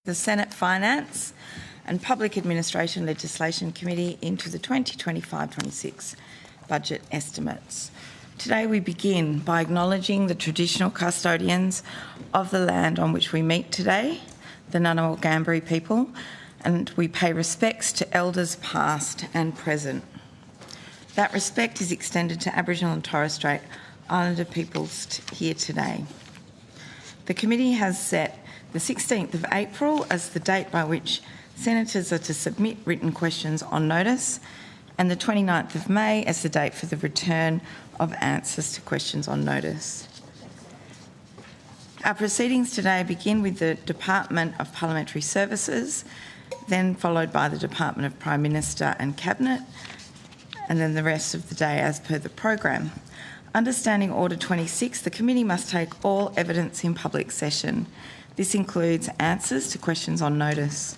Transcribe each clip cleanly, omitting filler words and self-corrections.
the Senate Finance and Public Administration Legislation Committee into the 2025-26 budget estimates. Today we begin by acknowledging the traditional custodians of the land on which we meet today, the Ngunnawal people, and we pay respects to elders past and present. That respect is extended to Aboriginal and Torres Strait Islander peoples here today. The committee has set the 16th of April as the date by which senators are to submit written questions on notice, and the 29th of May as the date for the return of answers to questions on notice. Our proceedings today begin with the Department of Parliamentary Services, then followed by the Department of Prime Minister and Cabinet, and then the rest of the day as per the program. Understanding Order 26, the committee must take all evidence in public session. This includes answers to questions on notice.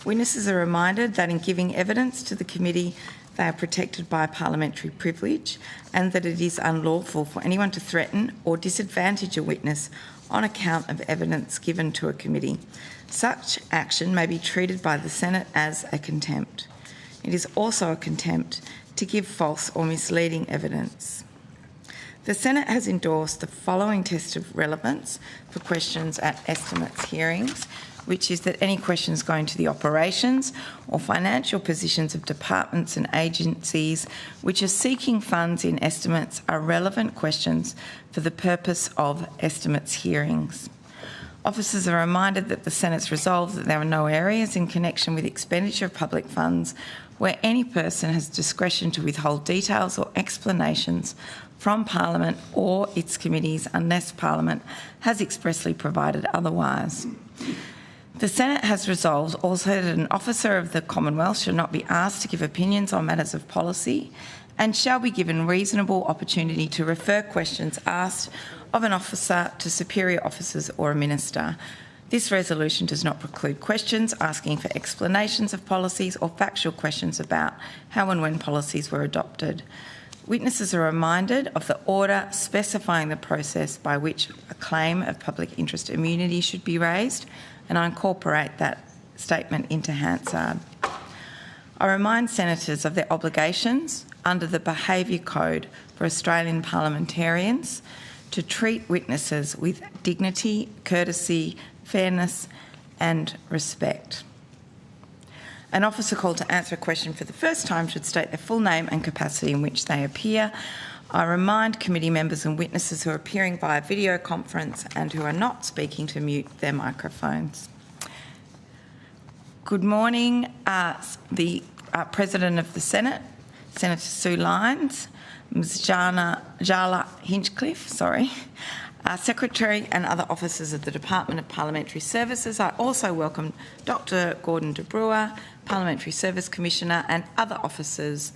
Witnesses are reminded that in giving evidence to the committee, they are protected by parliamentary privilege, and that it is unlawful for anyone to threaten or disadvantage a witness on account of evidence given to a committee. Such action may be treated by the Senate as a contempt. It is also a contempt to give false or misleading evidence. The Senate has endorsed the following test of relevance for questions at estimates hearings, which is that any questions going to the operations or financial positions of departments and agencies which are seeking funds in estimates are relevant questions for the purpose of estimates hearings. Officers are reminded that the Senate's resolved that there are no areas in connection with expenditure of public funds where any person has discretion to withhold details or explanations from Parliament or its committees unless Parliament has expressly provided otherwise. The Senate has resolved also that an officer of the Commonwealth shall not be asked to give opinions on matters of policy and shall be given reasonable opportunity to refer questions asked of an officer to superior officers or a minister. This resolution does not preclude questions asking for explanations of policies or factual questions about how and when policies were adopted. Witnesses are reminded of the order specifying the process by which a claim of public interest immunity should be raised, and I incorporate that statement into Hansard. I remind senators of their obligations under the Behaviour Code for Australian parliamentarians to treat witnesses with dignity, courtesy, fairness and respect. An officer called to answer a question for the first time should state their full name and capacity in which they appear. I remind committee members and witnesses who are appearing via video conference and who are not speaking to mute their microphones. Good morning, the President of the Senate, Senator Sue Lyons, Ms Jala Hinchcliffe, Secretary and other officers of the Department of Parliamentary Services. I also welcome Dr Gordon de Brewer, Parliamentary Service Commissioner, and other officers.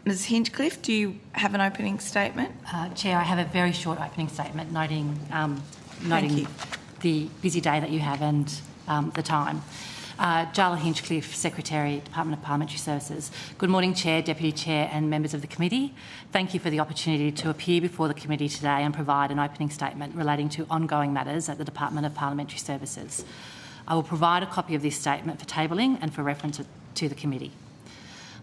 Ms Hinchcliffe, do you have an opening statement? Chair, I have a very short opening statement noting the busy day that you have and the time. Jala Hinchcliffe, Secretary, Department of Parliamentary Services. Good morning, Chair, Deputy Chair and members of the committee. Thank you for the opportunity to appear before the committee today and provide an opening statement relating to ongoing matters at the Department of Parliamentary Services. I will provide a copy of this statement for tabling and for reference to the committee.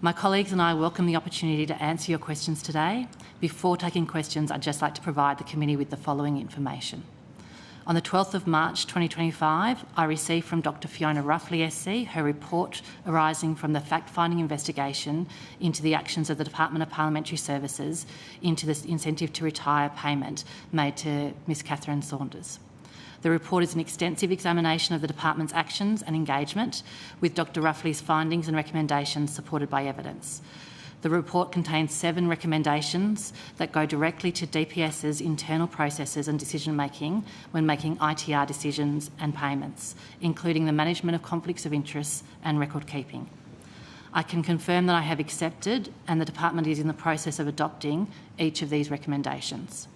My colleagues and I welcome the opportunity to answer your questions today. Before taking questions, I'd just like to provide the committee with the following information. On the 12th of March 2025, I received from Dr Fiona Ruffley SC her report arising from the fact-finding investigation into the actions of the Department of Parliamentary Services into the incentive to retire payment made to Ms Catherine Saunders. The report is an extensive examination of the department's actions and engagement, with Dr Ruffley's findings and recommendations supported by evidence. The report contains 7 recommendations that go directly to DPS's internal processes and decision-making when making ITR decisions and payments, including the management of conflicts of interest and record keeping. I can confirm that I have accepted and the department is in the process of adopting each of these recommendations.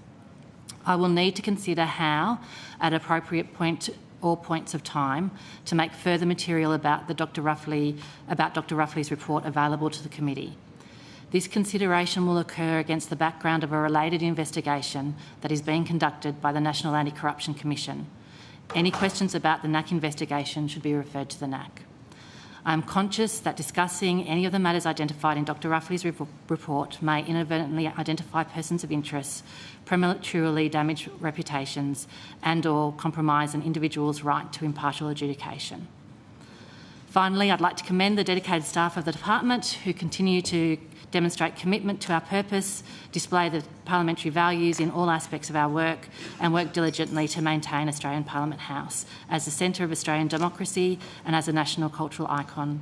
I will need to consider how, at appropriate point or points of time, to make further material about Dr Ruffley's report available to the committee. This consideration will occur against the background of a related investigation that is being conducted by the National Anti-Corruption Commission. Any questions about the NAC investigation should be referred to the NAC. I am conscious that discussing any of the matters identified in Dr Ruffley's report may inadvertently identify persons of interest, prematurely damage reputations and/or compromise an individual's right to impartial adjudication. Finally, I'd like to commend the dedicated staff of the department who continue to demonstrate commitment to our purpose, display the parliamentary values in all aspects of our work and work diligently to maintain Australian Parliament House as the centre of Australian democracy and as a national cultural icon.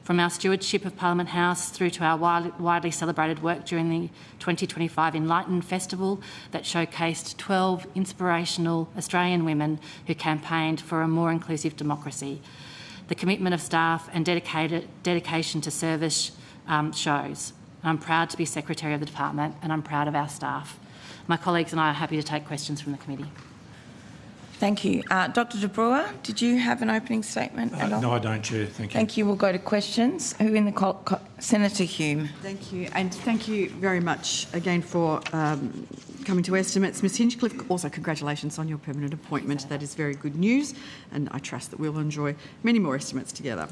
From our stewardship of Parliament House through to our widely celebrated work during the 2025 Enlighten Festival that showcased 12 inspirational Australian women who campaigned for a more inclusive democracy. The commitment of staff and dedication to service shows. I'm proud to be Secretary of the Department and I'm proud of our staff. My colleagues and I are happy to take questions from the committee. Thank you. Dr De Bruer, did you have an opening statement at all? No, I don't, Chair. Thank you. Thank you. We'll go to questions. Who in the Senator Hume. Thank you, and thank you very much again for coming to estimates. Ms Hinchcliffe, also congratulations on your permanent appointment. That is very good news, and I trust that we will enjoy many more estimates together.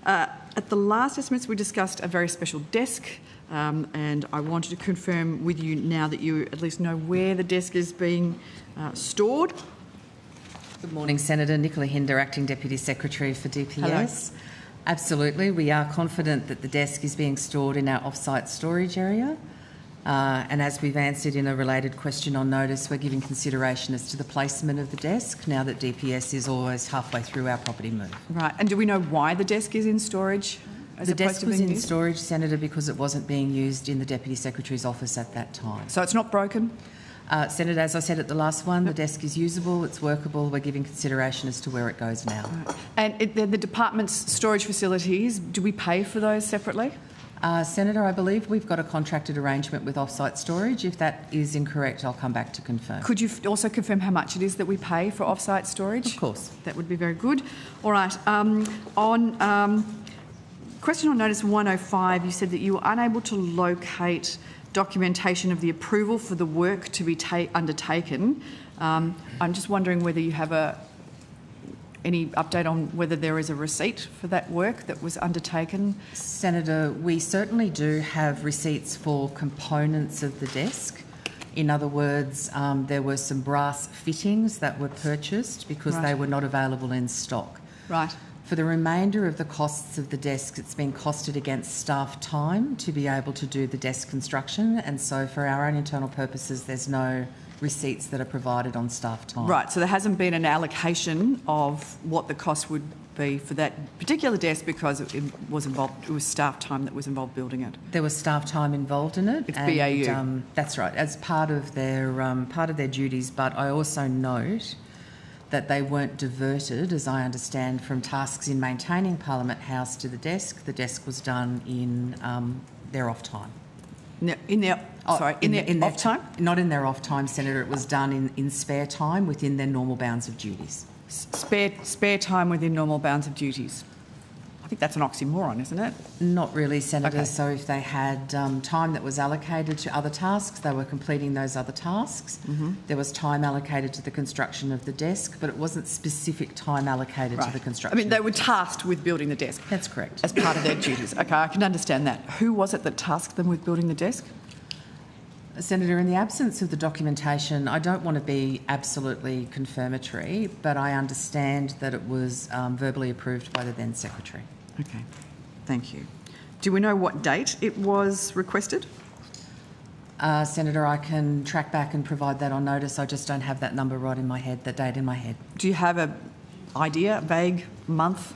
At the last estimates, we discussed a very special desk, and I wanted to confirm with you now that you at least know where the desk is being stored. Good morning, Senator. Nicola Hinder, Acting Deputy Secretary for DPS. Hello. Absolutely. We are confident that the desk is being stored in our off-site storage area. And as we've answered in a related question on notice, we're giving consideration as to the placement of the desk now that DPS is always halfway through our property move. Right, and do we know why the desk is in storage? The desk was in storage, Senator, because it wasn't being used in the Deputy Secretary's office at that time. So it's not broken? Senator, as I said at the last one, the desk is usable, it's workable, we're giving consideration as to where it goes now. Right. And the department's storage facilities, do we pay for those separately? Senator, I believe we've got a contracted arrangement with off-site storage. If that is incorrect, I'll come back to confirm. Could you also confirm how much it is that we pay for off-site storage? Of course. That would be very good. All right. On question on notice 105, you said that you were unable to locate documentation of the approval for the work to be undertaken. I'm just wondering whether you have any update on whether there is a receipt for that work that was undertaken? Senator, we certainly do have receipts for components of the desk. In other words, there were some brass fittings that were purchased because they were not available in stock. Right. For the remainder of the costs of the desk, it's been costed against staff time to be able to do the desk construction, and so for our own internal purposes, there's no receipts that are provided on staff time. Right, so there hasn't been an allocation of what the cost would be for that particular desk because it was staff time that was involved building it. There was staff time involved in it. It's BAU. That's right, as part of their duties, but I also note that they weren't diverted, as I understand, from tasks in maintaining Parliament House to the desk. The desk was done in their off time. In their off time? Not in their off time, Senator. It was done in spare time within their normal bounds of duties. Spare time within normal bounds of duties. I think that's an oxymoron, isn't it? Not really, Senator. Okay. So if they had time that was allocated to other tasks, they were completing those other tasks. Mm-hmm. There was time allocated to the construction of the desk, but it wasn't specific time allocated to the construction. I mean, they were tasked with building the desk. That's correct. As part of their duties. Okay, I can understand that. Who was it that tasked them with building the desk? Senator, in the absence of the documentation, I don't want to be absolutely confirmatory, but I understand that it was verbally approved by the then Secretary. Okay, thank you. Do we know what date it was requested? Senator, I can track back and provide that on notice. I just don't have that number right in my head, that date in my head. Do you have an idea, a vague month?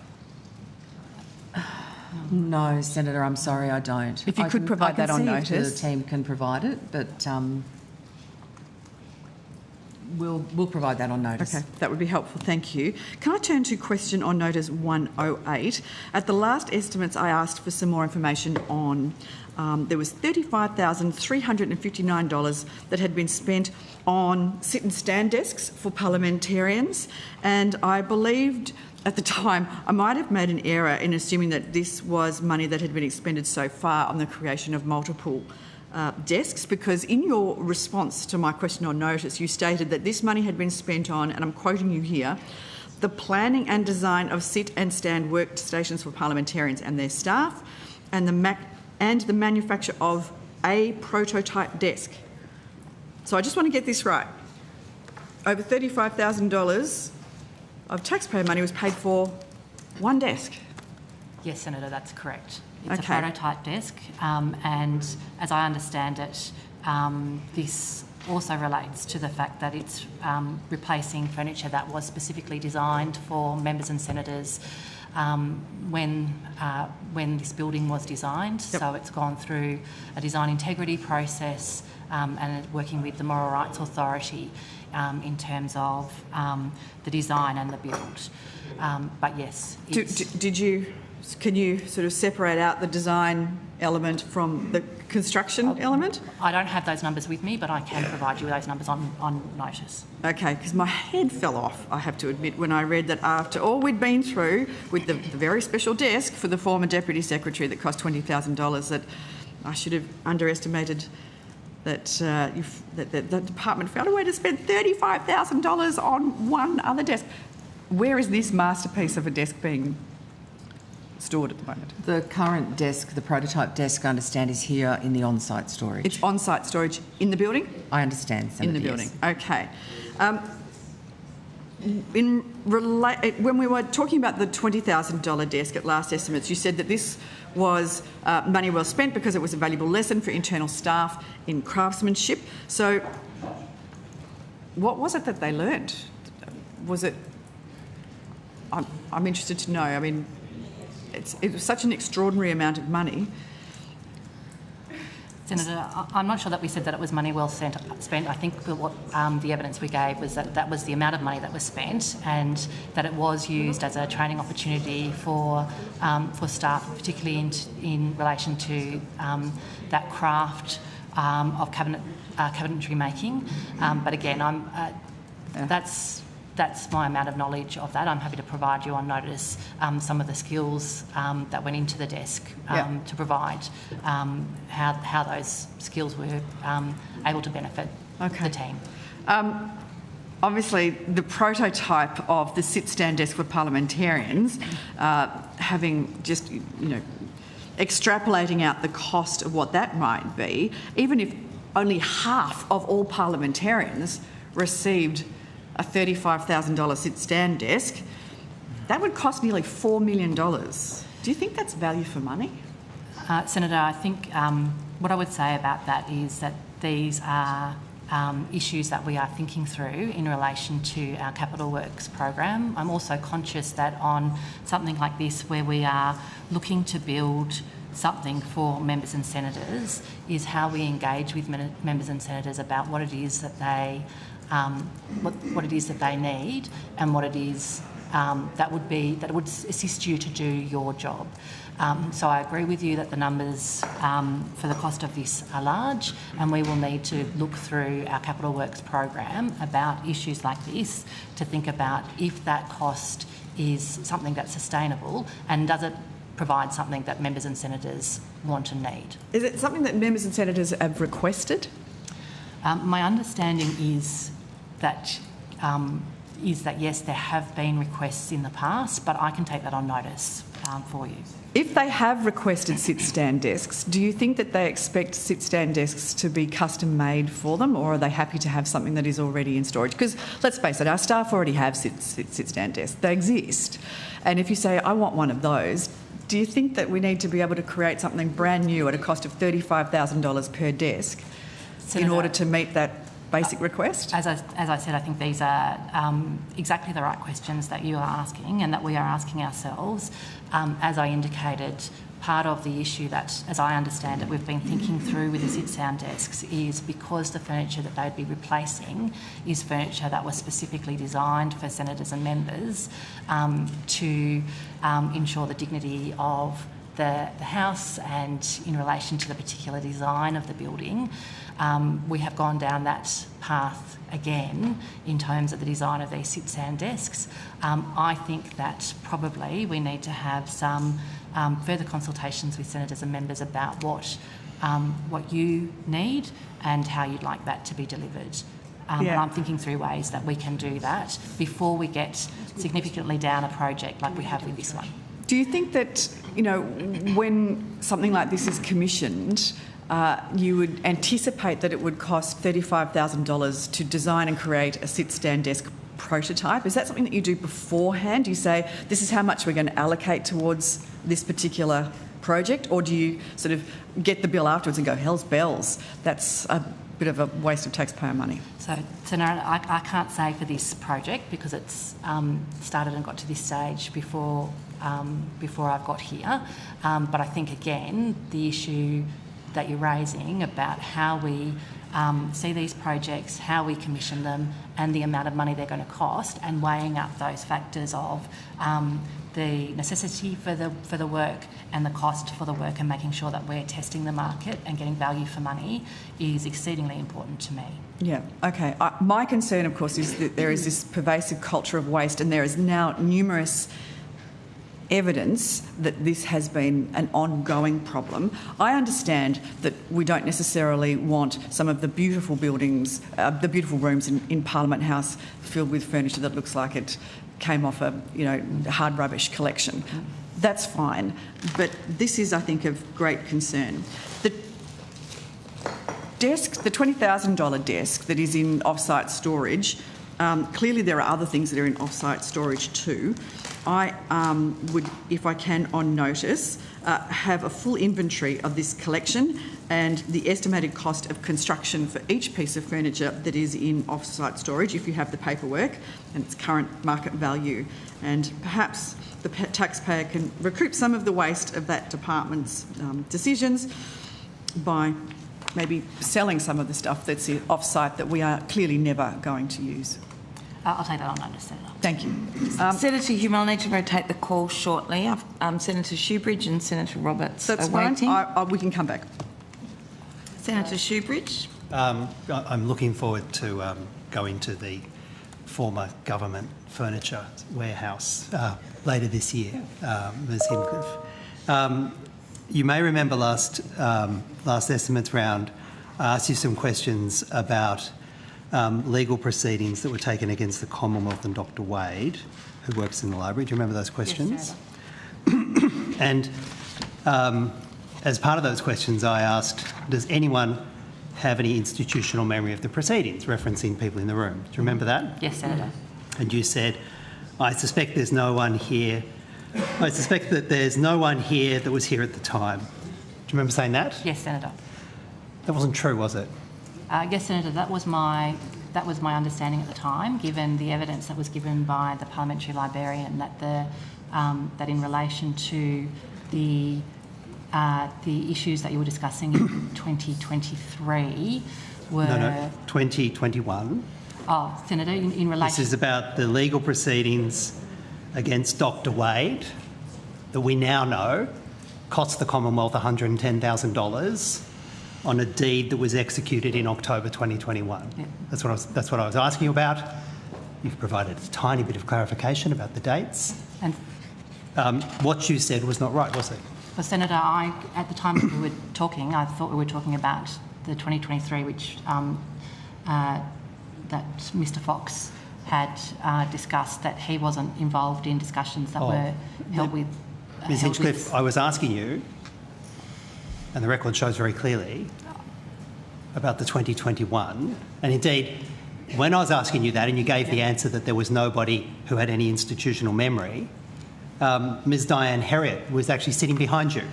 No, Senator, I'm sorry, I don't. If you could provide that on notice. If the team can provide it, but we'll provide that on notice. Okay, that would be helpful, thank you. Can I turn to question on notice 108? At the last estimates, I asked for some more information on there was $35,359 that had been spent on sit and stand desks for parliamentarians, and I believed at the time I might have made an error in assuming that this was money that had been expended so far on the creation of multiple desks, because in your response to my question on notice, you stated that this money had been spent on, and I'm quoting you here, the planning and design of sit and stand workstations for parliamentarians and their staff, and the manufacture of a prototype desk. So I just want to get this right. Over $35,000 of taxpayer money was paid for one desk. Yes, Senator, that's correct. It's Okay. a prototype desk, and as I understand it, this also relates to the fact that it's replacing furniture that was specifically designed for members and senators when this building was designed. Yep. So it's gone through a design integrity process and working with the Moral Rights Authority in terms of the design and the build. But yes, can you sort of separate out the design element from the construction element? I don't have those numbers with me, but I can provide you with those numbers on notice. Okay, because my head fell off, I have to admit, when I read that after all we'd been through with the very special desk for the former Deputy Secretary that cost $20,000, that I should have underestimated that the department found a way to spend $35,000 on one other desk. Where is this masterpiece of a desk being stored at the moment? The current desk, the prototype desk, I understand, is here in the on-site storage. It's on-site storage in the building? I understand, Senator, In the building, yes. okay. When we were talking about the $20,000 desk at last estimates, you said that this was money well spent because it was a valuable lesson for internal staff in craftsmanship. So what was it that they learned? Was it... I'm interested to know. I mean, it was such an extraordinary amount of money. Senator, I'm not sure that we said that it was money well spent. I think what the evidence we gave was that that was the amount of money that was spent, and that it was used as a training opportunity for staff, particularly in relation to that craft of cabinetry making. But again, that's my amount of knowledge of that. I'm happy to provide you on notice some of the skills that went into the desk to provide how those skills were able to benefit the team. Obviously, the prototype of the sit-stand desk for parliamentarians, having just, extrapolating out the cost of what that might be, even if only half of all parliamentarians received a $35,000 sit-stand desk, that would cost nearly $4 million. Do you think that's value for money? Senator, I think what I would say about that is that these are issues that we are thinking through in relation to our capital works program. I'm also conscious that on something like this, where we are looking to build something for members and senators, is how we engage with members and senators about what it is that they what it is that they need, and what it is that would assist you to do your job. So I agree with you that the numbers for the cost of this are large, and we will need to look through our capital works program about issues like this to think about if that cost is something that's sustainable, and does it provide something that members and senators want and need. Is it something that members and senators have requested? My understanding is that yes, there have been requests in the past, but I can take that on notice for you. If they have requested sit-stand desks, do you think that they expect sit-stand desks to be custom-made for them, or are they happy to have something that is already in storage? Because let's face it, our staff already have sit-stand desks. They exist. And if you say, I want one of those, do you think that we need to be able to create something brand new at a cost of $35,000 per desk in order to meet that basic request? As I said, I think these are exactly the right questions that you are asking and that we are asking ourselves. As I indicated, part of the issue that, as I understand it, we've been thinking through with the sit-down desks is because the furniture that they'd be replacing is furniture that was specifically designed for senators and members to ensure the dignity of the House, and in relation to the particular design of the building. We have gone down that path again in terms of the design of these sit-stand desks. I think that probably we need to have some further consultations with senators and members about what you need and how you'd like that to be delivered. And I'm thinking through ways that we can do that before we get significantly down a project like we have with this one. Do you think that, when something like this is commissioned, you would anticipate that it would cost $35,000 to design and create a sit-stand desk prototype? Is that something that you do beforehand? Do you say, this is how much we're going to allocate towards this particular project? Or do you sort of get the bill afterwards and go, hell's bells, that's a bit of a waste of taxpayer money? So no, I can't say for this project because it's started and got to this stage before I've got here. But I think, again, the issue that you're raising about how we see these projects, how we commission them, and the amount of money they're going to cost, and weighing up those factors of the necessity for the work and the cost for the work, and making sure that we're testing the market and getting value for money is exceedingly important to me. Yeah, okay. My concern, of course, is that there is this pervasive culture of waste, and there is now numerous evidence that this has been an ongoing problem. I understand that we don't necessarily want some of the beautiful buildings, the beautiful rooms in Parliament House filled with furniture that looks like it came off a hard rubbish collection. That's fine, but this is, I think, of great concern. The desk, the $20,000 desk that is in off-site storage, clearly there are other things that are in off-site storage too. I would, if I can, on notice, have a full inventory of this collection and the estimated cost of construction for each piece of furniture that is in off-site storage, if you have the paperwork, and its current market value. And perhaps the taxpayer can recoup some of the waste of that department's decisions by maybe selling some of the stuff that's off-site that we are clearly never going to use. I'll take that on notice, Senator. Thank you. Senator Hume, I'll need to rotate the call shortly. Senator Shoebridge and Senator Roberts That's are fine. waiting. We can come back. Senator Shoebridge. I'm looking forward to going to the former government furniture warehouse later this year, Ms Hincliffe. You may remember last estimates round, I asked you some questions about legal proceedings that were taken against the Commonwealth and Dr Wade, who works in the library. Do you remember those questions? Yes, and as part of those questions, I asked, does anyone have any institutional memory of the proceedings, referencing people in the room? Do you remember that? Yes, Senator. And you said, I suspect there's no one here. I suspect that there's no one here that was here at the time. Do you remember saying that? Yes, Senator. That wasn't true, was it? Yes, Senator. That was my understanding at the time, given the evidence that was given by the Parliamentary Librarian that in relation to the issues that you were discussing in 2023 were... No, 2021. Oh, Senator, in relation... This is about the legal proceedings against Dr Wade that we now know cost the Commonwealth $110,000 on a deed that was executed in October 2021. Yeah. That's what I was asking you about. You've provided a tiny bit of clarification about the dates. And what you said was not right, was it? Well, Senator, at the time that we were talking, I thought we were talking about the 2023, which that Mr Fox had discussed, that he wasn't involved in discussions that were held with... Ms Hinchcliffe, I was asking you, and the record shows very clearly, about the 2021. And indeed, when I was asking you that and you gave the answer that there was nobody who had any institutional memory, Ms Diane Herriot was actually sitting behind you,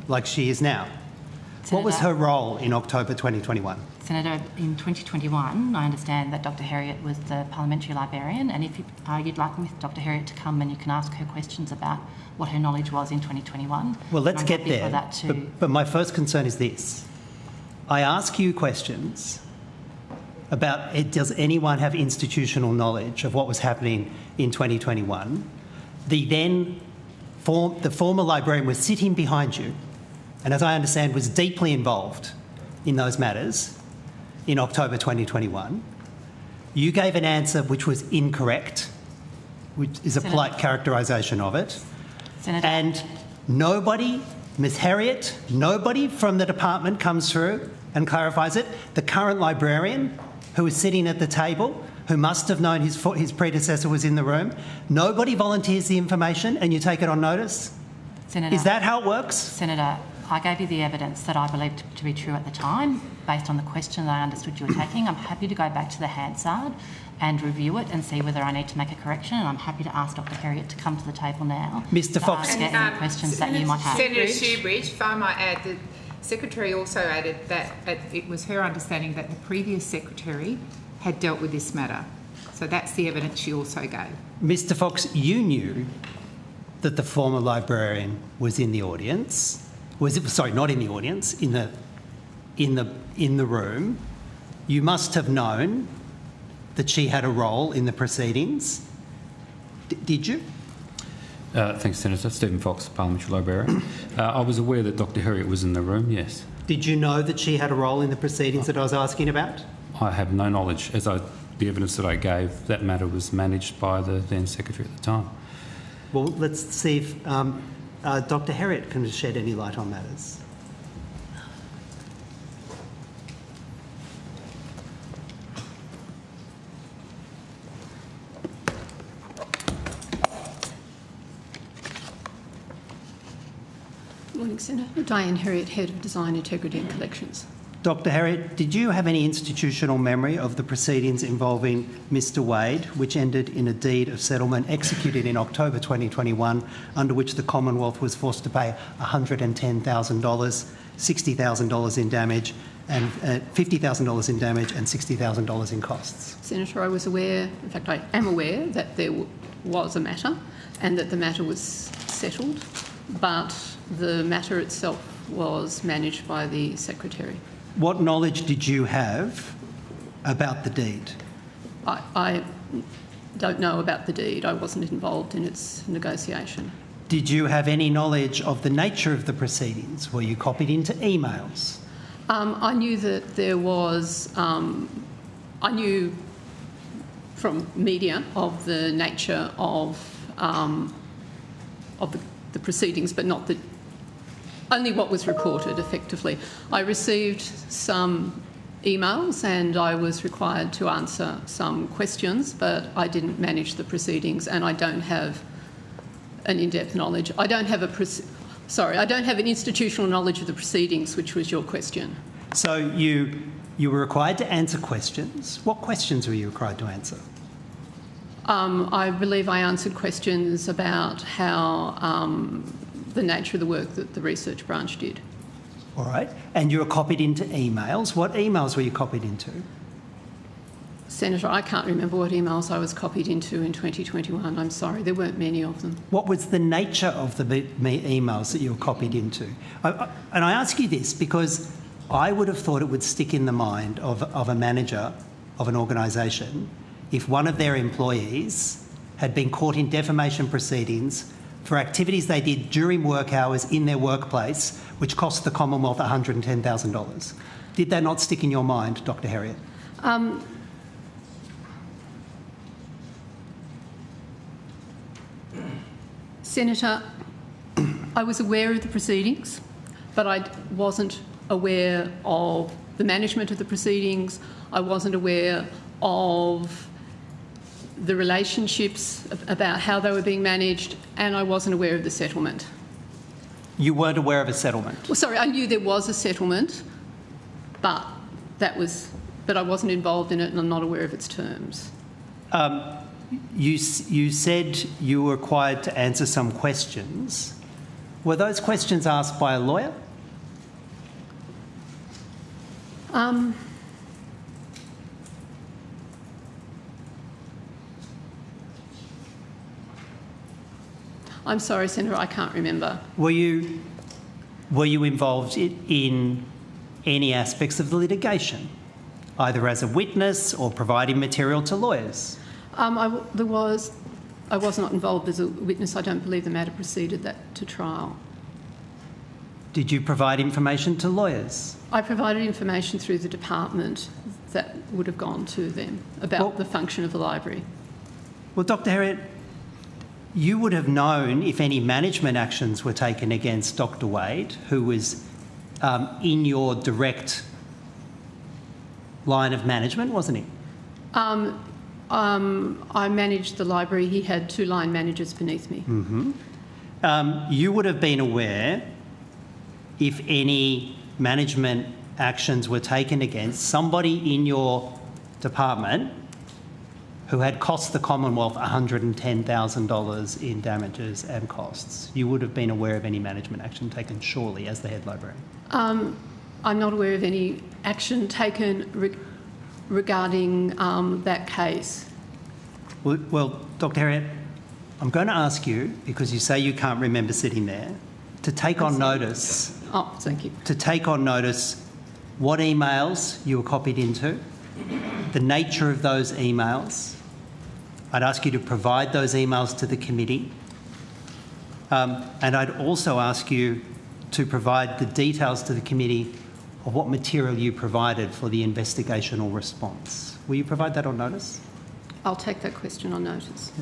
like she is now. Senator, what was her role in October 2021? Senator, in 2021, I understand that Dr Herriot was the Parliamentary Librarian, and if you'd like with Dr Herriot to come and you can ask her questions about what her knowledge was in 2021. Well, let's get there. But my first concern is this. I ask you questions about, does anyone have institutional knowledge of what was happening in 2021? The former librarian was sitting behind you, and as I understand, was deeply involved in those matters in October 2021. You gave an answer which was incorrect, which is a polite characterisation of it. Senator. And nobody, Ms Herriot, nobody from the department comes through and clarifies it. The current librarian who was sitting at the table, who must have known his predecessor was in the room. Nobody volunteers the information and you take it on notice? Senator, is that how it works? Senator, I gave you the evidence that I believed to be true at the time, based on the question that I understood you were taking. I'm happy to go back to the Hansard and review it and see whether I need to make a correction, and I'm happy to ask Dr Herriot to come to the table now. Mr Fox. To ask any questions that you might have. Senator Shoebridge, if I might add, the Secretary also added that it was her understanding that the previous Secretary had dealt with this matter. So that's the evidence she also gave. Mr Fox, you knew that the former librarian was in the audience. Sorry, not in the audience, in the room. You must have known that she had a role in the proceedings. Did you? Thanks, Senator. Stephen Fox, Parliamentary Librarian. I was aware that Dr Herriot was in the room, yes. Did you know that she had a role in the proceedings that I was asking about? I have no knowledge. The evidence that I gave, that matter was managed by the then Secretary at the time. Well, let's see if Dr Herriot can shed any light on matters. Morning, Senator. Diane Herriot, Head of Design, Integrity and Collections. Dr Herriot, did you have any institutional memory of the proceedings involving Mr Wade, which ended in a deed of settlement executed in October 2021, under which the Commonwealth was forced to pay $110,000, $60,000 in damage, and $50,000 in damage and $60,000 in costs? Senator, I was aware, in fact I am aware, that there was a matter and that the matter was settled, but the matter itself was managed by the Secretary. What knowledge did you have about the deed? I don't know about the deed. I wasn't involved in its negotiation. Did you have any knowledge of the nature of the proceedings? Were you copied into emails? I knew that there was... I knew from media of the nature of the proceedings, but not the... only what was reported, effectively. I received some emails and I was required to answer some questions, but I didn't manage the proceedings and I don't have an in-depth knowledge. I don't have an institutional knowledge of the proceedings, which was your question. So you were required to answer questions. What questions were you required to answer? I believe I answered questions about how the nature of the work that the research branch did. All right. And you were copied into emails. What emails were you copied into? Senator, I can't remember what emails I was copied into in 2021. I'm sorry, there weren't many of them. What was the nature of the emails that you were copied into? And I ask you this because I would have thought it would stick in the mind of a manager of an organisation if one of their employees had been caught in defamation proceedings for activities they did during work hours in their workplace, which cost the Commonwealth $110,000. Did that not stick in your mind, Dr Herriot? Senator, I was aware of the proceedings, but I wasn't aware of the management of the proceedings. I wasn't aware of the relationships about how they were being managed, and I wasn't aware of the settlement. You weren't aware of a settlement? Well, sorry, I knew there was a settlement, but I wasn't involved in it and I'm not aware of its terms. You said you were required to answer some questions. Were those questions asked by a lawyer? I'm sorry, Senator, I can't remember. Were you involved in any aspects of the litigation, either as a witness or providing material to lawyers? I was not involved as a witness. I don't believe the matter proceeded that to trial. Did you provide information to lawyers? I provided information through the department that would have gone to them about the function of the library. Well, Dr Herriot, you would have known if any management actions were taken against Dr Wade, who was in your direct line of management, wasn't he? I managed the library. He had 2 line managers beneath me. You would have been aware if any management actions were taken against somebody in your department who had cost the Commonwealth $110,000 in damages and costs. You would have been aware of any management action taken, surely, as the head librarian. I'm not aware of any action taken regarding that case. Well, Dr. Harriet, I'm going to ask you, because you say you can't remember sitting there, to take on notice. Oh, thank you. To take on notice what emails you were copied into, the nature of those emails. I'd ask you to provide those emails to the committee. And I'd also ask you to provide the details to the committee of what material you provided for the investigation or response. Will you provide that on notice? I'll take that question on notice.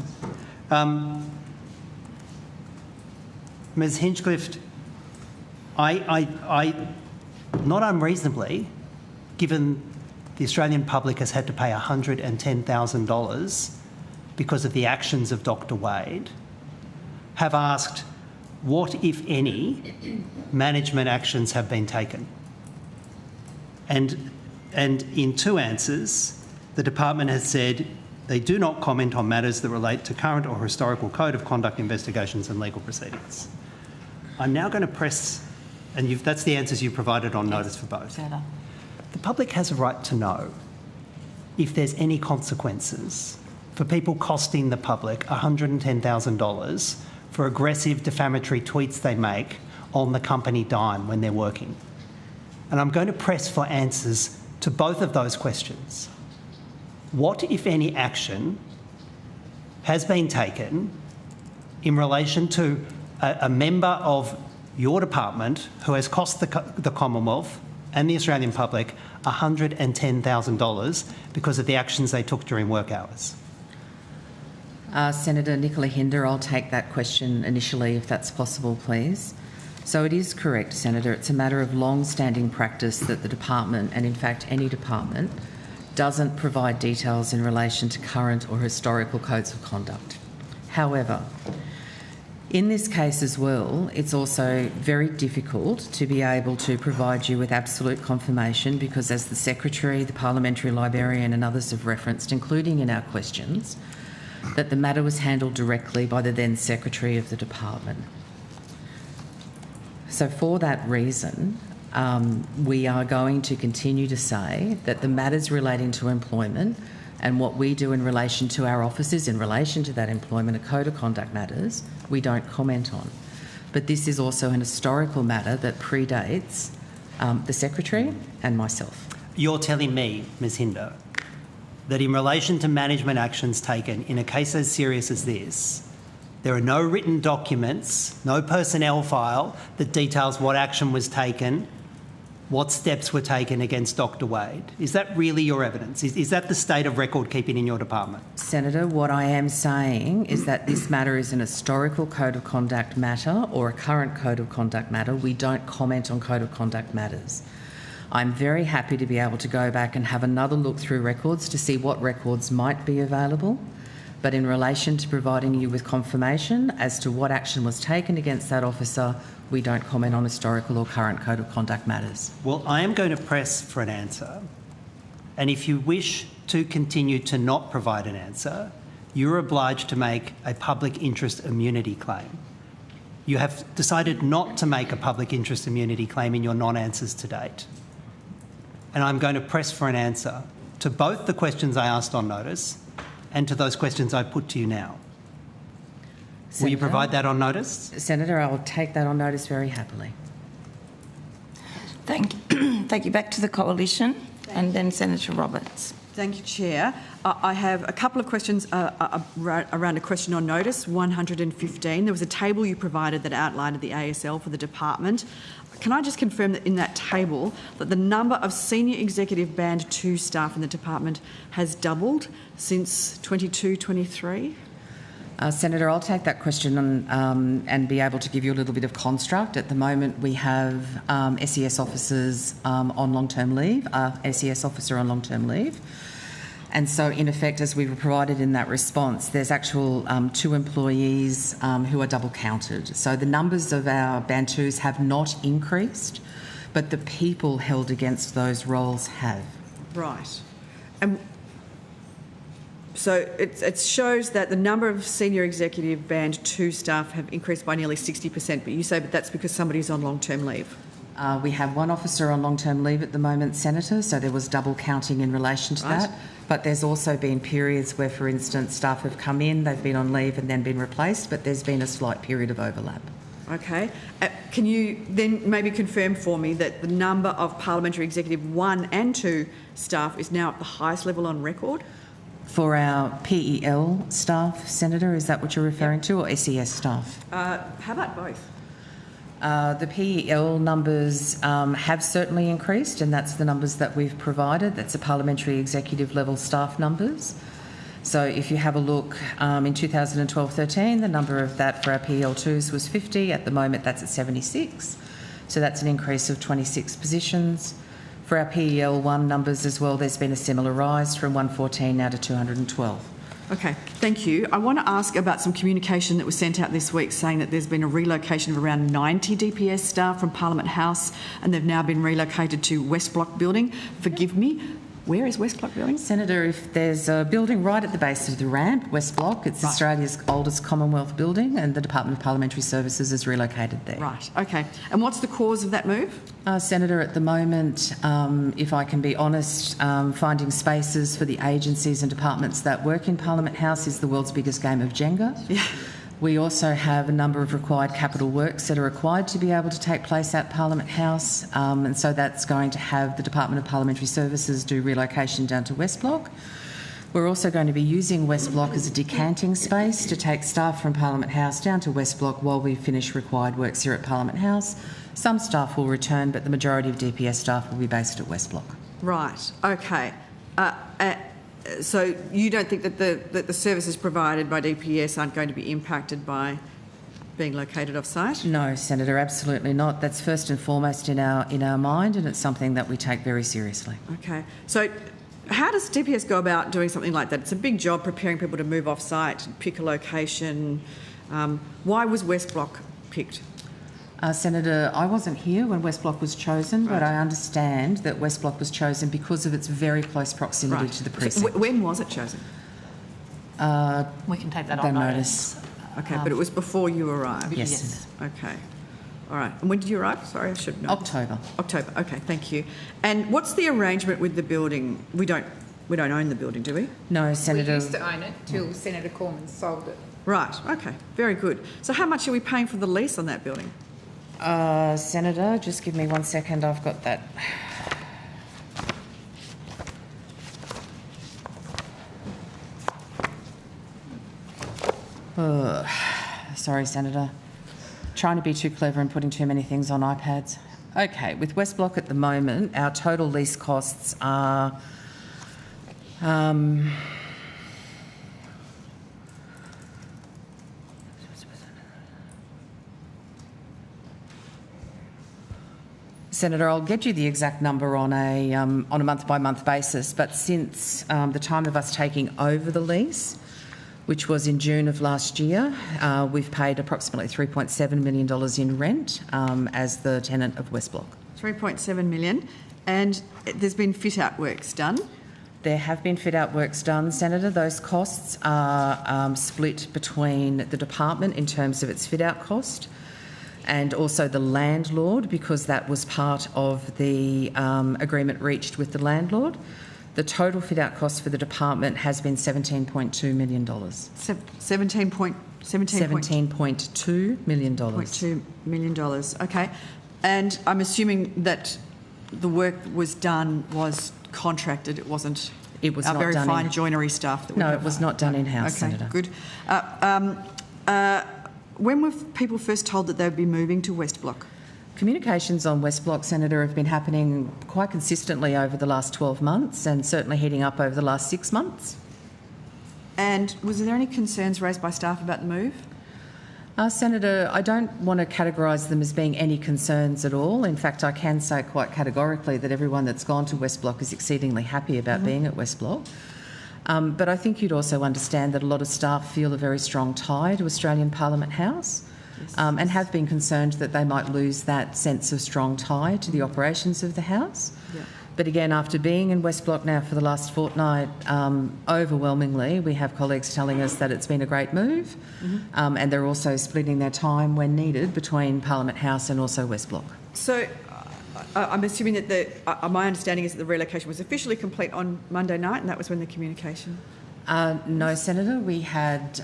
Ms Hinchcliffe, I not unreasonably, given the Australian public has had to pay $110,000 because of the actions of Dr. Wade, have asked what, if any, management actions have been taken. And in 2 answers, the department has said they do not comment on matters that relate to current or historical code of conduct investigations and legal proceedings. I'm now going to press, and that's the answers you provided on notice for both. The public has a right to know if there's any consequences for people costing the public $110,000 for aggressive defamatory tweets they make on the company dime when they're working. And I'm going to press for answers to both of those questions. What, if any, action has been taken in relation to a member of your department who has cost the Commonwealth and the Australian public $110,000 because of the actions they took during work hours? Senator Nicola Hinder, I'll take that question initially, if that's possible, please. So it is correct, Senator, it's a matter of long-standing practice that the department, and in fact any department, doesn't provide details in relation to current or historical codes of conduct. However, in this case as well, it's also very difficult to be able to provide you with absolute confirmation because, as the Secretary, the Parliamentary Librarian and others have referenced, including in our questions, that the matter was handled directly by the then Secretary of the Department. So for that reason, we are going to continue to say that the matters relating to employment and what we do in relation to our officers in relation to that employment, a code of conduct matters, we don't comment on. But this is also an historical matter that predates the Secretary and myself. You're telling me, Ms Hinder, that in relation to management actions taken in a case as serious as this, there are no written documents, no personnel file that details what action was taken, what steps were taken against Dr. Wade. Is that really your evidence? Is that the state of record keeping in your department? Senator, what I am saying is that this matter is an historical code of conduct matter or a current code of conduct matter. We don't comment on code of conduct matters. I'm very happy to be able to go back and have another look through records to see what records might be available. But in relation to providing you with confirmation as to what action was taken against that officer, we don't comment on historical or current code of conduct matters. Well, I am going to press for an answer. And if you wish to continue to not provide an answer, you're obliged to make a public interest immunity claim. You have decided not to make a public interest immunity claim in your non-answers to date. And I'm going to press for an answer to both the questions I asked on notice and to those questions I put to you now. Senator, will you provide that on notice? Senator, I will take that on notice very happily. Thank you. Back to the coalition and then Senator Roberts. Thank you, Chair. I have a couple of questions around a question on notice, 115. There was a table you provided that outlined the ASL for the department. Can I just confirm that in that table that the number of senior executive band 2 staff in the department has doubled since 22-23? Senator, I'll take that question and be able to give you a little bit of construct. At the moment, we have SES officers on long-term leave, SES officer on long-term leave. And so, in effect, as we were provided in that response, there's actual 2 employees who are double counted. So the numbers of our Band 2s have not increased, but the people held against those roles have. Right. And so it shows that the number of senior executive Band 2 staff have increased by nearly 60%, but you say that's because somebody's on long-term leave. We have 1 officer on long-term leave at the moment, Senator, so there was double counting in relation to that. But there's also been periods where, for instance, staff have come in, they've been on leave and then been replaced, but there's been a slight period of overlap. Okay. Can you then maybe confirm for me that the number of Parliamentary Executive 1 and 2 staff is now at the highest level on record? For our PEL staff, Senator, is that what you're referring to, or SES staff? How about both? The PEL numbers have certainly increased, and that's the numbers that we've provided. That's the parliamentary executive level staff numbers. So if you have a look, in 2012-13, the number of that for our PEL2s was 50. At the moment, that's at 76. So that's an increase of 26 positions. For our PEL1 numbers as well, there's been a similar rise from 114 now to 212. Okay, thank you. I want to ask about some communication that was sent out this week saying that there's been a relocation of around 90 DPS staff from Parliament House and they've now been relocated to West Block Building. Forgive me, where is West Block Building? Senator, if there's a building right at the base of the ramp, West Block, it's Australia's oldest Commonwealth building, and the Department of Parliamentary Services is relocated there. Right, okay. And what's the cause of that move? Senator, at the moment, if I can be honest, finding spaces for the agencies and departments that work in Parliament House is the world's biggest game of Jenga. Yeah. We also have a number of required capital works that are required to be able to take place at Parliament House, and so that's going to have the Department of Parliamentary Services do relocation down to West Block. We're also going to be using West Block as a decanting space to take staff from Parliament House down to West Block while we finish required works here at Parliament House. Some staff will return, but the majority of DPS staff will be based at West Block. Right, okay. So you don't think that the services provided by DPS aren't going to be impacted by being located off-site? No, Senator, absolutely not. That's first and foremost in our mind, and it's something that we take very seriously. Okay. So how does DPS go about doing something like that? It's a big job preparing people to move off-site, pick a location. Why was West Block picked? Senator, I wasn't here when West Block was chosen, but I understand that West Block was chosen because of its very close proximity to the precinct. So when was it chosen? We can take that on notice. Okay, but it was before you arrived? Yes. Okay. All right. And when did you arrive? Sorry, I should know. October. October. Okay, thank you. And what's the arrangement with the building? We don't own the building, do we? No, Senator. We used to own it till Senator Cormann sold it. Right. Okay. Very good. So how much are we paying for the lease on that building? Senator, just give me 1 second. I've got that. Sorry, Senator. Trying to be too clever and putting too many things on iPads. Okay, with West Block at the moment, our total lease costs are Senator, I'll get you the exact number on a month-by-month basis, but since the time of us taking over the lease, which was in June of last year, we've paid approximately $3.7 million in rent as the tenant of West Block. 3.7 million, and there's been fit-out works done? There have been fit-out works done, Senator. Those costs are split between the department in terms of its fit-out cost and also the landlord, because that was part of the agreement reached with the landlord. The total fit-out cost for the department has been $17.2 million. $17.2 million. $2 million, okay. And I'm assuming that the work was contracted, it wasn't our very fine joinery staff? No, it was not done in-house, Senator. Okay, good. When were people first told that they would be moving to West Block? Communications on West Block, Senator, have been happening quite consistently over the last 12 months and certainly heating up over the last 6 months. And was there any concerns raised by staff about the move? Senator, I don't want to categorise them as being any concerns at all. In fact, I can say quite categorically that everyone that's gone to West Block is exceedingly happy about being at West Block. But I think you'd also understand that a lot of staff feel a very strong tie to Australian Parliament House. And have been concerned that they might lose that sense of strong tie to the operations of the House. Yeah. But again, after being in West Block now for the last fortnight, overwhelmingly we have colleagues telling us that it's been a great move, and they're also splitting their time when needed between Parliament House and also West Block. So I'm assuming that my understanding is that the relocation was officially complete on Monday night, and that was when the communication... No, Senator. We had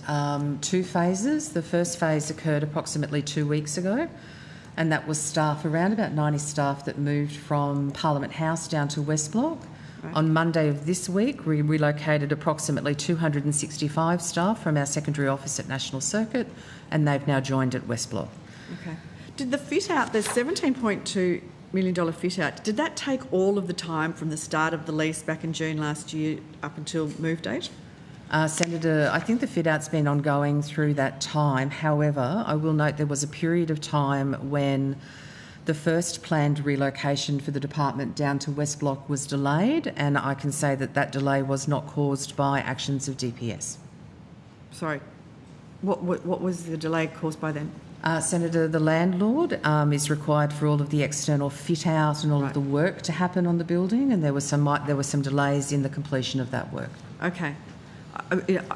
2 phases. The first phase occurred approximately 2 weeks ago, and that was staff, around about 90 staff that moved from Parliament House down to West Block. Right. On Monday of this week, we relocated approximately 265 staff from our secondary office at National Circuit, and they've now joined at West Block. Okay. Did the fit-out, the $17.2 million fit-out, did that take all of the time from the start of the lease back in June last year up until move date? Senator, I think the fit-out's been ongoing through that time. However, I will note there was a period of time when the first planned relocation for the department down to West Block was delayed, and I can say that that delay was not caused by actions of DPS. Sorry, what was the delay caused by then? Senator, the landlord is required for all of the external fit-out and all of the work to happen on the building, and there were some delays in the completion of that work. Okay.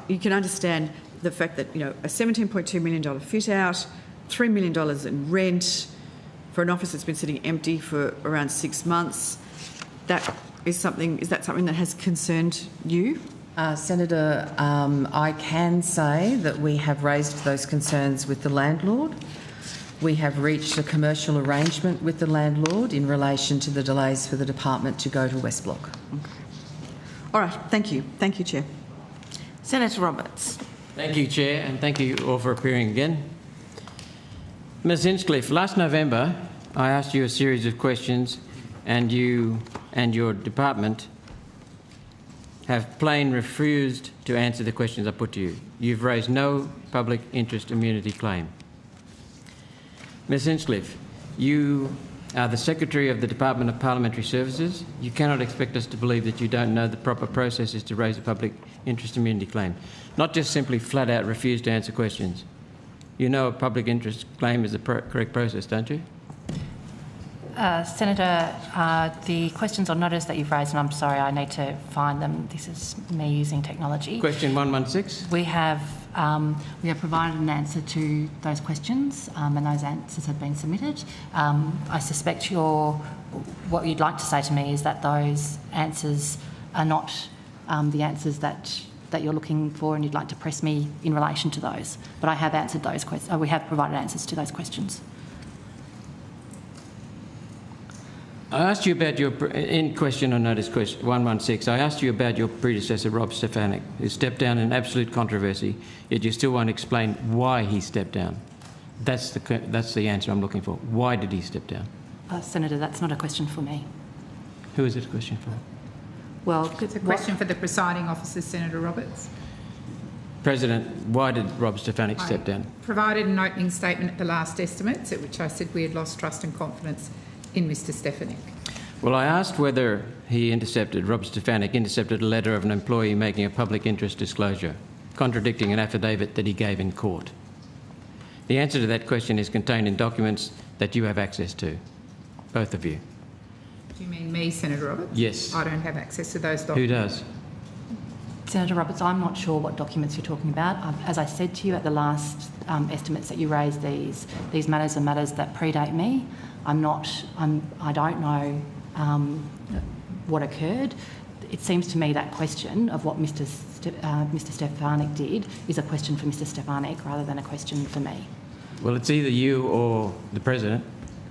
You can understand the fact that, a $17.2 million fit-out, $3 million in rent for an office that's been sitting empty for around 6 months. Is that something that has concerned you? Senator, I can say that we have raised those concerns with the landlord. We have reached a commercial arrangement with the landlord in relation to the delays for the department to go to West Block. Okay. All right, thank you. Thank you, Chair. Senator Roberts. Thank you, Chair, and thank you all for appearing again. Ms Hinchcliffe, last November I asked you a series of questions, and you and your department have plain refused to answer the questions I put to you. You've raised no public interest immunity claim. Ms Hinchcliffe, you are the Secretary of the Department of Parliamentary Services. You cannot expect us to believe that you don't know the proper processes to raise a public interest immunity claim, not just simply flat out refuse to answer questions. You know a public interest claim is the correct process, don't you? Senator, the questions on notice that you've raised, and I'm sorry, I need to find them. This is me using technology. Question 116. We have provided an answer to those questions, and those answers have been submitted. I suspect what you'd like to say to me is that those answers are not the answers that you're looking for, and you'd like to press me in relation to those. But I have answered those questions. We have provided answers to those questions. I asked you about in question on notice question 116, I asked you about your predecessor, Rob Stefanik, who stepped down in absolute controversy, yet you still won't explain why he stepped down. That's the answer I'm looking for. Why did he step down? Senator, that's not a question for me. Who is it a question for? Well, it's a question for the presiding officer, Senator Roberts. President, why did Rob Stefanik step down? Provided an opening statement at the last estimates, at which I said we had lost trust and confidence in Mr Stefanik. Well, I asked whether Rob Stefanik intercepted a letter of an employee making a public interest disclosure, contradicting an affidavit that he gave in court. The answer to that question is contained in documents that you have access to, both of you. Do you mean me, Senator Roberts? Yes. I don't have access to those documents. Who does? Senator Roberts, I'm not sure what documents you're talking about. As I said to you at the last estimates that you raised, these matters are matters that predate me. I don't know what occurred. It seems to me that question of what Mr Stefanik did is a question for Mr Stefanik rather than a question for me. Well, it's either you or the President,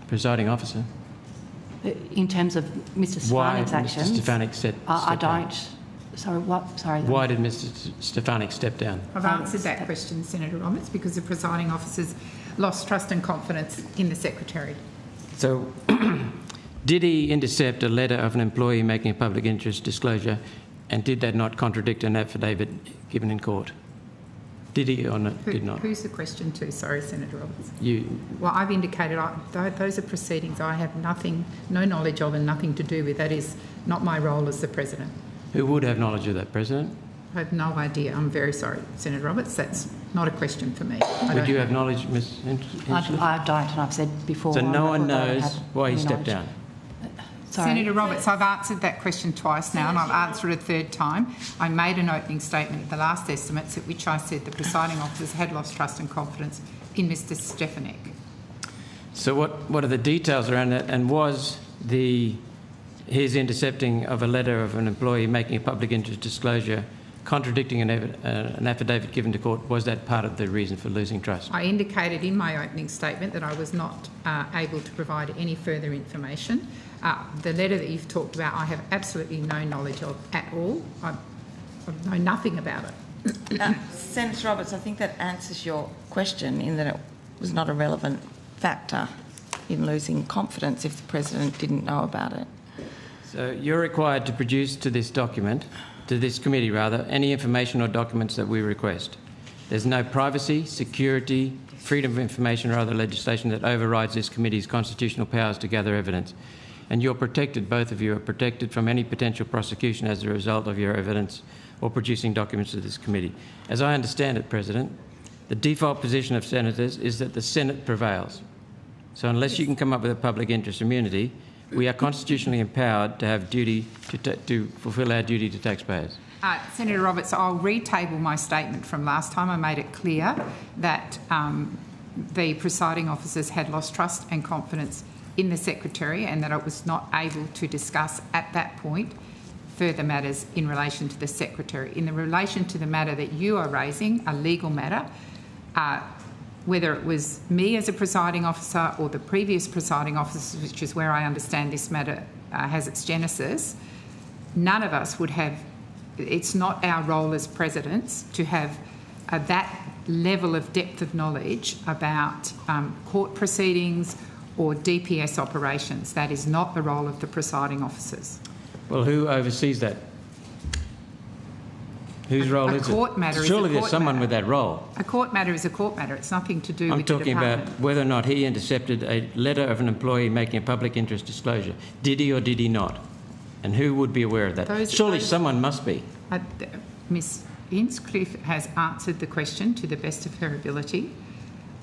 presiding officer. In terms of Mr Stefanik's actions... Why Mr Stefanik stepped down? Sorry, what? Sorry. Why did Mr Stefanik step down? I've answered that question, Senator Roberts, because the presiding officers lost trust and confidence in the Secretary. So, did he intercept a letter of an employee making a public interest disclosure And did that not contradict an affidavit given in court? Did he or not? Did not? Who's the question to? Sorry, Senator Roberts. You. Well, I've indicated those are proceedings I have no knowledge of and nothing to do with. That is not my role as the President. Who would have knowledge of that, President? I have no idea. I'm very sorry, Senator Roberts. That's not a question for me. Would you have knowledge, Ms. Hinchcliffe? I don't, and I've said before. So no one I don't knows have why he any stepped knowledge. down? Sorry. Senator Roberts, I've answered that question twice now and I've answered it a third time. I made an opening statement at the last estimates at which I said the presiding officers had lost trust and confidence in Mr Stefanik. So what are the details around that? And was his intercepting of a letter of an employee making a public interest disclosure contradicting an affidavit given to court, was that part of the reason for losing trust? I indicated in my opening statement that I was not able to provide any further information. The letter that you've talked about, I have absolutely no knowledge of at all. I know nothing about it. Senator Roberts, I think that answers your question in that it was not a relevant factor in losing confidence if the President didn't know about it. So you're required to produce to this document, to this committee rather, any information or documents that we request. There's no privacy, security, freedom of information or other legislation that overrides this committee's constitutional powers to gather evidence. And you're protected, both of you are protected from any potential prosecution as a result of your evidence or producing documents to this committee. As I understand it, President, the default position of senators is that the Senate prevails. So unless you can come up with a public interest immunity, we are constitutionally empowered to have duty to fulfil our duty to taxpayers. Senator Roberts, I'll retable my statement from last time. I made it clear that the presiding officers had lost trust and confidence in the Secretary and that it was not able to discuss at that point further matters in relation to the Secretary. In the relation to the matter that you are raising, a legal matter, whether it was me as a presiding officer or the previous presiding officers, which is where I understand this matter has its genesis, none of us would have, it's not our role as presidents to have that level of depth of knowledge about court proceedings or DPS operations. That is not the role of the presiding officers. Well, who oversees that? Whose role is it? A court matter is a court matter. Surely there's someone with that role. A court matter is a court matter. It's nothing to do with the department. I'm talking about whether or not he intercepted a letter of an employee making a public interest disclosure. Did he or did he not? And who would be aware of that? Surely someone must be. Ms Hinchcliffe has answered the question to the best of her ability.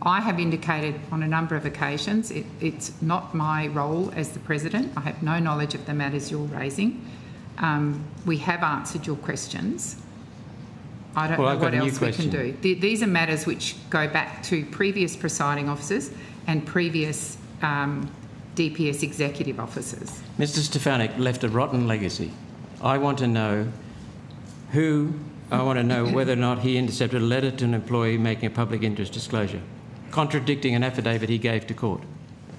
I have indicated on a number of occasions it's not my role as the President. I have no knowledge of the matters you're raising. We have answered your questions. I don't know what else we can do. These are matters which go back to previous presiding officers and previous DPS executive officers. Mr Stefanik left a rotten legacy. I want to know whether or not he intercepted a letter to an employee making a public interest disclosure, contradicting an affidavit he gave to court.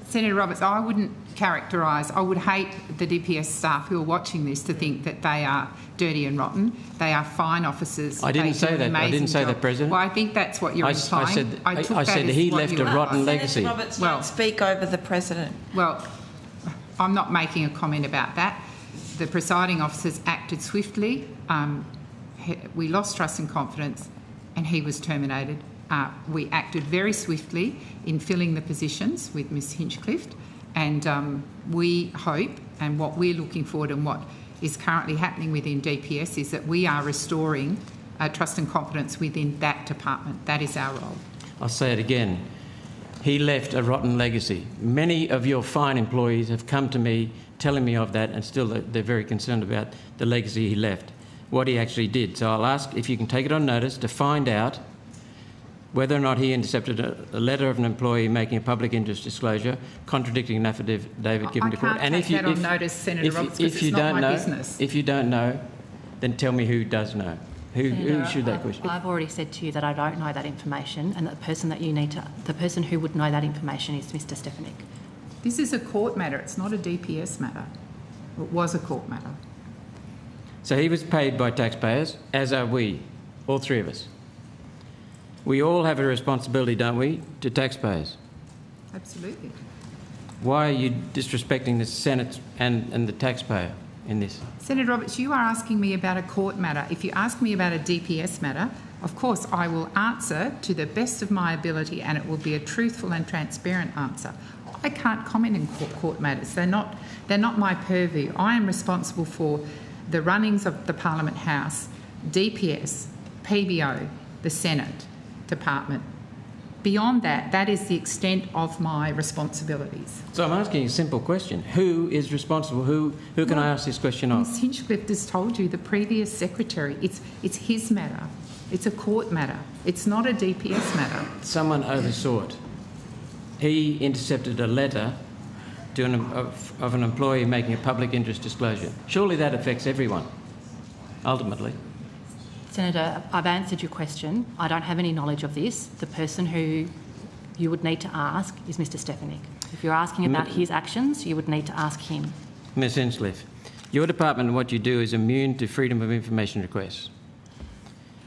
Senator Roberts, I wouldn't characterise, I would hate the DPS staff who are watching this to think that they are dirty and rotten. They are fine officers. I didn't say that. I didn't say that, President. Well, I think that's what you're implying. I said he left a rotten legacy. Senator Roberts, don't speak over the President. Well, I'm not making a comment about that. The presiding officers acted swiftly. We lost trust and confidence and he was terminated. We acted very swiftly in filling the positions with Ms Hinchcliffe, and we hope, and what we're looking forward and what is currently happening within DPS is that we are restoring trust and confidence within that department. That is our role. I'll say it again. He left a rotten legacy. Many of your fine employees have come to me telling me of that, and still they're very concerned about the legacy he left, what he actually did. So I'll ask if you can take it on notice to find out whether or not he intercepted a letter of an employee making a public interest disclosure, contradicting an affidavit given to court. I can't take that on notice, Senator Roberts, because it's not my business. If you don't know, then tell me who does know. Who should that question? I've already said to you that I don't know that information, and that the person who would know that information is Mr Stefanik. This is a court matter. It's not a DPS matter. It was a court matter. So he was paid by taxpayers, as are we, all three of us. We all have a responsibility, don't we, to taxpayers? Absolutely. Why are you disrespecting the Senate and the taxpayer? in this? Senator Roberts, you are asking me about a court matter. If you ask me about a DPS matter, of course I will answer to the best of my ability, and it will be a truthful and transparent answer. I can't comment in court matters. They're not my purview. I am responsible for the runnings of the Parliament House, DPS, PBO, the Senate, Department. Beyond that, that is the extent of my responsibilities. So I'm asking a simple question. Who is responsible? Who can I ask this question of? Ms Hinchcliffe just told you, the previous secretary. It's his matter. It's a court matter. It's not a DPS matter. Someone oversaw it. He intercepted a letter of an employee making a public interest disclosure. Surely that affects everyone, ultimately. Senator, I've answered your question. I don't have any knowledge of this. The person who you would need to ask is Mr Stefanik. If you're asking about his actions, you would need to ask him. Ms Hinchcliffe, your department and what you do is immune to freedom of information requests.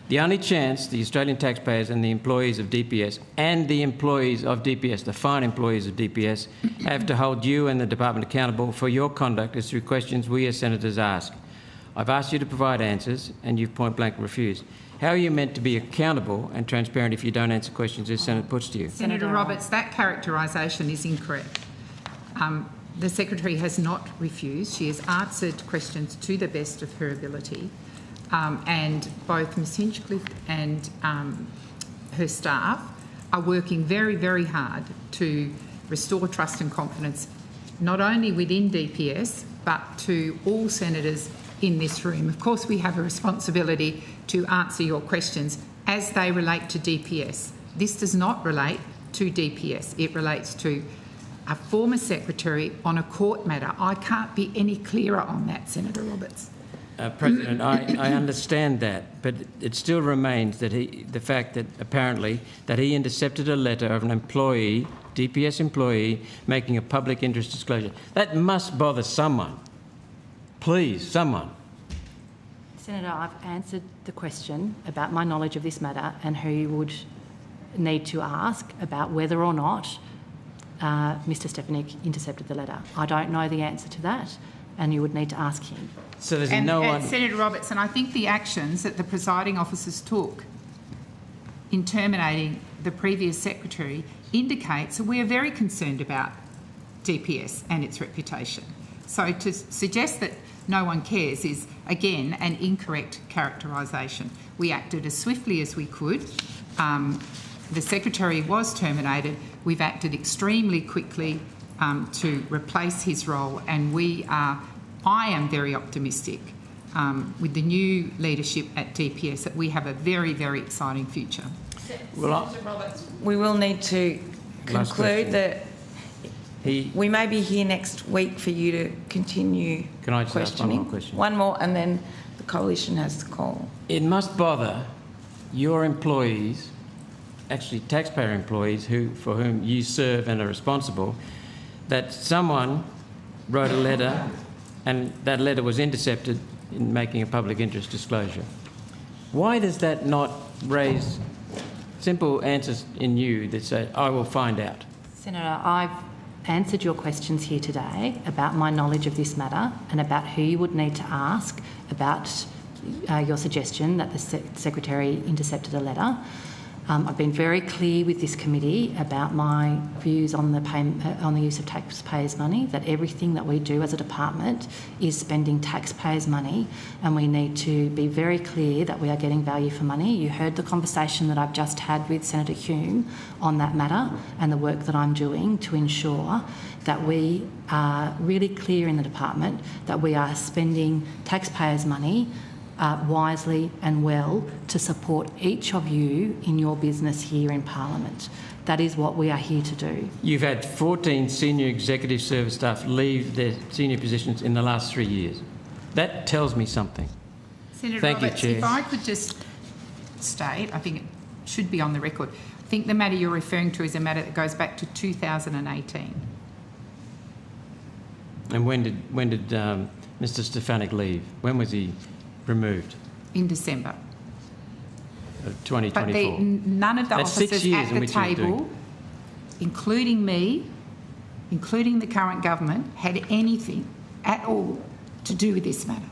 The only chance the Australian taxpayers and the employees of DPS and the employees of DPS, the fine employees of DPS, have to hold you and the department accountable for your conduct is through questions we as senators ask. I've asked you to provide answers and you've point blank refused. How are you meant to be accountable and transparent if you don't answer questions the Senate puts to you? Senator Roberts, that characterisation is incorrect. The Secretary has not refused. She has answered questions to the best of her ability. And both Ms Hinchcliffe and her staff are working very, very hard to restore trust and confidence, not only within DPS, but to all senators in this room. Of course, we have a responsibility to answer your questions as they relate to DPS. This does not relate to DPS. It relates to a former secretary on a court matter. I can't be any clearer on that, Senator Roberts. President, I understand that, but it still remains that the fact that apparently that he intercepted a letter of an employee, DPS employee, making a public interest disclosure. That must bother someone. Please, someone. Senator, I've answered the question about my knowledge of this matter and who you would need to ask about whether or not Mr Stefanik intercepted the letter. I don't know the answer to that, and you would need to ask him. So there's no one... Senator Robertson, I think the actions that the presiding officers took in terminating the previous secretary indicates that we are very concerned about DPS and its reputation. So to suggest that no one cares is, again, an incorrect characterisation. We acted as swiftly as we could. The secretary was terminated. We've acted extremely quickly to replace his role, and I am very optimistic with the new leadership at DPS that we have a very, very exciting future. Well, we will need to conclude that we may be here next week for you to continue questioning. Can I just ask one more question? One more, and then the coalition has to call. It must bother your employees, actually taxpayer employees for whom you serve and are responsible, that someone wrote a letter and that letter was intercepted in making a public interest disclosure. Why does that not raise simple answers in you that say, I will find out? Senator, I've answered your questions here today about my knowledge of this matter and about who you would need to ask about your suggestion that the Secretary intercepted a letter. I've been very clear with this committee about my views on the use of taxpayers' money, that everything that we do as a department is spending taxpayers' money, and we need to be very clear that we are getting value for money. You heard the conversation that I've just had with Senator Hume on that matter and the work that I'm doing to ensure that we are really clear in the department that we are spending taxpayers' money wisely and well to support each of you in your business here in Parliament. That is what we are here to do. You've had 14 senior executive service staff leave their senior positions in the last 3 years. That tells me something. Senator Thank Roberts, you, Chair. if I could just state, I think it should be on the record, I think the matter you're referring to is a matter that goes back to 2018. And when did Mr Stefanik leave? When was he removed? In December. Of 2024. But none of the That's 6 officers years at in the which he was table, doing. including me, including the current government, had anything at all to do with this matter.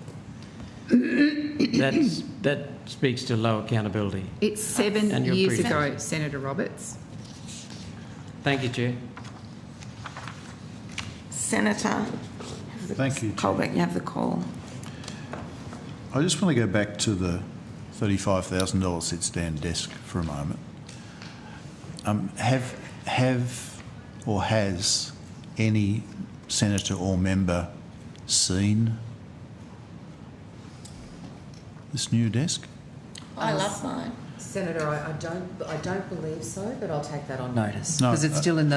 That speaks to low accountability. It's 7 And your years briefings. ago, Senator Roberts. Thank you, Chair. Senator Thank you, Chair. Colbeck, you have the call. I just want to go back to the $35,000 sit-stand desk for a moment. Has any senator or member seen this new desk? I love mine. Senator, I don't believe so, but I'll take that on notice No, because it was still in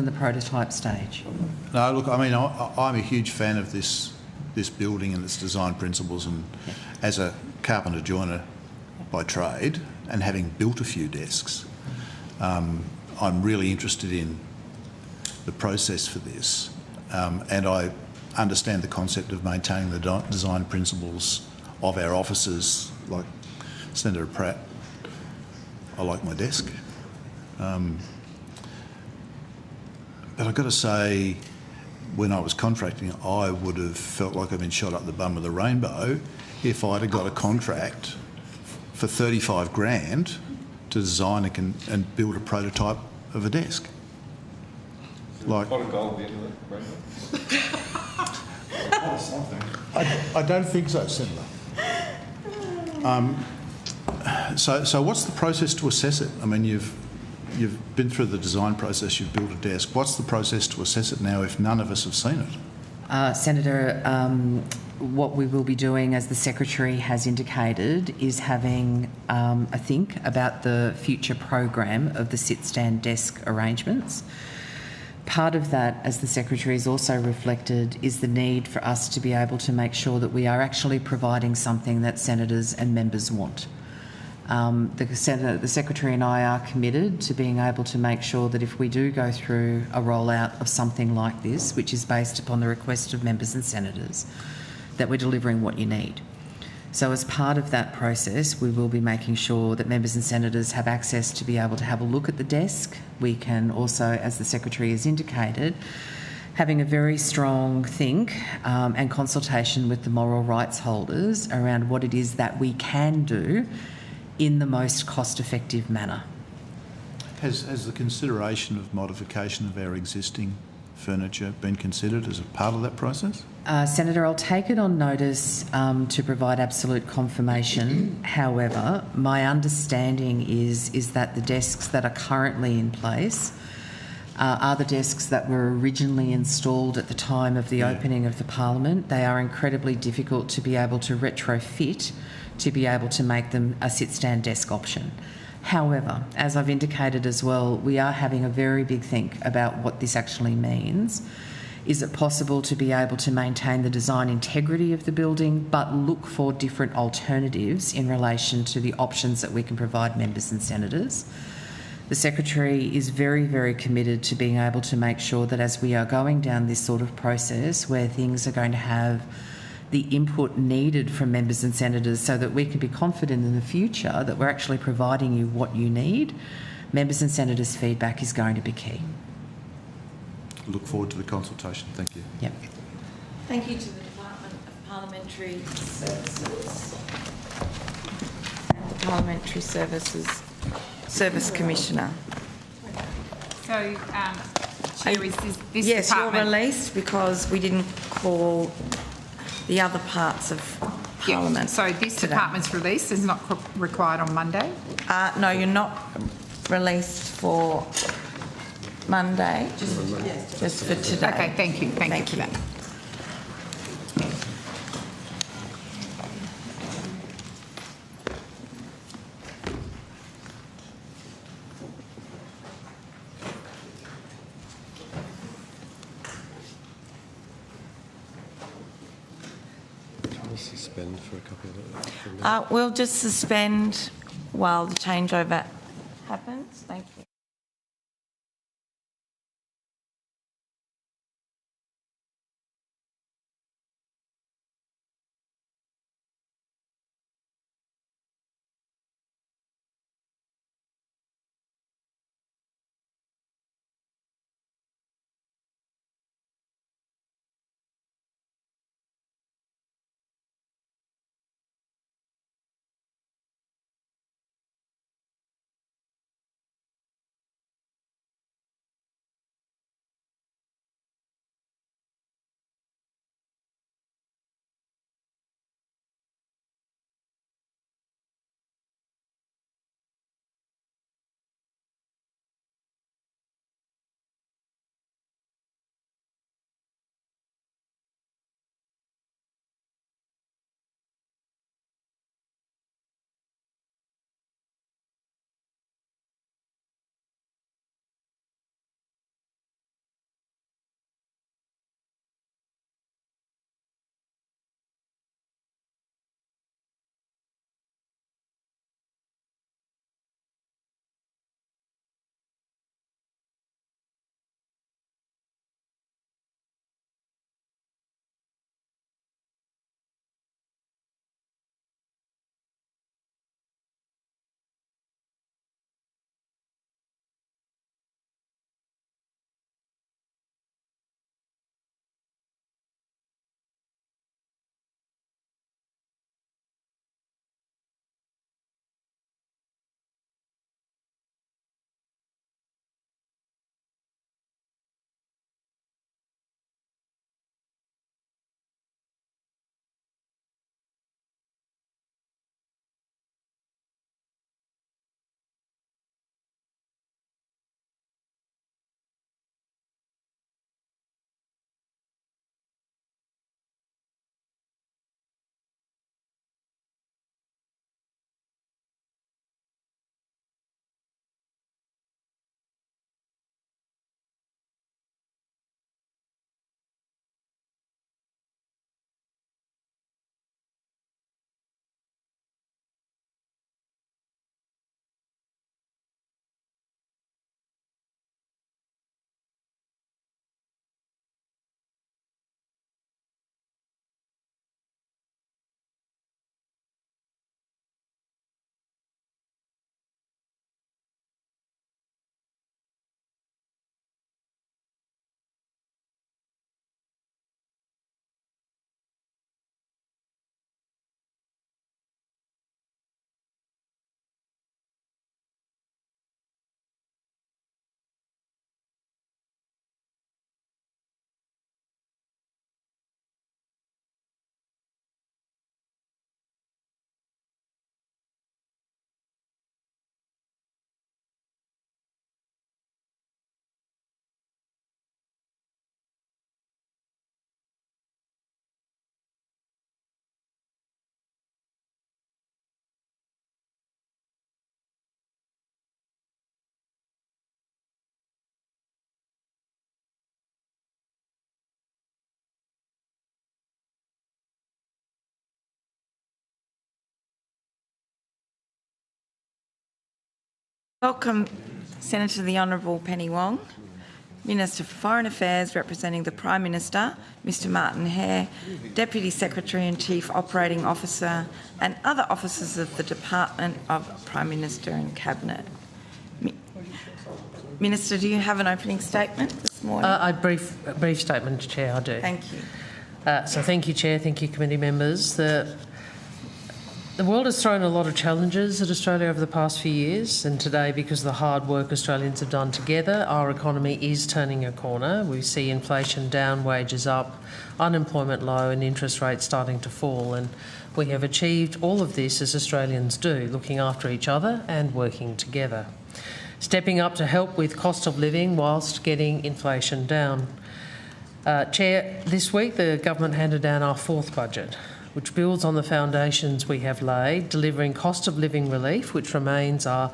the prototype stage. No, look, I mean, I'm a huge fan of this building and its design principles, and as a carpenter joiner by trade and having built a few desks, I'm really interested in the process for this, and I understand the concept of maintaining the design principles of our offices, like Senator Pratt. I like my desk. But I've got to say, when I was contracting, I would have felt like I'd been shot up the bum with a rainbow if I'd have got a contract for 35 grand to design and build a prototype of a desk. Like, Pot of gold at the end of it, I don't think so, Senator. So what's the process to assess it? I mean, you've been through the design process, you've built a desk. What's the process to assess it now if none of us have seen it? Senator, what we will be doing, as the Secretary has indicated, is having a think about the future program of the sit-stand desk arrangements. Part of that, as the Secretary has also reflected, is the need for us to be able to make sure that we are actually providing something that senators and members want. The Secretary and I are committed to being able to make sure that if we do go through a rollout of something like this, which is based upon the request of members and senators, that we're delivering what you need. So as part of that process, we will be making sure that members and senators have access to be able to have a look at the desk. We can also, as the Secretary has indicated, having a very strong think and consultation with the moral rights holders around what it is that we can do in the most cost-effective manner. Has the consideration of modification of our existing furniture been considered as a part of that process? Senator, I'll take it on notice to provide absolute confirmation. However, my understanding is that the desks that are currently in place are the desks that were originally installed at the time of the opening of the Parliament. They are incredibly difficult to be able to retrofit to be able to make them a sit-stand desk option. However, as I've indicated as well, we are having a very big think about what this actually means. Is it possible to be able to maintain the design integrity of the building but look for different alternatives in relation to the options that we can provide members and senators? The Secretary is very, very committed to being able to make sure that as we are going down this sort of process where things are going to have the input needed from members and senators so that we can be confident in the future that we're actually providing you what you need, members and senators' feedback is going to be key. Look forward to the consultation. Thank you. Yep. Thank you to the Department of Parliamentary Services and the Parliamentary Service Commissioner. So, Chair, is this yes, department... you're released because we didn't call the other parts of Parliament. So this today. department's release is not required on Monday? No, you're not released for Monday, just for today. Okay, thank you. Thank you for that. Suspend for a couple of minutes. We'll just suspend while the changeover happens. Thank you. Welcome Senator the Honourable Penny Wong, Minister for Foreign Affairs representing the Prime Minister, Mr Martin Hare, Deputy Secretary and Chief Operating Officer and other officers of the Department of Prime Minister and Cabinet. Minister, do you have an opening statement this morning? A brief statement, Chair, I do. Thank you. So thank you, Chair, thank you, committee members. The world has thrown a lot of challenges at Australia over the past few years, and today, because of the hard work Australians have done together, our economy is turning a corner. We see inflation down, wages up, unemployment low and interest rates starting to fall, and we have achieved all of this as Australians do, looking after each other and working together. Stepping up to help with cost of living whilst getting inflation down. Chair, this week the government handed down our fourth budget, which builds on the foundations we have laid, delivering cost of living relief, which remains our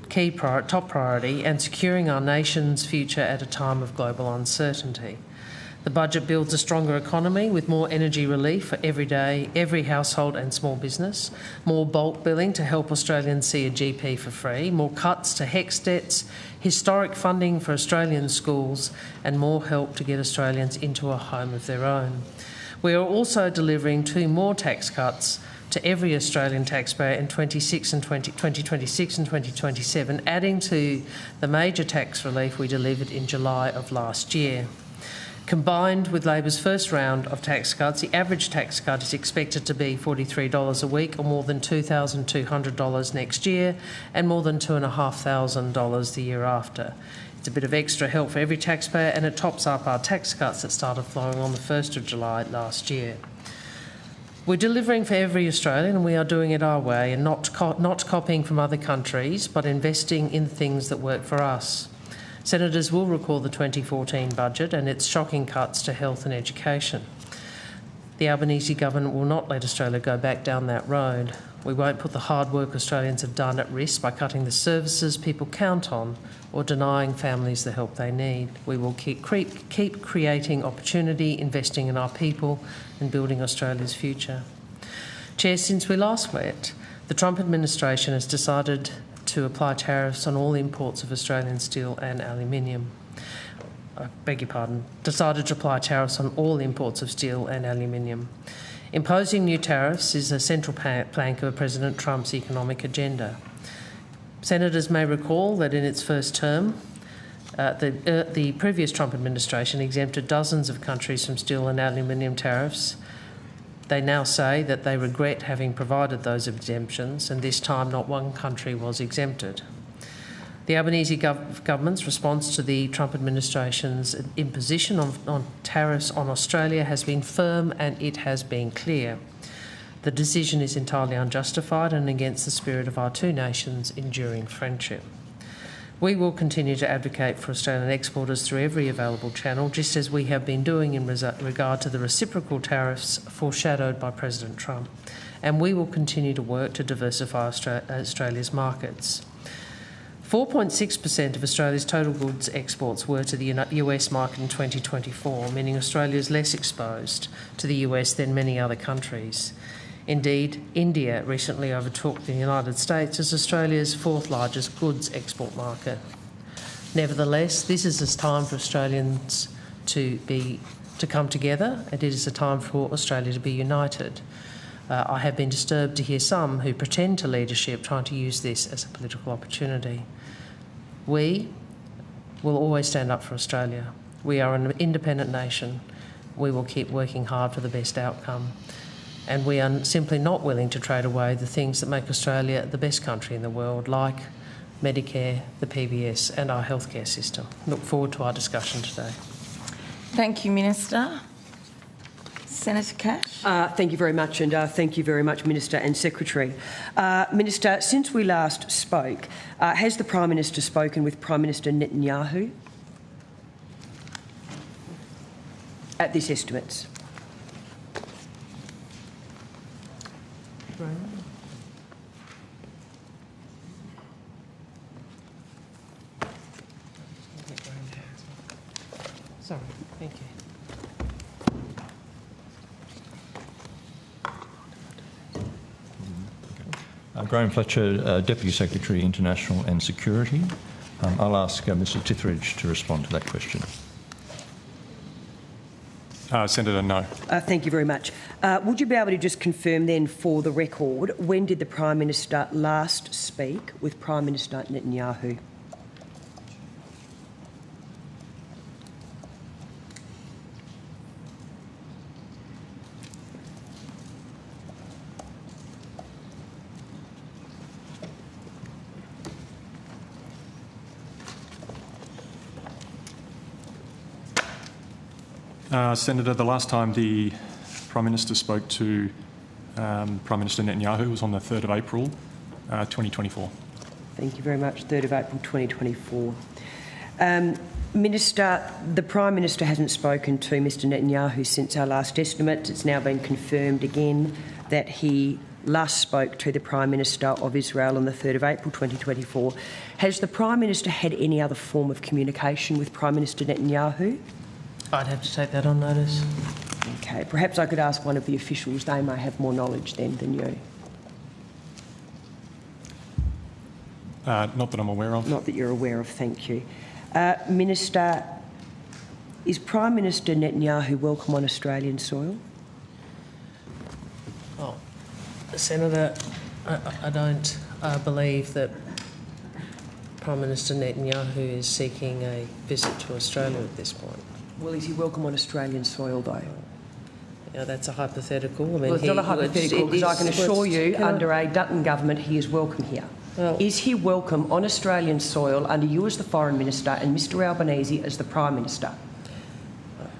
top priority, and securing our nation's future at a time of global uncertainty. The budget builds a stronger economy with more energy relief for every household and small business, more bulk billing to help Australians see a GP for free, more cuts to HECS debts, historic funding for Australian schools, and more help to get Australians into a home of their own. We are also delivering 2 more tax cuts to every Australian taxpayer in 2026 and 2027, adding to the major tax relief we delivered in July of last year. Combined with Labor's first round of tax cuts, the average tax cut is expected to be $43 a week, or more than $2,200 next year, and more than $2,500 the year after. It's a bit of extra help for every taxpayer, and it tops up our tax cuts that started flowing on the 1st of July last year. We're delivering for every Australian, and we are doing it our way, and not copying from other countries, but investing in things that work for us. Senators will recall the 2014 budget and its shocking cuts to health and education. The Albanese government will not let Australia go back down that road. We won't put the hard work Australians have done at risk by cutting the services people count on or denying families the help they need. We will keep creating opportunity, investing in our people and building Australia's future. Chair, since we last met, the Trump administration has decided to apply tariffs on all imports of Australian steel and aluminium. Decided to apply tariffs on all imports of steel and aluminium. Imposing new tariffs is a central plank of President Trump's economic agenda. Senators may recall that in its first term, the previous Trump administration exempted dozens of countries from steel and aluminium tariffs. They now say that they regret having provided those exemptions, and this time not one country was exempted. The Albanese government's response to the Trump administration's imposition on tariffs on Australia has been firm, and it has been clear. The decision is entirely unjustified and against the spirit of our two nations' enduring friendship. We will continue to advocate for Australian exporters through every available channel, just as we have been doing in regard to the reciprocal tariffs foreshadowed by President Trump. And we will continue to work to diversify Australia's markets. 4.6% of Australia's total goods exports were to the US market in 2024, meaning Australia is less exposed to the US than many other countries. Indeed, India recently overtook the United States as Australia's 4th largest goods export market. Nevertheless, this is a time for Australians to come together, and it is a time for Australia to be united. I have been disturbed to hear some who pretend to leadership trying to use this as a political opportunity. We will always stand up for Australia. We are an independent nation. We will keep working hard for the best outcome. And we are simply not willing to trade away the things that make Australia the best country in the world, like Medicare, the PBS and our healthcare system. Look forward to our discussion today. Thank you, Minister. Senator Cash. Thank you very much, and thank you very much, Minister and Secretary. Minister, since we last spoke, has the Prime Minister spoken with Prime Minister Netanyahu at this estimates? Sorry, thank you. Graham Fletcher, Deputy Secretary, International and Security. I'll ask Mr Tithridge to respond to that question. Senator, no. Thank you very much. Would you be able to just confirm then for the record, when did the Prime Minister last speak with Prime Minister Netanyahu? Senator, the last time the Prime Minister spoke to Prime Minister Netanyahu was on the 3rd of April 2024. Thank you very much. 3rd of April 2024. Minister, the Prime Minister hasn't spoken to Mr Netanyahu since our last estimate. It's now been confirmed again that he last spoke to the Prime Minister of Israel on the 3rd of April 2024. Has the Prime Minister had any other form of communication with Prime Minister Netanyahu? I'd have to take that on notice. Okay, perhaps I could ask one of the officials. They may have more knowledge then than you. Not that I'm aware of. Not that you're aware of, thank you. Minister, is Prime Minister Netanyahu welcome on Australian soil? Oh, Senator, I don't believe that Prime Minister Netanyahu is seeking a visit to Australia at this point. Well, is he welcome on Australian soil, though? Yeah, that's a hypothetical. I mean, well, it's not a hypothetical, because I can assure you, under a Dutton government, he is welcome here. Well, is he welcome on Australian soil under you as the Foreign Minister and Mr Albanese as the Prime Minister?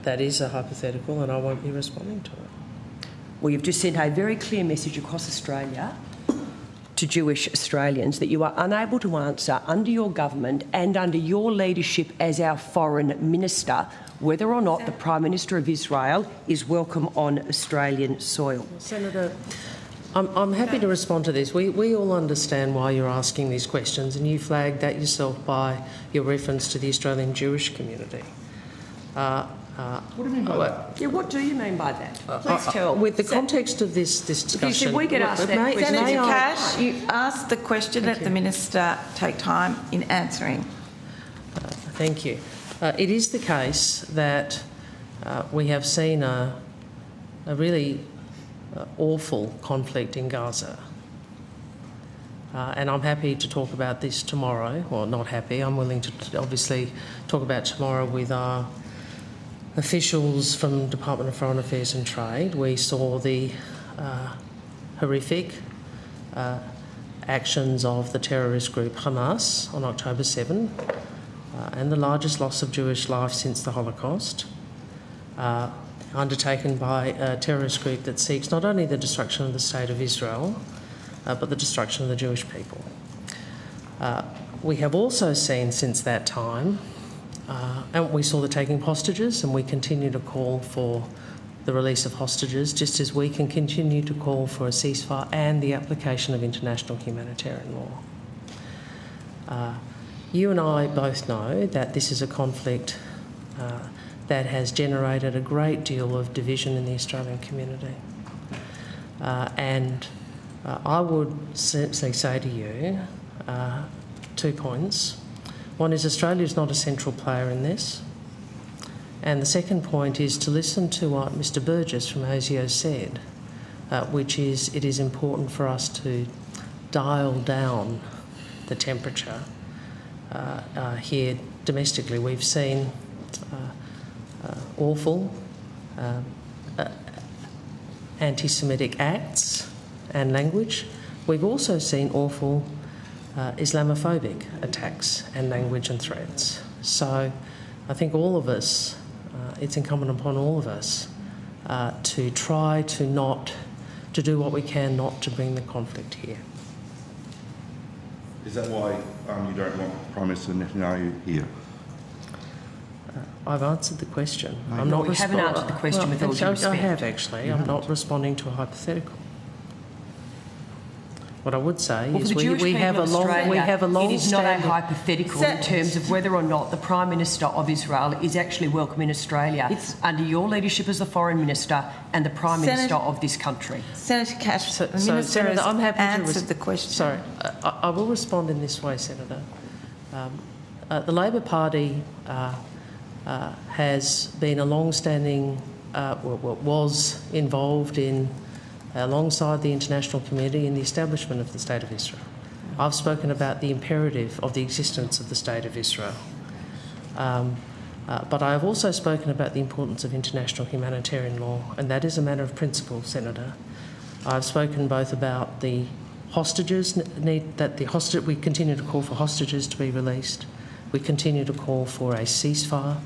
That is a hypothetical, and I won't be responding to it. Well, you've just sent a very clear message across Australia to Jewish Australians that you are unable to answer under your government and under your leadership as our Foreign Minister whether or not the Prime Minister of Israel is welcome on Australian soil. Senator, I'm happy to respond to this. We all understand why you're asking these questions, and you flagged that yourself by your reference to the Australian Jewish community. What do you mean by that? Yeah, what do you mean by that? Please tell. With the context of this discussion... You said we get asked that question. Senator Cash, you asked the question, let the Minister take time in answering. Thank you. It is the case that we have seen a really awful conflict in Gaza. And I'm happy to talk about this tomorrow. Well, not happy. I'm willing to obviously talk about tomorrow with our officials from Department of Foreign Affairs and Trade. We saw the horrific actions of the terrorist group Hamas on October 7, and the largest loss of Jewish life since the Holocaust, undertaken by a terrorist group that seeks not only the destruction of the State of Israel, but the destruction of the Jewish people. We have also seen since that time, and we saw the taking of hostages, and we continue to call for the release of hostages, just as we can continue to call for a ceasefire and the application of international humanitarian law. You and I both know that this is a conflict that has generated a great deal of division in the Australian community. And I would simply say to you 2 points. One is Australia is not a central player in this. And the second point is to listen to what Mr Burgess from ASIO said, which is it is important for us to dial down the temperature here domestically. We've seen awful anti-Semitic acts and language. We've also seen awful Islamophobic attacks and language and threats. So I think all of us, it's incumbent upon all of us to try to do what we can not to bring the conflict here. Is that why you don't want Prime Minister Netanyahu here? I've answered the question. No, I'm not. You haven't answered the question with all due respect. I have actually. I'm not responding to a hypothetical. What I would say Well, is for the Jewish we have a people of Australia, it is not a long-standing... hypothetical in terms of whether or not the Prime Minister of Israel is actually welcome in Australia under your leadership as the Foreign Minister and the Prime Minister of this country. Senator Cash, the So, Minister Senator, has I'm happy answered to... the question. Sorry, I will respond in this way, Senator. The Labor Party has been a long-standing... was involved in, alongside the international community, in the establishment of the State of Israel. I've spoken about the imperative of the existence of the State of Israel. But I have also spoken about the importance of international humanitarian law, and that is a matter of principle, Senator. I've spoken both about the hostages, we continue to call for hostages to be released, we continue to call for a ceasefire,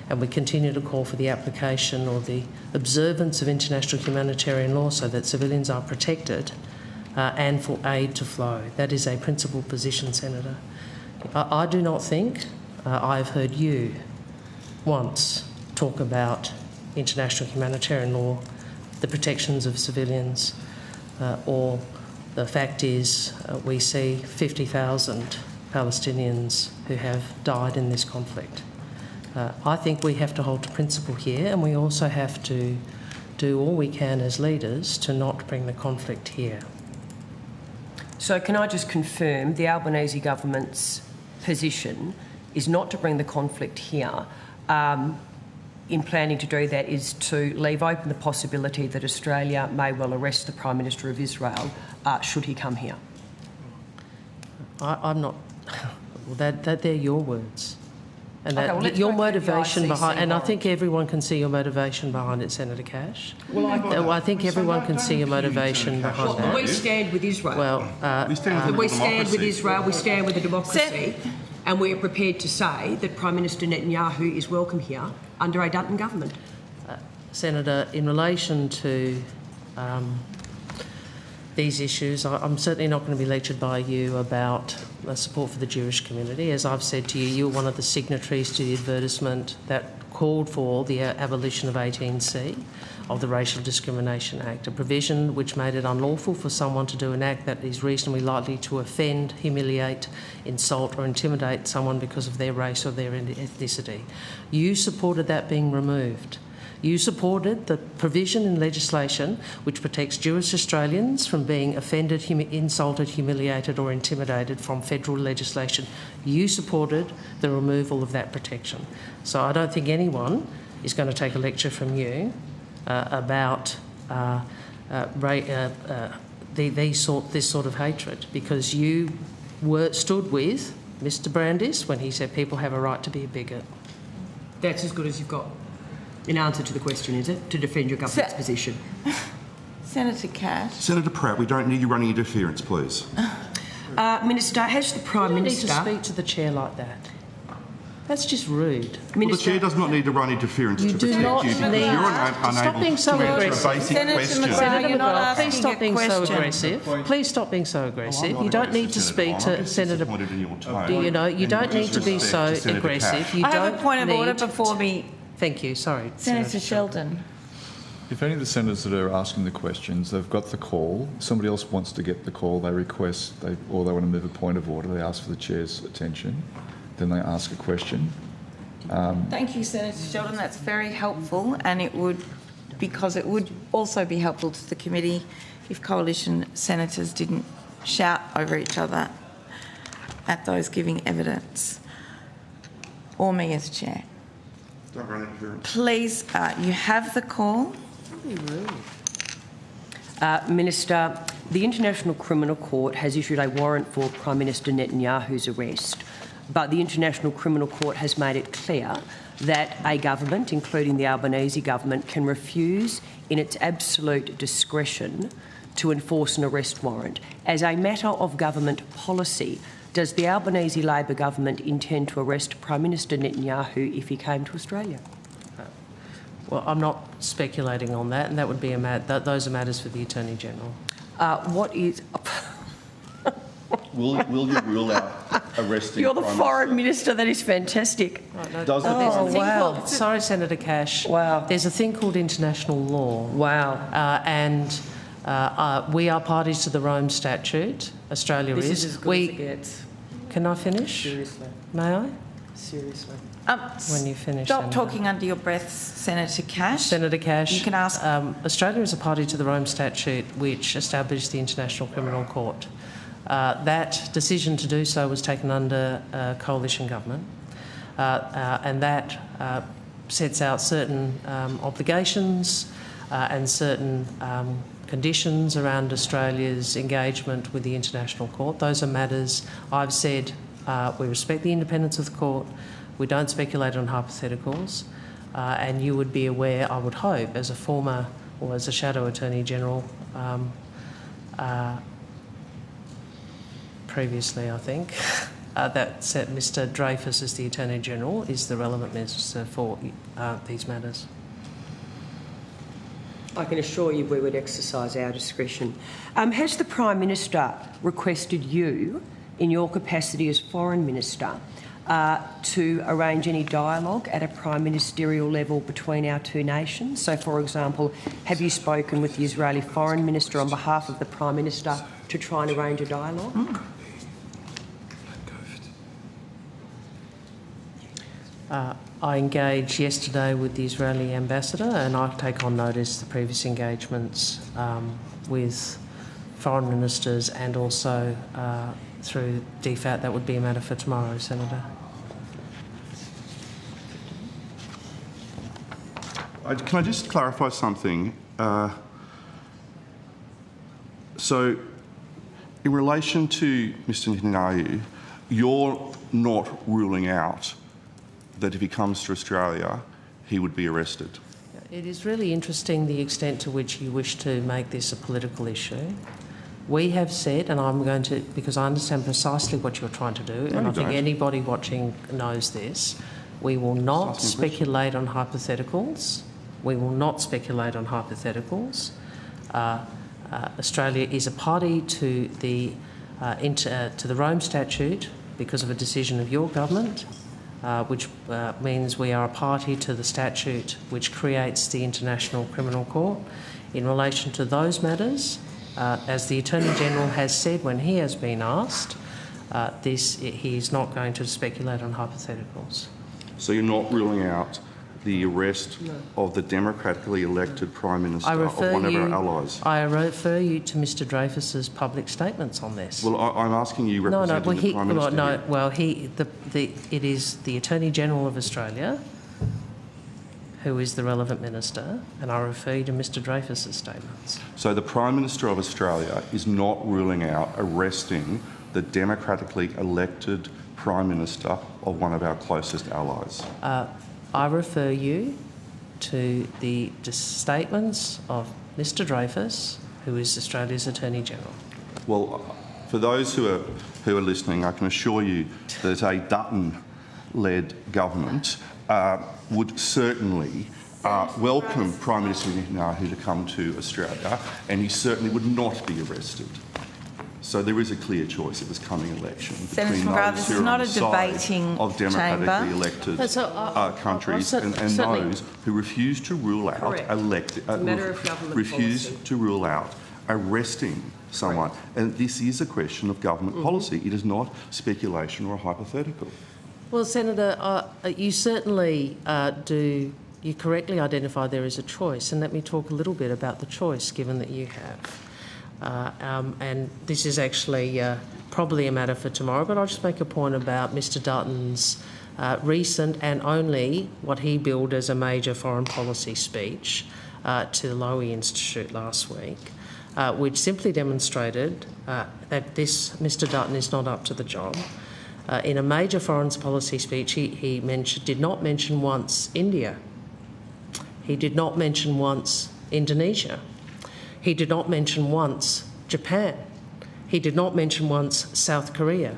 and we continue to call for the application or the observance of international humanitarian law so that civilians are protected and for aid to flow. That is a principled position, Senator. I do not think I've heard you once talk about international humanitarian law, the protections of civilians, or the fact is we see 50,000 Palestinians who have died in this conflict. I think we have to hold to principle here, and we also have to do all we can as leaders to not bring the conflict here. So can I just confirm the Albanese government's position is not to bring the conflict here. In planning to do that is to leave open the possibility that Australia may well arrest the Prime Minister of Israel should he come here? I'm not... Well, they're your words. And Okay, well, your motivation behind... And I think everyone can see your motivation behind it, Senator Cash. Well, I think everyone can see your motivation behind that. We stand with Israel. Well, we stand with Israel, we stand with the democracy, and we are prepared to say that Prime Minister Netanyahu is welcome here under a Dutton government. Senator, in relation to these issues, I'm certainly not going to be lectured by you about support for the Jewish community. As I've said to you, you're one of the signatories to the advertisement that called for the abolition of 18C of the Racial Discrimination Act, a provision which made it unlawful for someone to do an act that is reasonably likely to offend, humiliate, insult or intimidate someone because of their race or their ethnicity. You supported that being removed. You supported the provision in legislation which protects Jewish Australians from being offended, insulted, humiliated or intimidated from federal legislation. You supported the removal of that protection. So I don't think anyone is going to take a lecture from you about this sort of hatred, because you stood with Mr Brandis when he said people have a right to be a bigot. That's as good as you've got. In answer to the question, is it? To defend your government's position. Senator Cash. Senator Pratt, we don't need you running interference, please. Minister, has the Prime Minister... You don't need to speak to the chair like that. That's just rude. Well, the chair does not need to run interference to protect you because you're Stop being so aggressive. a basic question. Senator McGrath, please stop being so aggressive. Please stop being so aggressive. You don't need to speak to Senator... You know, you don't need to be so aggressive. I have a point of order before me. Thank you. Sorry. Senator Sheldon. If any of the senators that are asking the questions, they've got the call, somebody else wants to get the call, they request, or they want to move a point of order, they ask for the chair's attention, then they ask a question. Thank you, Senator Sheldon. That's very helpful, and it would also be helpful to the committee if coalition senators didn't shout over each other at those giving evidence, or me as chair. Don't run interference. Please, you have the call. Minister, the International Criminal Court has issued a warrant for Prime Minister Netanyahu's arrest, but the International Criminal Court has made it clear that a government, including the Albanese government, can refuse in its absolute discretion to enforce an arrest warrant. As a matter of government policy, does the Albanese Labor government intend to arrest Prime Minister Netanyahu if he came to Australia? Well, I'm not speculating on that, and that would be those are matters for the Attorney General. What is... Will you rule out arresting... You're the Foreign Minister. That is fantastic. Wow. Sorry, Senator Cash. Wow. There's a thing called international law. Wow. And We are parties to the Rome Statute. Australia This is. is as good as it gets. Can I finish? Seriously. May I? Seriously. When you finish. Stop Senator. talking under your breath, Senator Cash. Senator Cash. You can ask. Australia is a party to the Rome Statute, which established the International Criminal Court. That decision to do so was taken under coalition government, and that sets out certain obligations and certain conditions around Australia's engagement with the International Court. Those are matters I've said we respect the independence of the court, we don't speculate on hypotheticals, and you would be aware, I would hope, as a former or as a Shadow Attorney General previously, I think, that said Mr Dreyfus as the Attorney General is the relevant minister for these matters. I can assure you we would exercise our discretion. Has the Prime Minister requested you, in your capacity as Foreign Minister, to arrange any dialogue at a prime ministerial level between our two nations? So, for example, have you spoken with the Israeli Foreign Minister on behalf of the Prime Minister to try and arrange a dialogue? I engaged yesterday with the Israeli ambassador, and I take on notice the previous engagements with foreign ministers and also through DFAT. That would be a matter for tomorrow, Senator. Can I just clarify something? So, in relation to Mr Netanyahu, you're not ruling out that if he comes to Australia, he would be arrested? It is really interesting the extent to which you wish to make this a political issue. We have said, and I'm going to, because I understand precisely what you're trying to do, and I think anybody watching knows this, we will not speculate on hypotheticals. We will not speculate on hypotheticals. Australia is a party to the Rome Statute because of a decision of your government, which means we are a party to the statute which creates the International Criminal Court. In relation to those matters, as the Attorney General has said when he has been asked, he is not going to speculate on hypotheticals. So you're not ruling out the arrest of the democratically elected Prime Minister of one of our allies? I refer you to Mr Dreyfus's public statements on this. Well, I'm asking you representing the Prime Minister. It is the Attorney General of Australia who is the relevant minister, and I refer you to Mr Dreyfus's statements. So the Prime Minister of Australia is not ruling out arresting the democratically elected Prime Minister of one of our closest allies? I refer you to the statements of Mr Dreyfus, who is Australia's Attorney General. Well, for those who are listening, I can assure you that a Dutton-led government would certainly welcome Prime Minister Netanyahu to come to Australia, and he certainly would not be arrested. So there is a clear choice at this coming election between those who are on the side of democratically elected countries and those who refuse to rule out arresting someone. And this is a question of government policy. It is not speculation or a hypothetical. Well, Senator, you certainly you correctly identify there is a choice, and let me talk a little bit about the choice given that you have. And this is actually probably a matter for tomorrow, but I'll just make a point about Mr Dutton's recent and only what he billed as a major foreign policy speech to the Lowy Institute last week, which simply demonstrated that Mr Dutton is not up to the job. In a major foreign policy speech, he did not mention once India. He did not mention once Indonesia. He did not mention once Japan. He did not mention once South Korea.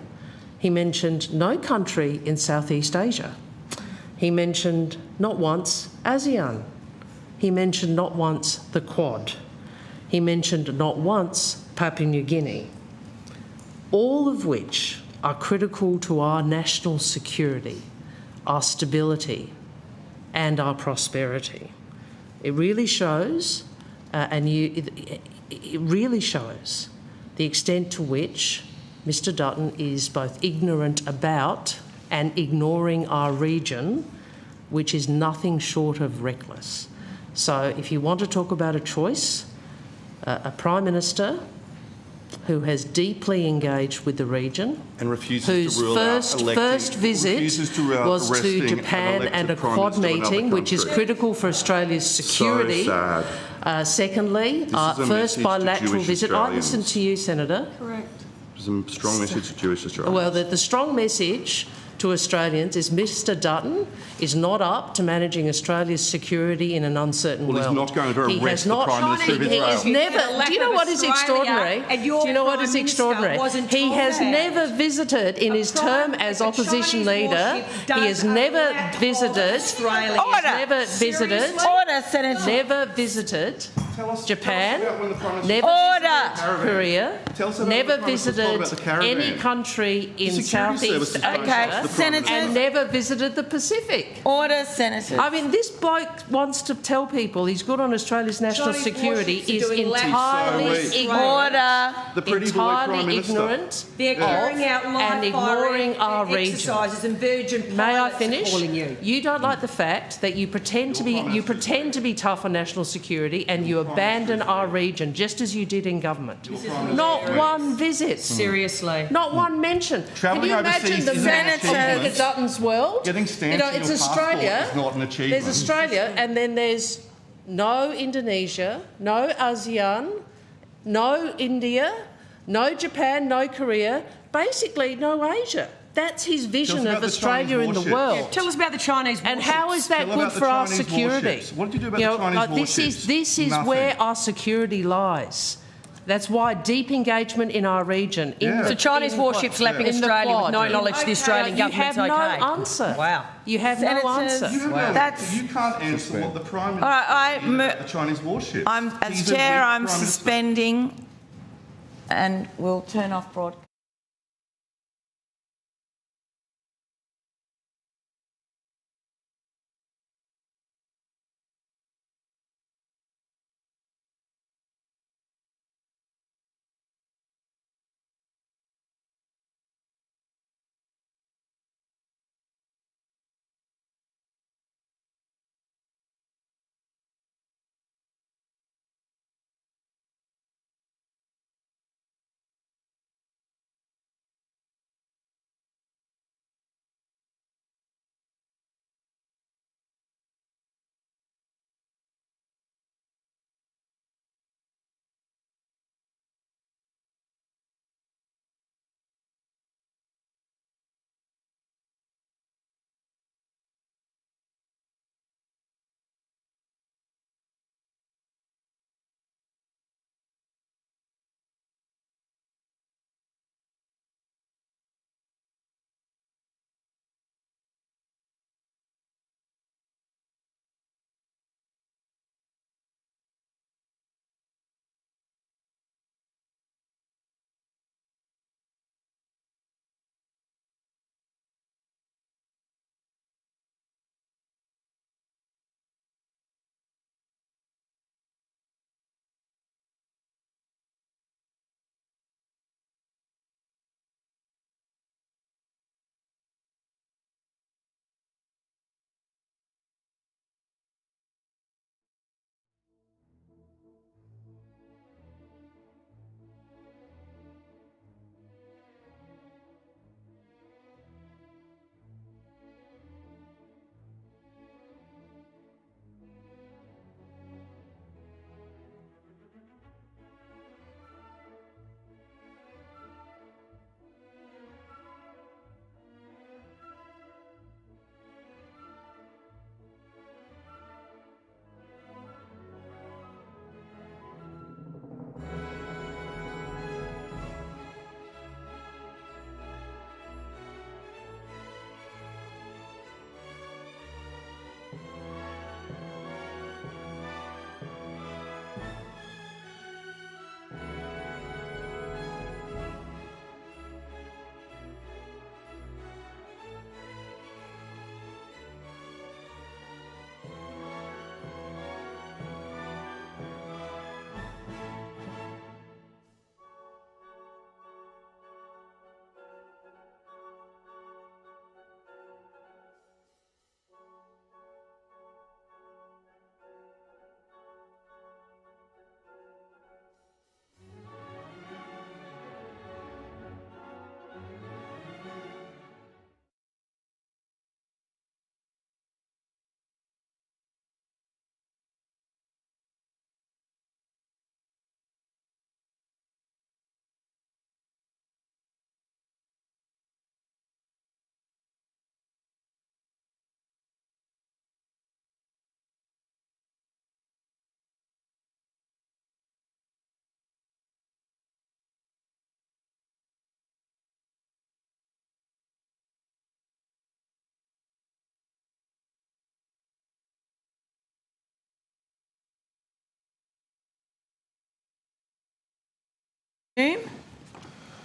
He mentioned no country in Southeast Asia. He mentioned not once ASEAN. He mentioned not once the Quad. He mentioned not once Papua New Guinea. All of which are critical to our national security, our stability, and our prosperity. It really shows, and it really shows the extent to which Mr Dutton is both ignorant about and ignoring our region, which is nothing short of reckless. So if you want to talk about a choice, a Prime Minister who has deeply engaged with the region and refuses whose to rule first visit was to Japan and a Quad meeting, which is critical for Australia's security. So sad. Secondly, first bilateral visit. I listened to you, Senator. Correct. It's a strong message to Jewish Australians. Well, the strong message to Australians is Mr Dutton is not up to managing Australia's security in an uncertain world. Well, he's not going to arrest the Prime Minister of Israel. He has never... Do you know what is extraordinary? Do you know what is extraordinary? He has never visited, in his term as opposition leader, he has never visited... Never visited... Order, Senator. Never visited Japan, never visited Korea, never visited any country in Southeast Asia, and never visited the Pacific. Order, Senator. I mean, this bloke wants to tell people he's good on Australia's national security is entirely ignorant. The pretty boy Prime Minister. Ignorant. They're carrying out and ignoring our region. exercises and virgin May I pilots finish? calling you. You don't like the fact that you pretend to be tough on national security, and you abandon our region just as you did in government. Not one visit. Seriously. Not one mention. Can you imagine the map of Peter Dutton's world? Getting stamps in it's your passport Australia. is not an achievement. There's Australia, and then there's no Indonesia, no ASEAN, no India, no Japan, no Korea, basically no Asia. That's his vision of Australia in the world. Yeah, tell us about the Chinese warships. And how is that good for our security? What did you do about the Chinese warships? This is Nothing. where our security lies. That's why deep engagement in our region. So Chinese warships lapping Australia with no knowledge the Australian government's okay. You have no answer. Wow. You have no answer. You can't answer what the Prime Minister did about the Chinese warships. As Chair, I'm suspending and we'll turn off broadcast.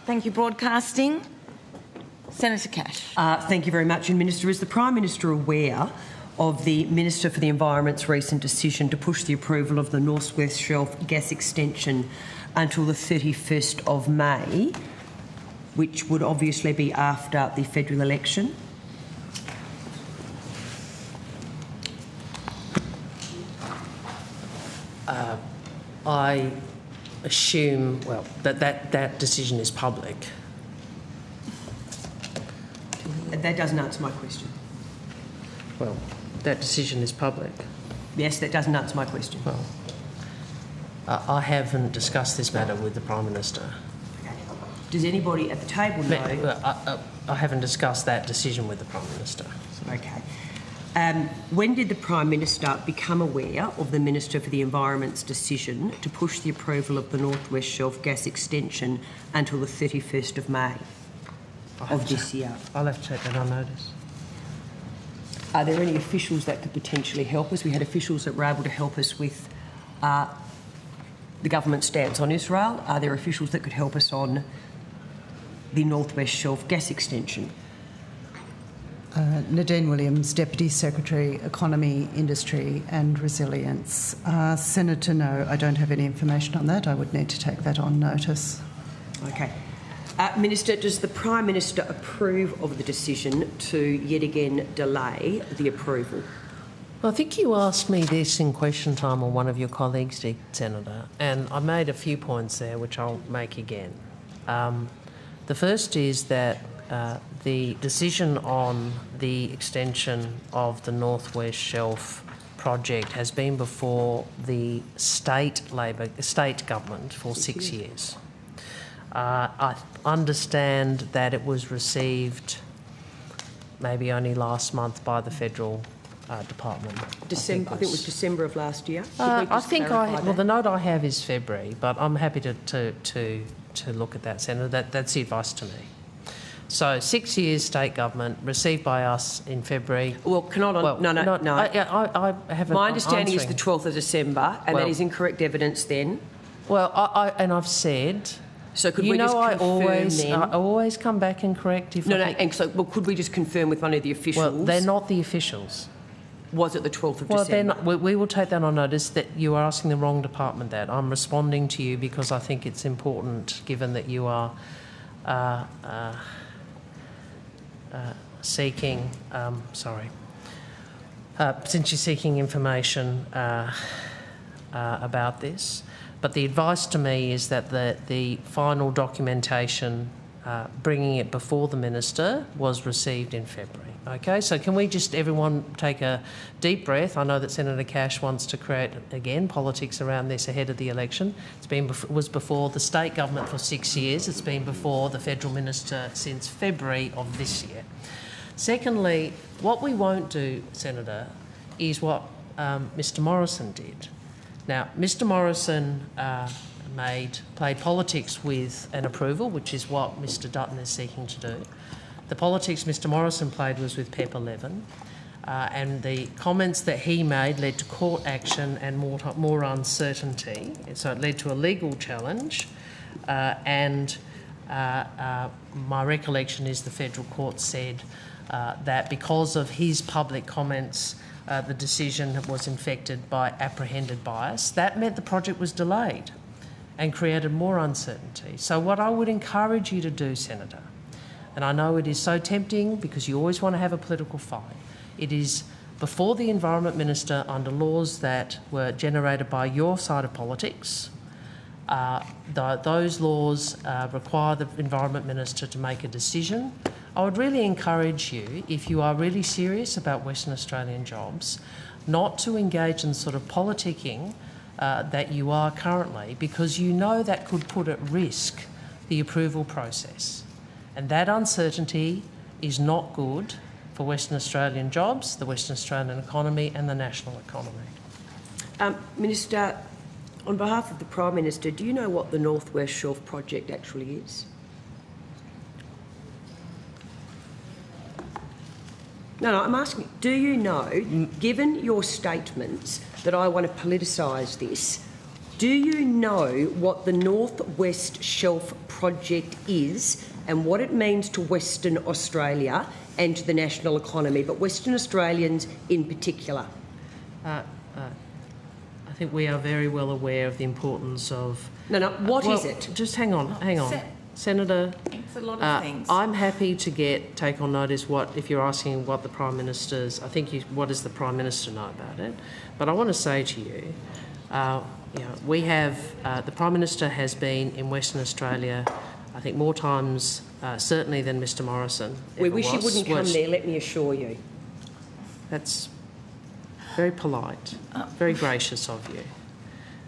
Thank you, Broadcasting. Senator Cash. Thank you very much. And Minister, is the Prime Minister aware of the Minister for the Environment's recent decision to push the approval of the North West Shelf gas extension until the 31st of May, which would obviously be after the federal election? I assume, well, that decision is public. That doesn't answer my question. Well, that decision is public. Yes, that doesn't answer my question. Well, I haven't discussed this matter with the Prime Minister. Okay. Does anybody at the table know? I haven't discussed that decision with the Prime Minister. Okay. When did the Prime Minister become aware of the Minister for the Environment's decision to push the approval of the North West Shelf gas extension until the 31st of May of this year? I'll have to take that on notice. Are there any officials that could potentially help us? We had officials that were able to help us with the government stance on Israel. Are there officials that could help us on the North West Shelf gas extension? Nadine Williams, Deputy Secretary, Economy, Industry and Resilience. Senator, no, I don't have any information on that. I would need to take that on notice. Okay. Minister, does the Prime Minister approve of the decision to yet again delay the approval? Well, I think you asked me this in question time, or one of your colleagues did, Senator, and I made a few points there which I'll make again. The first is that the decision on the extension of the North West Shelf project has been before the state government for 6 years. I understand that it was received maybe only last month by the federal department. December, I think it was December of last year. Well, the note I have is February, but I'm happy to look at that, Senator. That's the advice to me. So 6 years state government, received by us in February. Well, no. I haven't. My understanding is the 12th of December, and that is incorrect evidence then. Well, I've said. So could we just confirm then? I always come back and correct if and so could we just confirm with one of the officials? Well, they're not the officials. Was it the 12th of December? December? Well, we will take that on notice that you are asking the wrong department that. I'm responding to you because I think it's important, given that you are seeking, since you're seeking information about this. But the advice to me is that the final documentation bringing it before the Minister was received in February. Okay, so can we just, everyone, take a deep breath? I know that Senator Cash wants to create, again, politics around this ahead of the election. It was before the state government for 6 years. It's been before the federal minister since February of this year. Secondly, what we won't do, Senator, is what Mr Morrison did. Now, Mr Morrison played politics with an approval, which is what Mr Dutton is seeking to do. The politics Mr Morrison played was with PEP 11, and the comments that he made led to court action and more uncertainty. So it led to a legal challenge, and my recollection is the federal court said that because of his public comments, the decision was infected by apprehended bias. That meant the project was delayed and created more uncertainty. So what I would encourage you to do, Senator, and I know it is so tempting because you always want to have a political fight, it is before the Environment Minister under laws that were generated by your side of politics. Those laws require the Environment Minister to make a decision. I would really encourage you, if you are really serious about Western Australian jobs, not to engage in the sort of politicking that you are currently, because you know that could put at risk the approval process. And that uncertainty is not good for Western Australian jobs, the Western Australian economy and the national economy. Minister, on behalf of the Prime Minister, do you know what the North West Shelf project actually is? No, I'm asking, do you know, given your statements that I want to politicise this, Do you know what the North West Shelf project is and what it means to Western Australia and to the national economy, but Western Australians in particular? I think we are very well aware of the importance of... What is it? Just hang on. Senator, it's a lot of things. I'm happy to take on notice if you're asking what the Prime Minister's... what does the Prime Minister know about it? But I want to say to you, we have... the Prime Minister has been in Western Australia, I think, more times, certainly than Mr Morrison. We wish he wouldn't come there, let me assure you. That's very polite, very gracious of you.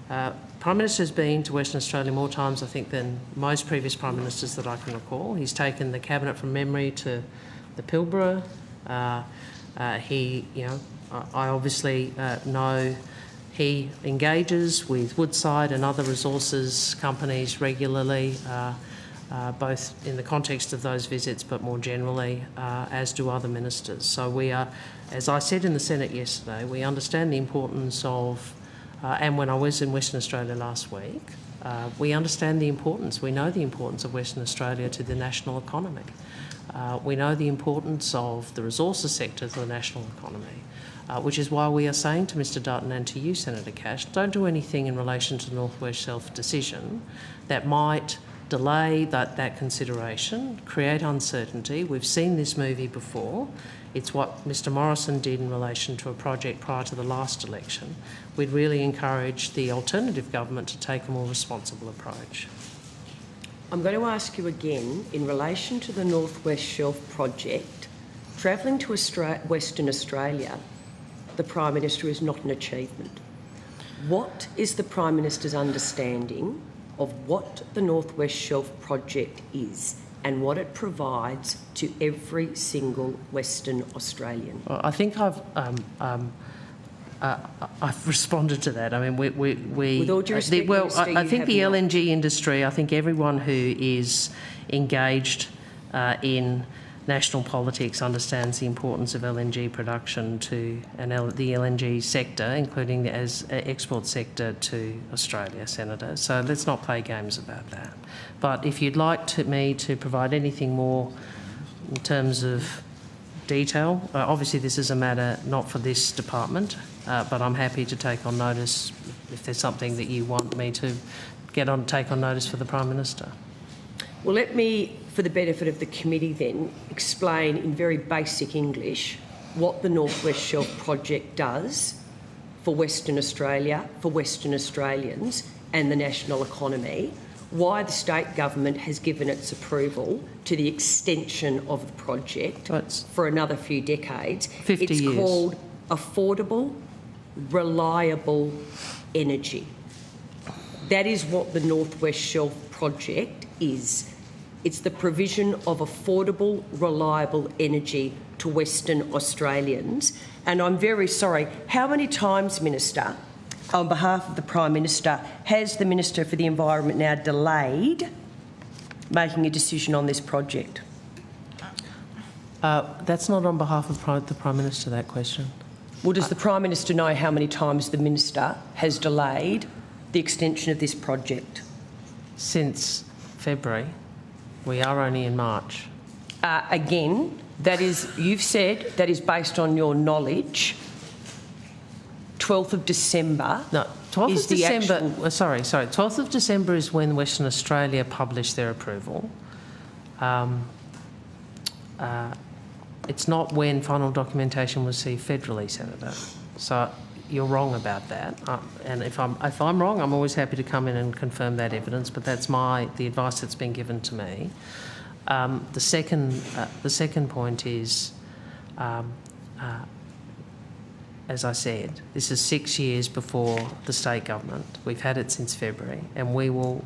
Prime Minister has been to Western Australia more times, I think, than most previous Prime Ministers that I can recall. He's taken the Cabinet from memory to the Pilbara. I obviously know he engages with Woodside and other resources companies regularly, both in the context of those visits but more generally, as do other ministers. So we are, as I said in the Senate yesterday, we understand the importance of, and when I was in Western Australia last week, we understand the importance, we know the importance of Western Australia to the national economy. We know the importance of the resources sector to the national economy, which is why we are saying to Mr Dutton and to you, Senator Cash, don't do anything in relation to the North West Shelf decision that might delay that consideration, create uncertainty. We've seen this movie before. It's what Mr Morrison did in relation to a project prior to the last election. We'd really encourage the alternative government to take a more responsible approach. I'm going to ask you again, in relation to the North West Shelf project, travelling to Western Australia, the Prime Minister is not an achievement. What is the Prime Minister's understanding of what the North West Shelf project is and what it provides to every single Western Australian? Well, I think I've responded to that. I mean, we with all due respect, Minister, I think the LNG industry, I think everyone who is engaged in national politics understands the importance of LNG production to the LNG sector, including as export sector to Australia, Senator. So let's not play games about that. But if you'd like me to provide anything more in terms of detail, obviously this is a matter not for this department, but I'm happy to take on notice if there's something that you want me to take on notice for the Prime Minister. Well, let me, for the benefit of the committee then, explain in very basic English what the North West Shelf project does for Western Australia, for Western Australians and the national economy, why the state government has given its approval to the extension of the project for another few decades. 50 years. It's called affordable, reliable energy. That is what the North West Shelf project is. It's the provision of affordable, reliable energy to Western Australians. And I'm very sorry, how many times, Minister, on behalf of the Prime Minister, has the Minister for the Environment now delayed making a decision on this project? That's not on behalf of the Prime Minister, that question. Well, does the Prime Minister know how many times the Minister has delayed the extension of this project? Since February. We are only in March. Again, that is, you've said that is based on your knowledge. 12th of December. No, 12th of December. Sorry. 12th of December is when Western Australia published their approval. It's not when final documentation was received federally, Senator. So you're wrong about that. And if I'm wrong, I'm always happy to come in and confirm that evidence. But that's the advice that's been given to me. The second point is, as I said, this is 6 years before the state government. We've had it since February, and we will.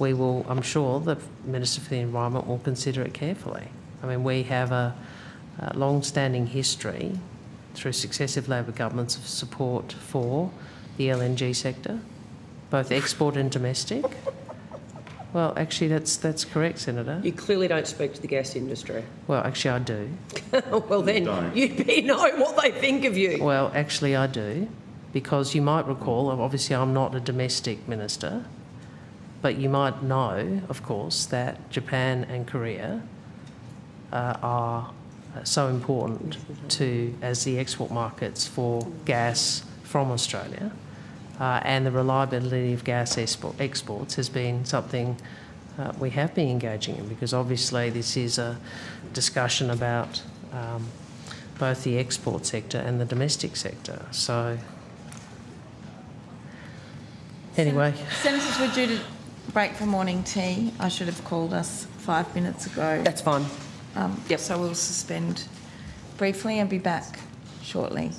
I'm sure the Minister for the Environment will consider it carefully. I mean, we have a long-standing history through successive Labor governments of support for the LNG sector, both export and domestic. Well, actually, that's correct, Senator. You clearly don't speak to the gas industry. Well, actually, I do. Well, then you'd know what they think of you. Well, actually, I do. because you might recall, obviously I'm not a domestic minister, but you might know, of course, that Japan and Korea are so important as the export markets for gas from Australia, and the reliability of gas exports has been something we have been engaging in, because obviously this is a discussion about both the export sector and the domestic sector. So anyway. Senators, we're due to break for morning tea. I should have called us 5 minutes ago. That's fine. Yep. So we'll suspend briefly and be back shortly.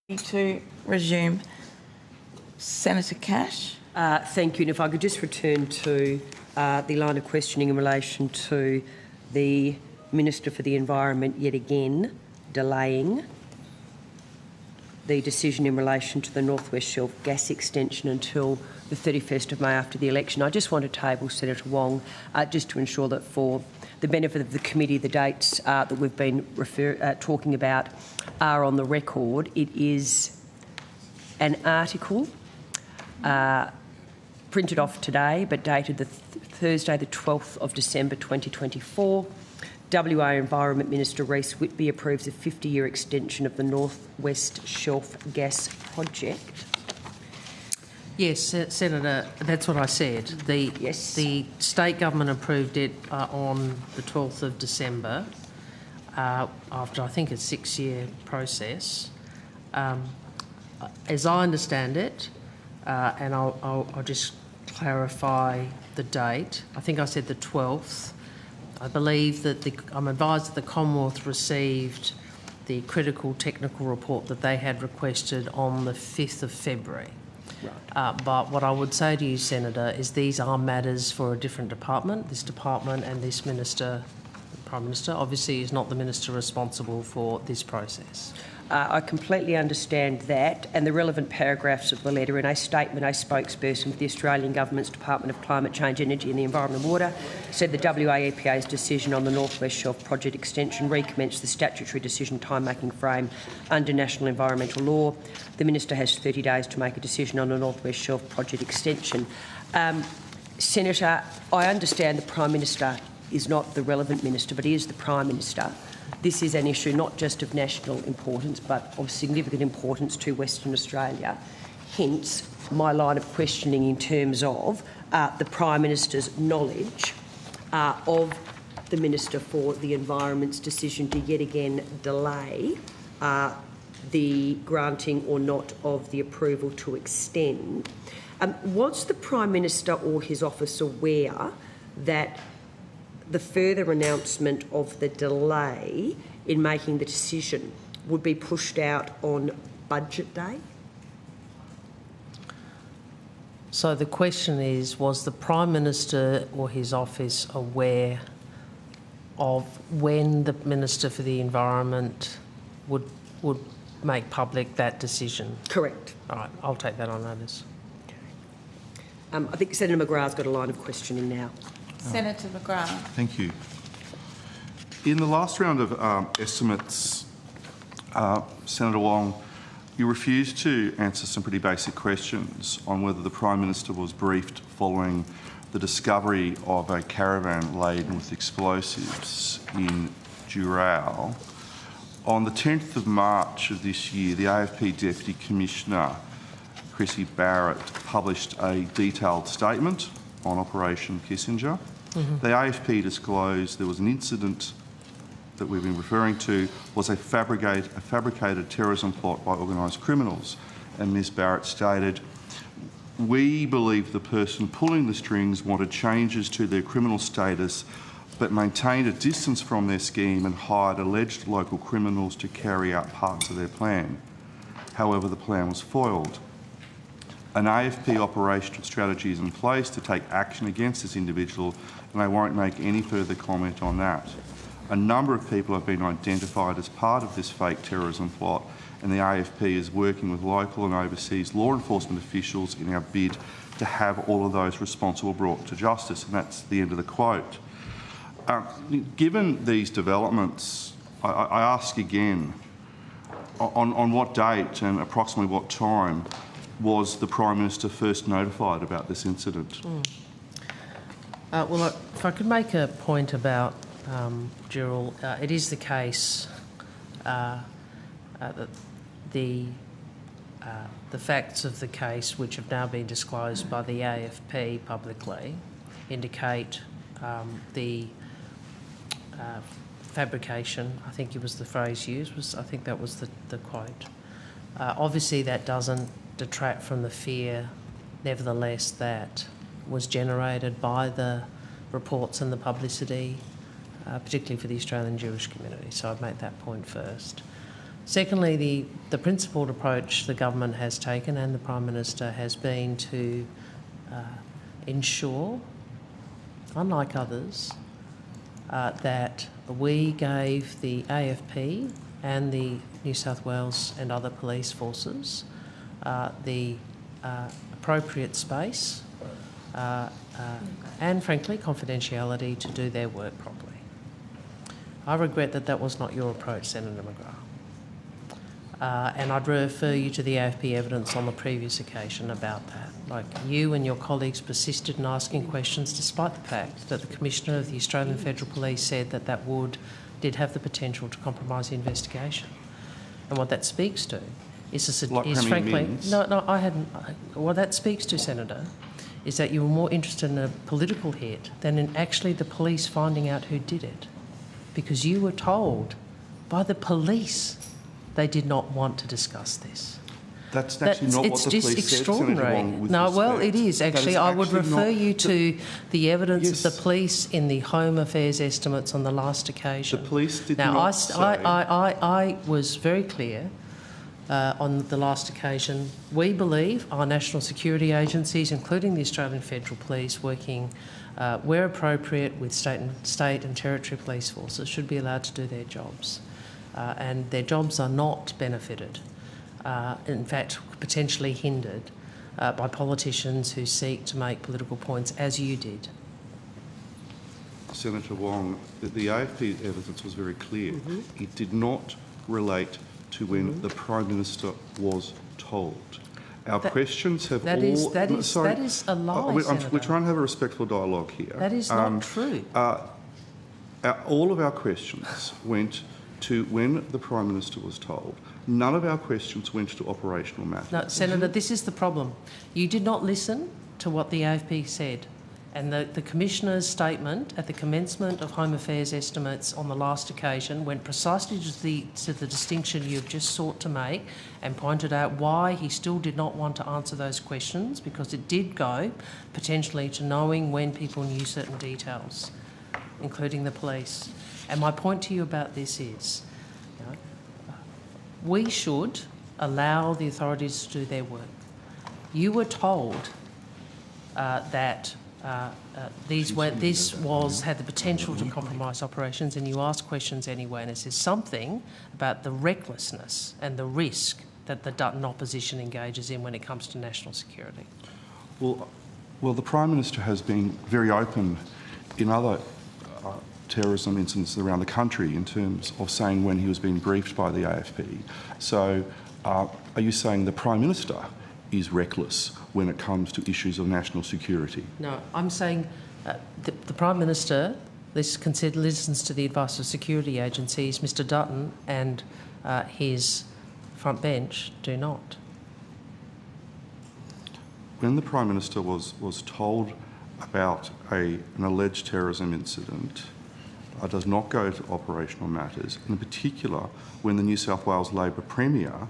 To resume, Senator Cash. Thank you. And if I could just return to the line of questioning in relation to the Minister for the Environment yet again delaying the decision in relation to the North West Shelf gas extension until the 31st of May after the election. I just want to table Senator Wong just to ensure that for the benefit of the committee, the dates that we've been talking about are on the record. It is an article printed off today but dated the Thursday the 12th of December 2024. WA Environment Minister Rhys Whitby approves a 50-year extension of the North West Shelf gas project. Yes, Senator, that's what I said. The state government approved it on the 12th of December after, I think, a 6-year process. As I understand it, and I'll just clarify the date, I think I said the 12th. I believe that I'm advised that the Commonwealth received the critical technical report that they had requested on the 5th of February. Right. But what I would say to you, Senator, is these are matters for a different department. This department and this Minister, the Prime Minister, obviously is not the Minister responsible for this process. I completely understand that, and the relevant paragraphs of the letter. In a statement, a spokesperson for the Australian Government's Department of Climate Change, Energy and the Environment and Water said the WA EPA's decision on the North West Shelf project extension recommenced the statutory decision time-making frame under national environmental law. The Minister has 30 days to make a decision on the North West Shelf project extension. Senator, I understand the Prime Minister is not the relevant minister, but he is the Prime Minister. This is an issue not just of national importance but of significant importance to Western Australia. Hence, my line of questioning in terms of the Prime Minister's knowledge of the Minister for the Environment's decision to yet again delay the granting or not of the approval to extend. Was the Prime Minister or his office aware that the further announcement of the delay in making the decision would be pushed out on budget day? So the question is, was the Prime Minister or his office aware of when the Minister for the Environment would make public that decision? Correct. All right, I'll take that on notice. I think Senator McGrath's got a line of questioning now. Senator McGrath. Thank you. In the last round of estimates, Senator Wong, you refused to answer some pretty basic questions on whether the Prime Minister was briefed following the discovery of a caravan laden with explosives in Dural. On the 10th of March of this year, the AFP Deputy Commissioner, Chrissy Barrett, published a detailed statement on Operation Kissinger. The AFP disclosed there was an incident that we've been referring to was a fabricated terrorism plot by organised criminals, and Ms Barrett stated, "We believe the person pulling the strings wanted changes to their criminal status but maintained a distance from their scheme and hired alleged local criminals to carry out parts of their plan. However, the plan was foiled. An AFP operational strategy is in place to take action against this individual, and I won't make any further comment on that. A number of people have been identified as part of this fake terrorism plot, and the AFP is working with local and overseas law enforcement officials in our bid to have all of those responsible brought to justice." And that's the end of the quote. Given these developments, I ask again, on what date and approximately what time was the Prime Minister first notified about this incident? Well, if I could make a point about Dural, it is the case that the facts of the case, which have now been disclosed by the AFP publicly, indicate the fabrication, I think it was the phrase used, I think that was the quote. Obviously that doesn't detract from the fear, nevertheless, that was generated by the reports and the publicity, particularly for the Australian Jewish community. So I'd make that point first. Secondly, the principled approach the government has taken and the Prime Minister has been to ensure, unlike others, that we gave the AFP and the New South Wales and other police forces the appropriate space and, frankly, confidentiality to do their work properly. I regret that that was not your approach, Senator McGrath. And I'd refer you to the AFP evidence on the previous occasion about that. Like, you and your colleagues persisted in asking questions despite the fact that the Commissioner of the Australian Federal Police said that that did have the potential to compromise the investigation. And what that speaks to is frankly... No, I hadn't... What that speaks to, Senator, is that you were more interested in a political hit than in actually the police finding out who did it. Because you were told by the police they did not want to discuss this. That's actually not what the police said. It's just extraordinary. No, well, it is actually. I would refer you to the evidence of the police in the Home Affairs estimates on the last occasion. The police did not say... I was very clear on the last occasion. We believe our national security agencies, including the Australian Federal Police, working where appropriate with state and territory police forces, should be allowed to do their jobs. And their jobs are not benefited, in fact, potentially hindered by politicians who seek to make political points, as you did. Senator Wong, the AFP evidence was very clear. It did not relate to when the Prime Minister was told. Our questions have that is a lie, we're trying to have a respectful dialogue here. That is not true. All of our questions went to when the Prime Minister was told. None of our questions went to operational matters. No, Senator, this is the problem. You did not listen to what the AFP said. And the Commissioner's statement at the commencement of Home Affairs estimates on the last occasion went precisely to the distinction you've just sought to make and pointed out why he still did not want to answer those questions, because it did go potentially to knowing when people knew certain details, including the police. And my point to you about this is, we should allow the authorities to do their work. You were told that this had the potential to compromise operations, and you asked questions anyway, and it says something about the recklessness and the risk that the Dutton opposition engages in when it comes to national security. Well, the Prime Minister has been very open in other terrorism incidents around the country in terms of saying when he was being briefed by the AFP. So are you saying the Prime Minister is reckless when it comes to issues of national security? No, I'm saying the Prime Minister listens to the advice of security agencies. Mr Dutton and his front bench do not. When the Prime Minister was told about an alleged terrorism incident, does not go to operational matters, in particular when the New South Wales Labor Premier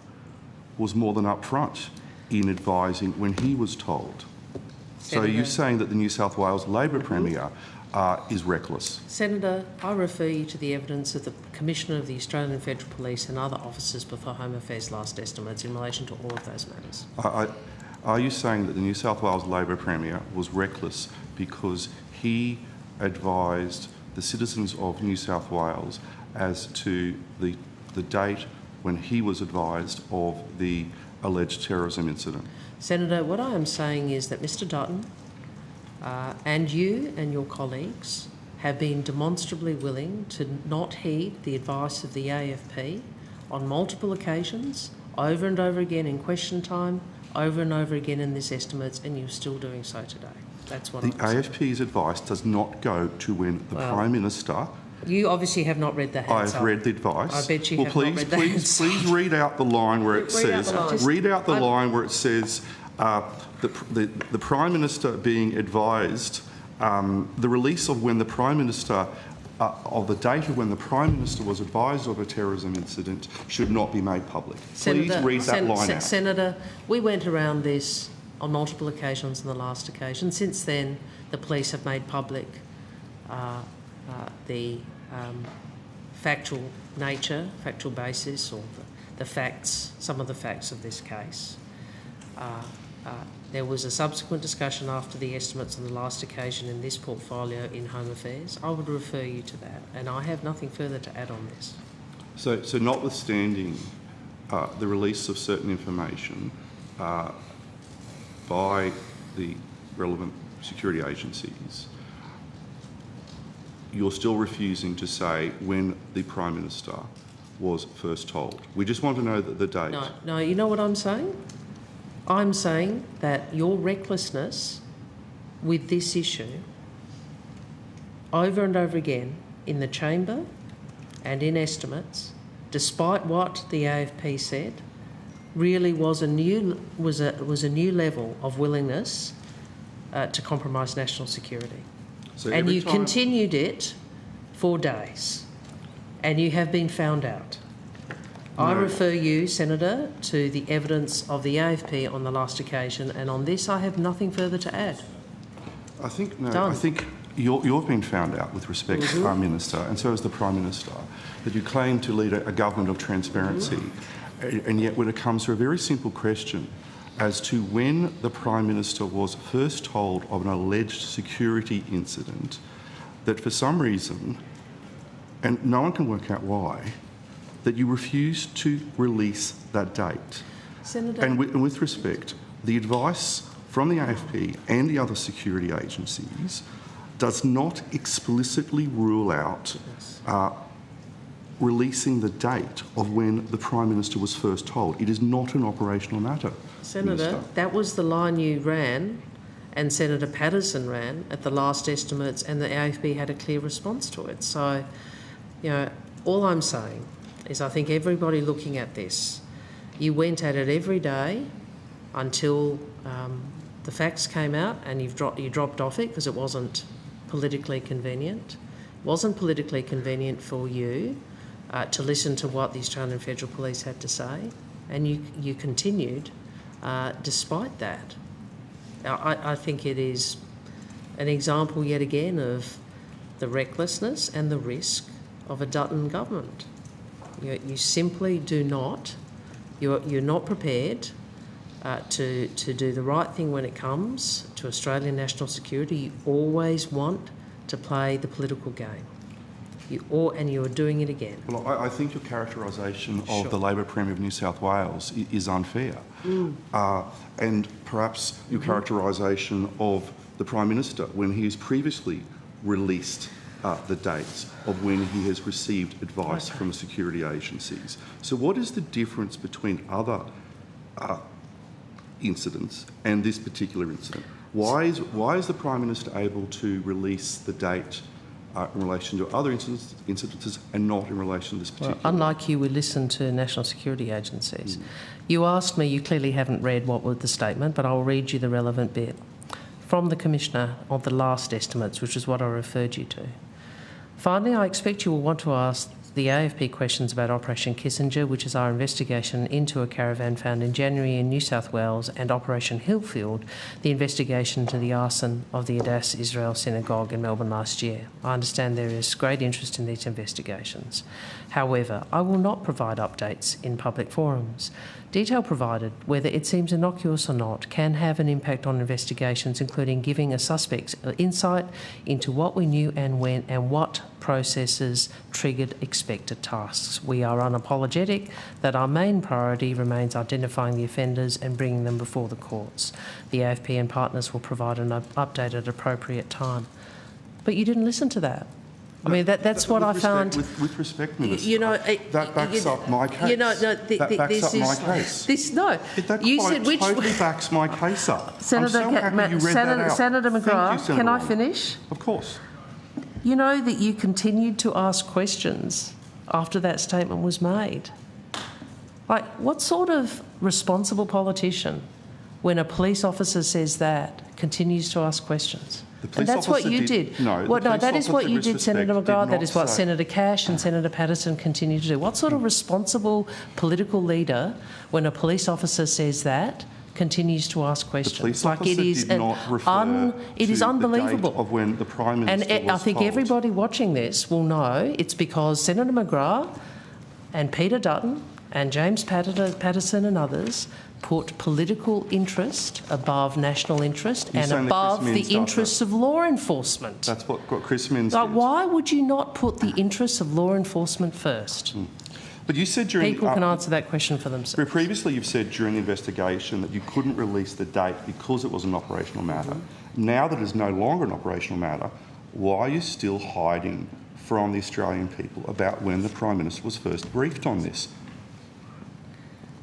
was more than upfront in advising when he was told. So are you saying that the New South Wales Labor Premier is reckless? Senator, I refer you to the evidence of the Commissioner of the Australian Federal Police and other officers before Home Affairs last estimates in relation to all of those matters. Are you saying that the New South Wales Labor Premier was reckless because he advised the citizens of New South Wales as to the date when he was advised of the alleged terrorism incident? Senator, what I am saying is that Mr Dutton and you and your colleagues have been demonstrably willing to not heed the advice of the AFP on multiple occasions, over and over again in question time, over and over again in this estimates, and you're still doing so today. That's what the AFP's advice does not go to when the Prime Minister... You obviously have not read the Hansard. I've read the advice. I bet you have not read the Hansard. Please read out the line where it says... Read out the line where it says the Prime Minister being advised, the release of when the Prime Minister... of the date of when the Prime Minister was advised of a terrorism incident should not be made public. Please read that line out. Senator, we went around this on multiple occasions on the last occasion. Since then, the police have made public the factual nature, factual basis, or some of the facts of this case. There was a subsequent discussion after the estimates on the last occasion in this portfolio in Home Affairs. I would refer you to that, and I have nothing further to add on this. So notwithstanding the release of certain information by the relevant security agencies, you're still refusing to say when the Prime Minister was first told. We just want to know the date. No, you know what I'm saying? I'm saying that your recklessness with this issue, over and over again, in the chamber and in estimates, despite what the AFP said, really was a new level of willingness to compromise national security. So and you continued it for days, and you have been found out. No. I refer you, Senator, to the evidence of the AFP on the last occasion, and on this I have nothing further to add. I think you've been found out with respect to Prime Minister, and so has the Prime Minister, that you claim to lead a government of transparency, and yet when it comes to a very simple question as to when the Prime Minister was first told of an alleged security incident, that for some reason, and no one can work out why, that you refused to release that date. Senator. And with respect, the advice from the AFP and the other security agencies does not explicitly rule out releasing the date of when the Prime Minister was first told. It is not an operational matter. Senator, Minister. That was the line you ran and Senator Patterson ran at the last estimates, and the AFP had a clear response to it. So, you know, all I'm saying is I think everybody looking at this, you went at it every day until the facts came out, and you dropped off it because it wasn't politically convenient. It wasn't politically convenient for you to listen to what the Australian Federal Police had to say, and you continued despite that. I think it is an example yet again of the recklessness and the risk of a Dutton government. You simply do not, you're not prepared to do the right thing when it comes to Australian national security. You always want to play the political game. And you are doing it again. Well, I think your characterisation of the Labor Premier of New South Wales is unfair. And perhaps your characterisation of the Prime Minister when he has previously released the dates of when he has received advice from security agencies. So what is the difference between other incidents and this particular incident? Why is the Prime Minister able to release the date in relation to other incidences and not in relation to this particular? Well, unlike you, we listen to national security agencies. You asked me, you clearly haven't read what was the statement, but I'll read you the relevant bit. From the Commissioner of the last estimates, which is what I referred you to. Finally, I expect you will want to ask the AFP questions about Operation Kissinger, which is our investigation into a caravan found in January in New South Wales, and Operation Hillfield, the investigation into the arson of the Adass Israel Synagogue in Melbourne last year. I understand there is great interest in these investigations. However, I will not provide updates in public forums. Detail provided, whether it seems innocuous or not, can have an impact on investigations, including giving a suspect insight into what we knew and when, and what processes triggered expected tasks. We are unapologetic that our main priority remains identifying the offenders and bringing them before the courts. The AFP and partners will provide an update at appropriate time. But you didn't listen to that. I mean, that's what I found. With respect, Minister, you know, that backs up my case. You know, no, that backs up my case. That you said which totally backs my case up. Senator, Senator McGrath, can I finish? Of course. You know that you continued to ask questions after that statement was made. Like, what sort of responsible politician, when a police officer says that, continues to ask questions? And that's what you did. No, that is what you did, Senator McGrath. That is what Senator Cash and Senator Patterson continue to do. What sort of responsible political leader, when a police officer says that, continues to ask questions? The police officer did not refer it is unbelievable. The date of when the Prime Minister and I think told. Everybody watching this will know it's because Senator McGrath and Peter Dutton and James Patterson and others put political interest above national interest and above the interests of law enforcement. That's what Chris Minns Like, did. why would you not put the interests of law enforcement first? But you said during... People can answer that question for themselves. Previously you've said during the investigation that you couldn't release the date because it was an operational matter. Now that it is no longer an operational matter, why are you still hiding from the Australian people about when the Prime Minister was first briefed on this?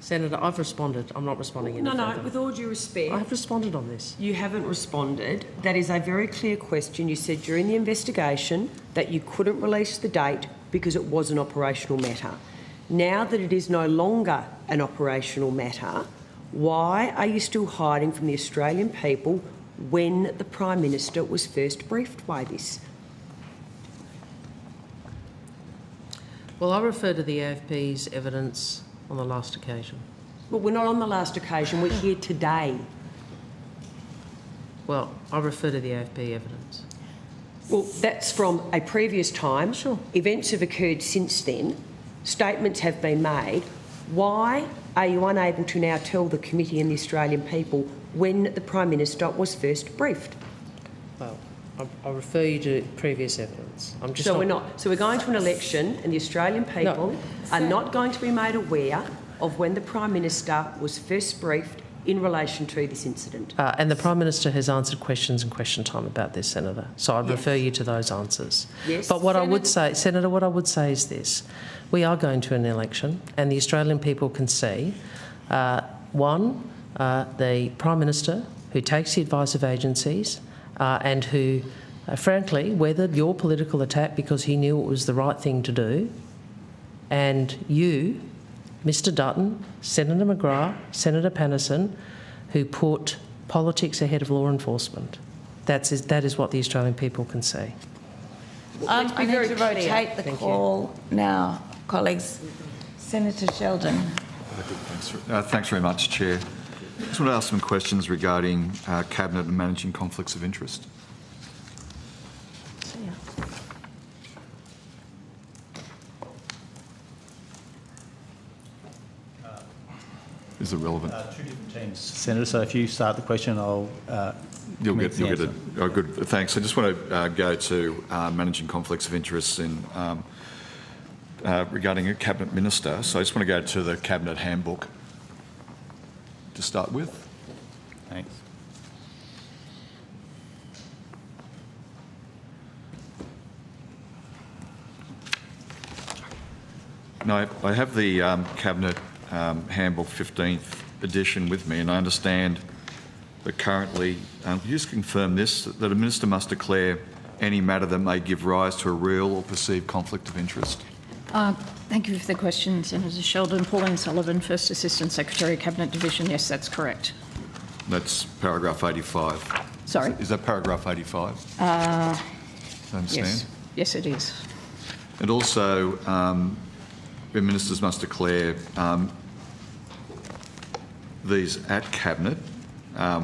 Senator, I've responded. I'm not responding any further. With all due respect... I've responded on this. You haven't responded. That is a very clear question. You said during the investigation that you couldn't release the date because it was an operational matter. Now that it is no longer an operational matter, why are you still hiding from the Australian people when the Prime Minister was first briefed by this? Well, I refer to the AFP's evidence on the last occasion. Well, we're not on the last occasion. We're here today. Well, I refer to the AFP evidence. Well, that's from a previous time. Sure. Events have occurred since then. Statements have been made. Why are you unable to now tell the committee and the Australian people when the Prime Minister was first briefed? Well, I refer you to previous evidence. I'm just So we're not. So we're going to an election, and the Australian people are not going to be made aware of when the Prime Minister was first briefed in relation to this incident. And the Prime Minister has answered questions in question time about this, Senator. So I'd refer you to those answers. Yes. But what I would say, Senator, what I would say is this. We are going to an election, and the Australian people can see, one, the Prime Minister who takes the advice of agencies and who, frankly, weathered your political attack because he knew it was the right thing to do, and you, Mr Dutton, Senator McGrath, Senator Patterson, who put politics ahead of law enforcement. That is what the Australian people can see. I need to rotate the call now, colleagues. Senator Sheldon. Thanks very much, Chair. I just want to ask some questions regarding Cabinet and managing conflicts of interest. Is it relevant? Two different teams, Senator. So if you start the question, I'll. You'll get it. Oh, good. Thanks. I just want to go to managing conflicts of interest in regarding a cabinet minister. So I just want to go to the cabinet handbook to start with. Thanks. No, I have the cabinet handbook 15th edition with me, and I understand that currently, can you just confirm this, that a minister must declare any matter that may give rise to a real or perceived conflict of interest? Thank you for the question, Senator Sheldon. Pauline Sullivan, First Assistant Secretary, Cabinet Division. Yes, that's correct. That's paragraph 85. Sorry? Is that paragraph 85? I understand. Yes. Yes, it is. And also, the ministers must declare these at Cabinet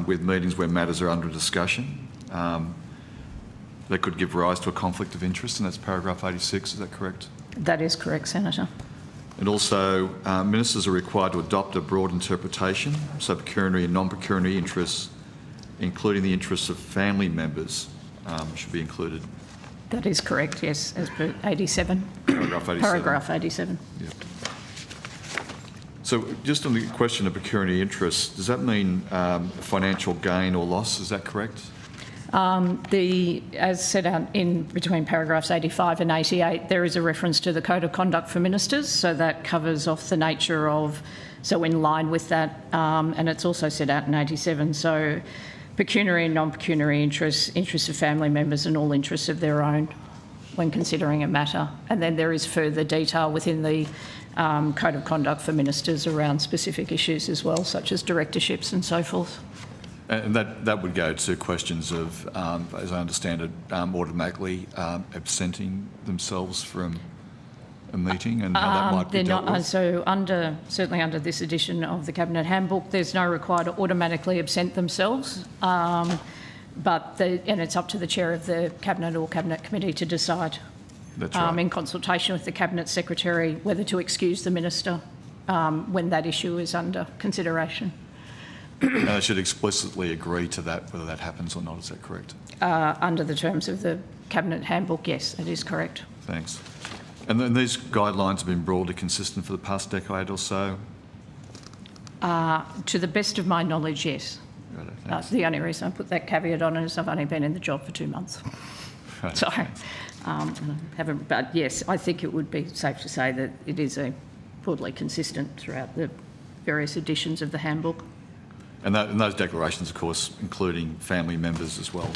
with meetings where matters are under discussion that could give rise to a conflict of interest, and that's paragraph 86, is that correct? That is correct, Senator. And also, ministers are required to adopt a broad interpretation, so pecuniary and non-pecuniary interests, including the interests of family members, should be included. That is correct, yes, as per 87. Paragraph 87. Paragraph 87. Yep. So just on the question of pecuniary interest, does that mean financial gain or loss? Is that correct? As set out in between paragraphs 85 and 88, there is a reference to the Code of Conduct for Ministers, so that covers off the nature of, so in line with that, and it's also set out in 87. So pecuniary and non-pecuniary interests of family members and all interests of their own when considering a matter. And then there is further detail within the Code of Conduct for Ministers around specific issues as well, such as directorships and so forth. And that would go to questions of, as I understand it, automatically absenting themselves from a meeting and how that might be dealt with? So certainly under this edition of the Cabinet Handbook, there's no require to automatically absent themselves, and it's up to the Chair of the Cabinet or Cabinet Committee to decide, That's right. in consultation with the Cabinet Secretary, whether to excuse the Minister when that issue is under consideration. And they should explicitly agree to that, whether that happens or not. Is that correct? Under the terms of the Cabinet Handbook, yes, that is correct. Thanks. And then these guidelines have been broadly consistent for the past decade or so? To the best of my knowledge, yes. The only reason I put that caveat on it is I've only been in the job for 2 months. Right. So, haven't. But yes, I think it would be safe to say that it is broadly consistent throughout the various editions of the handbook. And those declarations, of course, including family members as well?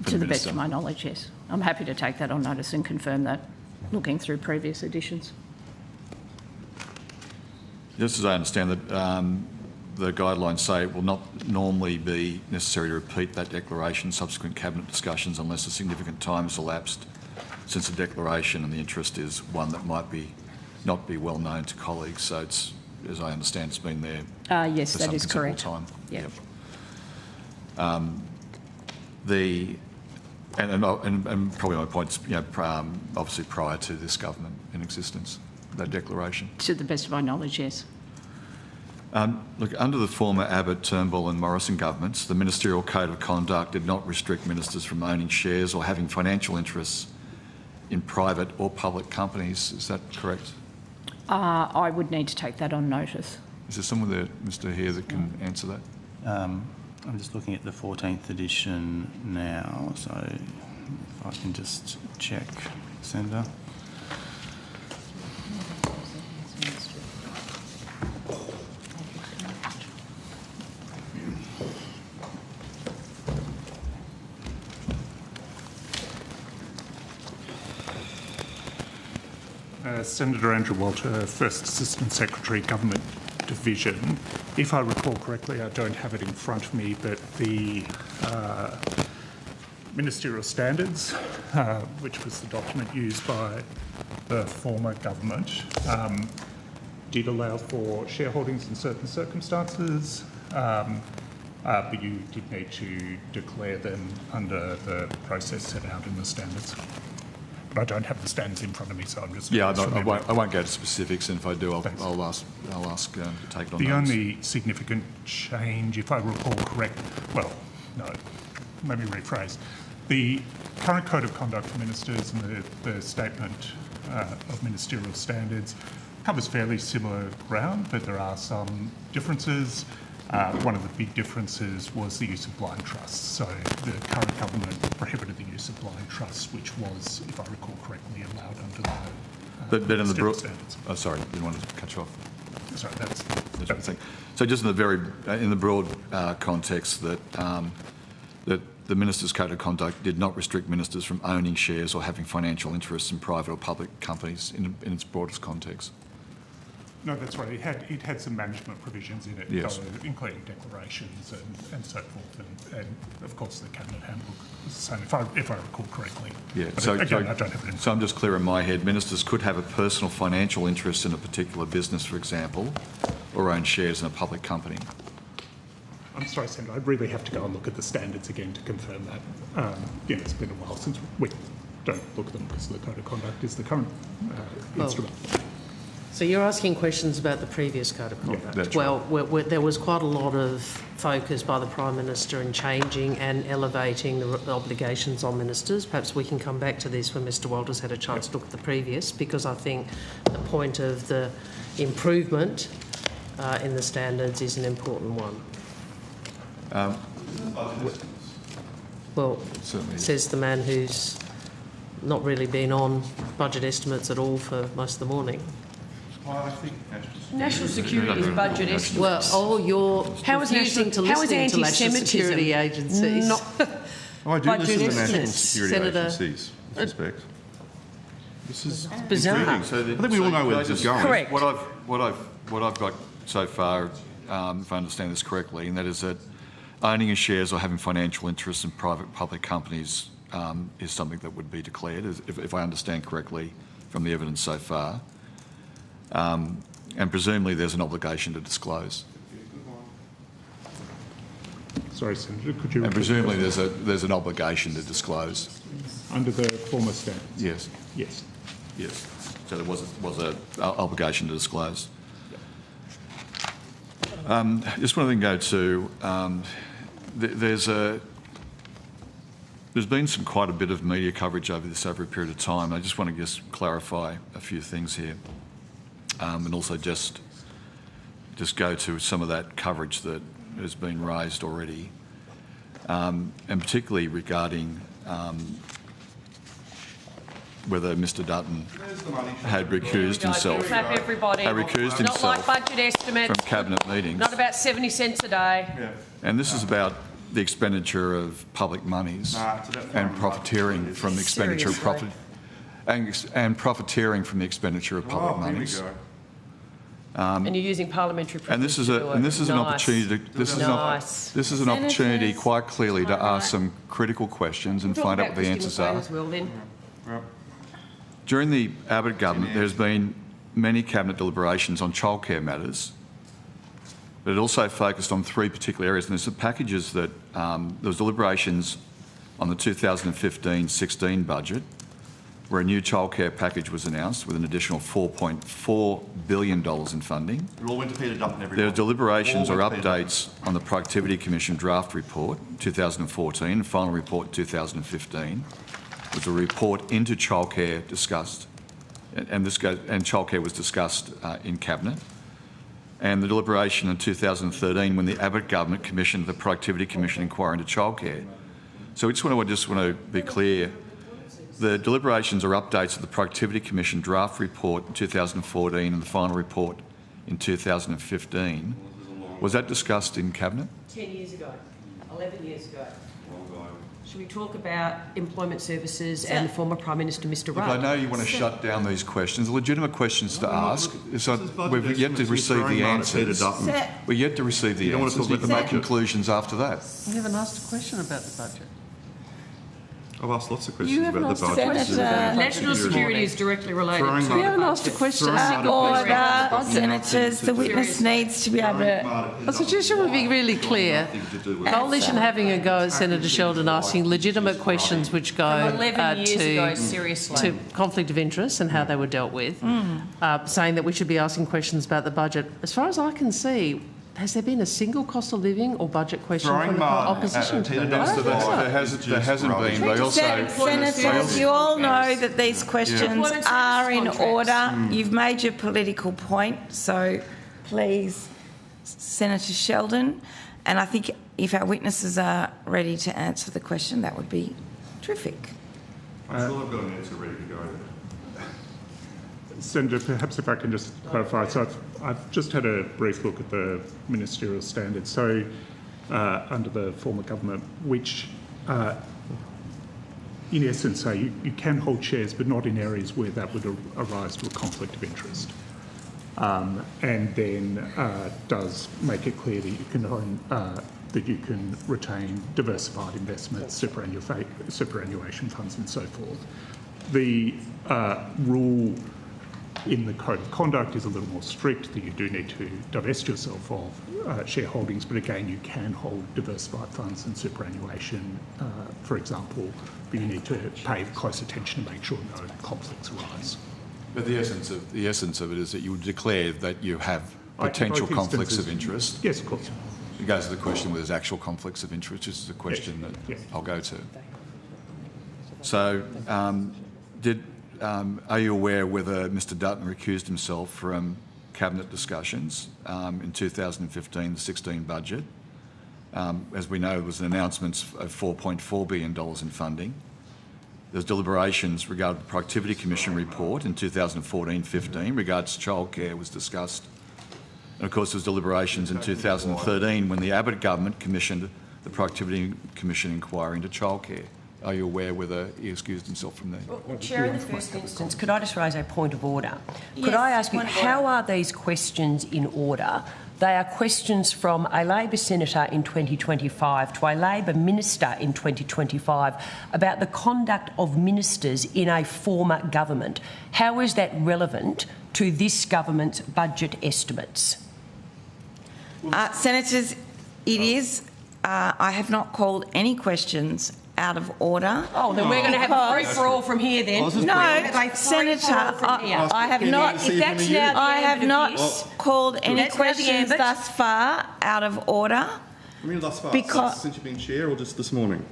To the best of my knowledge, yes. I'm happy to take that on notice and confirm that, looking through previous editions. Just as I understand that, the guidelines say it will not normally be necessary to repeat that declaration in subsequent Cabinet discussions unless a significant time has elapsed since the declaration and the interest is one that might not be well known to colleagues. So it's, as I understand, it's been there yes, for that some is correct. time. Yep. And probably my point is, obviously prior to this government in existence, that declaration. To the best of my knowledge, yes. Look, under the former Abbott, Turnbull and Morrison governments, the Ministerial Code of Conduct did not restrict ministers from owning shares or having financial interests in private or public companies. Is that correct? I would need to take that on notice. Is there someone there, Mr. Here, that can answer that? I'm just looking at the 14th edition now, so if I can just check, Senator. Senator Andrew Walter, First Assistant Secretary, Government Division. If I recall correctly, I don't have it in front of me, but the Ministerial Standards, which was the document used by the former government, did allow for shareholdings in certain circumstances, but you did need to declare them under the process set out in the standards. But I don't have the standards in front of me, so I'm just... Yeah, I won't go to specifics, and if I do, I'll ask to take it on The notice. only significant change, if I recall correct, well, no, let me rephrase. The current Code of Conduct for Ministers and the Statement of Ministerial Standards covers fairly similar ground, but there are some differences. One of the big differences was the use of blind trusts. So the current government prohibited the use of blind trusts, which was, if I recall correctly, allowed under the but in the broad standards. Oh, sorry, didn't want to cut you off. Sorry, that's what I'm saying. So just in the broad context that that the Minister's Code of Conduct did not restrict ministers from owning shares or having financial interests in private or public companies in its broadest context. No, that's right. It had some management provisions in it, yes, including declarations and so forth, and of course the Cabinet Handbook is the same, if I recall correctly. Yeah. But so again, I don't have it in. So I'm just clear in my head. Ministers could have a personal financial interest in a particular business, for example, or own shares in a public company. I'm sorry, Senator. I really have to go and look at the standards again to confirm that. Yeah, it's been a while since we don't look at them because the Code of Conduct is the current instrument. So you're asking questions about the previous Code of Conduct? Yeah, that's well, there was quite a lot of focus by the Prime Minister in changing and elevating the obligations on ministers. Perhaps we can come back to this when Mr Walter's had a chance to look at the previous, because I think the point of the improvement in the standards is an important one. Well, says the man who's not really been on budget estimates at all for most of the morning. Well, I think national security is budget estimates. Well, you're refusing to listen to national security agencies. I do listen to national security agencies, I suspect. This is bizarre. I think we all know where this is going. Correct. What I've got so far, if I understand this correctly, and that is that owning of shares or having financial interests in private public companies is something that would be declared, if I understand correctly from the evidence so far. And presumably there's an obligation to disclose. Sorry, Senator, could you... And presumably there's an obligation to disclose. Under the former standards? Yes. Yes. Yes. So there was an obligation to disclose. Just want to then go to there's been quite a bit of media coverage over a period of time. I just want to clarify a few things here, and also just go to some of that coverage that has been raised already, and particularly regarding whether Mr Dutton had recused himself. Clap, everybody. Had recused himself. Not like budget estimates. From cabinet meetings. Not about 70 cents a day. Yeah. And this is about the expenditure of public monies and profiteering from the expenditure of profit and profiteering from the expenditure of public monies. And you're using parliamentary privilege. And this is an opportunity. This is an opportunity quite clearly to ask some critical questions and find out what the answers are. During the Abbott government, there's been many cabinet deliberations on childcare matters, but it also focused on three particular areas. And there's some packages that there was deliberations on the 2015-16 budget, where a new childcare package was announced with an additional $4.4 billion in funding. It all went to Peter Dutton. There are deliberations or updates on the Productivity Commission draft report 2014 and final report 2015. Was a report into childcare discussed, and childcare was discussed in cabinet. And the deliberation in 2013 when the Abbott government commissioned the Productivity Commission inquiry into childcare. So we just want to be clear. The deliberations or updates of the Productivity Commission draft report in 2014 and the final report in 2015, was that discussed in cabinet? 10 years ago, 11 years ago. Should we talk about employment services and the former Prime Minister, Mr Rudd? Look, I know you want to shut down these questions, legitimate questions to ask. So we've yet to receive the answers. We're yet to receive the answers. We can make conclusions after that. You haven't asked a question about the budget. I've asked lots of questions about the budget. National security is directly related. We haven't asked a question. Order, senators. The witness needs to be able to. I suggest you would be really clear. Coalition having a go at Senator Sheldon asking legitimate questions which go to conflict of interest and how they were dealt with, saying that we should be asking questions about the budget. As far as I can see, has there been a single cost of living or budget question from the opposition? There hasn't been. They also, senators, you all know that these questions are in order. You've made your political point, so please, Senator Sheldon. And I think if our witnesses are ready to answer the question, that would be terrific. I'm sure I've got an answer ready to go. Senator, perhaps if I can just clarify. So I've just had a brief look at the ministerial standards. So under the former government, which in essence say you can hold chairs, but not in areas where that would arise to a conflict of interest. And then does make it clear that you can own, that you can retain diversified investments, superannuation funds and so forth. The rule in the Code of Conduct is a little more strict, that you do need to divest yourself of shareholdings, but again, you can hold diversified funds and superannuation, for example, but you need to pay close attention to make sure no conflicts arise. But the essence of it is that you declare that you have potential conflicts of interest. Yes, of course. It goes to the question whether there's actual conflicts of interest, which is the question that I'll go to. So, are you aware whether Mr Dutton recused himself from cabinet discussions in 2015-16 budget? As we know, there was an announcement of $4.4 billion in funding. There's deliberations regarding the Productivity Commission report in 2014-15 regards to childcare was discussed. And of course, there was deliberations in 2013 when the Abbott government commissioned the Productivity Commission inquiry into childcare. Are you aware whether he excused himself from there? Well, Chair, in the first instance, could I just raise a point of order? Could I ask you, how are these questions in order? They are questions from a Labor senator in 2025 to a Labor minister in 2025 about the conduct of ministers in a former government. How is that relevant to this government's budget estimates? Senators, it is. I have not called any questions out of order. Oh, then we're going to have a free-for-all from here then. No, Senator, I have not. If that's now I have not called any questions thus far out of order. I mean, thus far, since you've been chair, or just this morning?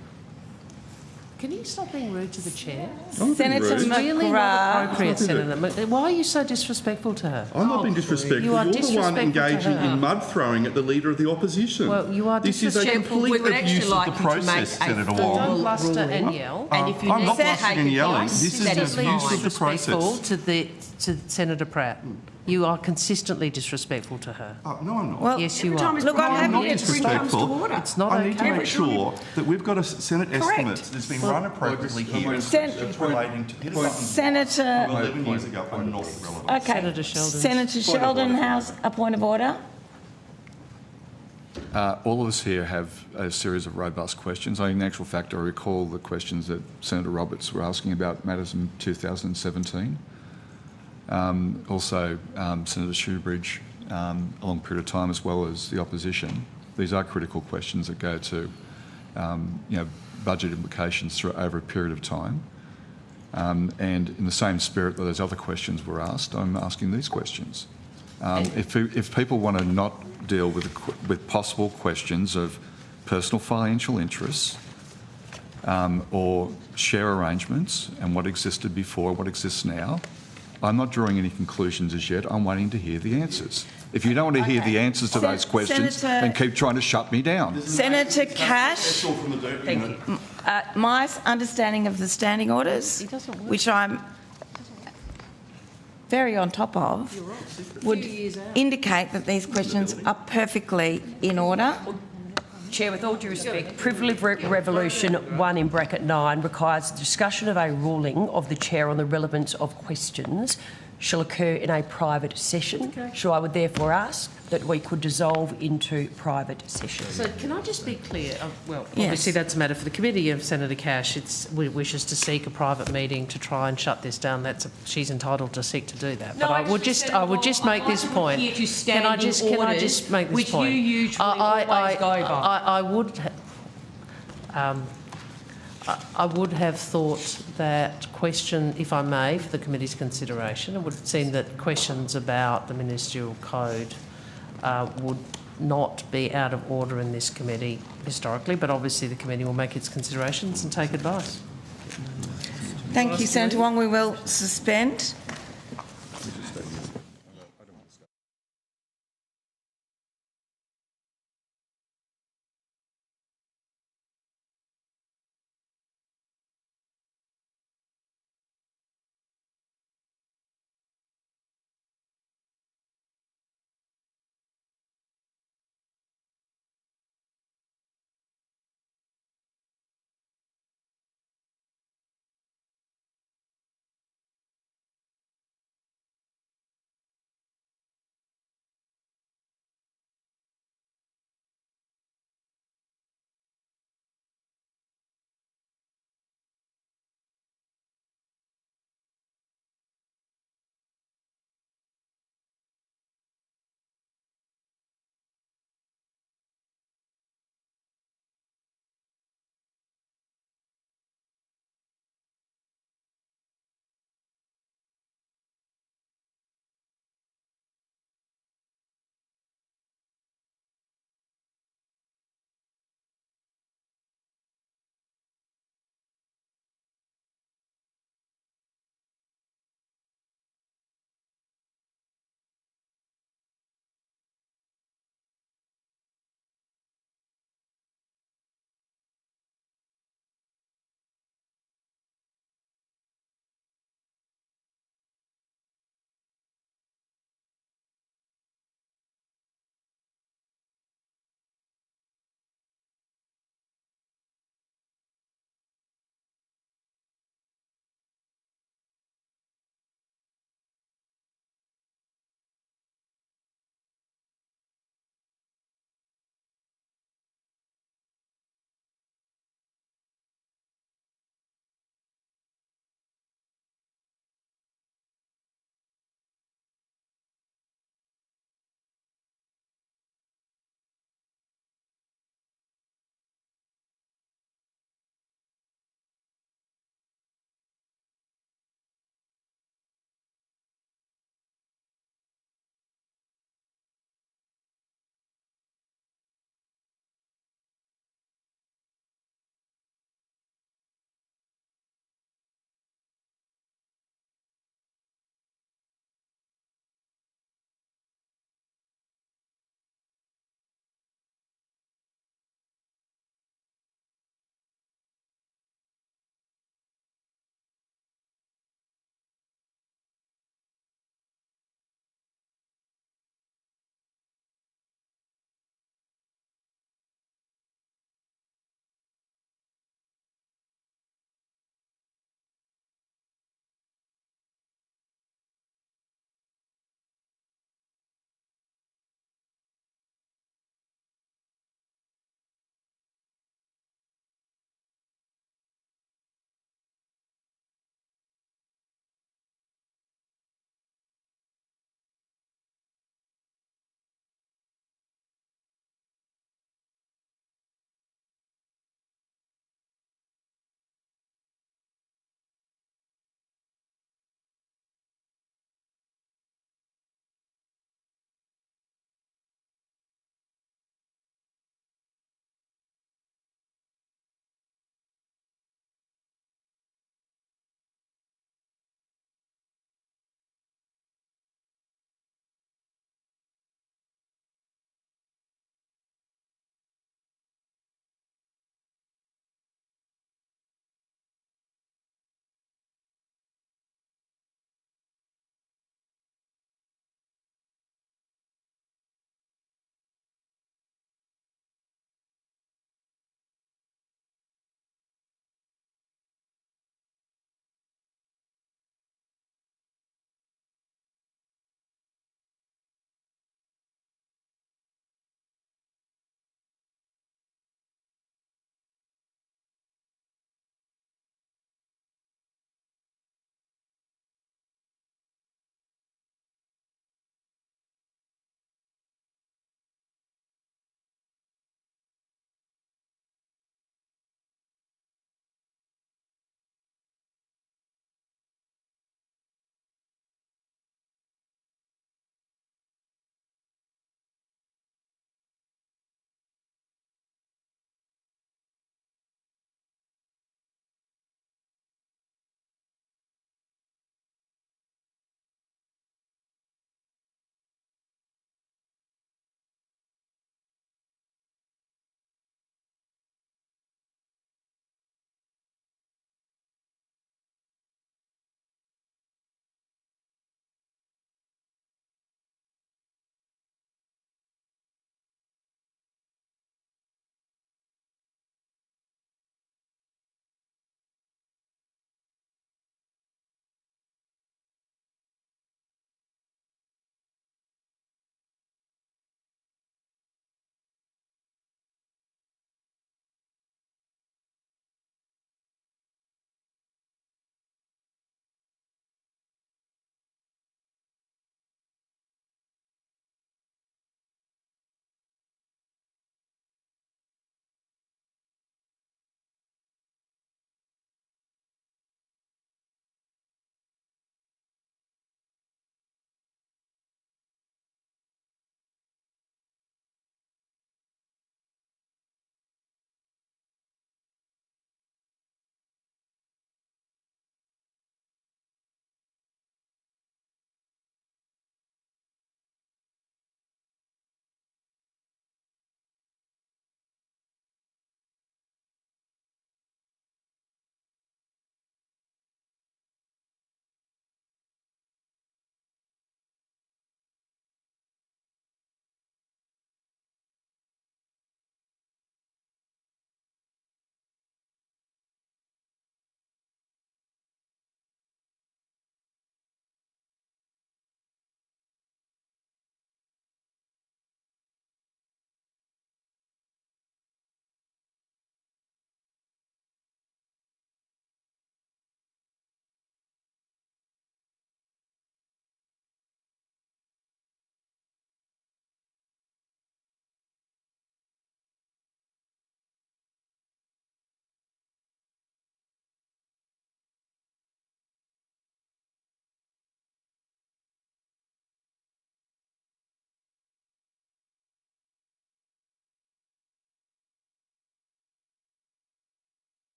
Can you stop being rude to the chair? Senator It's really not appropriate, McGrath. Senator. Why are you so disrespectful to her? I'm not being disrespectful. You are You're the one disrespectful engaging to her. in mud throwing at the leader of the opposition. Well, you are This is a disrespectful. complete We would actually abuse of like the you to process, make a Senator formal Wong. Don't bluster ruling. and yell. And if you I'm need not to blushing take and yelling. advice, This is that an is abuse fine. of the Disrespectful process. to Senator Pratt. You are consistently disrespectful to her. No, I'm not. Well, yes, you every are. time Look, I'm I'm not happy disrespectful. It's not I need to okay. make sure that we've got a Senate estimate that's been run appropriately here. It's relating to Peter Dutton's Senator. 11 years ago are not relevant. Okay. Senator Sheldon. Senator Sheldon has a point of order. All of us here have a series of robust questions. In actual fact, I recall the questions that Senator Roberts were asking about matters in 2017. Also, Senator Shoebridge, a long period of time, as well as the opposition. These are critical questions that go to, budget implications over a period of time. And in the same spirit that those other questions were asked, I'm asking these questions. If people want to not deal with possible questions of personal financial interests or share arrangements and what existed before, what exists now, I'm not drawing any conclusions as yet. I'm waiting to hear the answers. If you don't want to hear the answers to those questions, then keep trying to shut me down. Senator Cash, Thank you. my understanding of the standing orders, which I'm very on top of, would indicate that these questions are perfectly in order. Chair, with all due respect, Privilege Revolution 1 in bracket 9 requires the discussion of a ruling of the Chair on the relevance of questions shall occur in a private session. Okay. So I would therefore ask that we could dissolve into private session. So can I just be clear? Obviously that's a matter for the committee of Senator Cash. Wishes to seek a private meeting to try and shut this down. She's entitled to seek to do that. No, but I would just make this point. Can I just make this which point? You usually always go by. I would have thought that question, if I may, for the committee's consideration, it would seem that questions about the ministerial code would not be out of order in this committee historically, but obviously the committee will make its considerations and take advice. Thank you, Senator Wong. We will suspend.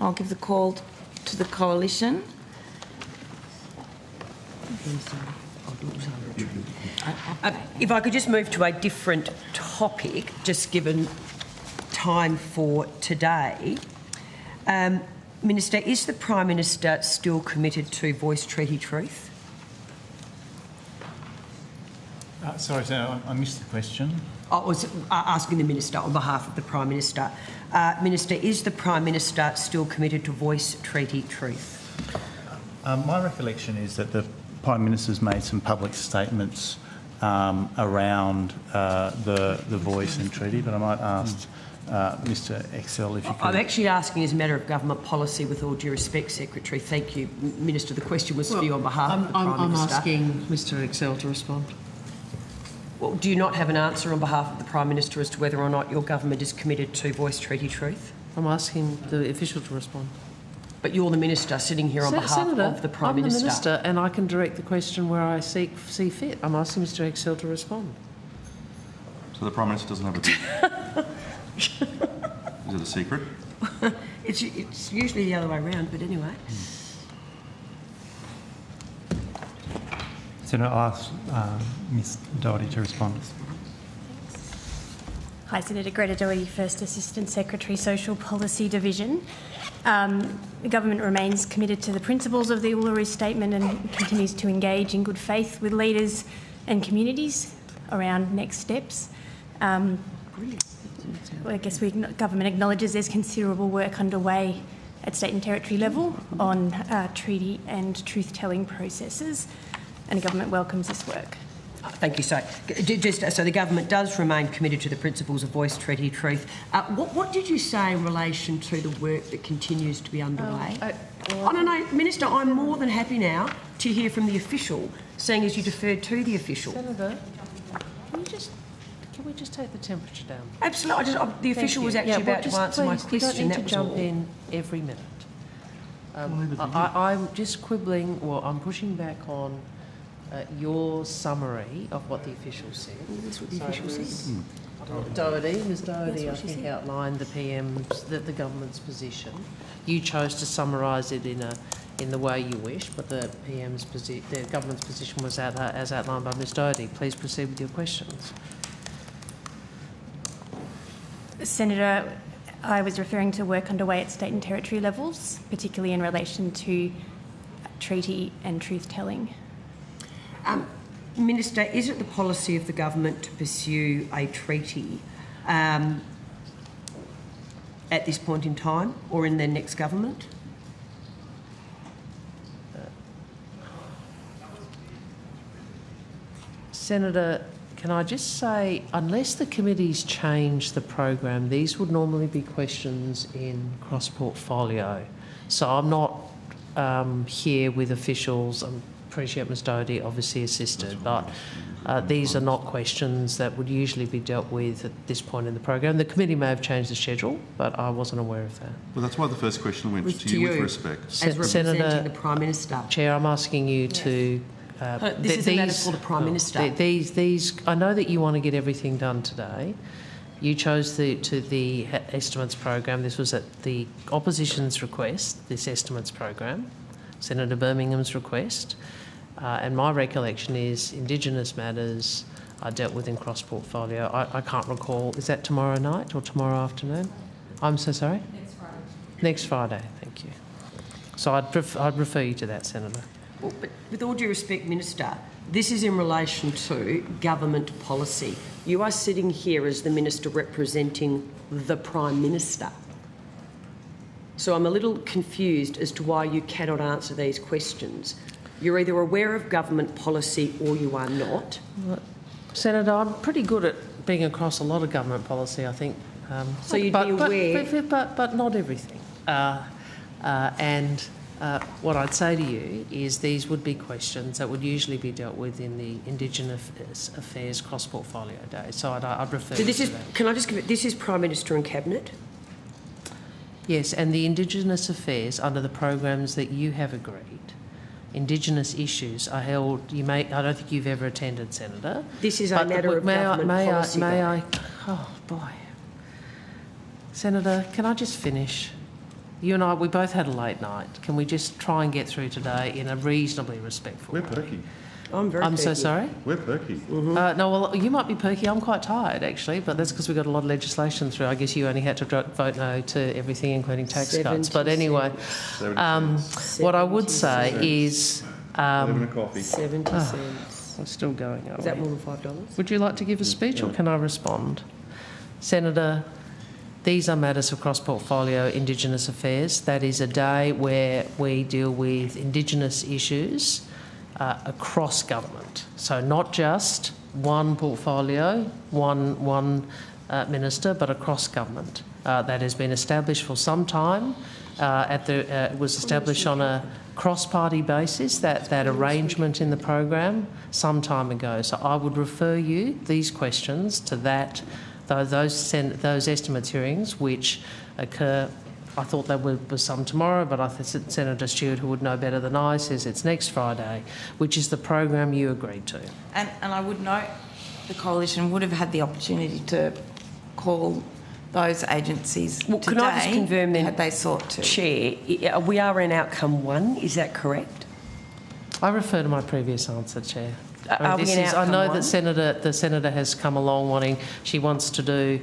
I'll give the call to the coalition. If I could just move to a different topic, just given time for today. Minister, is the Prime Minister still committed to voice treaty truth? Sorry, Senator, I missed the question. I was asking the Minister on behalf of the Prime Minister. Minister, is the Prime Minister still committed to voice treaty truth? My recollection is that the Prime Minister's made some public statements around the voice and treaty, but I might ask Mr Excel if you could... I'm actually asking as a matter of government policy, with all due respect, Secretary. Thank you, Minister. The question was for you on behalf of the Prime Minister. I'm asking Mr Excel to respond. Well, do you not have an answer on behalf of the Prime Minister as to whether or not your government is committed to voice treaty truth? I'm asking the official to respond. But you're the Minister sitting here on behalf of the Prime Minister. I'm the Minister, and I can direct the question where I see fit. I'm asking Mr Excel to respond. So the Prime Minister doesn't have a... Is it a secret? It's usually the other way around, but anyway. Senator, I'll ask Ms Doherty to respond. Hi, Senator Greta Doherty, First Assistant Secretary, Social Policy Division. The government remains committed to the principles of the Uluru Statement and continues to engage in good faith with leaders and communities around next steps. I guess government acknowledges there's considerable work underway at state and territory level on treaty and truth-telling processes, and the government welcomes this work. Thank you. So the government does remain committed to the principles of voice treaty truth. What did you say in relation to the work that continues to be underway? No, Minister, I'm more than happy now to hear from the official, seeing as you deferred to the official. Senator, can we just take the temperature down? Absolutely. The official was actually about to answer my question. You don't need to jump in every minute. I'm just quibbling, well, I'm pushing back on your summary of what the official said. That's what the official said. Ms Doherty, I think, outlined the government's position. You chose to summarise it in the way you wish, but the government's position was as outlined by Ms Doherty. Please proceed with your questions. Senator, I was referring to work underway at state and territory levels, particularly in relation to treaty and truth-telling. Minister, is it the policy of the government to pursue a treaty at this point in time or in their next government? Senator, can I just say, unless the committees change the program, these would normally be questions in cross-portfolio. So I'm not here with officials. I appreciate Ms Doherty obviously assisted, but these are not questions that would usually be dealt with at this point in the program. The committee may have changed the schedule, but I wasn't aware of that. Well, that's why the first question went to you with respect. As representing the Prime Minister. Chair, I'm asking you to... this is a matter for the Prime Minister. These, I know that you want to get everything done today. You chose the estimates program. This was at the opposition's request, this estimates program, Senator Birmingham's request. And my recollection is Indigenous matters are dealt with in cross-portfolio. I can't recall. Is that tomorrow night or tomorrow afternoon? I'm so sorry? Next Friday. Next Friday, thank you. So I'd refer you to that, Senator. Well, but with all due respect, Minister, this is in relation to government policy. You are sitting here as the Minister representing the Prime Minister. So I'm a little confused as to why you cannot answer these questions. You're either aware of government policy or you are not. Senator, I'm pretty good at being across a lot of government policy, I think. So you'd be aware... But not everything. What I'd say to you is these would be questions that would usually be dealt with in the Indigenous Affairs cross-portfolio day. So I'd refer you to that. Can I just give it... This is Prime Minister and Cabinet? Yes, and the Indigenous Affairs, under the programs that you have agreed, Indigenous issues are held... I don't think you've ever attended, Senator. This is a matter of government policy. Oh, boy. Senator, can I just finish? You and I, we both had a late night. Can we just try and get through today in a reasonably respectful way? We're perky. I'm so sorry? We're perky. No, well, you might be perky. I'm quite tired, actually, but that's because we got a lot of legislation through. I guess you only had to vote no to everything, including tax cuts. But anyway, what I would say is... Having a coffee. 70 cents. I'm still going. Is that more than $5? Would you like to give a speech or can I respond? Senator, these are matters of cross-portfolio Indigenous affairs. That is a day where we deal with Indigenous issues across government. So not just one portfolio, one minister, but across government. That has been established for some time. It was established on a cross-party basis, that arrangement in the program, some time ago. So I would refer you, these questions, to those estimates hearings, which occur. I thought there was some tomorrow, but I think Senator Stewart, who would know better than I, says it's next Friday, which is the program you agreed to. And I would note the Coalition would have had the opportunity to call those agencies today, can I just confirm then, had they sought to? Chair, we are in outcome 1, is that correct? I refer to my previous answer, Chair. Are we in outcome I know 1? that the Senator has come along she wants to do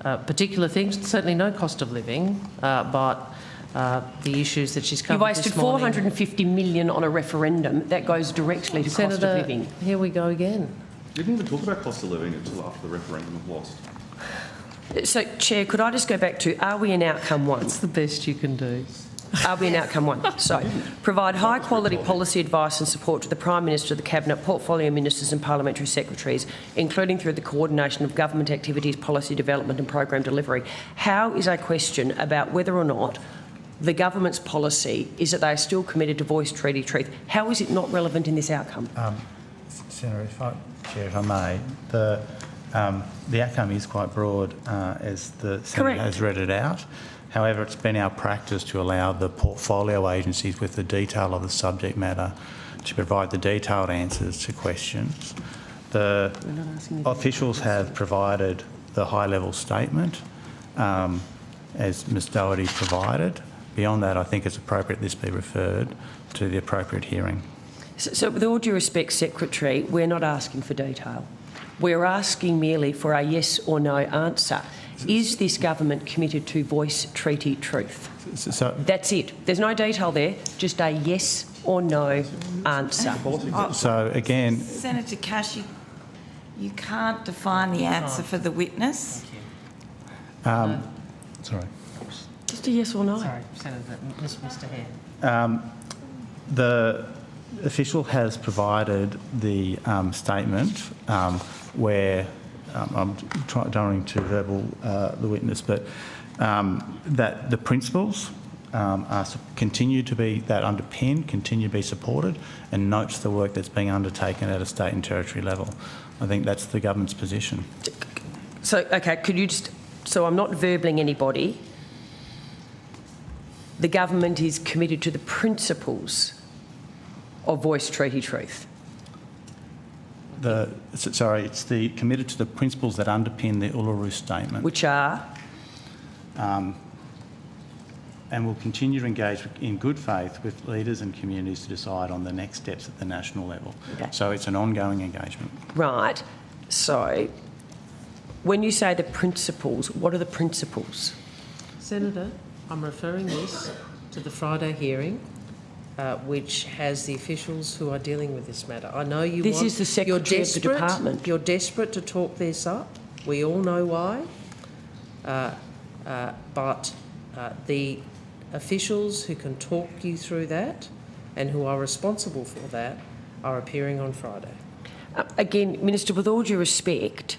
particular things, certainly no cost of living, but the issues that she's covered this morning. You wasted $450 million on a referendum. That goes directly to Senator, cost of living. Here we go again. You didn't even talk about cost of living until after the referendum was lost. So, Chair, could I just go back to, are we in outcome 1? What's the best you can do? Are we in outcome 1? So, provide high-quality policy advice and support to the Prime Minister, the Cabinet, portfolio ministers and parliamentary secretaries, including through the coordination of government activities, policy development and program delivery. How is a question about whether or not the government's policy is that they are still committed to voice treaty truth? How is it not relevant in this outcome? Senator, Chair, if I may, the outcome is quite broad, as the Senator has read it out. However, it's been our practice to allow the portfolio agencies with the detail of the subject matter to provide the detailed answers to questions. The officials have provided the high-level statement, as Ms Doherty provided. Beyond that, I think it's appropriate this be referred to the appropriate hearing. So with all due respect, Secretary, we're not asking for detail. We're asking merely for a yes or no answer. Is this government committed to voice treaty truth? That's it. There's no detail there, just a yes or no answer. So again... Senator Cash, you can't define the answer for the witness. Sorry. Just a yes or no. Sorry, Senator, Mr Hare. The official has provided the statement where I'm trying to verbal the witness, but that the principles continue to be continue to be supported, and notes the work that's being undertaken at a state and territory level. I think that's the government's position. So, okay, could you just... So I'm not verbling anybody. The government is committed to the principles of voice treaty truth. It's committed to the principles that underpin the Uluru Statement. Which are? And will continue to engage in good faith with leaders and communities to decide on the next steps at the national level. Okay. So it's an ongoing engagement. Right. So when you say the principles, what are the principles? Senator, I'm referring this to the Friday hearing, which has the officials who are dealing with this matter. I know you This is the Secretary of the Department. You're desperate to talk this up. We all know why. But the officials who can talk you through that and who are responsible for that are appearing on Friday. Again, Minister, with all due respect,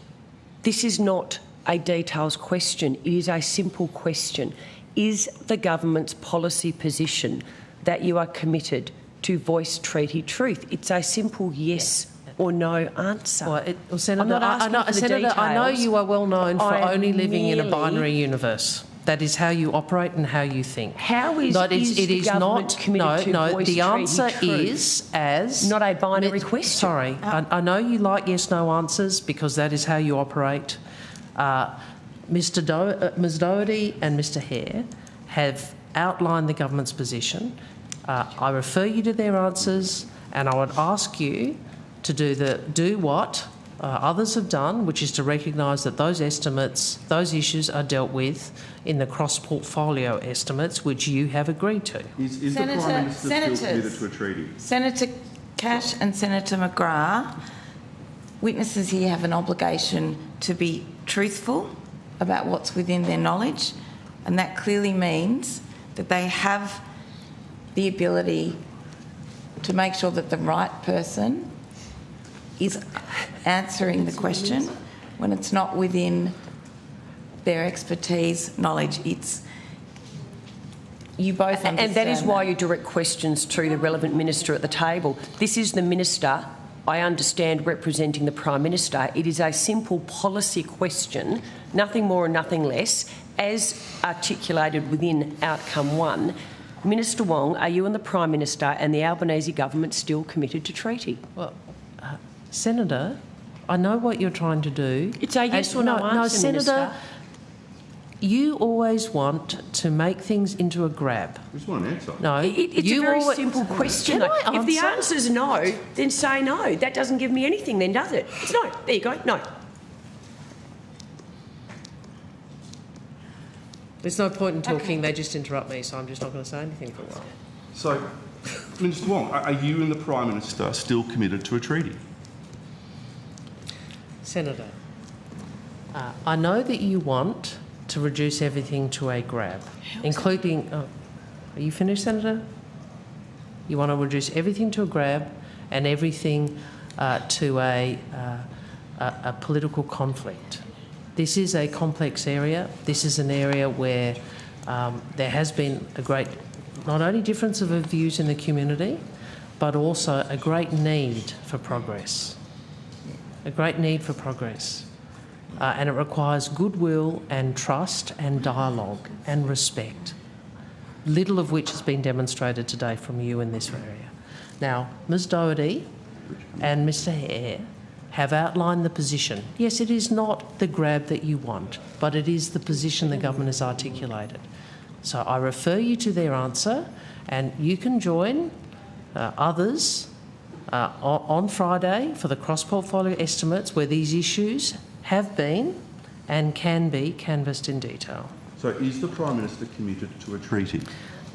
this is not a details question. It is a simple question. Is the government's policy position that you are committed to voice treaty truth? It's a simple yes or no answer. Well, Senator, I know you are well known for only living in a binary universe. That is how you operate and how you think. How is the government committed to voice treaty truth? The answer is as... Not a binary question. Sorry. I know you like yes-no answers because that is how you operate. Ms Doherty and Mr Hare have outline the government's position. I refer you to their answers, and I would ask you to do what others have done, which is to recognise that those estimates, those issues are dealt with in the cross-portfolio estimates, which you have agreed to. Is the Prime Minister still committed to a treaty? Senator Cash and Senator McGrath, witnesses here have an obligation to be truthful about what's within their knowledge, and that clearly means that they have the ability to make sure that the right person is answering the question when it's not within their expertise, knowledge. It's you both understand. And that is why you direct questions to the relevant minister at the table. This is the minister, I understand, representing the Prime Minister. It is a simple policy question, nothing more and nothing less, as articulated within Outcome 1. Minister Wong, are you and the Prime Minister and the Albanese government still committed to treaty? Well, Senator, I know what you're trying to do. It's a yes or no answer, No, Senator, Minister. You always want to make things into a grab. I just want an answer. No, it's a very simple question. If the answer's no, then say no. That doesn't give me anything then, does it? It's no. There you go, no. There's no point in talking, they just interrupt me, so I'm just not going to say anything for a while. So, Minister Wong, are you and the Prime Minister still committed to a treaty? Senator, I know that you want to reduce everything to a grab, including... are you finished, Senator? You want to reduce everything to a grab and everything to a political conflict. This is a complex area. This is an area where there has been a great, not only difference of views in the community, but also a great need for progress. A great need for progress. And it requires goodwill and trust and dialogue and respect, little of which has been demonstrated today from you in this area. Now, Ms Doherty and Mr Hare have outlined the position. Yes, it is not the grab that you want, but it is the position the government has articulated. So I refer you to their answer, and you can join others on Friday for the cross-portfolio estimates where these issues have been and can be canvassed in detail. So is the Prime Minister committed to a treaty?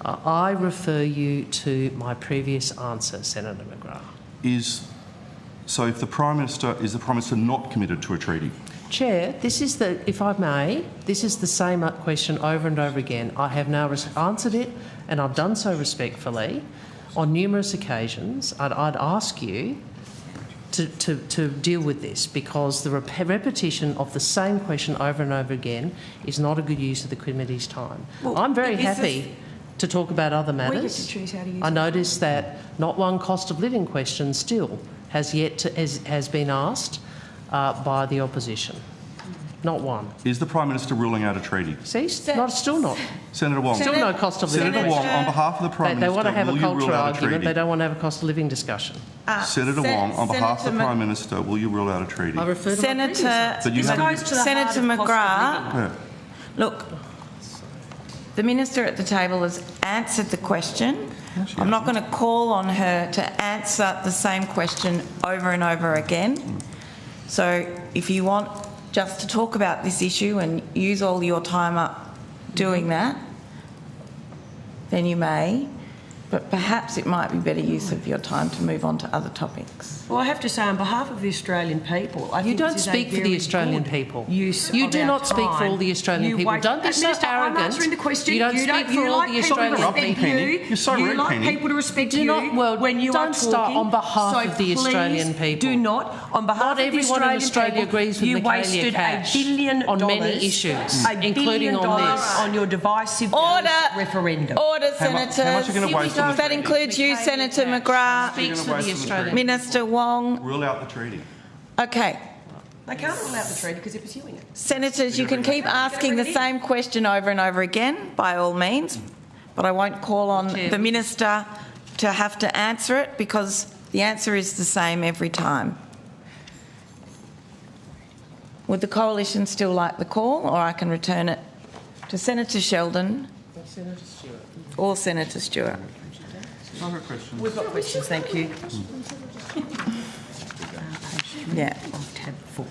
I refer you to my previous answer, Senator McGrath. Is the Prime Minister not committed to a treaty? Chair, this is the, if I may, this is the same question over and over again. I have now answered it, and I've done so respectfully on numerous occasions. I'd ask you to deal with this, because the repetition of the same question over and over again is not a good use of the committee's time. Well, I'm very happy to talk about other matters. We get to choose how to use I noticed that not one cost of living question still has been asked by the opposition. Not one. Is the Prime Minister ruling out a treaty? See, still not. Senator Wong. Still no cost of living. Senator Wong, on behalf of the Prime Minister, they want to have a cultural argument. treaty? They don't want to have a cost of living discussion. Senator Wong, on behalf of the Prime Minister, will you rule out a treaty? I refer to Senator McGrath. Look, the Minister at the table has answered the question. I'm not going to call on her to answer the same question over and over again. So if you want just to talk about this issue and use all your time up doing that, then you may. But perhaps it might be better use of your time to move on to other topics. Well, I have to say, on behalf of the Australian people, I think you don't speak for the Australian people. You do not speak for all the Australian people. Don't be so arrogant. I'm answering the question. You don't speak for all the Australian people. You're so rude, You like people to respect you when you are talking. Don't start on behalf of the Australian people. Do not. On behalf of the Australian people, agrees with you Michaelia wasted Cash $1 billion on many issues, including on this. On your divisive referendum. Order, Senators. That includes you, Senator McGrath, Minister Wong. Rule out the treaty. Okay. They can't rule out the treaty because they're pursuing it. Senators, you can keep asking the same question over and over again, by all means, but I won't call on the Minister to have to answer it, because the answer is the same every time. Would the Coalition still like the call, or I can return it to Senator Sheldon? Senator Stewart. Or Senator Stewart. I've got questions. We've got questions, thank you. Yeah. Of tab 4.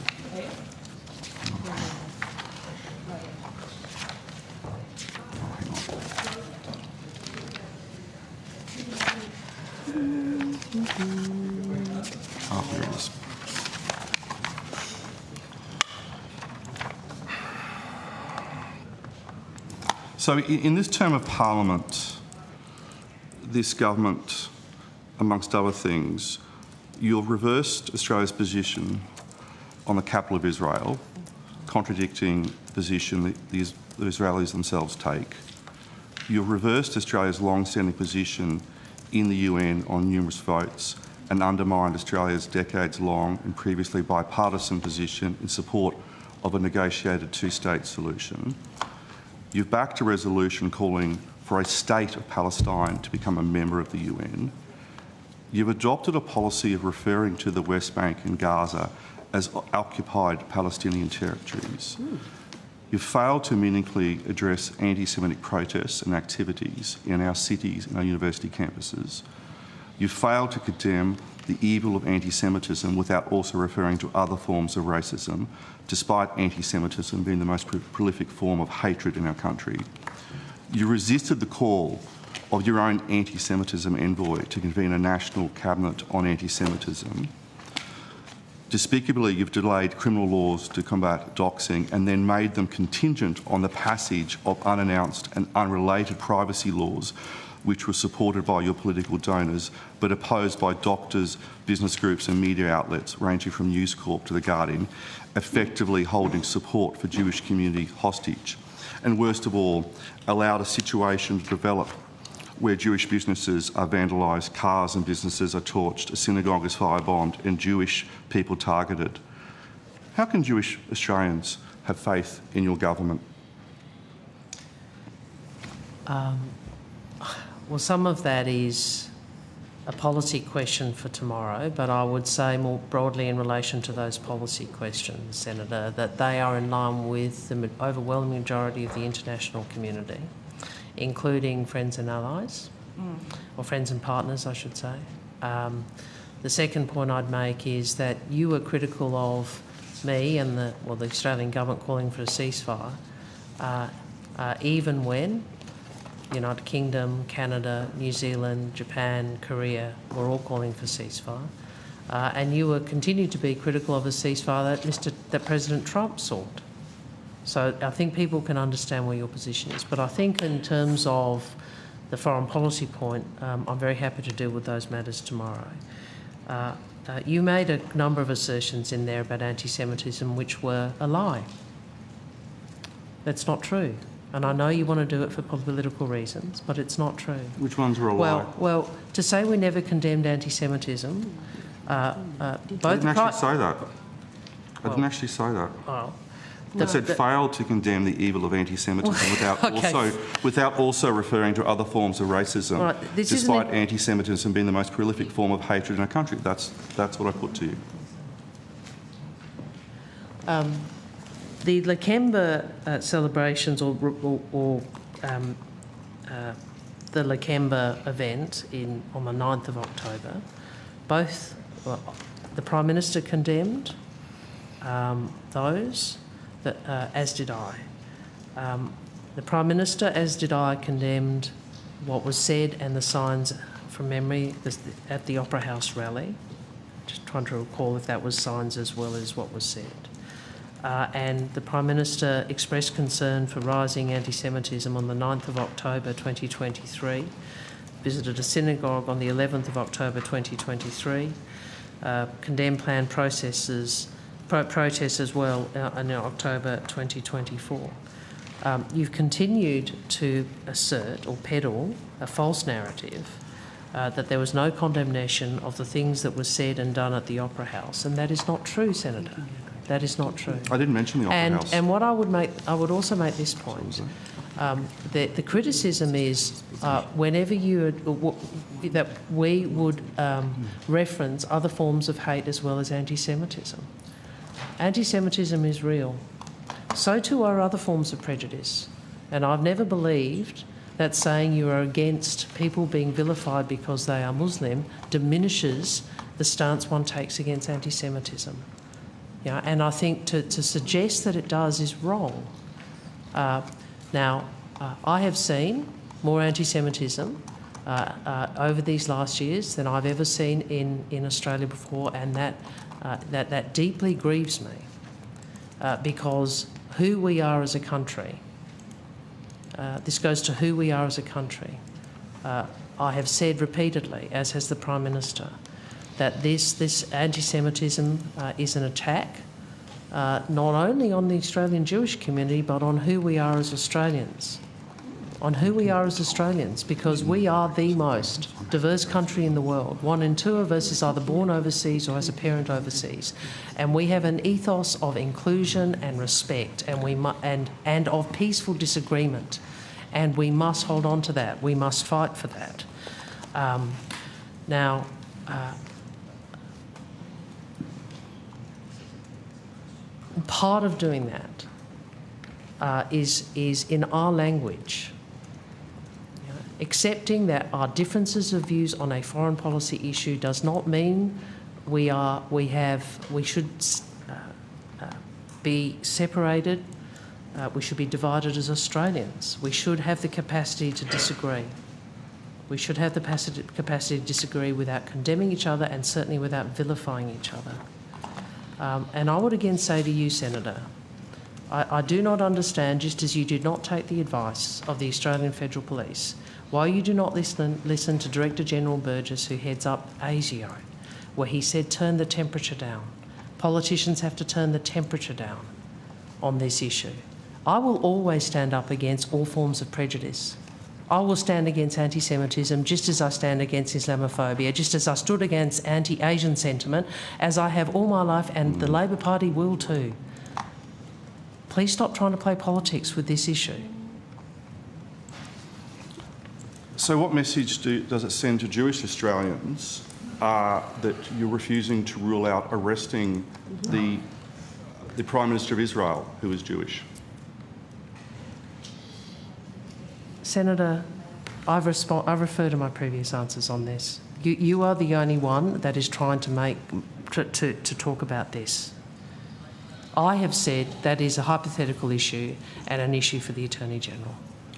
Oh, here it is. So in this term of Parliament, this government, amongst other things, you've reversed Australia's position on the capital of Israel, contradicting the position that the Israelis themselves take. You've reversed Australia's long-standing position in the UN on numerous votes and undermined Australia's decades-long and previously bipartisan position in support of a negotiated two-state solution. You've backed a resolution calling for a state of Palestine to become a member of the UN. You've adopted a policy of referring to the West Bank and Gaza as occupied Palestinian territories. You've failed to meaningfully address anti-Semitic protests and activities in our cities and our university campuses. You've failed to condemn the evil of anti-Semitism without also referring to other forms of racism, despite anti-Semitism being the most prolific form of hatred in our country. You resisted the call of your own anti-Semitism envoy to convene a national cabinet on anti-Semitism. Despicably, you've delayed criminal laws to combat doxing and then made them contingent on the passage of unannounced and unrelated privacy laws, which were supported by your political donors, but opposed by doctors, business groups and media outlets, ranging from News Corp to The Guardian, effectively holding support for Jewish community hostage. And worst of all, allowed a situation to develop where Jewish businesses are vandalised, cars and businesses are torched, a synagogue is firebombed and Jewish people targeted. How can Jewish Australians have faith in your government? Well, some of that is a policy question for tomorrow, but I would say more broadly in relation to those policy questions, Senator, that they are in line with the overwhelming majority of the international community, including friends and allies, or friends and partners, I should say. The second point I'd make is that you were critical of me and the Australian government calling for a ceasefire, even when United Kingdom, Canada, New Zealand, Japan, Korea were all calling for ceasefire. And you were continued to be critical of a ceasefire that President Trump sought. So I think people can understand where your position is. But I think in terms of the foreign policy point, I'm very happy to deal with those matters tomorrow. You made a number of assertions in there about anti-Semitism which were a lie. That's not true. And I know you want to do it for political reasons, but it's not true. Which ones were a lie? Well, to say we never condemned anti-Semitism, I didn't actually say that. I didn't actually say that. I said failed to condemn the evil of anti-Semitism without also referring to other forms of racism, despite anti-Semitism being the most prolific form of hatred in our country. That's what I put to you. The Lakemba celebrations or the Lakemba event on the 9th of October, both the Prime Minister condemned those, as did I. The Prime Minister, as did I, condemned what was said and the signs from memory at the Opera House rally. Just trying to recall if that was signs as well as what was said. And the Prime Minister expressed concern for rising anti-Semitism on the 9th of October 2023, visited a synagogue on the 11th of October 2023, condemned planned protests as well in October 2024. You've continued to assert or peddle a false narrative that there was no condemnation of the things that were said and done at the Opera House, and that is not true, Senator. That is not true. I didn't mention the Opera House. And what I would also make this point. The criticism is whenever that we would reference other forms of hate as well as anti-Semitism. Anti-Semitism is real. So too are other forms of prejudice. And I've never believed that saying you are against people being vilified because they are Muslim diminishes the stance one takes against anti-Semitism. And I think to suggest that it does is wrong. Now, I have seen more anti-Semitism over these last years than I've ever seen in Australia before, and that deeply grieves me because who we are as a country, this goes to who we are as a country. I have said repeatedly, as has the Prime Minister, that this anti-Semitism is an attack not only on the Australian Jewish community but on who we are as Australians. On who we are as Australians, because we are the most diverse country in the world. 1 in 2 of us is either born overseas or has a parent overseas. And we have an ethos of inclusion and respect and of peaceful disagreement. And we must hold on to that. We must fight for that. Part of doing that is in our language, accepting that our differences of views on a foreign policy issue does not mean we should be separated. We should be divided as Australians. We should have the capacity to disagree. We should have the capacity to disagree without condemning each other and certainly without vilifying each other. And I would again say to you, Senator, I do not understand, just as you did not take the advice of the Australian Federal Police, why you do not listen to Director General Burgess, who heads up ASIO, where he said turn the temperature down. Politicians have to turn the temperature down on this issue. I will always stand up against all forms of prejudice. I will stand against anti-Semitism just as I stand against Islamophobia, just as I stood against anti-Asian sentiment, as I have all my life, and the Labor Party will too. Please stop trying to play politics with this issue. So what message does it send to Jewish Australians that you're refusing to rule out arresting the Prime Minister of Israel, who is Jewish? Senator, I've referred to my previous answers on this. You are the only one that is trying to talk about this. I have said that is a hypothetical issue and an issue for the Attorney General.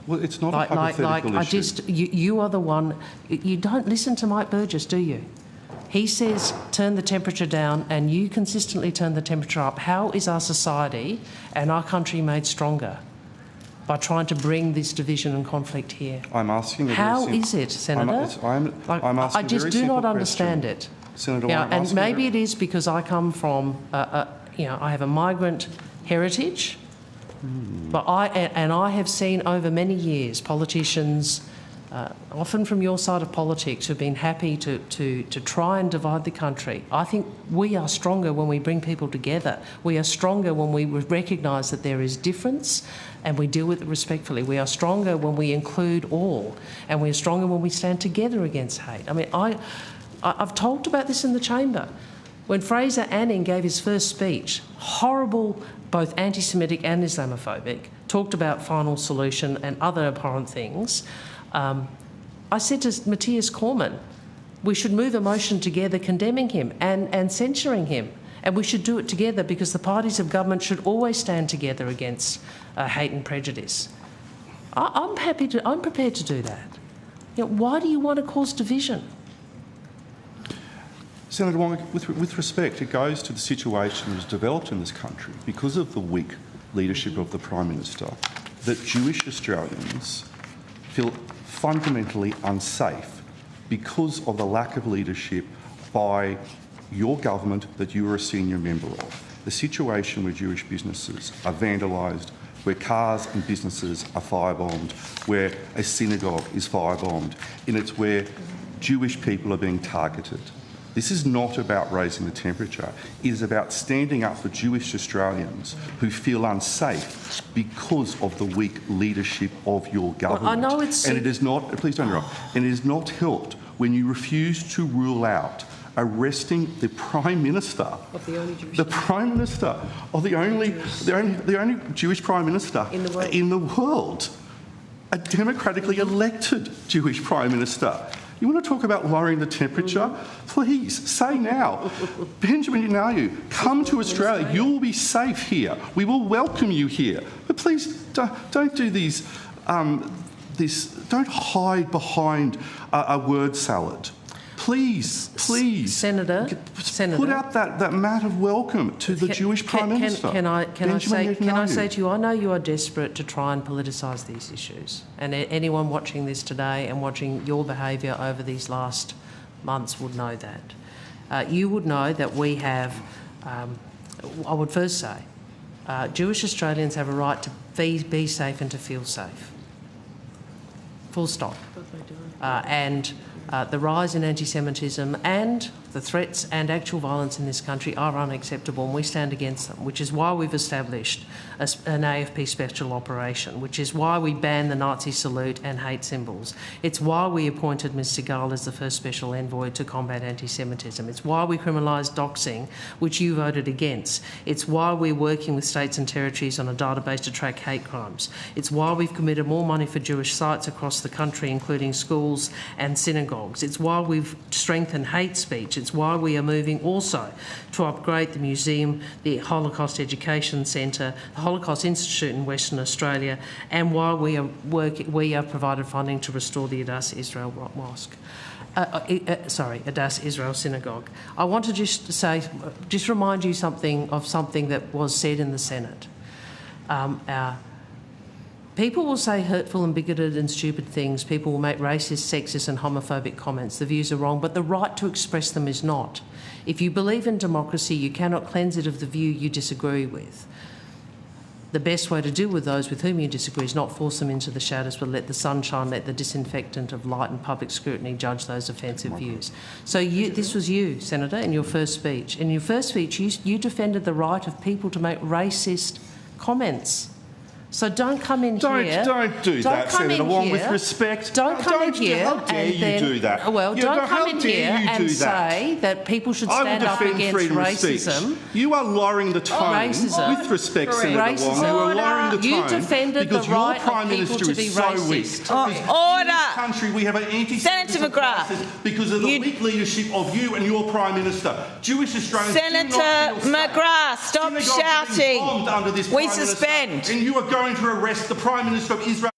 Well, it's not a hypothetical issue. You are the one. You don't listen to Mike Burgess, do you? He says turn the temperature down, and you consistently turn the temperature up. How is our society and our country made stronger? By trying to bring this division and conflict here. I'm asking a how is it, Senator? I'm asking I just do not understand it. Senator, and maybe it is because I come from, I have a migrant heritage, but I have seen over many years politicians, often from your side of politics, who've been happy to try and divide the country. I think we are stronger when we bring people together. We are stronger when we recognise that there is difference and we deal with it respectfully. We are stronger when we include all, and we are stronger when we stand together against hate. I mean, I've talked about this in the chamber. When Fraser Anning gave his first speech, horrible, both anti-Semitic and Islamophobic, talked about final solution and other abhorrent things, I said to Matthias Cormann, we should move a motion together condemning him and censuring him. And we should do it together because the parties of government should always stand together against hate and prejudice. I'm prepared to do that. Why do you want to cause division? Senator Wong, with respect, it goes to the situation that has developed in this country because of the weak leadership of the Prime Minister, that Jewish Australians feel fundamentally unsafe because of the lack of leadership by your government that you are a senior member of. The situation where Jewish businesses are vandalised, where cars and businesses are firebombed, where a synagogue is firebombed, and it's where Jewish people are being targeted. This is not about raising the temperature. It is about standing up for Jewish Australians who feel unsafe because of the weak leadership of your government. Well, I know it's... And it is not, please don't interrupt, and it is not helped when you refuse to rule out arresting the Prime Minister of the only Jewish... The Prime Minister of the only Jewish Prime Minister in the world. a democratically elected Jewish Prime Minister. You want to talk about lowering the temperature? Please, say now, Benjamin Netanyahu, come to Australia. You will be safe here. We will welcome you here. But please, don't do these, don't hide behind a word salad. Please, Senator, put out that mat of welcome to the Jewish Prime Minister. Can I say to you, I know you are desperate to try and politicise these issues, and anyone watching this today and watching your behaviour over these last months would know that. You would know that we have, I would first say, Jewish Australians have a right to be safe and to feel safe. Full stop. The rise in antisemitism and the threats and actual violence in this country are unacceptable, and we stand against them, which is why we've established an AFP special operation, which is why we banned the Nazi salute and hate symbols. It's why we appointed Ms Segal as the first special envoy to combat antisemitism. It's why we criminalised doxing, which you voted against. It's why we're working with states and territories on a database to track hate crimes. It's why we've committed more money for Jewish sites across the country, including schools and synagogues. It's why we've strengthened hate speech. It's why we are moving also to upgrade the museum, the Holocaust Education Centre, the Holocaust Institute in Western Australia, and why we have provided funding to restore the Adass Israel Mosque. Adass Israel Synagogue. I want to just remind you of something that was said in the Senate. People will say hurtful and bigoted and stupid things. People will make racist, sexist and homophobic comments. The views are wrong, but the right to express them is not. If you believe in democracy, you cannot cleanse it of the view you disagree with. The best way to deal with those with whom you disagree is not force them into the shadows, but let the sunshine, let the disinfectant of light and public scrutiny judge those offensive views. So this was you, Senator, in your first speech. In your first speech, you defended the right of people to make racist comments. So don't come in here. Don't do that, Senator Wong, with respect. Don't come in here how dare and then, you do that? Well, don't come in here and say that people should stand up against racism. You are lowering the tone. With respect, Senator Wong, you are lowering the tone. You defended the right of people to be racist. In this country, we have an anti-Semitism crisis because of the weak leadership of you and your Prime Minister. Jewish Australians Senator McGrath, stop shouting. We suspend. And you are going to arrest the Prime Minister of Israel.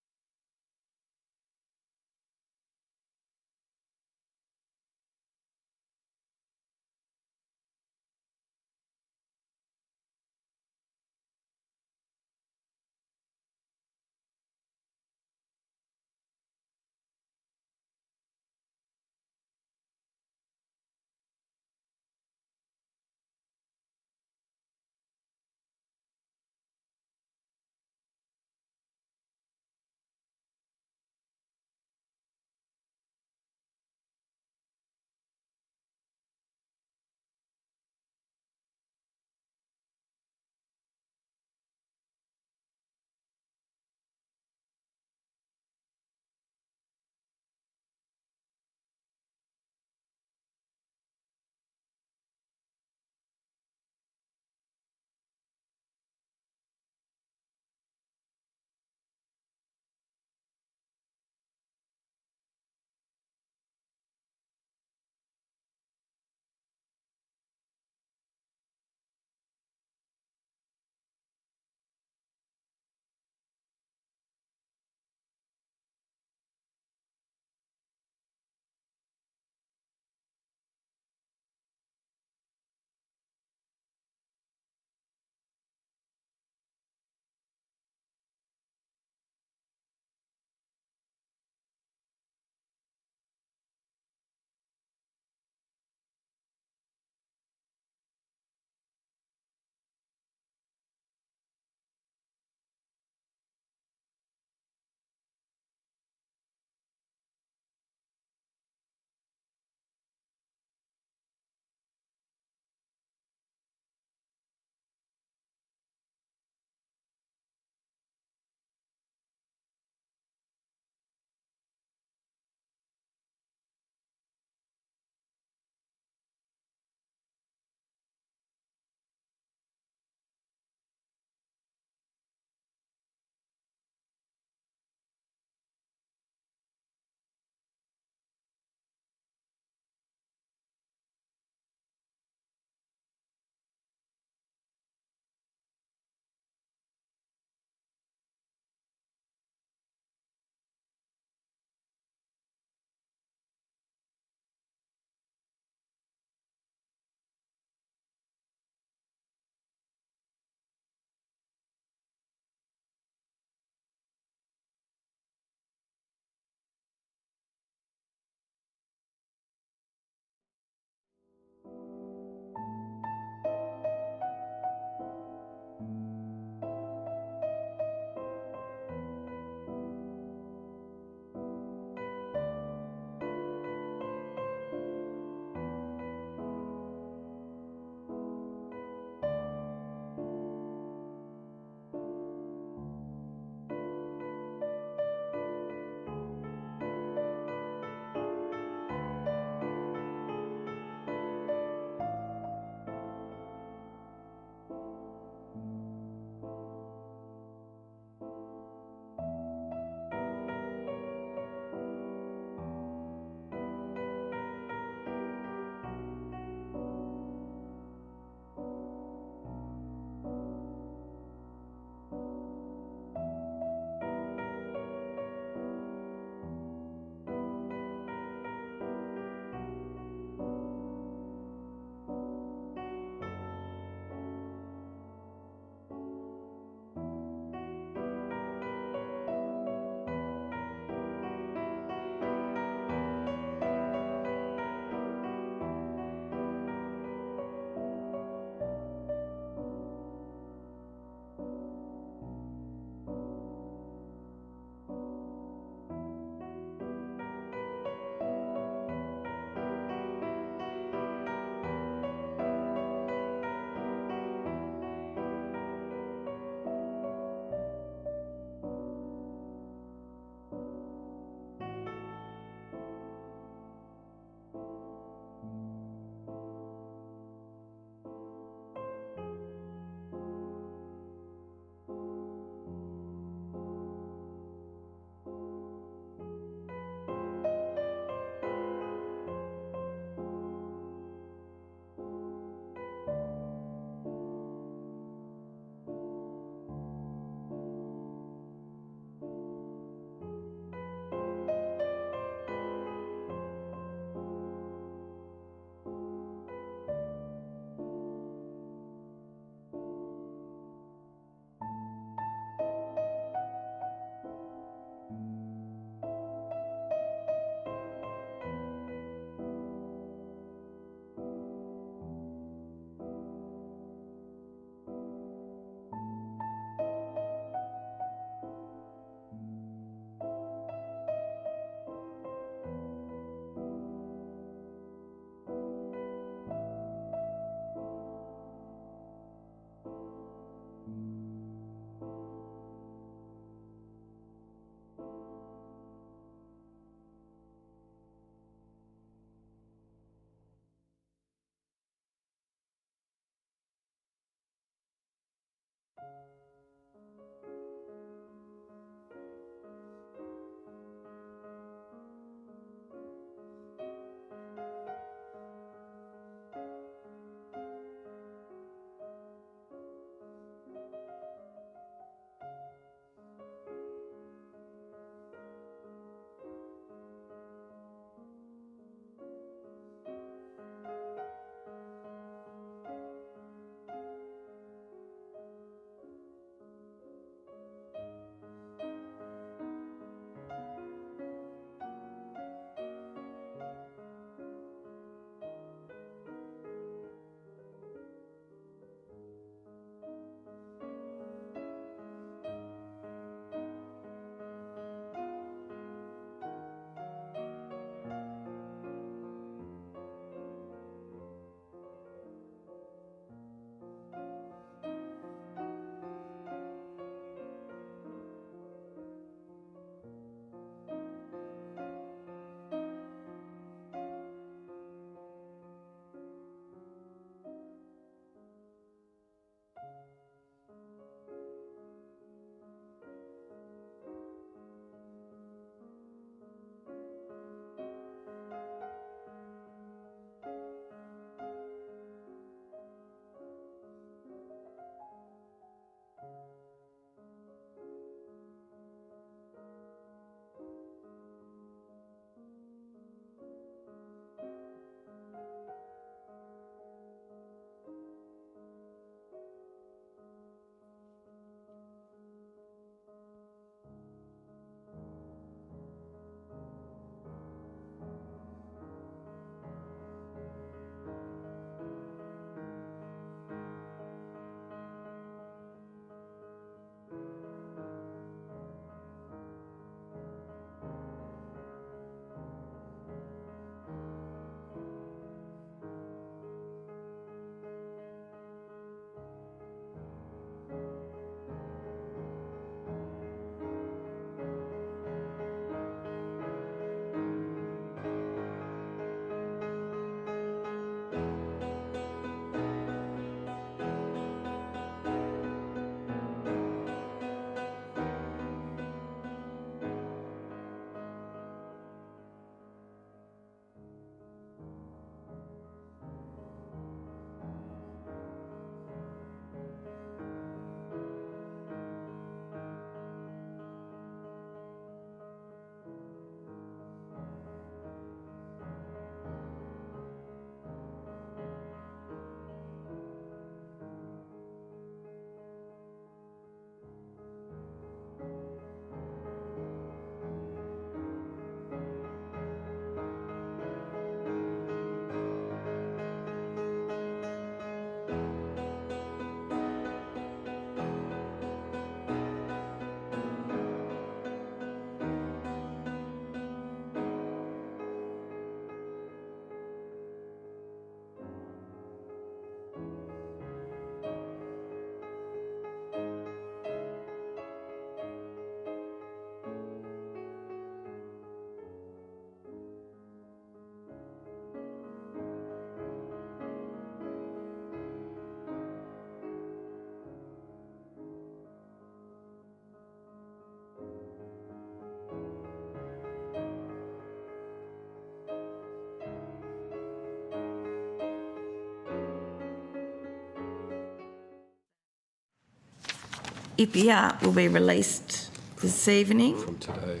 IPIA will be released this evening. From today.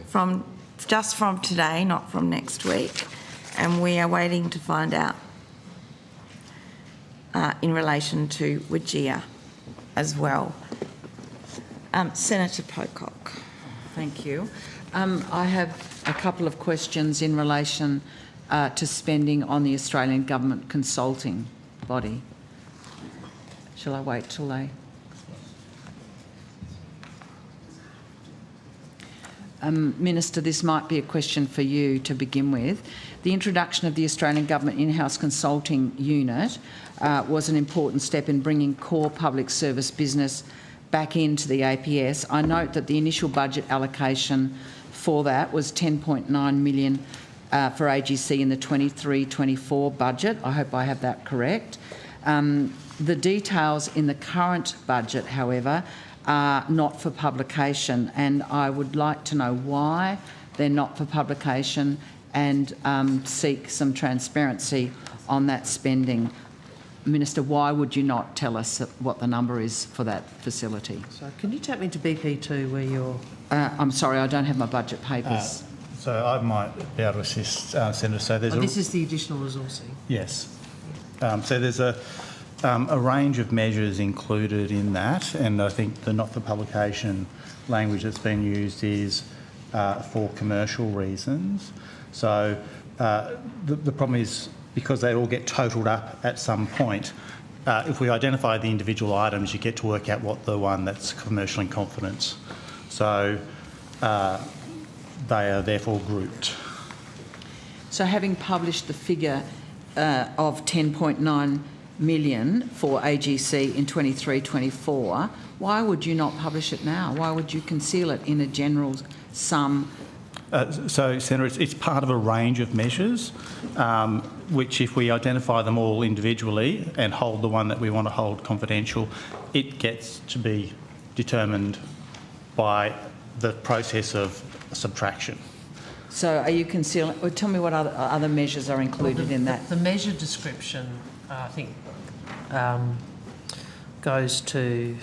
Just from today, not from next week. And we are waiting to find out in relation to WGEA as well. Senator Pocock. Thank you. I have a couple of questions in relation to spending on the Australian Government consulting body. Shall I wait till they... Minister, this might be a question for you to begin with. The introduction of the Australian Government in-house consulting unit was an important step in bringing core public service business back into the APS. I note that the initial budget allocation for that was $10.9 million for AGC in the 23-24 budget. I hope I have that correct. The details in the current budget, however, are not for publication, and I would like to know why they're not for publication and seek some transparency on that spending. Minister, why would you not tell us what the number is for that facility? So can you take me to BP2 where you're... I'm sorry, I don't have my budget papers. So I might be able to assist, Senator. So there's this is the additional resourcing? Yes. So there's a range of measures included in that, and I think the not-for-publication language that's been used is for commercial reasons. So the problem is, because they all get totalled up at some point, if we identify the individual items, you get to work out what the one that's commercial in confidence. So they are therefore grouped. So having published the figure of $10.9 million for AGC in 23-24, why would you not publish it now? Why would you conceal it in a general sum? So, Senator, it's part of a range of measures, which if we identify them all individually and hold the one that we want to hold confidential, it gets to be determined by the process of subtraction. So are you concealing... Well, tell me what other measures are included in that. The measure description, I think, goes to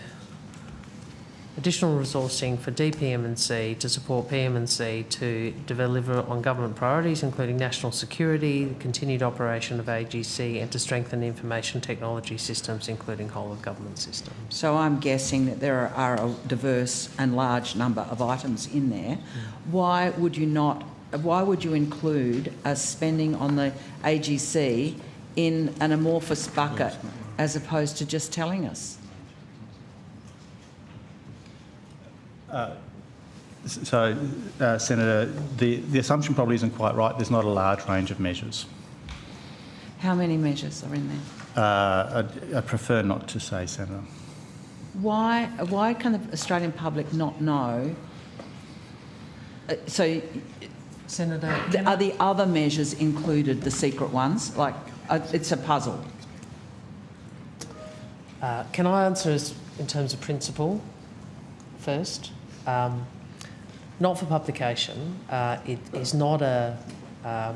additional resourcing for DPM&C to support PM&C to deliver on government priorities, including national security, the continued operation of AGC, and to strengthen information technology systems, including whole-of-government systems. So I'm guessing that there are a diverse and large number of items in there. Why would you not... Why would you include a spending on the AGC in an amorphous bucket as opposed to just telling us? Senator, the assumption probably isn't quite right. There's not a large range of measures. How many measures are in there? I prefer not to say, Senator. Why can the Australian public not know? So, Senator, are the other measures included, the secret ones? Like, it's a puzzle. Can I answer in terms of principle first? Not for publication. It is not a... I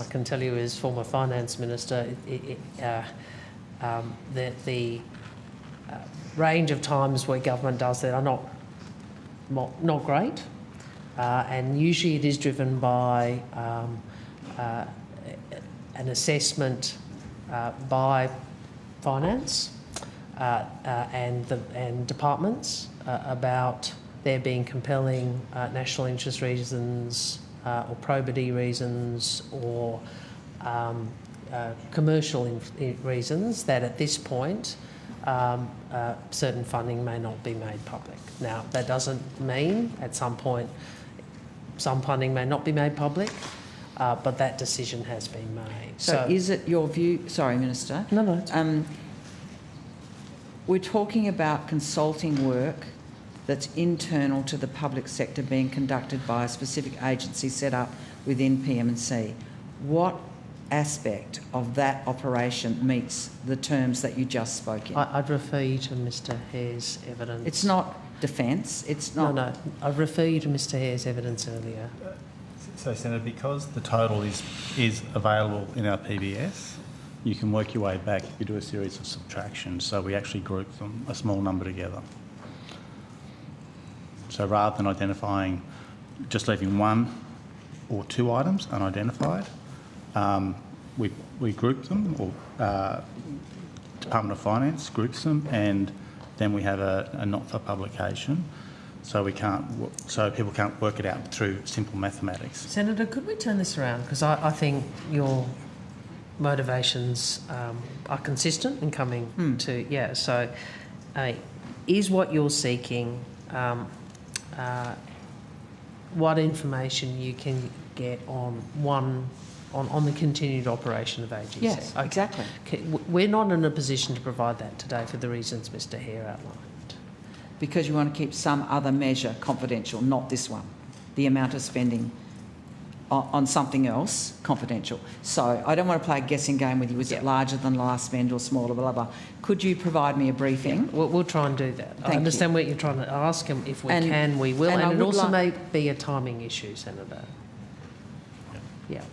can tell you as former finance minister, the range of times where government does that are not great. And usually it is driven by an assessment by finance and departments about there being compelling national interest reasons or probity reasons or commercial reasons that at this point certain funding may not be made public. Now, that doesn't mean at some point some funding may not be made public, but that decision has been made. So is it your view... Sorry, Minister. No. We're talking about consulting work that's internal to the public sector being conducted by a specific agency set up within PM&C. What aspect of that operation meets the terms that you just spoke in? I'd refer you to Mr Hare's evidence. It's not defence, it's not... No, I'd refer you to Mr Hare's evidence earlier. So, Senator, because the total is available in our PBS, you can work your way back. You do a series of subtractions, so we actually group them, a small number together. So rather than identifying, just leaving one or two items unidentified, we group them, or Department of Finance groups them, and then we have a not for publication. So people can't work it out through simple mathematics. Senator, could we turn this around? Because I think your motivations are consistent in coming to, so is what you're seeking what information you can get on the continued operation of AGC? Yes, exactly. We're not in a position to provide that today for the reasons Mr Hare outlined. Because you want to keep some other measure confidential, not this one. The amount of spending on something else confidential. So I don't want to play a guessing game with you. Is it larger than last spend or smaller, blah, blah. Could you provide me a briefing? Yeah, we'll try and do that. I understand what you're trying to ask, and if we can, we will. And it also may be a timing issue, Senator. Yeah.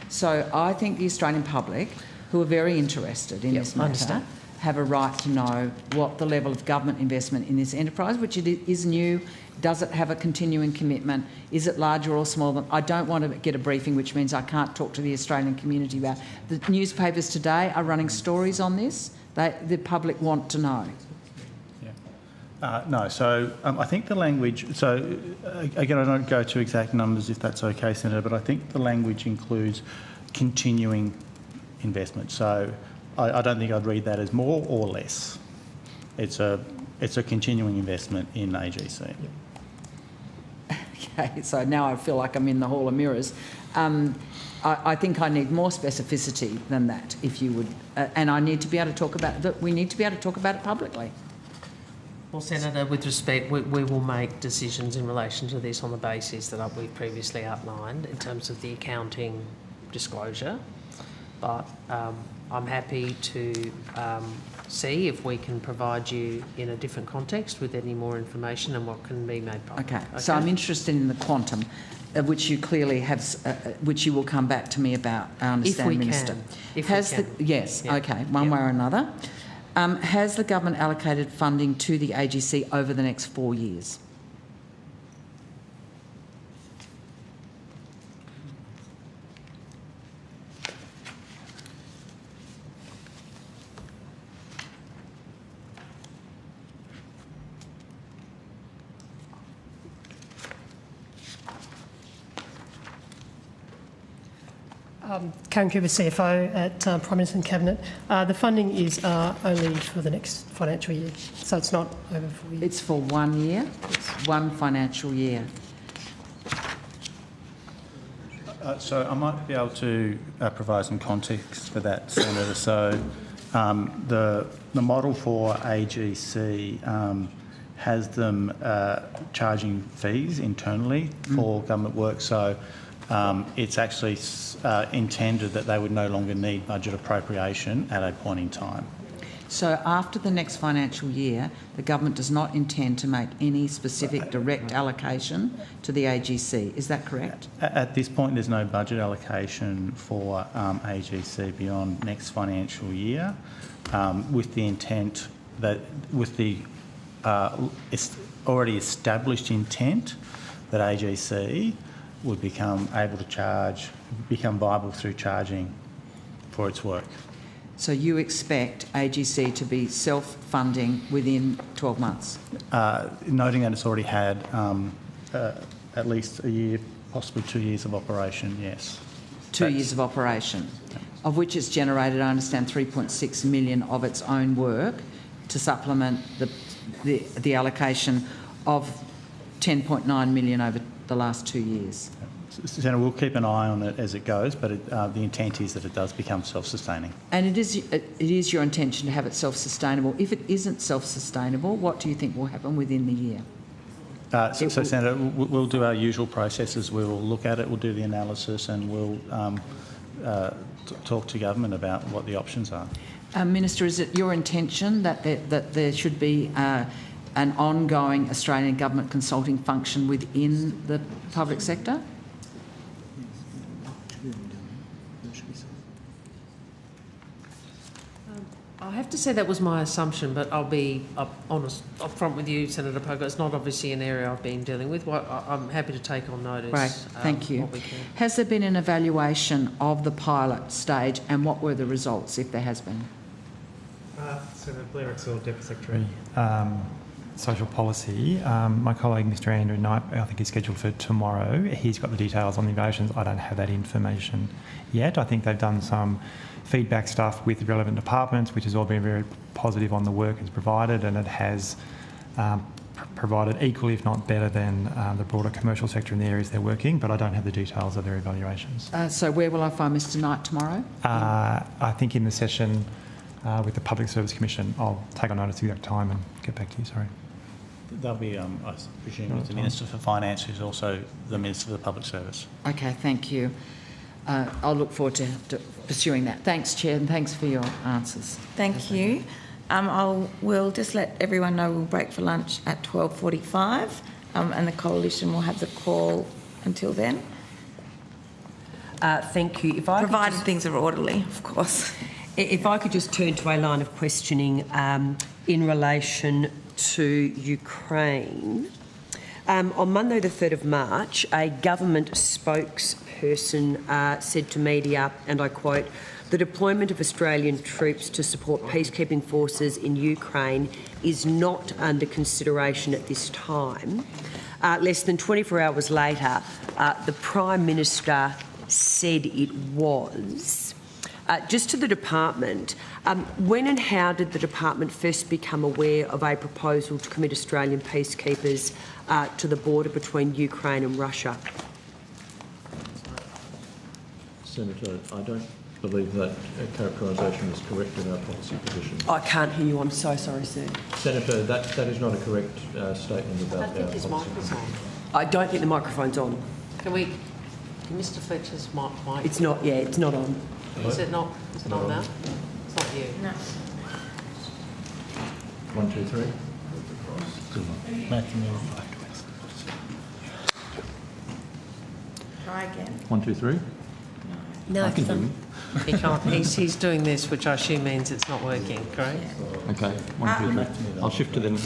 So I think the Australian public, who are very interested in this matter, have a right to know what the level of government investment in this enterprise, which it is new. Does it have a continuing commitment? Is it larger or smaller? I don't want to get a briefing, which means I can't talk to the Australian community about it. The newspapers today are running stories on this. The public want to know. No, so I think the language, so again, I don't go to exact numbers if that's okay, Senator, but I think the language includes continuing investment. So I don't think I'd read that as more or less. It's a continuing investment in AGC. Okay, so now I feel like I'm in the Hall of Mirrors. I think I need more specificity than that, if you would, and I need to be able to talk about it. We need to be able to talk about it publicly. Well, Senator, with respect, we will make decisions in relation to this on the basis that we previously outlined in terms of the accounting disclosure, but I'm happy to see if we can provide you in a different context with any more information and what can be made public. Okay, so I'm interested in the quantum, which you clearly have, which you will come back to me about, I understand, if we Minister. Can. If we can. Yes, okay, one way or another. Has the government allocated funding to the AGC over the next 4 years? Karen Cooper, CFO at Prime Minister and Cabinet. The funding is only for the next financial year, so it's not over 4 years. It's for 1 year? It's 1 financial year. So I might be able to provide some context for that, Senator. So the model for AGC has them charging fees internally for government work. So it's actually intended that they would no longer need budget appropriation at a point in time. So after the next financial year, the government does not intend to make any specific direct allocation to the AGC. Is that correct? At this point, there's no budget allocation for AGC beyond next financial year, with the intent that, with the already established intent that AGC would become able to become viable through charging for its work. So you expect AGC to be self-funding within 12 months? Noting that it's already had at least a year, possibly 2 years of operation, yes. 2 years of operation, of which it's generated, I understand, 3.6 million of its own work to supplement the allocation of 10.9 million over the last 2 years. Senator, we'll keep an eye on it as it goes, but the intent is that it does become self-sustaining. And it is your intention to have it self-sustainable. If it isn't self-sustainable, what do you think will happen within the year? So Senator, we'll do our usual processes. We will look at it, we'll do the analysis, and we'll talk to government about what the options are. Minister, is it your intention that there should be an ongoing Australian government consulting function within the public sector? I have to say that was my assumption, but I'll be honest up front with you, Senator Pogo. It's not obviously an area I've been dealing with. I'm happy to take on notice. Right, thank you. What we can. Has there been an evaluation of the pilot stage, and what were the results, if there has been? Senator Blair Axel, Deputy Secretary, Social Policy. My colleague, Mr. Andrew Knight, I think is scheduled for tomorrow. He's got the details on the evaluations. I don't have that information yet. I think they've done some feedback stuff with relevant departments, which has all been very positive on the work it's provided, and it has provided equally, if not better, than the broader commercial sector in the areas they're working, but I don't have the details of their evaluations. So where will I find Mr. Knight tomorrow? I think in the session with the Public Service Commission. I'll take on notice the exact time and get back to you, sorry. They'll be, I presume, the Minister for Finance, who's also the Minister for the Public Service. Okay, thank you. I'll look forward to pursuing that. Thanks, Chair, and thanks for your answers. Thank you. We'll just let everyone know we'll break for lunch at 12:45, and the Coalition will have the call until then. Thank you. If I Provided things are orderly, of course. If I could just turn to a line of questioning in relation to Ukraine. On Monday the 3rd of March, a government spokesperson said to media, and I quote, "The deployment of Australian troops to support peacekeeping forces in Ukraine is not under consideration at this time." Less than 24 hours later, the Prime Minister said it was. Just to the department, when and how did the department first become aware of a proposal to commit Australian peacekeepers to the border between Ukraine and Russia? Senator, I don't believe that characterisation is correct in our policy position. I can't hear you. I'm so sorry, sir. Senator, that is not a correct statement about our policy position. I don't think the microphone's on. Can Mr. Fletcher's mic? It's not. Yeah, it's not on. Is it not? Is it on now? It's not you. No. 1, 2, 3. Try again. 1, 2, 3. No, I can do it. He can't. He's doing this, which I assume means it's not working, correct? Okay, 1, 2, 3. I'll shift to them.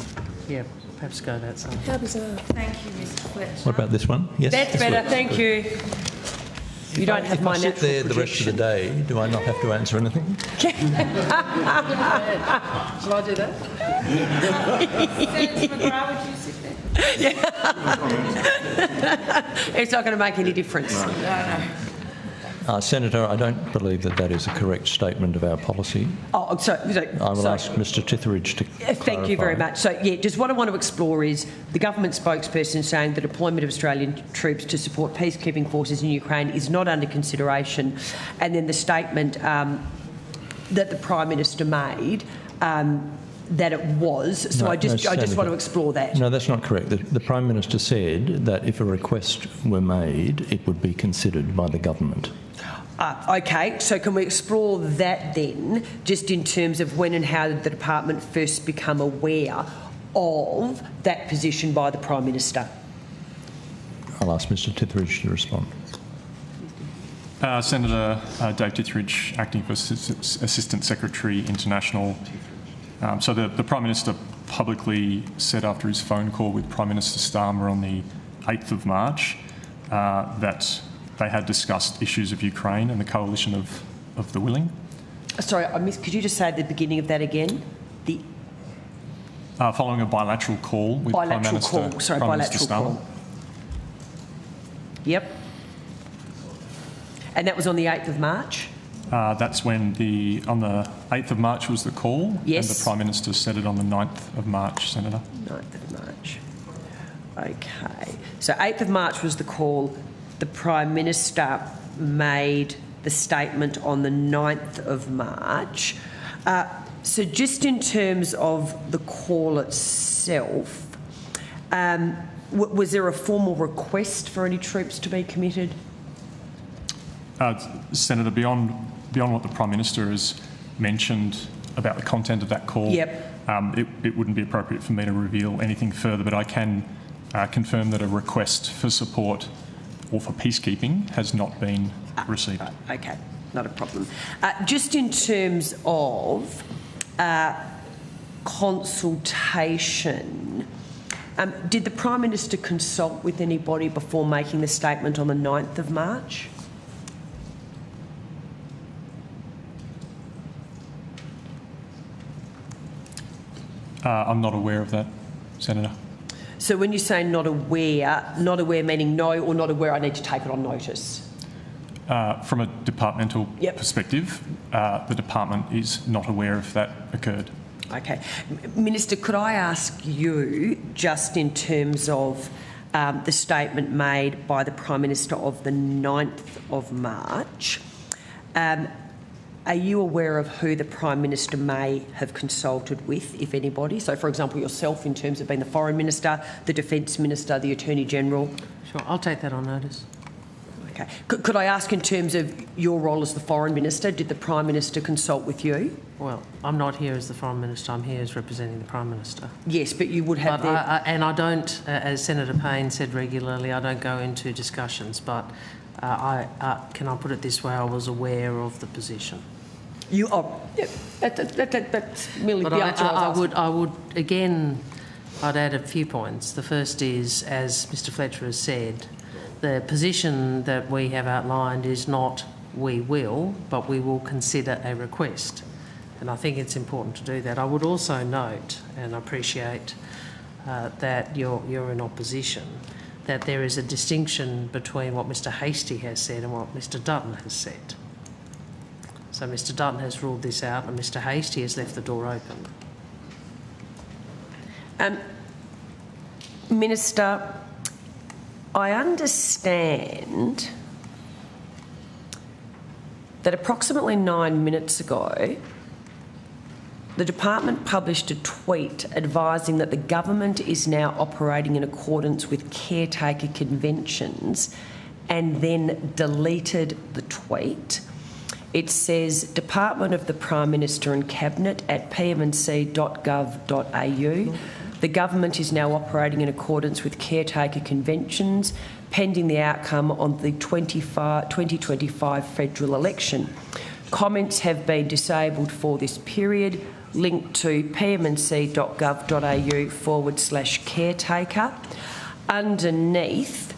Yeah, perhaps go that side. How bizarre. Thank you, Mr. Fletcher. What about this one? Yes. That's better, thank you. You don't have my natural projection. If I sit there the rest of the day, do I not have to answer anything? Shall I do that? Senator McGrath, would you sit there? It's not going to make any difference. No. Senator, I don't believe that is a correct statement of our policy. Oh, sorry. I will ask Mr. Titheridge to clarify. Thank you very much. So, yeah, just what I want to explore is the government spokesperson saying the deployment of Australian troops to support peacekeeping forces in Ukraine is not under consideration, and then the statement that the Prime Minister made that it was. So I just want to explore that. No, that's not correct. The Prime Minister said that if a request were made, it would be considered by the government. Okay, so can we explore that then, just in terms of when and how did the department first become aware of that position by the Prime Minister? I'll ask Mr. Titheridge to respond. Senator Dave Titheridge, Acting for Assistant Secretary International. So the Prime Minister publicly said after his phone call with Prime Minister Starmer on the 8th of March that they had discussed issues of Ukraine and the coalition of the willing. Sorry, I missed. Could you just say the beginning of that again? Following a bilateral call with Prime Minister Starmer. Yep. And that was on the 8th of March? That's when on the 8th of March was the call. Yes. And the Prime Minister said it on the 9th of March, Senator. 9th of March. Okay. So 8th of March was the call. The Prime Minister made the statement on the 9th of March. So just in terms of the call itself, was there a formal request for any troops to be committed? Senator, beyond what the Prime Minister has mentioned about the content of that call, it wouldn't be appropriate for me to reveal anything further, but I can confirm that a request for support or for peacekeeping has not been received. Okay, not a problem. Just in terms of consultation. Did the Prime Minister consult with anybody before making the statement on the 9th of March? I'm not aware of that, Senator. So when you say not aware meaning no, or not aware I need to take it on notice? From a departmental perspective, the department is not aware if that occurred. Okay. Minister, could I ask you, just in terms of the statement made by the Prime Minister of the 9th of March, are you aware of who the Prime Minister may have consulted with, if anybody? So, for example, yourself in terms of being the Foreign Minister, the Defence Minister, the Attorney General? Sure, I'll take that on notice. Okay. Could I ask, in terms of your role as the Foreign Minister, did the Prime Minister consult with you? Well, I'm not here as the Foreign Minister, I'm here as representing the Prime Minister. Yes, but you would have... and I don't, as Senator Payne said regularly, I don't go into discussions, but can I put it this way, I was aware of the position. You are... Yeah, that's merely the answer I would, again, I'd add a few points. The first is, as Mr Fletcher has said, the position that we have outlined is not we will, but we will consider a request. And I think it's important to do that. I would also note and appreciate that you're in opposition, that there is a distinction between what Mr Hastie has said and what Mr Dutton has said. So Mr Dutton has ruled this out and Mr Hastie has left the door open. Minister, I understand that approximately 9 minutes ago, the department published a tweet advising that the government is now operating in accordance with caretaker conventions, and then deleted the tweet. It says, Department of the Prime Minister and Cabinet at pmc.gov.au. The government is now operating in accordance with caretaker conventions, pending the outcome on the 2025 federal election. Comments have been disabled for this period. Link to pmc.gov.au/caretaker. Underneath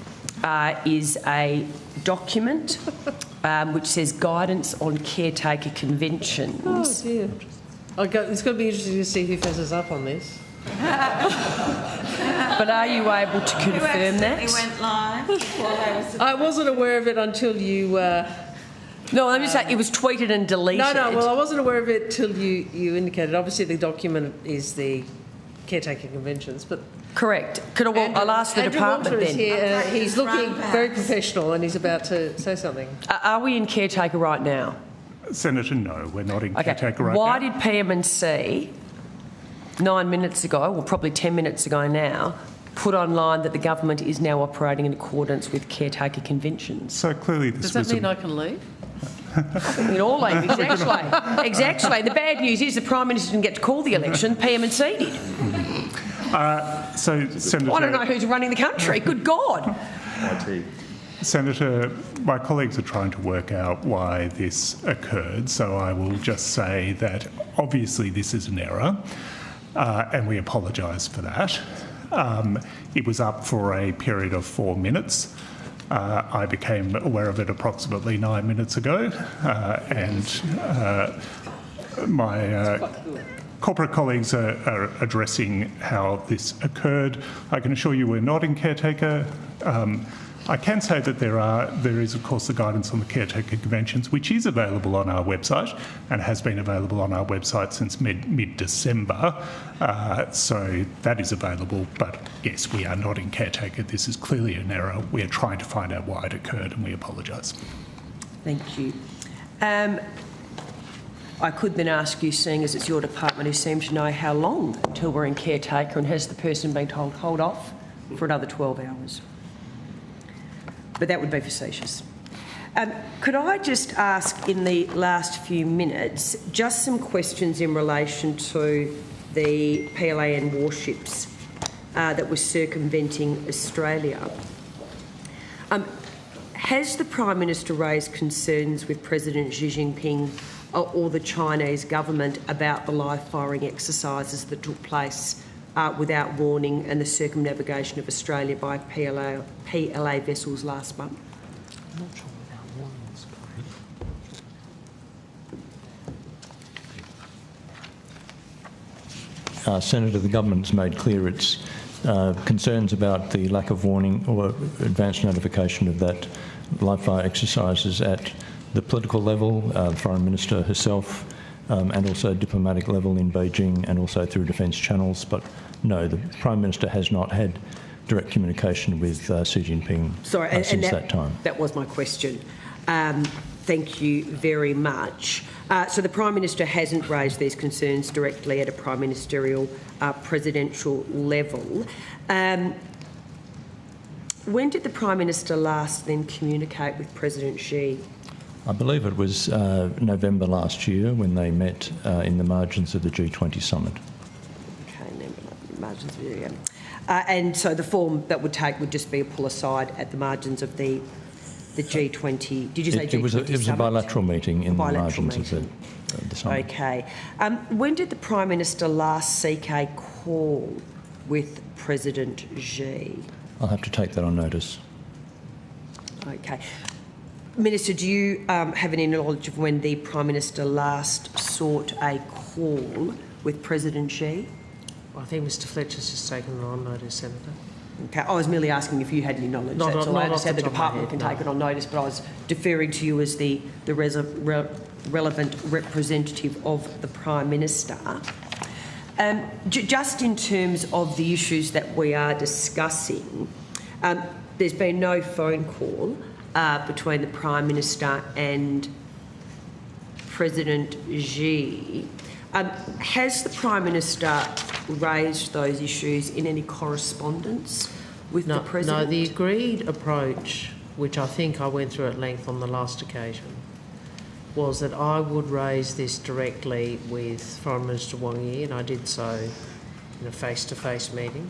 is a document which says guidance on caretaker conventions. Oh dear. It's going to be interesting to see who fesses up on this. But are you able to confirm that? It went live. I wasn't aware of it until you... No, let me say, it was tweeted and deleted. No, well, I wasn't aware of it till you indicated. Obviously, the document is the caretaker conventions, but... Correct. I'll ask the department then. Here, he's looking very professional and he's about to say something. Are we in caretaker right now? Senator, no, we're not in caretaker right now. Why did PM&C 9 minutes ago, or probably 10 minutes ago now, put online that the government is now operating in accordance with caretaker conventions? So clearly this Does that mean I can leave? We can all leave, exactly. Exactly. The bad news is the Prime Minister didn't get to call the election, PM&C did. So, Senator... I don't know who's running the country, good God. Senator, my colleagues are trying to work out why this occurred, so I will just say that obviously this is an error, and we apologise for that. It was up for a period of 4 minutes. I became aware of it approximately 9 minutes ago, and my corporate colleagues are addressing how this occurred. I can assure you we're not in caretaker. I can say that there is, of course, the guidance on the caretaker conventions, which is available on our website and has been available on our website since mid-December. So that is available. But yes, we are not in caretaker. This is clearly an error. We are trying to find out why it occurred, and we apologise. Thank you. I could then ask you, seeing as it's your department who seem to know how long until we're in caretaker, and has the person been told hold off for another 12 hours? But that would be facetious. Could I just ask, in the last few minutes, just some questions in relation to the PLAN warships that were circumventing Australia? Has the Prime Minister raised concerns with President Xi Jinping or the Chinese government about the live firing exercises that took place without warning and the circumnavigation of Australia by PLA vessels last month? I'm not sure without warning is correct. Senator, the government's made clear its concerns about the lack of warning or advance notification of that live fire exercises at the political level, the Foreign Minister herself, and also diplomatic level in Beijing and also through defence channels. But no, the Prime Minister has not had direct communication with Xi Jinping since that time. That was my question. Thank you very much. So the Prime Minister hasn't raised these concerns directly at a prime ministerial presidential level. When did the Prime Minister last then communicate with President Xi? I believe it was November last year when they met in the margins of the G20 summit. Okay, margins of the and so the form that would take would just be a pull aside at the margins of the G20. Did you say G20 it was a bilateral meeting in the margins of the summit. Okay. When did the Prime Minister last seek a call with President Xi? I'll have to take that on notice. Okay. Minister, do you have any knowledge of when the Prime Minister last sought a call with President Xi? I think Mr Fletcher's just taken it on notice, Senator. Okay, I was merely asking if you had any knowledge. That's all. I understand the department can take it on notice, but I was deferring to you as the relevant representative of the Prime Minister. Just in terms of the issues that we are discussing, there's been no phone call between the Prime Minister and President Xi. Has the Prime Minister raised those issues in any correspondence with the President? No, the agreed approach, which I think I went through at length on the last occasion, was that I would raise this directly with Foreign Minister Wang Yi, and I did so in a face-to-face meeting.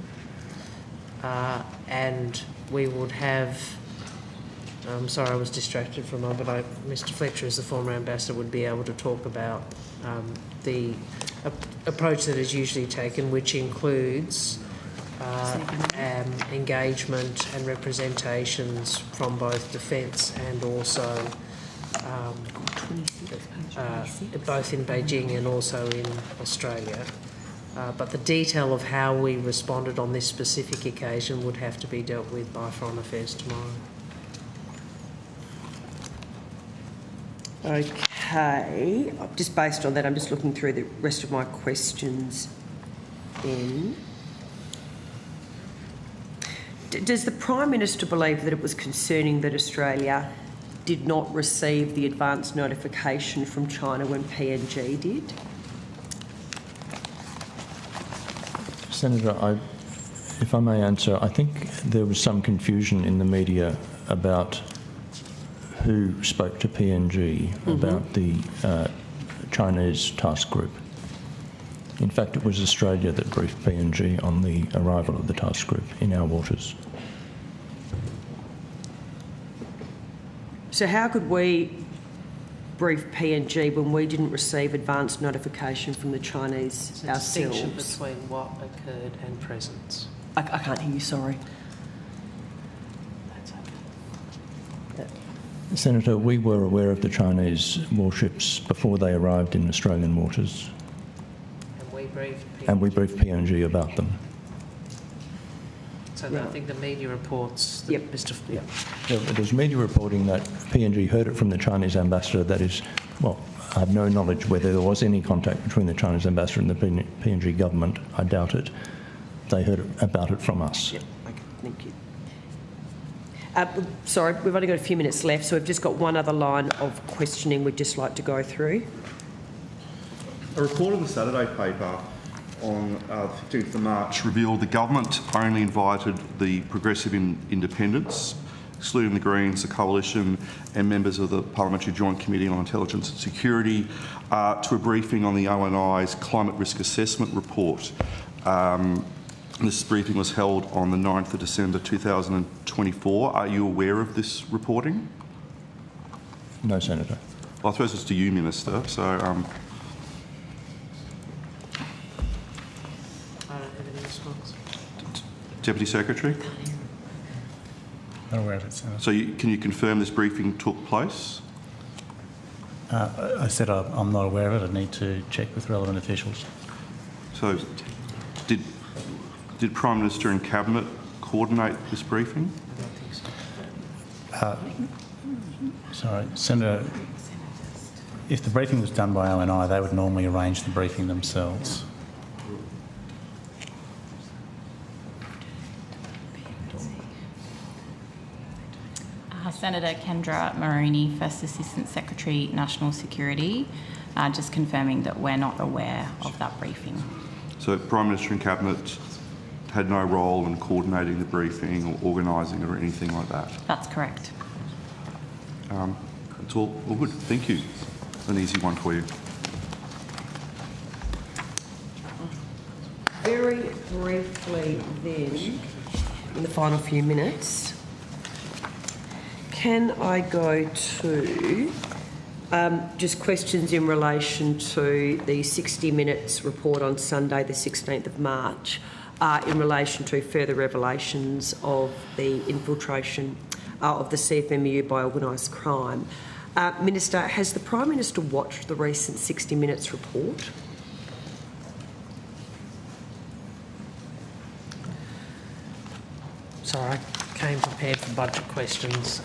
And we would have... I'm sorry, I was distracted for a moment, but Mr Fletcher, as the former ambassador, would be able to talk about the approach that is usually taken, which includes engagement and representations from both defence and also both in Beijing and also in Australia. But the detail of how we responded on this specific occasion would have to be dealt with by Foreign Affairs tomorrow. Okay, just based on that, I'm just looking through the rest of my questions then. Does the Prime Minister believe that it was concerning that Australia did not receive the advance notification from China when PM&C did? Senator, if I may answer, I think there was some confusion in the media about who spoke to PM&C about the Chinese task group. In fact, it was Australia that briefed PM&C on the arrival of the task group in our waters. So how could we brief PM&C when we didn't receive advance notification from the Chinese ourselves? There's a distinction between what occurred and presence. I can't hear you, sorry. Senator, we were aware of the Chinese warships before they arrived in Australian waters. And we briefed PM&C about them. So I think the media reports that Mr. There's media reporting that PM&C heard it from the Chinese ambassador. That is, well, I have no knowledge whether there was any contact between the Chinese ambassador and the PM&C government. I doubt it. They heard about it from us. Yep. Okay, thank you. Sorry, we've only got a few minutes left, so we've just got one other line of questioning we'd just like to go through. A report in the Saturday paper on the 15th of March revealed the government only invited the Progressive Independents, excluding the Greens, the Coalition and members of the Parliamentary Joint Committee on Intelligence and Security, to a briefing on the ONI's Climate Risk Assessment Report. This briefing was held on the 9th of December 2024. Are you aware of this reporting? No, Senator. I suppose it's to you, Minister. So, I don't have any response. Deputy Secretary. Not aware of it, Senator. So, can you confirm this briefing took place? I said I'm not aware of it. I need to check with relevant officials. So, did Prime Minister and Cabinet coordinate this briefing? I don't think so. Sorry, Senator, if the briefing was done by ONI, they would normally arrange the briefing themselves. Senator Kendra Maroney, First Assistant Secretary, National Security, just confirming that we're not aware of that briefing. So Prime Minister and Cabinet had no role in coordinating the briefing or organising it or anything like that? That's correct. It's all good. Thank you. An easy one for you. Very briefly then, in the final few minutes, can I go to just questions in relation to the 60 Minutes report on Sunday the 16th of March in relation to further revelations of the infiltration of the CFMEU by organised crime. Minister, has the Prime Minister watched the recent 60 Minutes report? Sorry, I came prepared for budget questions.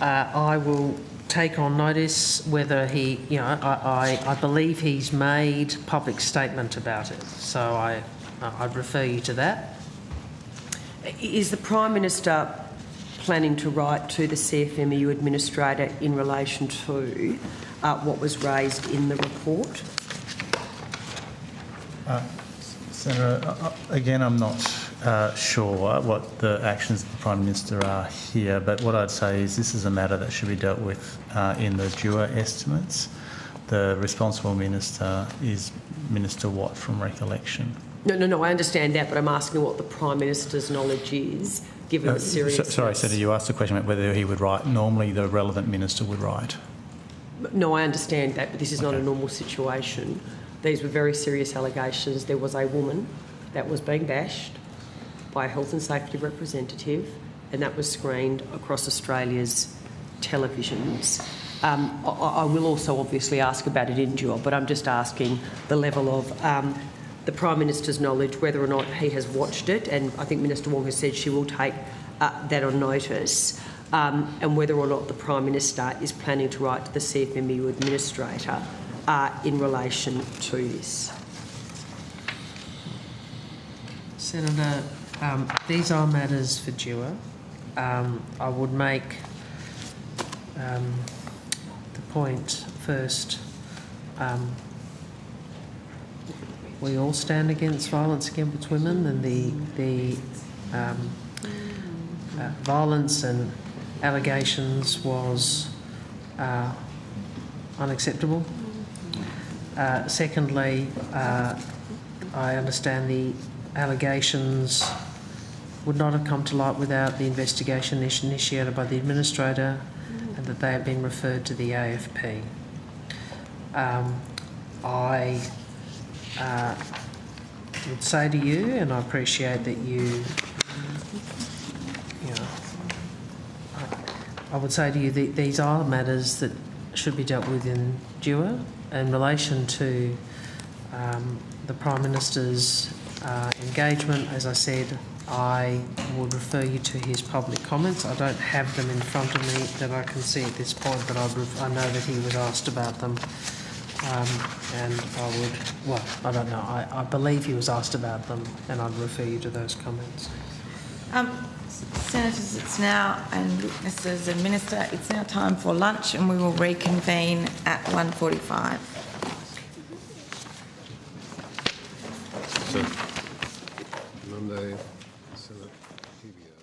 I will take on notice whether he, I believe he's made public statement about it, so I'd refer you to that. Is the Prime Minister planning to write to the CFMEU Administrator in relation to what was raised in the report? Senator, again, I'm not sure what the actions of the Prime Minister are here, but what I'd say is this is a matter that should be dealt with in the due estimates. The responsible minister is Minister Watt from recollection. No, I understand that, but I'm asking what the Prime Minister's knowledge is, given the seriousness. Sorry, Senator, you asked the question about whether he would write. Normally, the relevant minister would write. No, I understand that, but this is not a normal situation. These were very serious allegations. There was a woman that was being bashed by a health and safety representative, and that was screened across Australia's televisions. I will also obviously ask about it in due, but I'm just asking the level of the Prime Minister's knowledge, whether or not he has watched it, and I think Minister Wong has said she will take that on notice, and whether or not the Prime Minister is planning to write to the CFMEU Administrator in relation to this. Senator, these are matters for due. I would make the point first. We all stand against violence against women, and the violence and allegations was unacceptable. Secondly, I understand the allegations would not have come to light without the investigation initiated by the Administrator, and that they have been referred to the AFP. I would say to you, and I appreciate that I would say to you that these are matters that should be dealt with in due. In relation to the Prime Minister's engagement, as I said, I would refer you to his public comments. I don't have them in front of me that I can see at this point, but I know that he was asked about them. And I would, well, I don't know, I believe he was asked about them, and I'd refer you to those comments. Senators, it's now, and witnesses and Minister, it's now time for lunch, and we will reconvene at 1:45. Monday, Senate PBO.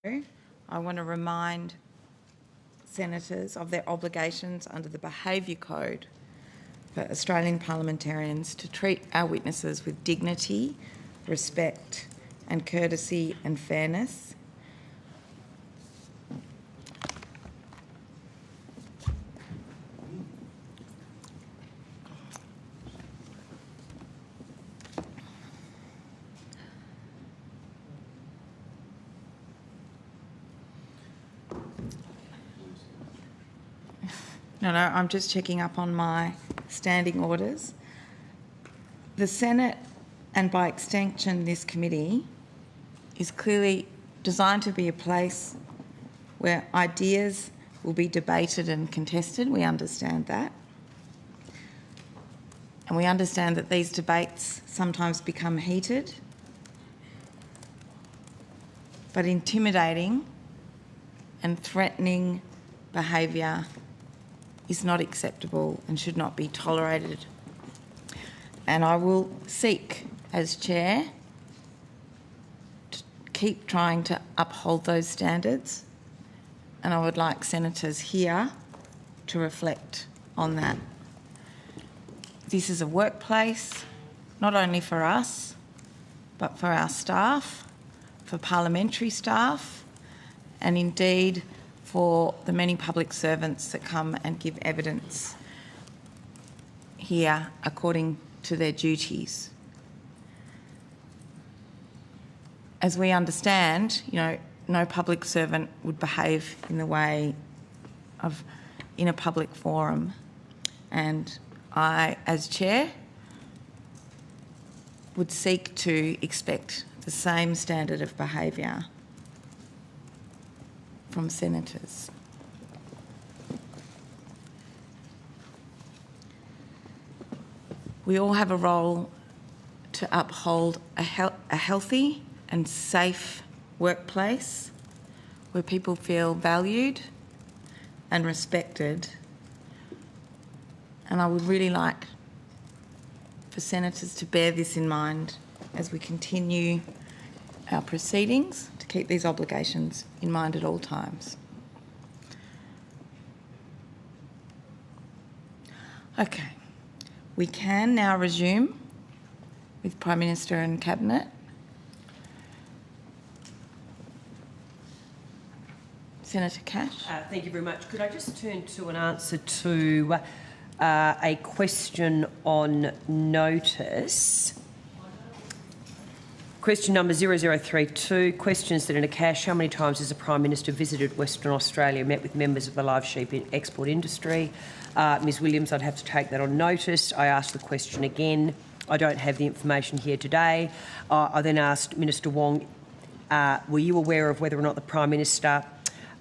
I want to remind senators of their obligations under the Behaviour Code for Australian parliamentarians to treat our witnesses with dignity, respect and courtesy and fairness. No, I'm just checking up on my standing orders. The Senate, and by extension this committee, is clearly designed to be a place where ideas will be debated and contested. We understand that. And we understand that these debates sometimes become heated. But intimidating and threatening behaviour is not acceptable and should not be tolerated. And I will seek, as Chair, to keep trying to uphold those standards, and I would like senators here to reflect on that. This is a workplace, not only for us, but for our staff, for parliamentary staff, and indeed for the many public servants that come and give evidence here according to their duties. As we understand, no public servant would behave in the way of in a public forum, and I, as Chair, would seek to expect the same standard of behaviour from senators. We all have a role to uphold a healthy and safe workplace where people feel valued and respected. And I would really like for senators to bear this in mind as we continue our proceedings, to keep these obligations in mind at all times. Okay, we can now resume with Prime Minister and Cabinet. Senator Cash. Thank you very much. Could I just turn to an answer to a question on notice? Question number 0032, question Senator Cash. How many times has the Prime Minister visited Western Australia, met with members of the live sheep export industry? Ms Williams, I'd have to take that on notice. I asked the question again. I don't have the information here today. I then asked Minister Wong, were you aware of whether or not the Prime Minister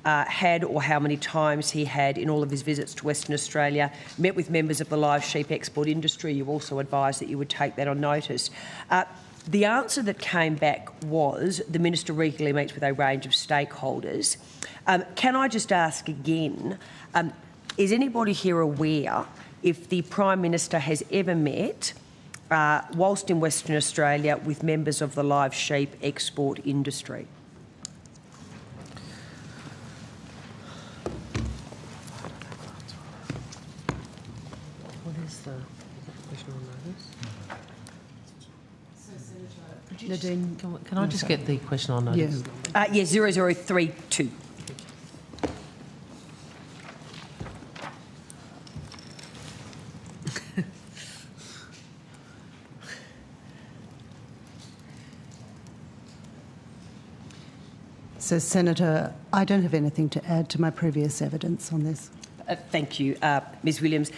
had, or how many times he had in all of his visits to Western Australia, met with members of the live sheep export industry? You also advised that you would take that on notice. The answer that came back was the Minister regularly meets with a range of stakeholders. Can I just ask again, is anybody here aware if the Prime Minister has ever met, whilst in Western Australia, with members of the live sheep export industry? What is the question on notice? Nadine, can I just get the question on notice? Yes, 0032. So, Senator, I don't have anything to add to my previous evidence on this. Thank you, Ms Williams.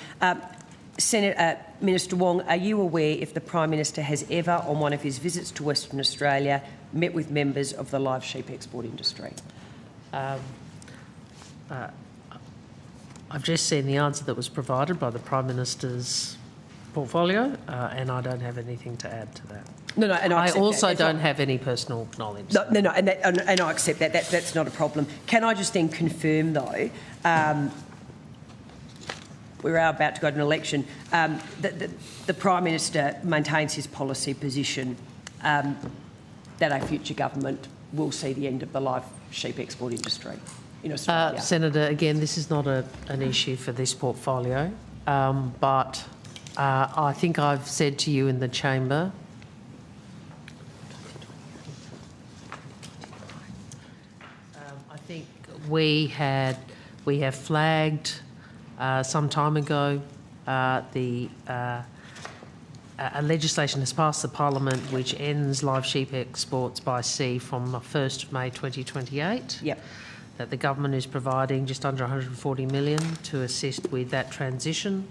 Minister Wong, are you aware if the Prime Minister has ever, on one of his visits to Western Australia, met with members of the live sheep export industry? I've just seen the answer that was provided by the Prime Minister's portfolio, and I don't have anything to add to that. No, and I also don't have any personal knowledge. No, and I accept that. That's not a problem. Can I just then confirm, though, we're about to go to an election, the Prime Minister maintains his policy position that a future government will see the end of the live sheep export industry in Australia? Senator, again, this is not an issue for this portfolio, but I think I've said to you in the chamber I think we have flagged some time ago a legislation has passed the Parliament which ends live sheep exports by sea from the 1st of May 2028. Yep. That the government is providing just under 140 million to assist with that transition.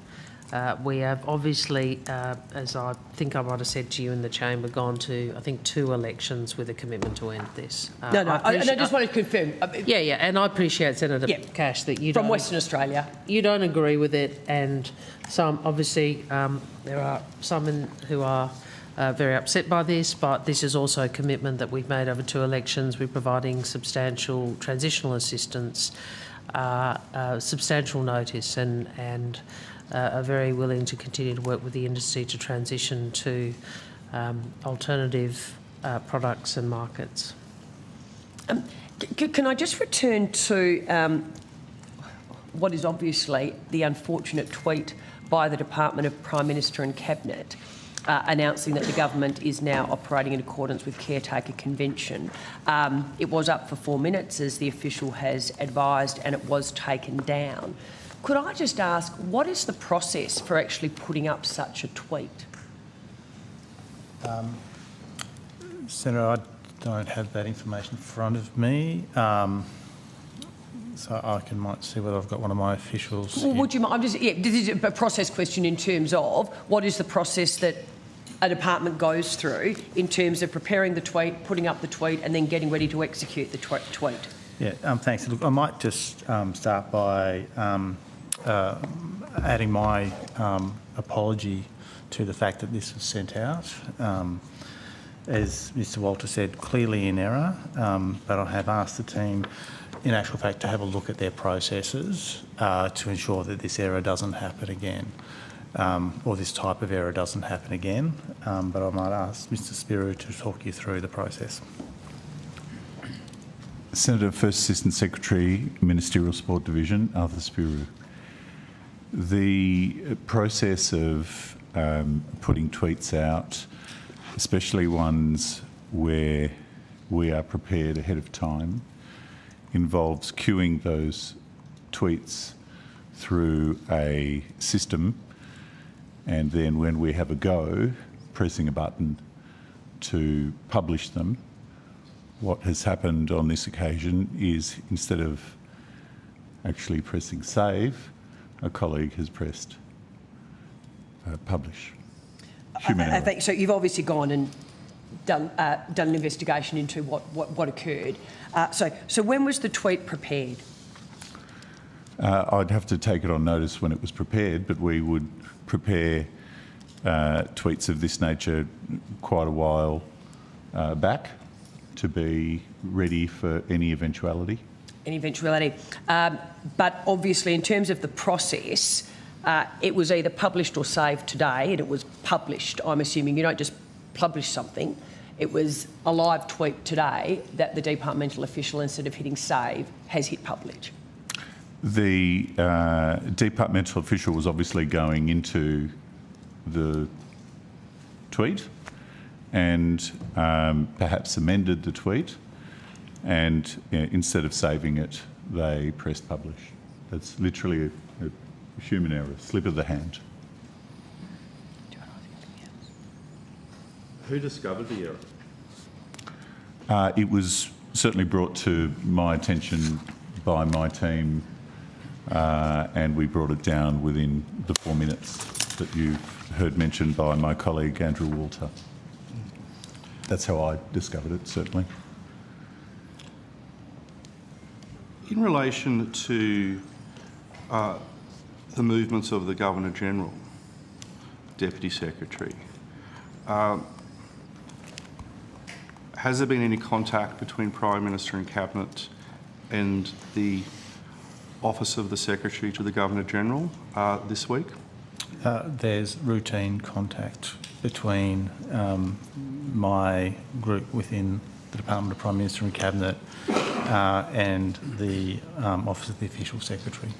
We have obviously, as I think I might have said to you in the chamber, gone to, I think, 2 elections with a commitment to end this. I just wanted to confirm. Yeah, and I appreciate, Senator Cash, that you from Western Australia. You don't agree with it, and some, obviously, there are some who are very upset by this, but this is also a commitment that we've made over 2 elections. We're providing substantial transitional assistance, substantial notice, and are very willing to continue to work with the industry to transition to alternative products and markets. Can I just return to what is obviously the unfortunate tweet by the Department of Prime Minister and Cabinet announcing that the government is now operating in accordance with Caretaker Convention. It was up for 4 minutes, as the official has advised, and it was taken down. Could I just ask, what is the process for actually putting up such a tweet? Senator, I don't have that information in front of me, so I might see whether I've got one of my officials. Well, would you mind? This is a process question in terms of what is the process that a department goes through in terms of preparing the tweet, putting up the tweet, and then getting ready to execute the tweet. Yeah, thanks. Look, I might just start by adding my apology to the fact that this was sent out. As Mr Walter said, clearly in error, but I have asked the team, in actual fact, to have a look at their processes to ensure that this error doesn't happen again, or this type of error doesn't happen again. But I might ask Mr Spiro to talk you through the process. Senator, First Assistant Secretary, Ministerial Support Division, Arthur Spiro. The process of putting tweets out, especially ones where we are prepared ahead of time, involves queuing those tweets through a system, and then when we have a go, pressing a button to publish them. What has happened on this occasion is, instead of actually pressing save, a colleague has pressed publish. I think so. You've obviously gone and done an investigation into what occurred. So when was the tweet prepared? I'd have to take it on notice when it was prepared, but we would prepare tweets of this nature quite a while back to be ready for any eventuality. Any eventuality. But obviously, in terms of the process, it was either published or saved today, and it was published. I'm assuming you don't just publish something. It was a live tweet today that the departmental official, instead of hitting save, has hit publish. The departmental official was obviously going into the tweet and perhaps amended the tweet, and instead of saving it, they pressed publish. That's literally a human error, slip of the hand. Who discovered the error? It was certainly brought to my attention by my team, and we brought it down within the 4 minutes that you heard mentioned by my colleague Andrew Walter. That's how I discovered it, certainly. In relation to the movements of the Governor-General, Deputy Secretary, has there been any contact between Prime Minister and Cabinet and the Office of the Secretary to the Governor-General this week? There's routine contact between my group within the Department of Prime Minister and Cabinet and the Office of the Official Secretary.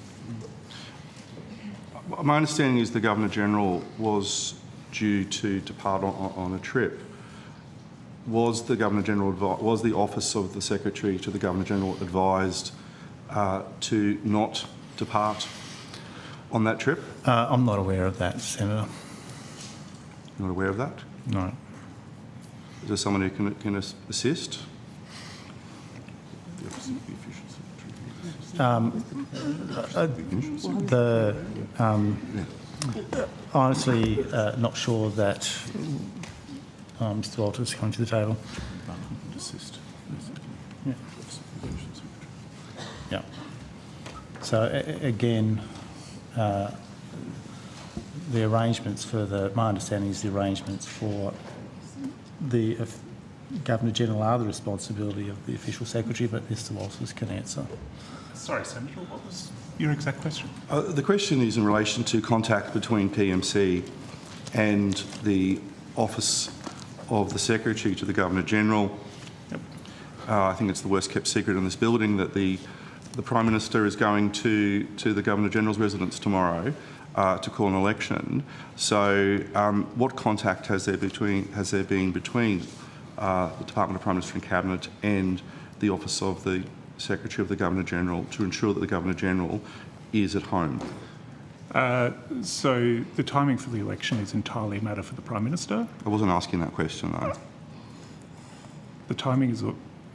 My understanding is the Governor-General was due to depart on a trip. Was the Governor-General was the Office of the Secretary to the Governor-General advised to not depart on that trip? I'm not aware of that, Senator. Not aware of that? No. Is there someone who can assist? Honestly, not sure that Mr. Walters is coming to the table. Assist. Yeah. Yeah. So again, the arrangements for my understanding is the arrangements for the Governor-General are the responsibility of the Official Secretary, but Mr. Walters can answer. Sorry, Senator, what was your exact question? The question is in relation to contact between PM&C and the Office of the Secretary to the Governor-General. Yep. I think it's the worst kept secret in this building that the Prime Minister is going to the Governor-General's residence tomorrow to call an election. So what contact has there been between the Department of Prime Minister and Cabinet and the Office of the Secretary of the Governor-General to ensure that the Governor-General is at home? So the timing for the election is entirely a matter for the Prime Minister. I wasn't asking that question though. The timing is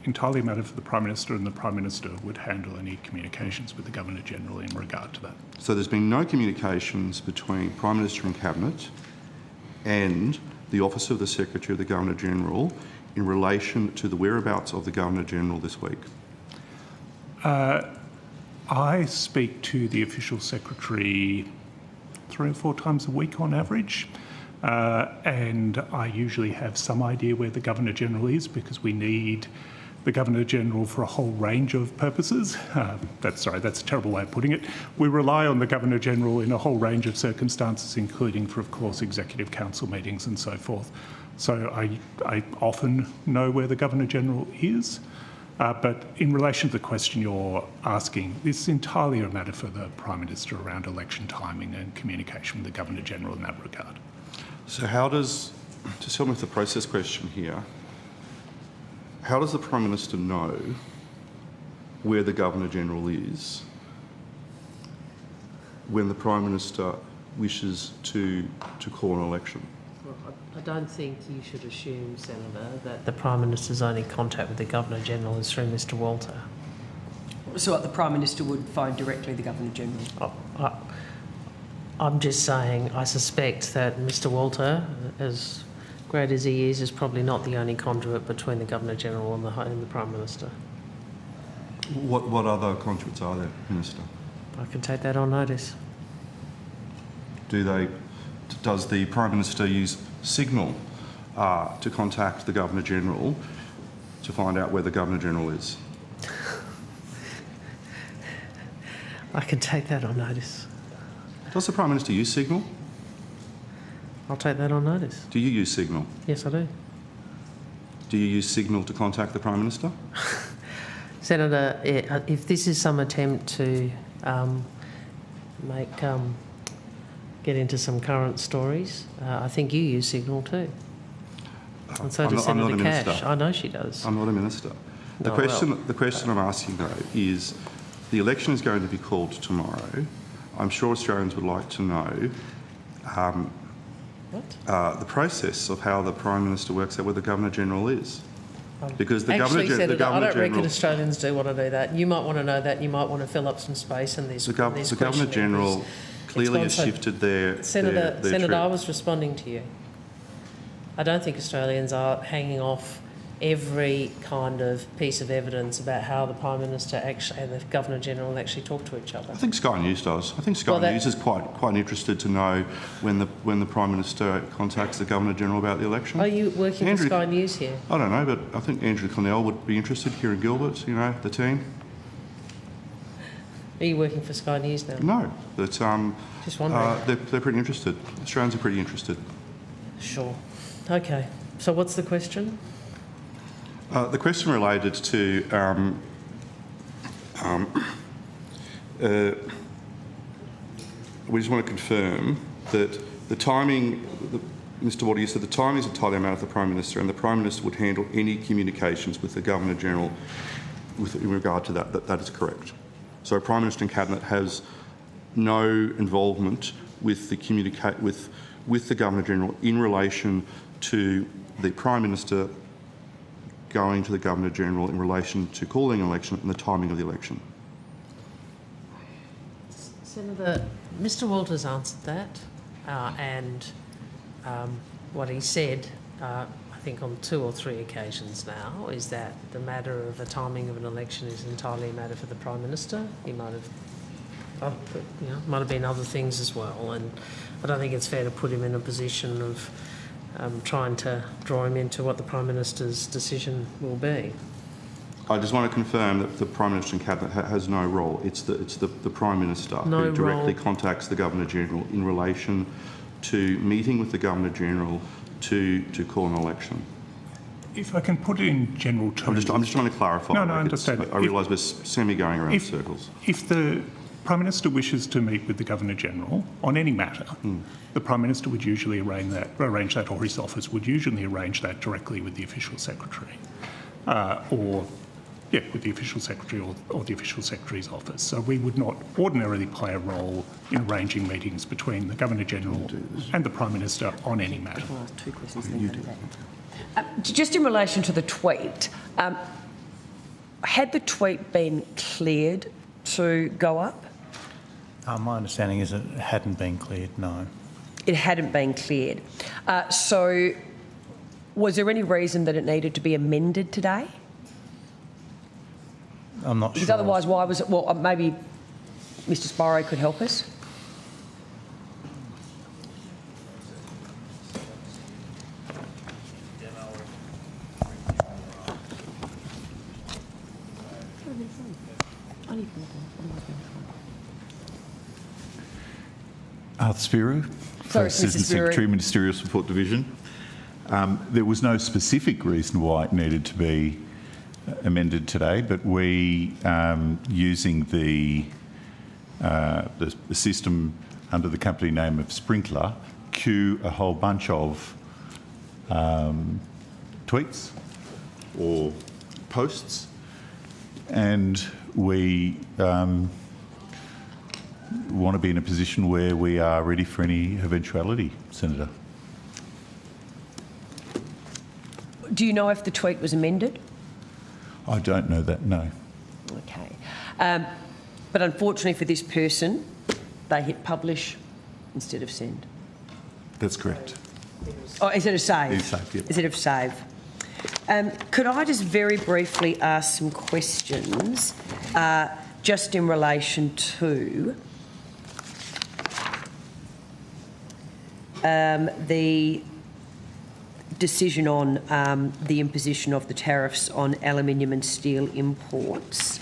entirely a matter for the Prime Minister, and the Prime Minister would handle any communications with the Governor-General in regard to that. So there's been no communications between Prime Minister and Cabinet and the Office of the Secretary of the Governor-General in relation to the whereabouts of the Governor-General this week? I speak to the Official Secretary 3 or 4 times a week on average, and I usually have some idea where the Governor-General is because we need the Governor-General for a whole range of purposes. That's a terrible way of putting it. We rely on the Governor-General in a whole range of circumstances, including for, of course, Executive Council meetings and so forth. So I often know where the Governor-General is. But in relation to the question you're asking, this is entirely a matter for the Prime Minister around election timing and communication with the Governor-General in that regard. So just help me with the process question here, how does the Prime Minister know where the Governor-General is when the Prime Minister wishes to call an election? I don't think you should assume, Senator, that the Prime Minister's only contact with the Governor-General is through Mr Walter. So the Prime Minister would phone directly the Governor-General? I'm just saying I suspect that Mr Walter, as great as he is probably not the only conduit between the Governor-General and the Prime Minister. What other conduits are there, Minister? I can take that on notice. Does the Prime Minister use Signal to contact the Governor-General to find out where the Governor-General is? I can take that on notice. Does the Prime Minister use Signal? I'll take that on notice. Do you use Signal? Yes, I do. Do you use Signal to contact the Prime Minister? Senator, if this is some attempt to get into some current stories, I think you use Signal too. And so does Senator Cash. I know she does. I'm not a minister. The question I'm asking though is, the election is going to be called tomorrow. I'm sure Australians would like to know the process of how the Prime Minister works out where the Governor-General is. Because the Senator, I don't reckon Australians do want to do that. You might want to know that. You might want to fill up some space in these. The Governor-General clearly has shifted their Senator, I was responding to you. I don't think Australians are hanging off every kind of piece of evidence about how the Prime Minister and the Governor-General actually talk to each other. I think Sky News does. I think Sky News is quite interested to know when the Prime Minister contacts the Governor-General about the election. Are you working for Sky News here? I don't know, but I think Andrew Clennell would be interested, Kieran Gilbert, the team. Are you working for Sky News now? No, but just wondering. They're pretty interested. Australians are pretty interested. Sure. Okay. So what's the question? The question related to we just want to confirm that the timing, Mr Walter, you said the timing is entirely a matter of the Prime Minister, and the Prime Minister would handle any communications with the Governor-General in regard to that. That is correct. So Prime Minister and Cabinet has no involvement with the with the Governor-General in relation to the Prime Minister going to the Governor-General in relation to calling an election and the timing of the election. Senator, Mr Walters answered that, and what he said, I think on 2 or 3 occasions now, is that the matter of the timing of an election is entirely a matter for the Prime Minister. He might have, might have been other things as well, and I don't think it's fair to put him in a position of trying to draw him into what the Prime Minister's decision will be. I just want to confirm that the Prime Minister and Cabinet has no role. It's the Prime Minister who directly contacts the Governor-General in relation to meeting with the Governor-General to call an election. If I can put it in general terms... I'm just trying to clarify. No, I understand. I realise we're semi-going around in circles. If the Prime Minister wishes to meet with the Governor-General on any matter, the Prime Minister would usually arrange that, or his office would usually arrange that directly with the Official Secretary, with the Official Secretary or the Official Secretary's office. So we would not ordinarily play a role in arranging meetings between the Governor-General and the Prime Minister on any matter. I'll ask 2 questions. Just in relation to the tweet, had the tweet been cleared to go up? My understanding is it hadn't been cleared, no. It hadn't been cleared. So was there any reason that it needed to be amended today? I'm not sure. Because otherwise, why was it? Well, maybe Mr Sparrow could help us. Spiro, First Assistant Secretary, Ministerial Support Division. There was no specific reason why it needed to be amended today, but we, using the system under the company name of Sprinkler, queue a whole bunch of tweets or posts, and we want to be in a position where we are ready for any eventuality, Senator. Do you know if the tweet was amended? I don't know that, no. Okay. But unfortunately for this person, they hit publish instead of send. That's correct. Oh, instead of save? Save, yep. Instead of save. Could I just very briefly ask some questions just in relation to the decision on the imposition of the tariffs on aluminium and steel imports.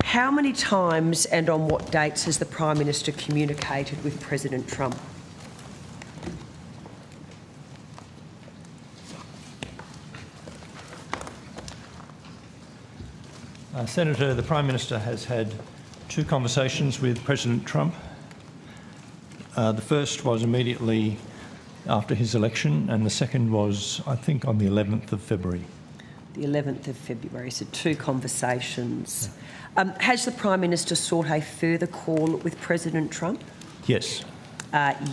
How many times and on what dates has the Prime Minister communicated with President Trump? Senator, the Prime Minister has had 2 conversations with President Trump. The first was immediately after his election, and the second was, I think, on the 11th of February. The 11th of February, so 2 conversations. Has the Prime Minister sought a further call with President Trump? Yes.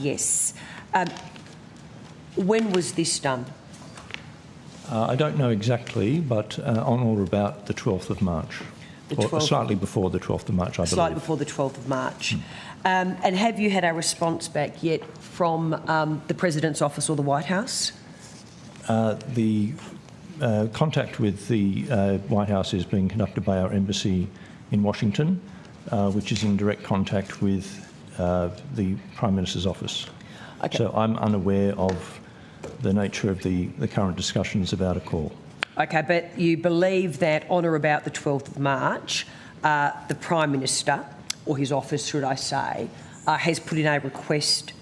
Yes. When was this done? I don't know exactly, but on or about the 12th of March. Or slightly before the 12th of March, I believe. Slightly before the 12th of March. And have you had a response back yet from the President's office or the White House? The contact with the White House is being conducted by our embassy in Washington, which is in direct contact with the Prime Minister's office. Okay. So I'm unaware of the nature of the current discussions about a call. Okay, but you believe that on or about the 12th of March, the Prime Minister, or his office, should I say, has put in a request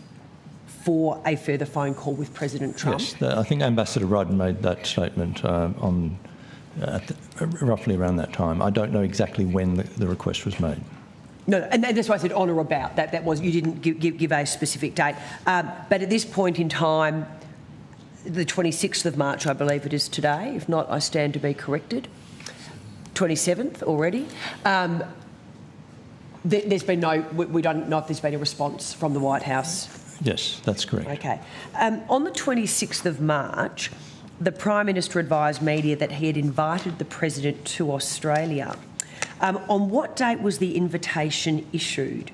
for a further phone call with President Trump? Yes, I think Ambassador Rudd made that statement roughly around that time. I don't know exactly when the request was made. No, and that's why I said on or about. That was, you didn't give a specific date. But at this point in time, the 26th of March, I believe it is today. If not, I stand to be corrected. 27th already. There's been no, we don't know if there's been a response from the White House. Yes, that's correct. Okay. On the 26th of March, the Prime Minister advised media that he had invited the President to Australia. On what date was the invitation issued?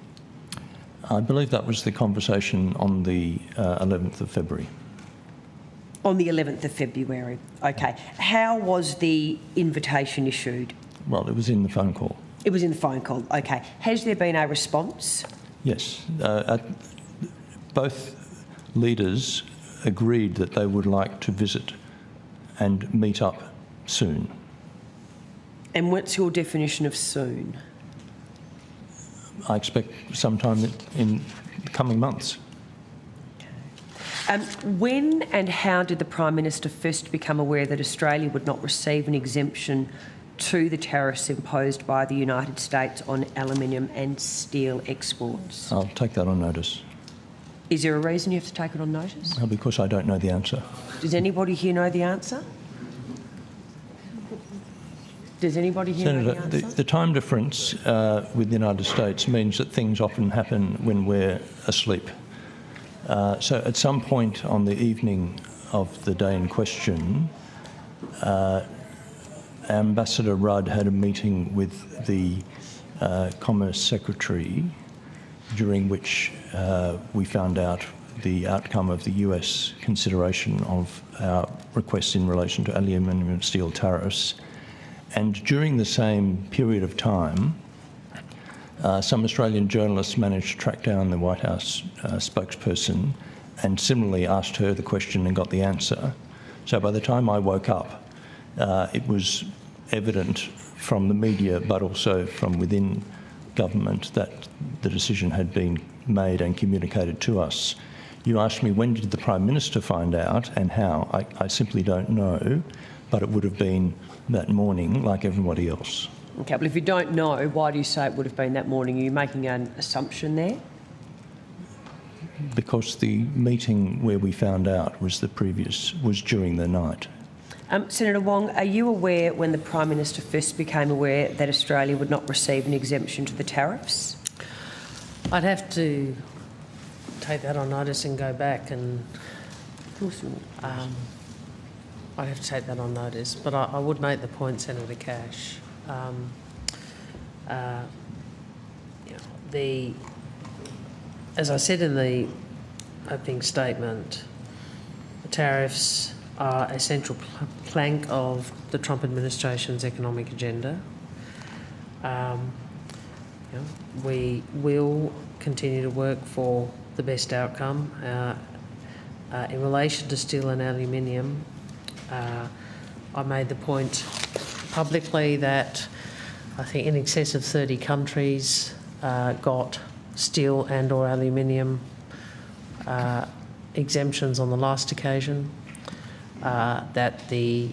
I believe that was the conversation on the 11th of February. On the 11th of February. Okay. How was the invitation issued? Well, it was in the phone call. It was in the phone call. Okay. Has there been a response? Yes. Both leaders agreed that they would like to visit and meet up soon. And what's your definition of soon? I expect sometime in the coming months. When and how did the Prime Minister first become aware that Australia would not receive an exemption to the tariffs imposed by the United States on aluminium and steel exports? I'll take that on notice. Is there a reason you have to take it on notice? Because I don't know the answer. Does anybody here know the answer? Does anybody here know the answer? The time difference with the United States means that things often happen when we're asleep. So at some point on the evening of the day in question, Ambassador Rudd had a meeting with the Commerce Secretary, during which we found out the outcome of the US consideration of our requests in relation to aluminium and steel tariffs. And during the same period of time, some Australian journalists managed to track down the White House spokesperson and similarly asked her the question and got the answer. So by the time I woke up, it was evident from the media, but also from within government, that the decision had been made and communicated to us. You asked me when did the Prime Minister find out and how. I simply don't know, but it would have been that morning like everybody else. Okay, but if you don't know, why do you say it would have been that morning? Are you making an assumption there? Because the meeting where we found out was during the night. Senator Wong, are you aware when the Prime Minister first became aware that Australia would not receive an exemption to the tariffs? I'd have to take that on notice and go back and... I'd have to take that on notice, but I would make the point, Senator Cash. As I said in the opening statement, the tariffs are a central plank of the Trump administration's economic agenda. We will continue to work for the best outcome. In relation to steel and aluminium, I made the point publicly that I think in excess of 30 countries got steel and or aluminium exemptions on the last occasion, that the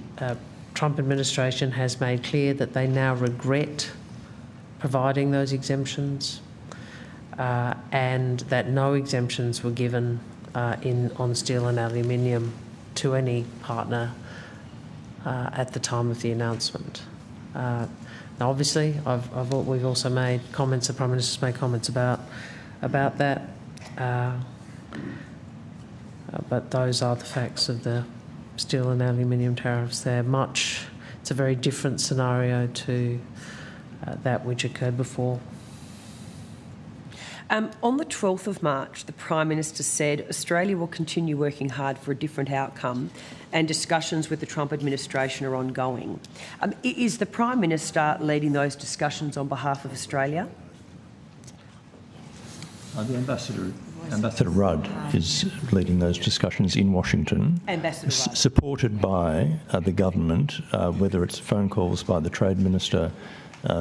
Trump administration has made clear that they now regret providing those exemptions, and that no exemptions were given on steel and aluminium to any partner at the time of the announcement. Now, obviously, we've also made comments. The Prime Minister's made comments about that, but those are the facts of the steel and aluminium tariffs. It's a very different scenario to that which occurred before. On the 12th of March, the Prime Minister said Australia will continue working hard for a different outcome and discussions with the Trump administration are ongoing. Is the Prime Minister leading those discussions on behalf of Australia? The Ambassador Rudd is leading those discussions in Washington, supported by the government, whether it's phone calls by the Trade Minister,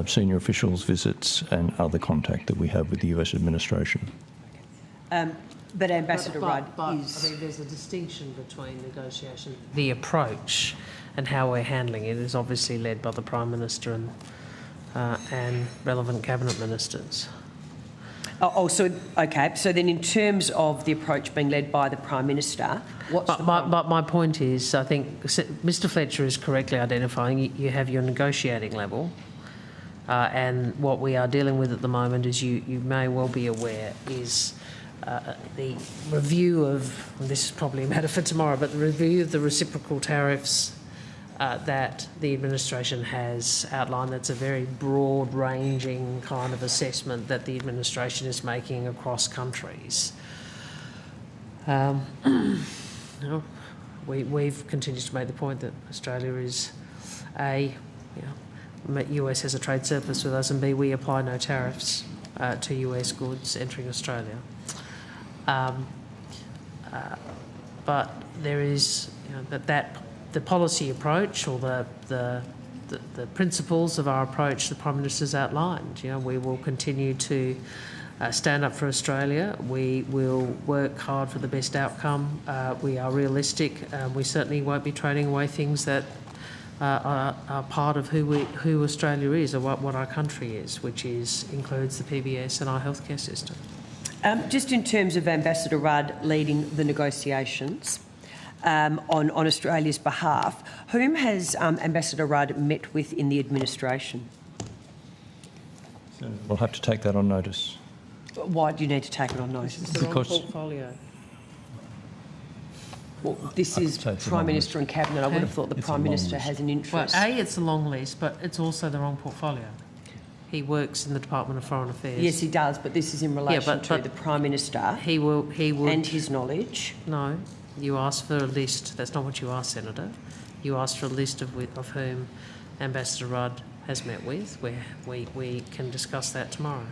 senior officials' visits and other contact that we have with the US administration. But Ambassador Rudd is... I mean, there's a distinction between negotiation. The approach and how we're handling it is obviously led by the Prime Minister and relevant cabinet ministers. Okay. So then, in terms of the approach being led by the Prime Minister, but my point is, I think Mr. Fletcher is correctly identifying you have your negotiating level, and what we are dealing with at the moment, as you may well be aware, is the review of, and this is probably a matter for tomorrow, but the review of the reciprocal tariffs that the administration has outlined. That's a very broad-ranging kind of assessment that the administration is making across countries. We've continued to make the point that Australia is US has a trade surplus with us, and B, we apply no tariffs to US goods entering Australia. But there is that the policy approach or the principles of our approach the Prime Minister's outlined. We will continue to stand up for Australia. We will work hard for the best outcome. We are realistic. We certainly won't be trading away things that are part of who Australia is or what our country is, which includes the PBS and our healthcare system. Just in terms of Ambassador Rudd leading the negotiations on Australia's behalf, whom has Ambassador Rudd met with in the administration? We'll have to take that on notice. Why do you need to take it on notice? This is the wrong portfolio. Well, this is Prime Minister and Cabinet. I would have thought the Prime Minister has an interest. Well, it's a long list, but it's also the wrong portfolio. He works in the Department of Foreign Affairs. Yes, he does, but this is in relation to the Prime Minister. He would, and his knowledge. No, you asked for a list. That's not what you asked, Senator. You asked for a list of whom Ambassador Rudd has met with. Where we can discuss that tomorrow.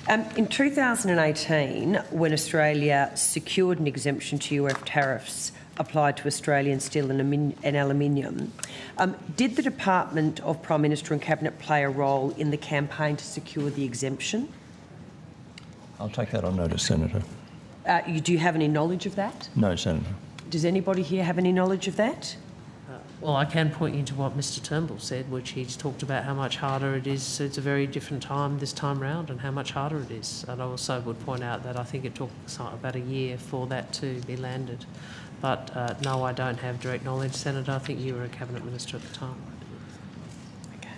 In 2018, when Australia secured an exemption to UF tariffs applied to Australian steel and aluminium, did the Department of Prime Minister and Cabinet play a role in the campaign to secure the exemption? I'll take that on notice, Senator. Do you have any knowledge of that? No, Senator. Does anybody here have any knowledge of that? Well, I can point you to what Mr Turnbull said, which he's talked about how much harder it is. It's a very different time this time round and how much harder it is. And I also would point out that I think it took about a year for that to be landed. But no, I don't have direct knowledge, Senator. I think you were a Cabinet Minister at the time. Okay.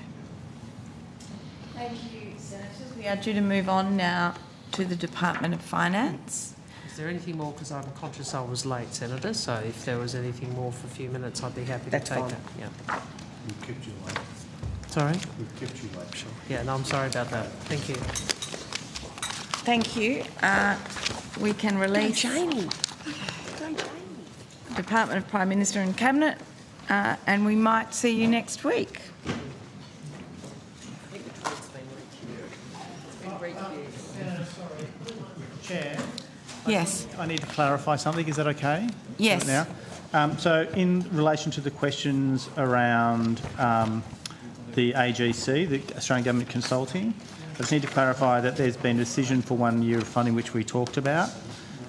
Thank you, Senators. We are due to move on now to the Department of Finance. Is there anything more? Because I'm conscious I was late, Senator, so if there was anything more for a few minutes, I'd be happy to take that. Yeah. We've kept you late. Sorry? We've kept you late, sure. Yeah, no, I'm sorry about that. Thank you. Thank you. We can release Department of Prime Minister and Cabinet, and we might see you next week. Chair? Yes. I need to clarify something. Is that okay? Yes. Right now? So in relation to the questions around the AGC, the Australian Government Consulting, I just need to clarify that there's been a decision for 1 year of funding, which we talked about.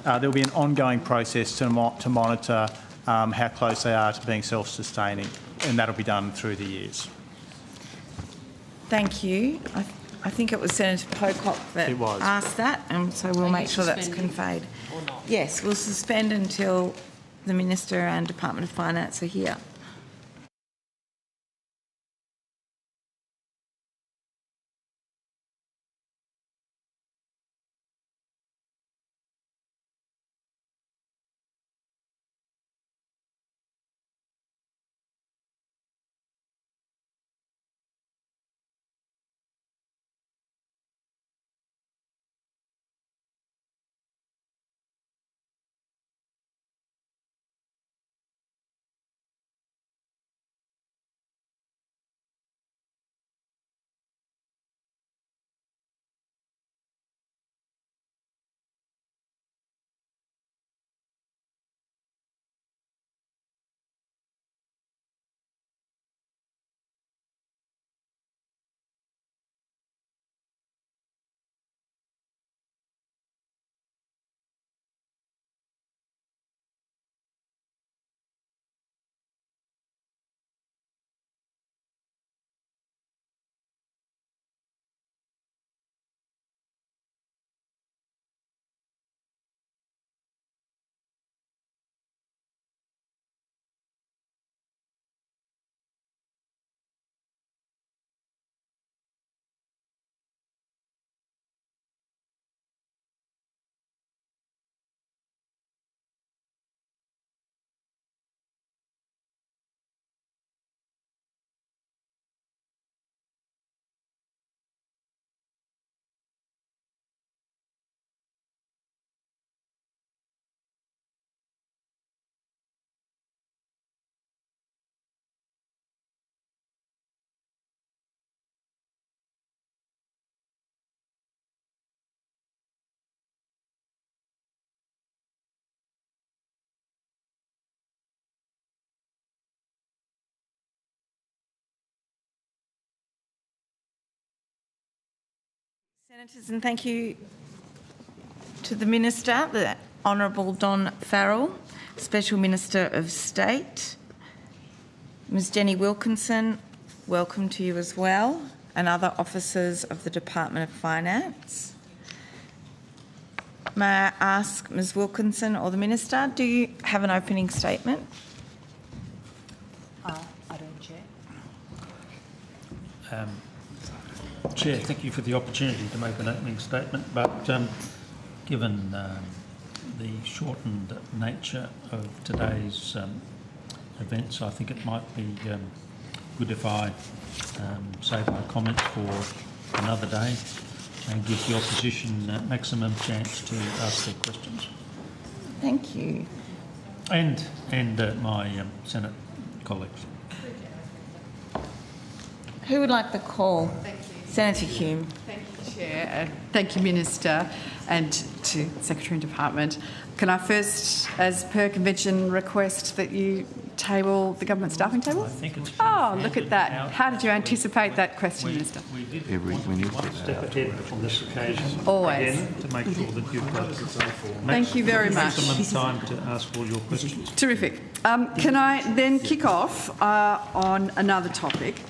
There will be an ongoing process to monitor how close they are to being self-sustaining, and that'll be done through the years. Thank you. I think it was Senator Pocock that asked that, and so we'll make sure that's conveyed. Yes, we'll suspend until the Minister and Department of Finance are here. Senators, and thank you to the Minister, the Honourable Don Farrell, Special Minister of State. Ms Jenny Wilkinson, welcome to you as well, and other officers of the Department of Finance. May I ask Ms Wilkinson or the Minister, do you have an opening statement? I don't, Chair. Chair, thank you for the opportunity to make an opening statement, but given the shortened nature of today's events, I think it might be good if I save my comments for another day and give the opposition maximum chance to ask their questions. Thank you. And my Senate colleagues. Who would like the call? Thank you. Senator Hume. Thank you, Chair. Thank you, Minister, and to Secretary and Department. Can I first, as per convention, request that you table the government staffing table? I think it's look at that. How did you anticipate that question, Minister? We did one step ahead on this occasion. Always. Again, to make sure that you've got Thank you very much. maximum time to ask all your questions. Terrific. Can I then kick off on another topic?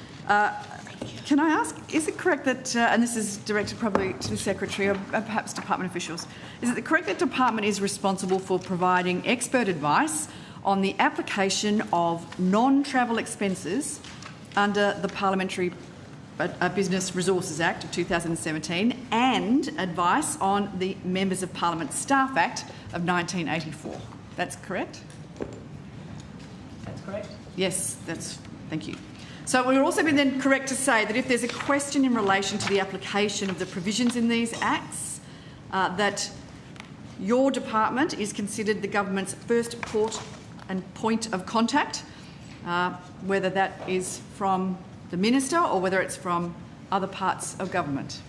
Can I ask, is it correct that, and this is directed probably to the Secretary or perhaps Department officials, is it correct that Department is responsible for providing expert advice on the application of non-travel expenses under the Parliamentary Business Resources Act of 2017 and advice on the Members of Parliament Staff Act of 1984? That's correct? That's correct. Yes, thank you. So we're also been then correct to say that if there's a question in relation to the application of the provisions in these acts, that your department is considered the government's first port and point of contact, whether that is from the Minister or whether it's from other parts of government.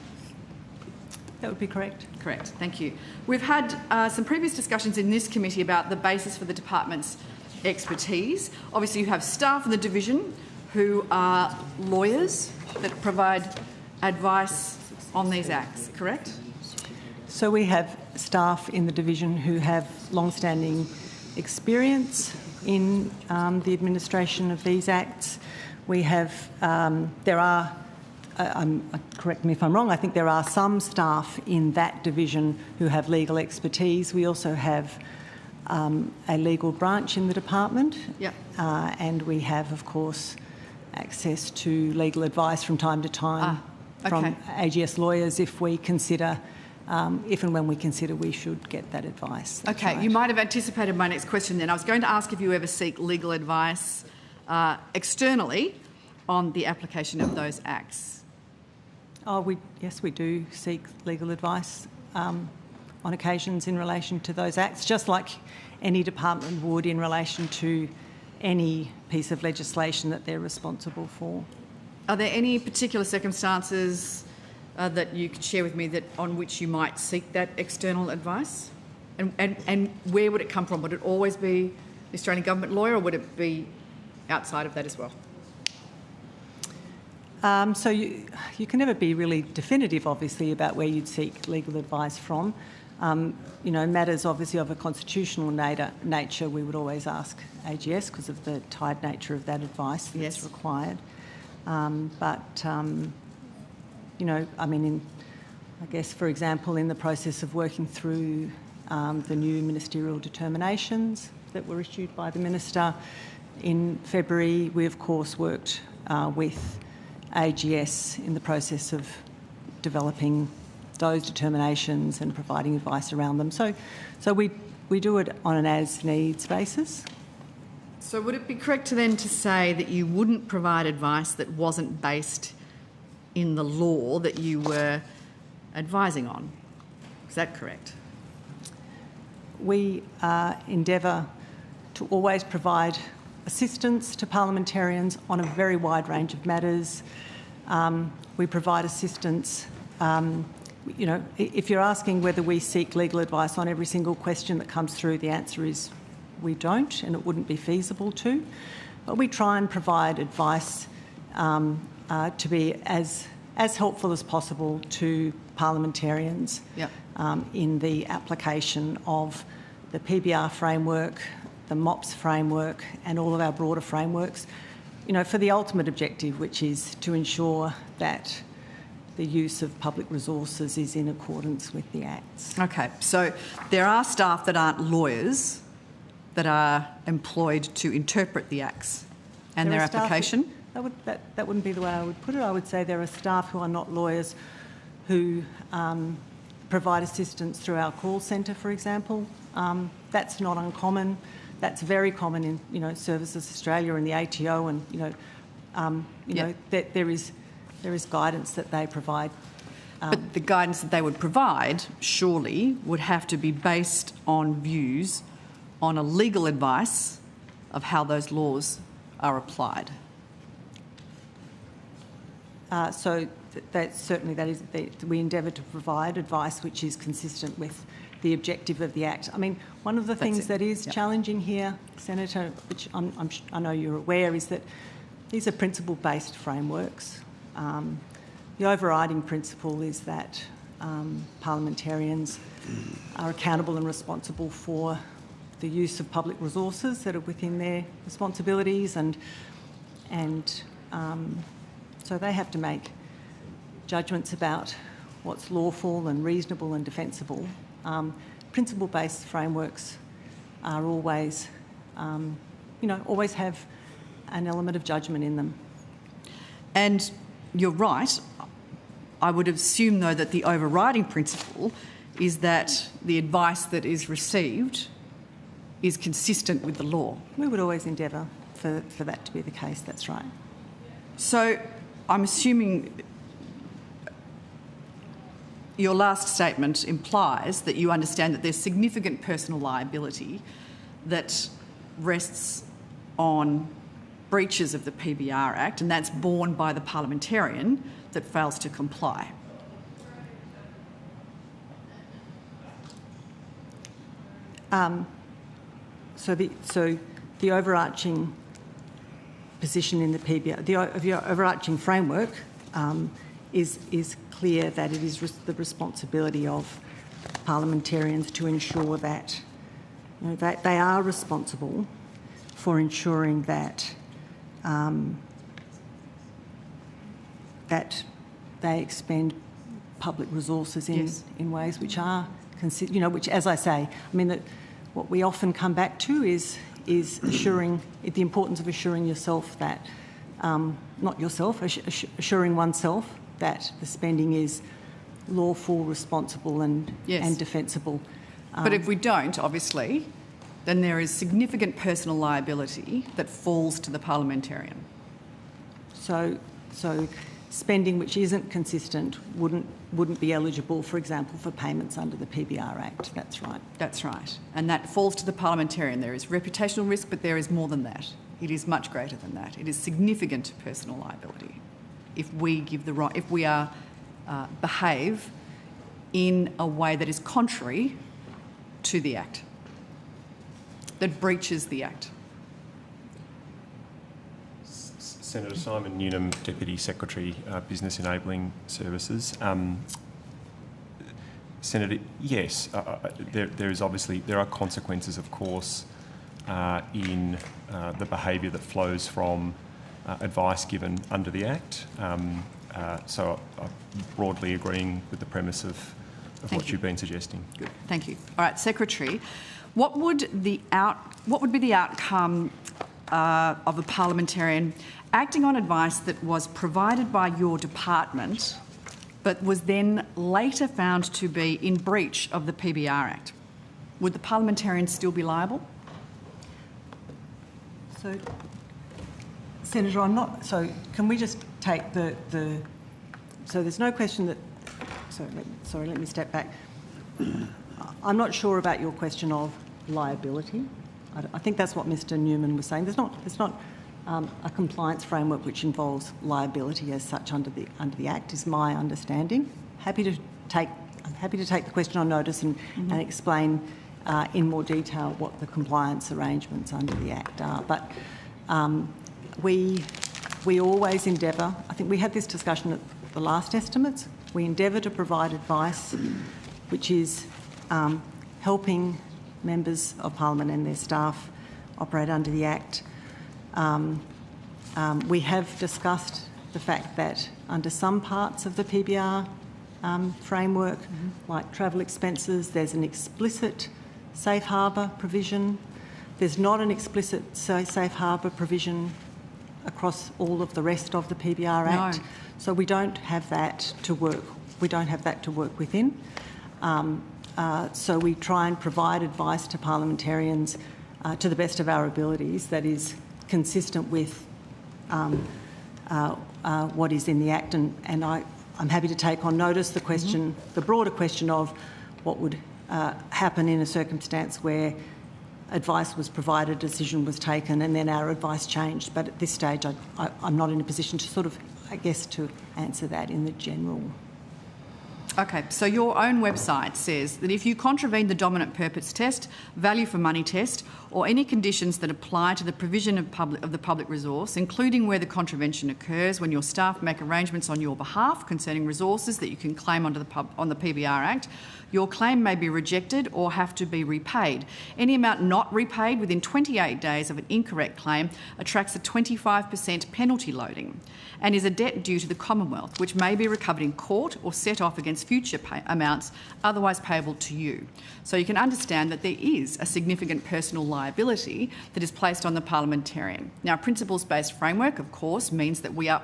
That would be correct. Correct, thank you. We've had some previous discussions in this committee about the basis for the department's expertise. Obviously you have staff in the division who are lawyers that provide advice on these acts, correct? So we have staff in the division who have long-standing experience in the administration of these acts. We have, correct me if I'm wrong, I think there are some staff in that division who have legal expertise. We also have a legal branch in the department. Yep. And we have, of course, access to legal advice from time to time from AGS lawyers if we consider, if and when we consider we should get that advice. That's okay, right. You might have anticipated my next question then. I was going to ask if you ever seek legal advice externally on the application of those acts. Yes, we do seek legal advice on occasions in relation to those acts, just like any department would in relation to any piece of legislation that they're responsible for. Are there any particular circumstances that you could share with me that on which you might seek that external advice? And where would it come from? Would it always be the Australian government lawyer or would it be outside of that as well? So you can never be really definitive, obviously, about where you'd seek legal advice from. You know, matters obviously of a constitutional nature, we would always ask AGS because of the tied nature of that advice that's required. You know, I mean, I guess, for example, in the process of working through the new ministerial determinations that were issued by the Minister in February, we of course worked with AGS in the process of developing those determinations and providing advice around them. So we do it on an as-needs basis. So would it be correct then to say that you wouldn't provide advice that wasn't based in the law that you were advising on? Is that correct? We endeavour to always provide assistance to parliamentarians on a very wide range of matters. We provide assistance. You know, if you're asking whether we seek legal advice on every single question that comes through, the answer is we don't, and it wouldn't be feasible to. But we try and provide advice to be as as helpful as possible to parliamentarians in the application of the PBR framework, the MOPS framework and all of our broader frameworks, you know, for the ultimate objective, which is to ensure that the use of public resources is in accordance with the Acts. Okay, so there are staff that aren't lawyers that are employed to interpret the Acts and their application? That wouldn't be the way I would put it. I would say there are staff who are not lawyers who provide assistance through our call centre, for example. That's not uncommon. That's very common in, you know, Services Australia and the ATO, and you know that there is guidance that they provide. But the guidance that they would provide, surely, would have to be based on views on a legal advice of how those laws are applied. So we endeavour to provide advice which is consistent with the objective of the Act. I mean, one of the things that is challenging here, Senator, which I know you're aware, is that these are principle-based frameworks. The overriding principle is that parliamentarians are accountable and responsible for the use of public resources that are within their responsibilities, and so they have to make judgments about what's lawful and reasonable and defensible. Principle-based frameworks are always, you know, always have an element of judgment in them. And you're right. I would assume, though, that the overriding principle is that the advice that is received is consistent with the law. We would always endeavour for that to be the case, that's right. So I'm assuming your last statement implies that you understand that there's significant personal liability that rests on breaches of the PBR Act, and that's borne by the parliamentarian that fails to comply. So the overarching position in the PBR, the overarching framework is clear that it is the responsibility of parliamentarians to ensure that, you know, that they are responsible for ensuring that that they expend public resources in ways which are, you know, which, as I say, I mean, that what we often come back to is assuring the importance of assuring yourself that, not yourself, assuring oneself that the spending is lawful, responsible and defensible. But if we don't, obviously, then there is significant personal liability that falls to the parliamentarian. So spending which isn't consistent wouldn't be eligible, for example, for payments under the PBR Act. That's right. That's right. And that falls to the parliamentarian. There is reputational risk, but there is more than that. It is much greater than that. It is significant personal liability if we give the right, if we are behave in a way that is contrary to the Act, that breaches the Act. Senator Simon Newnham, Deputy Secretary, Business Enabling Services. Senator, yes, there is obviously, there are consequences, of course, in the behaviour that flows from advice given under the Act. So I'm broadly agreeing with the premise of what you've been suggesting. Good, thank you. All right, Secretary, what would be the outcome of a parliamentarian acting on advice that was provided by your department but was then later found to be in breach of the PBR Act? Would the parliamentarian still be liable? So, Senator, I'm not... So can we just take so there's no question that... Sorry, let me step back. I'm not sure about your question of liability. I think that's what Mr Newman was saying. There's not a compliance framework which involves liability as such under the Act, is my understanding. I'm happy to take the question on notice and explain in more detail what the compliance arrangements under the Act are. But we always endeavour. I think we had this discussion the last estimates. We endeavour to provide advice which is helping members of Parliament and their staff operate under the Act. We have discussed the fact that under some parts of the PBR framework, like travel expenses, there's an explicit safe harbour provision. There's not an explicit safe harbour provision across all of the rest of the PBR Act. No. So we don't have that to work. We don't have that to work within. So we try and provide advice to parliamentarians to the best of our abilities that is consistent with what is in the Act. And I'm happy to take on notice the question, the broader question of what would happen in a circumstance where advice was provided, decision was taken, and then our advice changed. But at this stage, I'm not in a position to sort of, I guess, to answer that in the general. Okay, so your own website says that if you contravene the dominant purpose test, value for money test, or any conditions that apply to the provision of the public resource, including where the contravention occurs when your staff make arrangements on your behalf concerning resources that you can claim on the PBR Act, your claim may be rejected or have to be repaid. Any amount not repaid within 28 days of an incorrect claim attracts a 25% penalty loading and is a debt due to the Commonwealth, which may be recovered in court or set off against future amounts otherwise payable to you. So you can understand that there is a significant personal liability that is placed on the parliamentarian. Now, a principles-based framework, of course, means that we are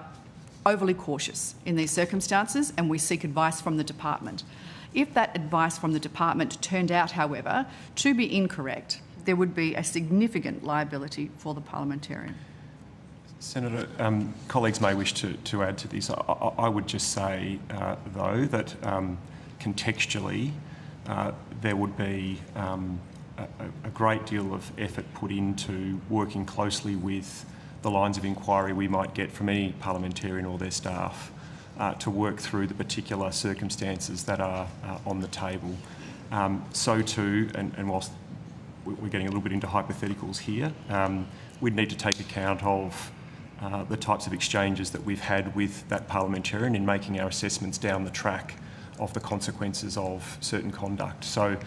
overly cautious in these circumstances and we seek advice from the department. If that advice from the department turned out, however, to be incorrect, there would be a significant liability for the parliamentarian. Senator, colleagues may wish to add to this. I would just say, though, that contextually there would be a great deal of effort put into working closely with the lines of inquiry we might get from any parliamentarian or their staff to work through the particular circumstances that are on the table. So too, and whilst we're getting a little bit into hypotheticals here, we'd need to take account of the types of exchanges that we've had with that parliamentarian in making our assessments down the track of the consequences of certain conduct. So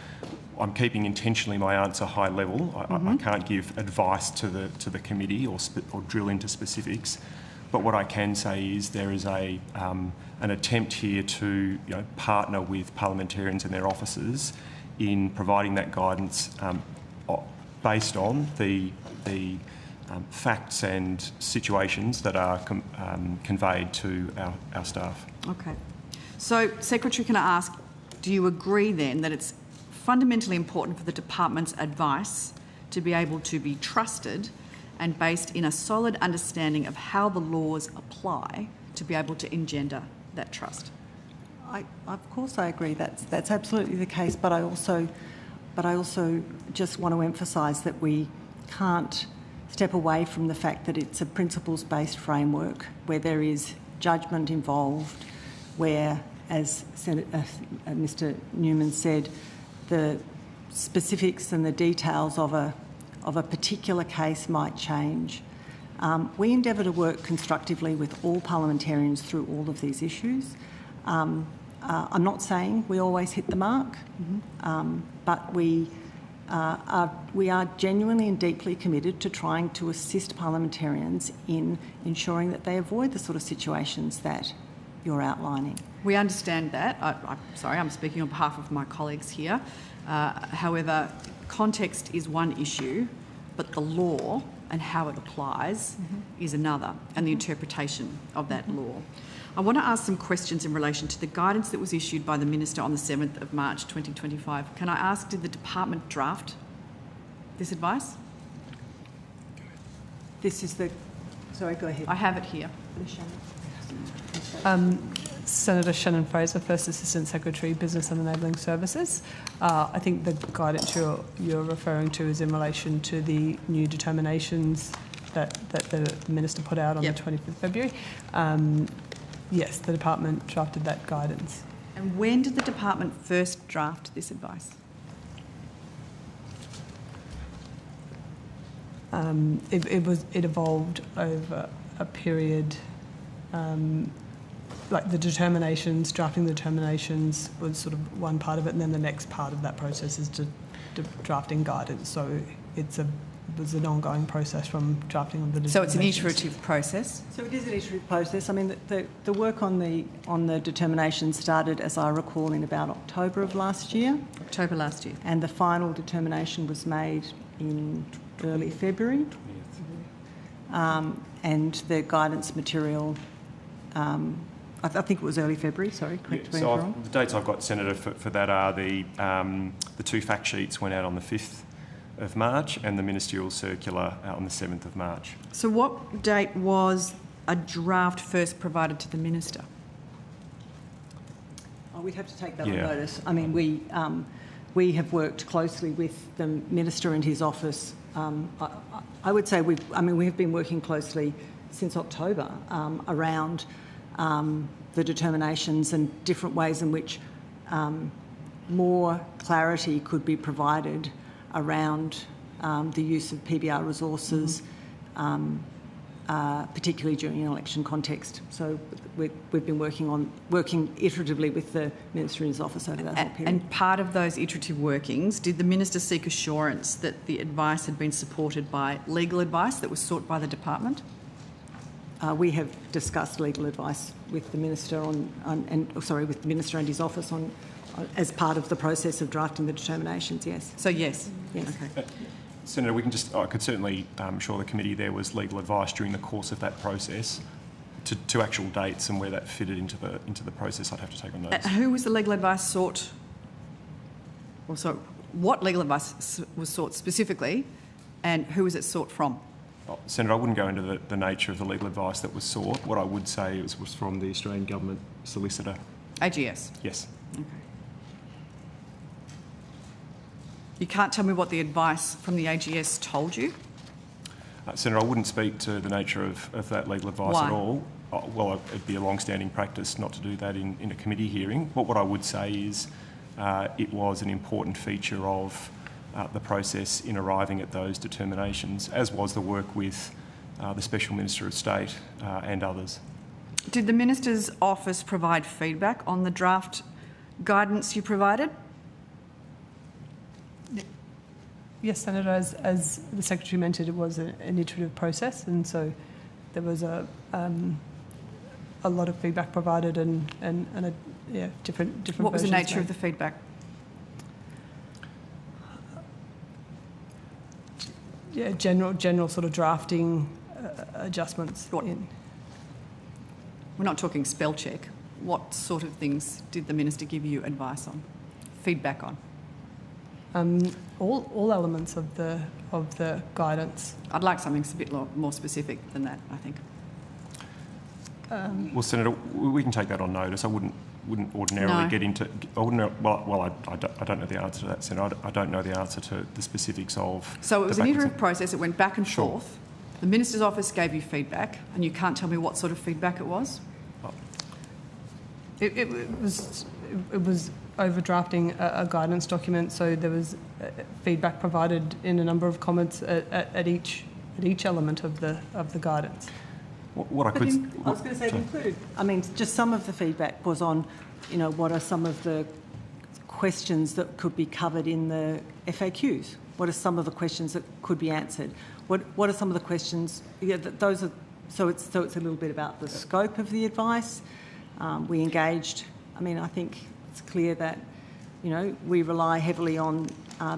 I'm keeping intentionally my answer high level. I can't give advice to the committee or drill into specifics. But what I can say is there is an attempt here to partner with parliamentarians and their officers in providing that guidance based on the facts and situations that are conveyed to our staff. Okay. So, Secretary, can I ask, do you agree then that it's fundamentally important for the department's advice to be able to be trusted and based in a solid understanding of how the laws apply to be able to engender that trust? Of course I agree, that's absolutely the case, but I also just want to emphasise that we can't step away from the fact that it's a principles-based framework where there is judgment involved, where, as Mr Newman said, the specifics and the details of a particular case might change. We endeavour to work constructively with all parliamentarians through all of these issues. I'm not saying we always hit the mark, but we are genuinely and deeply committed to trying to assist parliamentarians in ensuring that they avoid the sort of situations that you're outlining. We understand that. I'm speaking on behalf of my colleagues here. However, context is one issue, but the law and how it applies is another, and the interpretation of that law. I want to ask some questions in relation to the guidance that was issued by the Minister on the 7th of March 2025. Can I ask, did the department draft this advice? This is the... Sorry, go ahead. I have it here. Senator Shannon Fraser, First Assistant Secretary, Business and Enabling Services. I think the guidance you're referring to is in relation to the new determinations that the Minister put out on the 25th of February. Yes, the department drafted that guidance. And when did the department first draft this advice? It evolved over a period like the determinations, drafting the determinations was sort of one part of it, and then the next part of that process is to drafting guidance. So it was an ongoing process from drafting of the determinations. So it's an iterative process? So it is an iterative process. I mean, the work on the determination started, as I recall, in about October of last year. October last year. And the final determination was made in early February. And the guidance material, I think it was early February, sorry, correct me if I'm wrong. The dates I've got, Senator, for that are the 2 fact sheets went out on the 5th of March and the Ministerial Circular on the 7th of March. So what date was a draft first provided to the Minister? Oh, we'd have to take that on notice. I mean, we have worked closely with the Minister and his office. I would say we have been working closely since October around the determinations and different ways in which more clarity could be provided around the use of PBR resources, particularly during an election context. So we've been working iteratively with the Minister in his office over that whole period. And part of those iterative workings, did the Minister seek assurance that the advice had been supported by legal advice that was sought by the Department? We have discussed legal advice with the Minister with the Minister and his office as part of the process of drafting the determinations. Yes. So yes. Yes. Okay. Senator, I could certainly assure the committee there was legal advice during the course of that process. To actual dates and where that fitted into the process, I'd have to take on notice. Who was the legal advice sought? Or so, what legal advice was sought specifically, and who was it sought from? Well, Senator, I wouldn't go into the nature of the legal advice that was sought. What I would say was from the Australian Government solicitor. AGS? Yes. Okay. You can't tell me what the advice from the AGS told you? Senator, I wouldn't speak to the nature of that legal advice Why? at all. Well, it'd be a long-standing practice not to do that in a committee hearing. But what I would say is it was an important feature of the process in arriving at those determinations, as was the work with the Special Minister of State and others. Did the Minister's office provide feedback on the draft guidance you provided? Yes, Senator, as the Secretary mentioned, it was an iterative process, and so there was a lot of feedback provided and different What was the versions nature made. of the feedback? Yeah, general sort of drafting adjustments. We're not talking spell check. What sort of things did the Minister give you advice on, feedback on? All elements of the guidance. I'd like something a bit more specific than that, I think. Well, Senator, we can take that on notice. I wouldn't ordinarily get into. I don't know the answer to that, Senator. I don't know the answer to the specifics of. So it was an iterative process. It went back and forth. The Minister's office gave you feedback, and you can't tell me what sort of feedback it was. It was overdrafting a guidance document, so there was feedback provided in a number of comments at each element of the guidance. I was going to say it included. I mean, just some of the feedback was on, what are some of the questions that could be covered in the FAQs? What are some of the questions that could be answered? What are some of the questions? Yeah, those are. So it's a little bit about the scope of the advice. We engaged. I mean, I think it's clear that, we rely heavily on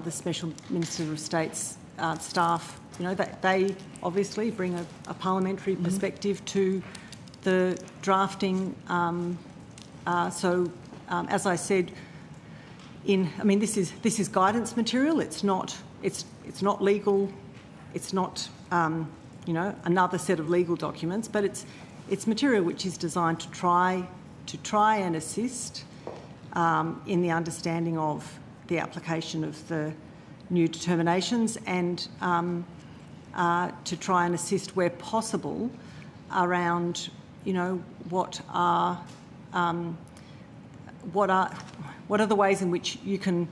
the Special Minister of State's staff. That they obviously bring a parliamentary perspective to the drafting. As I said, this is guidance material. It's not legal. It's not another set of legal documents, but it's material which is designed to try and assist in the understanding of the application of the new determinations and to try and assist where possible around, what are the ways in which you can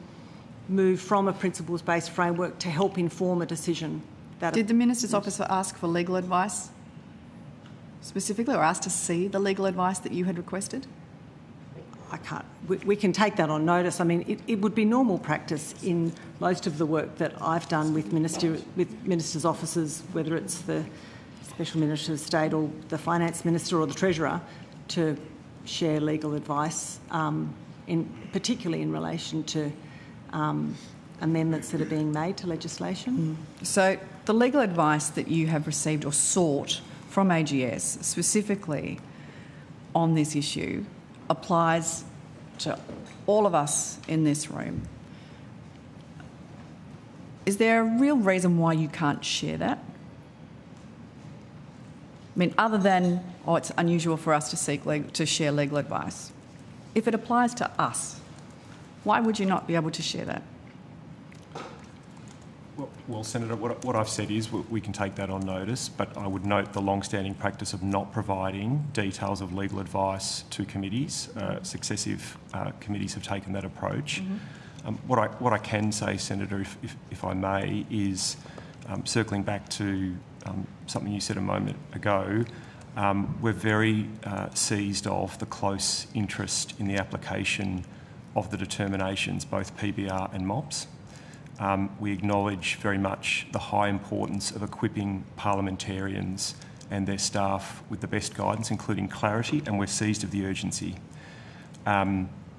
move from a principles-based framework to help inform a decision. Did the Minister's office ask for legal advice? specifically, or asked to see the legal advice that you had requested? I can't. We can take that on notice. I mean, it would be normal practice in most of the work that I've done with ministers' offices, whether it's the Special Minister of State or the Finance Minister or the Treasurer, to share legal advice, particularly in relation to amendments that are being made to legislation. So the legal advice that you have received or sought from AGS specifically on this issue applies to all of us in this room. Is there a real reason why you can't share that? I mean, other than, oh, it's unusual for us to share legal advice. If it applies to us, why would you not be able to share that? Well, Senator, what I've said is we can take that on notice, but I would note the long-standing practice of not providing details of legal advice to committees. Successive committees have taken that approach. What I can say, Senator, if I may, is circling back to something you said a moment ago, we're very seized of the close interest in the application of the determinations, both PBR and MOPS. We acknowledge very much the high importance of equipping parliamentarians and their staff with the best guidance, including clarity, and we're seized of the urgency.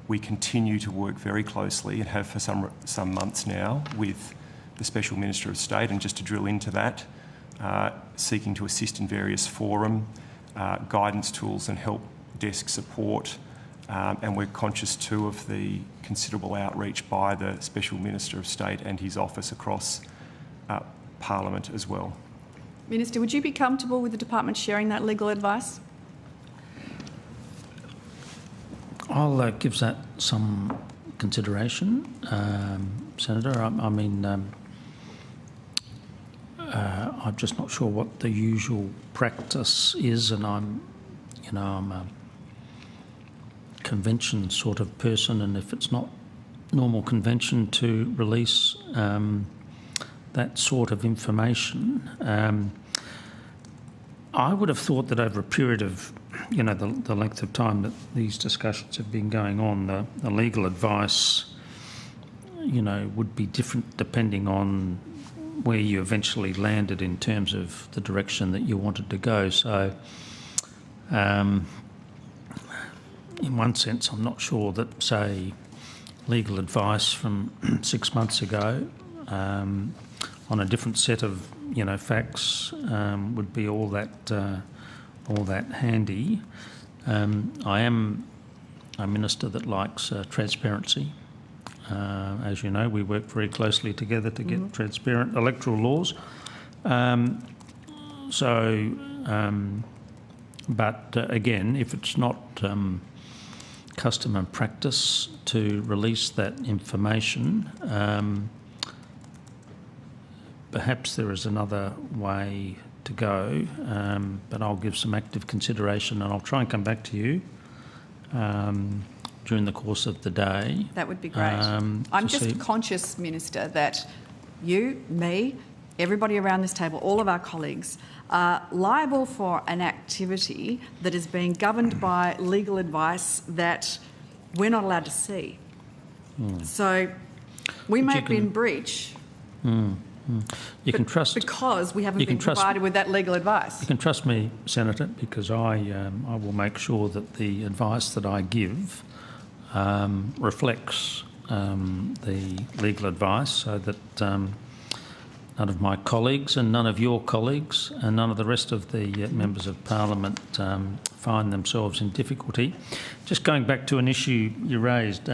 We continue to work very closely, and have for some months now, with the Special Minister of State, and just to drill into that, seeking to assist in various forum, guidance tools and help desk support, and we're conscious too of the considerable outreach by the Special Minister of State and his office across Parliament as well. Minister, would you be comfortable with the department sharing that legal advice? I'll give that some consideration, Senator. I'm just not sure what the usual practice is, and I'm a convention sort of person, and if it's not normal convention to release that sort of information, I would have thought that over a period of, the length of time that these discussions have been going on, the legal advice, would be different depending on where you eventually landed in terms of the direction that you wanted to go. So, in one sense, I'm not sure that, say, legal advice from 6 months ago on a different set of, facts would be all that handy. I am a minister that likes transparency. As you know, we work very closely together to get transparent electoral laws. But again, if it's not custom and practice to release that information, perhaps there is another way to go, but I'll give some active consideration, and I'll try and come back to you during the course of the day. That would be great. I'm just conscious, Minister, that you, me, everybody around this table, all of our colleagues, are liable for an activity that is being governed by legal advice that we're not allowed to see. So we may be in breach. You can trust, because we haven't been provided with that legal advice. You can trust me, Senator, because I will make sure that the advice that I give reflects the legal advice, so that none of my colleagues and none of your colleagues and none of the rest of the members of Parliament find themselves in difficulty. Just going back to an issue you raised,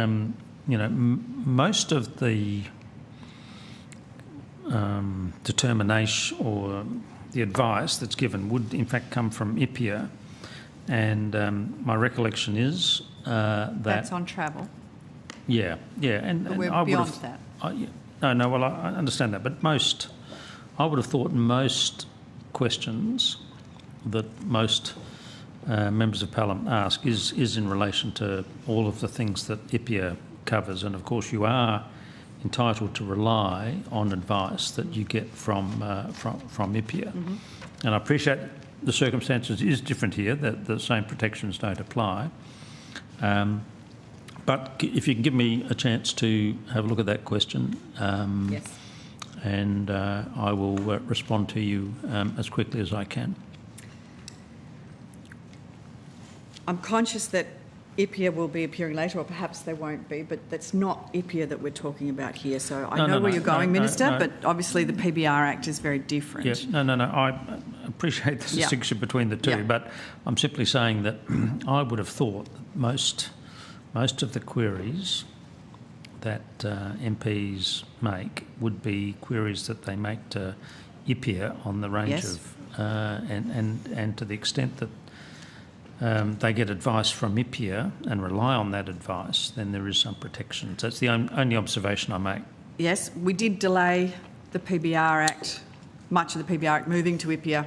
most of the determination or the advice that's given would in fact come from IPIA, and my recollection is that... That's on travel. Yeah, and we're I beyond that. Well, I understand that, but I would have thought most questions that most members of Parliament ask is in relation to all of the things that IPIA covers, and of course you are entitled to rely on advice that you get from IPIA. And I appreciate the circumstances is different here, that the same protections don't apply. But if you can give me a chance to have a look at that question, yes, and I will respond to you as quickly as I can. I'm conscious that IPIA will be appearing later, or perhaps they won't be, but that's not IPIA that we're talking about here. So I know where you're going, Minister, but obviously the PBR Act is very different. Yes, no. I appreciate the distinction between the two, but I'm simply saying that I would have thought that most of the queries that MPs make would be queries that they make to IPIA on the range of, and to the extent that they get advice from IPIA and rely on that advice, then there is some protection. So that's the only observation I make. Yes, we did delay the PBR Act, much of the PBR Act moving to IPIA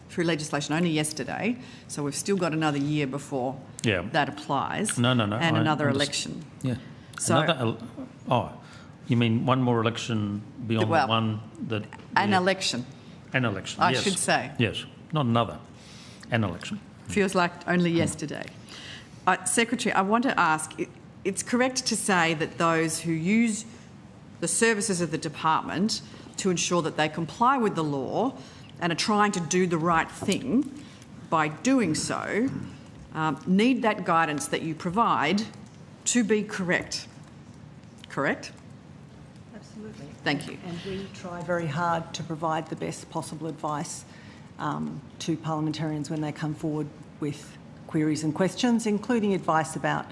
through legislation only yesterday, so we've still got another year before that applies. No. And another election. Yeah. So, you mean one more election beyond the one that... An election. An election, I should say. Yes, not another. An election. Feels like only yesterday. Secretary, I want to ask, it's correct to say that those who use the services of the department to ensure that they comply with the law and are trying to do the right thing by doing so need that guidance that you provide to be correct. Correct? Absolutely. Thank you. And we try very hard to provide the best possible advice to parliamentarians when they come forward with queries and questions, including advice about,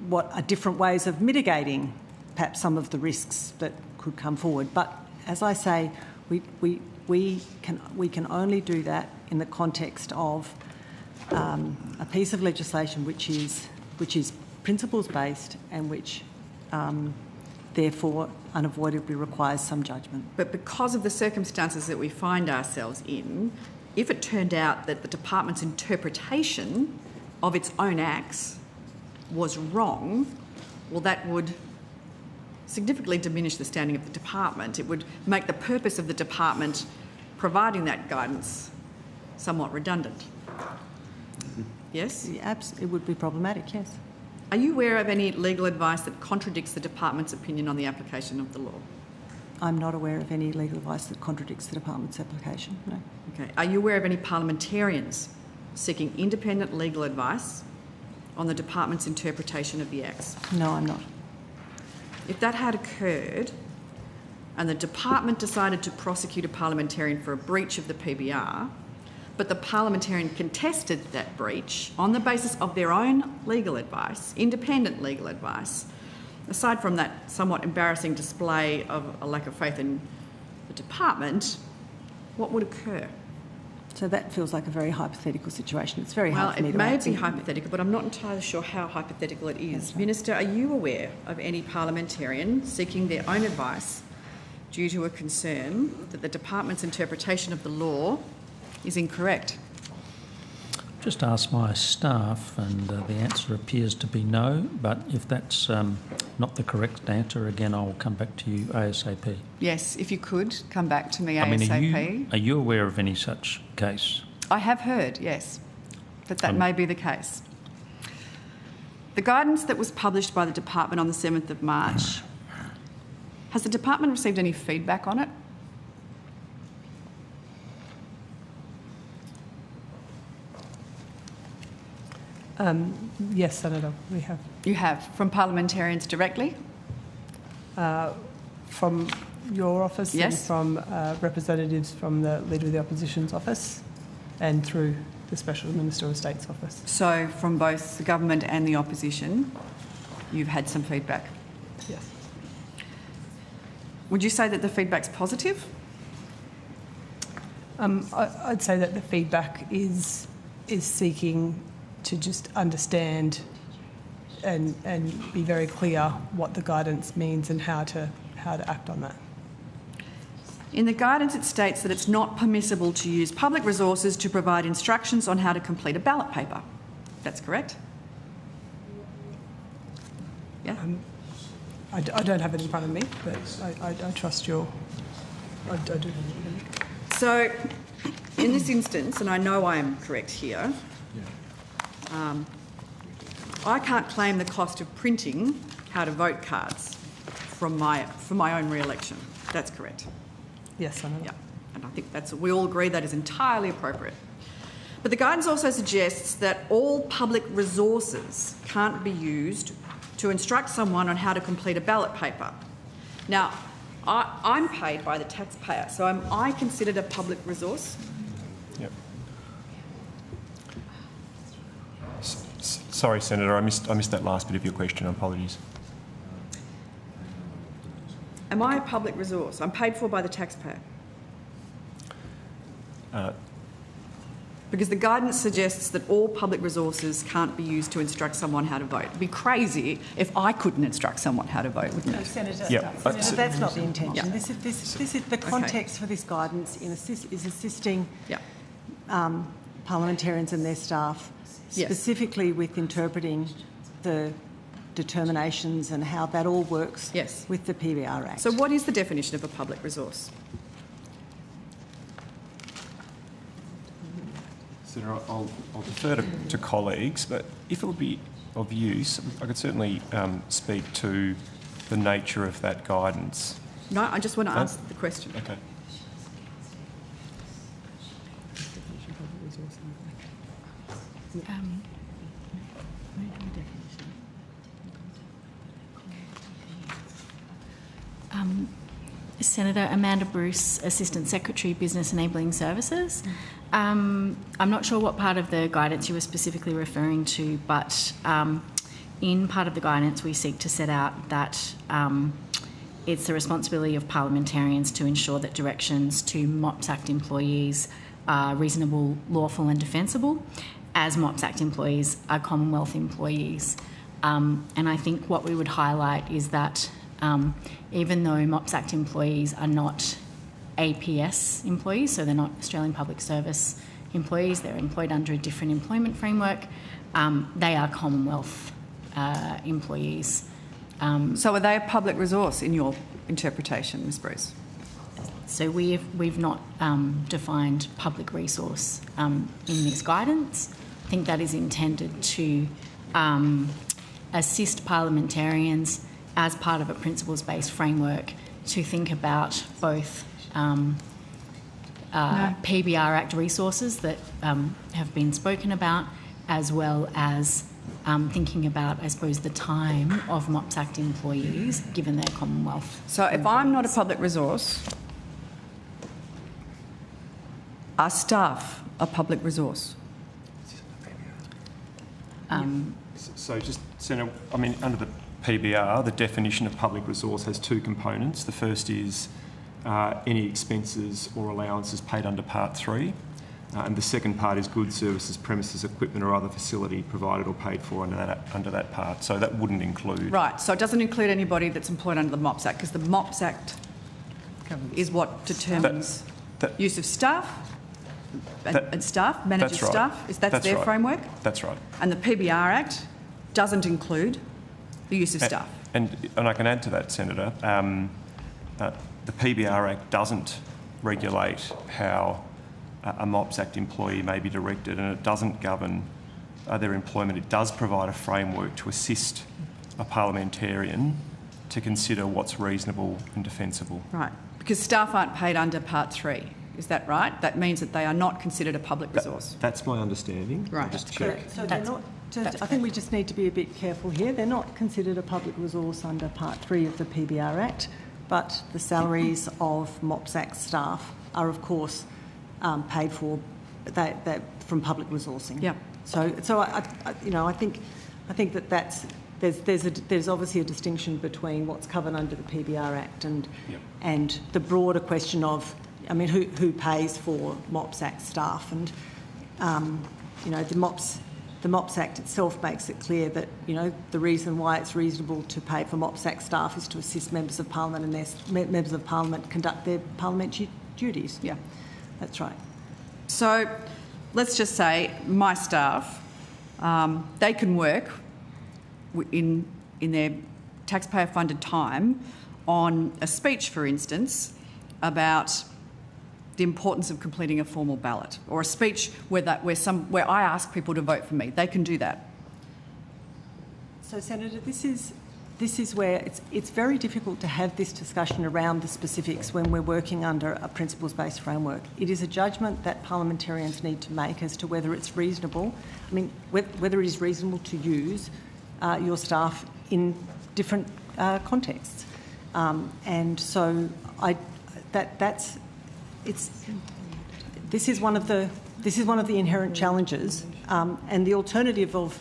what are different ways of mitigating perhaps some of the risks that could come forward. But as I say, we can only do that in the context of a piece of legislation which is principles-based and which therefore unavoidably requires some judgment. But because of the circumstances that we find ourselves in, if it turned out that the department's interpretation of its own acts was wrong, well, that would significantly diminish the standing of the department. It would make the purpose of the department providing that guidance somewhat redundant. Yes? It would be problematic, yes. Are you aware of any legal advice that contradicts the department's opinion on the application of the law? I'm not aware of any legal advice that contradicts the department's application, no. Okay. Are you aware of any parliamentarians seeking independent legal advice on the department's interpretation of the acts? No, I'm not. If that had occurred and the department decided to prosecute a parliamentarian for a breach of the PBR, but the parliamentarian contested that breach on the basis of their own legal advice, independent legal advice, aside from that somewhat embarrassing display of a lack of faith in the department, what would occur? So that feels like a very hypothetical situation. It's very hard for me to answer. Well, it may be hypothetical, but I'm not entirely sure how hypothetical it is. Right. Minister, are you aware of any parliamentarian seeking their own advice due to a concern that the department's interpretation of the law is incorrect? Just ask my staff, and the answer appears to be no, but if that's not the correct answer, again, I will come back to you ASAP. Yes, if you could come back to me ASAP. Are you aware of any such case? I have heard, yes, but that may be the case. The guidance that was published by the department on the 7th of March, has the department received any feedback on it? Yes, Senator, we have. You have? From parliamentarians directly? From your office, yes, and from representatives from the Leader of the Opposition's office, and through the Special Minister of State's office. So from both the government and the opposition, you've had some feedback? Yes. Would you say that the feedback's positive? I'd say that the feedback is seeking to just understand and be very clear what the guidance means and how to act on that. In the guidance, it states that it's not permissible to use public resources to provide instructions on how to complete a ballot paper. That's correct? Yeah? I don't have it in front of me, but I trust your... I do have it in front of me. So, in this instance, and I know I am correct here, I can't claim the cost of printing how to vote cards from my own re-election. That's correct. Yes, I know. Yeah, and I think we all agree that is entirely appropriate. But the guidance also suggests that all public resources can't be used to instruct someone on how to complete a ballot paper. Now, I'm paid by the taxpayer, so am I considered a public resource? Yep. Sorry, Senator, I missed that last bit of your question. Apologies. Am I a public resource? I'm paid for by the taxpayer. Because the guidance suggests that all public resources can't be used to instruct someone how to vote. It'd be crazy if I couldn't instruct someone how to vote, wouldn't it? Senator, Yep. Senator, that's not the intention. Yeah. This is the context for this guidance is assisting parliamentarians and their staff, specifically with interpreting the determinations and how that all works with the PBR Act. So what is the definition of a public resource? Senator, I'll defer to colleagues, but if it would be of use, I could certainly speak to the nature of that guidance. No, I just want to answer the question. Okay. Senator Amanda Bruce, Assistant Secretary, Business Enabling Services. I'm not sure what part of the guidance you were specifically referring to, but in part of the guidance we seek to set out that it's the responsibility of parliamentarians to ensure that directions to MOPS Act employees are reasonable, lawful and defensible, as MOPS Act employees are Commonwealth employees. And I think what we would highlight is that even though MOPS Act employees are not APS employees, so they're not Australian Public Service employees, they're employed under a different employment framework, they are Commonwealth employees. So are they a public resource in your interpretation, Ms Bruce? So we've not defined public resource in this guidance. I think that is intended to assist parliamentarians as part of a principles-based framework to think about both PBR Act resources that have been spoken about, as well as thinking about, I suppose, the time of MOPS Act employees, given their Commonwealth. So if I'm not a public resource, are staff a public resource? So just, Senator, I mean, under the PBR, the definition of public resource has two components. The first is any expenses or allowances paid under Part 3. And the second part is goods, services, premises, equipment or other facility provided or paid for under that part. So that wouldn't include... Right, so it doesn't include anybody that's employed under the MOPS Act, because the MOPS Act is what determines use of staff and staff, manages staff. That's their framework? That's right. And the PBR Act doesn't include the use of staff. And I can add to that, Senator, the PBR Act doesn't regulate how a MOPS Act employee may be directed, and it doesn't govern their employment. It does provide a framework to assist a parliamentarian to consider what's reasonable and defensible. Right, because staff aren't paid under Part 3. Is that right? That means that they are not considered a public resource. That's my understanding. Right. Just check. So they're not. I think we just need to be a bit careful here. They're not considered a public resource under Part 3 of the PBR Act, but the salaries of MOPS Act staff are, of course, paid for from public resourcing. Yeah. So I think that there's obviously a distinction between what's covered under the PBR Act and the broader question of, I mean, who pays for MOPS Act staff, and the MOPS Act itself makes it clear that, the reason why it's reasonable to pay for MOPS Act staff is to assist members of Parliament and their members of Parliament conduct their parliamentary duties. Yeah, that's right. So let's just say my staff, they can work in their taxpayer-funded time on a speech, for instance, about the importance of completing a formal ballot, or a speech where I ask people to vote for me. They can do that. So, Senator, this is where it's very difficult to have this discussion around the specifics when we're working under a principles-based framework. It is a judgment that parliamentarians need to make as to whether it's reasonable. I mean, whether it is reasonable to use your staff in different contexts, and so this is one of the inherent challenges, and the alternative of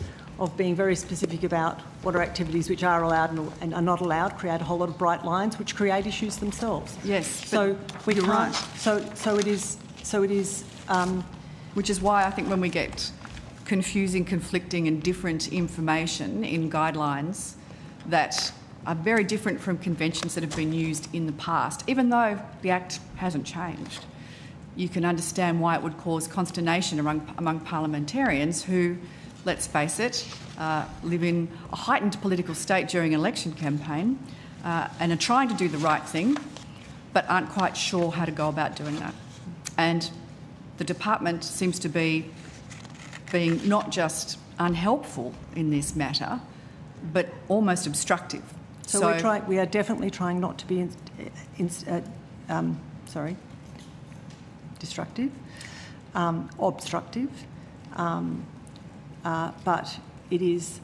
being very specific about what are activities which are allowed and are not allowed create a whole lot of bright lines which create issues themselves. Yes, so we you're can't. right. So it is. Which is why I think when we get confusing, conflicting, and different information in guidelines that are very different from conventions that have been used in the past, even though the Act hasn't changed, you can understand why it would cause consternation among parliamentarians who, let's face it, live in a heightened political state during an election campaign and are trying to do the right thing but aren't quite sure how to go about doing that. And the department seems to be being not just unhelpful in this matter, but almost obstructive. So we are definitely trying not to be destructive, obstructive, but it is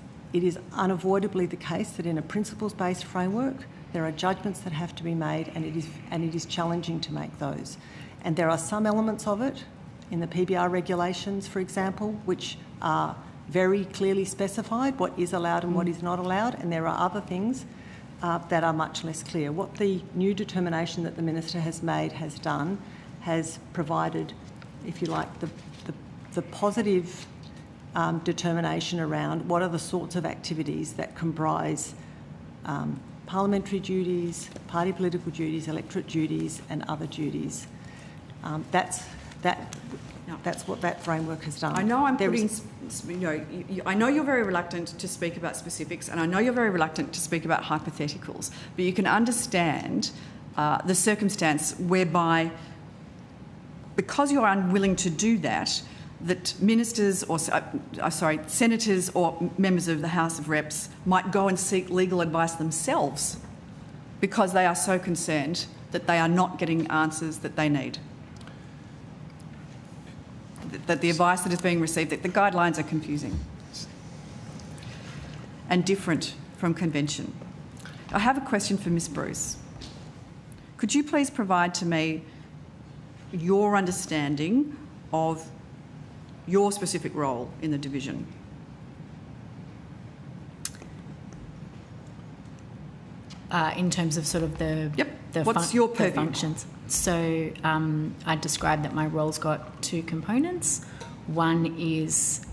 unavoidably the case that in a principles-based framework there are judgments that have to be made, and it is challenging to make those. And there are some elements of it in the PBR regulations, for example, which are very clearly specified what is allowed and what is not allowed, and there are other things that are much less clear. What the new determination that the Minister has made has done has provided, if you like, the positive determination around what are the sorts of activities that comprise parliamentary duties, party political duties, electorate duties and other duties. That's what that framework has done. I know I know you're very reluctant to speak about specifics, and I know you're very reluctant to speak about hypotheticals, but you can understand the circumstance whereby, because you're unwilling to do that, that ministers or, senators or members of the House of Reps might go and seek legal advice themselves because they are so concerned that they are not getting answers that they need. That the advice that is being received, that the guidelines are confusing and different from convention. I have a question for Ms Bruce. Could you please provide to me your understanding of your specific role in the division? In terms of sort of the What's your purview? the functions. So I described that my role's got two components. One is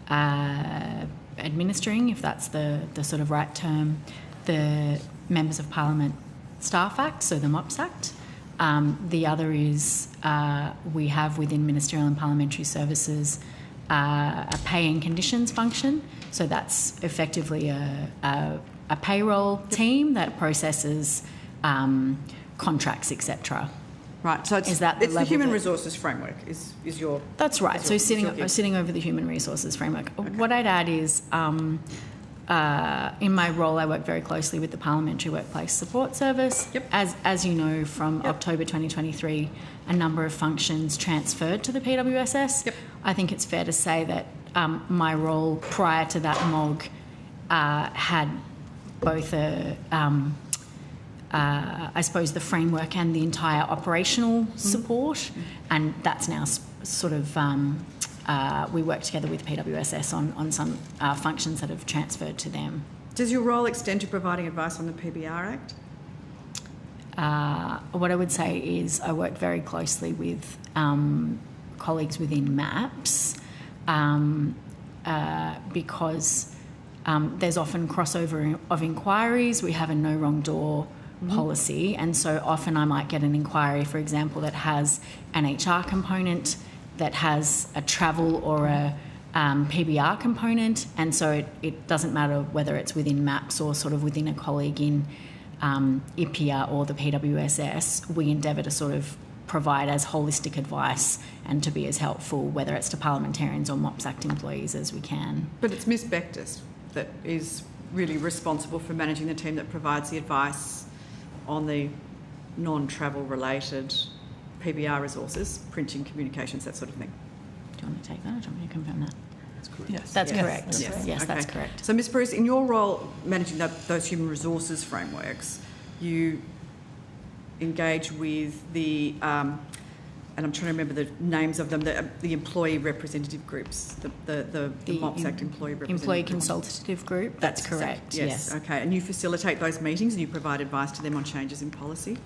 administering, if that's the sort of right term, the Members of Parliament Staff Act, so the MOPS Act. The other is we have within Ministerial and Parliamentary Services a pay and conditions function. So that's effectively a payroll team that processes contracts, etc. Right. So it's the human resources framework is your. That's right. So sitting over the human resources framework. Okay. What I'd add is. In my role, I work very closely with the Parliamentary Workplace Support Service. Yep. As you know, from October 2023, a number of functions transferred to the PWSS. Yep. I think it's fair to say that my role prior to that MOG had both I suppose the framework and the entire operational support, and that's now sort of we work together with PWSS on some functions that have transferred to them. Does your role extend to providing advice on the PBR Act? What I would say is I work very closely with colleagues within MAPS because there's often crossover of inquiries. We have a no wrong door policy, and so often I might get an inquiry, for example, that has an HR component, that has a travel or a PBR component, and so it doesn't matter whether it's within MAPS or sort of within a colleague in IPIA or the PWSS, we endeavour to sort of provide as holistic advice and to be as helpful, whether it's to parliamentarians or MOPS Act employees, as we can. But it's Ms Bectus that is really responsible for managing the team that provides the advice on the non-travel related PBR resources, printing, communications, that sort of thing. Do you want to take that, or do you want me to confirm that? That's correct. Yes, that's correct. Yes, okay. That's correct. So, Ms Bruce, in your role managing those human resources frameworks, you engage with the, and I'm trying to remember the names of them, the employee representative groups, the MOPS Act employee representative Employee consultative group, that's correct, yes. Okay, and you facilitate those meetings and you provide advice to them on changes in policy?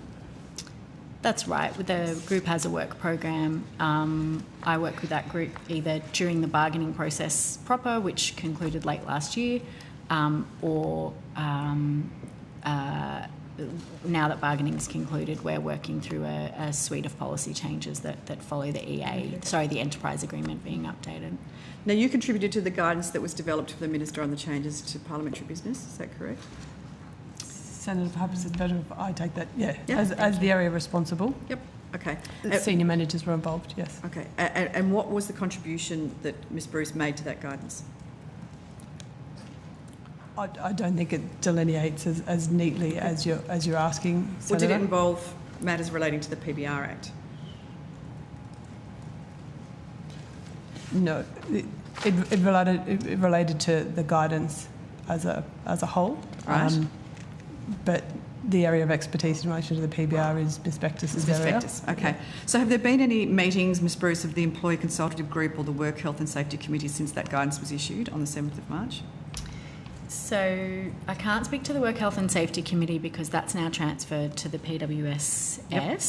That's right. The group has a work program. I work with that group either during the bargaining process proper, which concluded late last year, or now that bargaining's concluded, we're working through a suite of policy changes that follow the the enterprise agreement being updated. Now, you contributed to the guidance that was developed for the Minister on the changes to parliamentary business, is that correct? Senator, perhaps it's better if I take that, as the area responsible. Yep, okay. The senior managers were involved, yes. Okay, and what was the contribution that Ms Bruce made to that guidance? I don't think it delineates as neatly as you're asking, Senator. Or did it involve matters relating to the PBR Act? No, it related to the guidance as a whole. Right. But the area of expertise in relation to the PBR is Ms Bectus's area. Ms Bectus, okay. So have there been any meetings, Ms Bruce, of the Employee Consultative Group or the Work Health and Safety Committee since that guidance was issued on the 7th of March? So I can't speak to the Work Health and Safety Committee because that's now transferred to the PWSS. Yep.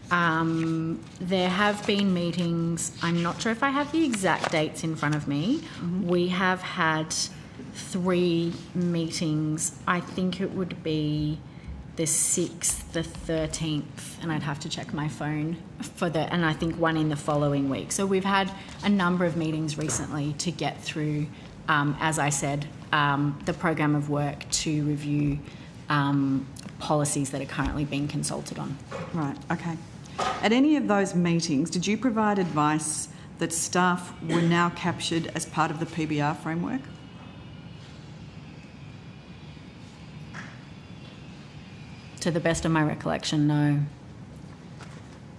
Mm-hmm. There have been meetings. I'm not sure if I have the exact dates in front of me. Mm-hmm. We have had 3 meetings. I think it would be the 6th, the 13th, and I'd have to check my phone and I think one in the following week. So we've had a number of meetings recently to get through, as I said, the program of work to review policies that are currently being consulted on. Right, okay. At any of those meetings, did you provide advice that staff were now captured as part of the PBR framework? To the best of my recollection, no.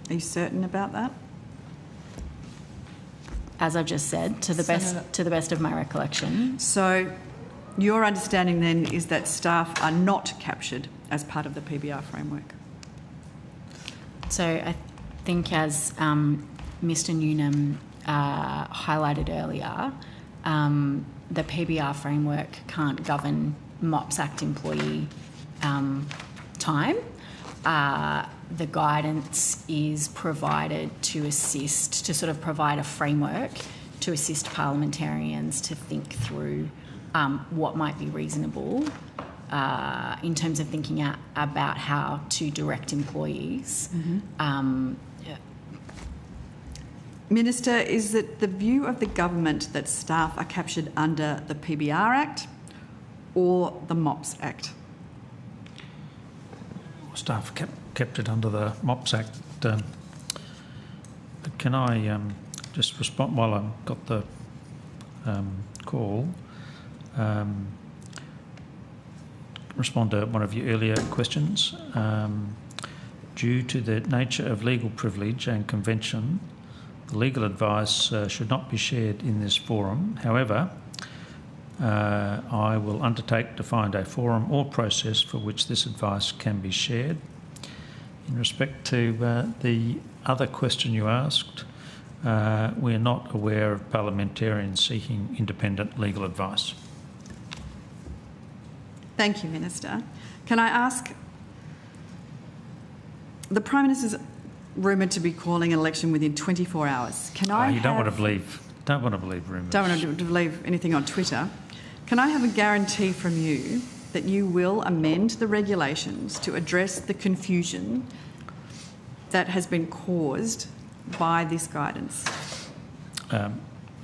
Are you certain about that? As I've just said, to the best of my recollection. So your understanding then is that staff are not captured as part of the PBR framework? So I think as Mr Newnham highlighted earlier, the PBR framework can't govern MOPS Act employee time. The guidance is provided to assist, to sort of provide a framework to assist parliamentarians to think through what might be reasonable in terms of thinking about how to direct employees. Mm-hmm. Minister, is it the view of the government that staff are captured under the PBR Act or the MOPS Act? Staff kept it under the MOPS Act. But can I just respond while I've got the call? Respond to one of your earlier questions. Due to the nature of legal privilege and convention, the legal advice should not be shared in this forum. However, I will undertake to find a forum or process for which this advice can be shared. In respect to the other question you asked, we are not aware of parliamentarians seeking independent legal advice. Thank you, Minister. Can I ask, the Prime Minister's rumoured to be calling an election within 24 hours. Can I you don't want to believe rumours. Don't want to believe anything on Twitter. Can I have a guarantee from you that you will amend the regulations to address the confusion that has been caused by this guidance?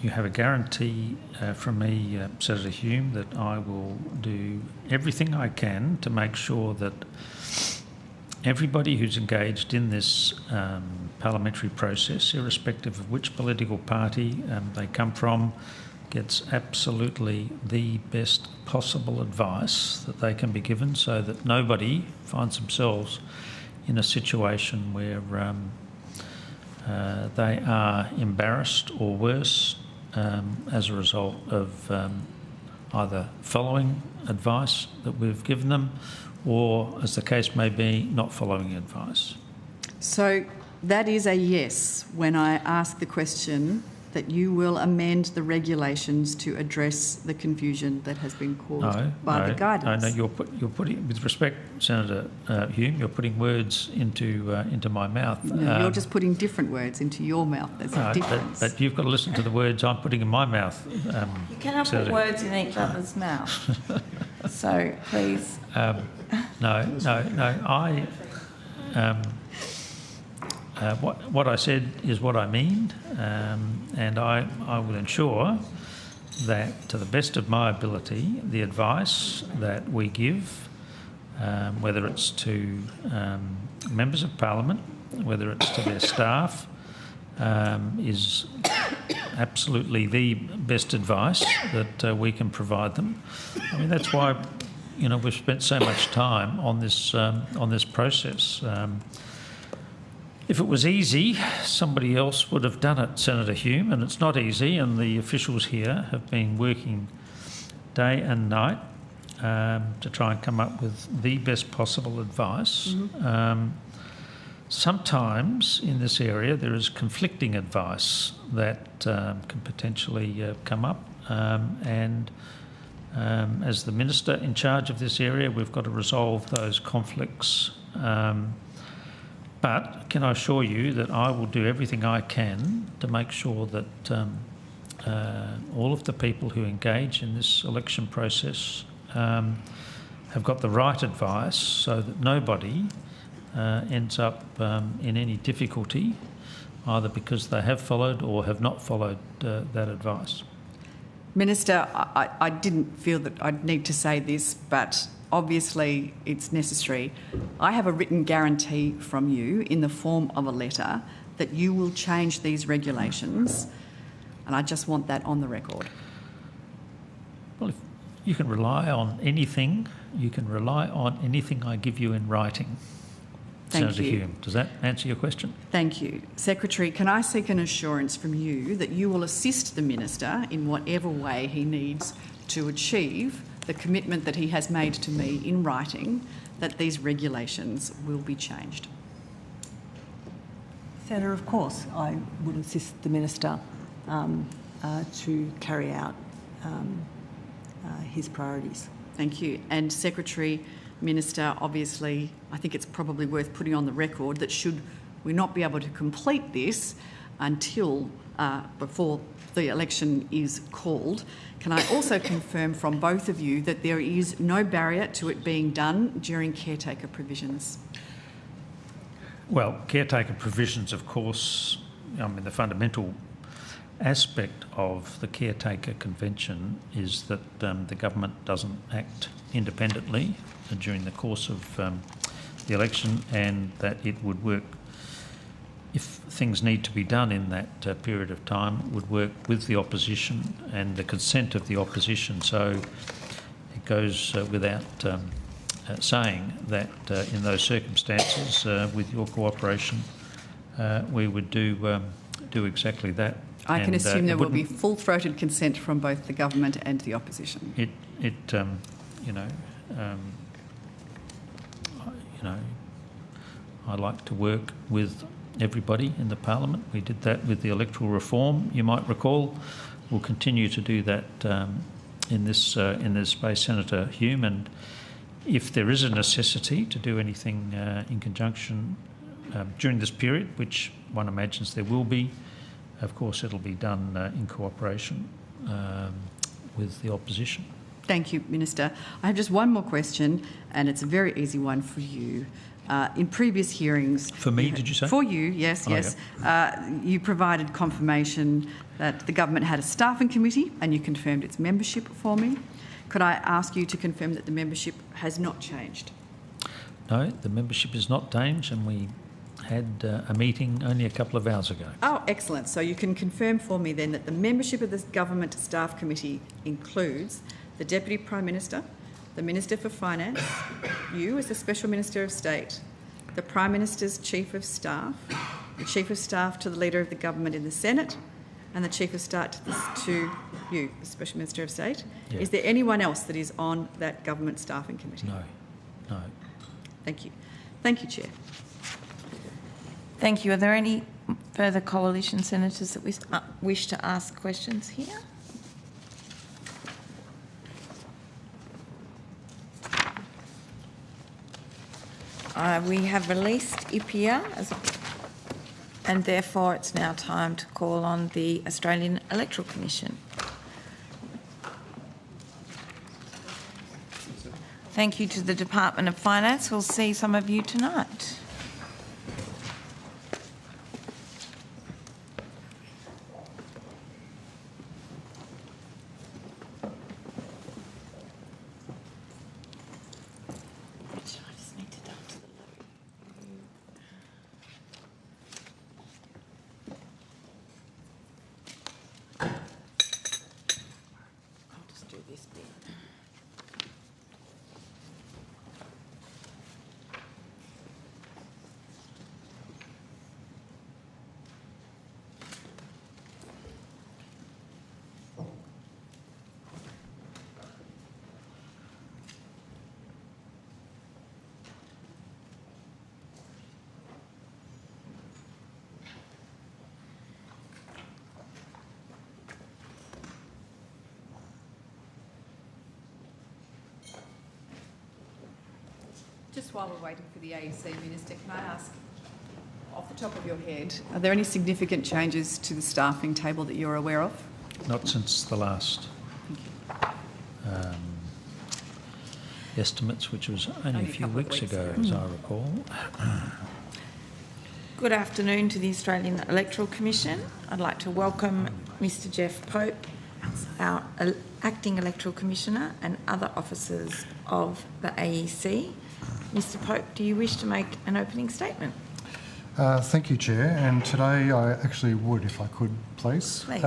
you have a guarantee from me, Senator Hume, that I will do everything I can to make sure that everybody who's engaged in this parliamentary process, irrespective of which political party they come from, gets absolutely the best possible advice that they can be given, so that nobody finds themselves in a situation where they are embarrassed or worse as a result of either following advice that we've given them or, as the case may be, not following advice. So that is a yes when I ask the question that you will amend the regulations to address the confusion that has been caused by the guidance. No, you're putting, with respect, Senator Hume, you're putting words into my mouth. No, you're just putting different words into your mouth. There's a difference. But you've got to listen to the words I'm putting in my mouth. You cannot put words in each other's mouth. So please. No. What I said is what I mean, and I will ensure that, to the best of my ability, the advice that we give, whether it's to members of Parliament, whether it's to their staff, is absolutely the best advice that we can provide them. I mean, that's why, we've spent so much time on this process. If it was easy, somebody else would have done it, Senator Hume, and it's not easy, and the officials here have been working day and night to try and come up with the best possible advice. Mm-hmm. Sometimes in this area there is conflicting advice that can potentially come up, and as the Minister in charge of this area, we've got to resolve those conflicts. But can I assure you that I will do everything I can to make sure that all of the people who engage in this election process have got the right advice, so that nobody ends up in any difficulty, either because they have followed or have not followed that advice. Minister, I didn't feel that I'd need to say this, but obviously it's necessary. I have a written guarantee from you in the form of a letter that you will change these regulations, and I just want that on the record. Well, if you can rely on anything, I give you in writing. Thank Senator you. Hume, does that answer your question? Thank you. Secretary, can I seek an assurance from you that you will assist the Minister in whatever way he needs to achieve the commitment that he has made to me in writing that these regulations will be changed? Senator, of course, I would assist the Minister to carry out his priorities. Thank you. And Secretary, Minister, obviously, I think it's probably worth putting on the record that should we not be able to complete this until before the election is called, can I also confirm from both of you that there is no barrier to it being done during caretaker provisions? Well, caretaker provisions, of course, the fundamental aspect of the caretaker convention is that the government doesn't act independently during the course of the election, and that it would work, if things need to be done in that period of time, would work with the opposition and the consent of the opposition. So it goes without saying that in those circumstances, with your cooperation, we would do exactly that. I can assume there will be full-throated consent from both the government and the opposition. I like to work with everybody in the Parliament. We did that with the electoral reform, you might recall. We'll continue to do that in this space, Senator Hume. And if there is a necessity to do anything in conjunction during this period, which one imagines there will be, of course it'll be done in cooperation with the opposition. Thank you, Minister. I have just one more question, and it's a very easy one for you. In previous hearings... For me, did you say? For you, yes, yes. Yeah. You provided confirmation that the government had a staffing committee and you confirmed its membership for me. Could I ask you to confirm that the membership has not changed? No, the membership is not changed, and we had a meeting only a couple of hours ago. Oh, excellent. So you can confirm for me then that the membership of the Government Staff Committee includes the Deputy Prime Minister, the Minister for Finance, you as the Special Minister of State, the Prime Minister's Chief of Staff, the Chief of Staff to the Leader of the Government in the Senate, and the Chief of Staff to you, the Special Minister of State. Yeah. Is there anyone else that is on that Government Staffing Committee? No, no. Thank you. Thank you, Chair. Thank you. Are there any further coalition senators that wish to ask questions here? We have released IPIA and therefore it's now time to call on the Australian Electoral Commission. Thank you to the Department of Finance. We'll see some of you tonight. Just while we're waiting for the AEC Minister, can I ask, off the top of your head, are there any significant changes to the staffing table that you're aware of? Not since the last estimates, which was only a few weeks ago, as I recall. Good afternoon to the Australian Electoral Commission. I'd like to welcome Mr Jeff Pope, our Acting Electoral Commissioner, and other officers of the AEC. Mr Pope, do you wish to make an opening statement? Thank you, Chair. And today I actually would, if I could, please. Please.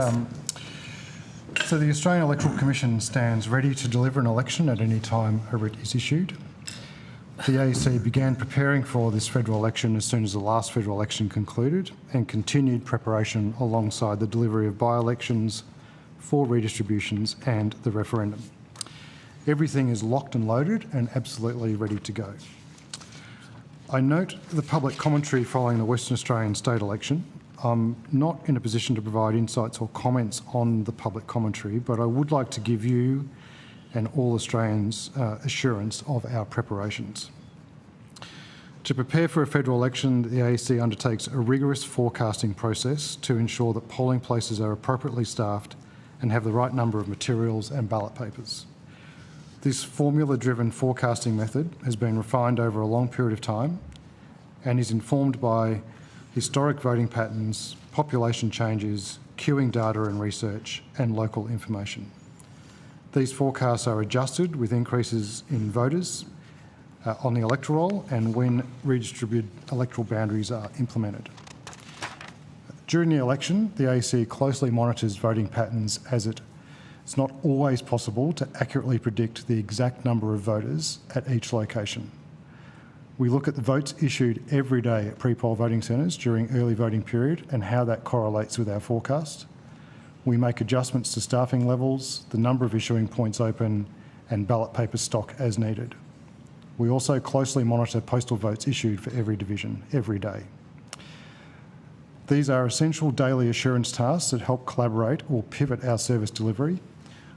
So the Australian Electoral Commission stands ready to deliver an election at any time a writ is issued. The AEC began preparing for this federal election as soon as the last federal election concluded and continued preparation alongside the delivery of by-elections, 4 redistributions and the referendum. Everything is locked and loaded and absolutely ready to go. I note the public commentary following the Western Australian state election. I'm not in a position to provide insights or comments on the public commentary, but I would like to give you and all Australians assurance of our preparations. To prepare for a federal election, the AEC undertakes a rigorous forecasting process to ensure that polling places are appropriately staffed and have the right number of materials and ballot papers. This formula-driven forecasting method has been refined over a long period of time and is informed by historic voting patterns, population changes, queuing data and research, and local information. These forecasts are adjusted with increases in voters on the electoral roll and when redistributed electoral boundaries are implemented. During the election, the AEC closely monitors voting patterns as it's not always possible to accurately predict the exact number of voters at each location. We look at the votes issued every day at pre-poll voting centres during early voting period and how that correlates with our forecast. We make adjustments to staffing levels, the number of issuing points open and ballot paper stock as needed. We also closely monitor postal votes issued for every division every day. These are essential daily assurance tasks that help collaborate or pivot our service delivery,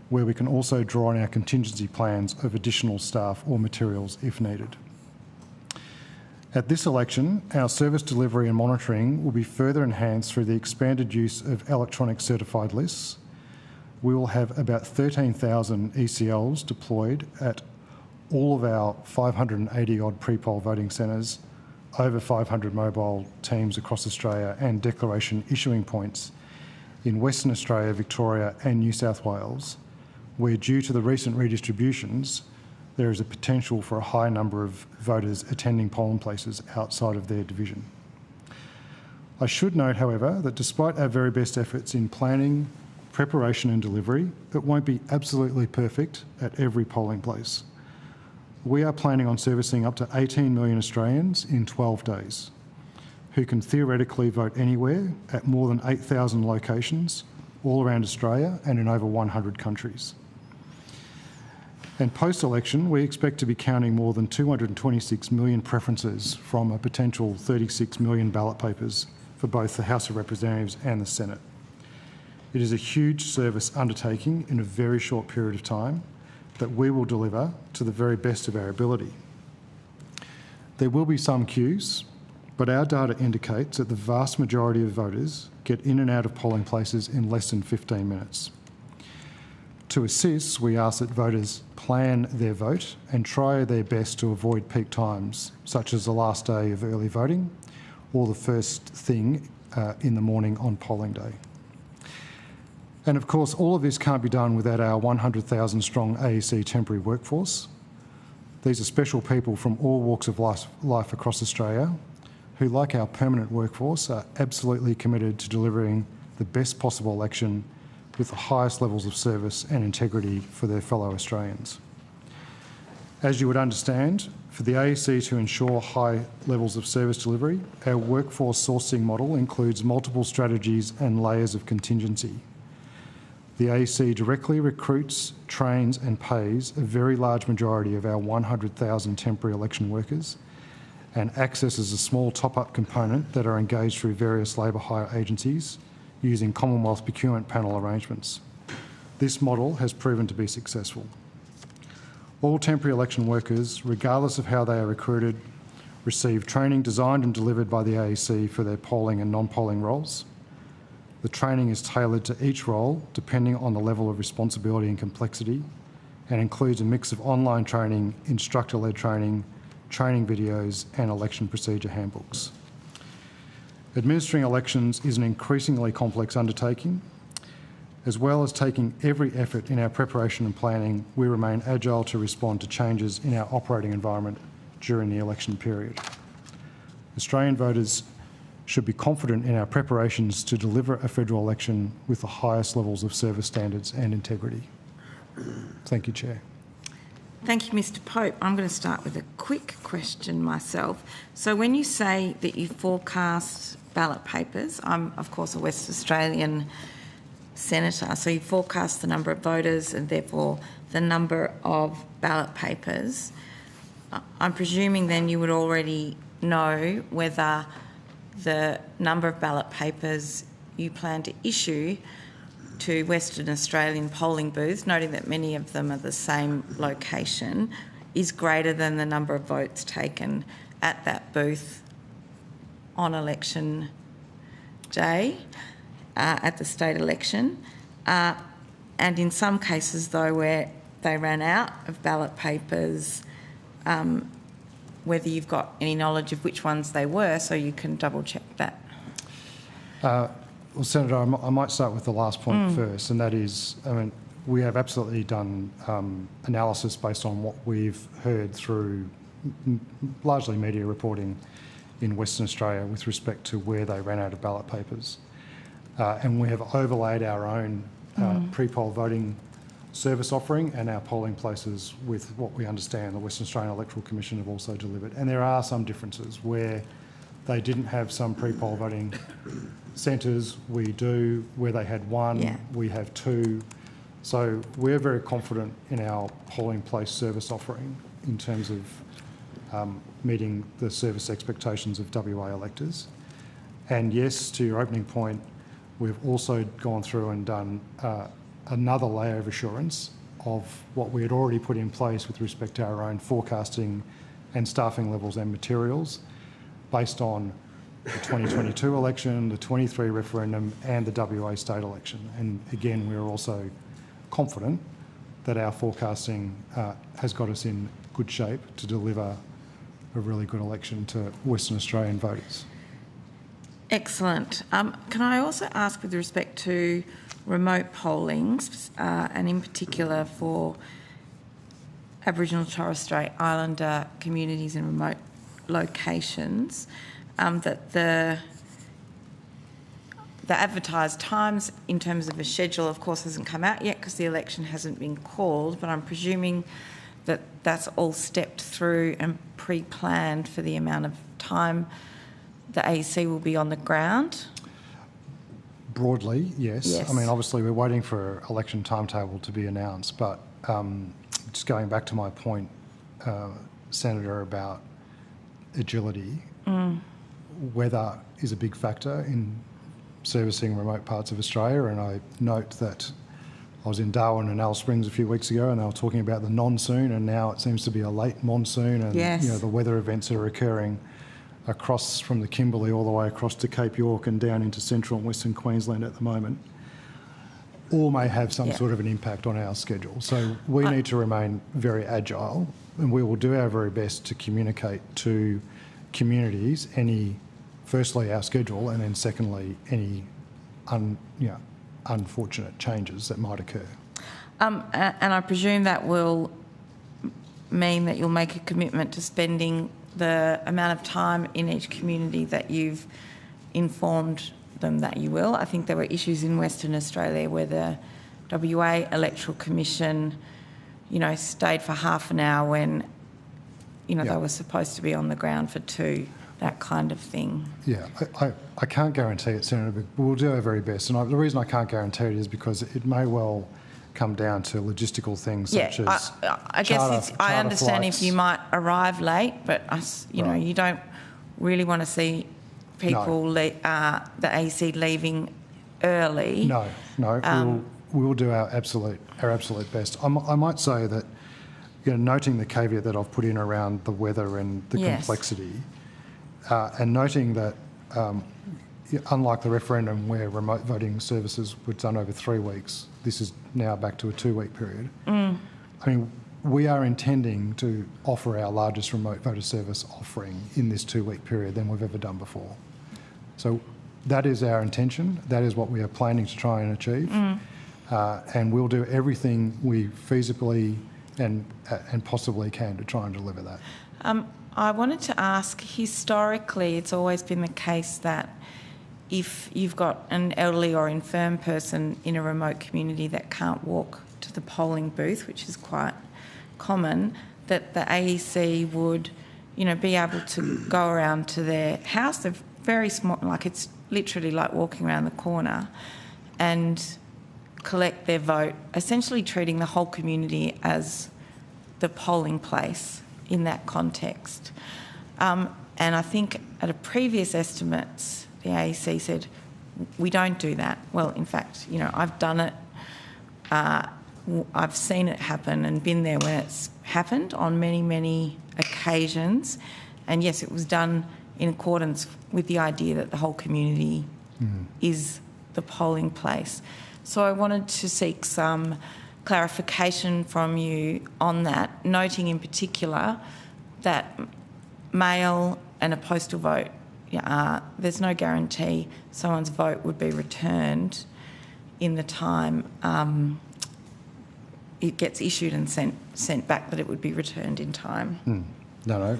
where we can also draw on our contingency plans of additional staff or materials if needed. At this election, our service delivery and monitoring will be further enhanced through the expanded use of electronic certified lists. We will have about 13,000 ECLs deployed at all of our 580-odd pre-poll voting centres over 500 mobile teams across Australia and declaration issuing points in Western Australia, Victoria and New South Wales, where due to the recent redistributions, there is a potential for a high number of voters attending polling places outside of their division. I should note, however, that despite our very best efforts in planning, preparation and delivery, it won't be absolutely perfect at every polling place. We are planning on servicing up to 18 million Australians in 12 days, who can theoretically vote anywhere at more than 8,000 locations all around Australia and in over 100 countries. And post-election, we expect to be counting more than 226 million preferences from a potential 36 million ballot papers for both the House of Representatives and the Senate. It is a huge service undertaking in a very short period of time that we will deliver to the very best of our ability. There will be some queues, but our data indicates that the vast majority of voters get in and out of polling places in less than 15 minutes. To assist, we ask that voters plan their vote and try their best to avoid peak times, such as the last day of early voting or the first thing in the morning on polling day. And of course, all of this can't be done without our 100,000 strong AEC temporary workforce. These are special people from all walks of life across Australia who, like our permanent workforce, are absolutely committed to delivering the best possible election with the highest levels of service and integrity for their fellow Australians. As you would understand, for the AEC to ensure high levels of service delivery, our workforce sourcing model includes multiple strategies and layers of contingency. The AEC directly recruits, trains and pays a very large majority of our 100,000 temporary election workers and accesses a small top-up component that are engaged through various labour hire agencies using Commonwealth procurement panel arrangements. This model has proven to be successful. All temporary election workers, regardless of how they are recruited, receive training designed and delivered by the AEC for their polling and non-polling roles. The training is tailored to each role depending on the level of responsibility and complexity and includes a mix of online training, instructor-led training, training videos and election procedure handbooks. Administering elections is an increasingly complex undertaking. As well as taking every effort in our preparation and planning, we remain agile to respond to changes in our operating environment during the election period. Australian voters should be confident in our preparations to deliver a federal election with the highest levels of service standards and integrity. Thank you, Chair. Thank you, Mr Pope. I'm going to start with a quick question myself. So when you say that you forecast ballot papers, I'm of course a West Australian senator, so you forecast the number of voters and therefore the number of ballot papers. I'm presuming then you would already know whether the number of ballot papers you plan to issue to Western Australian polling booths, noting that many of them are the same location, is greater than the number of votes taken at that booth on election day, at the state election. And in some cases, though, where they ran out of ballot papers, whether you've got any knowledge of which ones they were, so you can double-check that. Well, Senator, I might start with the last point first, and that is, I mean, we have absolutely done analysis based on what we've heard through largely media reporting in Western Australia with respect to where they ran out of ballot papers. And we have overlaid our own pre-poll voting service offering and our polling places with what we understand the Western Australian Electoral Commission have also delivered. And there are some differences where they didn't have some pre-poll voting centres, we do. Where they had one, we have two. So we're very confident in our polling place service offering in terms of meeting the service expectations of WA electors. And yes, to your opening point, we've also gone through and done another layer of assurance of what we had already put in place with respect to our own forecasting and staffing levels and materials based on the 2022 election, the 23 referendum and the WA state election. And again, we're also confident that our forecasting has got us in good shape to deliver a really good election to Western Australian voters. Excellent. Can I also ask, with respect to remote pollings, and in particular for Aboriginal Torres Strait Islander communities in remote locations, that the advertised times in terms of a schedule, of course, hasn't come out yet because the election hasn't been called, but I'm presuming that that's all stepped through and pre-planned for the amount of time the AEC will be on the ground? Broadly, yes. Yes. I mean, obviously, we're waiting for election timetable to be announced, but just going back to my point, Senator, about agility, weather is a big factor in servicing remote parts of Australia, and I note that I was in Darwin and Alice Springs a few weeks ago, and they were talking about the non-soon, and now it seems to be a late monsoon, and yes. The weather events that are occurring across from the Kimberley all the way across to Cape York and down into central and western Queensland at the moment, all may have some sort of an impact on our schedule. So we need to remain very agile, and we will do our very best to communicate to communities firstly our schedule, and then secondly any unfortunate changes that might occur. And I presume that will mean that you'll make a commitment to spending the amount of time in each community that you've informed them that you will. I think there were issues in Western Australia where the WA Electoral Commission, stayed for half an hour when, they were supposed to be on the ground for 2, that kind of thing. Yeah, I can't guarantee it, Senator, but we'll do our very best. And the reason I can't guarantee it is because it may well come down to logistical things such as I guess I understand flights. If you might arrive late, but you don't really want to see people, the AC leaving early. No, we'll do our absolute best. I might say that, noting the caveat that I've put in around the weather and the complexity, and noting that unlike the referendum where remote voting services were done over 3 weeks, this is now back to a 2-week period. I mean, we are intending to offer our largest remote voter service offering in this 2-week period than we've ever done before. So that is our intention. That is what we are planning to try and achieve. And we'll do everything we feasibly and possibly can to try and deliver that. I wanted to ask, historically, it's always been the case that if you've got an elderly or infirm person in a remote community that can't walk to the polling booth, which is quite common, that the AEC would, be able to go around to their house. They're very small, it's literally like walking around the corner, and collect their vote, essentially treating the whole community as the polling place in that context. And I think at a previous estimates, the AEC said, we don't do that. Well, in fact, I've done it. I've seen it happen and been there when it's happened on many, many occasions. And yes, it was done in accordance with the idea that the whole community is the polling place. So I wanted to seek some clarification from you on that, noting in particular that mail and a postal vote, there's no guarantee someone's vote would be returned in the time it gets issued and sent back, that it would be returned in time. No.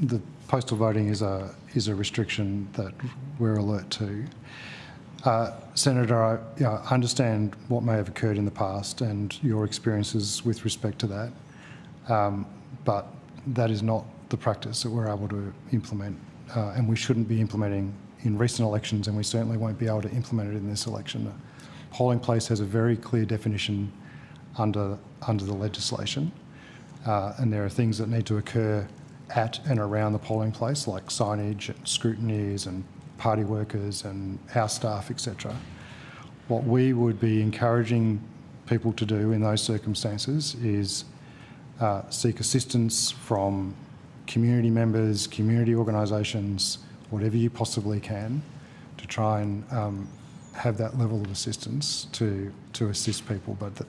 The postal voting is a restriction that we're alert to. Senator, I understand what may have occurred in the past and your experiences with respect to that, but that is not the practice that we're able to implement, and we shouldn't be implementing in recent elections, and we certainly won't be able to implement it in this election. A polling place has a very clear definition under the legislation, and there are things that need to occur at and around the polling place, like signage and scrutineers and party workers and house staff, etc. What we would be encouraging people to do in those circumstances is seek assistance from community members, community organisations, whatever you possibly can, to try and have that level of assistance to assist people. But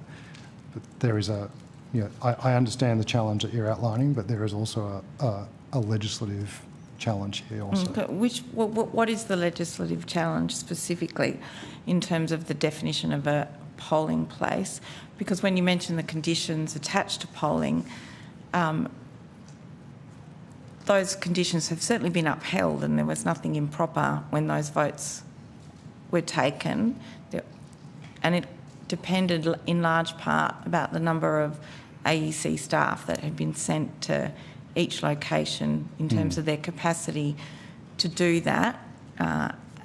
there is a I understand the challenge that you're outlining, but there is also a legislative challenge here also. What is the legislative challenge specifically in terms of the definition of a polling place? Because when you mention the conditions attached to polling, those conditions have certainly been upheld, and there was nothing improper when those votes were taken. And it depended in large part about the number of AEC staff that had been sent to each location in terms of their capacity to do that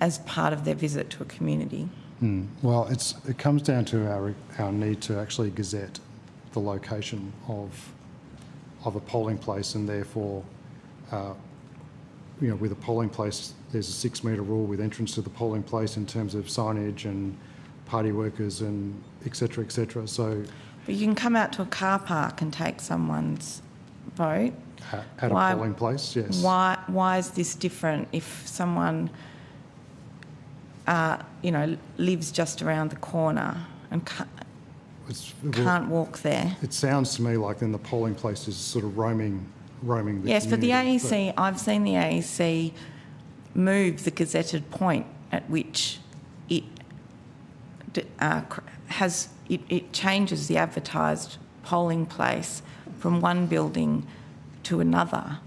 as part of their visit to a community. Well, it comes down to our need to actually gazette the location of a polling place, and therefore, with a polling place, there's a 6 metre rule with entrance to the polling place in terms of signage and party workers and et cetera, et cetera. So, but you can come out to a car park and take someone's vote. At a polling place, yes. Why is this different if someone, lives just around the corner and can't walk there? It sounds to me like then the polling place is sort of roaming the yes, but the community. AEC, I've seen the AEC move the gazetted point at which it it changes the advertised polling place from one building to another.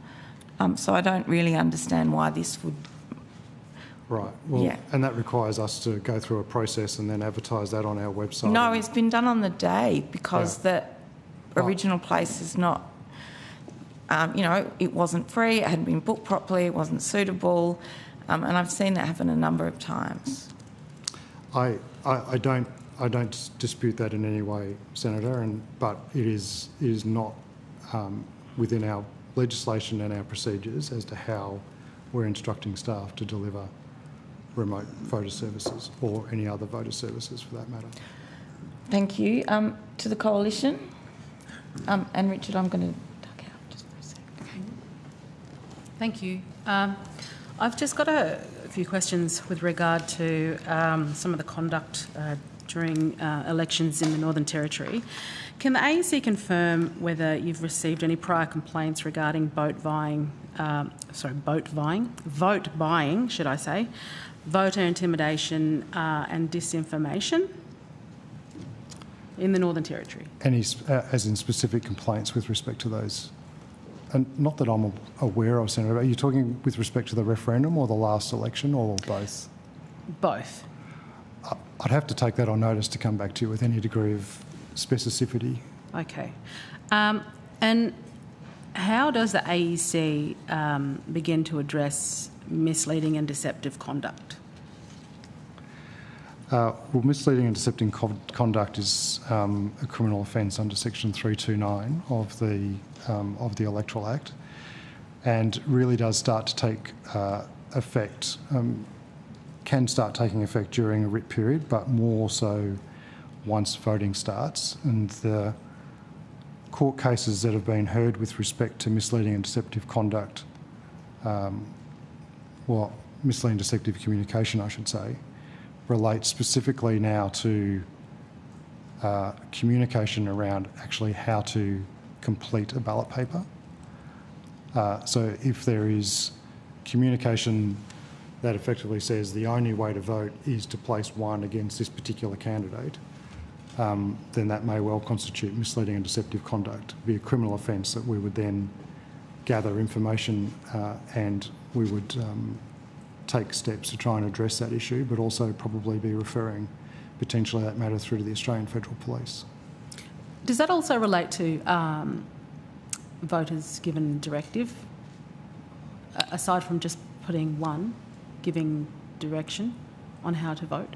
So I don't really understand why this would... Right. Well, and that requires us to go through a process and then advertise that on our website. No, it's been done on the day because the original place is not... it wasn't free, it hadn't been booked properly, it wasn't suitable, and I've seen that happen a number of times. I don't dispute that in any way, Senator, but it is not within our legislation and our procedures as to how we're instructing staff to deliver remote voter services or any other voter services for that matter. Thank you. To the Coalition, and Richard, I'm going to duck out just for a second. Okay. Thank you. I've just got a few questions with regard to some of the conduct during elections in the Northern Territory. Can the AEC confirm whether you've received any prior complaints regarding vote buying, should I say, voter intimidation and disinformation in the Northern Territory? Any, as in specific complaints with respect to those? And not that I'm aware of, Senator. Are you talking with respect to the referendum or the last election, or both? Both. I'd have to take that on notice to come back to you with any degree of specificity. Okay. And how does the AEC begin to address misleading and deceptive conduct? Well, misleading and deceptive conduct is a criminal offence under Section 329 of the Electoral Act, and really does start to take effect, can start taking effect during a writ period, but more so once voting starts. And the court cases that have been heard with respect to misleading and deceptive conduct, misleading and deceptive communication, I should say, relate specifically now to communication around actually how to complete a ballot paper. So if there is communication that effectively says the only way to vote is to place one against this particular candidate, then that may well constitute misleading and deceptive conduct. It would be a criminal offence that we would then gather information and we would take steps to try and address that issue, but also probably be referring potentially that matter through to the Australian Federal Police. Does that also relate to voters given directive, aside from just putting one, giving direction on how to vote?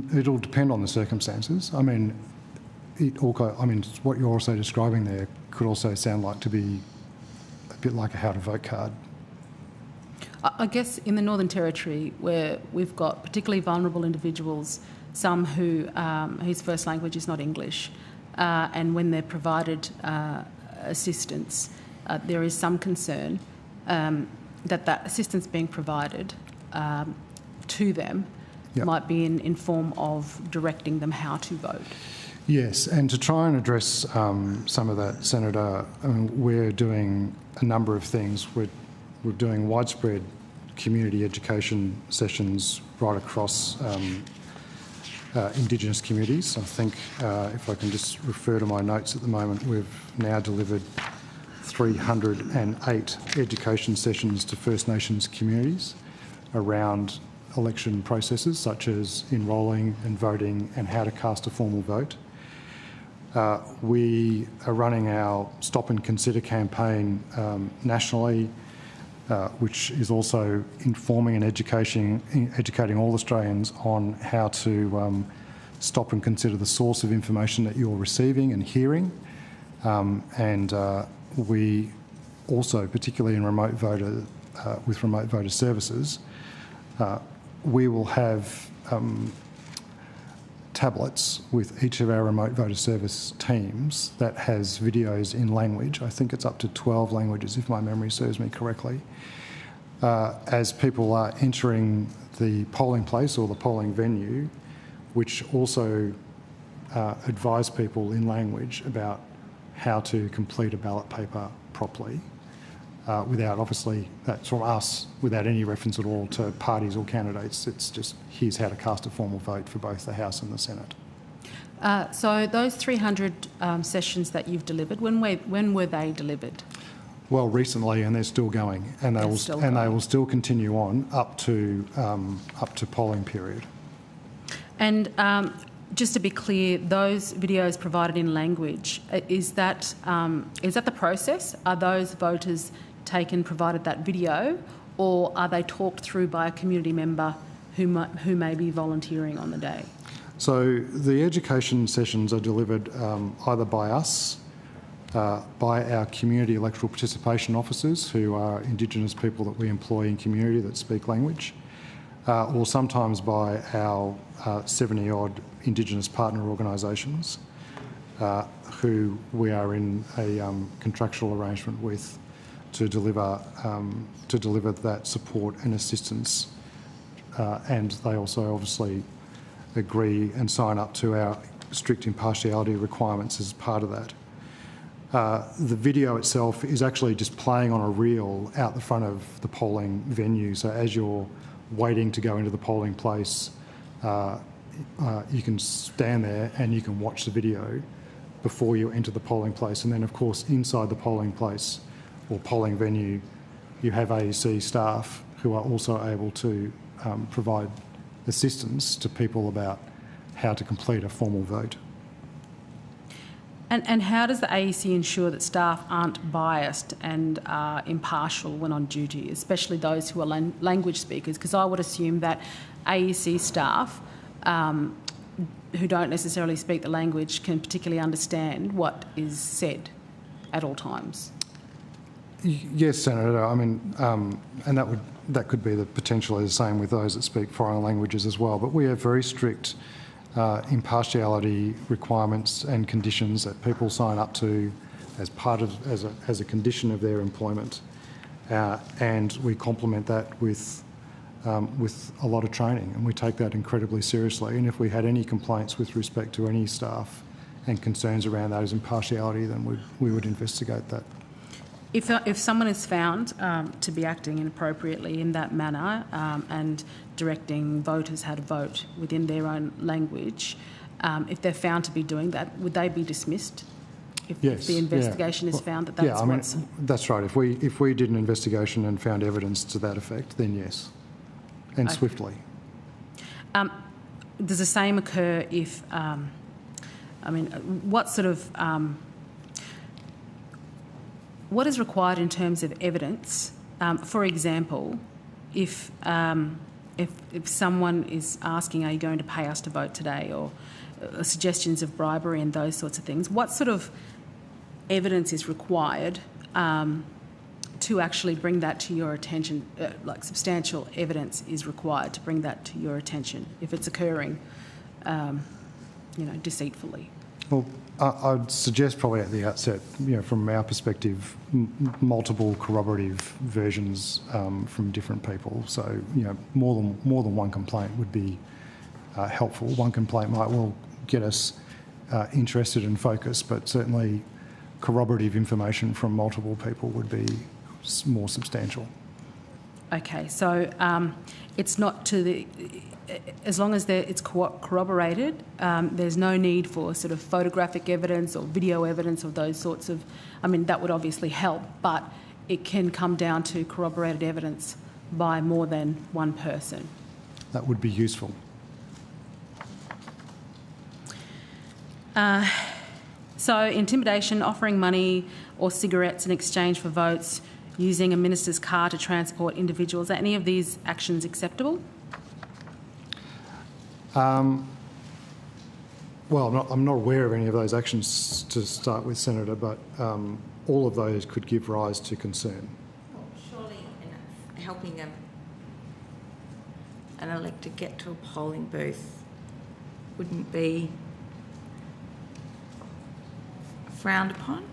It'll depend on the circumstances. I mean, what you're also describing there could also sound like to be a bit like a how to vote card. I guess in the Northern Territory, where we've got particularly vulnerable individuals, some who whose first language is not English, and when they're provided assistance, there is some concern that assistance being provided to them might be in form of directing them how to vote. Yes, and to try and address some of that, Senator, we're doing a number of things. We're doing widespread community education sessions right across Indigenous communities. I think, if I can just refer to my notes at the moment, we've now delivered 308 education sessions to First Nations communities around election processes such as enrolling and voting and how to cast a formal vote. We are running our Stop and Consider campaign nationally, which is also informing and educating all Australians on how to stop and consider the source of information that you're receiving and hearing. We also, particularly in remote voter, with remote voter services, we will have tablets with each of our remote voter service teams that has videos in language. I think it's up to 12 languages, if my memory serves me correctly. As people are entering the polling place or the polling venue, which also advise people in language about how to complete a ballot paper properly, without, obviously, that's from us, without any reference at all to parties or candidates. It's just, here's how to cast a formal vote for both the House and the Senate. So those 300 sessions that you've delivered, when were they delivered? Well, recently, and they're still going, and they will still continue on up to polling period. And just to be clear, those videos provided in language, is that the process? Are those voters provided that video, or are they talked through by a community member who may be volunteering on the day? So the education sessions are delivered either by us, by our community electoral participation officers, who are Indigenous people that we employ in community that speak language, or sometimes by our 70-odd Indigenous partner organisations who we are in a contractual arrangement with to deliver that support and assistance, and they also obviously agree and sign up to our strict impartiality requirements as part of that. The video itself is actually just playing on a reel out the front of the polling venue. So as you're waiting to go into the polling place, you can stand there and you can watch the video before you enter the polling place. And then, of course, inside the polling place or polling venue, you have AUC staff who are also able to provide assistance to people about how to complete a formal vote. And how does the AEC ensure that staff aren't biased and are impartial when on duty, especially those who are language speakers? Because I would assume that AEC staff who don't necessarily speak the language can particularly understand what is said at all times. Yes, Senator. I mean, and that could be potentially the same with those that speak foreign languages as well. But we have very strict impartiality requirements and conditions that people sign up to as part of as a condition of their employment, and we complement that with a lot of training, and we take that incredibly seriously. And if we had any complaints with respect to any staff and concerns around those impartiality, then we would investigate that. If someone is found to be acting inappropriately in that manner and directing voters how to vote within their own language, if they're found to be doing that, would they be dismissed? If the investigation is found that that's that's right. If we did an investigation and found evidence to that effect, then yes, and okay. Swiftly. Does the same occur if, what sort of what is required in terms of evidence? For example, if someone is asking, are you going to pay us to vote today, or suggestions of bribery and those sorts of things, what sort of evidence is required to actually bring that to your attention? Like substantial evidence is required to bring that to your attention if it's occurring, deceitfully. Well, I'd suggest probably at the outset, from our perspective, multiple corroborative versions from different people. So, more than one complaint would be helpful. One complaint might well get us interested and focused, but certainly corroborative information from multiple people would be more substantial. Okay, so it's not to the... As long as it's corroborated, there's no need for sort of photographic evidence or video evidence of those sorts of... I mean, that would obviously help, but it can come down to corroborated evidence by more than one person. That would be useful. So intimidation, offering money or cigarettes in exchange for votes, using a minister's car to transport individuals, are any of these actions acceptable? Well, I'm not aware of any of those actions to start with, Senator, but all of those could give rise to concern. Well, surely helping an elected get to a polling booth wouldn't be frowned upon?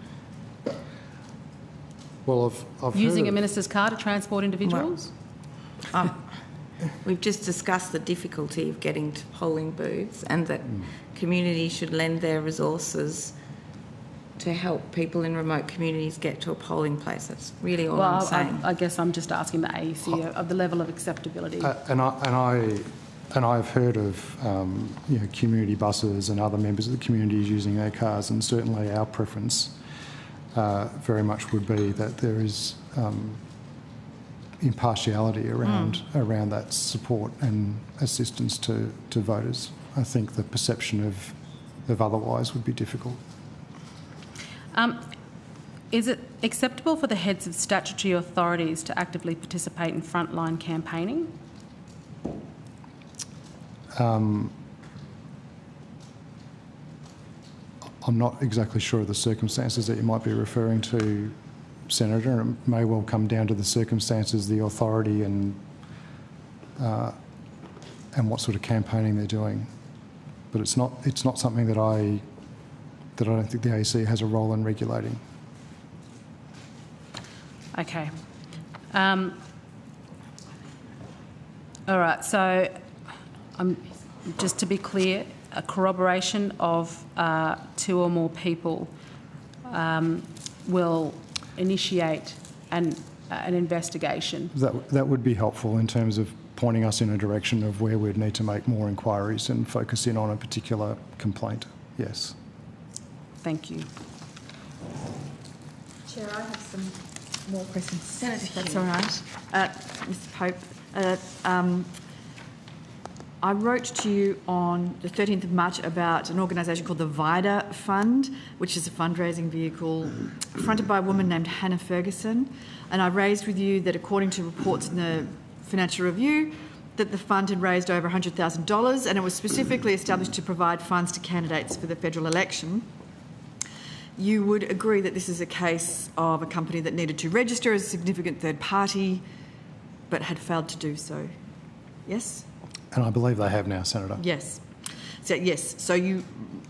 Well, I've using heard a minister's car to transport individuals? Well, we've just discussed the difficulty of getting to polling booths and that communities should lend their resources to help people in remote communities get to a polling place. That's really all I'm saying. I guess I'm just asking the AEC of the level of acceptability. And I've heard of community buses and other members of the communities using their cars, and certainly our preference very much would be that there is impartiality around that support and assistance to voters. I think the perception of otherwise would be difficult. Is it acceptable for the heads of statutory authorities to actively participate in frontline campaigning? I'm not exactly sure of the circumstances that you might be referring to, Senator, and it may well come down to the circumstances, the authority, and what sort of campaigning they're doing. But it's not something that I don't think the AEC has a role in regulating. Okay. All right. So, just to be clear, a corroboration of 2 or more people will initiate an investigation. That would be helpful in terms of pointing us in a direction of where we'd need to make more inquiries and focus in on a particular complaint. Yes. Thank you. Chair, I have some more questions. Senator, if that's all right. Mr Pope, I wrote to you on the 13th of March about an organisation called the VIDA Fund, which is a fundraising vehicle fronted by a woman named Hannah Ferguson. And I raised with you that according to reports in the Financial Review, that the fund had raised over $100,000 and it was specifically established to provide funds to candidates for the federal election. You would agree that this is a case of a company that needed to register as a significant third party but had failed to do so. Yes? And I believe they have now, Senator. Yes. So, yes. So you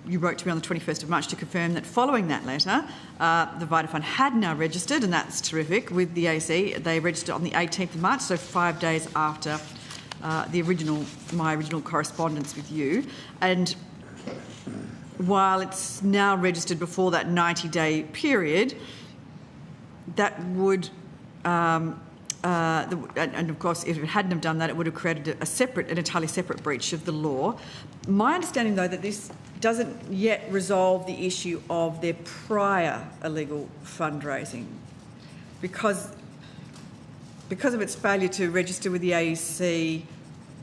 wrote to me on the 21st of March to confirm that following that letter, the VIDA Fund had now registered, and that's terrific, with the AEC. They registered on the 18th of March, so 5 days after my original correspondence with you. And while it's now registered before that 90-day period, that would... and of course, if it hadn't have done that, it would have created an entirely separate breach of the law. My understanding, though, that this doesn't yet resolve the issue of their prior illegal fundraising, because of its failure to register with the AEC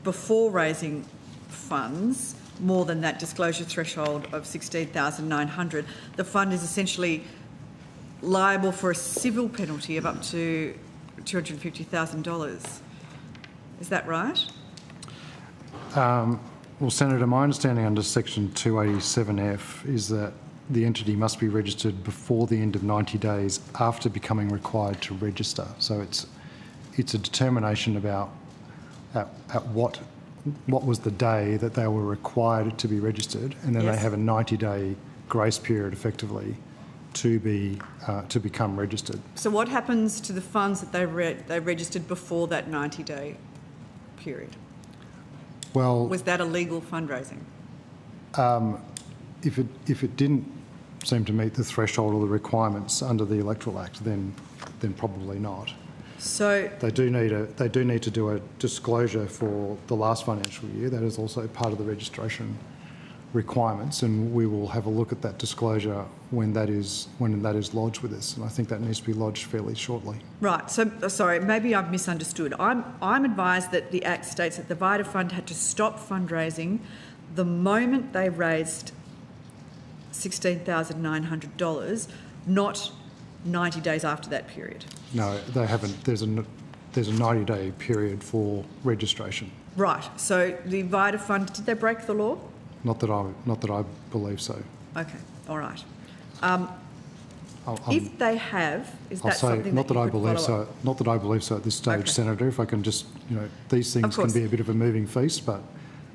before raising funds more than that disclosure threshold of $16,900, the fund is essentially liable for a civil penalty of up to $250,000. Is that right? Well, Senator, my understanding under Section 287F is that the entity must be registered before the end of 90 days after becoming required to register. So it's a determination about at what was the day that they were required to be registered, and then they have a 90-day grace period effectively to become registered. So what happens to the funds that they registered before that 90-day period? Well, Was that illegal fundraising? if it didn't seem to meet the threshold or the requirements under the Electoral Act, then probably not. So They do need to do a disclosure for the last financial year. That is also part of the registration requirements, and we will have a look at that disclosure when that is lodged with us. And I think that needs to be lodged fairly shortly. right. So sorry, maybe I've misunderstood. I'm advised that the Act states that the Vita Fund had to stop fundraising the moment they raised $16,900, not 90 days after that period. No, they haven't. There's a 90-day period for registration. Right. So the Vita Fund, did they break the law? Not that I believe so. Okay. All right. If they have, is that something not that that you I could believe follow so. up? Not that I believe so at this stage, Okay. Senator. If I can just, these things can be a bit of a moving feast, but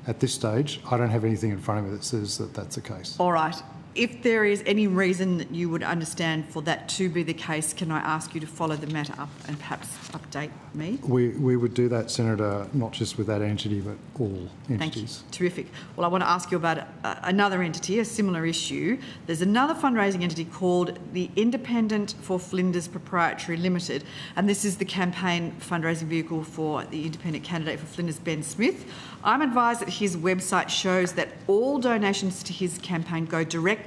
at this stage, I don't have anything in front of me that says that that's the case. All right. If there is any reason that you would understand for that to be the case, can I ask you to follow the matter up and perhaps update me? We would do that, Senator, not just with that entity, but all entities. Thank you. Terrific. Well, I want to ask you about another entity, a similar issue. There's another fundraising entity called the Independent for Flinders Proprietary Limited, and this is the campaign fundraising vehicle for the independent candidate for Flinders, Ben Smith. I'm advised that his website shows that all donations to his campaign go directly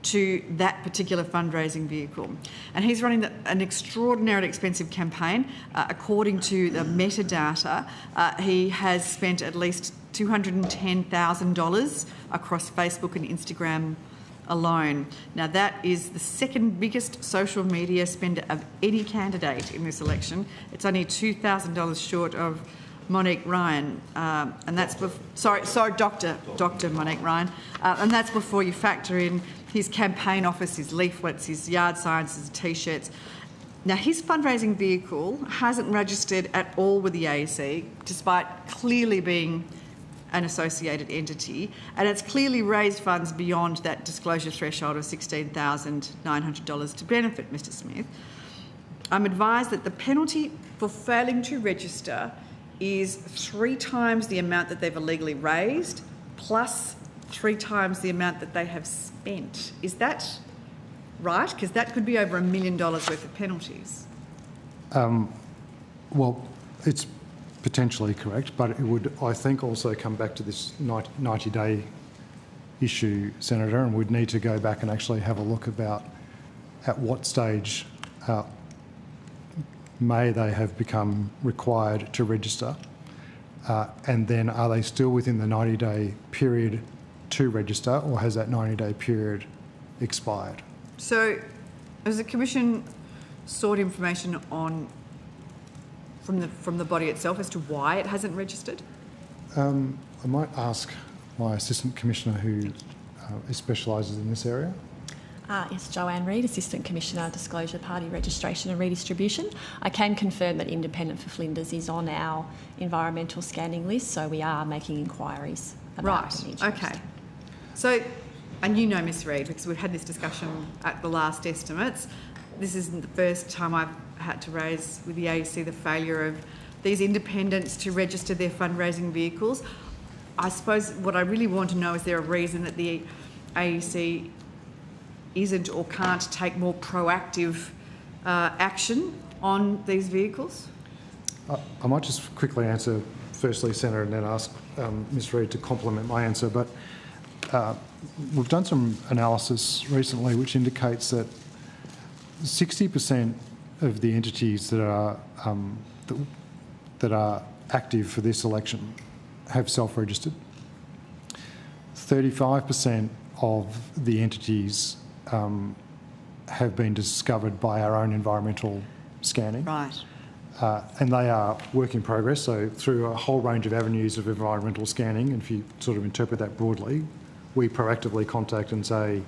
to that particular fundraising vehicle. And he's running an extraordinarily expensive campaign. According to the metadata, he has spent at least $210,000 across Facebook and Instagram alone. Now, that is the second biggest social media spender of any candidate in this election. It's only $2,000 short of Monique Ryan, and that's Dr. Monique Ryan, and that's before you factor in his campaign office, his leaflets, his yard signs, his T-shirts. Now, his fundraising vehicle hasn't registered at all with the AEC, despite clearly being an associated entity, and it's clearly raised funds beyond that disclosure threshold of $16,900 to benefit Mr. Smith. I'm advised that the penalty for failing to register is 3 times the amount that they've illegally raised, plus 3 times the amount that they have spent. Is that right? Because that could be over $1 million worth of penalties. Well, it's potentially correct, but it would, I think, also come back to this 90-day issue, Senator, and we'd need to go back and actually have a look about at what stage may they have become required to register, and then are they still within the 90-day period to register, or has that 90-day period expired? So, has the Commission sought information on from the body itself as to why it hasn't registered? I might ask my Assistant Commissioner who specialises in this area. Yes, Joanne Reid, Assistant Commissioner, Disclosure, Party Registration and Redistribution. I can confirm that Independent for Flinders is on our environmental scanning list, so we are making inquiries about the need to register. Okay. So, and you know Ms Reid, because we've had this discussion at the last estimates. This isn't the first time I've had to raise with the AEC the failure of these independents to register their fundraising vehicles. I suppose what I really want to know, is there a reason that the AEC isn't or can't take more proactive action on these vehicles? I might just quickly answer firstly, Senator, and then ask Ms Reid to complement my answer. But we've done some analysis recently which indicates that 60% of the entities that are active for this election have self-registered. 35% of the entities have been discovered by our own environmental scanning. Right. And they are work in progress, so through a whole range of avenues of environmental scanning, and if you sort of interpret that broadly, we proactively contact and say,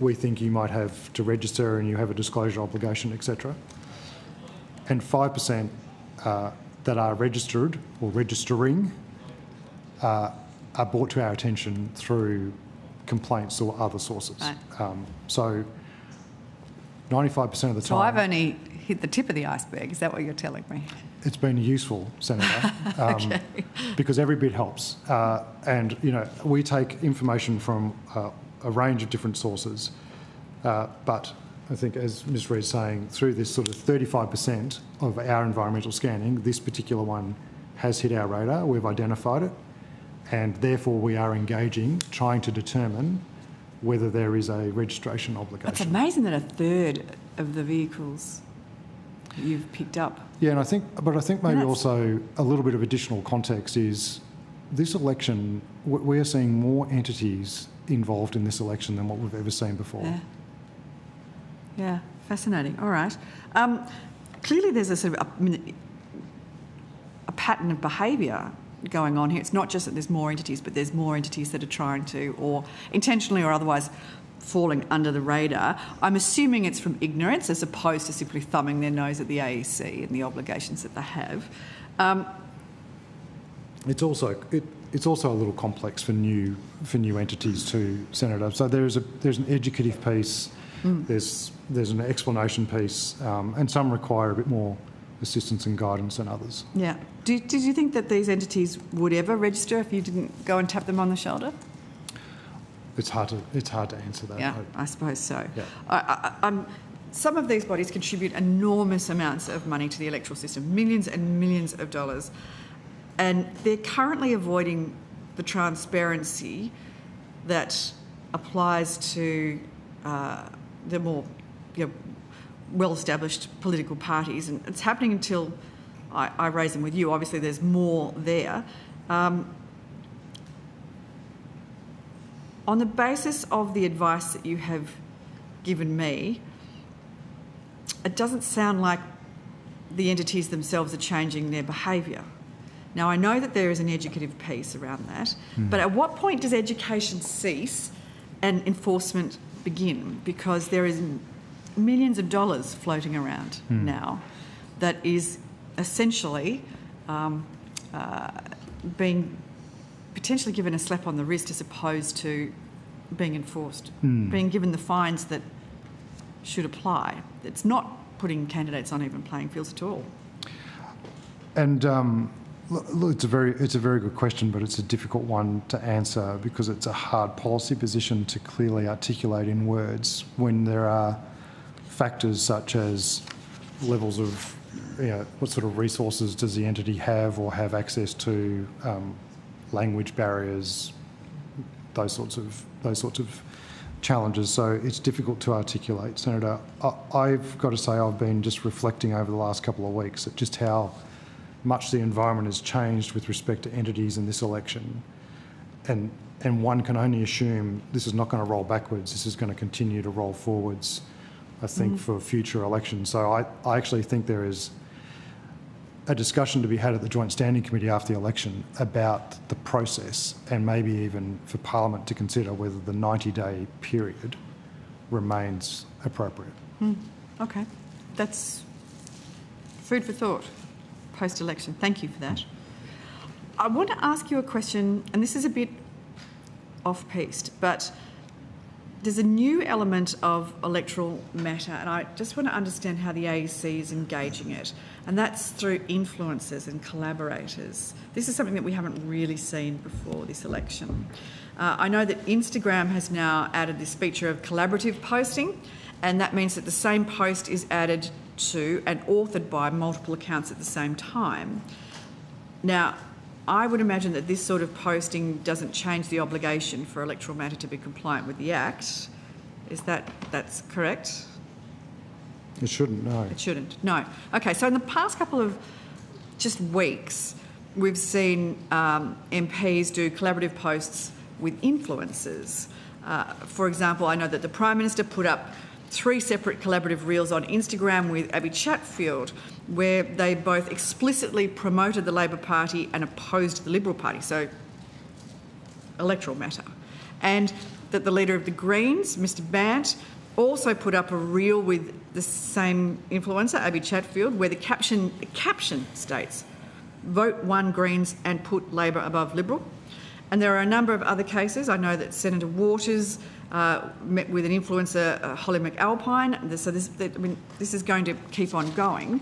we think you might have to register and you have a disclosure obligation, etc. And 5% that are registered or registering are brought to our attention through complaints or other sources. Right. So 95% of the time... So I've only hit the tip of the iceberg. Is that what you're telling me? It's been useful, Senator, Okay. because every bit helps. And, you know, we take information from a range of different sources, but I think, as Ms Reid's saying, through this sort of 35% of our environmental scanning, this particular one has hit our radar. We've identified it, and therefore we are engaging, trying to determine whether there is a registration obligation. It's amazing that a third of the vehicles you've picked up. Yeah, and I think maybe also a little bit of additional context is this election, we are seeing more entities involved in this election than what we've ever seen before. Yeah, fascinating. All right. Clearly there's a sort of a pattern of behaviour going on here. It's not just that there's more entities, but there's more entities that are trying to, or intentionally or otherwise, falling under the radar. I'm assuming it's from ignorance as opposed to simply thumbing their nose at the AEC and the obligations that they have. It's also a little complex for new entities too, Senator. So there's an educative piece, there's an explanation piece, and some require a bit more assistance and guidance than others. Yeah. Did you think that these entities would ever register if you didn't go and tap them on the shoulder? It's hard to answer that. Yeah, I suppose so. Yeah. Some of these bodies contribute enormous amounts of money to the electoral system, millions and millions of dollars, and they're currently avoiding the transparency that applies to the more well-established political parties, and it's happening until I raise them with you. Obviously, there's more there. On the basis of the advice that you have given me, it doesn't sound like the entities themselves are changing their behaviour. Now, I know that there is an educative piece around that, but at what point does education cease and enforcement begin? Because there is millions of dollars floating around now that is essentially being potentially given a slap on the wrist as opposed to being enforced, being given the fines that should apply. It's not putting candidates on even playing fields at all. And look, it's a very good question, but it's a difficult one to answer because it's a hard policy position to clearly articulate in words when there are factors such as levels of, what sort of resources does the entity have or have access to, language barriers, those sorts of challenges. So it's difficult to articulate, Senator. I've got to say I've been just reflecting over the last couple of weeks at just how much the environment has changed with respect to entities in this election, and one can only assume this is not going to roll backwards. This is going to continue to roll forwards, I think, for future elections. So I actually think there is a discussion to be had at the Joint Standing Committee after the election about the process, and maybe even for Parliament to consider whether the 90-day period remains appropriate. Okay. That's food for thought post-election. Thank you for that. I want to ask you a question, and this is a bit off-piste, but there's a new element of electoral matter, and I just want to understand how the AEC is engaging it, and that's through influencers and collaborators. This is something that we haven't really seen before this election. I know that Instagram has now added this feature of collaborative posting, and that means that the same post is added to and authored by multiple accounts at the same time. Now, I would imagine that this sort of posting doesn't change the obligation for electoral matter to be compliant with the Act. That's correct? It shouldn't, no. It shouldn't, no. Okay, so in the past couple of just weeks, we've seen MPs do collaborative posts with influencers. For example, I know that the Prime Minister put up 3 separate collaborative reels on Instagram with Abby Chatfield, where they both explicitly promoted the Labor Party and opposed the Liberal Party, so electoral matter. And that the leader of the Greens, Mr Bant, also put up a reel with the same influencer, Abby Chatfield, where the caption states, "Vote one Greens and put Labor above Liberal." And there are a number of other cases. I know that Senator Waters met with an influencer, Holly McAlpine. So this is going to keep on going.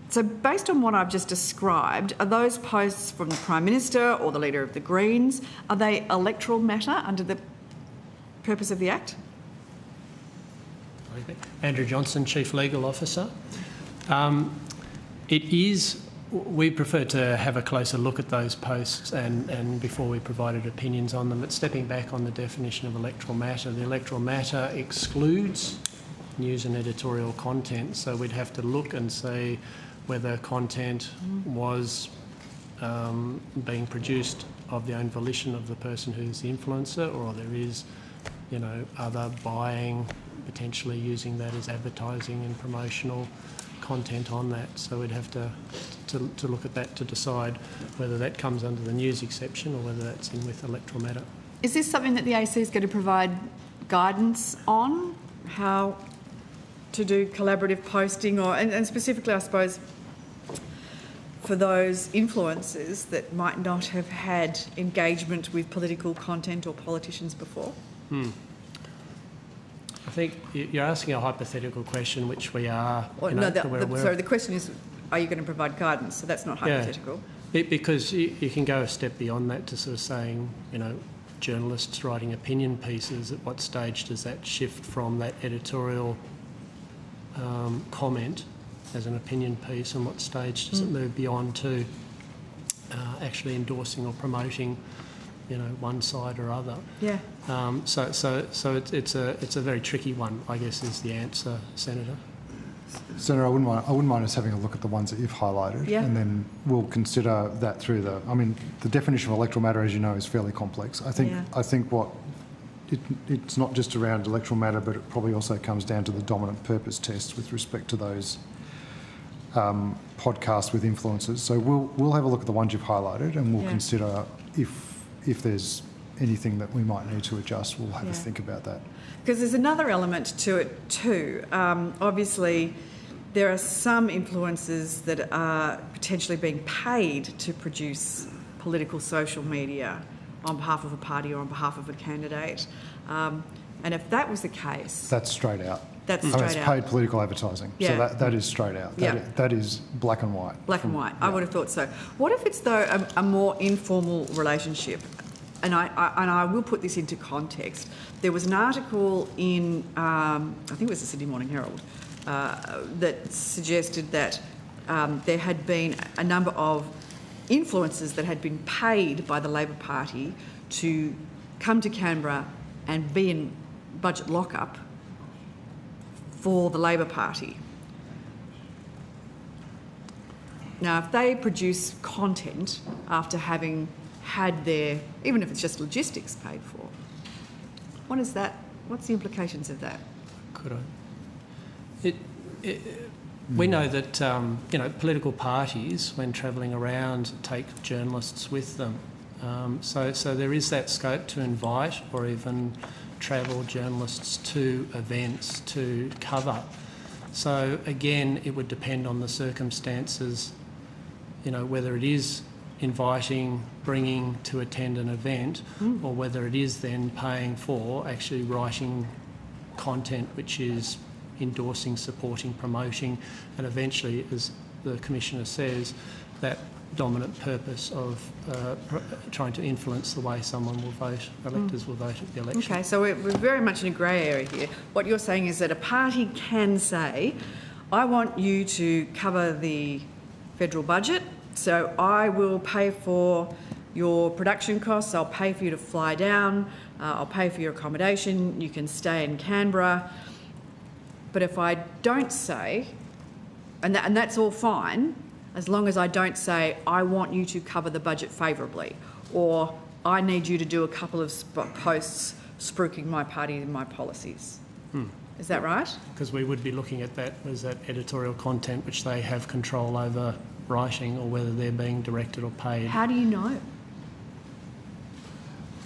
So based on what I've just described, are those posts from the Prime Minister or the Leader of the Greens, are they electoral matter under the purpose of the Act? Andrew Johnson, Chief Legal Officer. We prefer to have a closer look at those posts and before we provided opinions on them. But stepping back on the definition of electoral matter, the electoral matter excludes news and editorial content, so we'd have to look and see whether content was being produced of the own volition of the person who's the influencer, or there is, other buying, potentially using that as advertising and promotional content on that. So we'd have to look at that to decide whether that comes under the news exception or whether that's in with electoral matter. Is this something that the AC is going to provide guidance on, how to do collaborative posting, and specifically, I suppose, for those influencers that might not have had engagement with political content or politicians before? I think you're asking a hypothetical question, which we are. The question is, are you going to provide guidance? So that's not hypothetical. Yeah, because you can go a step beyond that to sort of saying, journalists writing opinion pieces, at what stage does that shift from that editorial comment as an opinion piece, and what stage does it move beyond to actually endorsing or promoting, one side or other? Yeah. So it's a very tricky one, I guess, is the answer, Senator. Senator, I wouldn't mind us having a look at the ones that you've highlighted, and then we'll consider that through the definition of electoral matter, as you know, is fairly complex. I think it's not just around electoral matter, but it probably also comes down to the dominant purpose test with respect to those podcasts with influencers. So we'll have a look at the ones you've highlighted, and we'll consider if there's anything that we might need to adjust. We'll have a think about that. Because there's another element to it too. Obviously, there are some influencers that are potentially being paid to produce political social media on behalf of a party or on behalf of a candidate. And if that was the case... That's straight out. That's straight out. It's paid political advertising. Yeah. So that is straight out. That is black and white. Black and white. I would have thought so. What if it's, though, a more informal relationship? And I will put this into context. There was an article in, I think it was the Sydney Morning Herald, that suggested that there had been a number of influencers that had been paid by the Labor Party to come to Canberra and be in budget lockup for the Labor Party. Now, if they produce content after having had their, even if it's just logistics paid for, what is that? What's the implications of that? Could I? We know that political parties, when travelling around, take journalists with them. So there is that scope to invite or even travel journalists to events to cover. So again, it would depend on the circumstances, whether it is inviting, bringing to attend an event, or whether it is then paying for actually writing content which is endorsing, supporting, promoting, and eventually, as the Commissioner says, that dominant purpose of trying to influence the way someone will vote, electors will vote at the election. Okay, so we're very much in a grey area here. What you're saying is that a party can say, I want you to cover the federal budget, so I will pay for your production costs, I'll pay for you to fly down, I'll pay for your accommodation, you can stay in Canberra. But if I don't say, and that's all fine, as long as I don't say, I want you to cover the budget favourably, or I need you to do a couple of posts spruiking my party and my policies. Is that right? Because we would be looking at that as that editorial content which they have control over writing, or whether they're being directed or paid. How do you know?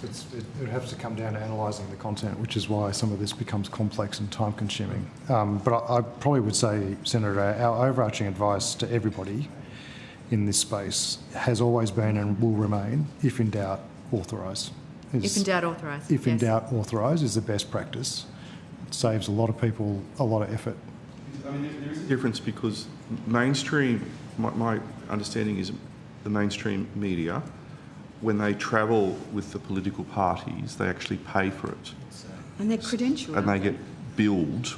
It would have to come down to analysing the content, which is why some of this becomes complex and time-consuming. But I probably would say, Senator, our overarching advice to everybody in this space has always been and will remain, if in doubt, authorise. If in doubt, authorise. If in doubt, authorise is the best practice. It saves a lot of people a lot of effort. I mean, there is a difference because mainstream, my understanding is the mainstream media, when they travel with the political parties, they actually pay for it. And they're credentialed. And they get billed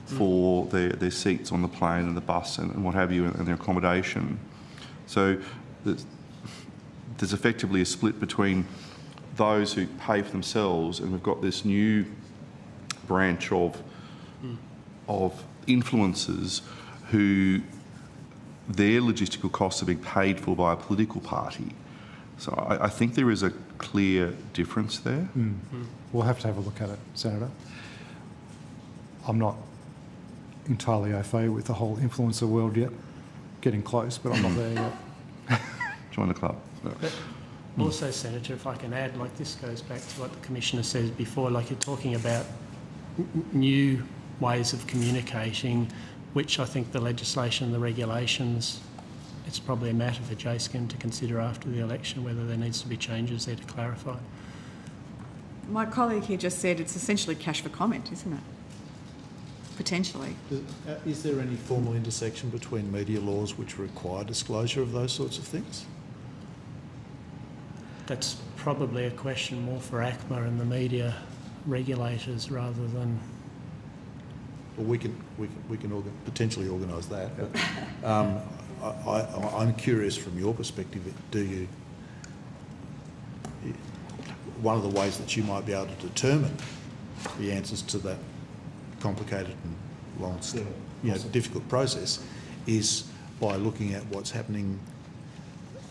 for their seats on the plane and the bus and what have you, and their accommodation. So there's effectively a split between those who pay for themselves, and we've got this new branch of influencers who their logistical costs are being paid for by a political party. So I think there is a clear difference there. We'll have to have a look at it, Senator. I'm not entirely au fait with the whole influencer world yet. Getting close, but I'm not there yet. Join the club. Also, Senator, if I can add, like this goes back to what the Commissioner said before, like you're talking about new ways of communicating, which I think the legislation and the regulations, it's probably a matter for JSCM to consider after the election whether there needs to be changes there to clarify. My colleague here just said it's essentially cash for comment, isn't it? Potentially. Is there any formal intersection between media laws which require disclosure of those sorts of things? That's probably a question more for ACMA and the media regulators rather than... Well, we can potentially organise that. But I'm curious from your perspective, one of the ways that you might be able to determine the answers to that complicated and long, difficult process is by looking at what's happening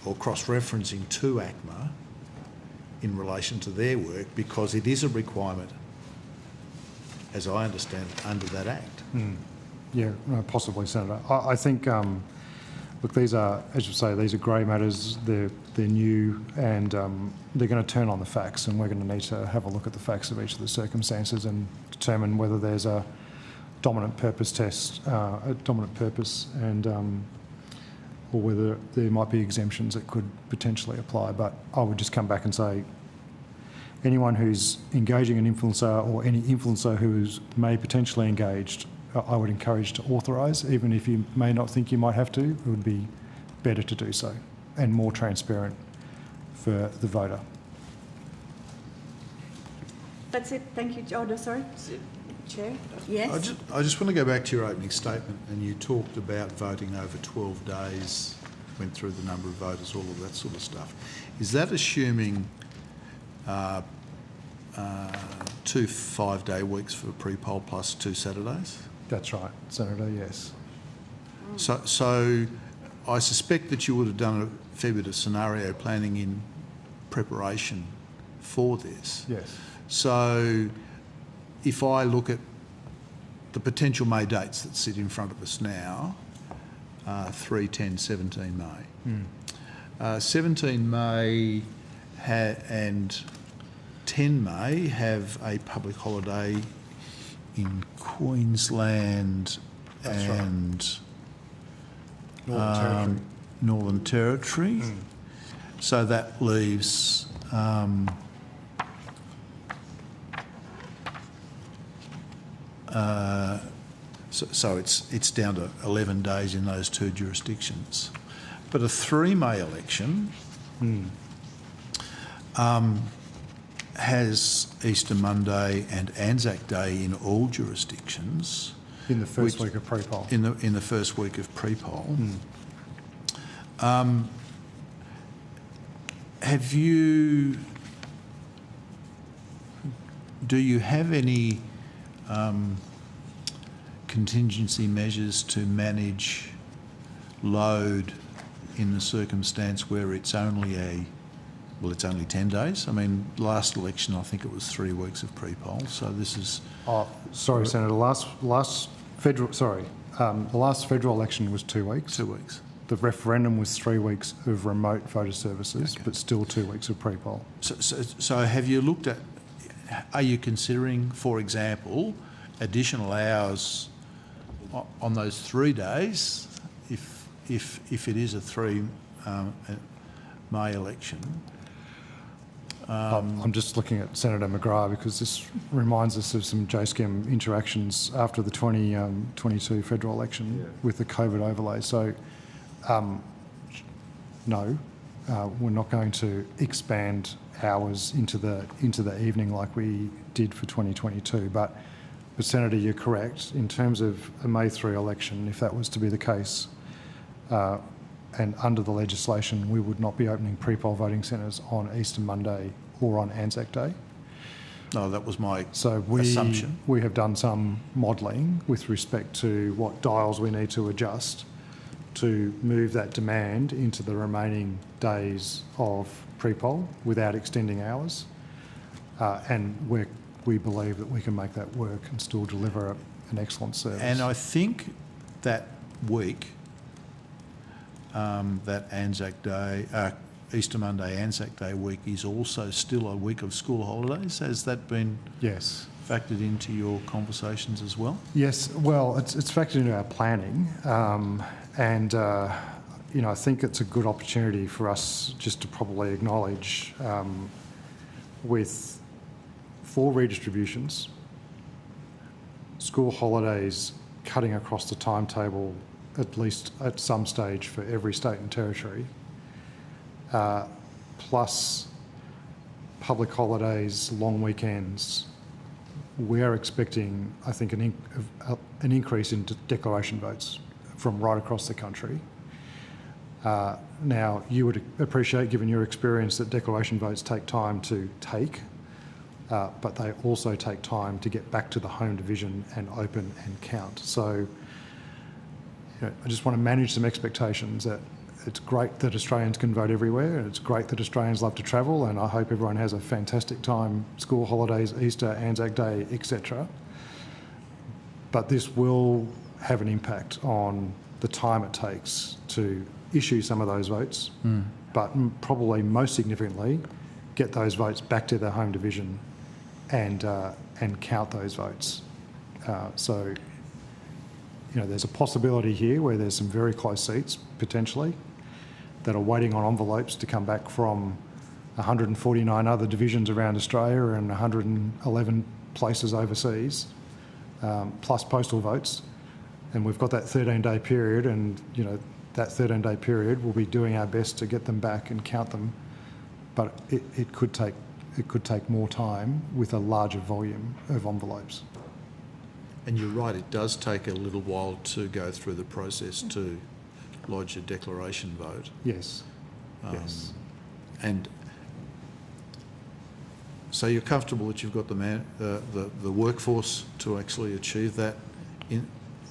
or cross-referencing to ACMA in relation to their work, because it is a requirement, as I understand it, under that Act. Yeah, possibly, Senator. I think, look, these are, as you say, these are grey matters. They're new, and they're going to turn on the facts, and we're going to need to have a look at the facts of each of the circumstances and determine whether there's a dominant purpose test, a dominant purpose, and or whether there might be exemptions that could potentially apply. But I would just come back and say anyone who's engaging an influencer or any influencer who may potentially engaged, I would encourage to authorise, even if you may not think you might have to. It would be better to do so and more transparent for the voter. That's it. Thank you. Oh, no, sorry. Chair? Yes? I just want to go back to your opening statement, and you talked about voting over 12 days, went through the number of voters, all of that sort of stuff. Is that assuming 2 5-day weeks for pre-poll plus 2 Saturdays? That's right, Senator, yes. So I suspect that you would have done a fair bit of scenario planning in preparation for this. Yes. So if I look at the potential May dates that sit in front of us now, 3, 10, 17 May. 17 May and 10 May have a public holiday in Queensland and Northern Territory. So that leaves so it's down to 11 days in those 2 jurisdictions. But a 3 May election has Easter Monday and Anzac Day in all jurisdictions. In the first week of pre-poll. In the first week of pre-poll. Do you have any contingency measures to manage load in the circumstance where it's only it's only 10 days? I mean, last election, I think it was 3 weeks of pre-poll, so this is... Oh, sorry, Senator. The last federal election was 2 weeks. 2 weeks. The referendum was 3 weeks of remote voter services, but still 2 weeks of pre-poll. So have you looked at... Are you considering, for example, additional hours on those 3 days if it is a 3 May election? I'm just looking at Senator McGrath because this reminds us of some JSCM interactions after the 2022 federal election with the COVID overlay. So, no, we're not going to expand hours into the evening like we did for 2022. But Senator, you're correct. In terms of a May 3 election, if that was to be the case, and under the legislation, we would not be opening pre-poll voting centres on Easter Monday or on Anzac Day. No, that was my assumption. We have done some modelling with respect to what dials we need to adjust to move that demand into the remaining days of pre-poll without extending hours. And we believe that we can make that work and still deliver an excellent service. And I think that week, that Anzac Day, Easter Monday, Anzac Day week is also still a week of school holidays. Has that been factored into your conversations as well? Yes, well, it's factored into our planning, and you know, I think it's a good opportunity for us just to probably acknowledge with 4 redistributions, school holidays cutting across the timetable at least at some stage for every state and territory, plus public holidays, long weekends, we are expecting, I think, an increase in declaration votes from right across the country. Now, you would appreciate, given your experience, that declaration votes take time to take, but they also take time to get back to the home division and open and count. So, you know, I just want to manage some expectations that it's great that Australians can vote everywhere, and it's great that Australians love to travel, and I hope everyone has a fantastic time, school holidays, Easter, Anzac Day, etc. But this will have an impact on the time it takes to issue some of those votes, but probably most significantly, get those votes back to their home division and count those votes. So, you know, there's a possibility here where there's some very close seats, potentially, that are waiting on envelopes to come back from 149 other divisions around Australia and 111 places overseas, plus postal votes. And we've got that 13-day period, and, you know, that 13-day period we'll be doing our best to get them back and count them. But it could take more time with a larger volume of envelopes. And you're right, it does take a little while to go through the process to lodge a declaration vote. Yes. Yes. And so you're comfortable that you've got the workforce to actually achieve that?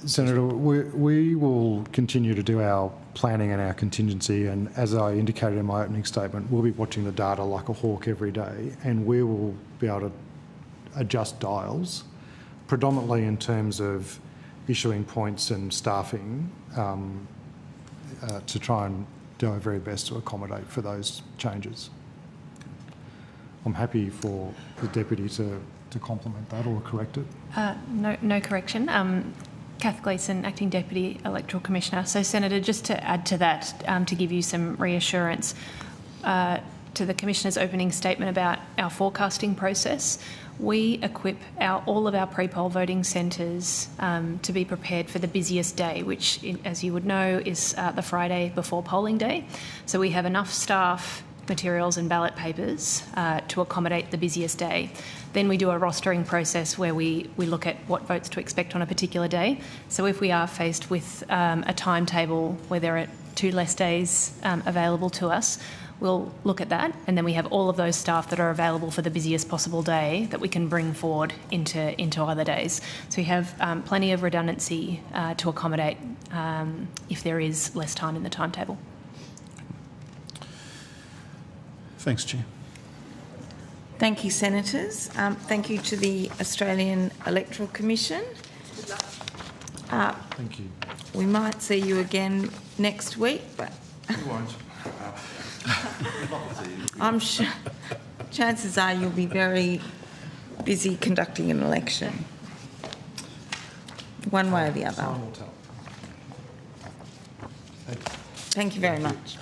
Senator, we will continue to do our planning and our contingency, and as I indicated in my opening statement, we'll be watching the data like a hawk every day, and we will be able to adjust dials, predominantly in terms of issuing points and staffing, to try and do our very best to accommodate for those changes. I'm happy for the Deputy to complement that or correct it. No correction. Kath Gleeson, Acting Deputy Electoral Commissioner. So, Senator, just to add to that, to give you some reassurance, to the Commissioner's opening statement about our forecasting process, we equip all of our pre-poll voting centres to be prepared for the busiest day, which, as you would know, is the Friday before polling day. So we have enough staff, materials and ballot papers to accommodate the busiest day. Then we do a rostering process where we look at what votes to expect on a particular day. So if we are faced with a timetable where there are 2 less days available to us, we'll look at that, and then we have all of those staff that are available for the busiest possible day that we can bring forward into other days. So we have plenty of redundancy to accommodate if there is less time in the timetable. Thanks, Chair. Thank you, Senators. Thank you to the Australian Electoral Commission. Thank you. We might see you again next week, but You won't. I'm sure chances are you'll be very busy conducting an election, one way or the other. Time will tell. Thank you very much.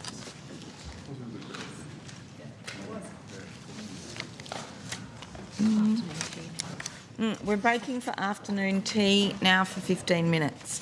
We're breaking for afternoon tea now for 15 minutes.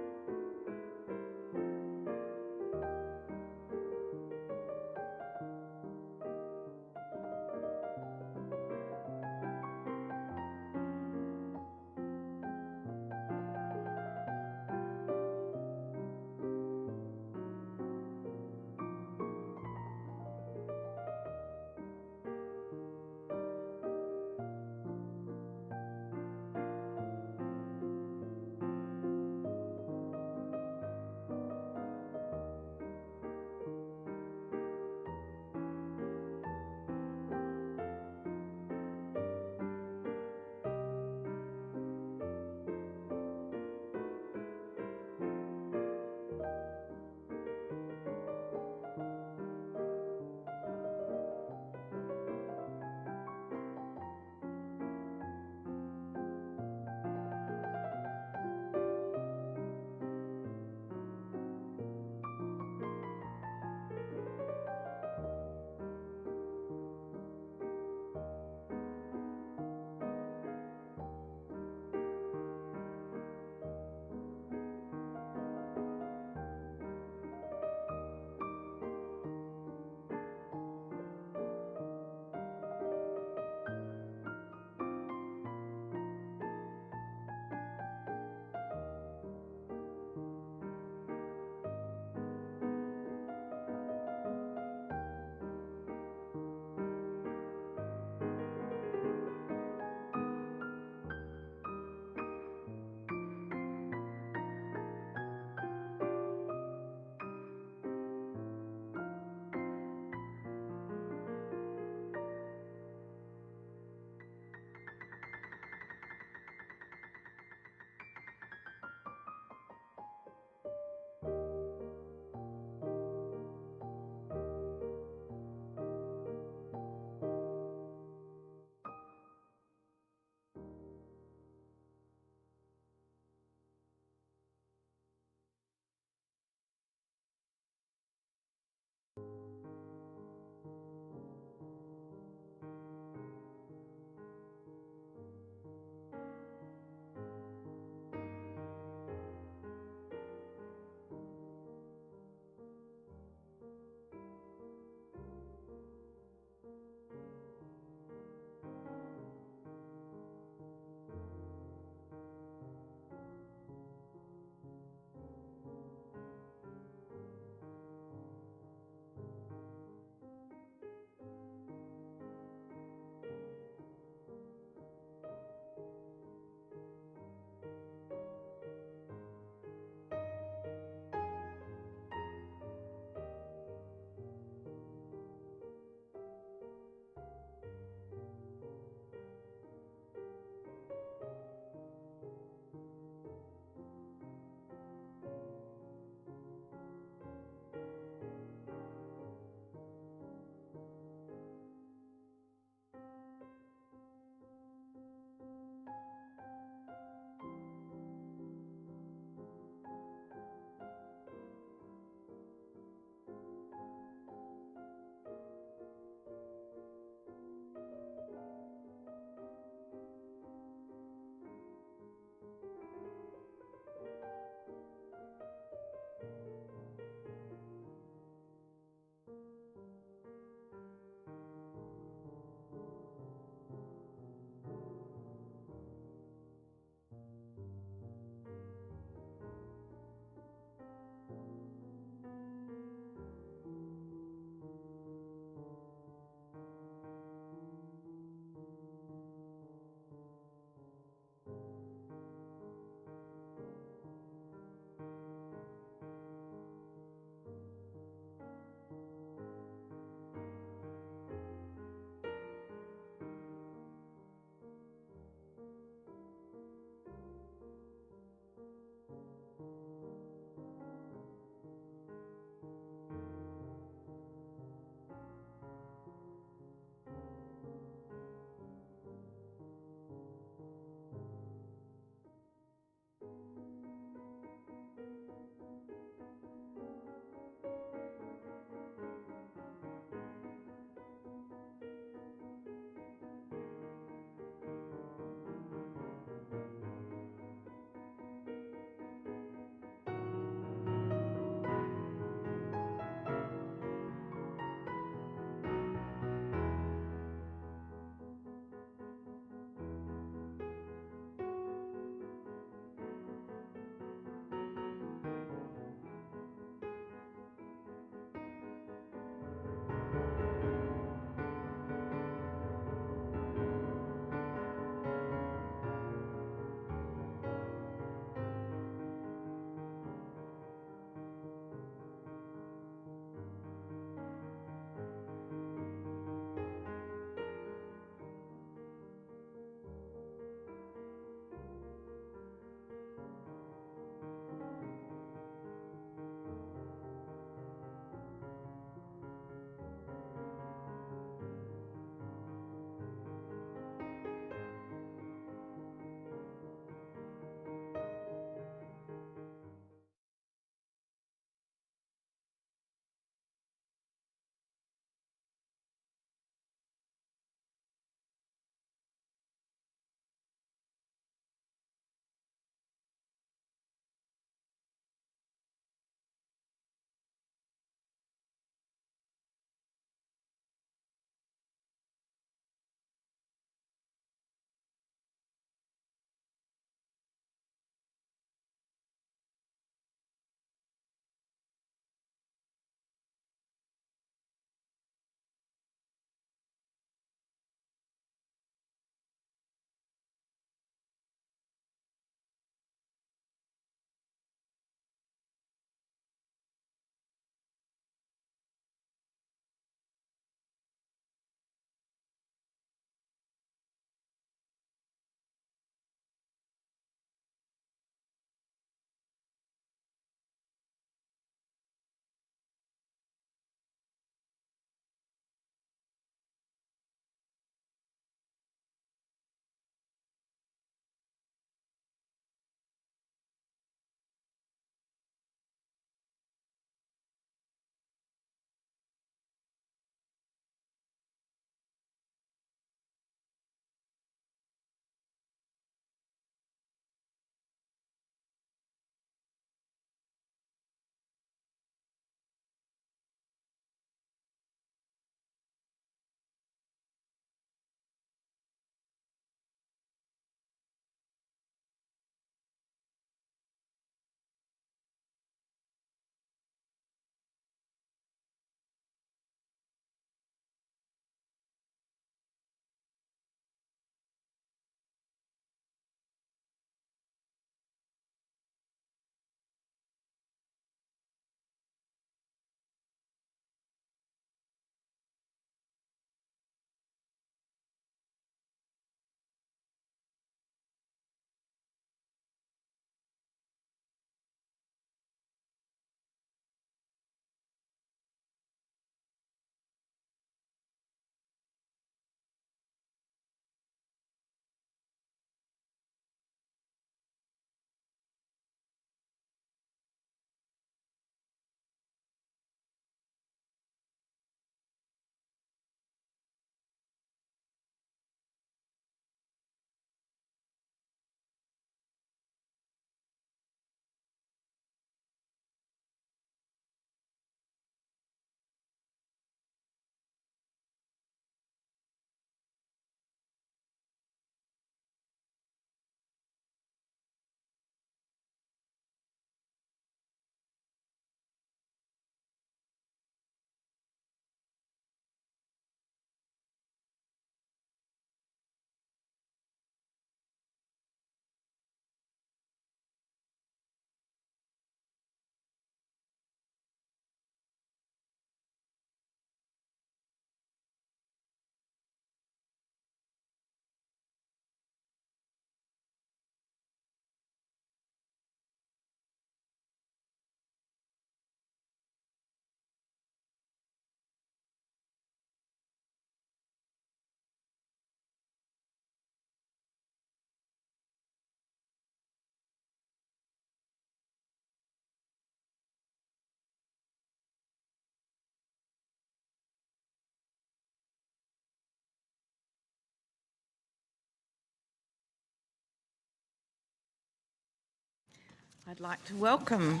I'd like to welcome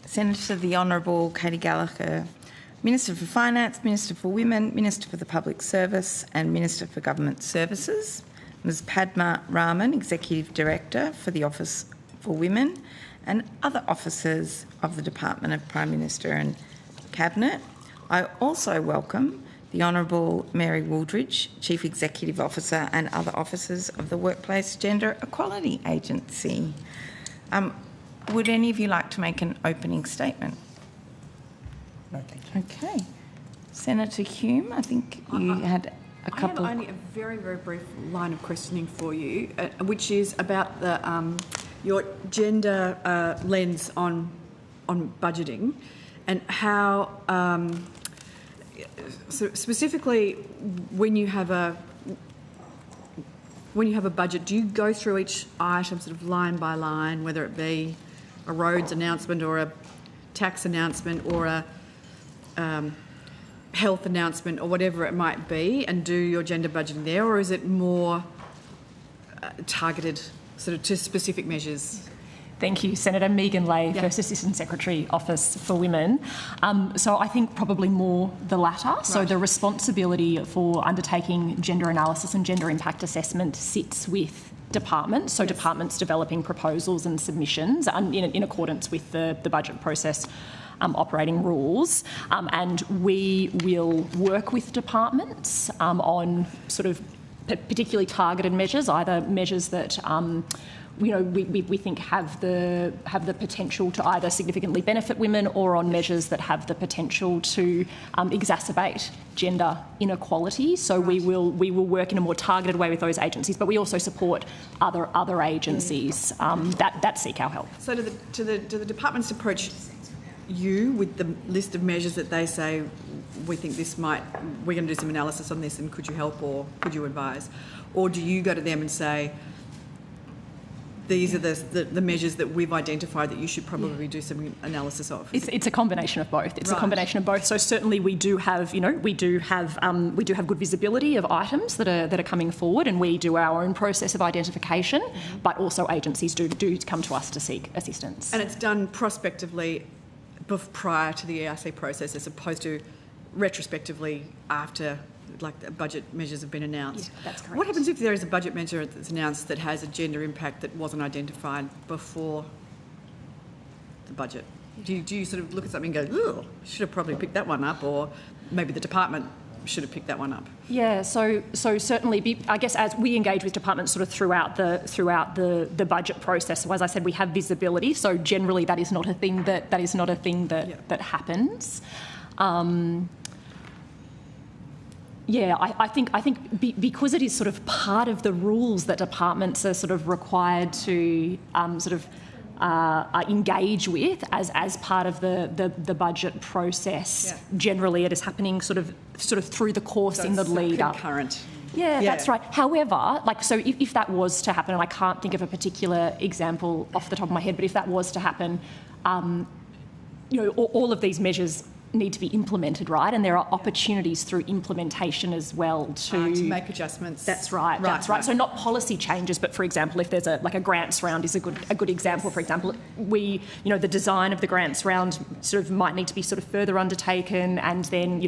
Senator the Honourable Katie Gallagher, Minister for Finance, Minister for Women, Minister for the Public Service and Minister for Government Services, Ms Padma Raman, Executive Director for the Office for Women, and other officers of the Department of Prime Minister and Cabinet. I also welcome the Honourable Mary Wooldridge, Chief Executive Officer, and other officers of the Workplace Gender Equality Agency. Would any of you like to make an opening statement? No, thank you. Okay. Senator Hume, I think you had a couple. I have only a very, very brief line of questioning for you, which is about the your gender lens on budgeting, and how so specifically when you have a budget, do you go through each item sort of line by line, whether it be a roads announcement or a tax announcement or a health announcement or whatever it might be, and do your gender budgeting there, or is it more targeted sort of to specific measures? Thank you. Senator Megan Lay, First Assistant Secretary, Office for Women. So I think probably more the latter. Right. So the responsibility for undertaking gender analysis and gender impact assessment sits with departments. So departments developing proposals and submissions in accordance with the budget process operating rules. And we will work with departments on sort of particularly targeted measures, either measures that we think have the potential to either significantly benefit women, or on measures that have the potential to exacerbate gender inequality. So we will work in a more targeted way with those agencies, but we also support other agencies that seek our help. So do the departments approach you with the list of measures that they say, we think we're going to do some analysis on this, and could you help or could you advise? Or do you go to them and say, these are the measures that we've identified that you should probably do some analysis of? It's a combination of both. It's a combination of both. So certainly we do have good visibility of items that are coming forward, and we do our own process of identification. But also agencies do come to us to seek assistance. And it's done prospectively prior to the ERC process, as opposed to retrospectively after, like, the budget measures have been announced. Yeah, that's correct. What happens if there is a budget measure that's announced that has a gender impact that wasn't identified before the budget? Do you sort of look at something and go, should have probably picked that one up, or maybe the department should have picked that one up? Yeah, so certainly, I guess as we engage with departments sort of throughout the budget process. So as I said, we have visibility. So generally, that is not a thing that happens. I think because it is sort of part of the rules that departments are sort of required to engage with as part of the budget process. Yeah. Generally, it is happening sort of through the course so in the lead up. Concurrent. Yeah, that's right. However, so if that was to happen, and I can't think of a particular example off the top of my head, but if that was to happen, all of these measures need to be implemented, right? And there are opportunities through implementation as well to make adjustments. That's right. That's right. So not policy changes, but for example, if there's a grants round is a good example. For example, the design of the grants round sort of might need to be sort of further undertaken, and then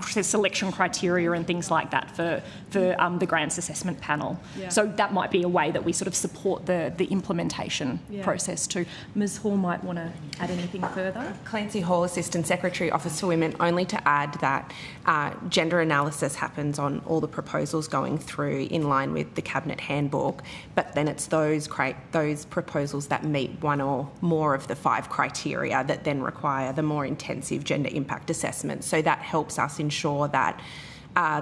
selection criteria and things like that for the grants assessment panel. Yeah. So that might be a way that we sort of support the implementation process too. Ms. Hall might want to add anything further. Clancy Hall, Assistant Secretary, Office for Women. Only to add that gender analysis happens on all the proposals going through in line with the Cabinet handbook, but then it's those proposals that meet one or more of the 5 criteria that then require the more intensive gender impact assessment. So that helps us ensure that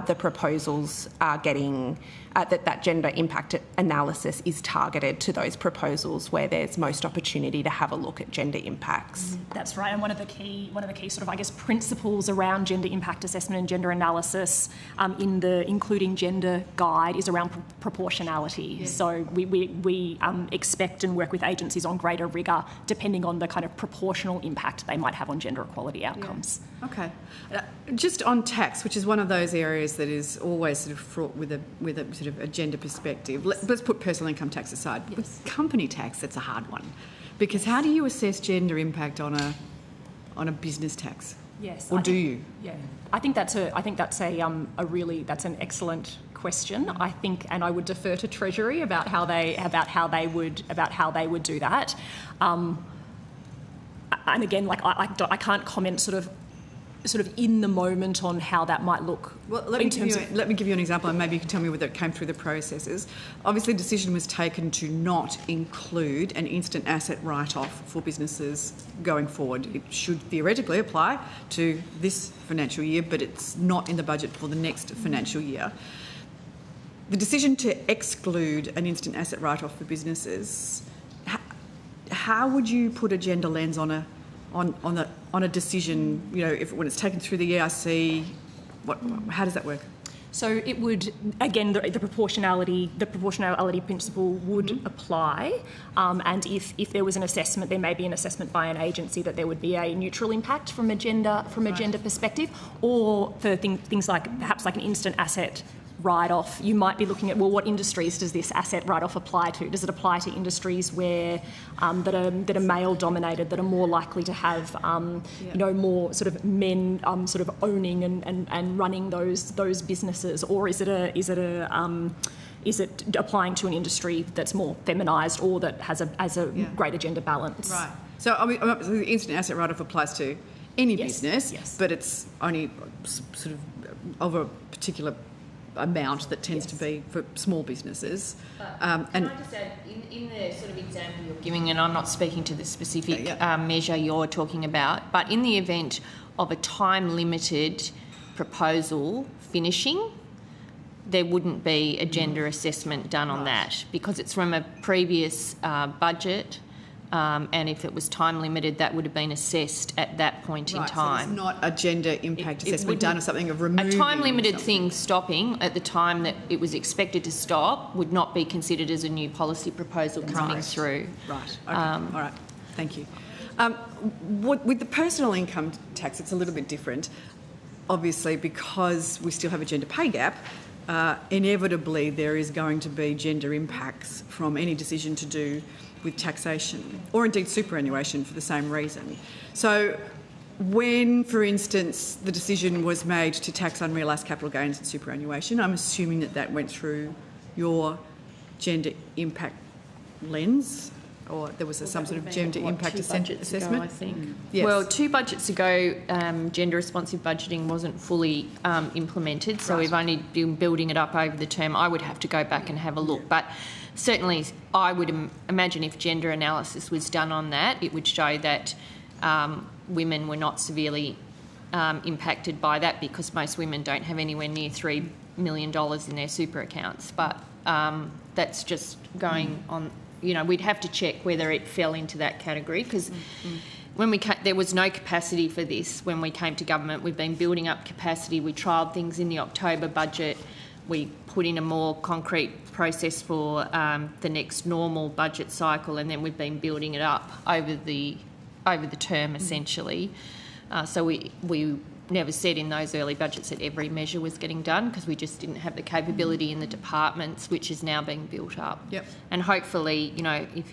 the proposals are getting that gender impact analysis is targeted to those proposals where there's most opportunity to have a look at gender impacts. That's right, and one of the key sort of, I guess, principles around gender impact assessment and gender analysis in the Including Gender Guide is around proportionality. Yeah. So we expect and work with agencies on greater rigour depending on the kind of proportional impact they might have on gender equality outcomes. Yeah. Okay. Just on tax, which is one of those areas that is always sort of fraught with a sort of a gender perspective. Let's put personal income tax aside. Yes. With company tax, that's a hard one, Because how do you assess gender impact on a business tax? Yes. Or do you? Yeah. I think that's an excellent question. I think, and I would defer to Treasury about how they would do that. And again, like I can't comment sort of in the moment on how that might look. Well, let me give you an example, and maybe you can tell me whether it came through the processes. Obviously, a decision was taken to not include an instant asset write-off for businesses going forward. It should theoretically apply to this financial year, but it's not in the budget for the next financial year. The decision to exclude an instant asset write-off for businesses, how would you put a gender lens on a decision, when it's taken through the EIC, how does that work? So it would, again, the proportionality principle would apply, and if there was an assessment, there may be an assessment by an agency that there would be a neutral impact from a gender perspective, or for things like perhaps like an instant asset write-off, you might be looking at, well, what industries does this asset write-off apply to? Does it apply to industries where that are male-dominated, that are more likely to have more sort of men sort of owning and running those businesses, or is it applying to an industry that's more feminised or that has a greater gender balance? Right. So the instant asset write-off applies to any business, but it's only sort of a particular amount that tends to be for small businesses. Can I just add, in the sort of example you're giving, and I'm not speaking to the specific measure you're talking about, but in the event of a time-limited proposal finishing, there wouldn't be a gender assessment done on that because it's from a previous budget. And if it was time limited, that would have been assessed at that point in time. So it's not a gender impact assessment done or something of removing. A time limited thing stopping at the time that it was expected to stop would not be considered as a new policy proposal coming through. Right. Okay. All right. Thank you. With the personal income tax, it's a little bit different. Obviously, because we still have a gender pay gap, inevitably there is going to be gender impacts from any decision to do with taxation, or indeed superannuation for the same reason. So when, for instance, the decision was made to tax unrealised capital gains and superannuation, I'm assuming that went through your gender impact lens, or there was some sort of gender impact assessment? I think. Yes. Well, 2 budgets ago, gender responsive budgeting wasn't fully implemented, so we've only been building it up over the term. I would have to go back and have a look, but certainly I would imagine if gender analysis was done on that, it would show that women were not severely impacted by that, because most women don't have anywhere near $3 million in their super accounts. But that's just going on. We'd have to check whether it fell into that category, because when there was no capacity for this when we came to government. We've been building up capacity. We trialled things in the October budget. We put in a more concrete process for the next normal budget cycle, and then we've been building it up over the term essentially. So we never said in those early budgets that every measure was getting done, because we just didn't have the capability in the departments, which is now being built up. Yep. And hopefully, if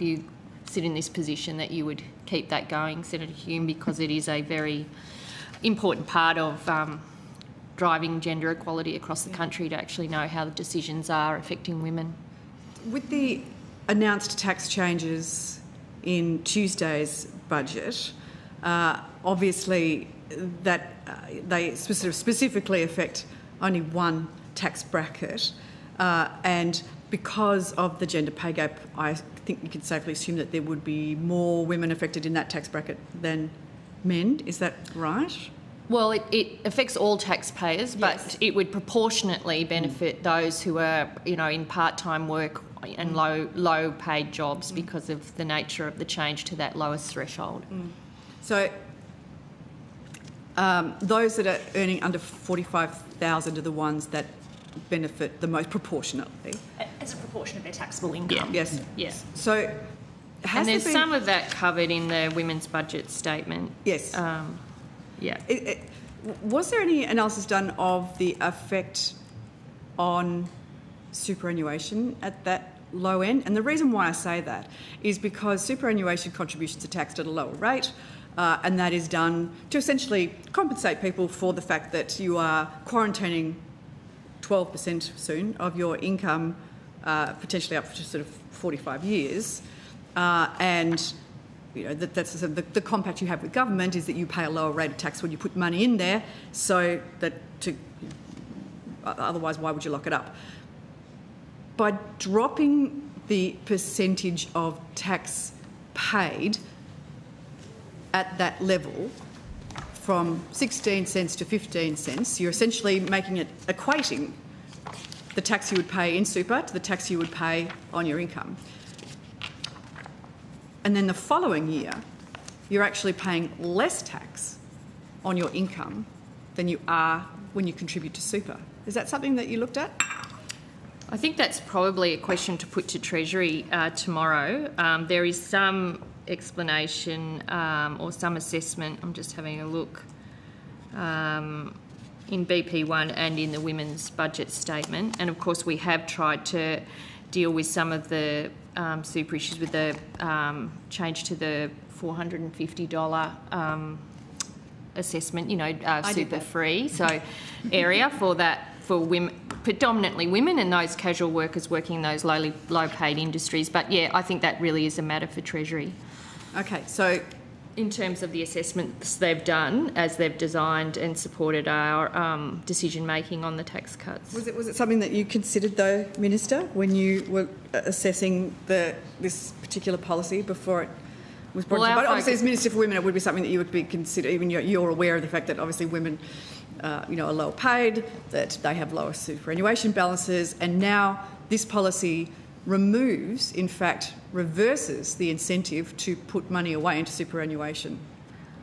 you sit in this position, that you would keep that going, Senator Hume, because it is a very important part of driving gender equality across the country, to actually know how the decisions are affecting women. With the announced tax changes in Tuesday's budget, obviously that they specifically affect only one tax bracket, and because of the gender pay gap, I think you can safely assume that there would be more women affected in that tax bracket than men. Is that right? Well, it affects all taxpayers, but it would proportionately benefit those who are, in part-time work and low-paid jobs because of the nature of the change to that lowest threshold. So those that are earning under $45,000 are the ones that benefit the most proportionately. As a proportion of their taxable income. Yes. Yeah. So and there's some of that covered in the women's budget statement. Yes. Yeah. Was there any analysis done of the effect on superannuation at that low end. And the reason why I say that is because superannuation contributions are taxed at a lower rate, and that is done to essentially compensate people for the fact that you are quarantining 12% soon of your income, potentially up to sort of 45 years, and you know that's the compact you have with government is that you pay a lower rate of tax when you put money in there, so that otherwise why would you lock it up? By dropping the percentage of tax paid at that level from 16 cents to 15 cents, you're essentially making it equating the tax you would pay in super to the tax you would pay on your income. And then the following year, you're actually paying less tax on your income than you are when you contribute to super. Is that something that you looked at? I think that's probably a question to put to Treasury tomorrow. There is some explanation or some assessment, I'm just having a look, in BP1 and in the Women's Budget Statement. And of course we have tried to deal with some of the super issues with the change to the $450 assessment, you know, super free, so area for that, for women, predominantly women and those casual workers working in those low paid industries. But yeah, I think that really is a matter for Treasury. Okay, so in terms of the assessments they've done as they've designed and supported our decision making on the tax cuts. Was it something that you considered though, Minister, when you were assessing this particular policy before it was brought to? But obviously, as Minister for Women, it would be something that you would be consider. Even you're aware of the fact that obviously women, you know, are lower paid, that they have lower superannuation balances, and now this policy removes, in fact, reverses the incentive to put money away into superannuation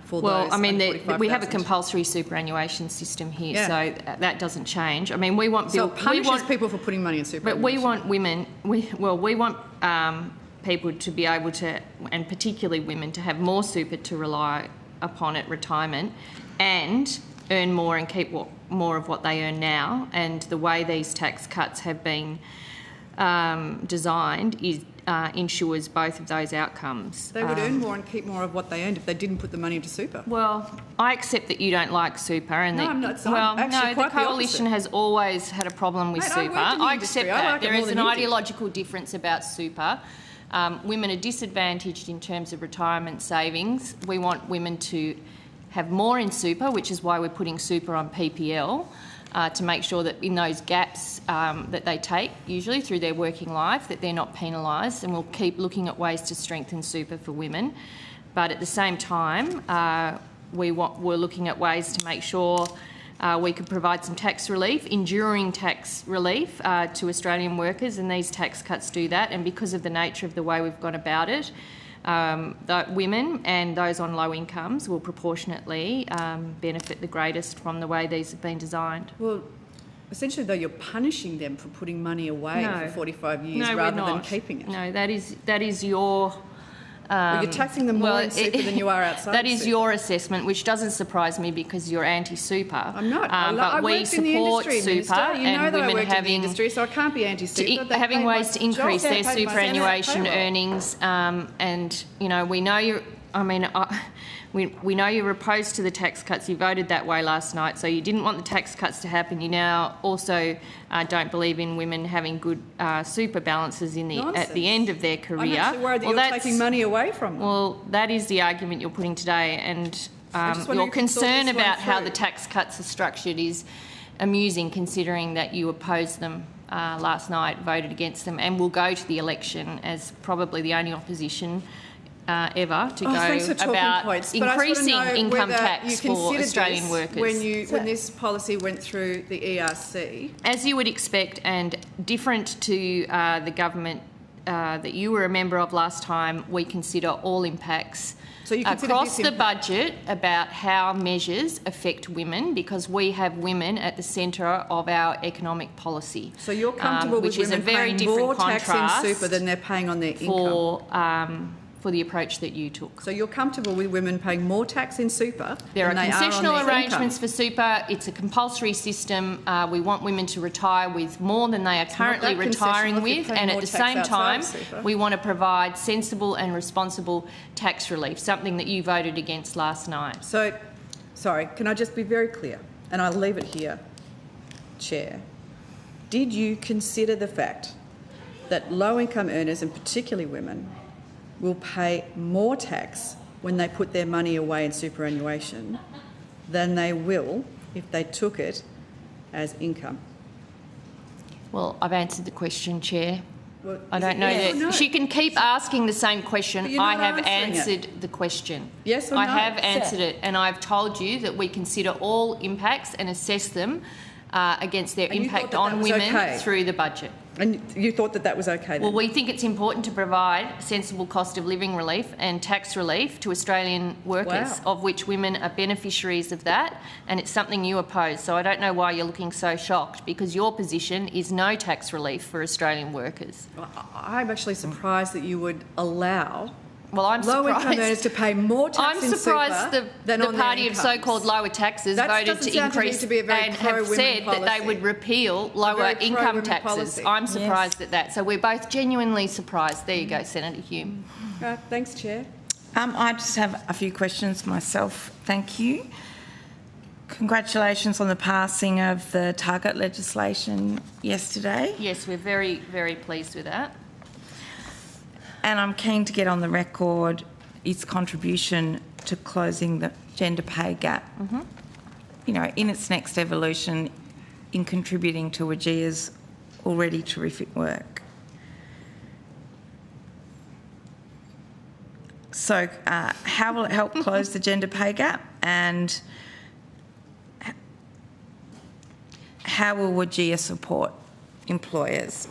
for those. Well, I mean, we have a compulsory superannuation system here, so that doesn't change. I mean, we want so it punishes people for putting money in superannuation. But we want women. We want people to be able to, and particularly women, to have more super to rely upon at retirement, and earn more and keep more of what they earn now. And the way these tax cuts have been designed ensures both of those outcomes. They would earn more and keep more of what they earned if they didn't put the money into super. Well, I accept that you don't like super, and no, I'm not. Well, no, the coalition has always had a problem with super. I accept that there is an ideological difference about super. Women are disadvantaged in terms of retirement savings. We want women to have more in super, which is why we're putting super on PPL. To make sure that in those gaps that they take, usually through their working life, that they're not penalised, and we'll keep looking at ways to strengthen super for women. But at the same time, we're looking at ways to make sure we could provide some tax relief, enduring tax relief to Australian workers, and these tax cuts do that. And because of the nature of the way we've gone about it, that women and those on low incomes will proportionately benefit the greatest from the way these have been designed. Well, essentially, though, you're punishing them for putting money away for 45 years rather than keeping it. No, that is your... well, you're taxing them more in super than you are outside. That is your assessment, which doesn't surprise me because you're anti-super. I'm not. But we support super, and women having in the industry, so I can't be anti-super. Having ways to increase their superannuation earnings, and you know we know you. I mean, we know you're opposed to the tax cuts. You voted that way last night, so you didn't want the tax cuts to happen. You now also don't believe in women having good super balances at the end of their career. I'm actually worried that you're taking money away from them. Well, that is the argument you're putting today, and your concern about how the tax cuts are structured is amusing, considering that you opposed them last night, voted against them, and will go to the election as probably the only opposition ever to go about increasing income tax for Australian workers. When this policy went through the ERC? As you would expect, and different to the government that you were a member of last time, we consider all impacts across the budget about how measures affect women, because we have women at the centre of our economic policy. So you're comfortable with women paying more tax in super than they're paying on their income? for the approach that you took. So you're comfortable with women paying more tax in super There are than they are on concessional their arrangements income? for super. It's a compulsory system. We want women to retire with more than they are currently that retiring concessional if you're with, paying and at more the tax same outside time, of super. we want to provide sensible and responsible tax relief, something that you voted against last night. So, sorry, can I just be very clear? And I'll leave it here, Chair. Did you consider the fact that low-income earners, and particularly women, will pay more tax when they put their money away in superannuation than they will if they took it as income? Well, I've answered the question, Chair. Well, I is don't it know yes or that no? she can keep asking the same question. But you're I not have answering answered it. the question. Yes or I no? have answered it, and I've told you that we consider all impacts and assess them against their And you impact thought that on was women okay? through the budget. And you thought that that was okay then? Well, we think it's important to provide sensible cost of living relief and tax relief to Australian workers, Wow. of which women are beneficiaries of that, and it's something you oppose. So I don't know why you're looking so shocked, because your position is no tax relief for Australian workers. I'm actually surprised that you would allow I'm low-income surprised. earners to pay more tax I'm in surprised super than the on their party of incomes. so-called lower taxes That voted doesn't to sound to me increase to be a very and have pro-women said that they policy. would repeal a lower very income pro-women taxes. policy. I'm surprised at that. So we're both genuinely surprised. There you go, Senator Hume. Thanks, Chair. I just have a few questions myself. Thank you. Congratulations on the passing of the target legislation yesterday. Yes, we're very, very pleased with that. And I'm keen to get on the record its contribution to closing the gender pay gap. You know, in its next evolution, in contributing to AGIA's already terrific work. So how will it help close the gender pay gap, and how will AGIA support employers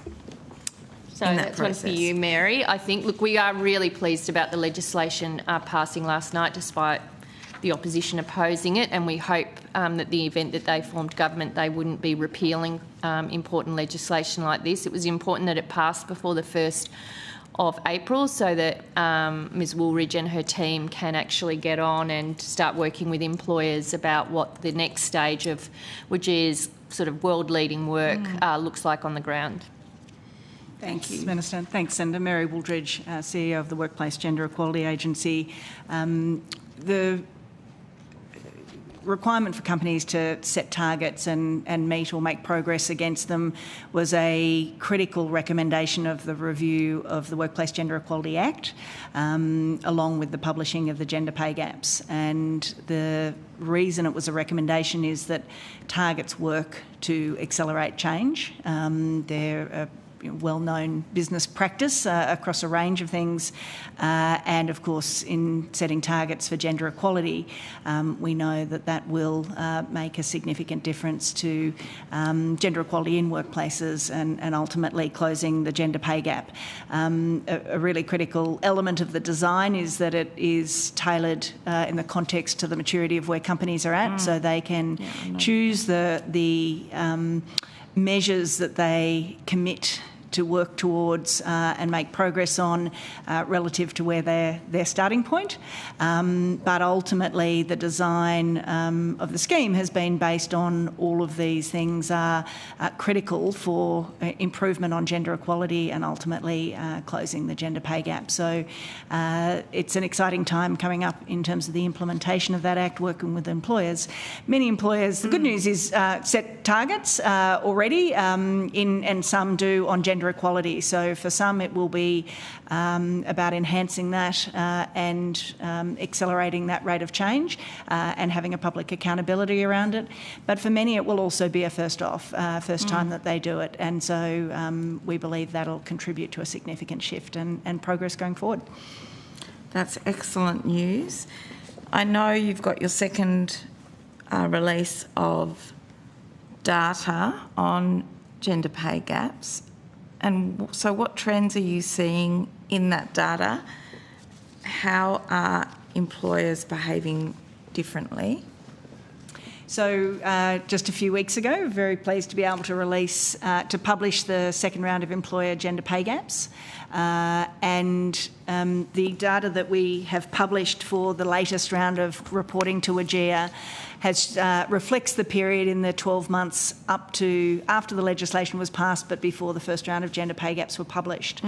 So in that that's one process? for you, Mary. I think, look, we are really pleased about the legislation passing last night, despite the opposition opposing it, and we hope that the event that they formed government, they wouldn't be repealing important legislation like this. It was important that it passed before the 1st of April, so that Ms Woolridge and her team can actually get on and start working with employers about what the next stage of AGIA's sort of world-leading work looks like on the ground. Thanks, Minister. Thanks, Senator. Mary Wooldridge, CEO of the Workplace Gender Equality Agency. The requirement for companies to set targets and meet or make progress against them was a critical recommendation of the review of the Workplace Gender Equality Act, along with the publishing of the gender pay gaps. And the reason it was a recommendation is that targets work to accelerate change. They're a well-known business practice across a range of things, and of course in setting targets for gender equality, we know that that will make a significant difference to gender equality in workplaces and ultimately closing the gender pay gap. A really critical element of the design is that it is tailored in the context to the maturity of where companies are at, so they can choose the measures that they commit to work towards and make progress on relative to where their starting point. But ultimately the design of the scheme has been based on all of these things are critical for improvement on gender equality and ultimately closing the gender pay gap. So it's an exciting time coming up in terms of the implementation of that Act, working with employers. Many employers, the good news is set targets already, and some do on gender equality. So for some it will be about enhancing that and accelerating that rate of change and having a public accountability around it. But for many it will also be a first time that they do it. And so we believe that'll contribute to a significant shift and progress going forward. That's excellent news. I know you've got your second release of data on gender pay gaps. And so what trends are you seeing in that data? How are employers behaving differently? So just a few weeks ago, very pleased to be able to publish the second round of employer gender pay gaps. And the data that we have published for the latest round of reporting to AGEA reflects the period in the 12 months up to after the legislation was passed but before the first round of gender pay gaps were published.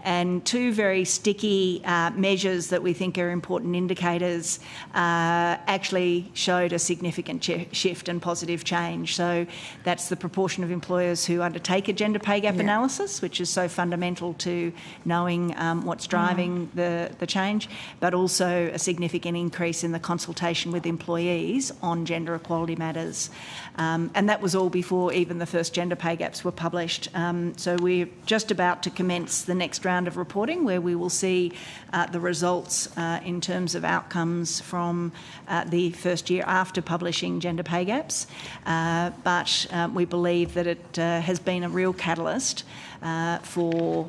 And two very sticky measures that we think are important indicators actually showed a significant shift and positive change. So that's the proportion of employers who undertake a gender pay gap analysis, which is so fundamental to knowing what's driving the change, but also a significant increase in the consultation with employees on gender equality matters. And that was all before even the first gender pay gaps were published. So we're just about to commence the next round of reporting where we will see the results in terms of outcomes from the first year after publishing gender pay gaps. But we believe that it has been a real catalyst for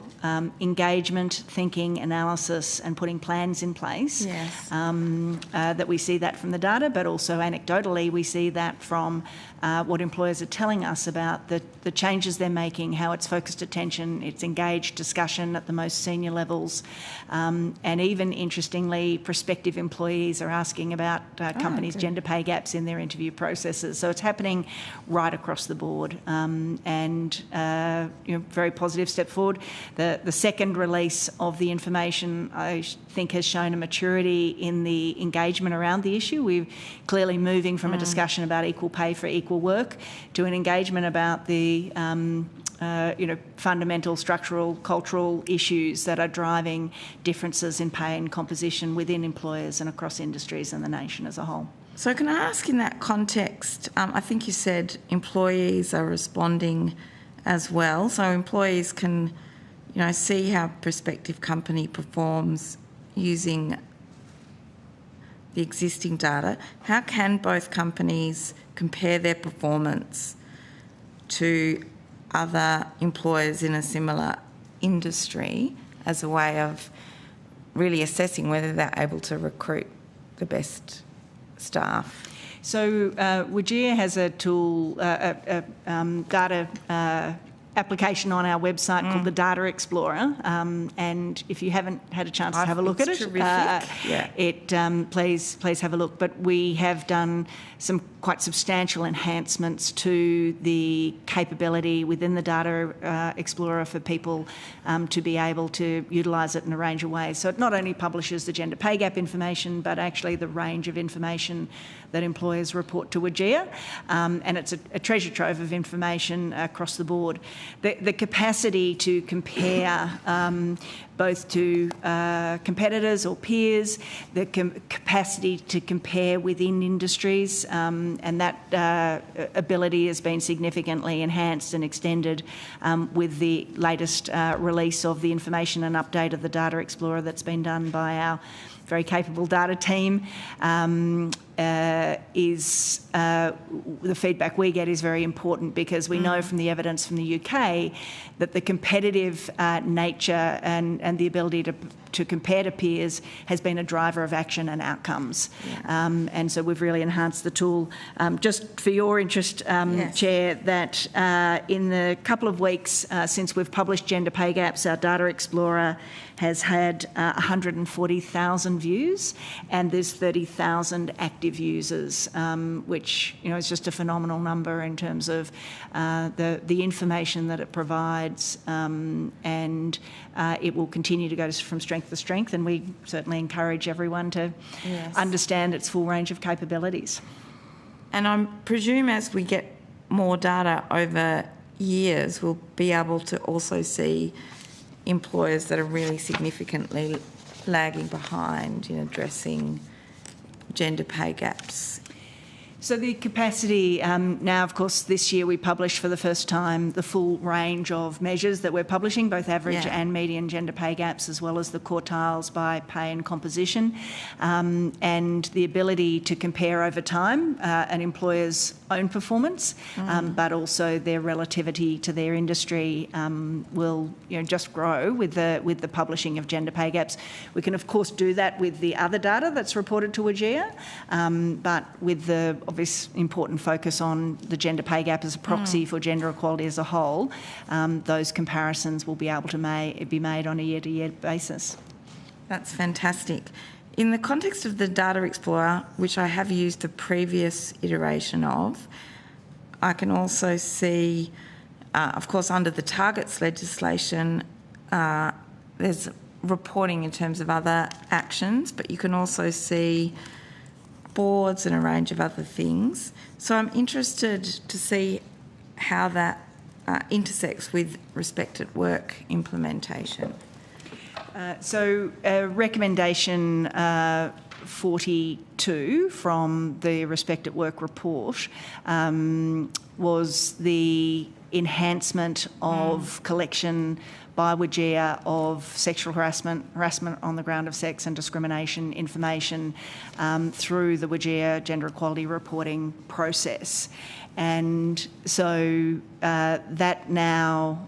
engagement, thinking, analysis and putting plans in place. Yes. That we see that from the data, but also anecdotally we see that from what employers are telling us about the changes they're making, how it's focused attention, it's engaged discussion at the most senior levels, and even interestingly prospective employees are asking about companies' gender pay gaps in their interview processes. So it's happening right across the board, and very positive step forward. The second release of the information I think has shown a maturity in the engagement around the issue. We're clearly moving from a discussion about equal pay for equal work to an engagement about the fundamental structural, cultural issues that are driving differences in pay and composition within employers and across industries and the nation as a whole. So can I ask in that context, I think you said employees are responding as well, so employees can see how a prospective company performs using the existing data. How can both companies compare their performance to other employers in a similar industry as a way of really assessing whether they're able to recruit the best staff? So WGEA has a tool, data application on our website called the Data Explorer, and if you haven't had a chance to have a look at it, please have a look. But we have done some quite substantial enhancements to the capability within the Data Explorer for people to be able to utilise it in a range of ways. So it not only publishes the gender pay gap information, but actually the range of information that employers report to AGEA, and it's a treasure trove of information across the board. The capacity to compare both to competitors or peers, the capacity to compare within industries, and that ability has been significantly enhanced and extended with the latest release of the information and update of the Data Explorer that's been done by our very capable data team. The feedback we get is very important because we know from the evidence from the UK that the competitive nature and the ability to compare to peers has been a driver of action and outcomes. And so we've really enhanced the tool. Just for your interest, Chair, that in the couple of weeks since we've published gender pay gaps, our Data Explorer has had 140,000 views, and there's 30,000 active users, which is just a phenomenal number in terms of the information that it provides, and it will continue to go from strength to strength, and we certainly encourage everyone to understand its full range of capabilities. And I presume as we get more data over years, we'll be able to also see employers that are really significantly lagging behind in addressing gender pay gaps. So the capacity, now of course this year we publish for the first time the full range of measures that we're publishing, both average and median gender pay gaps, as well as the quartiles by pay and composition, and the ability to compare over time an employer's own performance, but also their relativity to their industry will just grow with the publishing of gender pay gaps. We can of course do that with the other data that's reported to AGEA, but with the obvious important focus on the gender pay gap as a proxy for gender equality as a whole, those comparisons will be able to be made on a year-to-year basis. That's fantastic. In the context of the Data Explorer, which I have used the previous iteration of, I can also see, of course, under the targets legislation, there's reporting in terms of other actions, but you can also see boards and a range of other things. So I'm interested to see how that intersects with respect at work implementation. So recommendation 42 from the Respect at Work report was the enhancement of collection by WGEA of sexual harassment on the ground of sex and discrimination information through the WGEA gender equality reporting process. And so that now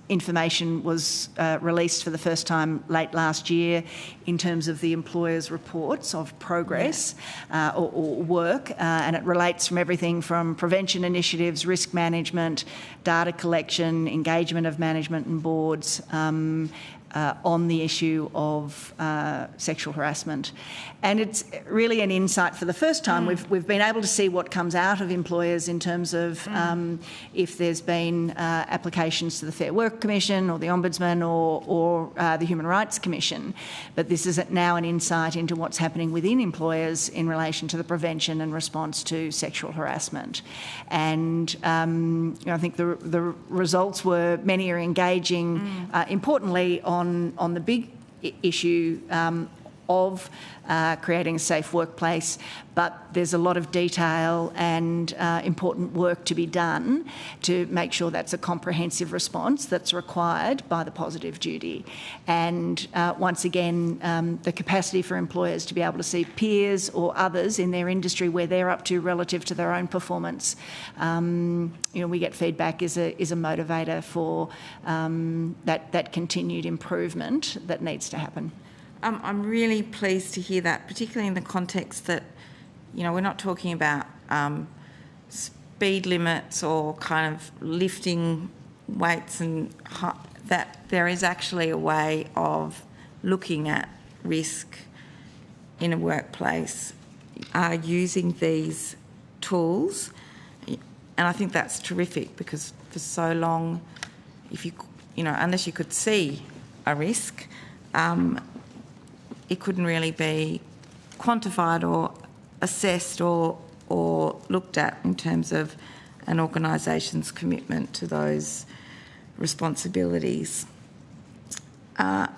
information was released for the first time late last year in terms of the employer's reports of progress or work, and it relates from everything from prevention initiatives, risk management, data collection, engagement of management and boards on the issue of sexual harassment. And it's really an insight for the first time. We've been able to see what comes out of employers in terms of if there's been applications to the Fair Work Commission or the Ombudsman or the Human Rights Commission. But this is now an insight into what's happening within employers in relation to the prevention and response to sexual harassment. And I think the results were many are engaging, importantly, on the big issue of creating a safe workplace, but there's a lot of detail and important work to be done to make sure that's a comprehensive response that's required by the positive duty. And once again, the capacity for employers to be able to see peers or others in their industry where they're up to relative to their own performance. We get feedback is a motivator for that continued improvement that needs to happen. I'm really pleased to hear that, particularly in the context that, we're not talking about speed limits or kind of lifting weights, and that there is actually a way of looking at risk in a workplace using these tools. And I think that's terrific, because for so long, unless you could see a risk, it couldn't really be quantified or assessed or looked at in terms of an organisation's commitment to those responsibilities.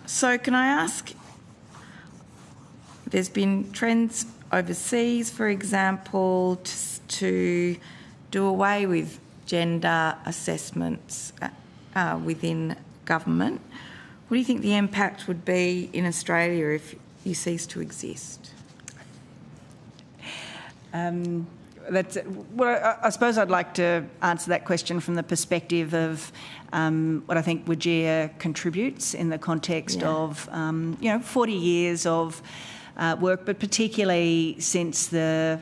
So can I ask, there's been trends overseas, for example, to do away with gender assessments within government. What do you think the impact would be in Australia if you cease to exist? I suppose I'd like to answer that question from the perspective of what I think WGEA contributes in the context of 40 years of work, but particularly since the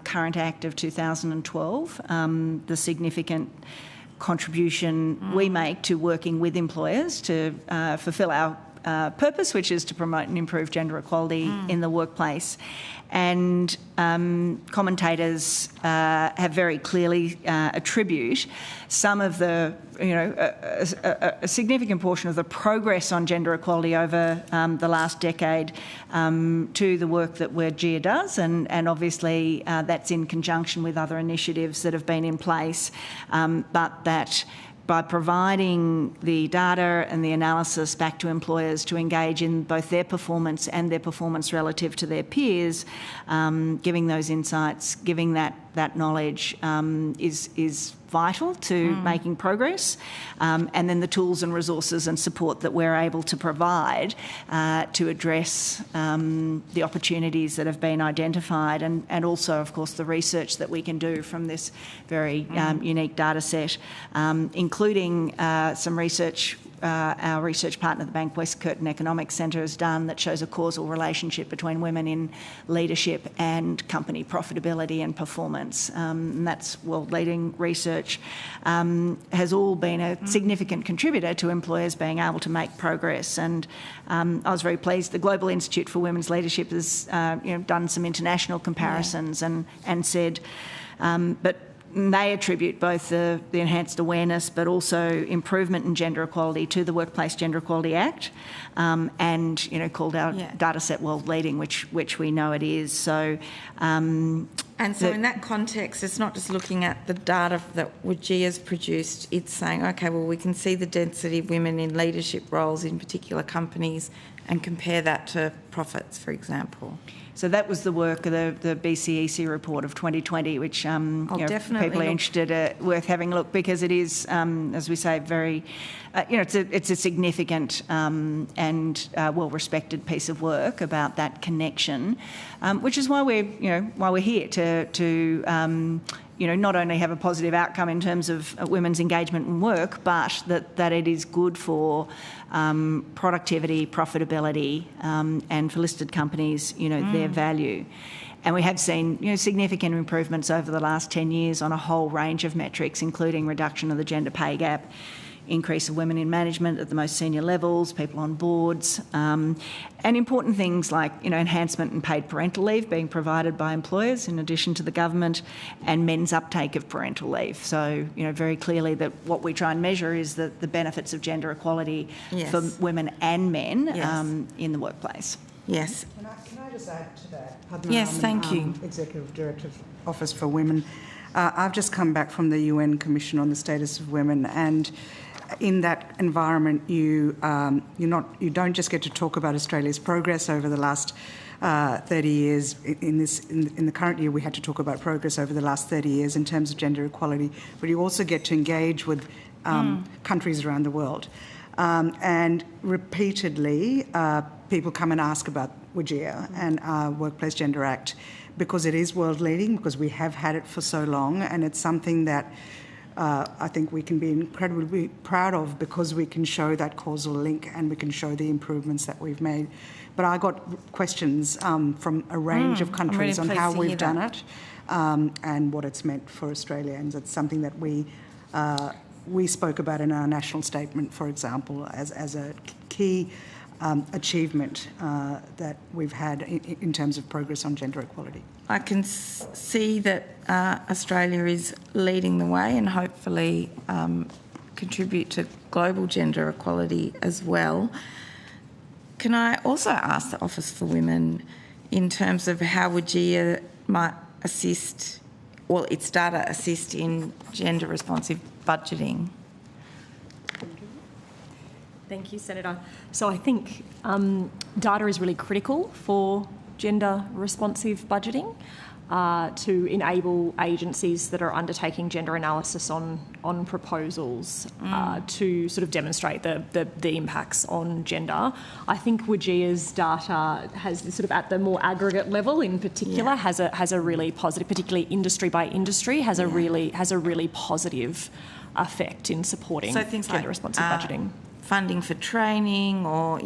current Act of 2012, the significant contribution we make to working with employers to fulfil our purpose, which is to promote and improve gender equality in the workplace. And commentators have very clearly attribute some of the, a significant portion of the progress on gender equality over the last decade to the work that WGEA does, and obviously that's in conjunction with other initiatives that have been in place, but that by providing the data and the analysis back to employers to engage in both their performance and their performance relative to their peers, giving those insights, giving that knowledge is vital to making progress, and then the tools and resources and support that we're able to provide to address the opportunities that have been identified, and also, of course, the research that we can do from this very unique data set, including some research our research partner, the Bank West Curtin Economics Centre, has done that shows a causal relationship between women in leadership and company profitability and performance. And that's world-leading research, has all been a significant contributor to employers being able to make progress. And I was very pleased. The Global Institute for Women's Leadership has done some international comparisons and said, but they attribute both the enhanced awareness but also improvement in gender equality to the Workplace Gender Equality Act, and called our data set world leading, which we know it is. So, and so in that context, it's not just looking at the data that WGEA has produced. It's saying, okay, well, we can see the density of women in leadership roles in particular companies and compare that to profits, for example. So that was the work of the BCEC report of 2020, which definitely people are interested, worth having a look, because it is, as we say, very, it's a significant and well-respected piece of work about that connection, which is why we're here to not only have a positive outcome in terms of women's engagement in work, but that it is good for productivity, profitability, and for listed companies, their value. And we have seen significant improvements over the last 10 years on a whole range of metrics, including reduction of the gender pay gap, increase of women in management at the most senior levels, people on boards, and important things like enhancement in paid parental leave being provided by employers in addition to the government, and men's uptake of parental leave. So very clearly that what we try and measure is the benefits of gender equality for women and men in the workplace. Yes. Can I just add to that? Padma, yes, thank you. Executive Director of Office for Women. I've just come back from the UN Commission on the Status of Women, and in that environment, you don't just get to talk about Australia's progress over the last 30 years. In the current year, we had to talk about progress over the last 30 years in terms of gender equality, but you also get to engage with countries around the world. And repeatedly, people come and ask about WGEA and our Workplace Gender Act, because it is world leading, because we have had it for so long, and it's something that I think we can be incredibly proud of, because we can show that causal link and we can show the improvements that we've made. But I got questions from a range of countries on how we've done it and what it's meant for Australia. And it's something that we spoke about in our national statement, for example, as a key achievement that we've had in terms of progress on gender equality. I can see that Australia is leading the way and hopefully contribute to global gender equality as well. Can I also ask the Office for Women in terms of how WGEA might assist, or its data assist in gender responsive budgeting? Thank you, Senator. So I think data is really critical for gender responsive budgeting to enable agencies that are undertaking gender analysis on proposals to sort of demonstrate the impacts on gender. I think WGEA's data has sort of at the more aggregate level in particular has a really positive, particularly industry by industry, has a really positive effect in supporting gender responsive budgeting. Funding for training, or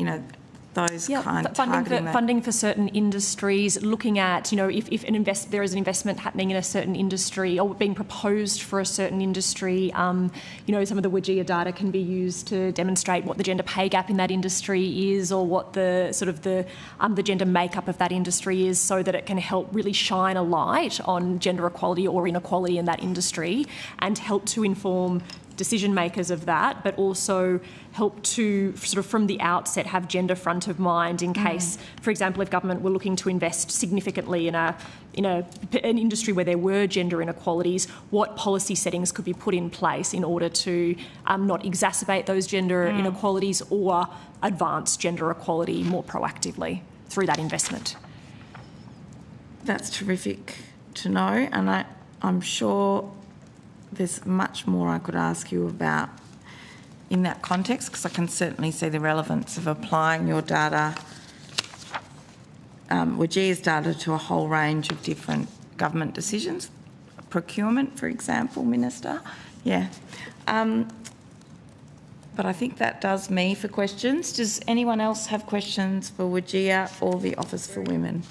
those funding for certain industries, looking at if there is an investment happening in a certain industry or being proposed for a certain industry, some of the WGEA data can be used to demonstrate what the gender pay gap in that industry is, or what the sort of the gender makeup of that industry is, so that it can help really shine a light on gender equality or inequality in that industry and help to inform decision makers of that, but also help to sort of from the outset have gender front of mind in case, for example, if government were looking to invest significantly in an industry where there were gender inequalities, what policy settings could be put in place in order to not exacerbate those gender inequalities or advance gender equality more proactively through that investment. That's terrific to know, and I'm sure there's much more I could ask you about in that context, because I can certainly see the relevance of applying your data, WGEA's data, to a whole range of different government decisions. Procurement, for example, Minister. Yeah. but I think that does me for questions. Does anyone else have questions for Wajia or the Office for Women?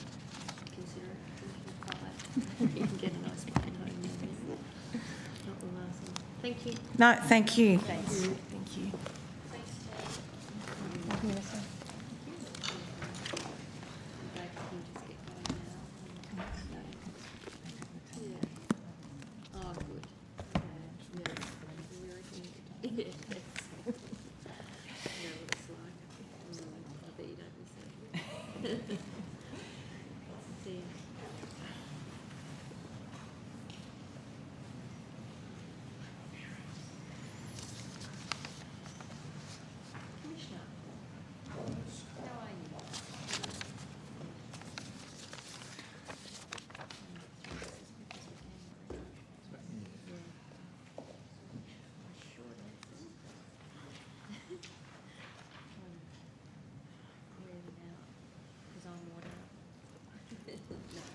Thank you. No, thank you. Thanks. Thank you.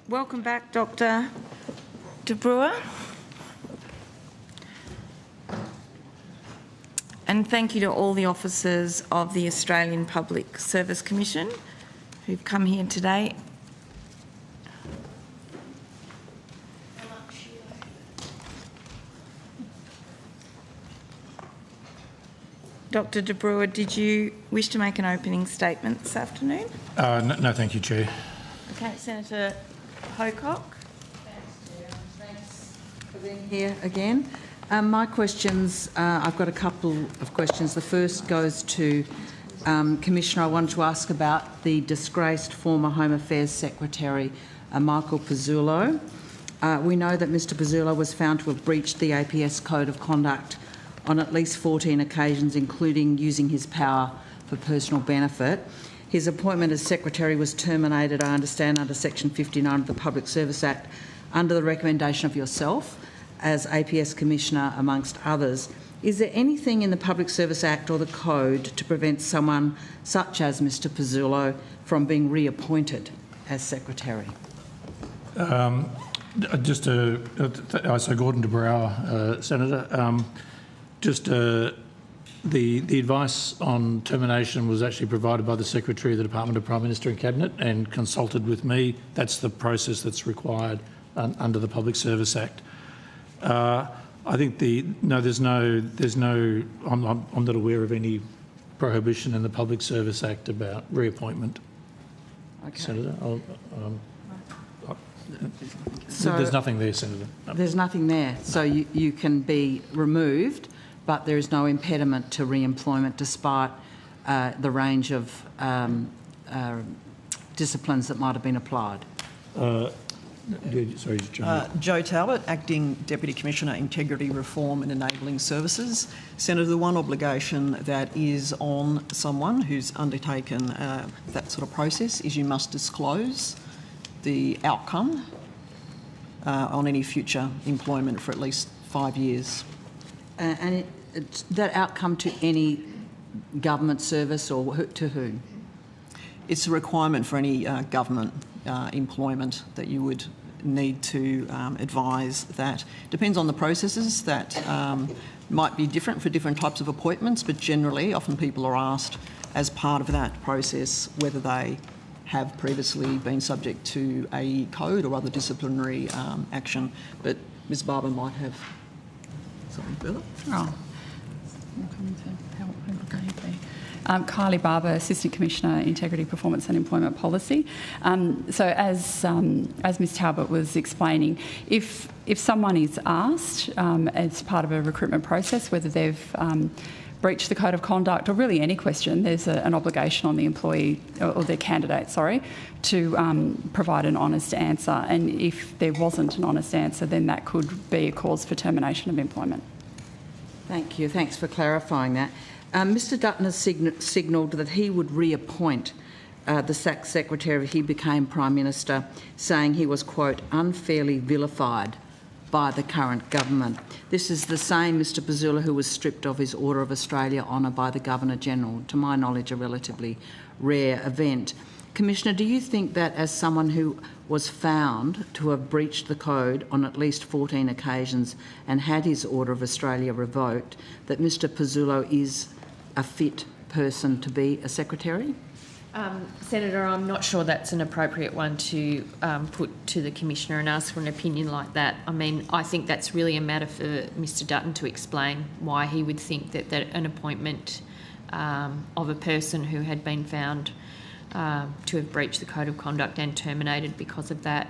Welcome back, Dr. De Bruer. And thank you to all the officers of the Australian Public Service Commission who've come here today. Dr. De Bruer, did you wish to make an opening statement this afternoon? No, thank you, Chair. Okay, Senator Pocock. Thanks for being here again. My questions, I've got a couple of questions. The first goes to Commissioner. I wanted to ask about the disgraced former Home Affairs Secretary, Michael Pizzullo. We know that Mr Pizzullo was found to have breached the APS Code of Conduct on at least 14 occasions, including using his power for personal benefit. His appointment as Secretary was terminated, I understand, under Section 59 of the Public Service Act, under the recommendation of yourself as APS Commissioner, amongst others. Is there anything in the Public Service Act or the Code to prevent someone such as Mr Pizzullo from being reappointed as Secretary? So Gordon de Brouwer, Senator. The advice on termination was actually provided by the Secretary of the Department of Prime Minister and Cabinet and consulted with me. That's the process that's required under the Public Service Act. I think I'm not aware of any prohibition in the Public Service Act about reappointment. Okay. Senator, there's nothing there, Senator. There's nothing there, so you can be removed, but there is no impediment to re-employment despite the range of disciplines that might have been applied. Sorry, Jo Talbot, Acting Deputy Commissioner, Integrity Reform and Enabling Services. Senator, the one obligation that is on someone who's undertaken that sort of process is you must disclose the outcome on any future employment for at least 5 years. And that outcome to any government service or to whom? It's a requirement for any government employment that you would need to advise that. Depends on the processes that might be different for different types of appointments, but generally often people are asked as part of that process whether they have previously been subject to a code or other disciplinary action. But Ms Barber might have something further. Kylie Barber, Assistant Commissioner, Integrity, Performance and Employment Policy. So as Ms Talbot was explaining, if someone is asked as part of a recruitment process whether they've breached the code of conduct or really any question, there's an obligation on the employee or the candidate, to provide an honest answer. And if there wasn't an honest answer, then that could be a cause for termination of employment. Thank you. Thanks for clarifying that. Mr Dutton has signalled that he would reappoint the SAC Secretary if he became Prime Minister, saying he was, quote, unfairly vilified by the current government. This is the same Mr Pizzullo who was stripped of his Order of Australia honour by the Governor-General, to my knowledge a relatively rare event. Commissioner, do you think that as someone who was found to have breached the code on at least 14 occasions and had his Order of Australia revoked, that Mr Pizzullo is a fit person to be a secretary? Senator, I'm not sure that's an appropriate one to put to the Commissioner and ask for an opinion like that. I mean, I think that's really a matter for Mr Dutton to explain why he would think that an appointment of a person who had been found to have breached the Code of Conduct and terminated because of that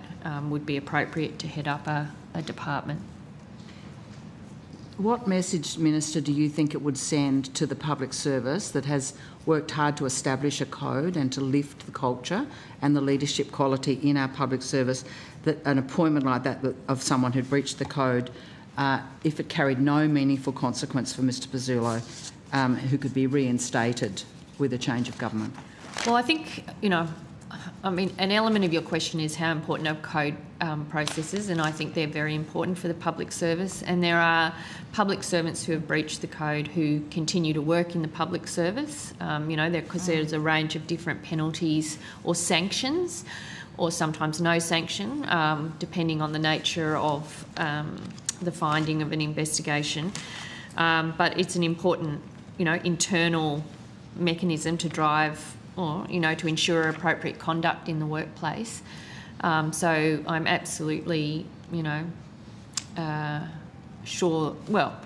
would be appropriate to head up a department. What message, Minister, do you think it would send to the public service that has worked hard to establish a code and to lift the culture and the leadership quality in our public service, that an appointment like that of someone who breached the code, if it carried no meaningful consequence for Mr Pizzulo, who could be reinstated with a change of government? Well, I think, you know, I mean, an element of your question is how important are code processes, and I think they're very important for the public service. And there are public servants who have breached the code who continue to work in the public service, you know, because there's a range of different penalties or sanctions, or sometimes no sanction, depending on the nature of the finding of an investigation. But it's an important, you know, internal mechanism to drive, or, you know, to ensure appropriate conduct in the workplace. So I'm absolutely, you know, sure, well,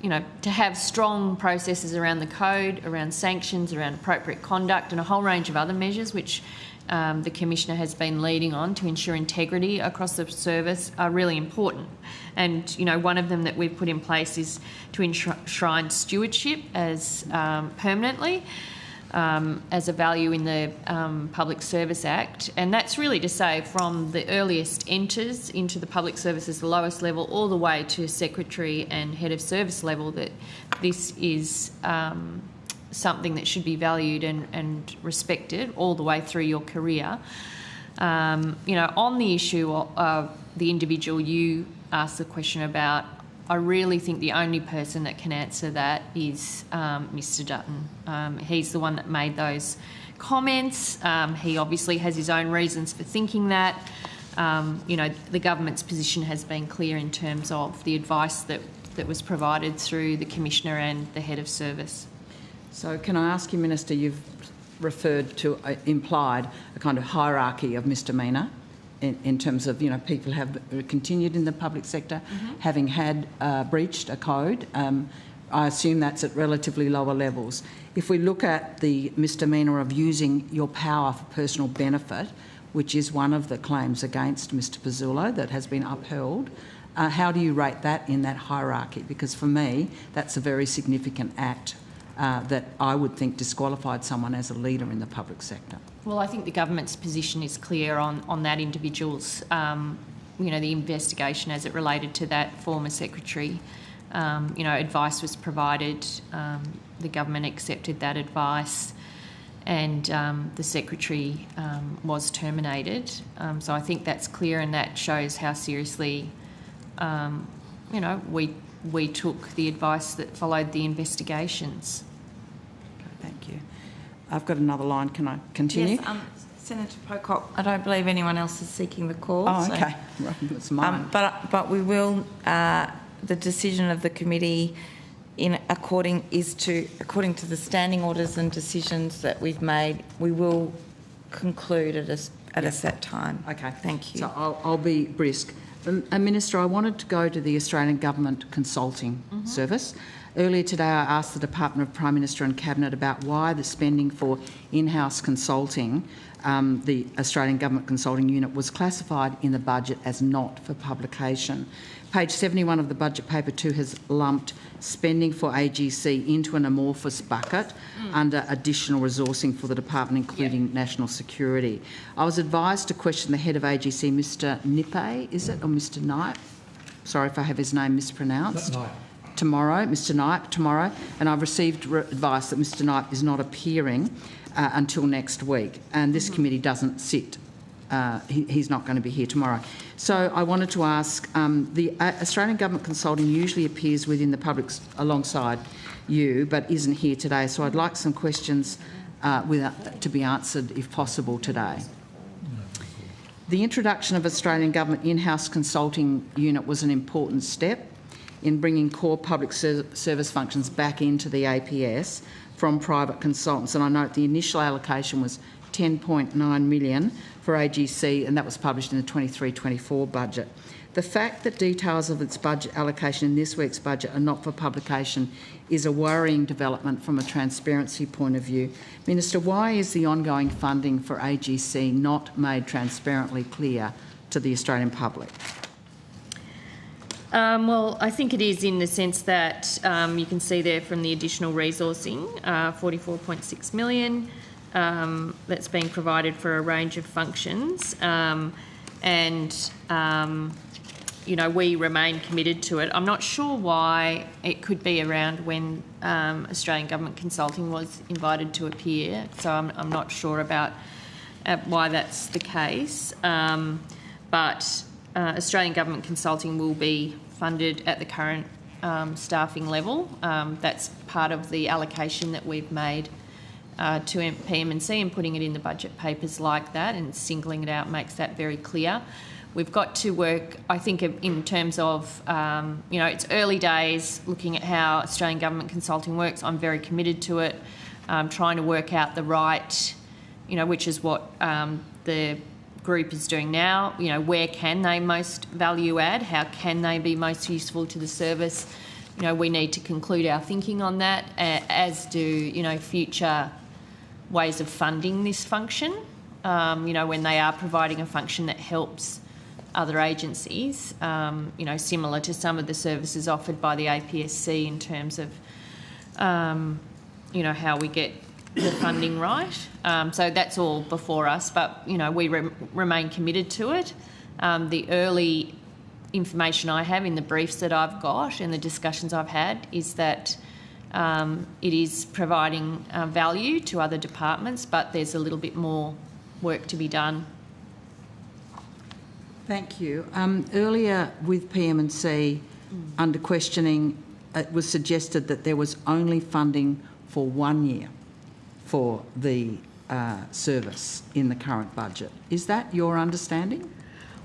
you know, to have strong processes around the code, around sanctions, around appropriate conduct, and a whole range of other measures which the Commissioner has been leading on to ensure integrity across the service are really important. And, you know, one of them that we've put in place is to enshrine stewardship as permanently, as a value in the Public Service Act. And that's really to say from the earliest enters into the public services, the lowest level, all the way to secretary and head of service level, that this is something that should be valued and respected all the way through your career. You know, on the issue of the individual you asked the question about, I really think the only person that can answer that is Mr Dutton. He's the one that made those comments. He obviously has his own reasons for thinking that. You know, the government's position has been clear in terms of the advice that was provided through the Commissioner and the Head of Service. So can I ask you, Minister, you've referred to, implied a kind of hierarchy of misdemeanour in terms of, you know, people have continued in the public sector, having had breached a code. I assume that's at relatively lower levels. If we look at the misdemeanour of using your power for personal benefit, which is one of the claims against Mr Pizzulo that has been upheld, how do you rate that in that hierarchy? Because for me, that's a very significant act that I would think disqualified someone as a leader in the public sector. Well, I think the government's position is clear on that individual's, you know, the investigation as it related to that former secretary. You know, advice was provided, the government accepted that advice, and the secretary was terminated. So I think that's clear, and that shows how seriously, you know, we took the advice that followed the investigations. Thank you. I've got another line. Can I continue? Yes, Senator Pocock, I don't believe anyone else is seeking the call. Oh, okay. Right, it's mine. But we will, the decision of the committee according to the standing orders and decisions that we've made, we will conclude at a set time. Okay. Thank you. So I'll be brisk. Minister, I wanted to go to the Australian Government Consulting Service. Earlier today, I asked the Department of Prime Minister and Cabinet about why the spending for in-house consulting, the Australian Government Consulting Unit, was classified in the budget as not for publication. Page 71 of the budget paper 2 has lumped spending for AGC into an amorphous bucket under additional resourcing for the department, including national security. I was advised to question the head of AGC, Mr Nipe, is it, or Mr Knipe? Sorry if I have his name mispronounced. Tomorrow, Mr Knipe, tomorrow, and I've received advice that Mr Knipe is not appearing until next week, and this committee doesn't sit. He's not going to be here tomorrow. So I wanted to ask, the Australian Government Consulting usually appears within the public alongside you, but isn't here today, so I'd like some questions to be answered, if possible, today. The introduction of Australian Government in-house consulting unit was an important step. in bringing core public service functions back into the APS from private consultants. And I note the initial allocation was $10.9 million for AGC, and that was published in the 23-24 budget. The fact that details of its budget allocation in this week's budget are not for publication is a worrying development from a transparency point of view. Minister, why is the ongoing funding for AGC not made transparently clear to the Australian public? Well, I think it is in the sense that you can see there from the additional resourcing, $44.6 million, that's being provided for a range of functions. You know, we remain committed to it. I'm not sure why it could be around when Australian Government Consulting was invited to appear, so I'm not sure about why that's the case. But Australian Government Consulting will be funded at the current staffing level. That's part of the allocation that we've made to PM&C, and putting it in the budget papers like that and singling it out makes that very clear. We've got to work, I think, in terms of, you know, it's early days looking at how Australian Government Consulting works. I'm very committed to it, trying to work out the right, you know, which is what the group is doing now. You know, where can they most value add? How can they be most useful to the service? You know, we need to conclude our thinking on that, as do, you know, future ways of funding this function, you know, when they are providing a function that helps other agencies, you know, similar to some of the services offered by the APSC in terms of, you know, how we get the funding right. So that's all before us, but, you know, we remain committed to it. The early information I have in the briefs that I've got and the discussions I've had is that it is providing value to other departments, but there's a little bit more work to be done. Thank you. Earlier with PM&C, under questioning, it was suggested that there was only funding for 1 year for the service in the current budget. Is that your understanding?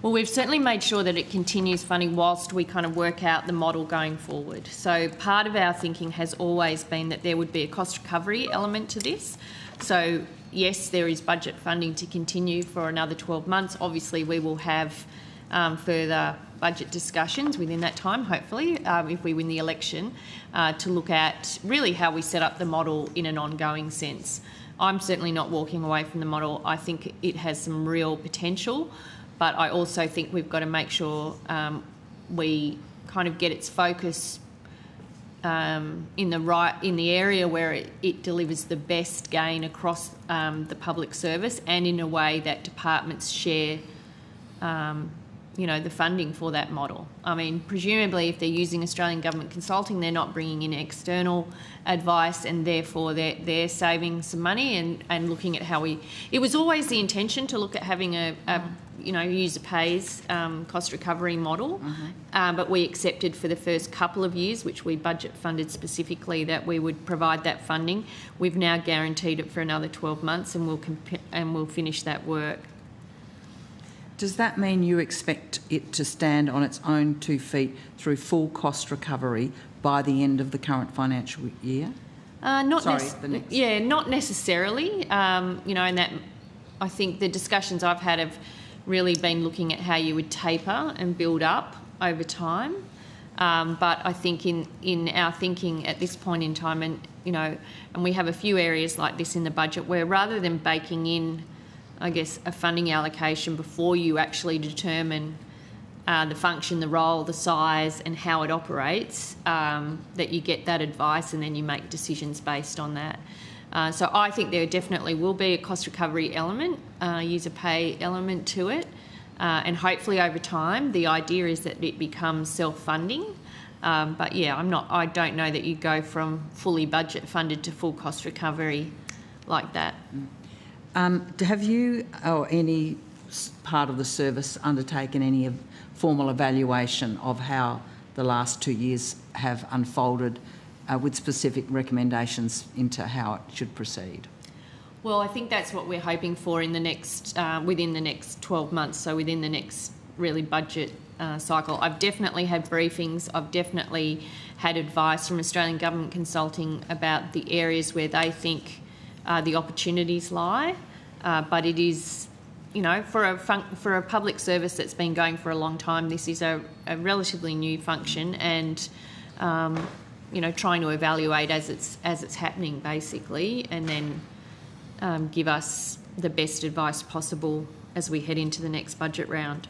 Well, we've certainly made sure that it continues funding whilst we kind of work out the model going forward. So part of our thinking has always been that there would be a cost recovery element to this. So yes, there is budget funding to continue for another 12 months. Obviously, we will have further budget discussions within that time, hopefully, if we win the election, to look at really how we set up the model in an ongoing sense. I'm certainly not walking away from the model. I think it has some real potential, but I also think we've got to make sure we kind of get its focus in the area where it delivers the best gain across the public service, and in a way that departments share, you know, the funding for that model. I mean, presumably, if they're using Australian Government Consulting, they're not bringing in external advice, and therefore they're saving some money and looking at how we. It was always the intention to look at having a you know, user pays cost recovery model, but we accepted for the first couple of years, which we budget funded specifically, that we would provide that funding. We've now guaranteed it for another 12 months, and we'll finish that work. Does that mean you expect it to stand on its own 2 feet through full cost recovery by the end of the current financial year? Not necessarily. You know, and that I think the discussions I've had have really been looking at how you would taper and build up over time. But I think in our thinking at this point in time, and you know, and we have a few areas like this in the budget where rather than baking in, I guess, a funding allocation before you actually determine the function, the role, the size and how it operates, that you get that advice and then you make decisions based on that. So I think there definitely will be a cost recovery element, user pay element to it, and hopefully over time the idea is that it becomes self-funding. But yeah, I don't know that you go from fully budget funded to full cost recovery like that. Have you or any part of the service undertaken any formal evaluation of how the last 2 years have unfolded with specific recommendations into how it should proceed? Well, I think that's what we're hoping for in the next, within the next 12 months, so within the next really budget cycle. I've definitely had briefings. I've definitely had advice from Australian Government Consulting about the areas where they think the opportunities lie. But it is, you know, for a public service that's been going for a long time, this is a relatively new function, and you know, trying to evaluate as it's happening, basically, and then give us the best advice possible as we head into the next budget round.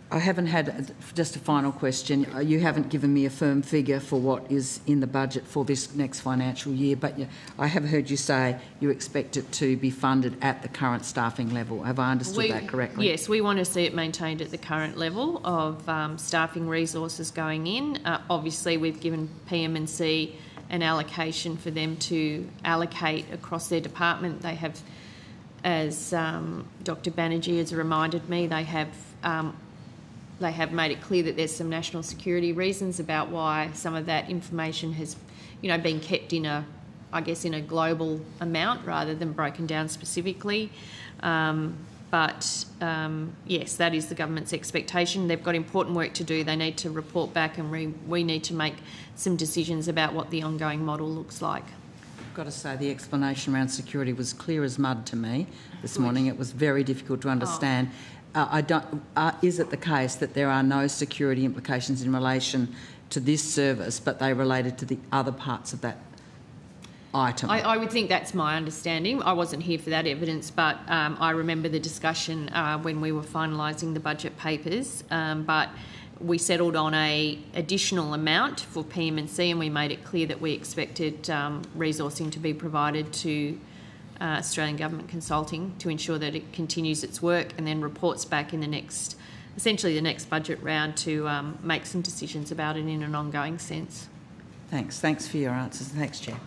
I haven't had, just a final question, you haven't given me a firm figure for what is in the budget for this next financial year, but I have heard you say you expect it to be funded at the current staffing level. Have I understood that correctly? Yes, we want to see it maintained at the current level of staffing resources going in. Obviously, we've given PM&C an allocation for them to allocate across their department. They have, as Dr Banerjee has reminded me, they have made it clear that there's some national security reasons about why some of that information has, you know, been kept in a global amount rather than broken down specifically. But yes, that is the government's expectation. They've got important work to do. They need to report back, and we need to make some decisions about what the ongoing model looks like. I've got to say the explanation around security was clear as mud to me this morning. It was very difficult to understand. Is it the case that there are no security implications in relation to this service, but they related to the other parts of that item? I would think that's my understanding. I wasn't here for that evidence, but I remember the discussion when we were finalising the budget papers. But we settled on a additional amount for PM&C, and we made it clear that we expected resourcing to be provided to Australian Government Consulting to ensure that it continues its work and then reports back in the next budget round to make some decisions about it in an ongoing sense. Thanks for your answers. Thanks, Chair.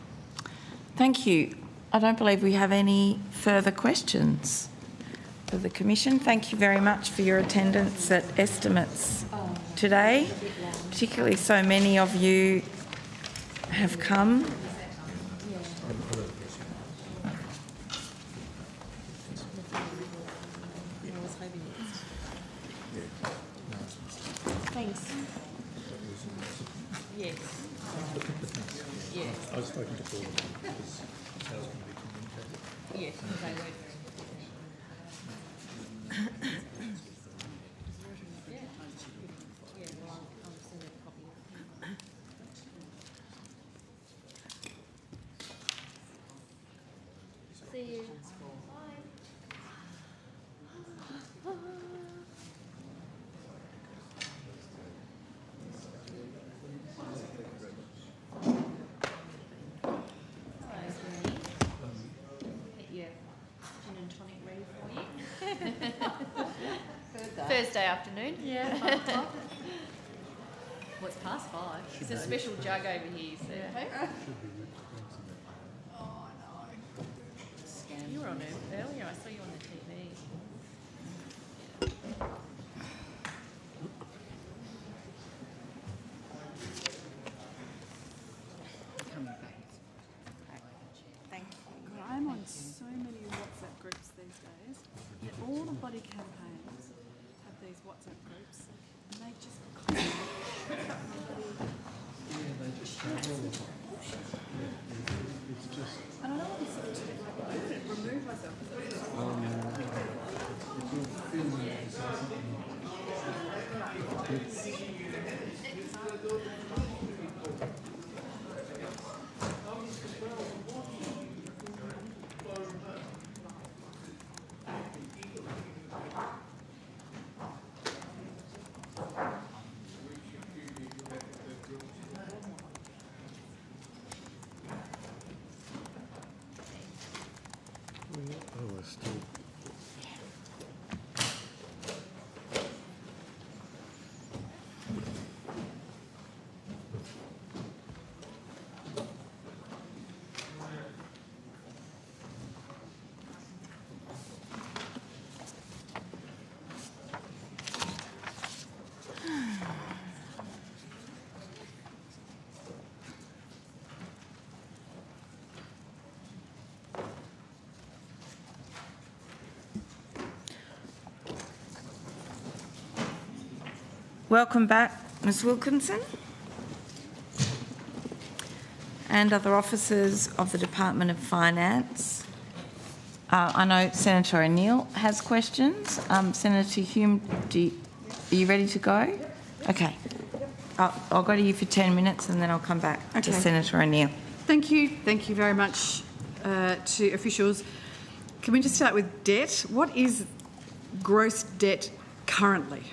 Thank you. I don't believe we have any further questions for the Commission. Thank you very much for your attendance at estimates today. Particularly so many of you have come. Thanks. Yes. Yes. I was spoken to Paul because how it's going to be communicated. Yes, they were very See you. Thursday afternoon. Yeah, 5 o'clock. Well, it's past 5. It's a special jug over here, so. Yeah. Oh, no. You were on it earlier. I saw you on the TV. Thank you. I'm on so many WhatsApp groups these days. All the body campaigns have these WhatsApp groups, and they just I don't know what this is. I remove myself. Welcome back, Ms Wilkinson. And other officers of the Department of Finance. I know Senator O'Neill has questions. Senator Hume, are you ready to go? Okay. I'll go to you for 10 minutes and then I'll come back to Senator O'Neill. Thank you. Thank you very much to officials. Can we just start with debt? What is gross debt currently?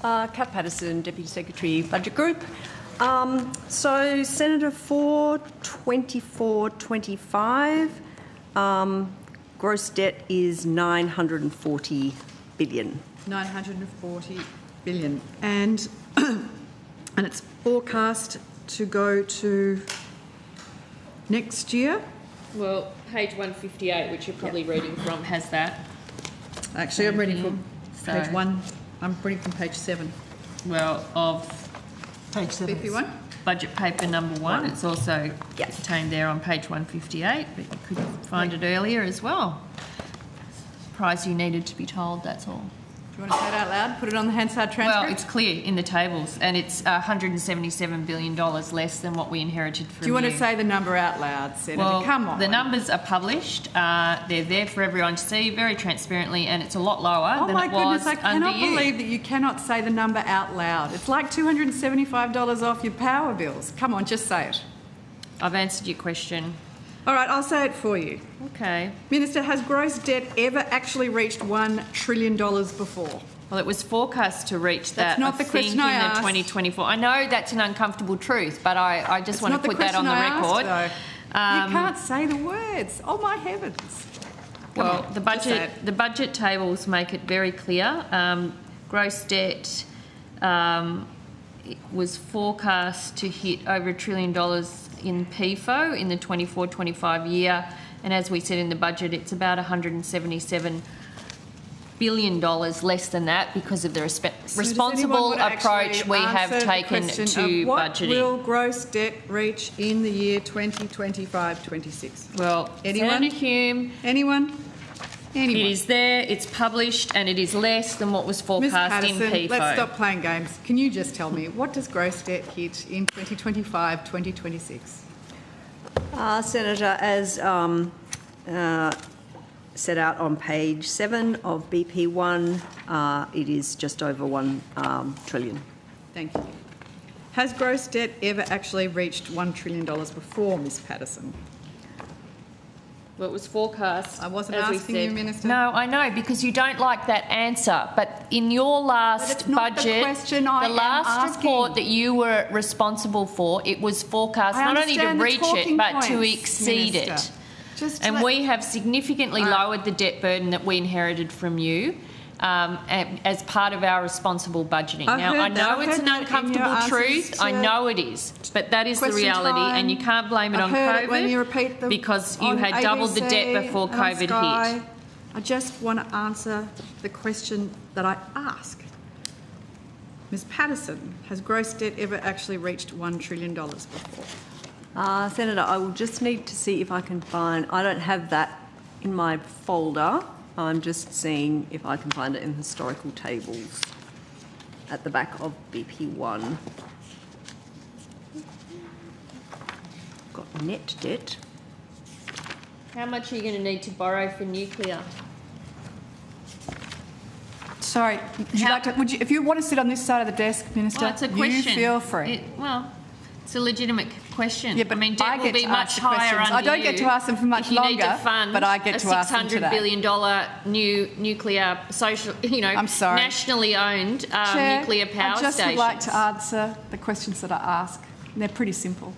Kath Patterson, Deputy Secretary, Budget Group. So, Senator, for 24-25, gross debt is $940 billion. 940 billion. And it's forecast to go to next year? Well, page 158, which you're probably reading from, has that. Actually, I'm reading from page 1. I'm reading from page 7. Well, of page 7. BP1? Budget paper number 1. It's also contained there on page 158, but you could find it earlier as well. Surprised you needed to be told, that's all. Do you want to say it out loud? Put it on the Hansard transcript? Well, it's clear in the tables, and it's $177 billion less than what we inherited from you. Do you want to say the number out loud, Senator? Well, come on. The numbers are published. They're there for everyone to see very transparently, and it's a lot lower than it was under you. Oh, my goodness, I cannot believe that you cannot say the number out loud. It's like $275 off your power bills. Come on, just say it. I've answered your question. All right, I'll say it for you. Okay. Minister, has gross debt ever actually reached $1 trillion before? Well, it was forecast to reach that, That's not the question I asked. In the 2024. I know that's an uncomfortable truth, but I just want to put that on the record. You can't say the words. Oh, my heavens. Well, the budget tables make it very clear. Gross debt was forecast to hit over $1 trillion in PFO in the 24-25 year, and as we said in the budget, it's about $177 billion less than that because of the responsible approach we have taken to budgeting. What will gross debt reach in the year 2025-26? Well, Senator Hume, anyone? It is there, it's published, and it is less than what was forecast in PFO. Let's stop playing games. Can you just tell me, what does gross debt hit in 2025-2026? Senator, as set out on page 7 of BP1, it is just over $1 trillion. Thank you. Has gross debt ever actually reached $1 trillion before, Ms Patterson? Well, it was forecast. I wasn't asking you, Minister. No, I know, because you don't like that answer. But in your last budget, the last report that you were responsible for, it was forecast not only to reach it, but to exceed it. And we have significantly lowered the debt burden that we inherited from you as part of our responsible budgeting. Now, I know it's an uncomfortable truth. I know it is. But that is the reality, and you can't blame it on COVID because you had doubled the debt before COVID hit. I just want to answer the question that I ask. Ms Patterson, has gross debt ever actually reached $1 trillion before? Senator, I will just need to see if I can find... I don't have that in my folder. I'm just seeing if I can find it in historical tables at the back of BP1. Got net debt. How much are you going to need to borrow for nuclear? Sorry, if you want to sit on this side of the desk, Minister, it's a question. You feel free. It's a legitimate question. Yeah, but I mean, debt will be much higher under I don't get to ask them for much longer, need to fund but I get to ask them today. $600 billion new nuclear, nationally owned nuclear power stations. I just would like to answer the questions that I ask. They're pretty simple.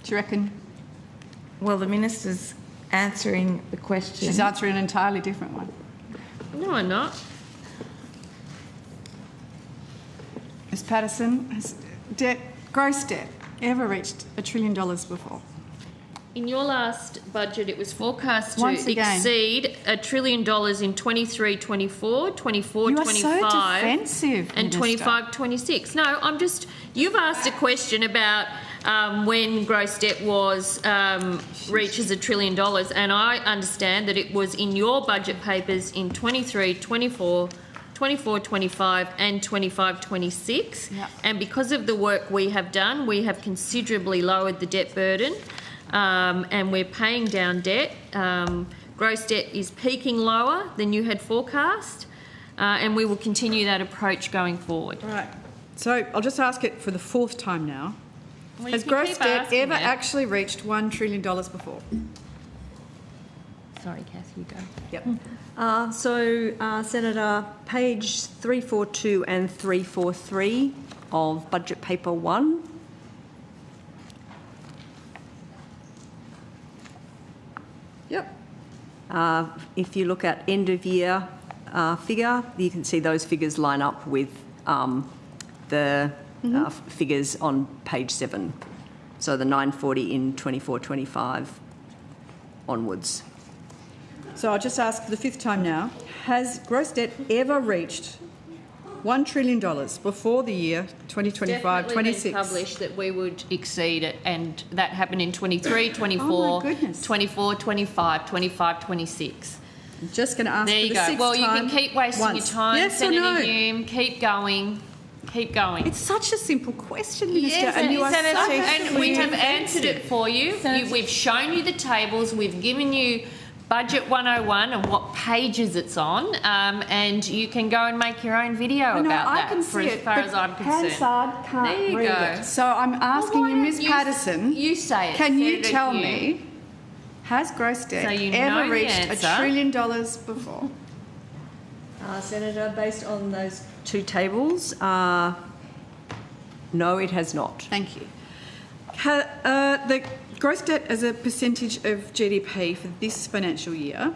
Do you reckon? Well, the Minister's answering the question. She's answering an entirely different one. No, I'm not. Ms Patterson, has gross debt ever reached $1 trillion before? In your last budget, it was forecast to Once again. exceed $1 trillion in 23-24, 24-25, You are so defensive, and Minister. 25-26. No, I'm just. You've asked a question about when gross debt was reaches $1 trillion, and I understand that it was in your budget papers in 23-24. 24-25 and 25-26, Yep. and because of the work we have done, we have considerably lowered the debt burden, and we're paying down debt. Gross debt is peaking lower than you had forecast, and we will continue that approach going forward. Right. So I'll just ask it for the fourth time now. Well, you Has can gross keep debt asking ever it. actually reached $1 trillion before? Sorry, Cass, you go. Yep. Senator, page 342 and 343 of Budget Paper 1. Yep. If you look at end of year figure, you can see those figures line up with the figures on page 7. So the 940 in 24-25 onwards. So I'll just ask for the fifth time now. Has gross debt ever reached $1 trillion before the year 2025-26? Definitely been published that we would exceed it, and that happened in 23, 24, Oh my goodness. 24, 25, 25, 26. I'm just going to ask There for you the go. sixth Well, you time can keep wasting once. your time, Yes or Senator no? Hume. Keep going. Keep going. It's such a simple question, Minister, Yes, and you are Senator, so and we have defensive. answered it for you. We've shown you the tables. We've given you Budget 101 and what pages it's on, and you can go and make your own video I know, about I that. can for see as it, far but as I'm concerned. Hansard can't There you read go. it. So I'm asking why you, don't Ms you Patterson, you say it, can you Senator tell Hume. me, has gross debt So you ever know the reached answer. $1 trillion before? Senator, based on those two tables, no, it has not. Thank you. The gross debt as a percentage of GDP for this financial year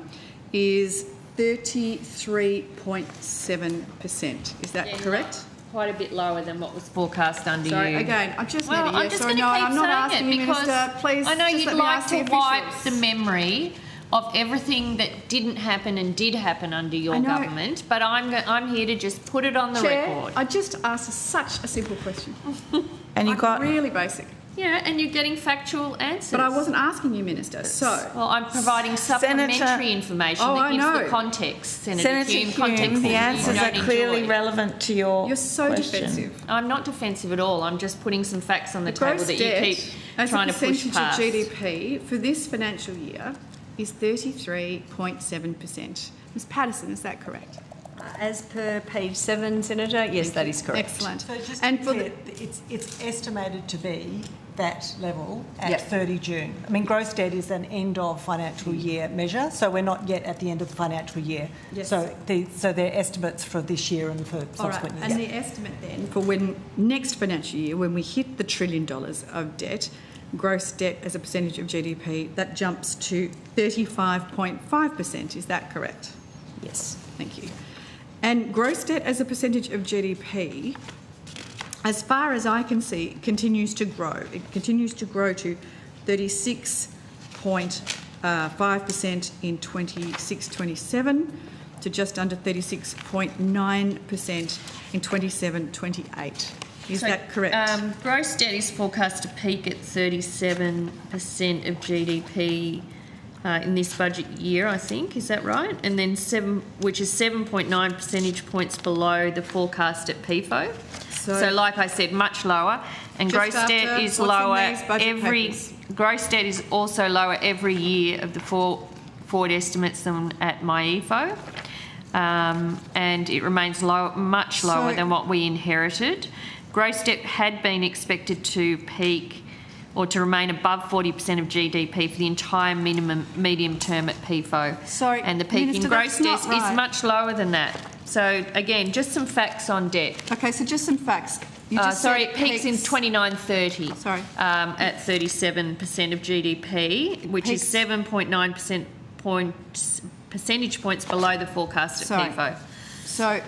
is 33.7%. Is that correct? Quite a bit lower than what was forecast under Sorry, you. again, I just Well, need a I'm yes just or going to no. keep I'm not saying asking it you, because Minister. Please, I know just you'd let me like ask to the wipe officials. the memory of everything that didn't happen and did happen under your I know. government, but I'm here to just put it on the Chair, record. I just asked such a simple question. And you Like, got really basic. Yeah, and you're getting factual answers. But I wasn't asking you, Minister. So, well, I'm providing supplementary information Oh, that I gives know. the context, Senator Senator Hume, Hume, context the that you answers are don't clearly enjoy. relevant to your You're so question. defensive. I'm not defensive at all. I'm just putting some facts on the table gross that you debt keep as trying a to push percentage past. of GDP for this financial year is 33.7%. Ms Patterson, is that correct? As per page 7, Senator, yes, that is correct. Excellent. So just And to for be the, clear, it's estimated to be that level at Yep. 30 June. I mean, gross debt is an end of financial year measure, so we're not yet at the end of the financial year. Yes. So they're estimates for this year and for all right, subsequent years. and the estimate then for when next financial year, when we hit the $1 trillion of debt, gross debt as a percentage of GDP, that jumps to 35.5%. Is that correct? Yes. Thank you. And gross debt as a percentage of GDP, as far as I can see, continues to grow. It continues to grow to 36.5% in 26-27 to just under 36.9% in 27-28. Is that correct? Gross debt is forecast to peak at 37% of GDP in this budget year, I think. Is that right? And then which is 7.9 percentage points below the forecast at PFO. So like I said, much lower. And Just gross debt after is what's in lower these budget papers. Gross debt is also lower every year of the forward estimates than at MyEFO. And it remains much lower than what we inherited. Gross debt had been expected to peak or to remain above 40% of GDP for the entire medium term at PFO. Sorry, and the peak Minister, in gross that's debt not right. is much lower than that. So again, just some facts on debt. Okay, so just some facts. You just Sorry, said it peaks in 29-30. Sorry. At 37% of GDP, which is 7.9 percentage points below the forecast at Sorry. PFO. So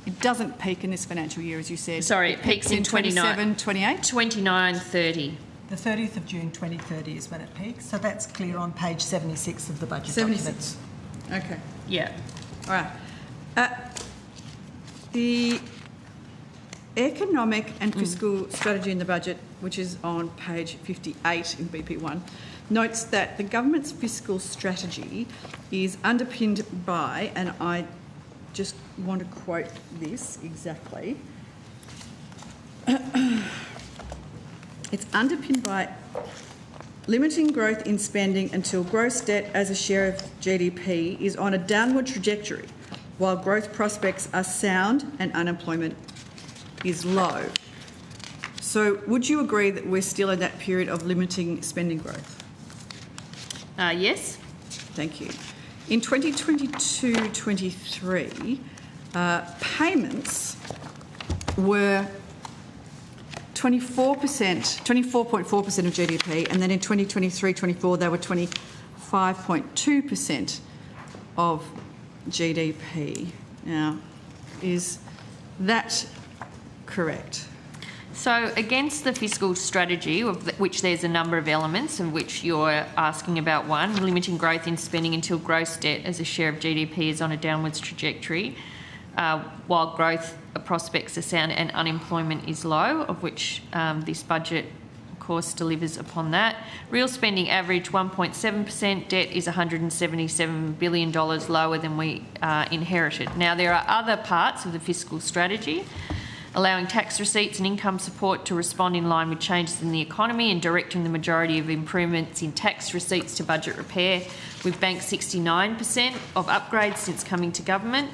it doesn't peak in this financial year, as you said. Sorry, it peaks in 27, 28? 29-30. The 30th of June 2030 is when it peaks, so that's clear on page 76 of the budget 76. documents. Okay. Yeah. All right. The economic and fiscal strategy in the budget, which is on page 58 in BP1, notes that the government's fiscal strategy is underpinned by, and I just want to quote this exactly, it's underpinned by limiting growth in spending until gross debt as a share of GDP is on a downward trajectory, while growth prospects are sound and unemployment is low. So would you agree that we're still in that period of limiting spending growth? Yes. Thank you. In 2022-23, payments were 24.4% of GDP, and then in 2023-24 they were 25.2% of GDP. Now, is that correct? So against the fiscal strategy, of which there's a number of elements, of which you're asking about one, limiting growth in spending until gross debt as a share of GDP is on a downwards trajectory, while growth prospects are sound and unemployment is low, of which this budget, of course, delivers upon that. Real spending average 1.7%, debt is $177 billion lower than we inherited. Now, there are other parts of the fiscal strategy, allowing tax receipts and income support to respond in line with changes in the economy and directing the majority of improvements in tax receipts to budget repair. We've banked 69% of upgrades since coming to government,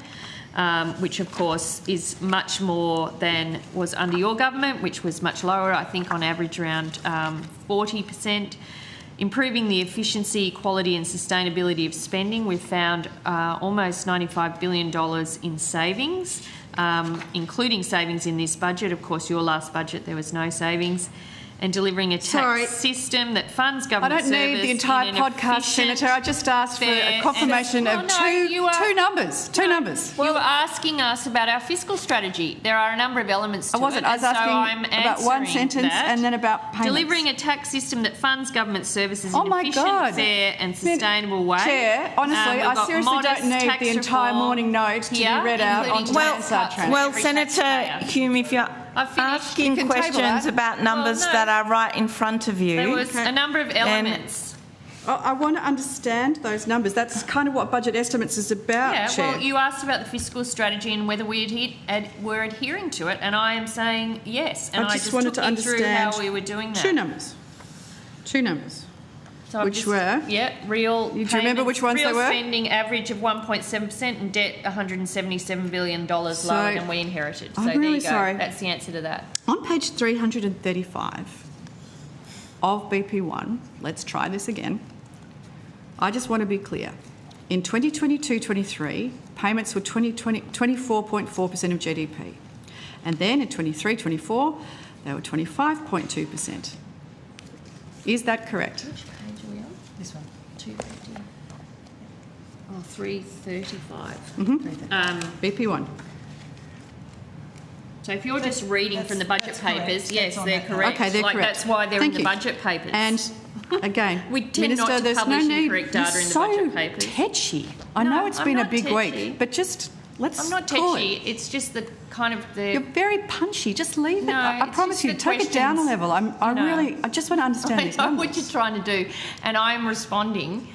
which of course is much more than was under your government, which was much lower, I think on average around 40%. Improving the efficiency, quality and sustainability of spending, we've found almost $95 billion in savings, including savings in this budget. Of course, your last budget there was no savings. And delivering a tax system that funds government service. I don't need the entire podcast, Senator. I just asked for a confirmation of two numbers. Two numbers. Well, you were asking us about our fiscal strategy. There are a number of elements to it. I wasn't. I was asking about one sentence and then about payments. Delivering a tax system that funds government services in an efficient, fair and sustainable way. Chair, honestly, I seriously don't need the entire morning note to be read out onto the Hansard transcript. Well, Senator Hume, if you're asking questions about numbers that are right in front of you. There was a number of elements. I want to understand those numbers. That's kind of what budget estimates is about, Chair. Well, you asked about the fiscal strategy and whether we were adhering to it, and I am saying yes. And I just wanted took to you through understand how we were doing that. Two numbers. So which were? Yeah, real. Do you remember which ones they were? Real spending average of 1.7% and debt $177 billion lower than we inherited. So I'm really there you go. sorry. That's the answer to that. On page 335 of BP1, let's try this again. I just want to be clear. In 2022-23, payments were 24.4% of GDP. And then in 23-24, they were 25.2%. Is that correct? Which page are we on? This one. 250. Oh, 335. BP1. So if you're just reading from the budget papers, yes, they're correct. Okay, they're correct. That's why they're Thank in the you. budget papers. And again, we tend Minister, not to there's publish no need. incorrect data in the budget papers. Tetchy. I No, know it's I'm been a not big tetchy. week, but just let's. I'm not cool tetchy. it. It's just the kind of the. You're very punchy. Just leave it. No, I it's promise just you. the Take it down a questions. level. I just want to understand these I know numbers. what you're trying to do, and I'm responding.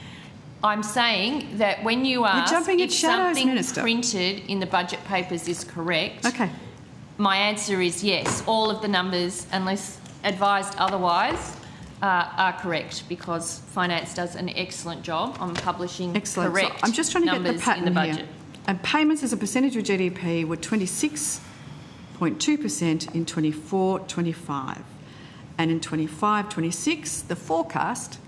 I'm saying that when you ask jumping at if shadows, something Minister. printed in the budget papers is correct, Okay. my answer is yes. All of the numbers, unless advised otherwise, are correct because Finance does an excellent job on publishing Excellent. correct So I'm just trying to get the numbers pattern in the here. budget. And payments as a percentage of GDP were 26.2% in 24-25. And in 25-26, the forecast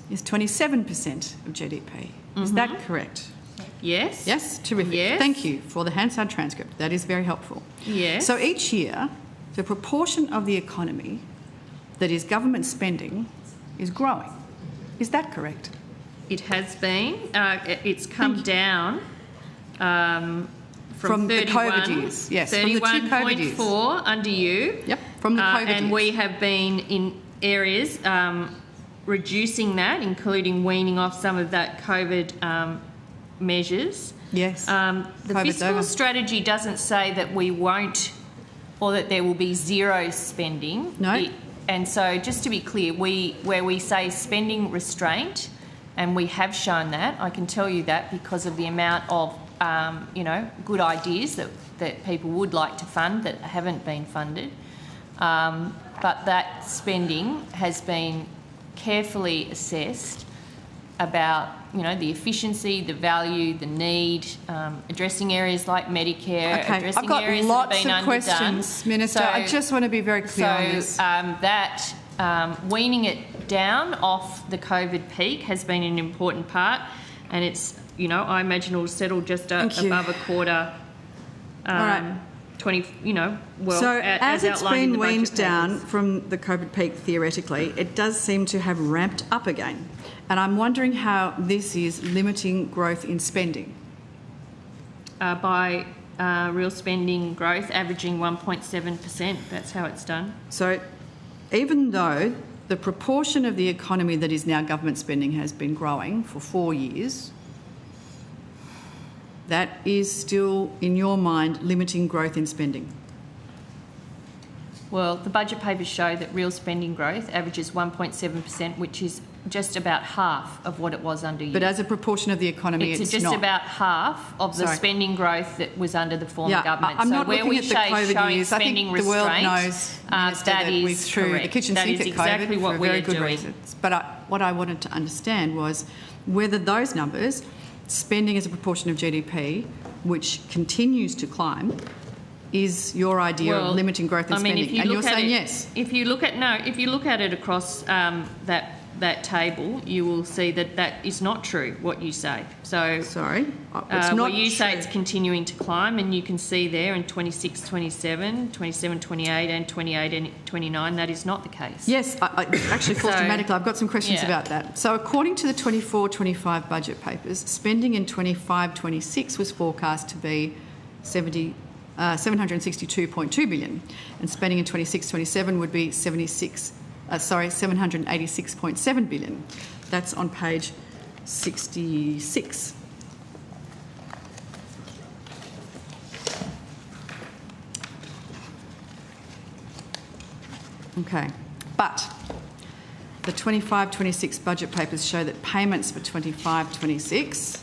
is 27% of GDP. Is that correct? Yes. Yes? Terrific. Yes. Thank you for the Hansard transcript. That is very helpful. Yes. So each year, the proportion of the economy that is government spending is growing. Is that correct? It has been. It's come down from the 31, COVID years. Yes, from the two COVID years. 31.4 under you. Yep, from the COVID and years. we have been areas, reducing that, including weaning off some of that COVID measures. Yes. The fiscal strategy doesn't say that we won't, or that there will be zero spending. No. And so, just to be clear, where we say spending restraint, and we have shown that, I can tell you that because of the amount of, good ideas that people would like to fund that haven't been funded. But that spending has been carefully assessed about, the efficiency, the value, the need, addressing areas like Medicare, addressing areas that have been underdone. I've got lots of questions, Minister. So, I just want to be very clear on this. That weaning it down off the COVID peak has been an important part, and it's, I imagine it'll settle just above a quarter. All right. 20, so as it's been weaned down papers. from the COVID peak, theoretically, it does seem to have ramped up again. And I'm wondering how this is limiting growth in spending. By real spending growth averaging 1.7%. That's how it's done. So even though the proportion of the economy that is now government spending has been growing for 4 years, that is still, in your mind, limiting growth in spending? Well, the budget papers show that real spending growth averages 1.7%, which is just about half of what it was under you. But as a proportion of the economy, it's just not. about half of the spending growth that was under the former government. I'm so not where looking we at the say COVID showing years. I spending think the world restraint, knows that is we threw correct. the kitchen That sink is at exactly COVID what for we very are good doing. reasons. But what I wanted to understand was whether those numbers, spending as a proportion of GDP, which continues to climb, is your idea of limiting growth in spending. And you're saying yes. If you look at it across that table, you will see that that is not true, what you say. So sorry, it's not you true. say it's continuing to climb, and you can see there in 26, 27, 27, 28 and 28 and 29, that is not the case. Yes, I actually falls dramatically. I've got some questions about that. So according to the 24-25 budget papers, spending in 25-26 was forecast to be 762.2 billion, and spending in 26-27 would be 786.7 billion. That's on page 66. Okay, but the 25-26 budget papers show that payments for 25-26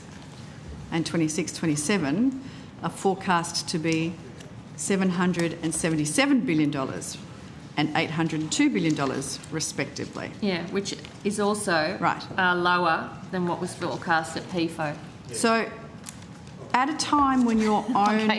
and 26-27 are forecast to be $777 billion and $802 billion respectively. Yeah, which is also lower than what was forecast at PFO. So at a time when your own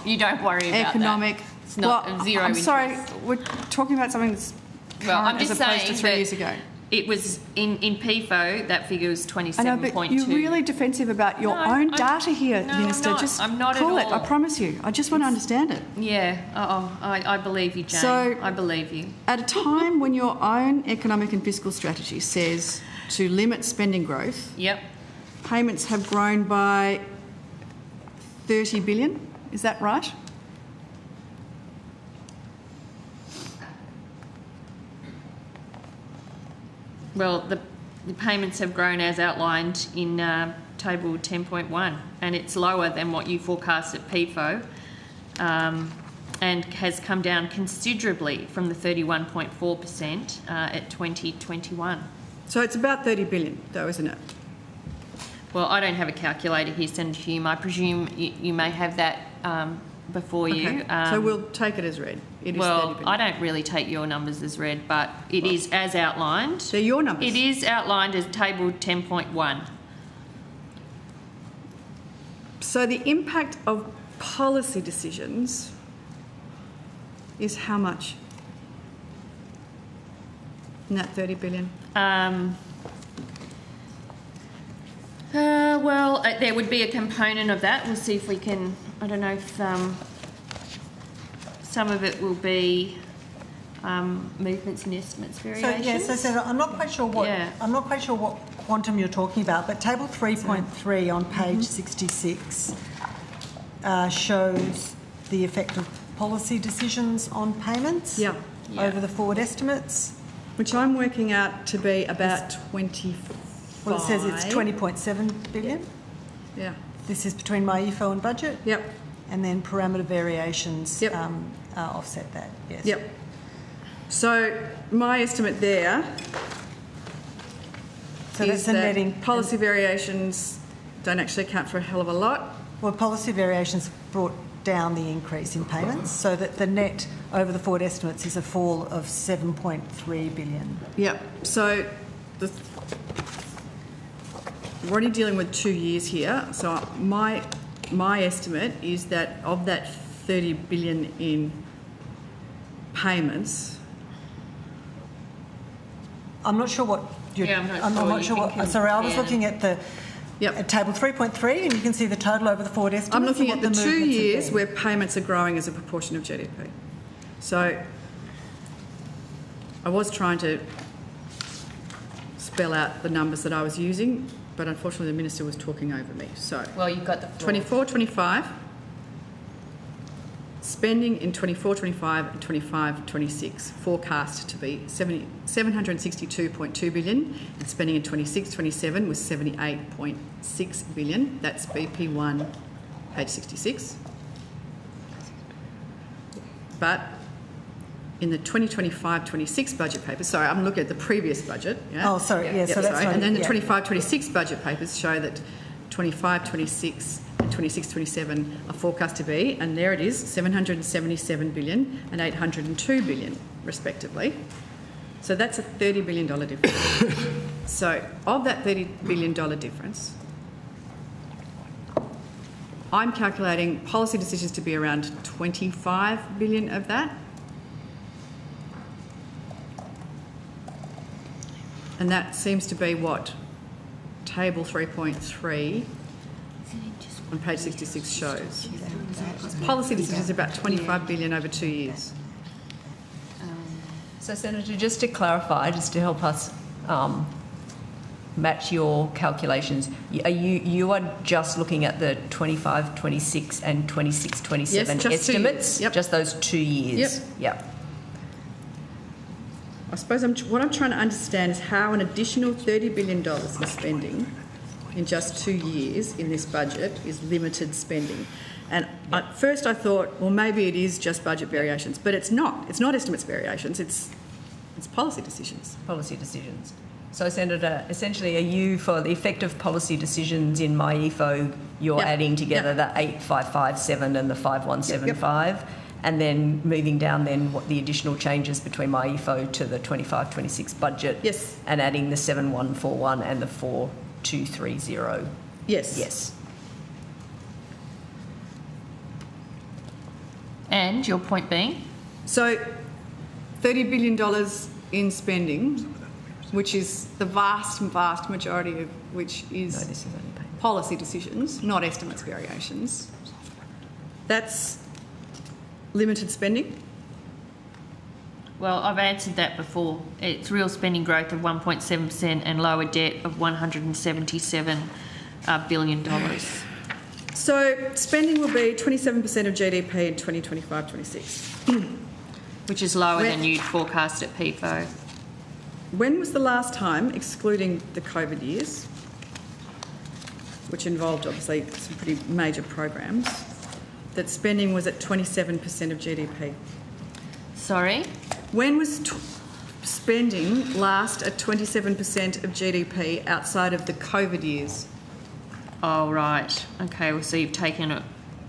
you don't worry about economic that. It's not zero I'm interest. sorry, we're talking about something that's current as opposed to 3 years ago. It was in PFO, that figure was 27.2. I know, but you're really defensive about your own data here, Minister. I'm not. Just I'm not call at it. all. I promise you. I just want to understand it. Yeah. I believe you, Jane. So, I believe you. At a time when your own economic and fiscal strategy says to limit spending growth, payments have grown by 30 billion. Is that right? Well, the payments have grown as outlined in table 10.1, and it's lower than what you forecast at PFO, and has come down considerably from the 31.4% at 2021. So it's about 30 billion, though, isn't it? Well, I don't have a calculator here, Senator Hume. I presume you may have that before you. So we'll take it as read. It is 30 billion. I don't really take your numbers as read, but it is as outlined. They're your numbers. It is outlined as table 10.1. So the impact of policy decisions is how much in that 30 billion? Well, there would be a component of that. We'll see if we can. I don't know if some of it will be movements and estimates variations. So Senator, I'm not quite sure what quantum you're talking about, but table 3.3 on page 66 shows the effect of policy decisions on payments over the forward estimates. which I'm working out to be about 25. Well, it says it's 20.7 billion. Yeah. This is between my EFO and budget. Yep. And then parameter variations offset that. Yes. Yep. So my estimate there is that netting. Policy variations don't actually account for a hell of a lot. Well, policy variations brought down the increase in payments, so that the net over the forward estimates is a fall of 7.3 billion. Yep. So we're already dealing with 2 years here. So my estimate is that of that 30 billion in payments, I'm not sure what you're... I'm not sure what... Sorry, I was looking at the at table 3.3, and you can see the total over the forward estimates. I'm looking at the 2 years where payments are growing as a proportion of GDP. So I was trying to spell out the numbers that I was using, but unfortunately the Minister was talking over me. So, well, you've got the floor. 24-25, spending in 24-25 and 25-26 forecast to be 762.2 billion, and spending in 26-27 was 78.6 billion. That's BP1, page 66. But in the 2025-26 budget papers, sorry, I'm looking at the previous budget. Yeah? Oh, sorry, yeah, so that's right. And then the 25-26 budget papers show that 25-26 and 26-27 are forecast to be, and there it is, 777 billion and 802 billion, respectively. So that's a $30 billion difference. So of that $30 billion difference, I'm calculating policy decisions to be around 25 billion of that. And that seems to be what table 3.3 on page 66 shows. Policy decisions about 25 billion over 2 years. So, Senator, just to clarify, just to help us match your calculations, you are just looking at the 25, 26 and 26, 27 estimates? Yep. Just those 2 years? Yep. I suppose what I'm trying to understand is how an additional $30 billion in spending in just 2 years in this budget is limited spending. And at first I thought, well, maybe it is just budget variations, but it's not. It's not estimates variations, it's policy decisions. Policy decisions. So, Senator, essentially, are you, for the effective policy decisions in my EFO, you're adding together the 8557 and the 5175, and then moving down then what the additional changes between my EFO to the 25-26 budget, and adding the 7141 and the 4230. Yes. Yes. And your point being? So $30 billion in spending, which is the vast majority of which is policy decisions, not estimates variations. That's limited spending? Well, I've answered that before. It's real spending growth of 1.7% and lower debt of $177 billion. So spending will be 27% of GDP in 2025-26. Which is lower than you'd forecast at PFO. When was the last time, excluding the COVID years, which involved obviously some pretty major programs, that spending was at 27% of GDP? Sorry? When was spending last at 27% of GDP outside of the COVID years? Oh, right. Okay, well, so you've taken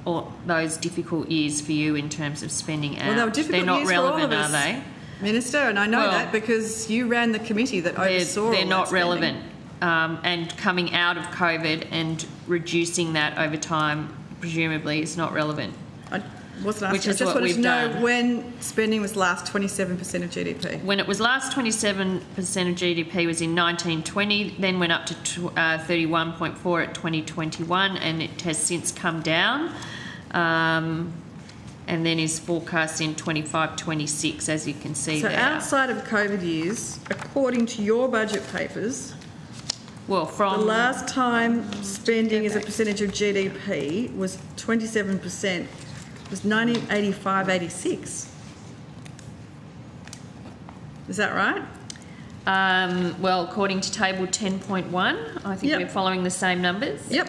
all those difficult years for you in terms of spending out. Well, they were difficult They're not years relevant, for all of us, are they? Minister, and I know that because you ran the committee that oversaw They're all not that relevant. And coming out of COVID and reducing that over time, presumably, is not relevant. I wasn't asking. Which is I just what wanted we've to know done. when spending was last 27% of GDP. When it was last 27% of GDP was in 1920, then went up to 31.4 at 2021, and it has since come down, and then is forecast in 25-26, as you can see so there. outside of COVID years, according to your budget papers, well, from the last time spending as a percentage of GDP was 27%. Was 1985-86. Is that right? Well, according to table 10.1, I think we're following the same numbers. Yep.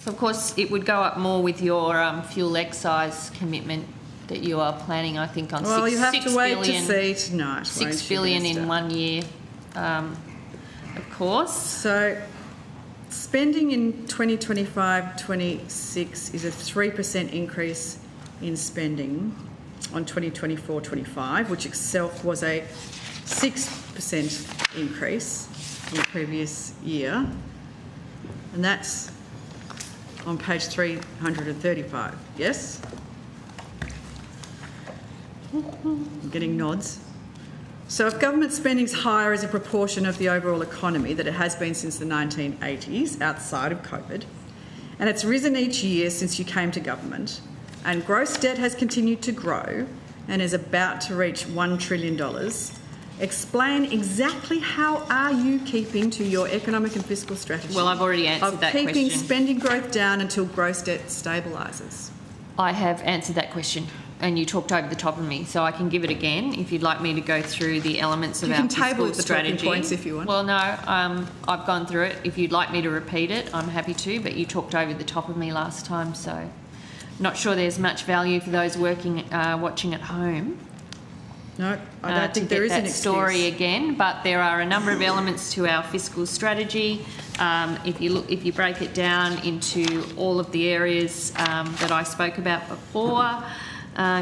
So, of course, it would go up more with your fuel excise commitment that you are planning, I think, on well, you have $6 to wait billion, to see tonight. $6 billion in 1 year, of course. So spending in 2025-26 is a 3% increase in spending on 2024-25, which itself was a 6% increase from the previous year. And that's on page 335, yes? I'm getting nods. So if government spending is higher as a proportion of the overall economy that it has been since the 1980s, outside of COVID, and it's risen each year since you came to government, and gross debt has continued to grow and is about to reach $1 trillion, explain exactly how are you keeping to your economic and fiscal strategy? Well, I've already answered that question. Of keeping spending growth down until gross debt stabilises. I have answered that question, and you talked over the top of me, so I can give it again if you'd like me to go through the elements of our fiscal strategy. You can table the talking points if you want. Well, no, I've gone through it. If you'd like me to repeat it, I'm happy to, but you talked over the top of me last time, so not sure there's much value for those watching at home. No, I don't think there is an excuse. Story again, but there are a number of elements to our fiscal strategy. If you break it down into all of the areas that I spoke about before,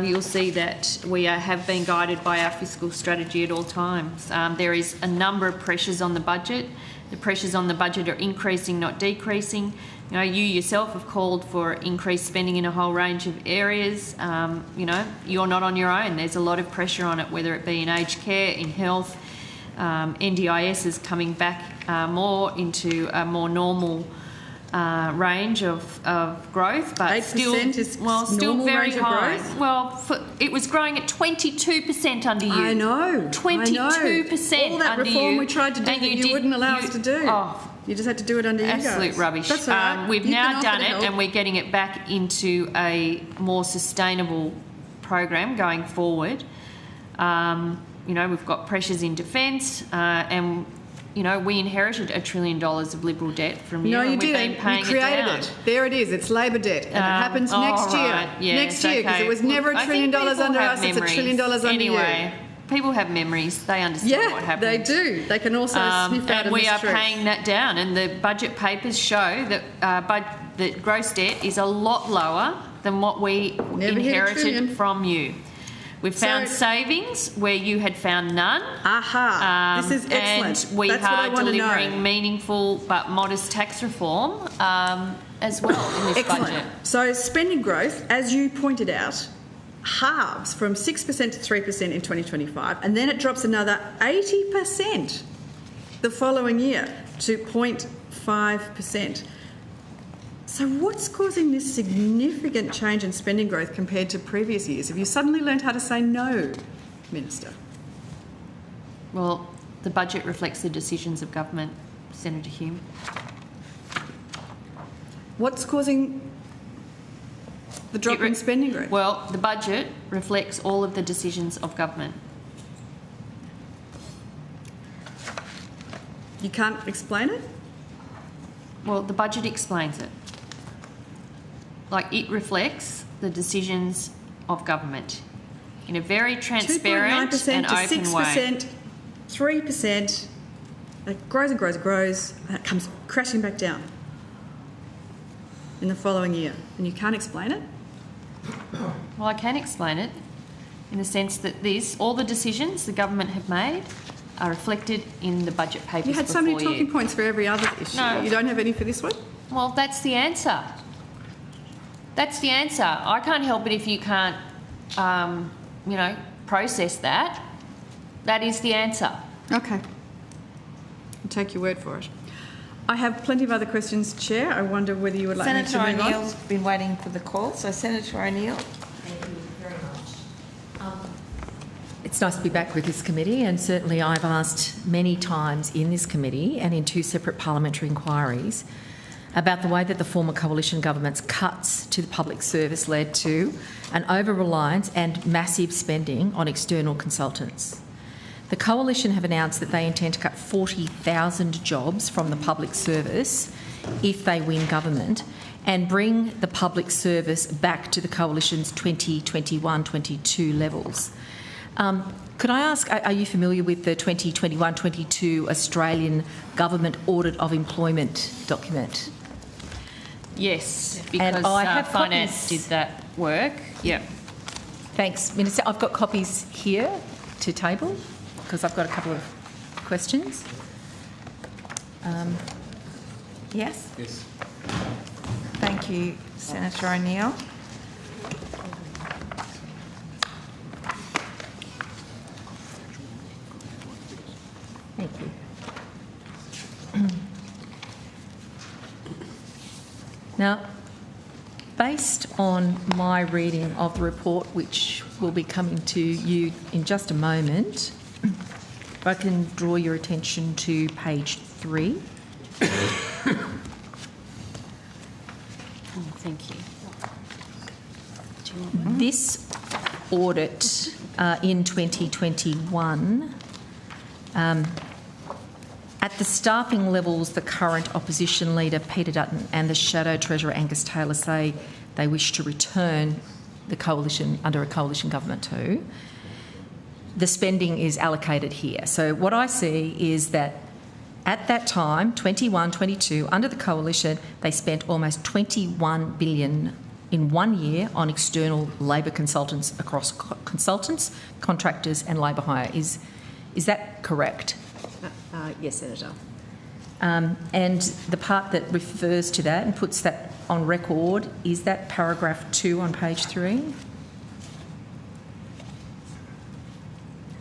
you'll see that we have been guided by our fiscal strategy at all times. There is a number of pressures on the budget. The pressures on the budget are increasing, not decreasing. You know, you yourself have called for increased spending in a whole range of areas. You know, you're not on your own. There's a lot of pressure on it, whether it be in aged care, in health. NDIS is coming back more into a more normal range of growth, but still very high. Well, it was growing at 22% under you. I know. 22% all that under reform you, we tried to do that you wouldn't allow us to do. Oh, you just had to do it under you guys. Absolute rubbish. That's all right. We've now done it, and we're getting it back into a more sustainable program going forward. You know, we've got pressures in defence, and you know, we inherited $1 trillion of Liberal debt from you. No, you and we've didn't. Been paying you created it down. it. There it is. It's Labor debt, and it happens next year. Right. Yeah, next year, because it was never $1 trillion under us. It's $1 trillion under anyway, you. People have memories. They understand what happened. Yeah, they do. They can also sniff out a we are mistruth. paying that down, and the budget papers show that that gross debt is a lot lower than what we inherited from you. We've found savings where you had found none. This is excellent. And we That's what I are want to delivering know. meaningful but modest tax reform as well in this budget. So spending growth, as you pointed out, halves from 6% to 3% in 2025, and then it drops another 80% the following year to 0.5%. So what's causing this significant change in spending growth compared to previous years? Have you suddenly learned how to say no, Minister? Well, the budget reflects the decisions of government, Senator Hume. What's causing the drop in spending growth? Well, the budget reflects all of the decisions of government. You can't explain it? Well, the budget explains it. Like, it reflects the decisions of government in a very transparent and open 2.9% way. to 6%, 3%, it grows and grows and grows, and it comes crashing back down in the following year. And you can't explain it? Well, I can explain it in the sense that all the decisions the government have made are reflected in the budget papers. You had so many talking points for every other issue. No. You don't have any for this one? Well, that's the answer. That's the answer. I can't help it if you can't, you know, process that. That is the answer. Okay. I'll take your word for it. I have plenty of other questions, Chair. I wonder whether you would like me to Senator move on. O'Neill's been waiting for the call, so Senator O'Neill. Thank you very much. It's nice to be back with this committee, and certainly I've asked many times in this committee and in two separate parliamentary inquiries about the way that the former coalition government's cuts to the public service led to an over-reliance and massive spending on external consultants. The coalition have announced that they intend to cut 40,000 jobs from the public service if they win government and bring the public service back to the coalition's 2021-22 levels. Could I ask, are you familiar with the 2021-22 Australian Government Audit of Employment document? Yes, because Finance did that work. Yep. Thanks, Minister. I've got copies here to table because I've got a couple of questions. Yes? Yes. Thank you, Senator O'Neill. Thank you. Now, based on my reading of the report, which will be coming to you in just a moment, if I can draw your attention to page 3. Thank you. This audit in 2021, at the staffing levels, the current opposition leader Peter Dutton and the Shadow Treasurer Angus Taylor say they wish to return the coalition under a coalition government too. The spending is allocated here. So what I see is that at that time, 21-22, under the coalition, they spent almost $21 billion in 1 year on external labour consultants across consultants, contractors and labour hire. Is that correct? Yes, Senator. And the part that refers to that and puts that on record, is that paragraph 2 on page 3?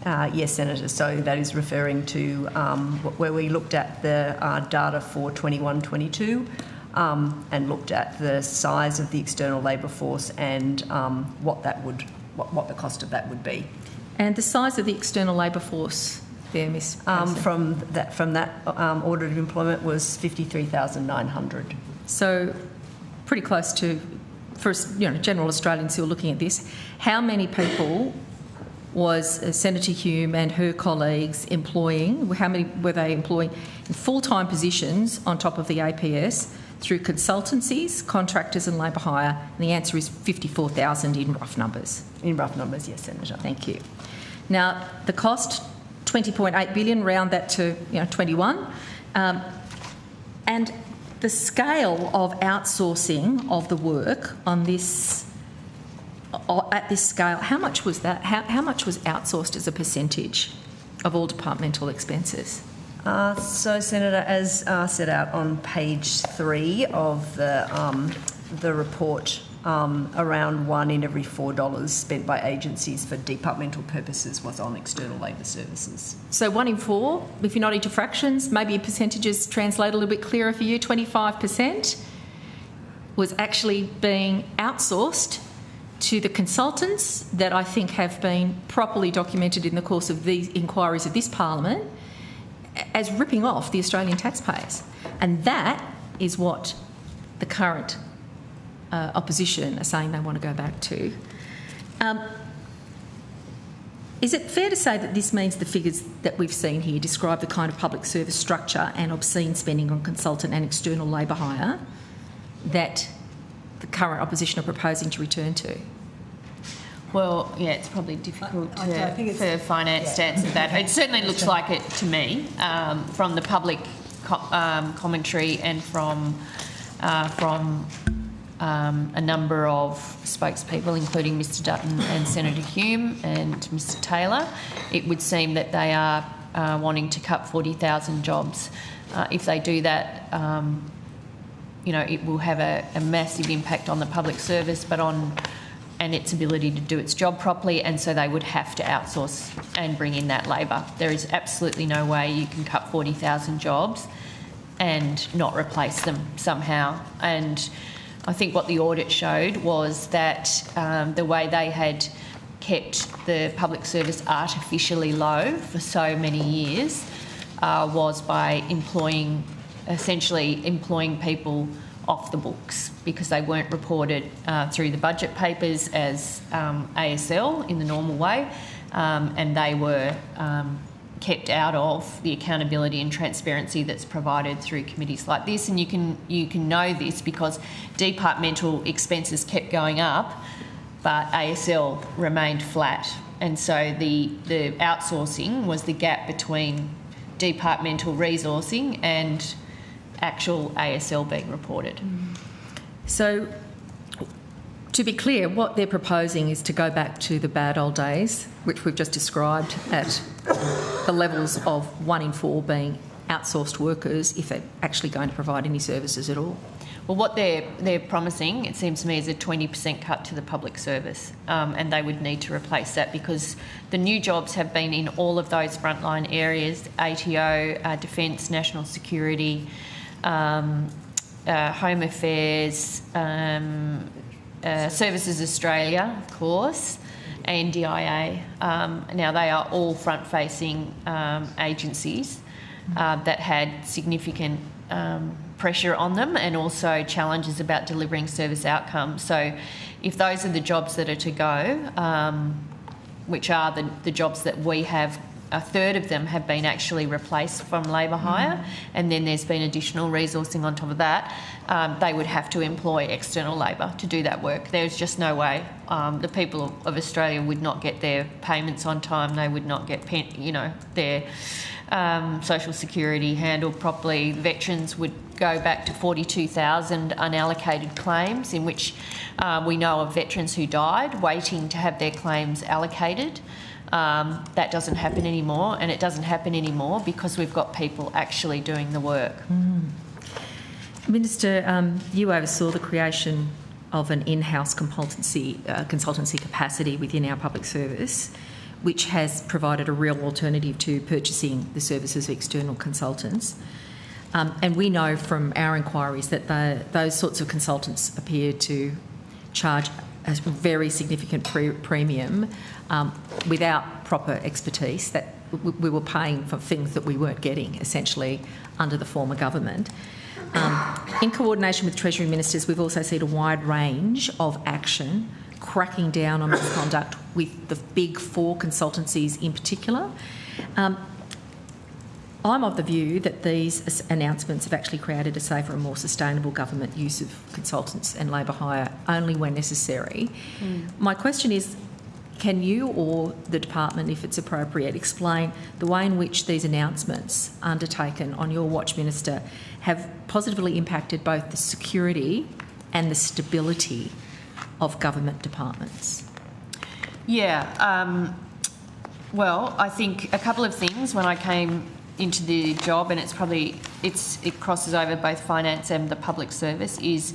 Yes, Senator. So that is referring to where we looked at the data for 21-22 and looked at the size of the external labour force and what the cost of that would be. And the size of the external labour force there, Ms. From that audit of employment was 53,900. So pretty close to, for general Australians who are looking at this, how many people was Senator Hume and her colleagues employing? How many were they employing in full-time positions on top of the APS through consultancies, contractors and labour hire? And the answer is 54,000 in rough numbers. In rough numbers, yes, Senator. Thank you. Now, the cost, $20.8 billion, round that to 21. And the scale of outsourcing of the work on this, at this scale, how much was that? How much was outsourced as a percentage of all departmental expenses? So, Senator, as set out on page 3 of the report, around 1 in every $4 spent by agencies for departmental purposes was on external labour services. So 1 in 4, if you're not into fractions, maybe percentages translate a little bit clearer for you, 25% was actually being outsourced to the consultants that I think have been properly documented in the course of these inquiries of this Parliament as ripping off the Australian taxpayers. And that is what the current opposition are saying they want to go back to. Is it fair to say that this means the figures that we've seen here describe the kind of public service structure and obscene spending on consultant and external labour hire that the current opposition are proposing to return to? Well, yeah, it's probably difficult for Finance to answer that. It certainly looks like it to me from the public commentary and from a number of spokespeople, including Mr Dutton and Senator Hume and Mr Taylor. It would seem that they are wanting to cut 40,000 jobs. If they do that, it will have a massive impact on the public service, and its ability to do its job properly, and so they would have to outsource and bring in that labour. There is absolutely no way you can cut 40,000 jobs and not replace them somehow. And I think what the audit showed was that the way they had kept the public service artificially low for so many years was by employing essentially employing people off the books because they weren't reported through the budget papers as ASL in the normal way, and they were kept out of the accountability and transparency that's provided through committees like this. And you can know this because departmental expenses kept going up, but ASL remained flat. And so the outsourcing was the gap between departmental resourcing and actual ASL being reported. So, to be clear, what they're proposing is to go back to the bad old days, which we've just described, at the levels of 1 in 4 being outsourced workers if they're actually going to provide any services at all. Well, what they're promising, it seems to me, is a 20% cut to the public service, and they would need to replace that because the new jobs have been in all of those frontline areas: ATO, Defence, National Security, Home Affairs, Services Australia, of course, and DIA. Now, they are all front-facing agencies that had significant pressure on them and also challenges about delivering service outcomes. So if those are the jobs that are to go, which are the jobs that we have, a third of them have been actually replaced from labour hire, and then there's been additional resourcing on top of that, they would have to employ external labour to do that work. There's just no way. The people of Australia would not get their payments on time. They would not get, their social security handled properly. Veterans would go back to 42,000 unallocated claims, in which we know of veterans who died waiting to have their claims allocated. That doesn't happen anymore, and it doesn't happen anymore because we've got people actually doing the work. Minister, you oversaw the creation of an in-house consultancy capacity within our public service, which has provided a real alternative to purchasing the services of external consultants. And we know from our inquiries that those sorts of consultants appear to charge a very significant premium without proper expertise, that we were paying for things that we weren't getting, essentially, under the former government. In coordination with Treasury Ministers, we've also seen a wide range of action cracking down on misconduct with the big 4 consultancies in particular. I'm of the view that these announcements have actually created a safer and more sustainable government use of consultants and labour hire only when necessary. My question is, can you or the department, if it's appropriate, explain the way in which these announcements undertaken on your watch, Minister, have positively impacted both the security and the stability of government departments? Yeah, well, I think a couple of things when I came into the job, and it crosses over both finance and the public service, is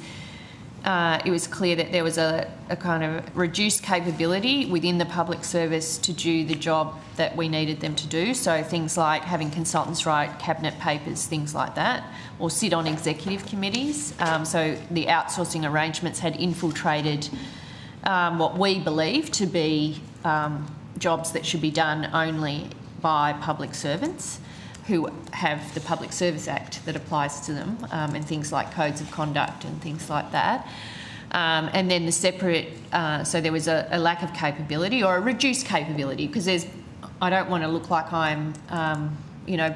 it was clear that there was a kind of reduced capability within the public service to do the job that we needed them to do. So things like having consultants write cabinet papers, things like that, or sit on executive committees. So the outsourcing arrangements had infiltrated what we believe to be jobs that should be done only by public servants who have the Public Service Act that applies to them, and things like codes of conduct and things like that. And then the separate, so there was a lack of capability or a reduced capability, because I don't want to look like I'm,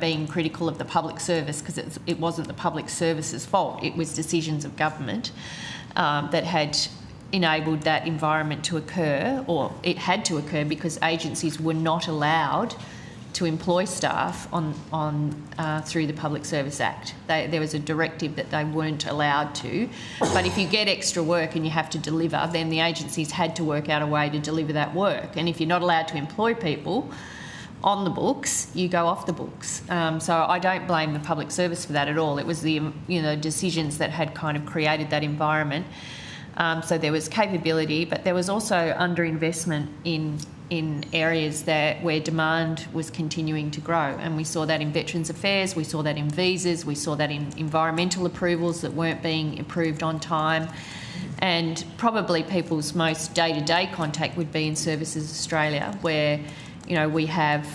being critical of the public service, because it wasn't the public service's fault. It was decisions of government that had enabled that environment to occur, or it had to occur because agencies were not allowed to employ staff through the Public Service Act. There was a directive that they weren't allowed to. But if you get extra work and you have to deliver, then the agencies had to work out a way to deliver that work. And if you're not allowed to employ people on the books, you go off the books. So I don't blame the public service for that at all. It was the decisions that had kind of created that environment. So there was capability, but there was also underinvestment in areas where demand was continuing to grow. And we saw that in Veterans Affairs, we saw that in visas, we saw that in environmental approvals that weren't being approved on time. And probably people's most day-to-day contact would be in Services Australia, where, we have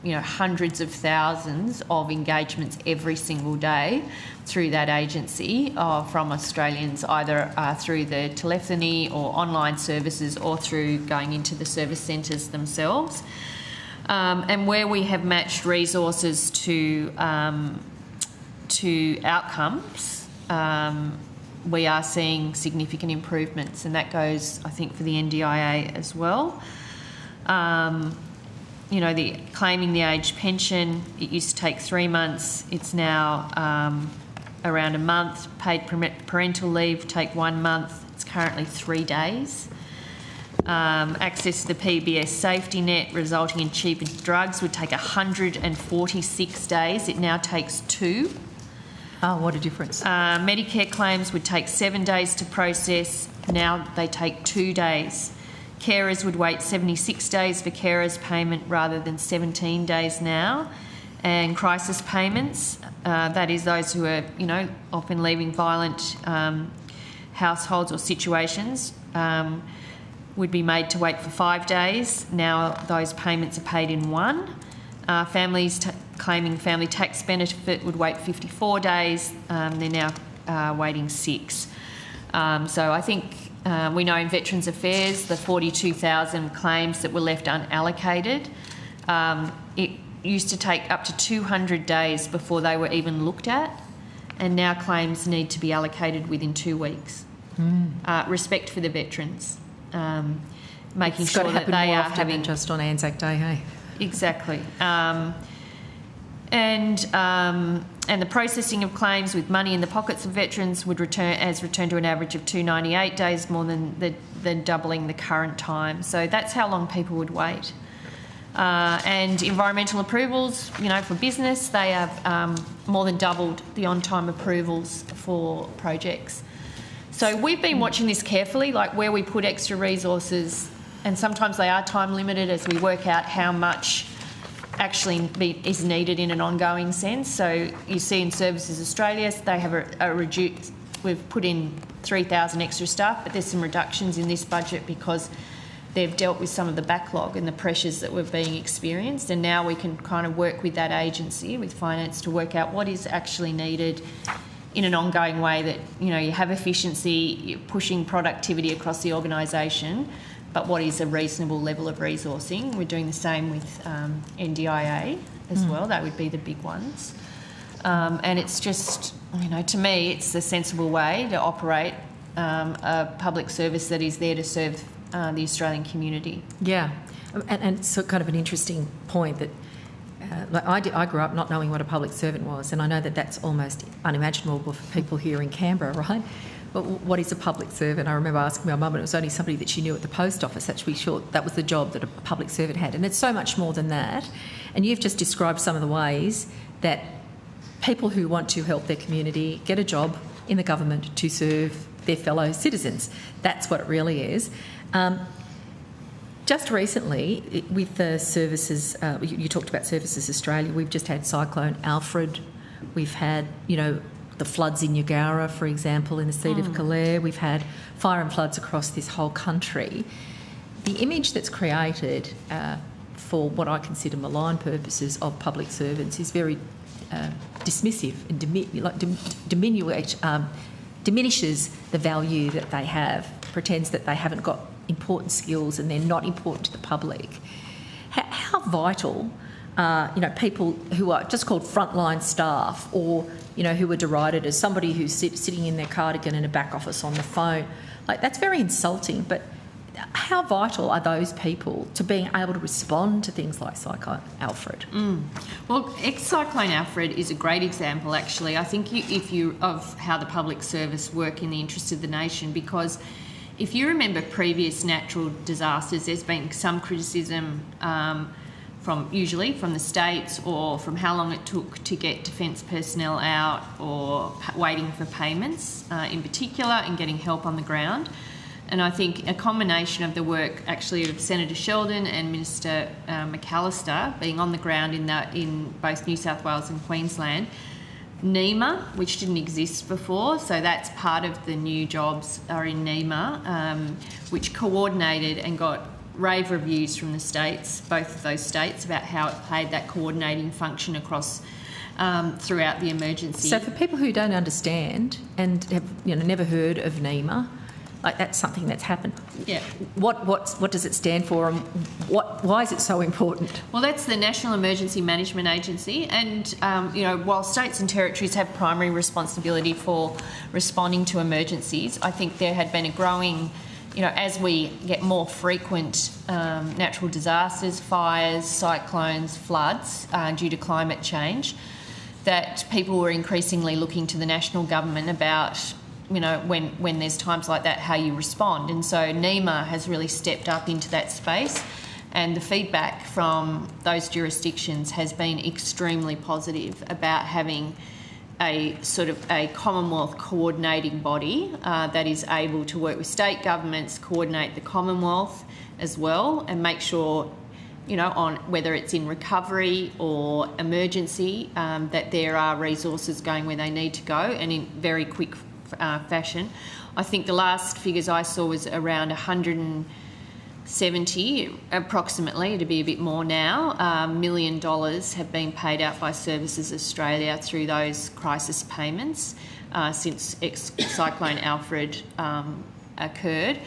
hundreds of thousands of engagements every single day through that agency from Australians, either through the telephony or online services or through going into the service centres themselves. And where we have matched resources to outcomes, we are seeing significant improvements, and that goes, I think, for the NDIA as well. Claiming the age pension, it used to take 3 months. It's now around a month. Paid parental leave take 1 month. It's currently 3 days. Access to the PBS safety net resulting in cheaper drugs would take 146 days. It now takes 2. Oh, what a difference. Medicare claims would take 7 days to process. Now they take 2 days. Carers would wait 76 days for carers payment rather than 17 days now. And crisis payments, that is those who are, often leaving violent households or situations, would be made to wait for 5 days. Now those payments are paid in 1. Families claiming family tax benefit would wait 54 days. They're now waiting 6. So I think we know in Veterans Affairs the 42,000 claims that were left unallocated. It used to take up to 200 days before they were even looked at, and now claims need to be allocated within 2 weeks. Respect for the veterans, making it's sure got to that happen they more are often having than just on Anzac Day, hey? Exactly. And the processing of claims with money in the pockets of veterans would return to an average of 298 days, more than doubling the current time. So that's how long people would wait. And environmental approvals, for business, they have more than doubled the on-time approvals for projects. So we've been watching this carefully, like where we put extra resources, and sometimes they are time limited as we work out how much actually is needed in an ongoing sense. So you see in Services Australia, they have a reduced, we've put in 3,000 extra staff, but there's some reductions in this budget because they've dealt with some of the backlog and the pressures that were being experienced, and now we can kind of work with that agency, with finance, to work out what is actually needed in an ongoing way, that you have efficiency, you're pushing productivity across the organisation, but what is a reasonable level of resourcing. We're doing the same with NDIA as well. That would be the big ones. And it's just, to me, it's a sensible way to operate a public service that is there to serve the Australian community. Yeah, and it's kind of an interesting point that I grew up not knowing what a public servant was, and I know that that's almost unimaginable for people here in Canberra, right? But what is a public servant? I remember asking my mum, and it was only somebody that she knew at the post office that we thought that was the job that a public servant had. And it's so much more than that. And you've just described some of the ways that people who want to help their community get a job in the government to serve their fellow citizens. That's what it really is. Just recently, with the services, you talked about Services Australia, we've just had Cyclone Alfred, we've had, the floods in Yagara, for example, in the seat of Kalair. We've had fire and floods across this whole country. The image that's created for what I consider malign purposes of public servants is very dismissive and diminishes the value that they have, pretends that they haven't got important skills and they're not important to the public. How vital people who are just called frontline staff, or who are derided as somebody who's sitting in their cardigan in a back office on the phone, that's very insulting. But how vital are those people to being able to respond to things like Cyclone Alfred? Well, Cyclone Alfred is a great example, actually. I think of how the public service work in the interest of the nation, because if you remember previous natural disasters, there's been some criticism usually from the states, or from how long it took to get defence personnel out, or waiting for payments in particular, and getting help on the ground. And I think a combination of the work actually of Senator Sheldon and Minister McAllister being on the ground in both New South Wales and Queensland, NEMA, which didn't exist before, so that's part of the new jobs are in NEMA, which coordinated and got rave reviews from the states, both of those states, about how it played that coordinating function across throughout the emergency. So for people who don't understand and have never heard of NEMA, like that's something that's happened. Yeah. What does it stand for, and why is it so important? Well, that's the National Emergency Management Agency, and while states and territories have primary responsibility for responding to emergencies, I think there had been a growing, as we get more frequent natural disasters, fires, cyclones, floods due to climate change, that people were increasingly looking to the national government about, when there's times like that, how you respond. And so NEMA has really stepped up into that space, and the feedback from those jurisdictions has been extremely positive about having a sort of a Commonwealth coordinating body that is able to work with state governments, coordinate the Commonwealth as well, and make sure, on whether it's in recovery or emergency, that there are resources going where they need to go and in very quick fashion. I think the last figures I saw was around 170, approximately, to be a bit more now, $1 million have been paid out by Services Australia through those crisis payments since Cyclone Alfred occurred.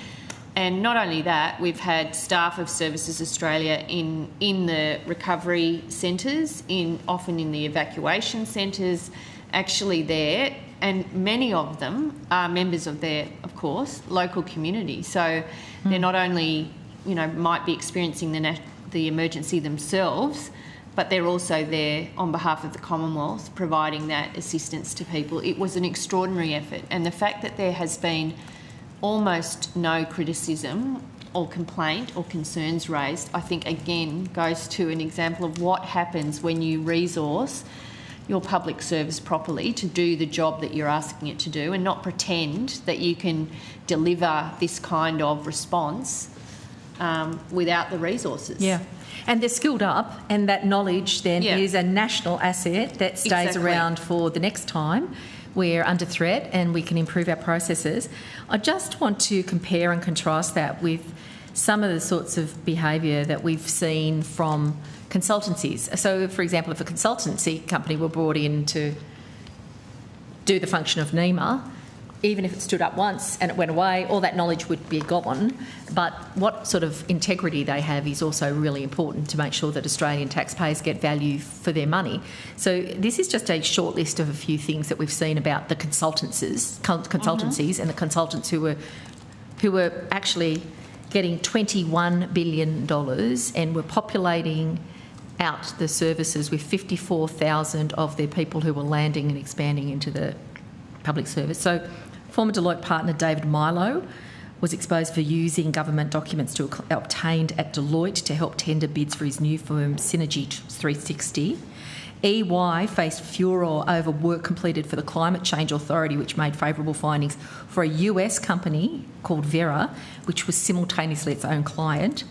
And not only that, we've had staff of Services Australia in the recovery centres, often in the evacuation centres, actually there, and many of them are members of their, of course, local community. So they're not only, might be experiencing the emergency themselves, but they're also there on behalf of the Commonwealth, providing that assistance to people. It was an extraordinary effort, and the fact that there has been almost no criticism or complaint or concerns raised, I think, again, goes to an example of what happens when you resource your public service properly to do the job that you're asking it to do, and not pretend that you can deliver this kind of response without the resources. Yeah. And they're skilled up, and that knowledge then is a national asset that stays around for the next time we're under threat, and we can improve our processes. I just want to compare and contrast that with some of the sorts of behaviour that we've seen from consultancies. So, for example, if a consultancy company were brought in to do the function of NEMA, even if it stood up once and it went away, all that knowledge would be gone. But what sort of integrity they have is also really important to make sure that Australian taxpayers get value for their money. So this is just a short list of a few things that we've seen about the consultancies and the consultants who were actually getting $21 billion and were populating out the services with 54,000 of their people who were landing and expanding into the public service. So former Deloitte partner David Milo was exposed for using government documents obtained at Deloitte to help tender bids for his new firm Synergy 360. EY faced furore over work completed for the Climate Change Authority, which made favourable findings for a US company called Vera, which was simultaneously its own client.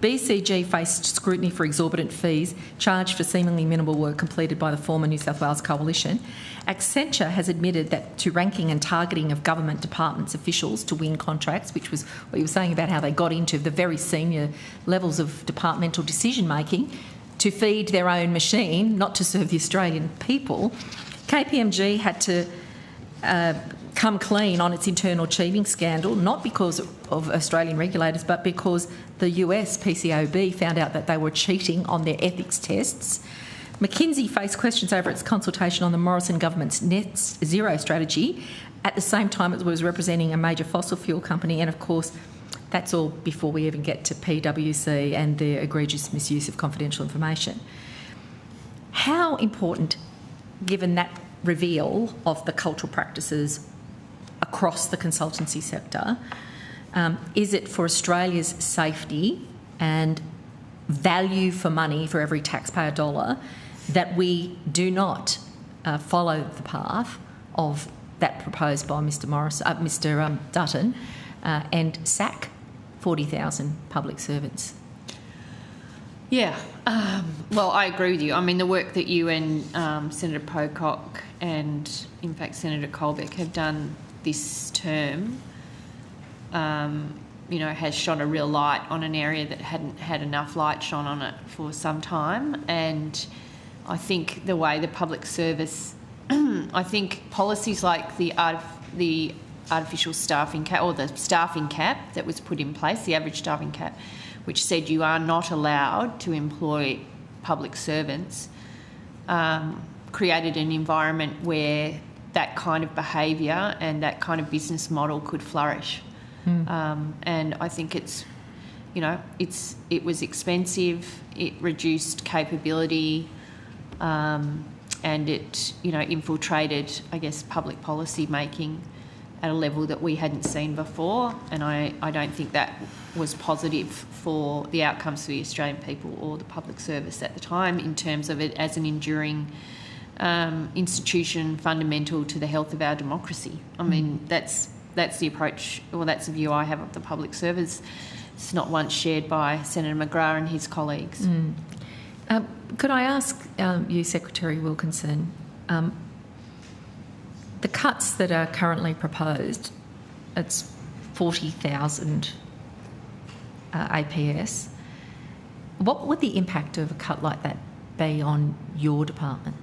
BCG faced scrutiny for exorbitant fees charged for seemingly minimal work completed by the former New South Wales Coalition. Accenture has admitted that to ranking and targeting of government departments officials to win contracts, which was what you were saying about how they got into the very senior levels of departmental decision-making to feed their own machine, not to serve the Australian people. KPMG had to come clean on its internal cheating scandal, not because of Australian regulators, but because the US PCAOB found out that they were cheating on their ethics tests. McKinsey faced questions over its consultation on the Morrison government's net zero strategy. At the same time, it was representing a major fossil fuel company, and of course, that's all before we even get to PwC and their egregious misuse of confidential information. How important, given that reveal of the cultural practices across the consultancy sector, is it for Australia's safety and value for money for every taxpayer dollar that we do not follow the path of that proposed by Mr Dutton and sack 40,000 public servants? Yeah, well, I agree with you. I mean, the work that you and Senator Pocock and, in fact, Senator Colbeck have done this term has shone a real light on an area that hadn't had enough light shone on it for some time. And I think the way the public service, I think policies like the artificial staffing cap, or the staffing cap that was put in place, the average staffing cap, which said you are not allowed to employ public servants, created an environment where that kind of behaviour and that kind of business model could flourish. And I think it was expensive, it reduced capability, and it, infiltrated, I guess, public policy making at a level that we hadn't seen before. And I don't think that was positive for the outcomes for the Australian people or the public service at the time, in terms of it as an enduring institution fundamental to the health of our democracy. I mean, that's the approach, or that's the view I have of the public service. It's not one shared by Senator McGrath and his colleagues. Could I ask you, Secretary Wilkinson, the cuts that are currently proposed, it's 40,000 APS. What would the impact of a cut like that be on your department?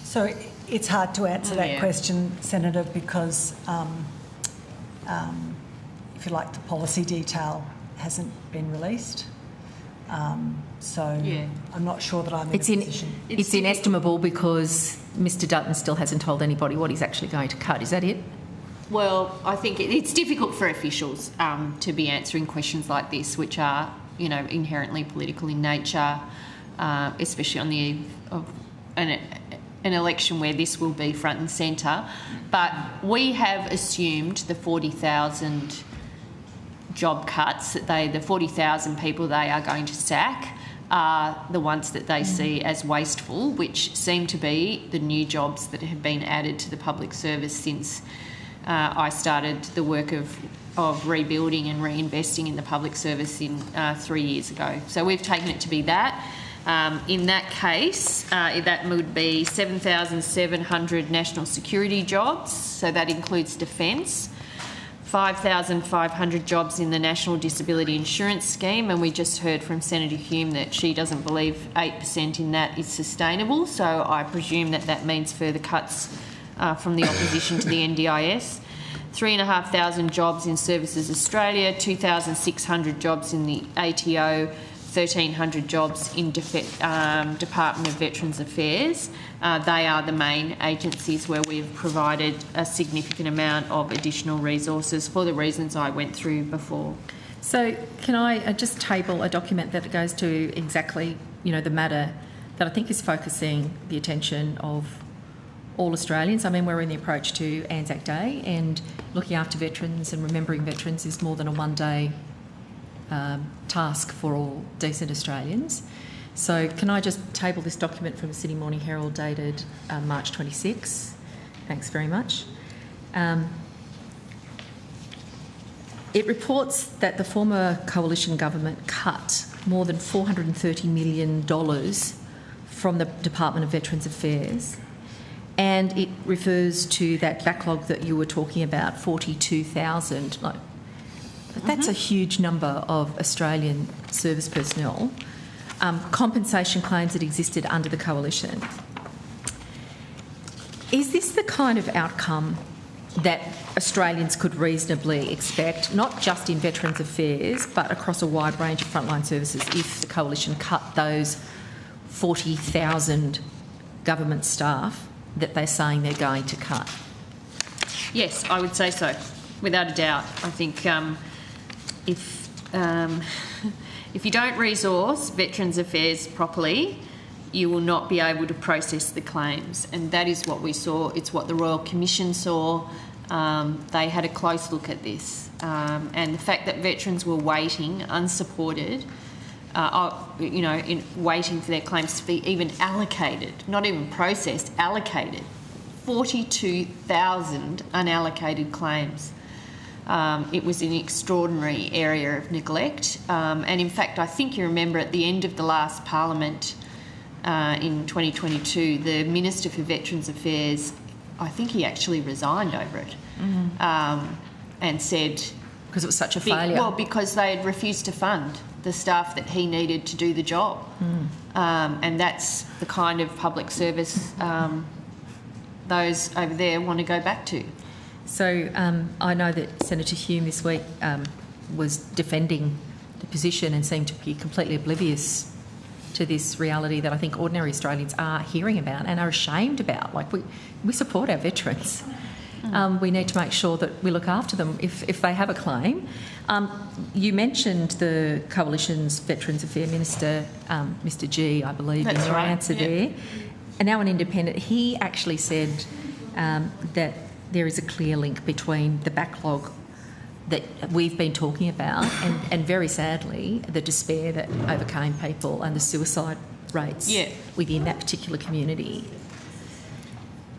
So it's hard to answer that question, Senator, because if you like, the policy detail hasn't been released. I'm not sure that I'm in a position. It's inestimable because Mr Dutton still hasn't told anybody what he's actually going to cut. Is that it? Well, I think it's difficult for officials to be answering questions like this, which are, inherently political in nature, especially on the eve of an election where this will be front and centre. But we have assumed the 40,000 job cuts, that the 40,000 people they are going to sack are the ones that they see as wasteful, which seem to be the new jobs that have been added to the public service since I started the work of rebuilding and reinvesting in the public service in 3 years ago. So we've taken it to be that. In that case, that would be 7,700 national security jobs, so that includes defence, 5,500 jobs in the National Disability Insurance Scheme, and we just heard from Senator Hume that she doesn't believe 8% in that is sustainable, so I presume that means further cuts from the opposition to the NDIS. 3,500 jobs in Services Australia, 2,600 jobs in the ATO, 1,300 jobs in Department of Veterans Affairs. They are the main agencies where we've provided a significant amount of additional resources for the reasons I went through before. So can I just table a document that goes to exactly, the matter that I think is focusing the attention of all Australians? I mean, we're in the approach to Anzac Day, and looking after veterans and remembering veterans is more than a one-day task for all decent Australians. So can I just table this document from the Sydney Morning Herald dated March 26? Thanks very much. It reports that the former coalition government cut more than $430 million from the Department of Veterans Affairs, and it refers to that backlog that you were talking about, 42,000. That's a huge number of Australian service personnel. Compensation claims that existed under the coalition. Is this the kind of outcome that Australians could reasonably expect, not just in Veterans Affairs, but across a wide range of frontline services, if the coalition cut those 40,000 government staff that they're saying they're going to cut? Yes, I would say so, without a doubt. I think if you don't resource Veterans Affairs properly, you will not be able to process the claims. And that is what we saw. It's what the Royal Commission saw. They had a close look at this. And the fact that veterans were waiting, unsupported, waiting for their claims to be even allocated, not even processed, allocated. 42,000 unallocated claims. It was an extraordinary area of neglect. And in fact, I think you remember at the end of the last Parliament in 2022, the Minister for Veterans Affairs, I think he actually resigned over it and said, because it was such a failure. Well, because they had refused to fund the staff that he needed to do the job. And that's the kind of public service those over there want to go back to. So I know that Senator Hume this week was defending the position and seemed to be completely oblivious to this reality that I think ordinary Australians are hearing about and are ashamed about. Like, we support our veterans. We need to make sure that we look after them if they have a claim. You mentioned the Coalition's Veterans Affairs Minister, Mr G, I believe, in your answer there. And now an independent, he actually said that there is a clear link between the backlog that we've been talking about and very sadly, the despair that overcame people and the suicide rates within that particular community.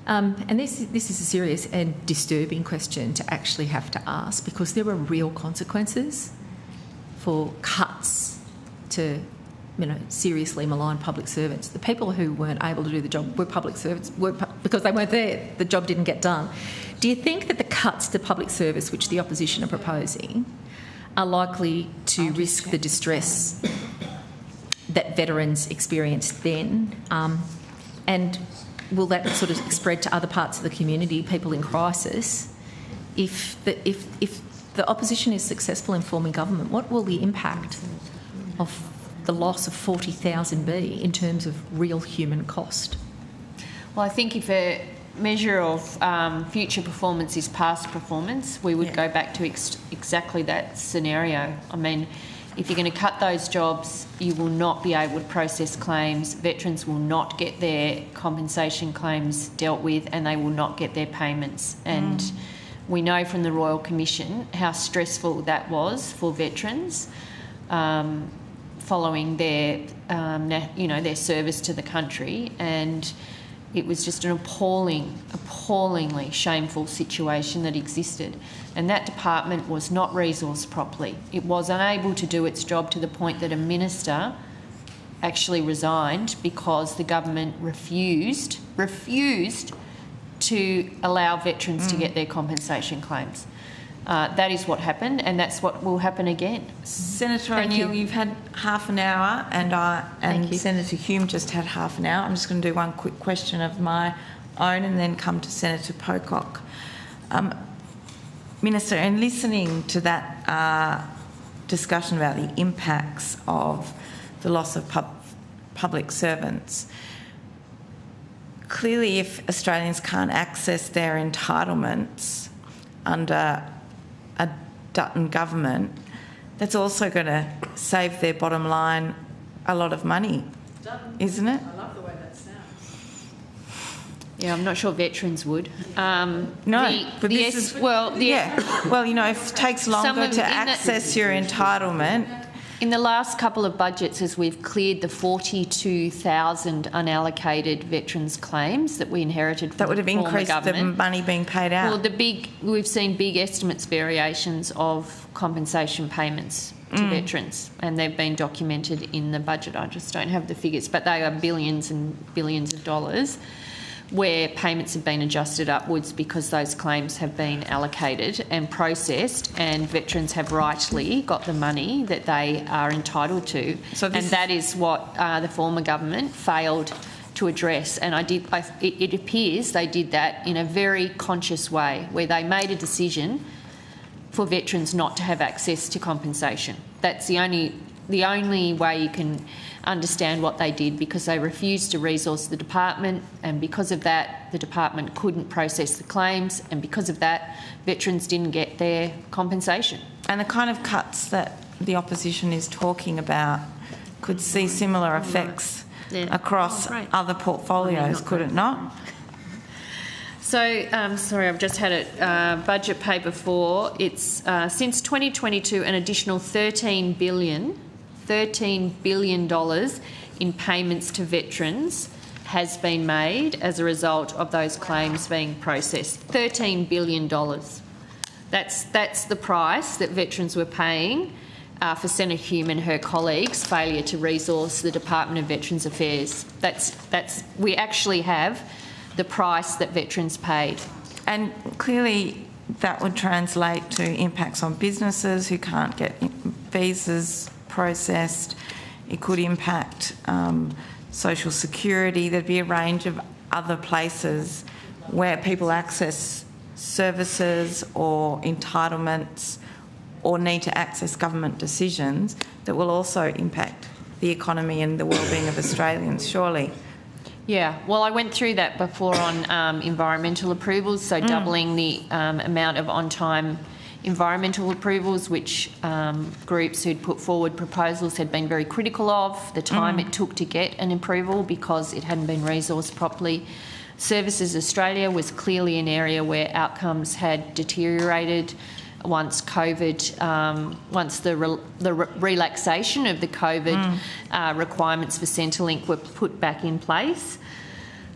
And this is a serious and disturbing question to actually have to ask, because there were real consequences for cuts to, seriously malign public servants. The people who weren't able to do the job were public servants because they weren't there. The job didn't get done. Do you think that the cuts to public service, which the opposition are proposing, are likely to risk the distress that veterans experienced then? And will that sort of spread to other parts of the community, people in crisis? If the opposition is successful in forming government, what will the impact of the loss of 40,000 be in terms of real human cost? Well, I think if a measure of future performance is past performance, we would go back to exactly that scenario. I mean, if you're going to cut those jobs, you will not be able to process claims. Veterans will not get their compensation claims dealt with, and they will not get their payments. And we know from the Royal Commission how stressful that was for veterans following their, their service to the country. And it was just an appallingly shameful situation that existed. And that department was not resourced properly. It was unable to do its job to the point that a minister actually resigned because the government refused to allow veterans to get their compensation claims. That is what happened, and that's what will happen again. Senator O'Neill, you've had half an hour, and Senator Hume just had half an hour. I'm just going to do one quick question of my own and then come to Senator Pocock. Minister, in listening to that discussion about the impacts of the loss of public servants, clearly if Australians can't access their entitlements under a Dutton government, that's also going to save their bottom line a lot of money, isn't it? I love the way that sounds. Yeah, I'm not sure veterans would. Well, if it takes longer to access your entitlement. In the last couple of budgets, as we've cleared the 42,000 unallocated veterans claims that we inherited from that would have the former increased government, the money being paid out. Well, we've seen big estimates variations of compensation payments to veterans, and they've been documented in the budget. I just don't have the figures, but they are billions and billions of dollars, where payments have been adjusted upwards because those claims have been allocated and processed, and veterans have rightly got the money that they are entitled to. And that is what the former government failed to address. And it appears they did that in a very conscious way, where they made a decision for veterans not to have access to compensation. That's the only way you can understand what they did, because they refused to resource the department, and because of that the department couldn't process the claims, and because of that veterans didn't get their compensation. And the kind of cuts that the opposition is talking about could see similar effects across other portfolios, could it not? So, sorry, I've just had a budget paper for. It's since 2022 an additional $13 billion in payments to veterans has been made as a result of those claims being processed. $13 billion. That's the price that veterans were paying for Senator Hume and her colleagues' failure to resource the Department of Veterans Affairs. We actually have the price that veterans paid. And clearly that would translate to impacts on businesses who can't get visas processed. It could impact social security. There'd be a range of other places where people access services or entitlements or need to access government decisions that will also impact the economy and the well-being of Australians, surely. Yeah, well, I went through that before on environmental approvals, so doubling the amount of on-time environmental approvals, which groups who'd put forward proposals had been very critical of, the time it took to get an approval because it hadn't been resourced properly. Services Australia was clearly an area where outcomes had deteriorated once COVID, once the relaxation of the COVID requirements for Centrelink were put back in place.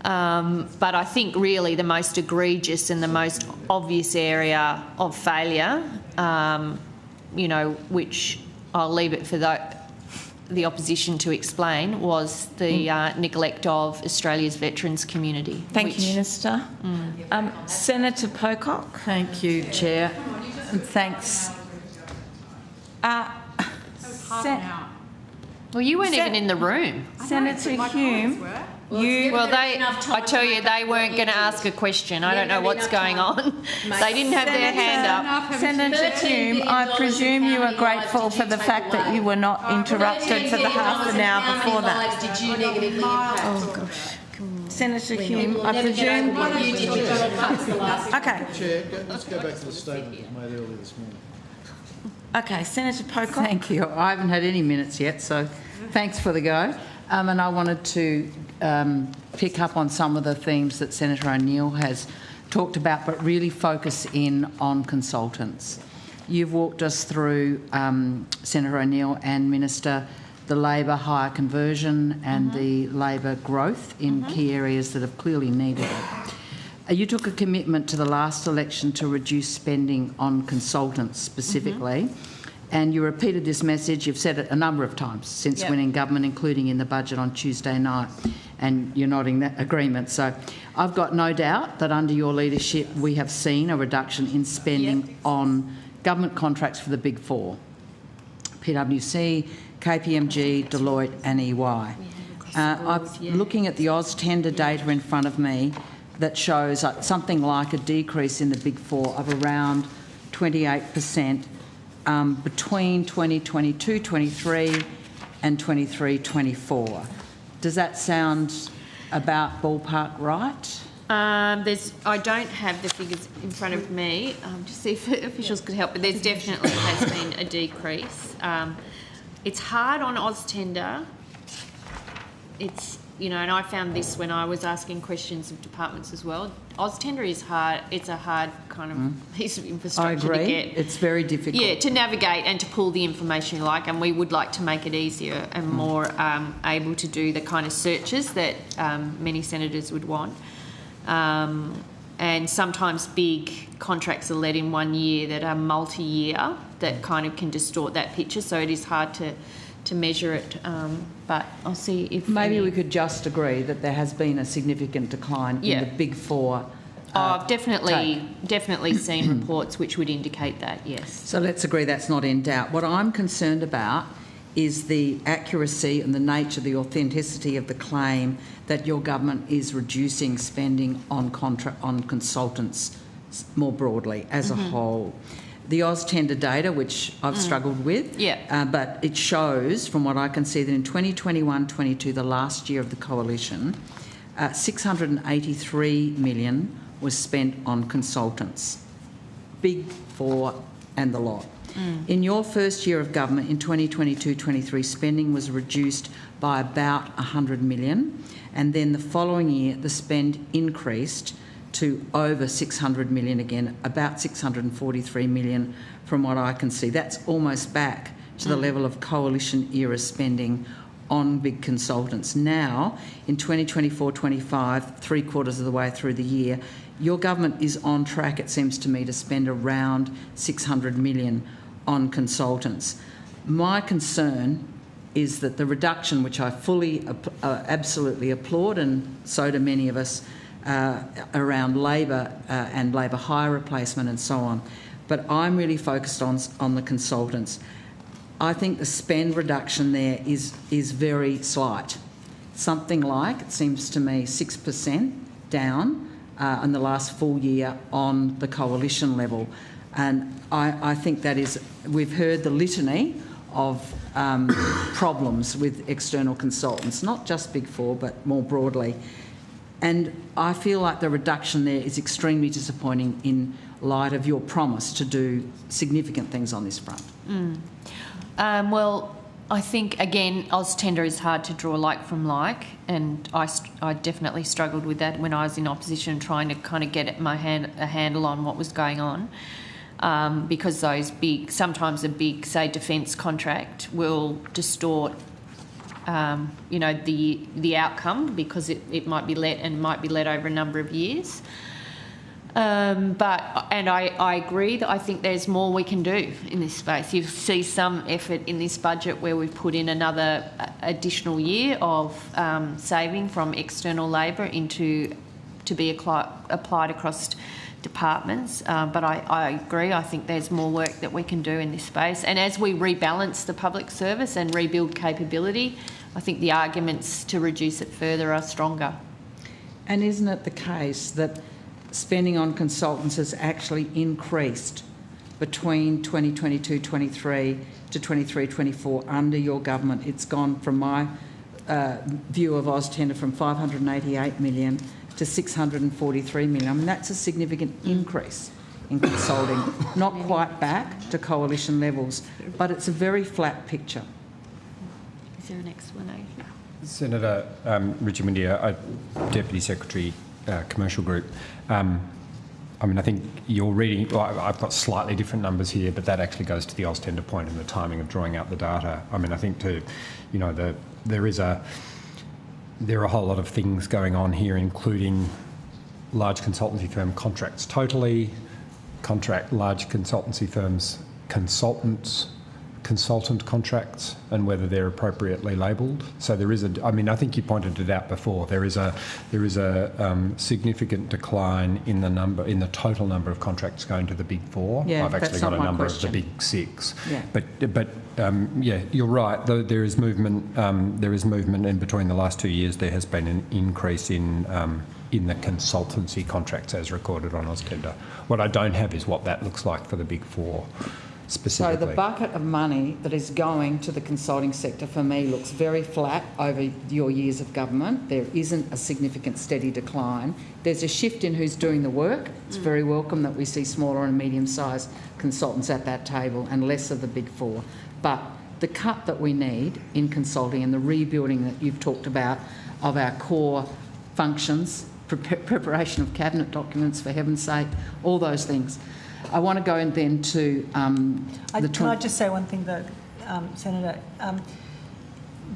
But I think really the most egregious and the most obvious area of failure, you know, which I'll leave it for the opposition to explain, was the neglect of Australia's veterans community. Thank you, Minister. Senator Pocock. Thank you, Chair. And thanks. Well, you weren't even in the room. Senator Hume. I tell you, they weren't going to ask a question. I don't know what's going on. They didn't have their hand up. Senator Hume, I presume you are grateful for the fact that you were not interrupted for the half an hour before that. Did you negatively impact? Oh, gosh. Senator Hume, I presume... Okay. Chair, let's go back to the statement that was made earlier this morning. Okay, Senator Pocock. Thank you. I haven't had any minutes yet, so thanks for the go. And I wanted to pick up on some of the themes that Senator O'Neill has talked about, but really focus in on consultants. You've walked us through, Senator O'Neill and Minister, the labour hire conversion and the labour growth in key areas that have clearly needed it. You took a commitment to the last election to reduce spending on consultants specifically. And you repeated this message, you've said it a number of times since winning government, including in the budget on Tuesday night, and you're nodding that agreement. So I've got no doubt that under your leadership we have seen a reduction in spending on government contracts for the Big Four, PwC, KPMG, Deloitte and EY. I'm looking at the AUSTender data in front of me that shows something like a decrease in the Big Four of around 28%. Between 2022-23 and 23-24. Does that sound about ballpark right? I don't have the figures in front of me, just see if officials could help, but there's definitely has been a decrease. It's hard on AUSTender. It's, you know, and I found this when I was asking questions of departments as well. AUSTender is hard. It's a hard kind of piece of infrastructure to get. It's very difficult. Yeah, to navigate and to pull the information you like, and we would like to make it easier and more able to do the kind of searches that many senators would want. And sometimes big contracts are led in 1 year that are multi-year that kind of can distort that picture, so it is hard to measure it, but I'll see if... Maybe we could just agree that there has been a significant decline in the Big Four. I've definitely seen reports which would indicate that, yes. So let's agree that's not in doubt. What I'm concerned about is the accuracy and the nature, the authenticity of the claim that your government is reducing spending on consultants more broadly as a whole. The AUSTender data, which I've struggled with, but it shows, from what I can see, that in 2021-22, the last year of the coalition, 683 million was spent on consultants, Big Four and the lot. In your first year of government, in 2022-23, spending was reduced by about 100 million, and then the following year the spend increased to over 600 million again, about 643 million from what I can see. That's almost back to the level of coalition-era spending on big consultants. Now, in 2024-25, 3/4 of the way through the year, your government is on track, it seems to me, to spend around 600 million on consultants. My concern is that the reduction, which I fully, absolutely applaud, and so do many of us, around labour and labour hire replacement and so on. But I'm really focused on the consultants. I think the spend reduction there is very slight. Something like, it seems to me, 6% down in the last full year on the coalition level. And I think that is, we've heard the litany of problems with external consultants, not just Big Four, but more broadly. And I feel like the reduction there is extremely disappointing in light of your promise to do significant things on this front. Well, I think, again, AUSTender is hard to draw like from like, and I definitely struggled with that when I was in opposition, trying to kind of get a handle on what was going on, because those sometimes a big, say, defence contract will distort, the outcome, because it might be let over a number of years. I agree that I think there's more we can do in this space. You see some effort in this budget where we've put in another additional year of saving from external labour to be applied across departments. But I agree, I think there's more work that we can do in this space. And as we rebalance the public service and rebuild capability, I think the arguments to reduce it further are stronger. And isn't it the case that spending on consultants has actually increased between 2022-23 to 23-24 under your government? It's gone, from my view of AUSTender, from 588 million to 643 million. I mean, that's a significant increase in consulting. Not quite back to coalition levels, but it's a very flat picture. Is there an explanation? Senator Richard Windia, Deputy Secretary, Commercial Group. I mean, I think you're reading, well, I've got slightly different numbers here, but that actually goes to the AUSTender point and the timing of drawing out the data. I mean, I think there are a whole lot of things going on here, including large consultancy firm contracts totally, large consultancy firms consultant contracts, and whether they're appropriately labelled. So there is I think you pointed it out before. There is a significant decline in the total number of contracts going to the Big Four. Yeah, I've actually got a number of the Big Six. Yeah. But you're right. There is movement. In between the last 2 years. There has been an increase in the consultancy contracts as recorded on AUSTender. What I don't have is what that looks like for the Big Four. So the bucket of money that is going to the consulting sector for me looks very flat over your years of government. There isn't a significant steady decline. There's a shift in who's doing the work. It's very welcome that we see smaller and medium-sized consultants at that table and less of the Big Four. But the cut that we need in consulting and the rebuilding that you've talked about of our core functions, preparation of cabinet documents, for heaven's sake, all those things. I want to go in then to Can I just say one thing though, Senator?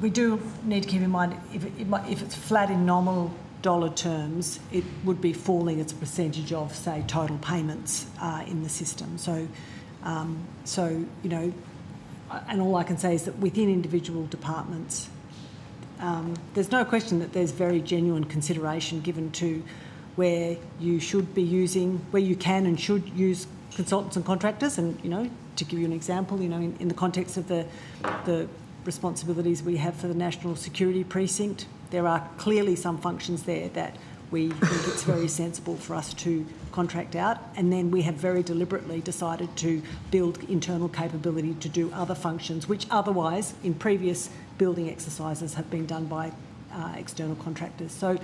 We do need to keep in mind if it's flat in nominal dollar terms, it would be falling as a percentage of, say, total payments in the system. So, and all I can say is that within individual departments, there's no question that there's very genuine consideration given to where you should be using, where you can and should use consultants and contractors. And, to give you an example, in the context of the responsibilities we have for the National Security Precinct, there are clearly some functions there that we think it's very sensible for us to contract out. And then we have very deliberately decided to build internal capability to do other functions, which otherwise, in previous building exercises, have been done by external contractors. So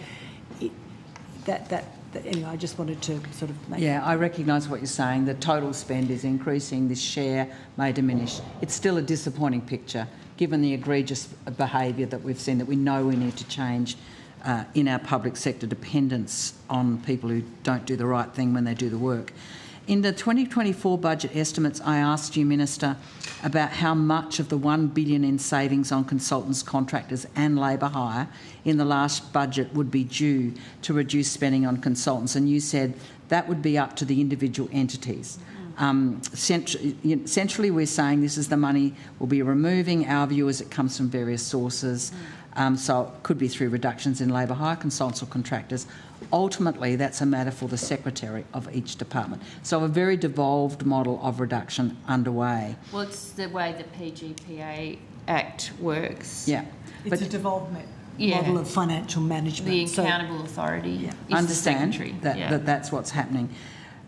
anyway, I just wanted to sort of make... Yeah, I recognise what you're saying. The total spend is increasing. This share may diminish. It's still a disappointing picture, given the egregious behaviour that we've seen, that we know we need to change in our public sector dependence on people who don't do the right thing when they do the work. In the 2024 budget estimates, I asked you, Minister, about how much of the $1 billion in savings on consultants, contractors and labour hire in the last budget would be due to reduce spending on consultants, and you said that would be up to the individual entities. Centrally, we're saying this is the money we'll be removing. Our view is it comes from various sources. So it could be through reductions in labour hire, consultants or contractors. Ultimately, that's a matter for the secretary of each department. So a very devolved model of reduction underway. Well, it's the way the PGPA Act works. Yeah. It's a devolved model of financial management. The accountable authority is understand the secretary. that that's what's happening.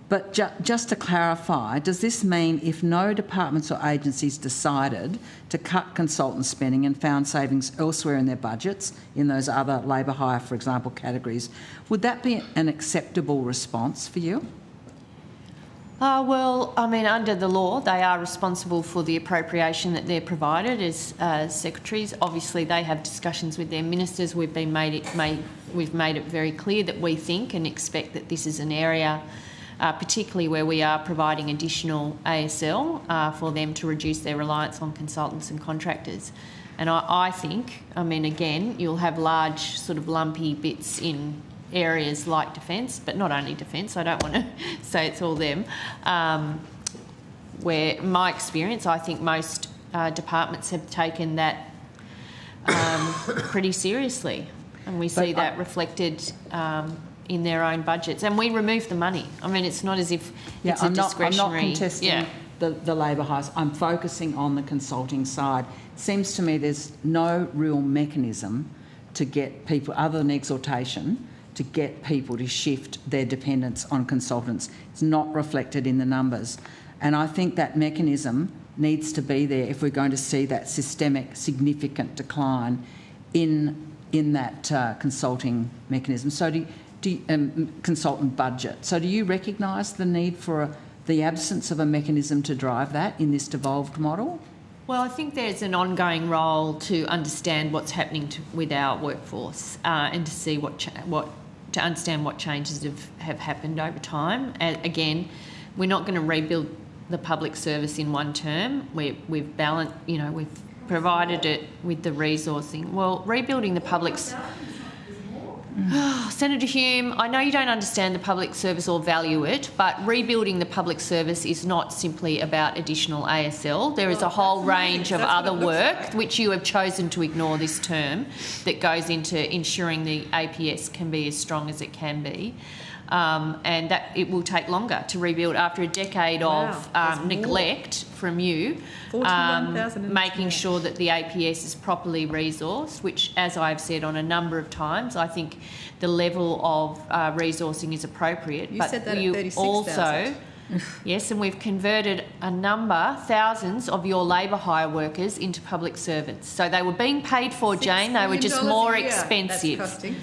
But just to clarify, does this mean if no departments or agencies decided to cut consultant spending and found savings elsewhere in their budgets, in those other labour hire, for example, categories, would that be an acceptable response for you? Well, I mean, under the law, they are responsible for the appropriation that they're provided as secretaries. Obviously, they have discussions with their ministers. We've made it very clear that we think and expect that this is an area, particularly where we are providing additional ASL for them to reduce their reliance on consultants and contractors. And I think, I mean, again, you'll have large sort of lumpy bits in areas like defence, but not only defence, I don't want to say it's all them, where my experience, I think most departments have taken that pretty seriously, and we see that reflected in their own budgets, and we remove the money. I mean, it's not as if it's a discretionary... I'm not contesting the labour hires. I'm focusing on the consulting side. It seems to me there's no real mechanism to get people, other than exhortation, to get people to shift their dependence on consultants. It's not reflected in the numbers. And I think that mechanism needs to be there if we're going to see that systemic, significant decline in that consulting mechanism. So consultant budget. So do you recognise the need for the absence of a mechanism to drive that in this devolved model? Well, I think there's an ongoing role to understand what's happening with our workforce and to see to understand what changes have happened over time. And again, we're not going to rebuild the public service in one term. We've balanced, we've provided it with the resourcing. Well, rebuilding the public... Senator Hume, I know you don't understand the public service or value it, but rebuilding the public service is not simply about additional ASL. There is a whole range of other work, which you have chosen to ignore this term, that goes into ensuring the APS can be as strong as it can be. And that it will take longer to rebuild after a decade of neglect from you, making sure that the APS is properly resourced, which, as I've said on a number of times, I think the level of resourcing is appropriate. You said that at 36,000. Yes, and we've converted thousands of your labour hire workers into public servants. So they were being paid for, Jane, they were just more expensive. That's costing.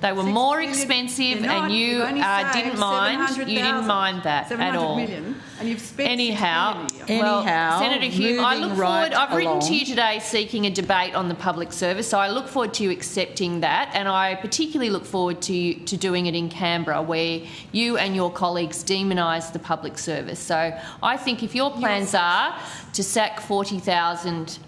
They were more expensive, and you didn't mind that at all. Million, and you've spent Anyhow, Senator Hume, I look forward. I've written to you today seeking a debate on the public service, so I look forward to you accepting that, and I particularly look forward to doing it in Canberra, where you and your colleagues demonise the public service. So I think if your plans are to sack 40,000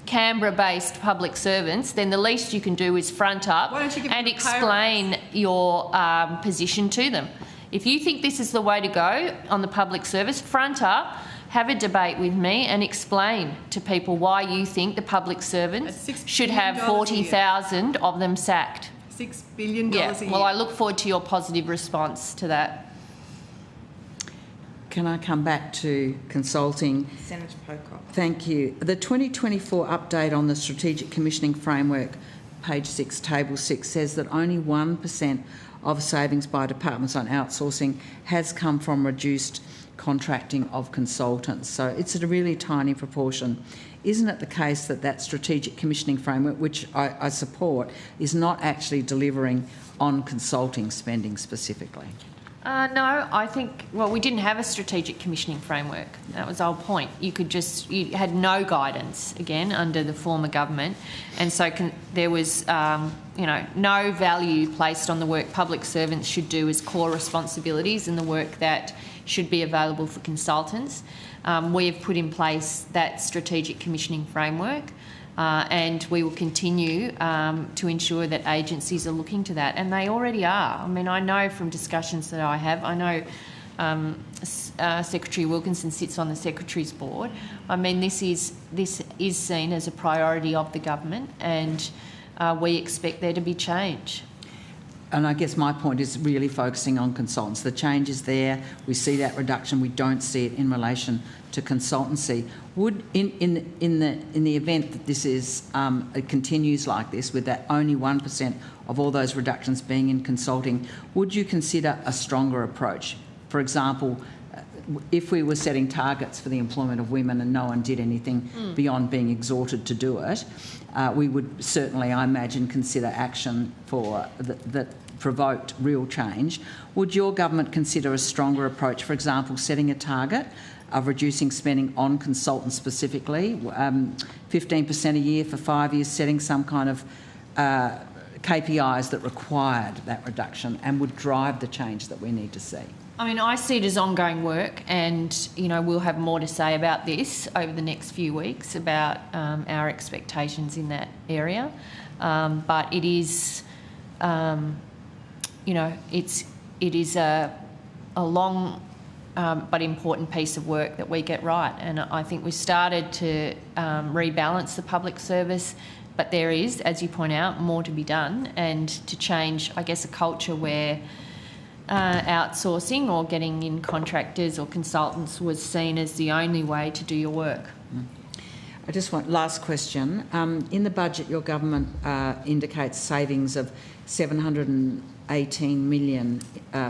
Canberra-based public servants, then the least you can do is front up and explain your position to them. If you think this is the way to go on the public service, front up, have a debate with me and explain to people why you think the public servants should have 40,000 of them sacked. $6 billion a year. Well, I look forward to your positive response to that. Can I come back to consulting? Senator Pocock. Thank you. The 2024 update on the Strategic Commissioning Framework, page 6, table 6, says that only 1% of savings by departments on outsourcing has come from reduced contracting of consultants. So it's a really tiny proportion. Isn't it the case that that Strategic Commissioning Framework, which I support, is not actually delivering on consulting spending specifically? No, I think, well, we didn't have a strategic commissioning framework. That was the whole point. You had no guidance, again, under the former government, and so there was, no value placed on the work public servants should do as core responsibilities and the work that should be available for consultants. We have put in place that strategic commissioning framework. And we will continue to ensure that agencies are looking to that, and they already are. I mean, I know from discussions that I have, I know Secretary Wilkinson sits on the Secretary's board. I mean, this is seen as a priority of the government, and we expect there to be change. And I guess my point is really focusing on consultants. The change is there. We see that reduction. We don't see it in relation to consultancy. Would in the event that this is it continues like this, with that only 1% of all those reductions being in consulting, would you consider a stronger approach? For example, if we were setting targets for the employment of women and no one did anything beyond being exhorted to do it, we would certainly, I imagine, consider action for that provoked real change. Would your government consider a stronger approach, for example, setting a target of reducing spending on consultants specifically, 15% a year for 5 years, setting some kind of KPIs that required that reduction and would drive the change that we need to see? I mean, I see it as ongoing work, and, you know, we'll have more to say about this over the next few weeks about our expectations in that area. But it is, you know, it is a long but important piece of work that we get right. And I think we started to rebalance the public service, but there is, as you point out, more to be done, and to change, I guess, a culture where outsourcing or getting in contractors or consultants was seen as the only way to do your work. I just want, last question. In the budget, your government indicates savings of $718 million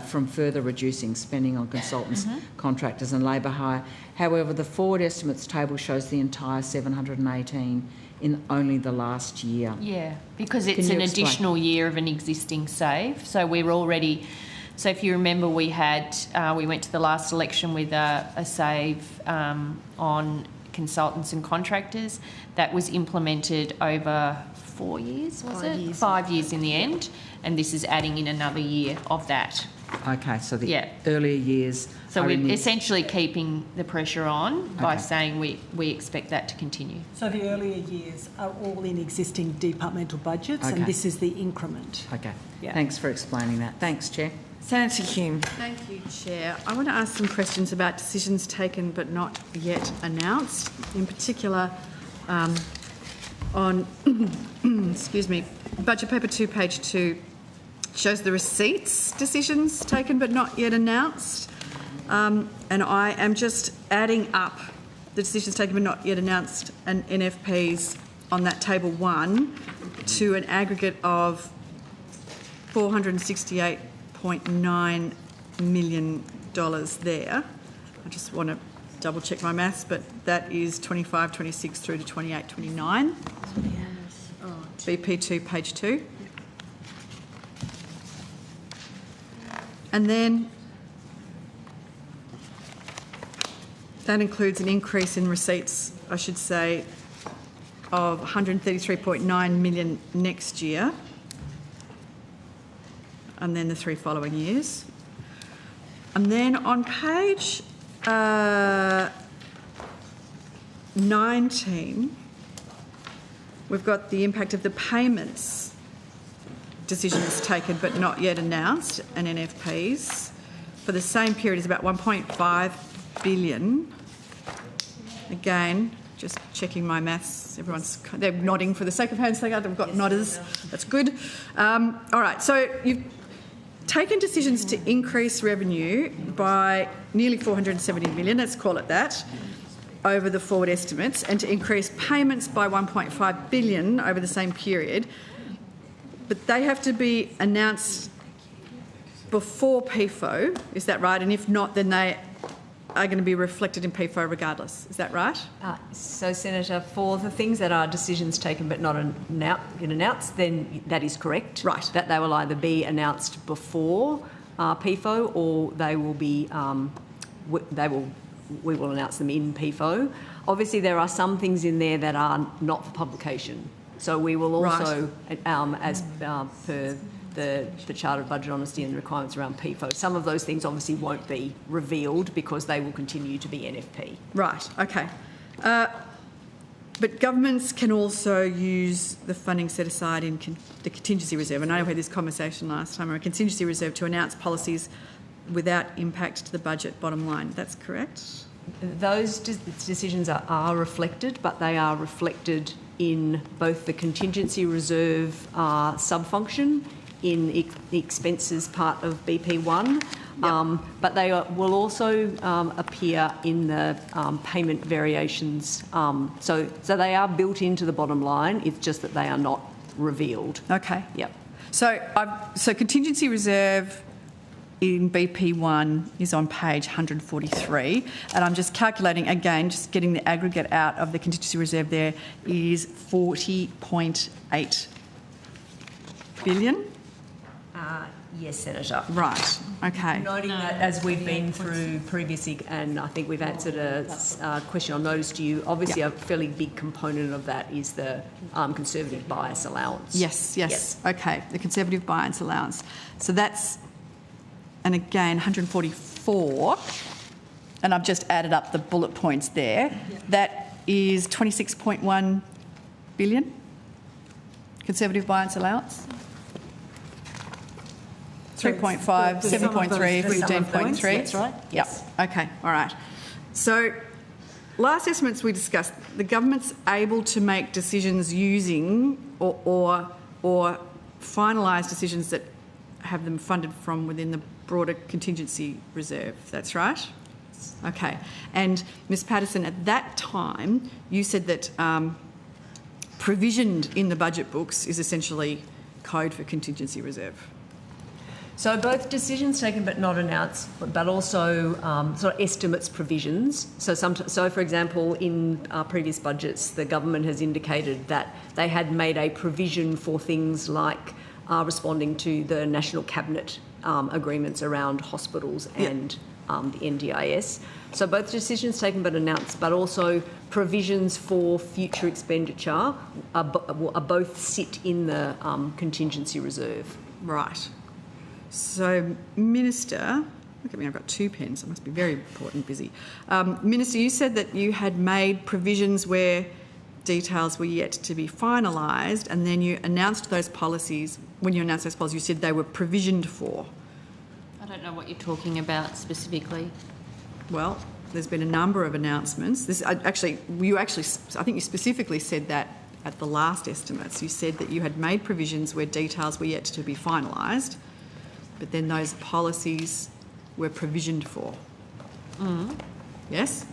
from further reducing spending on consultants, contractors and labour hire. However, the forward estimates table shows the entire 718 in only the last year. Yeah, because it's an additional year of an existing save. So we're already... So if you remember, we went to the last election with a save on consultants and contractors that was implemented over 4 years, was it? 5 years in the end, and this is adding in another year of that. Okay, so the earlier years... So we're essentially keeping the pressure on by saying we expect that to continue. So the earlier years are all in existing departmental budgets, and this is the increment. Okay, thanks for explaining that. Thanks, Chair. Senator Hume. Thank you, Chair. I want to ask some questions about decisions taken but not yet announced. In particular, on excuse me, budget paper 2, page 2 shows the receipts decisions taken but not yet announced, and I am just adding up the decisions taken but not yet announced and NFPs on that table 1 to an aggregate of $468.9 million there. I just want to double check my maths, but that is 25, 26 through to 28, 29. BP2, page 2. And then that includes an increase in receipts, I should say, of $133.9 million next year, and then the 3 following years. And then on page 19, we've got the impact of the payments decisions taken but not yet announced, and NFPs for the same period is about $1.5 billion. Again, just checking my maths. They're nodding for the sake of hands. We've got nodders. That's good. All right. So you've taken decisions to increase revenue by nearly $470 million. Let's call it that, over the forward estimates, and to increase payments by $1.5 billion over the same period. But they have to be announced before PFO. Is that right? And if not, then they are going to be reflected in PFO regardless. Is that right? So, Senator, for the things that are decisions taken but not announced, then that is correct. Right. That they will either be announced before PFO, or they will be we will announce them in PFO. Obviously, there are some things in there that are not for publication. So we will also, as per the Charter of Budget Honesty and the requirements around PFO, some of those things obviously won't be revealed because they will continue to be NFP. Right, okay. But governments can also use the funding set aside in the contingency reserve. And I know we had this conversation last time, or a contingency reserve, to announce policies without impact to the budget bottom line. That's correct? Those decisions are reflected, but they are reflected in both the contingency reserve sub-function, in the expenses part of BP1, but they will also appear in the payment variations. So they are built into the bottom line. It's just that they are not revealed. Okay. Yep. So contingency reserve in BP1 is on page 143, and I'm just calculating again, just getting the aggregate out of the contingency reserve there is 40.8 billion. Yes, Senator. Right, okay. Noting that as we've been through previously, and I think we've answered a question on notice to you, obviously a fairly big component of that is the conservative bias allowance. Yes. Okay, the conservative bias allowance. So that's, and again, 144, and I've just added up the bullet points there. Yep. That is 26.1 billion conservative bias allowance. 3.5, 7.3, 15.3. That's right. Yep. Okay. All right. So, last estimates we discussed, the government's able to make decisions using or finalise decisions that have them funded from within the broader contingency reserve. That's right. Okay. And Ms. Patterson, at that time, you said that provisioned in the budget books is essentially code for contingency reserve. So both decisions taken but not announced, but also sort of estimates provisions. So for example, in previous budgets, the government has indicated that they had made a provision for things like responding to the National Cabinet agreements around hospitals and the NDIS. So both decisions taken but announced, but also provisions for future expenditure are both sit in the contingency reserve. Right. So, Minister, look at me, I've got two pens. I must be very important, busy. Minister, you said that you had made provisions where details were yet to be finalised, and then you announced those policies. When you announced those policies, you said they were provisioned for. I don't know what you're talking about specifically. Well, there's been a number of announcements. I think you specifically said that at the last estimates. You said that you had made provisions where details were yet to be finalised, but then those policies were provisioned for. Yes?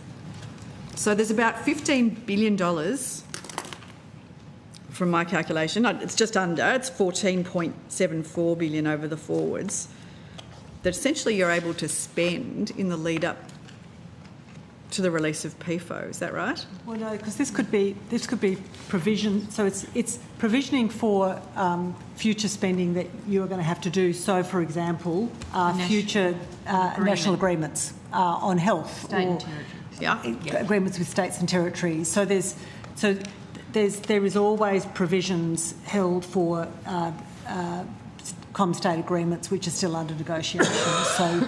So there's about $15 billion from my calculation. It's just under. It's 14.74 billion over the forwards that essentially you're able to spend in the lead up to the release of PFO. Is that right? Well, no, because this could be provision. So it's provisioning for future spending that you are going to have to do. So, for example, future national agreements on health, state and territories. Agreements with states and territories. So there is always provisions held for state agreements which are still under negotiation. So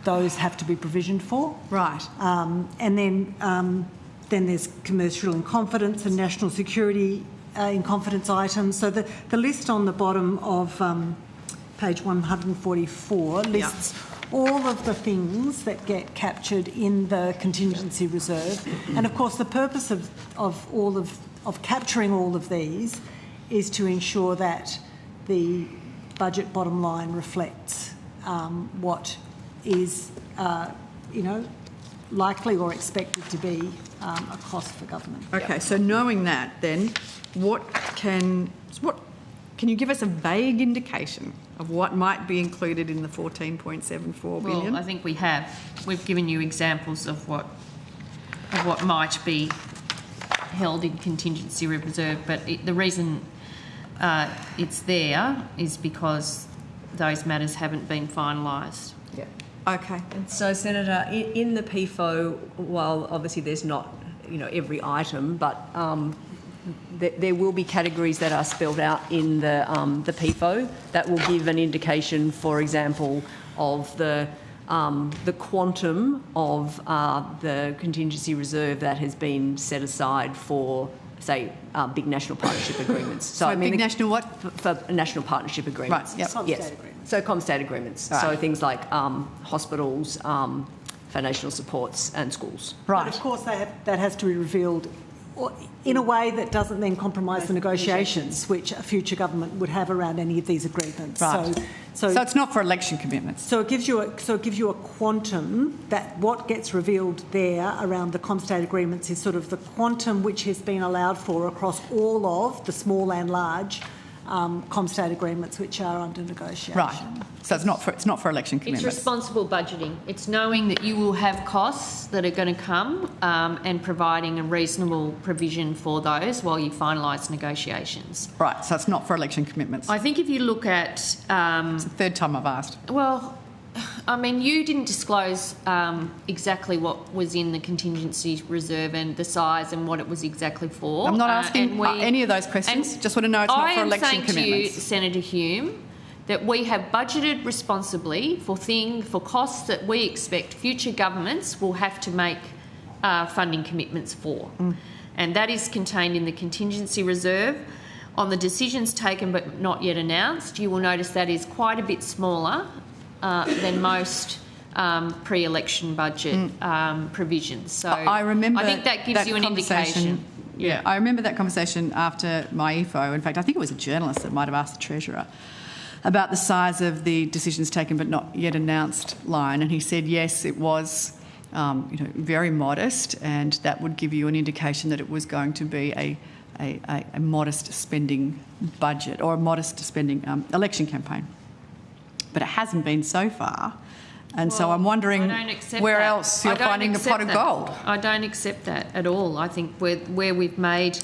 those have to be provisioned for. Right. And then there's commercial in confidence and national security in confidence items. So the list on the bottom of page 144 lists all of the things that get captured in the contingency reserve. And of course the purpose of capturing all of these is to ensure that the budget bottom line reflects what is, likely or expected to be a cost for government. Okay, so knowing that, then, can you give us a vague indication of what might be included in the 14.74 billion? Well, I think we have. We've given you examples of what might be held in contingency reserve, but the reason it's there is because those matters haven't been finalised. Yeah. Okay. And so, Senator, in the PFO, while obviously there's not, every item, but there will be categories that are spelled out in the PFO that will give an indication, for example, of the quantum of the contingency reserve that has been set aside for say, big national partnership agreements. So big national what? For national partnership agreements. Right, yep. Yes. So ComState agreements. Right. So things like hospitals, foundational supports and schools. Right. But of course, that has to be revealed in a way that doesn't then compromise the negotiations which a future government would have around any of these agreements. Right. So it's not for election commitments. So it gives you a quantum that what gets revealed there around the ComState agreements is sort of the quantum which has been allowed for across all of the small and large ComState agreements which are under negotiation. Right. So it's not for election commitments. It's responsible budgeting. It's knowing that you will have costs that are going to come and providing a reasonable provision for those while you finalise negotiations. Right. So it's not for election commitments. I think if you look at... it's the third time I've asked. Well, I mean, you didn't disclose exactly what was in the contingency reserve and the size and what it was exactly for. I'm not asking any of those questions. Just want to know it's not for election commitments. I am saying to you, Senator Hume, that we have budgeted responsibly for costs that we expect future governments will have to make funding commitments for. And that is contained in the contingency reserve. On the decisions taken but not yet announced, you will notice that is quite a bit smaller than most pre-election budget provisions. So I think that gives you an indication. Yeah, I remember that conversation after my EFO. In fact, I think it was a journalist that might have asked the Treasurer about the size of the decisions taken but not yet announced line, and he said yes, it was very modest, and that would give you an indication that it was going to be a modest spending budget or a modest spending election campaign. But it hasn't been so far, and so I'm wondering where else you're finding the pot of gold. I don't accept that at all. I think where we've made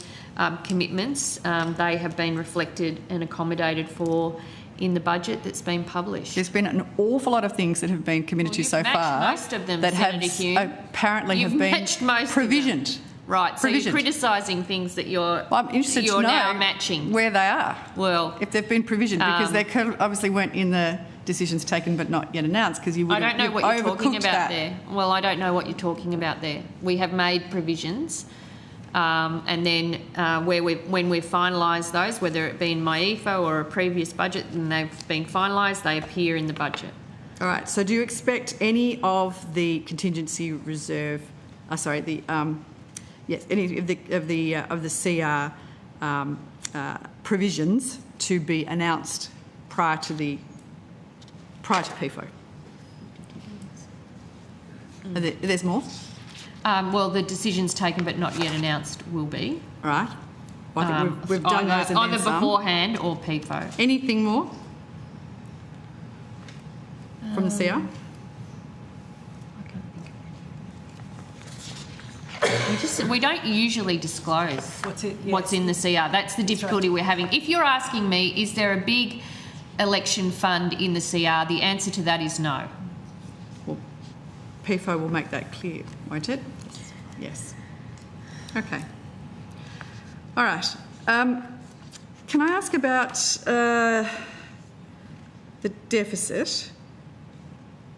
commitments, they have been reflected and accommodated for in the budget that's been published. There's been an awful lot of things that have been committed to so far most of them, that Senator Hume. Apparently have been provisioned. Right, so you're criticising things that I'm interested to know now matching. Where they are. Well, if they've been provisioned, because they obviously weren't in the decisions taken but not yet announced, because you would have overcooked that. I don't know what you're talking about there. Well, I don't know what you're talking about there. We have made provisions, and then when we've finalised those, whether it be in my EFO or a previous budget, and they've been finalised, they appear in the budget. All right. So, do you expect any of the contingency reserve? Any of the CR provisions to be announced prior to PFO? There's more? Well, the decisions taken but not yet announced will be. All right. Well, I think we've done those and either beforehand or PFO. Anything more from the CR? We don't usually disclose what's in the CR. That's the difficulty we're having. If you're asking me, is there a big election fund in the CR, the answer to that is no. Well, PFO will make that clear, won't it? Yes. Okay. All right. Can I ask about the deficit?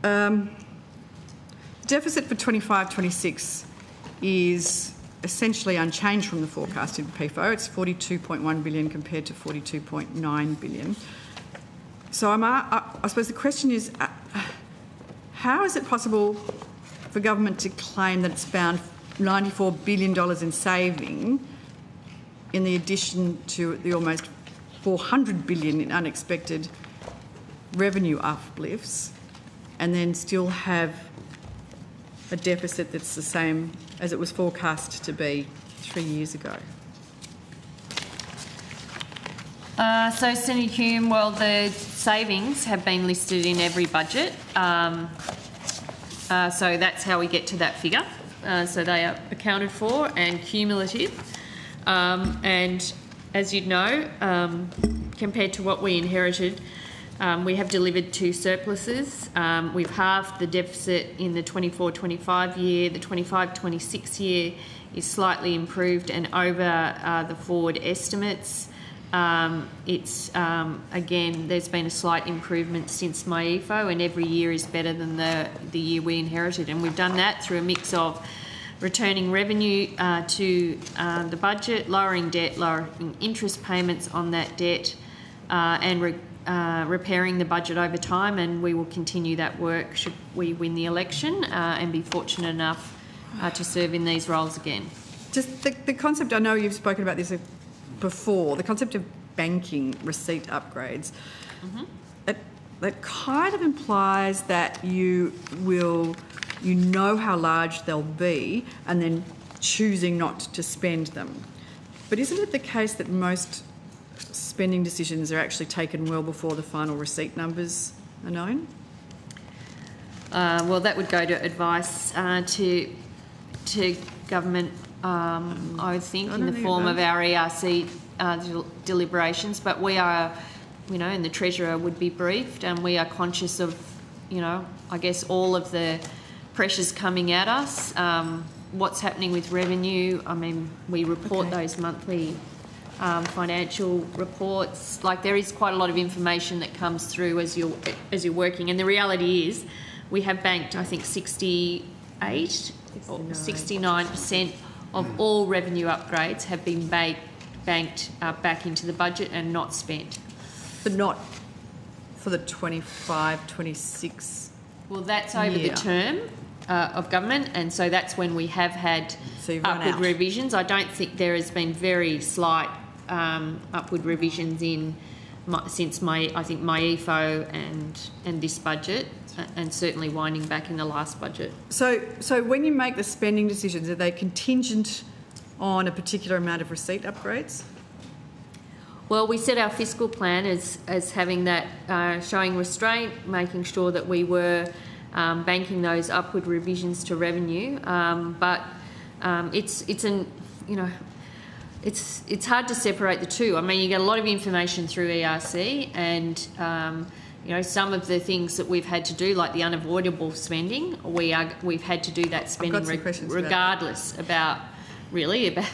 The deficit for 25-26 is essentially unchanged from the forecasted PFO. It's 42.1 billion compared to 42.9 billion. So I suppose the question is, how is it possible for government to claim that it's found $94 billion in saving in the addition to the almost $400 billion in unexpected revenue uplifts, and then still have a deficit that's the same as it was forecast to be 3 years ago? So, Senator Hume, well, the savings have been listed in every budget. So that's how we get to that figure. So they are accounted for and cumulative. And as you'd know, compared to what we inherited, we have delivered 2 surpluses. We've halved the deficit in the 24-25 year. The 25-26 year is slightly improved and over the forward estimates. Again, there's been a slight improvement since my EFO, and every year is better than the year we inherited. And we've done that through a mix of returning revenue to the budget, lowering debt, lowering interest payments on that debt, and repairing the budget over time, and we will continue that work should we win the election and be fortunate enough to serve in these roles again. Just the concept, I know you've spoken about this before, the concept of banking receipt upgrades, it kind of implies that you know how large they'll be and then choosing not to spend them. But isn't it the case that most spending decisions are actually taken well before the final receipt numbers are known? Well, that would go to advice to government, I would think, in the form of our ERC deliberations. But we are, and the Treasurer would be briefed, and we are conscious of, I guess all of the pressures coming at us. What's happening with revenue? I mean, we report those monthly financial reports. Like, there is quite a lot of information that comes through as you're working, and the reality is we have banked, I think, 68 or 69% of all revenue upgrades have been banked back into the budget and not spent. But not for the 25-26. Well, that's over the term of government, and so that's when we have had upward revisions. I don't think there has been very slight upward revisions since my EFO and this budget, and certainly winding back in the last budget. So when you make the spending decisions, are they contingent on a particular amount of receipt upgrades? Well, we set our fiscal plan as having that showing restraint, making sure that we were banking those upward revisions to revenue. But it's hard to separate the two. I mean, you get a lot of information through ERC, and some of the things that we've had to do, like the unavoidable spending, we've had to do that spending regardless about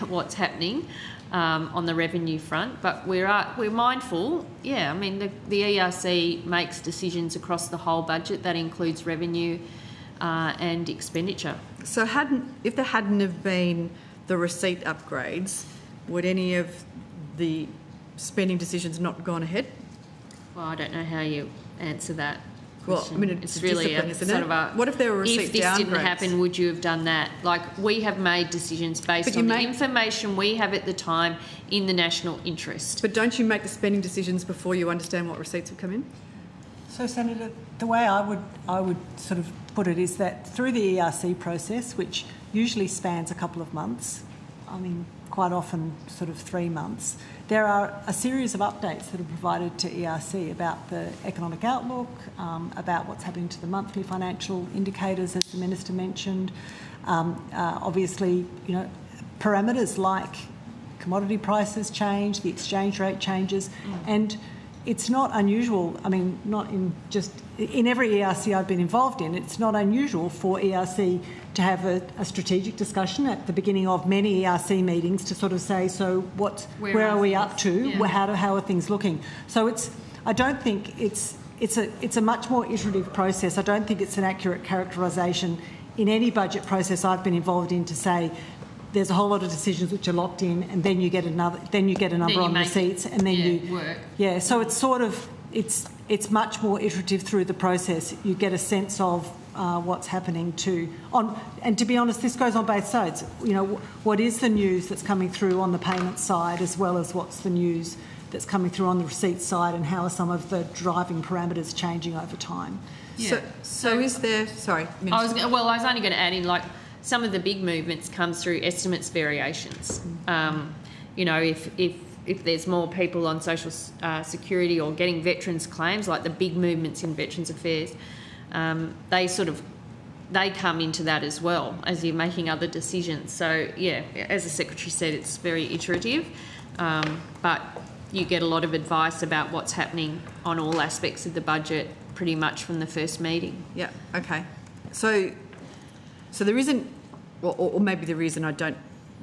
what's happening on the revenue front. But we're mindful. Yeah, I mean, the ERC makes decisions across the whole budget. That includes revenue and expenditure. So if there hadn't have been the receipt upgrades, would any of the spending decisions not gone ahead? Well, I don't know how you answer that question. Well, I mean, it's really a sort of a... What if there were receipt if this downgrades? didn't happen, would you have done that? Like, we have made decisions based on the information we have at the time in the national interest. But don't you make the spending decisions before you understand what receipts have come in? So, Senator, the way I would sort of put it is that through the ERC process, which usually spans a couple of months, I mean, quite often sort of 3 months, there are a series of updates that are provided to ERC about the economic outlook, about what's happening to the monthly financial indicators, as the Minister mentioned. Obviously, parameters like commodity prices change, the exchange rate changes, and it's not unusual, I mean, not in just... In every ERC I've been involved in, it's not unusual for ERC to have a strategic discussion at the beginning of many ERC meetings to sort of say, so where are we up to? Yeah. How are things looking? So I don't think it's a much more iterative process. I don't think it's an accurate characterisation in any budget process I've been involved in to say there's a whole lot of decisions which are locked in, and then you get a number on receipts, and then you work. Yeah, so it's sort of it's much more iterative through the process. You get a sense of what's happening and to be honest, this goes on both sides. What is the news that's coming through on the payment side, as well as what's the news that's coming through on the receipt side, and how are some of the driving parameters changing over time? Yeah. So is there? Sorry, I was only going to add in, like, some of the big movements comes through estimates variations. If there's more people on social security or getting veterans claims, like the big movements in Veterans Affairs, they come into that as well as you're making other decisions. So yeah, as the Secretary said, it's very iterative, but you get a lot of advice about what's happening on all aspects of the budget pretty much from the first meeting. Yeah. Okay. So there isn't, or maybe there is and I don't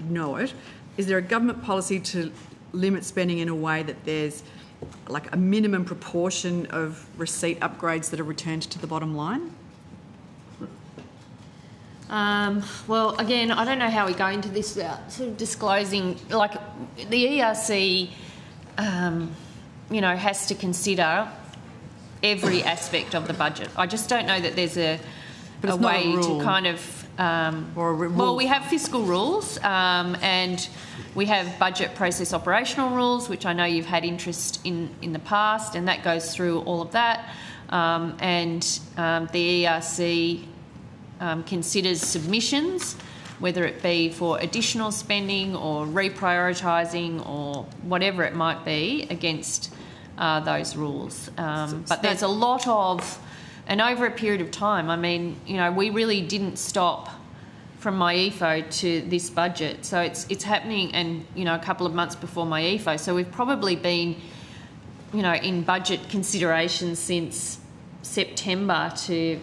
know it, is there a government policy to limit spending in a way that there's like a minimum proportion of receipt upgrades that are returned to the bottom line? Well, again, I don't know how we go into this without sort of disclosing, like the ERC, has to consider every aspect of the budget. I just don't know that there's a way to kind of... well, we have fiscal rules and we have budget process operational rules, which I know you've had interest in the past, and that goes through all of that. The ERC considers submissions, whether it be for additional spending or reprioritising or whatever it might be against those rules. But there's a lot of, and over a period of time, I mean, we really didn't stop from my EFO to this budget. So it's happening, and, a couple of months before my EFO. So we've probably been, in budget considerations since September to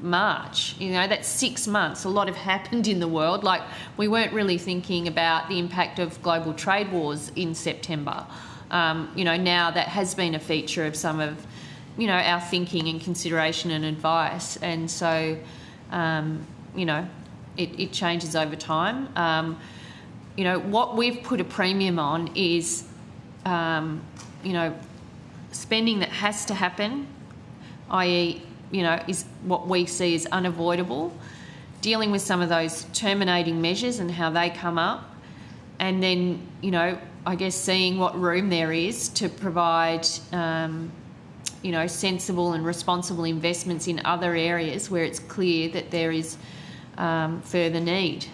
March. That's 6 months. A lot have happened in the world. Like, we weren't really thinking about the impact of global trade wars in September. Now that has been a feature of some of, our thinking and consideration and advice. And so, it changes over time. What we've put a premium on is, spending that has to happen, i.e., is what we see as unavoidable, dealing with some of those terminating measures and how they come up, and then, I guess seeing what room there is to provide, sensible and responsible investments in other areas where it's clear that there is further need.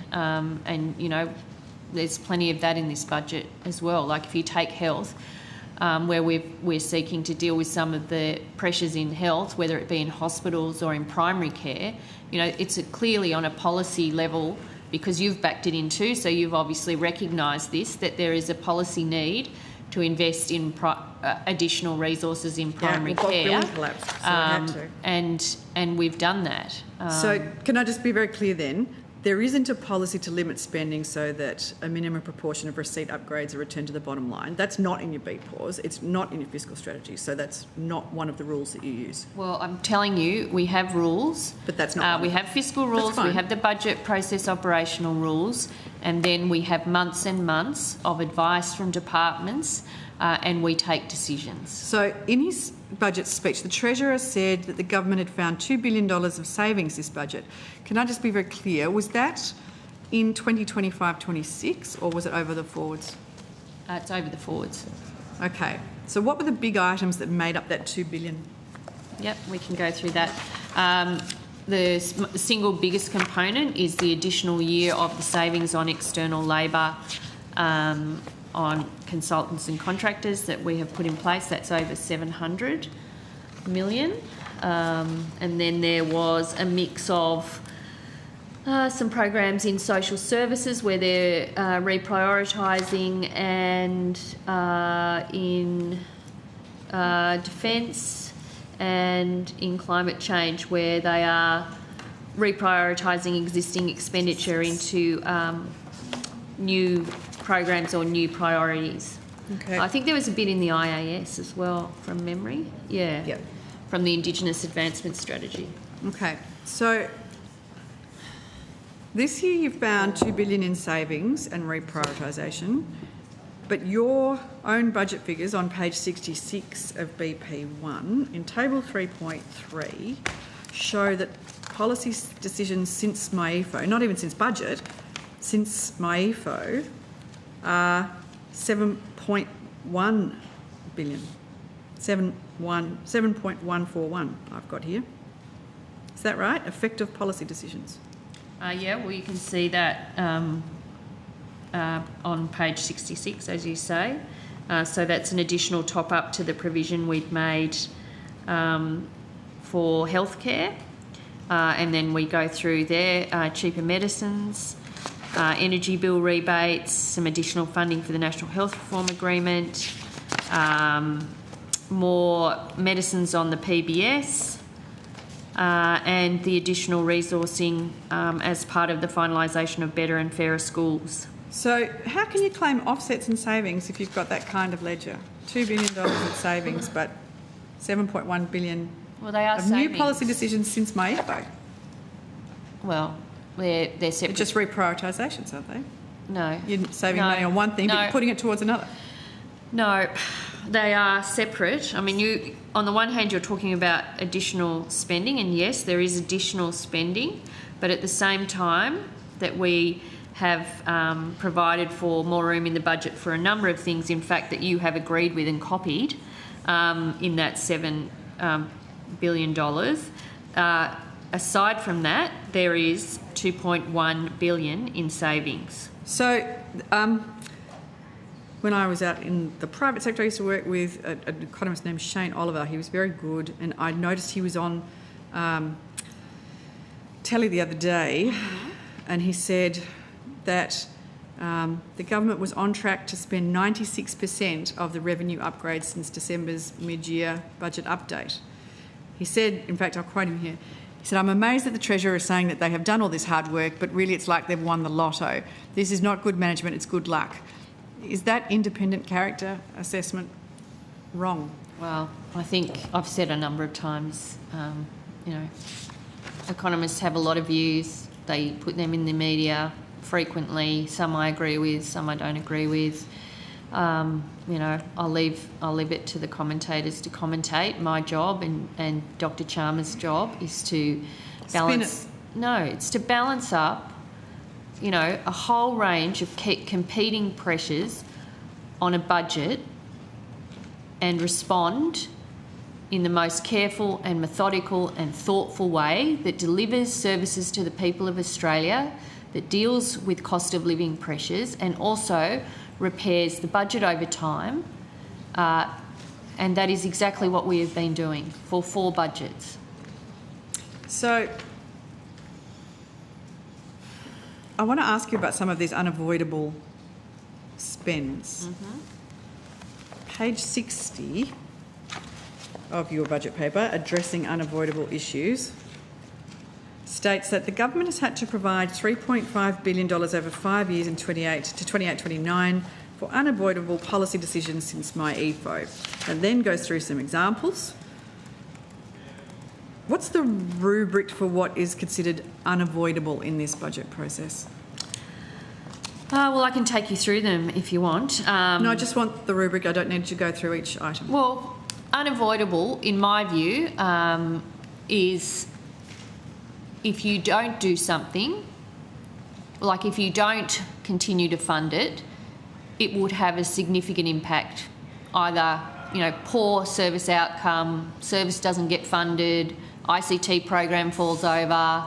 There's plenty of that in this budget as well. Like, if you take health, where we're seeking to deal with some of the pressures in health, whether it be in hospitals or in primary care, it's clearly on a policy level, because you've backed it in too, so you've obviously recognised this, that there is a policy need to invest in additional resources in primary care. Collapsed, so I had to. And we've done that. So can I just be very clear then? There isn't a policy to limit spending so that a minimum proportion of receipt upgrades are returned to the bottom line. That's not in your BPAWS. It's not in your fiscal strategy. So that's not one of the rules that you use. Well, I'm telling you, we have rules. But that's not we have fiscal rules, we have the budget process operational rules, and then we have months and months of advice from departments, and we take decisions. So in his budget speech, the Treasurer said that the government had found $2 billion of savings this budget. Can I just be very clear? Was that in 2025-26, or was it over the forwards? It's over the forwards. Okay. So what were the big items that made up that $2 billion? Yep, we can go through that. The single biggest component is the additional year of the savings on external labour on consultants and contractors that we have put in place. That's over 700 million. And then there was a mix of some programs in social services where they're reprioritising, and in defence and in climate change where they are reprioritising existing expenditure into new programs or new priorities. Okay. I think there was a bit in the IAS as well, from memory. Yeah. Yep. From the Indigenous Advancement Strategy. Okay. So this year you've found $2 billion in savings and reprioritisation, but your own budget figures on page 66 of BP1 in table 3.3 show that policy decisions since MyEFO, not even since budget, since MyEFO, are 7.1 billion. 7.141 I've got here. Is that right? Effective policy decisions. Yeah, well, you can see that on page 66, as you say. So that's an additional top-up to the provision we'd made for healthcare. And then we go through there, cheaper medicines, energy bill rebates, some additional funding for the National Health Reform Agreement, more medicines on the PBS, and the additional resourcing as part of the finalisation of better and fairer schools. So how can you claim offsets and savings if you've got that kind of ledger? $2 billion in savings, but 7.1 billion well, they are of savings. new policy decisions since MyEFO. well, they're separate. They're just reprioritisations, aren't they? No. You're saving money on one thing, but you're putting it towards another. No, they are separate. I mean, on the one hand, you're talking about additional spending, and yes, there is additional spending, but at the same time that we have provided for more room in the budget for a number of things, in fact, that you have agreed with and copied in that $7 billion. Aside from that, there is $2.1 billion in savings. So, when I was out in the private sector, I used to work with an economist named Shane Oliver. He was very good, and I noticed he was on telly the other day, and he said that the government was on track to spend 96% of the revenue upgrades since December's mid-year budget update. He said, in fact, I'll quote him here, he said, "I'm amazed that the Treasurer is saying that they have done all this hard work, but really it's like they've won the lotto. This is not good management, it's good luck." Is that independent character assessment wrong? Well, I think I've said a number of times, economists have a lot of views. They put them in the media frequently. Some I agree with, some I don't agree with. I'll leave it to the commentators to commentate. My job and Dr. Chalmers' job is to balance. No, it's to balance up, a whole range of competing pressures on a budget and respond in the most careful and methodical and thoughtful way that delivers services to the people of Australia, that deals with cost of living pressures and also repairs the budget over time. And that is exactly what we have been doing for 4 budgets. So I want to ask you about some of these unavoidable spends. Page 60 of your budget paper, Addressing Unavoidable Issues, states that the government has had to provide $3.5 billion over 5 years in 28-29 for unavoidable policy decisions since my EFO, and then goes through some examples. What's the rubric for what is considered unavoidable in this budget process? Well, I can take you through them if you want. No, I just want the rubric. I don't need to go through each item. Well, unavoidable, in my view, is if you don't do something, like if you don't continue to fund it, it would have a significant impact. Either, poor service outcome, service doesn't get funded, ICT program falls over,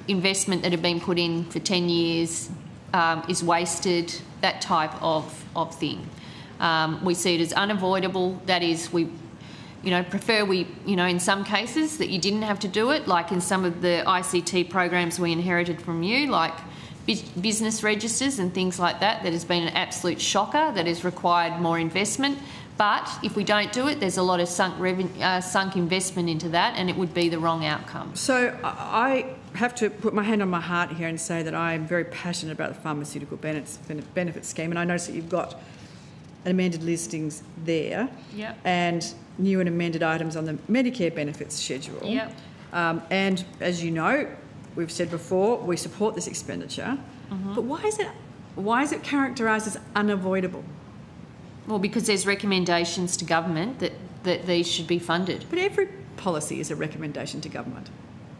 investment that had been put in for 10 years is wasted, that type of thing. We see it as unavoidable. That is, we prefer in some cases that you didn't have to do it, like in some of the ICT programs we inherited from you, like business registers and things like that, that has been an absolute shocker, that has required more investment. But if we don't do it, there's a lot of sunk investment into that, and it would be the wrong outcome. So I have to put my hand on my heart here and say that I am very passionate about the pharmaceutical benefits scheme, and I notice that you've got amended listings there, and new and amended items on the Medicare benefits schedule. And as you know, we've said before, we support this expenditure, but why is it characterised as unavoidable? Well, because there's recommendations to government that these should be funded. But every policy is a recommendation to government.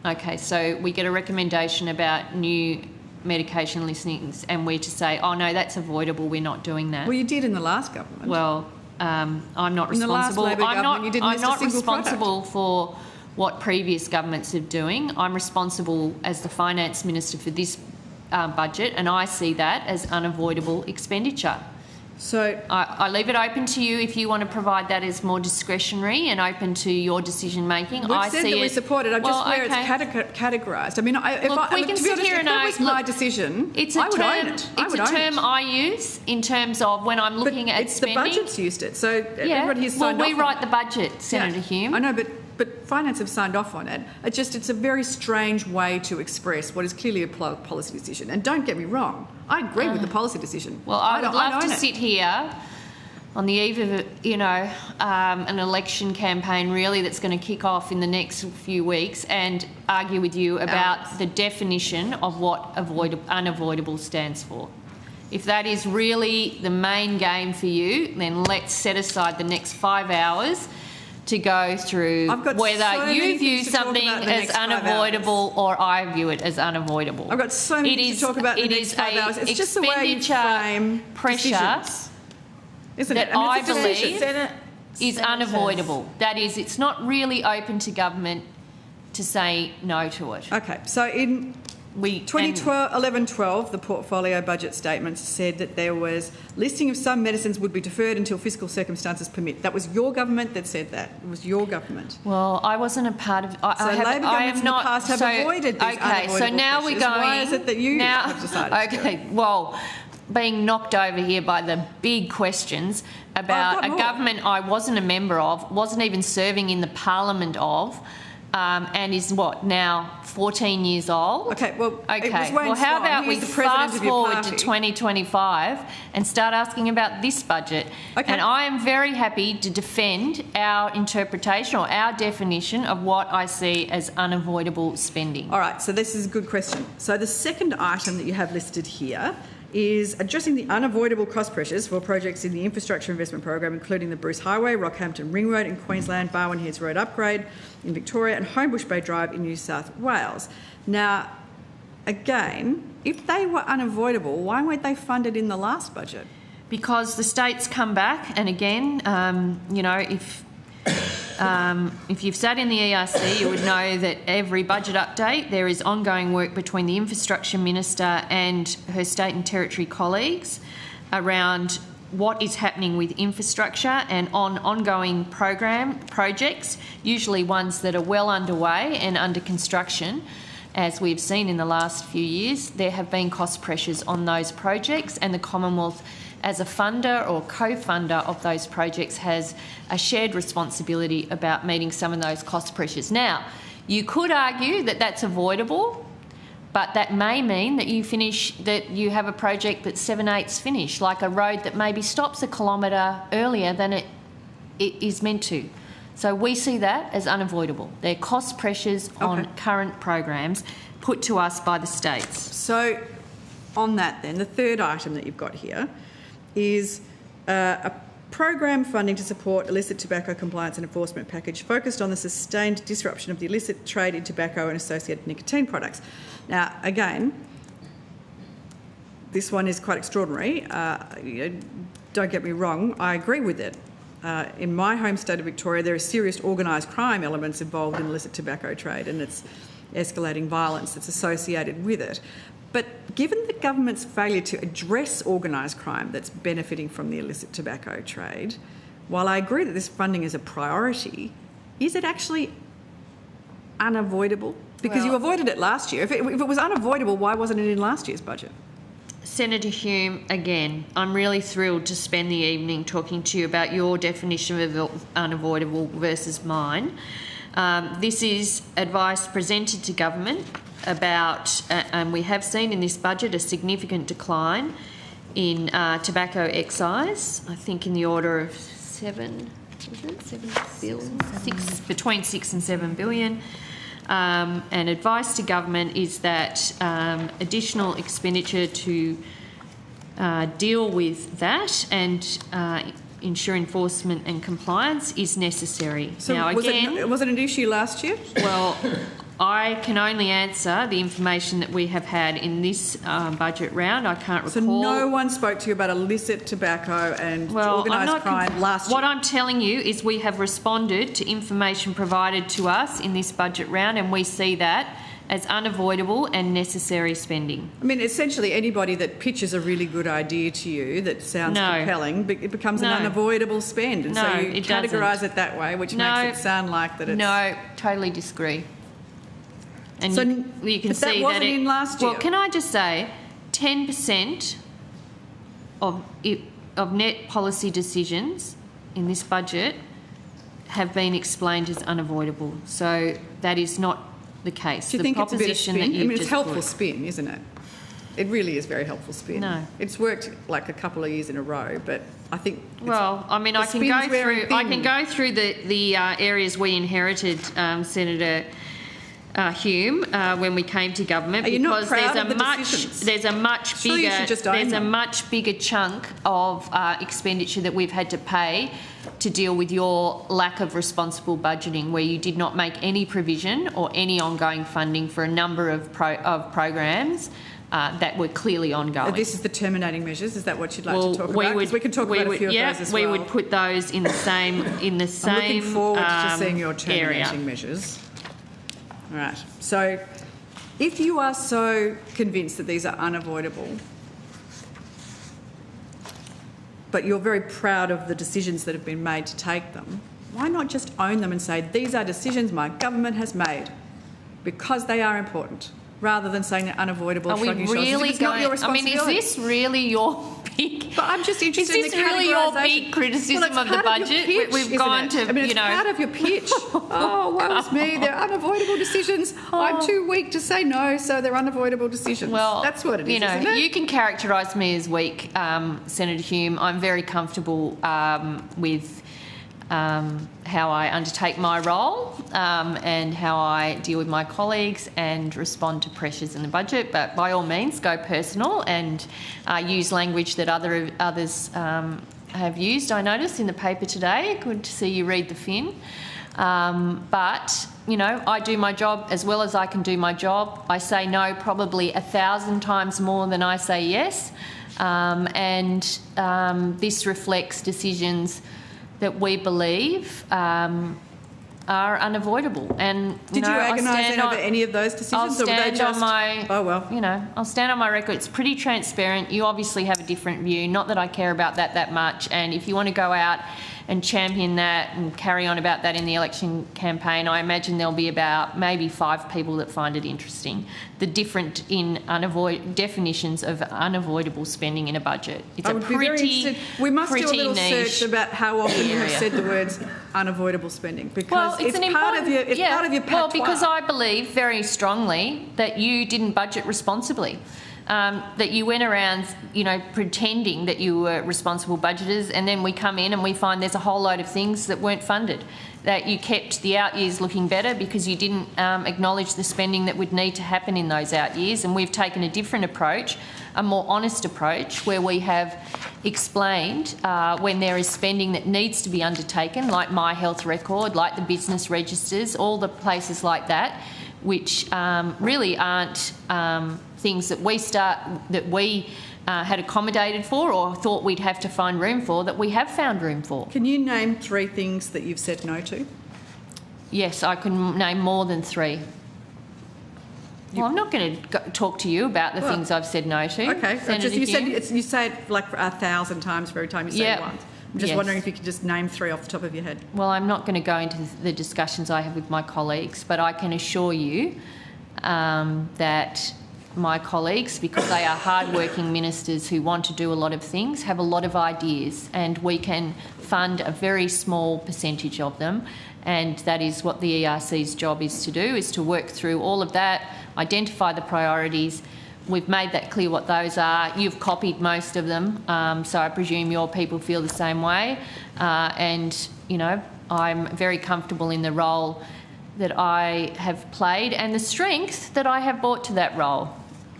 Okay, so we get a recommendation about new medication listings and we're to say, oh no, that's avoidable, we're not doing that. Well, you did in the last government. Well, I'm not responsible. In the last Labor government, you didn't list a single responsible for what previous governments are doing. I'm responsible as the Finance Minister for this budget, and I see that as unavoidable expenditure. So I leave it open to you if you want to provide that as more discretionary and open to your decision making. We've said that we support it. Where it's categorised. I mean, if that was my decision, I would own it. It's a term I use in terms of when I'm looking at spending. The budget's used it, so everybody has signed off. Well, we write the budget, Senator Hume. I know, but Finance have signed off on it. It's a very strange way to express what is clearly a policy decision. And don't get me wrong, I agree with the policy decision. Well, I would love to sit here on the eve of, an election campaign really that's going to kick off in the next few weeks and argue with you about the definition of what unavoidable stands for. If that is really the main game for you, then let's set aside the next 5 hours to go through whether you view something as unavoidable or I view it as unavoidable. I've got so many things to talk about in the next 5 hours. It's just the way you frame pressure decisions, isn't it? that I believe is unavoidable. That is, it's not really open to government to say no to it. Okay, so in 2011-12, the portfolio budget statements said that there was listing of some medicines would be deferred until fiscal circumstances permit. That was your government that said that. It was your government. Well, I wasn't a part of. Labor governments in the past have avoided these unavoidable so now pressures. we're going. Why is it that you have decided to do it? Well, being knocked over here by the big questions about a government I wasn't a member of, wasn't even serving in the Parliament of. And is now 14 years old. Okay, well, okay. It was Wayne well, how Swan. about we fast forward to party. 2025 and start asking about this budget? Okay. And I am very happy to defend our interpretation or our definition of what I see as unavoidable spending. All right, so this is a good question. So the second item that you have listed here is addressing the unavoidable cost pressures for projects in the infrastructure investment program, including the Bruce Highway, Rockhampton Ring Road in Queensland, Barwon Heads Road upgrade in Victoria and Homebush Bay Drive in New South Wales. Now, again, if they were unavoidable, why weren't they funded in the last budget? Because the states come back, and again, if you've sat in the ERC, you would know that every budget update there is ongoing work between the Infrastructure Minister and her state and territory colleagues around what is happening with infrastructure and on ongoing projects, usually ones that are well underway and under construction. As we've seen in the last few years, there have been cost pressures on those projects, and the Commonwealth, as a funder or co-funder of those projects, has a shared responsibility about meeting some of those cost pressures. Now, you could argue that that's avoidable, but that may mean that you have a project that's 7/8 finished, like a road that maybe stops a kilometre earlier than it is meant to. So we see that as unavoidable. They're cost pressures on current programs put to us by the states. So on that then, the third item that you've got here is a program funding to support illicit tobacco compliance and enforcement package focused on the sustained disruption of the illicit trade in tobacco and associated nicotine products. Now, again, this one is quite extraordinary. Don't get me wrong, I agree with it. In my home state of Victoria, there are serious organised crime elements involved in illicit tobacco trade, and it's escalating violence that's associated with it. But given the government's failure to address organised crime that's benefiting from the illicit tobacco trade, while I agree that this funding is a priority, is it actually unavoidable? Because you avoided it last year. If it was unavoidable, why wasn't it in last year's budget? Senator Hume, again, I'm really thrilled to spend the evening talking to you about your definition of unavoidable versus mine. This is advice presented to government about, and we have seen in this budget a significant decline in tobacco excise, I think in the order of between 6 and 7 billion. And advice to government is that additional expenditure to deal with that and ensure enforcement and compliance is necessary. So now, again, was it an issue last year? Well, I can only answer the information that we have had in this budget round. I can't recall. So no one spoke to you about illicit tobacco and organised crime last year? What I'm telling you is we have responded to information provided to us in this budget round, and we see that as unavoidable and necessary spending. I mean, essentially anybody that pitches a really good idea to you that sounds compelling, it becomes an unavoidable spend. And so you categorise it that way, which makes it sound like that it's... No, totally disagree. And so you can see that wasn't in last year. Well, can I just say 10% of net policy decisions in this budget have been explained as unavoidable. So that is not the case. Do you think it's a bit of spin? I mean, it's helpful put. spin, isn't it? It really is very helpful spin. No. It's worked like a couple of years in a row, but I think. Well, I mean, I can go through the areas we inherited, Senator Hume, when we came to government, because there's a much bigger chunk of expenditure that we've had to pay to deal with your lack of responsible budgeting, where you did not make any provision or any ongoing funding for a number of programs that were clearly ongoing. This is the terminating measures. Is that what you'd like to talk about? Because we can talk about a few of those as well. We would put those in the same I'm looking forward to seeing your terminating area. measures. All right. So, if you are so convinced that these are unavoidable, but you're very proud of the decisions that have been made to take them, why not just own them and say, these are decisions my government has made because they are important, rather than saying they're unavoidable? Are we really going? I mean, is this really your big? But I'm just interested in the Is this really your big criticism of the budget? We've gone to, it's part of your pitch. Oh, woe is me, they're unavoidable decisions. I'm too weak to say no, so they're unavoidable decisions. Well, that's what it is, isn't it? You can characterise me as weak, Senator Hume. I'm very comfortable with how I undertake my role and how I deal with my colleagues and respond to pressures in the budget. But by all means, go personal and use language that others have used. I noticed in the paper today. Good to see you read the Fin. But, I do my job as well as I can do my job. I say no probably 1,000 times more than I say yes. This reflects decisions that we believe are unavoidable. And did you agonise over any of those decisions? I'll stand on my. Oh well. I'll stand on my record. It's pretty transparent. You obviously have a different view. Not that I care about that much. And if you want to go out and champion that and carry on about that in the election campaign, I imagine there'll be about maybe 5 people that find it interesting. The different definitions of unavoidable spending in a budget. It's I would be very interested. We must do a little niche search about how often you have said the words unavoidable spending, because it's part of your patois. Well, because I believe very strongly that you didn't budget responsibly. That you went around, pretending that you were responsible budgeters, and then we come in and we find there's a whole load of things that weren't funded. That you kept the out years looking better because you didn't acknowledge the spending that would need to happen in those out years, and we've taken a different approach, a more honest approach, where we have explained when there is spending that needs to be undertaken, like My Health Record, like the business registers, all the places like that, which really aren't things that we had accommodated for or thought we'd have to find room for, that we have found room for. Can you name 3 things that you've said no to? Yes, I can name more than 3. Well, I'm not going to talk to you about the things I've said no to. Okay, you say it like 1,000 times for every time you say it once. I'm just wondering if you could just name 3 off the top of your head. Well, I'm not going to go into the discussions I have with my colleagues, but I can assure you that my colleagues, because they are hard-working ministers who want to do a lot of things, have a lot of ideas, and we can fund a very small percentage of them, and that is what the ERC's job is to do, is to work through all of that, identify the priorities. We've made that clear what those are. You've copied most of them, so I presume your people feel the same way. I'm very comfortable in the role that I have played and the strength that I have brought to that role.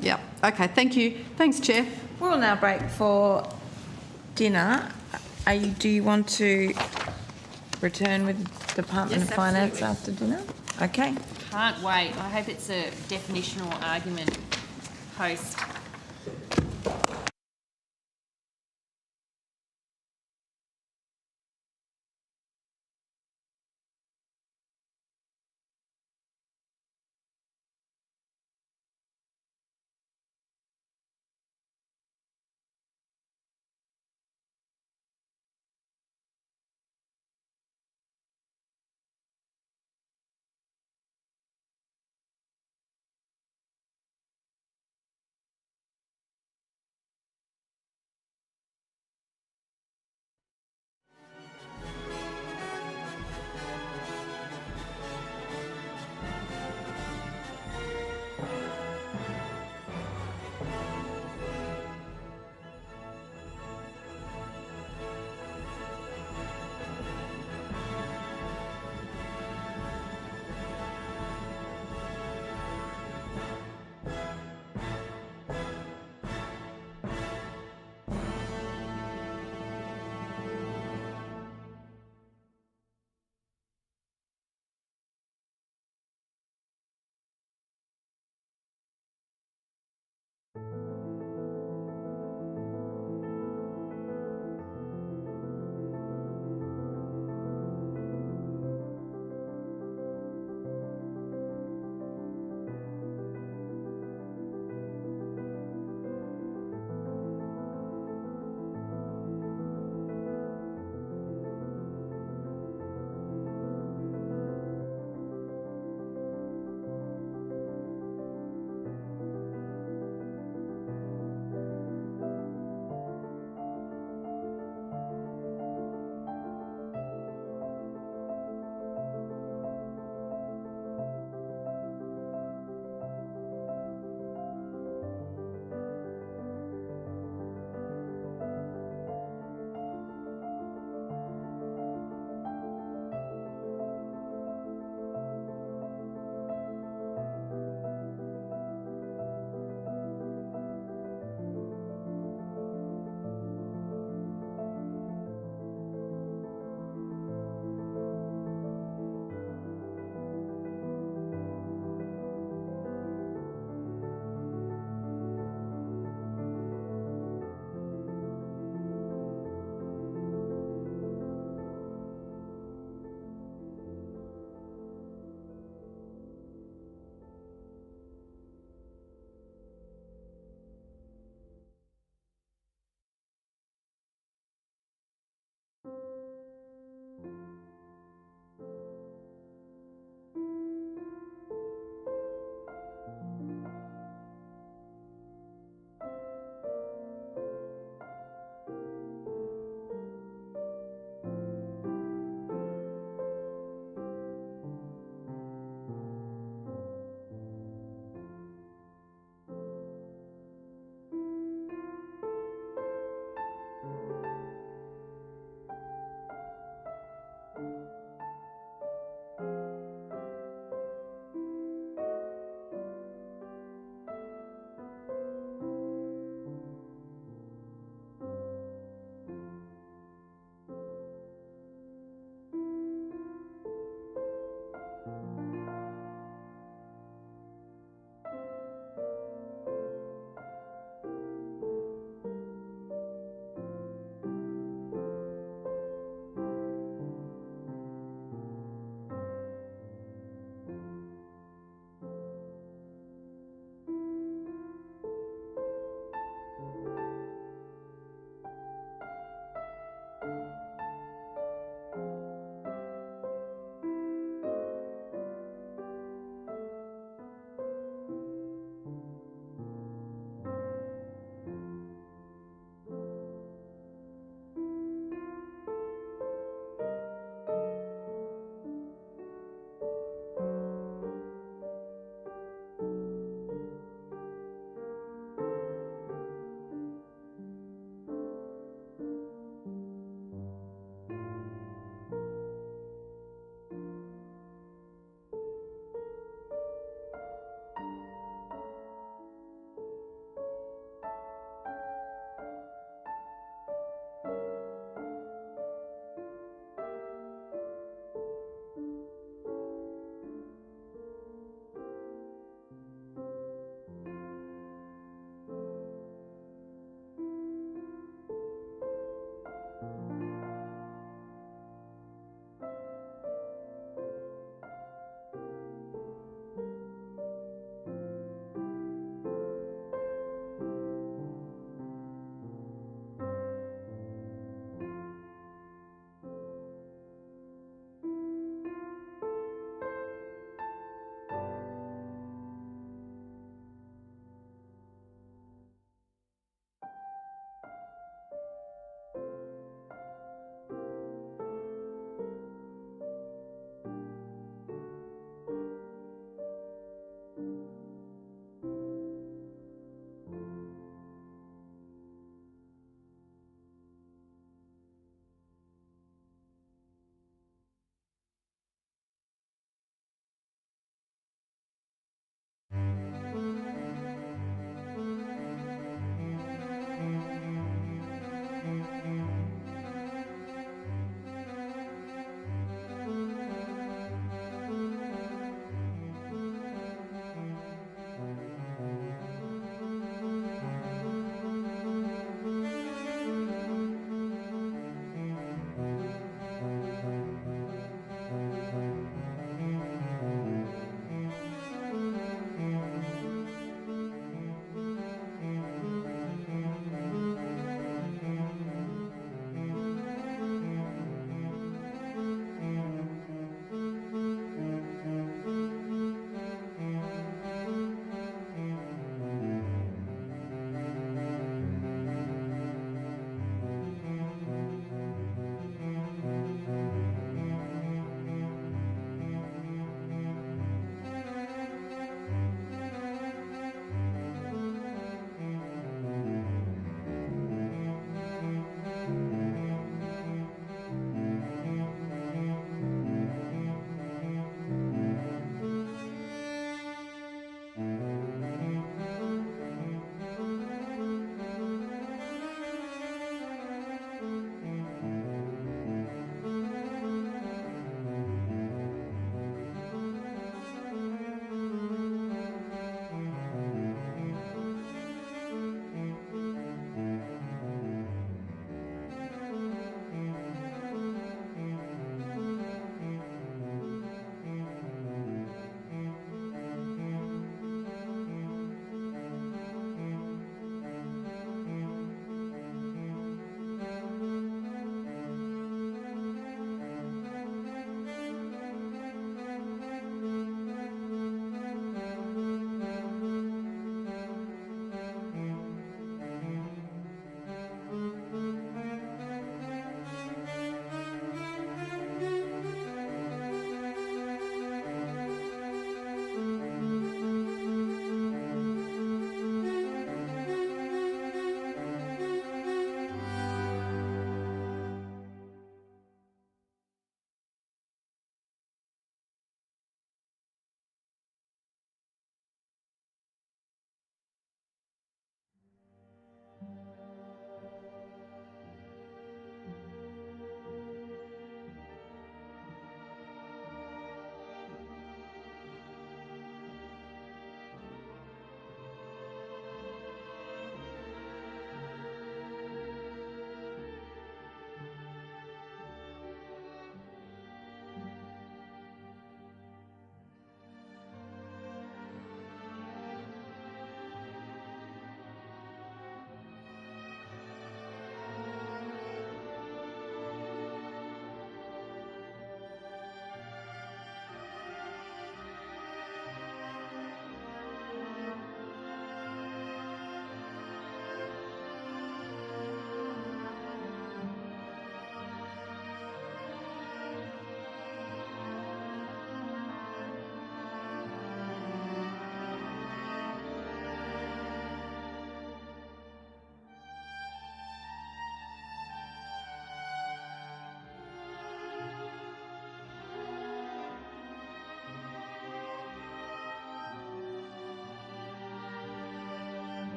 Yeah. Okay. Thank you. Thanks, Chair. We'll now break for dinner. Do you want to return with Department of Finance after dinner? Okay. Can't wait. I hope it's a definitional argument post.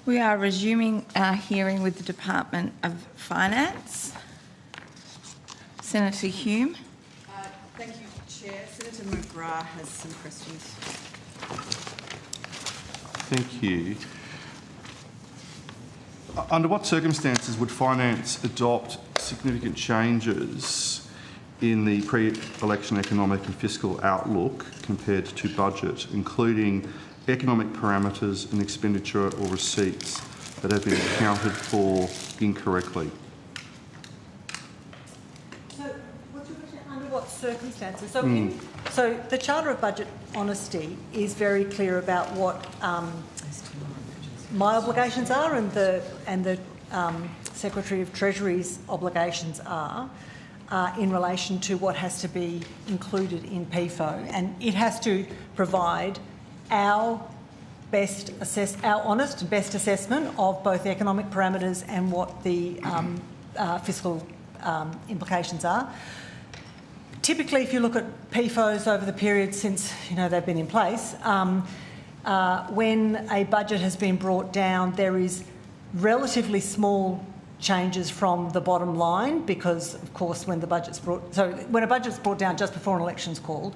We are resuming our hearing with the Department of Finance. Senator Hume. Thank you, Chair. Senator McGrath has some questions. Thank you. Under what circumstances would finance adopt significant changes in the pre-election economic and fiscal outlook compared to budget, including economic parameters and expenditure or receipts that have been accounted for incorrectly? So, what's your question? Under what circumstances? So, so the Charter of Budget Honesty is very clear about what my obligations are and the Secretary of Treasury's obligations are in relation to what has to be included in PFO, and it has to provide our honest and best assessment of both the economic parameters and what the fiscal implications are. Typically, if you look at PFOs over the period since they've been in place, when a budget has been brought down, there is relatively small changes from the bottom line because, of course, when a budget's brought down just before an election's called,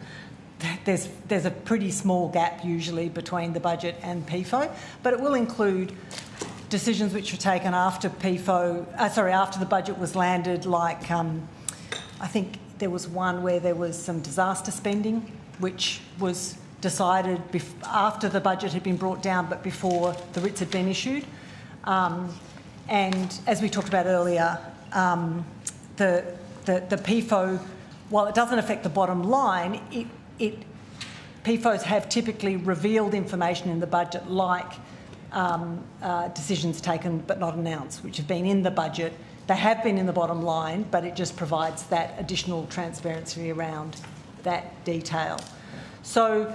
there's a pretty small gap usually between the budget and PFO, but it will include decisions which were taken after after the budget was landed, like I think there was one where there was some disaster spending which was decided after the budget had been brought down but before the writs had been issued. And as we talked about earlier, the PFO, while it doesn't affect the bottom line, PFOs have typically revealed information in the budget, like decisions taken but not announced, which have been in the budget. They have been in the bottom line, but it just provides that additional transparency around that detail. So,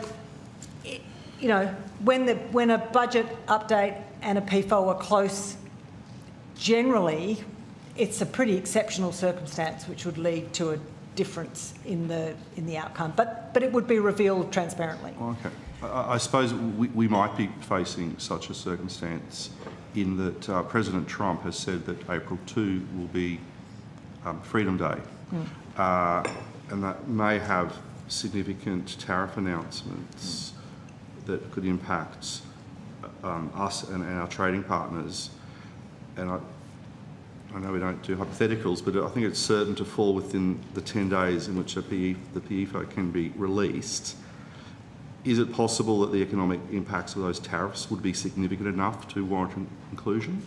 when a budget update and a PFO are close, generally, it's a pretty exceptional circumstance which would lead to a difference in the outcome, but it would be revealed transparently. Okay. I suppose we might be facing such a circumstance in that President Trump has said that April 2 will be Freedom Day, and that may have significant tariff announcements that could impact us and our trading partners. And I know we don't do hypotheticals, but I think it's certain to fall within the 10 days in which the PFO can be released. Is it possible that the economic impacts of those tariffs would be significant enough to warrant inclusion?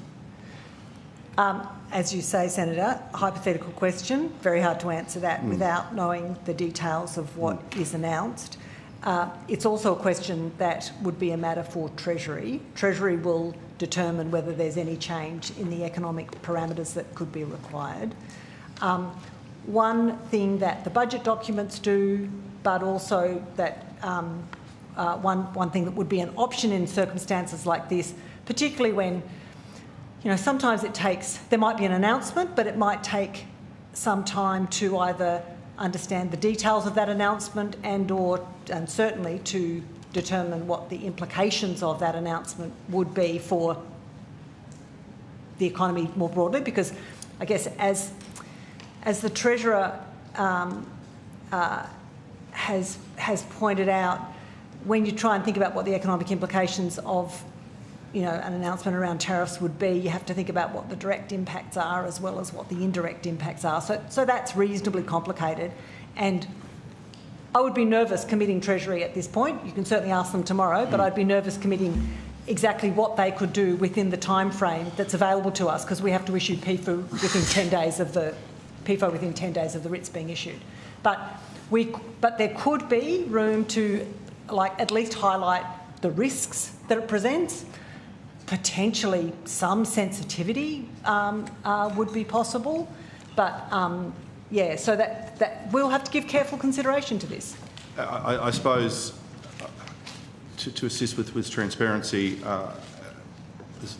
As you say, Senator, hypothetical question, very hard to answer that without knowing the details of what is announced. It's also a question that would be a matter for Treasury. Treasury will determine whether there's any change in the economic parameters that could be required. One thing that the budget documents do, but also that one thing that would be an option in circumstances like this, particularly when, sometimes there might be an announcement, but it might take some time to either understand the details of that announcement and certainly to determine what the implications of that announcement would be for the economy more broadly, because I guess as the Treasurer has pointed out, when you try and think about what the economic implications of an announcement around tariffs would be, you have to think about what the direct impacts are as well as what the indirect impacts are. So that's reasonably complicated, and I would be nervous committing Treasury at this point. You can certainly ask them tomorrow, but I'd be nervous committing exactly what they could do within the time frame that's available to us, because we have to issue PFO within 10 days of the writs being issued. But there could be room to at least highlight the risks that it presents. Potentially some sensitivity would be possible, but so that we'll have to give careful consideration to this. I suppose to assist with transparency,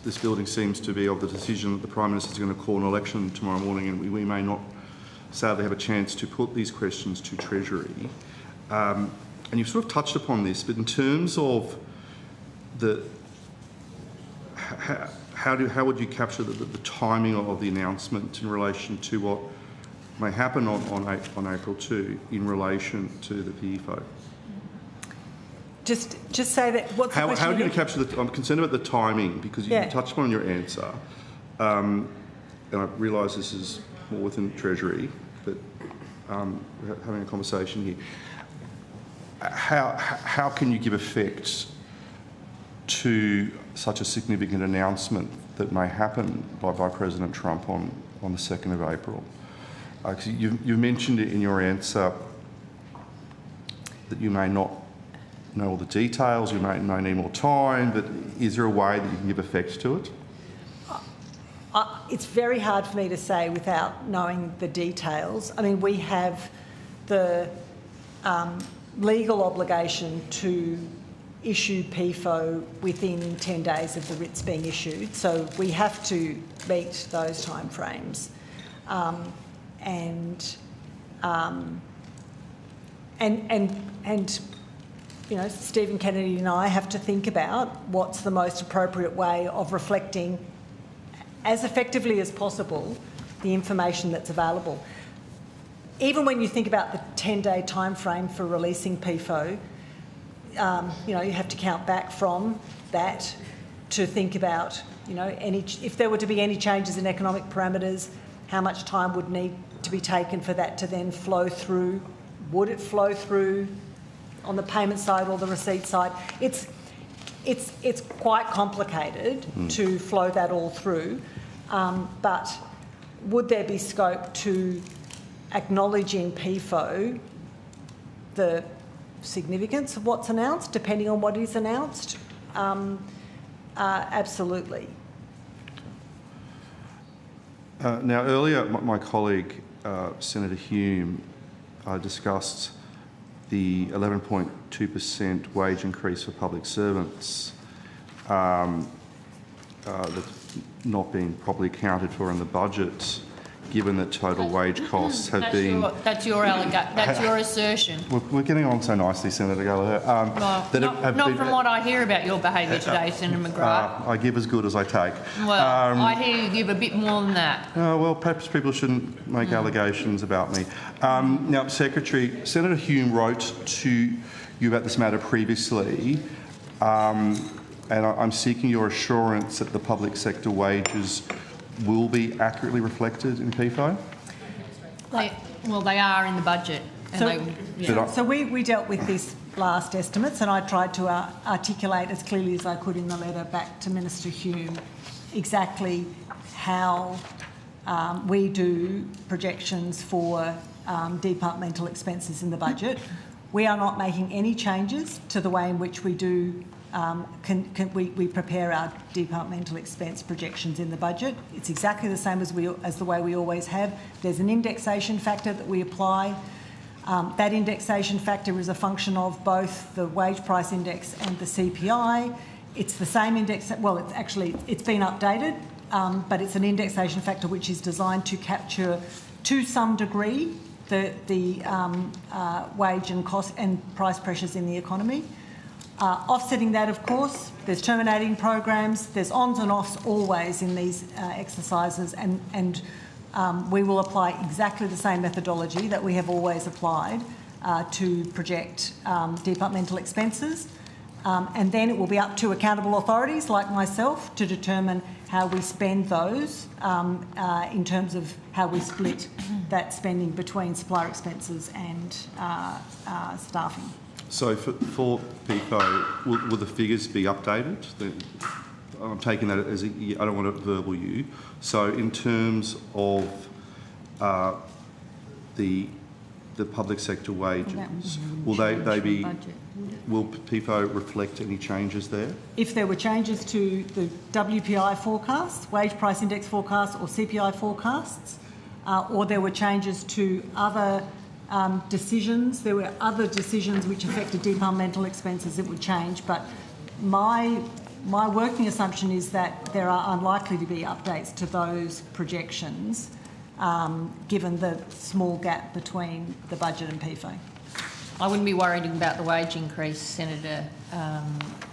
this building seems to be of the decision that the Prime Minister is going to call an election tomorrow morning, and we may not sadly have a chance to put these questions to Treasury. And you've sort of touched upon this, but in terms of how would you capture the timing of the announcement in relation to what may happen on April 2 in relation to the PFO? Just say that. What's the question? How are you going to capture the? I'm concerned about the timing because you touched upon your answer, and I realise this is more within Treasury, but we're having a conversation here. How can you give effect to such a significant announcement that may happen by President Trump on the 2nd of April? You mentioned it in your answer that you may not know all the details, you may need more time, but is there a way that you can give effect to it? It's very hard for me to say without knowing the details. I mean, we have the legal obligation to issue PFO within 10 days of the writs being issued, so we have to meet those timeframes. And you know, Stephen Kennedy and I have to think about what's the most appropriate way of reflecting as effectively as possible the information that's available. Even when you think about the 10-day time frame for releasing PFO, you know, you have to count back from that to think about, you know, if there were to be any changes in economic parameters, how much time would need to be taken for that to then flow through. Would it flow through on the payment side or the receipt side? It's quite complicated to flow that all through, but would there be scope to acknowledge in PFO the significance of what's announced, depending on what is announced? Absolutely. Now, earlier, my colleague, Senator Hume, discussed the 11.2% wage increase for public servants that's not being properly accounted for in the budget, given that total wage costs have been... That's your assertion. We're getting on so nicely, Senator Gallagher. Not from what I hear about your behaviour today, Senator McGrath. I give as good as I take. Well, I hear you give a bit more than that. Well, perhaps people shouldn't make allegations about me. Now, Secretary, Senator Hume wrote to you about this matter previously, and I'm seeking your assurance that the public sector wages will be accurately reflected in PFO? They are in the budget. So we dealt with this last estimates, and I tried to articulate as clearly as I could in the letter back to Minister Hume exactly how we do projections for departmental expenses in the budget. We are not making any changes to the way in which we do we prepare our departmental expense projections in the budget. It's exactly the same as the way we always have. There's an indexation factor that we apply. That indexation factor is a function of both the wage price index and the CPI. It's the same index. Well, it's been updated, but it's an indexation factor which is designed to capture, to some degree, the wage and cost and price pressures in the economy. Offsetting that, of course, there's terminating programs, there's ons and offs always in these exercises, and we will apply exactly the same methodology that we have always applied to project departmental expenses. And then it will be up to accountable authorities like myself to determine how we spend those in terms of how we split that spending between supplier expenses and staffing. So for PFO, will the figures be updated? I'm taking that as I don't want to verbal you. So in terms of the public sector wages, will they be? Will PFO reflect any changes there? If there were changes to the WPI forecasts, wage price index forecasts, or CPI forecasts, or there were changes to other decisions. There were other decisions which affected departmental expenses that would change, but my working assumption is that there are unlikely to be updates to those projections, given the small gap between the budget and PFO. I wouldn't be worried about the wage increase, Senator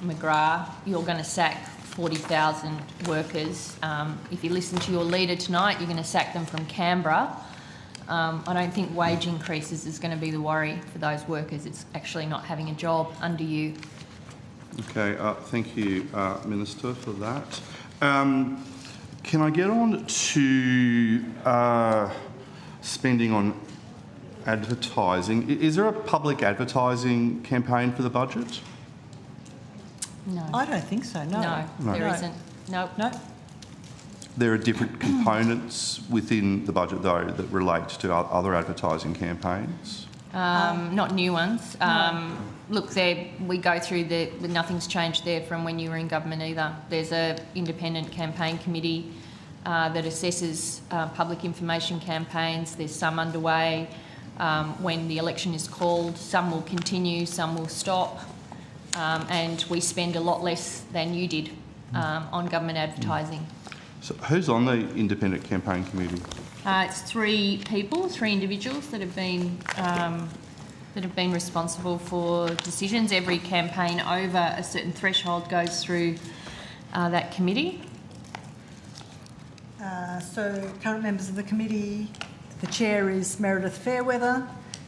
McGrath. You're going to sack 40,000 workers. If you listen to your leader tonight, you're going to sack them from Canberra. I don't think wage increases is going to be the worry for those workers. It's actually not having a job under you. Okay, thank you, Minister, for that. Can I get on to spending on advertising? Is there a public advertising campaign for the budget? No. I don't think so, no. No. There isn't. No. No. There are different components within the budget, though, that relate to other advertising campaigns? Not new ones. Look, we go through nothing's changed there from when you were in government either. There's an independent campaign committee that assesses public information campaigns. There's some underway. When the election is called, some will continue, some will stop. And we spend a lot less than you did on government advertising. So who's on the independent campaign committee? It's 3 individuals that have been responsible for decisions. Every campaign over a certain threshold goes through that committee. So current members of the committee, the chair is Meredith Fairweather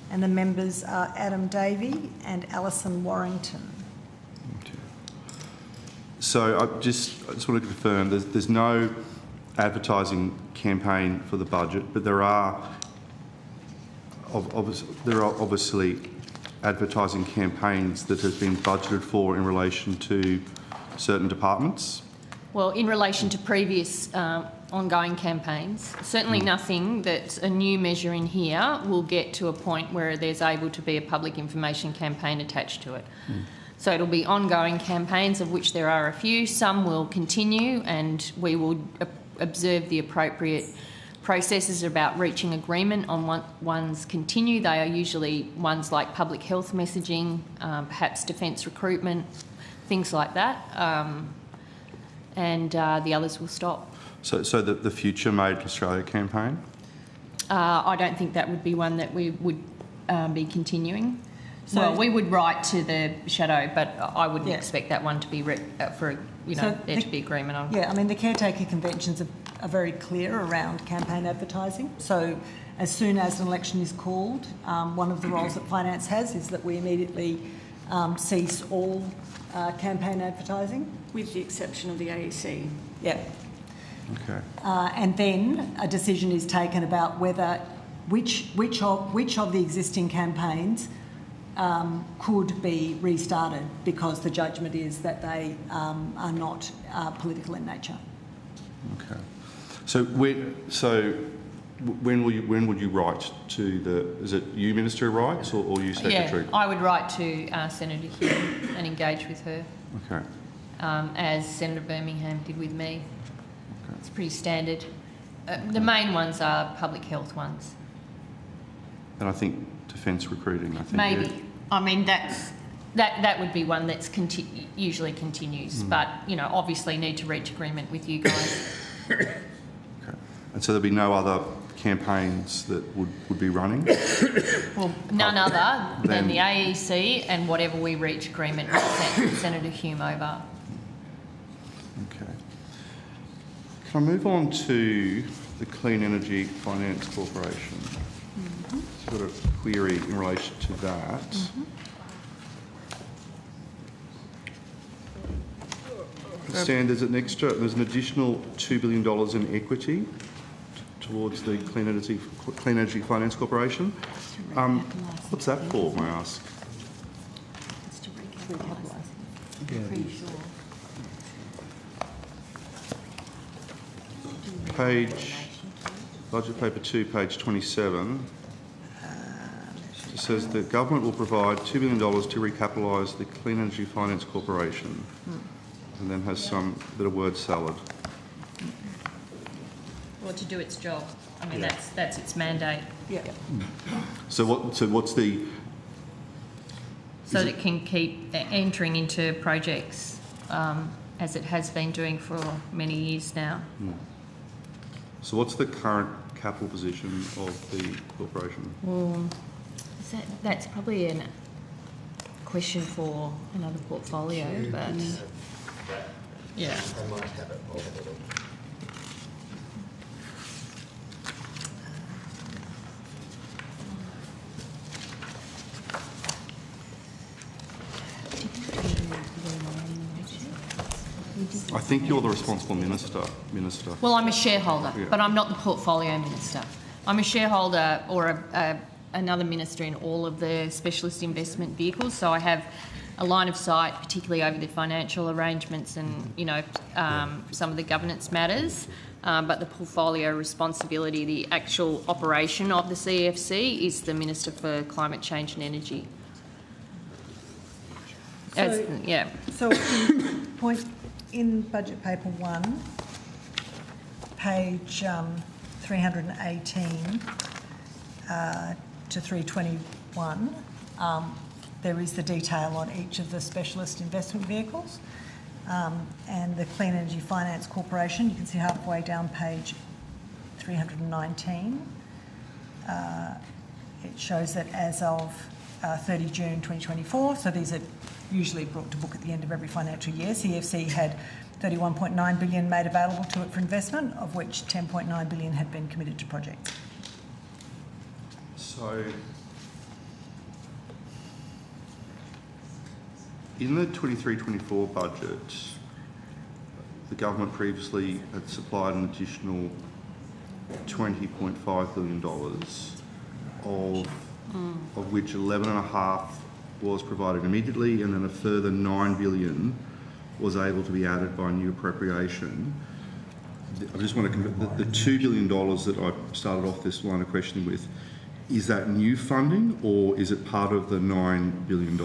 and the members are Adam Davey and Alison Warrington. So I just want to confirm, there's no advertising campaign for the budget, but there are obviously advertising campaigns that have been budgeted for in relation to certain departments. Well, in relation to previous ongoing campaigns, certainly nothing that's a new measure in here will get to a point where there's able to be a public information campaign attached to it. So it'll be ongoing campaigns, of which there are a few. Some will continue and we will observe the appropriate processes about reaching agreement on what ones continue. They are usually ones like public health messaging, perhaps defence recruitment, things like that, and the others will stop. So the Future Made Australia campaign? I don't think that would be one that we would be continuing. Well, we would write to the shadow, but I wouldn't expect that one to be there to be agreement on. Yeah, I mean, the caretaker conventions are very clear around campaign advertising. So as soon as an election is called, one of the roles that finance has is that we immediately cease all campaign advertising. With the exception of the AEC. Yeah. Okay. And then a decision is taken about whether which of the existing campaigns could be restarted because the judgment is that they are not political in nature. Okay. So when would you write to the? Is it you, Minister, writes or you, Secretary? Yeah, I would write to Senator Hume and engage with her. Okay. As Senator Birmingham did with me. Okay. It's pretty standard. The main ones are public health ones. And I think defence recruiting. I think maybe. Yeah. I mean that would be one that's usually continues, but obviously need to reach agreement with you guys. Okay. And so there'll be no other campaigns that would be running? Well, none other than the AEC and whatever we reach agreement with Senator Hume over. Okay. Can I move on to the Clean Energy Finance Corporation? I've got a query in relation to that. I understand there's an additional $2 billion in equity towards the Clean Energy Finance Corporation. What's that for, may I ask? It's to recapitalise. I'm pretty sure. Budget paper 2, page 27. It says the government will provide $2 billion to recapitalise the Clean Energy Finance Corporation, and then has some bit of word salad. Well, to do its job. I mean, that's its mandate. Yeah. So what's the? So that it can keep entering into projects as it has been doing for many years now. So what's the current capital position of the corporation? Well, that's probably a question for another portfolio, but Yeah. I might have it. I'll have a look. I think you're the responsible minister. Well, I'm a shareholder, Yeah. but I'm not the portfolio minister. I'm a shareholder or another minister in all of the specialist investment vehicles, so I have a line of sight, particularly over the financial arrangements and, you know, some of the governance matters. But the portfolio responsibility, the actual operation of the CEFC, is the Minister for Climate Change and Energy. So in budget paper 1, page 318 to 321, there is the detail on each of the specialist investment vehicles. And the Clean Energy Finance Corporation, you can see halfway down page 319, it shows that as of 30 June 2024, so these are usually brought to book at the end of every financial year, CFC had $31.9 billion made available to it for investment, of which $10.9 billion had been committed to projects. So, in the 23-24 budget, the government previously had supplied an additional $20.5 billion, of which 11.5 was provided immediately, and then a further $9 billion was able to be added by new appropriation. I just want to confirm the $2 billion that I started off this line of questioning with, is that new funding or is it part of the $9 billion?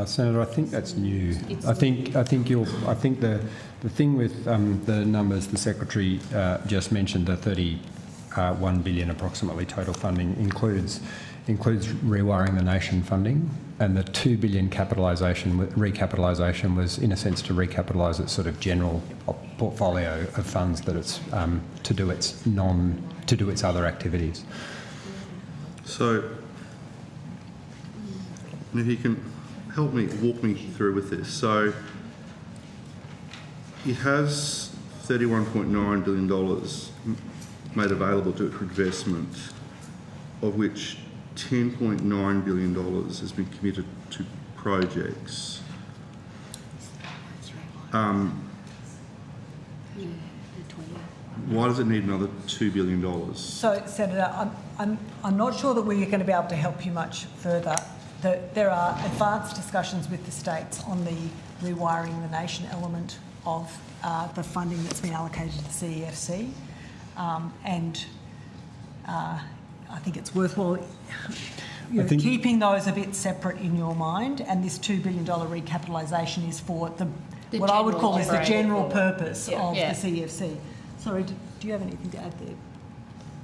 Senator, I think that's new. I think the thing with the numbers the Secretary just mentioned, the $31 billion approximately total funding includes rewiring the nation funding, and the $2 billion recapitalisation was in a sense to recapitalise its sort of general portfolio of funds that it's to do its other activities. So, and if you can walk me through with this. So, it has $31.9 billion made available to it for investment, of which $10.9 billion has been committed to projects. Why does it need another $2 billion? So, Senator, I'm not sure that we're going to be able to help you much further. There are advanced discussions with the states on the rewiring the nation element of the funding that's been allocated to the CEFC, and I think it's worthwhile keeping those a bit separate in your mind, and this $2 billion recapitalisation is for what I would call is the general purpose of the CEFC. Sorry, do you have anything to add there,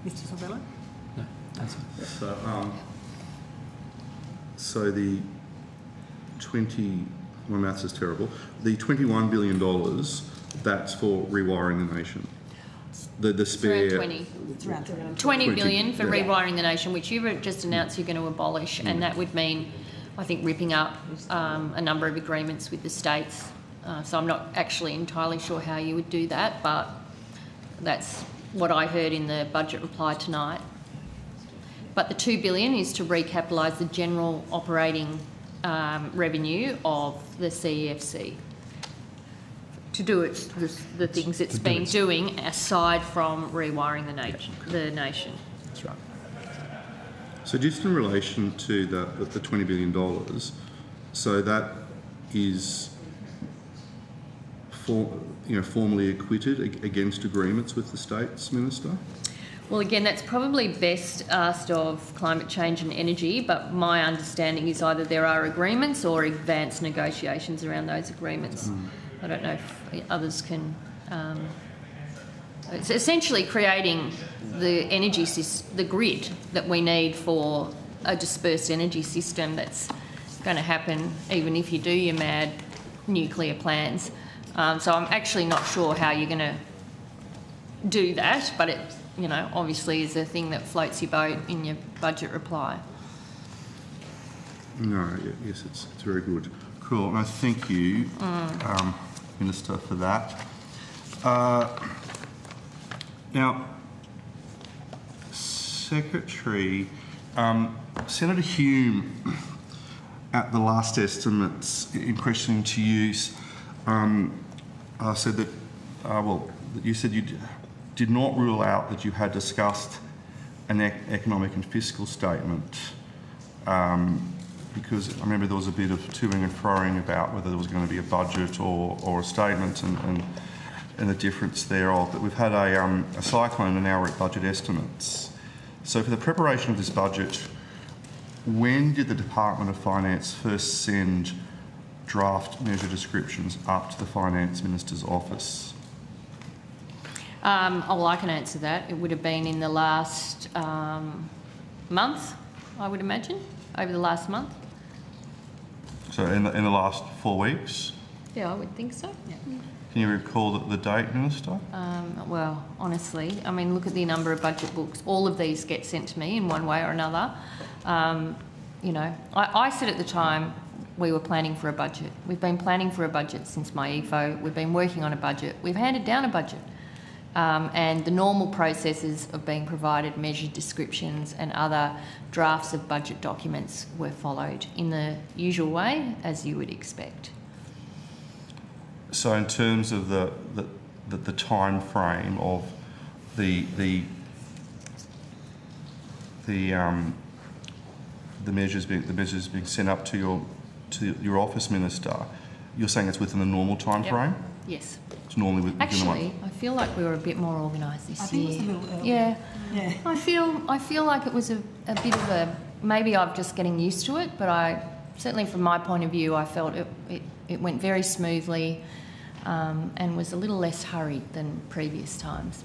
Mr. Sorbello? No, that's it. So the my maths is terrible, the $21 billion, that's for rewiring the nation. The spare... It's around 20 billion for rewiring the nation, which you've just announced you're going to abolish, and that would mean, I think, ripping up a number of agreements with the states. So I'm not actually entirely sure how you would do that, but that's what I heard in the budget reply tonight. But the $2 billion is to recapitalise the general operating revenue of the CEFC, to do the things it's been doing aside from rewiring the nation. That's right. So just in relation to the $20 billion, so that is formally acquitted against agreements with the states, Minister? Well, again, that's probably best asked of Climate Change and Energy, but my understanding is either there are agreements or advanced negotiations around those agreements. I don't know if others can... it's essentially creating the energy the grid that we need for a dispersed energy system that's going to happen even if you do your mad nuclear plans. So I'm actually not sure how you're going to do that, but it, obviously is a thing that floats your boat in your budget reply. No, yes, it's very good. Cool, no, thank you. Minister, for that. Now, Secretary, Senator Hume, at the last estimates in question to you, said that, that you said you did not rule out that you had discussed an economic and fiscal statement, because I remember there was a bit of toing and froing about whether there was going to be a budget or a statement and the difference thereof. But we've had a cyclone and now we're at budget estimates. So for the preparation of this budget, when did the Department of Finance first send draft measure descriptions up to the Finance Minister's office? Well, I can answer that. It would have been in the last month, I would imagine, over the last month. So in the last 4 weeks? Yeah, I would think so. Yeah. Can you recall the date, Minister? Well, honestly, I mean, look at the number of budget books. All of these get sent to me in one way or another. You know, I said at the time we were planning for a budget. We've been planning for a budget since my EFO. We've been working on a budget. We've handed down a budget. And the normal processes of being provided measure descriptions and other drafts of budget documents were followed in the usual way, as you would expect. So in terms of the time frame of the measures being sent up to your office, Minister, you're saying it's within the normal time frame? Yes. It's normally within Actually, I feel like we were a bit more organised this year. I think it was a little early. Yeah. Yeah. I feel like it was a bit of a, maybe I'm just getting used to it, but I certainly from my point of view I felt it went very smoothly and was a little less hurried than previous times.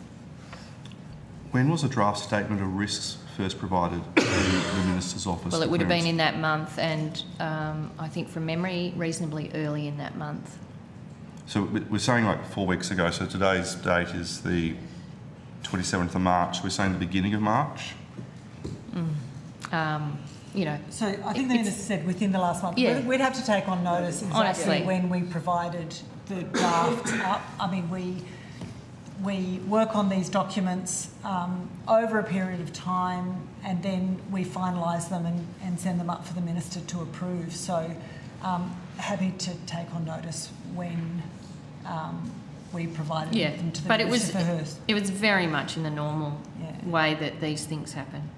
When was a draft statement of risks first provided to the Minister's office? Well, it would have been in that month and I think from memory reasonably early in that month. So we're saying like 4 weeks ago, so today's date is the 27th of March. We're saying the beginning of March? You know. So I think the Minister said within the last month. Yeah. We'd have to take on notice exactly Honestly. when we provided the draft up. I mean, we work on these documents over a period of time and then we finalise them and send them up for the Minister to approve. So happy to take on notice when we provided them to the Minister for hers. It was very much in the normal way that these things happen.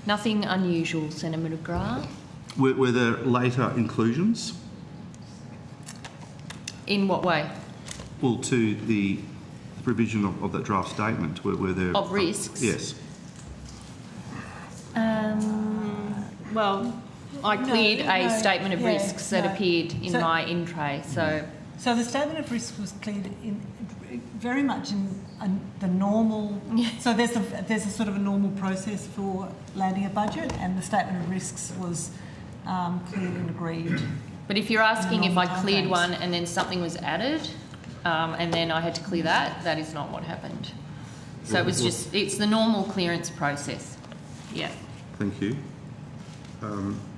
Nothing unusual, Senator McGrath. Were there later inclusions? In what way? Well, to the provision of that draft statement, were there... Of risks? Yes. Well, I cleared a statement of risks that appeared in my in-tray, so... So the statement of risks was cleared in very much in the normal... So there's a sort of a normal process for landing a budget, and the statement of risks was cleared and agreed. But if you're asking if I cleared one and then something was added, and then I had to clear that, that is not what happened. So it was just, it's the normal clearance process. Yeah. Thank you.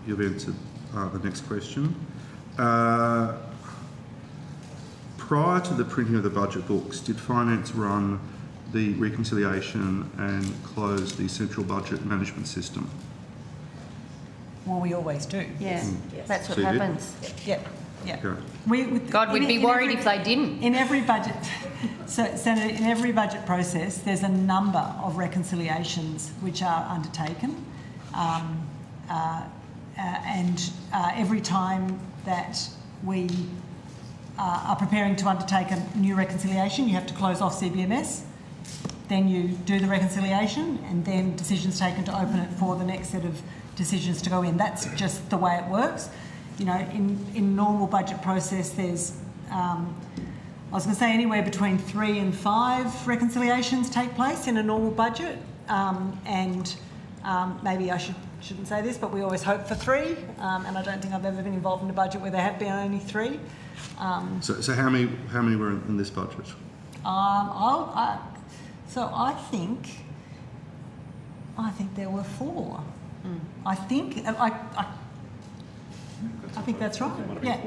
You've answered the next question. Prior to the printing of the budget books, did Finance run the reconciliation and close the central budget management system? Well, we always do. Yeah, that's what So you did? happens. Yep. Yeah. Okay. God, we'd be worried if they didn't. In every budget, so Senator, in every budget process, there's a number of reconciliations which are undertaken, and every time that we are preparing to undertake a new reconciliation, you have to close off CBMS. Then you do the reconciliation, and then decisions taken to open it for the next set of decisions to go in. That's just the way it works. You know, in normal budget process, there's, I was going to say anywhere between 3 and 5 reconciliations take place in a normal budget, and maybe I shouldn't say this, but we always hope for 3, and I don't think I've ever been involved in a budget where there have been only 3. So how many were in this budget? So I think there were 4. I think that's right. Yeah.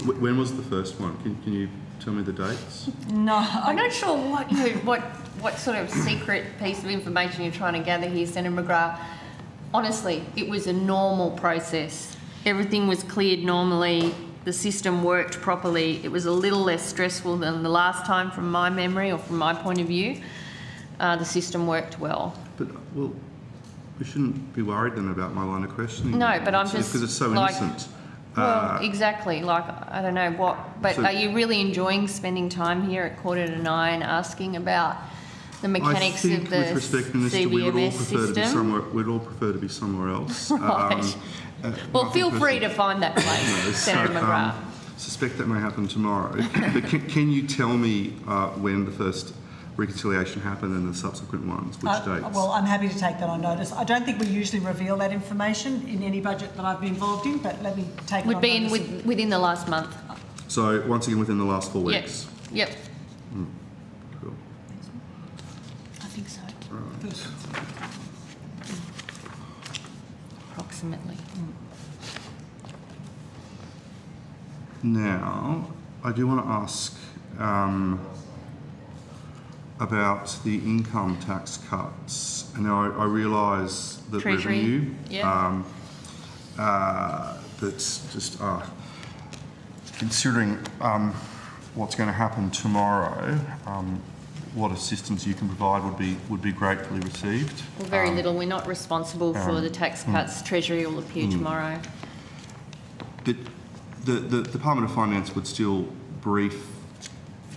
When was the first one? Can you tell me the dates? No, I'm not sure what sort of secret piece of information you're trying to gather here, Senator McGrath. Honestly, it was a normal process. Everything was cleared normally. The system worked properly. It was a little less stressful than the last time, from my memory or from my point of view. The system worked well. But well, we shouldn't be worried then about my line of questioning. No, but I'm just because it's so innocent. Well, exactly. Like, I don't know what, but are you really enjoying spending time here at 8:45 asking about the mechanics of the with respect, Minister, CBMS system? We'd all prefer to be somewhere else. Right. Well, feel free to find that place, Senator McGrath. Suspect that may happen tomorrow. But can you tell me when the first reconciliation happened and the subsequent ones, which dates? Well, I'm happy to take that on notice. I don't think we usually reveal that information in any budget that I've been involved in, but let me take it on notice. Would be within the last month. So, once again, within the last 4 weeks? Yep. Cool. I think so. Right. Approximately. Now, I do want to ask about the income tax cuts. And now I realise that Treasury. revenue, Yeah. that's just considering what's going to happen tomorrow, what assistance you can provide would be gratefully received. Well, very little. We're not responsible for the tax cuts. Treasury will appear tomorrow. But the Department of Finance would still brief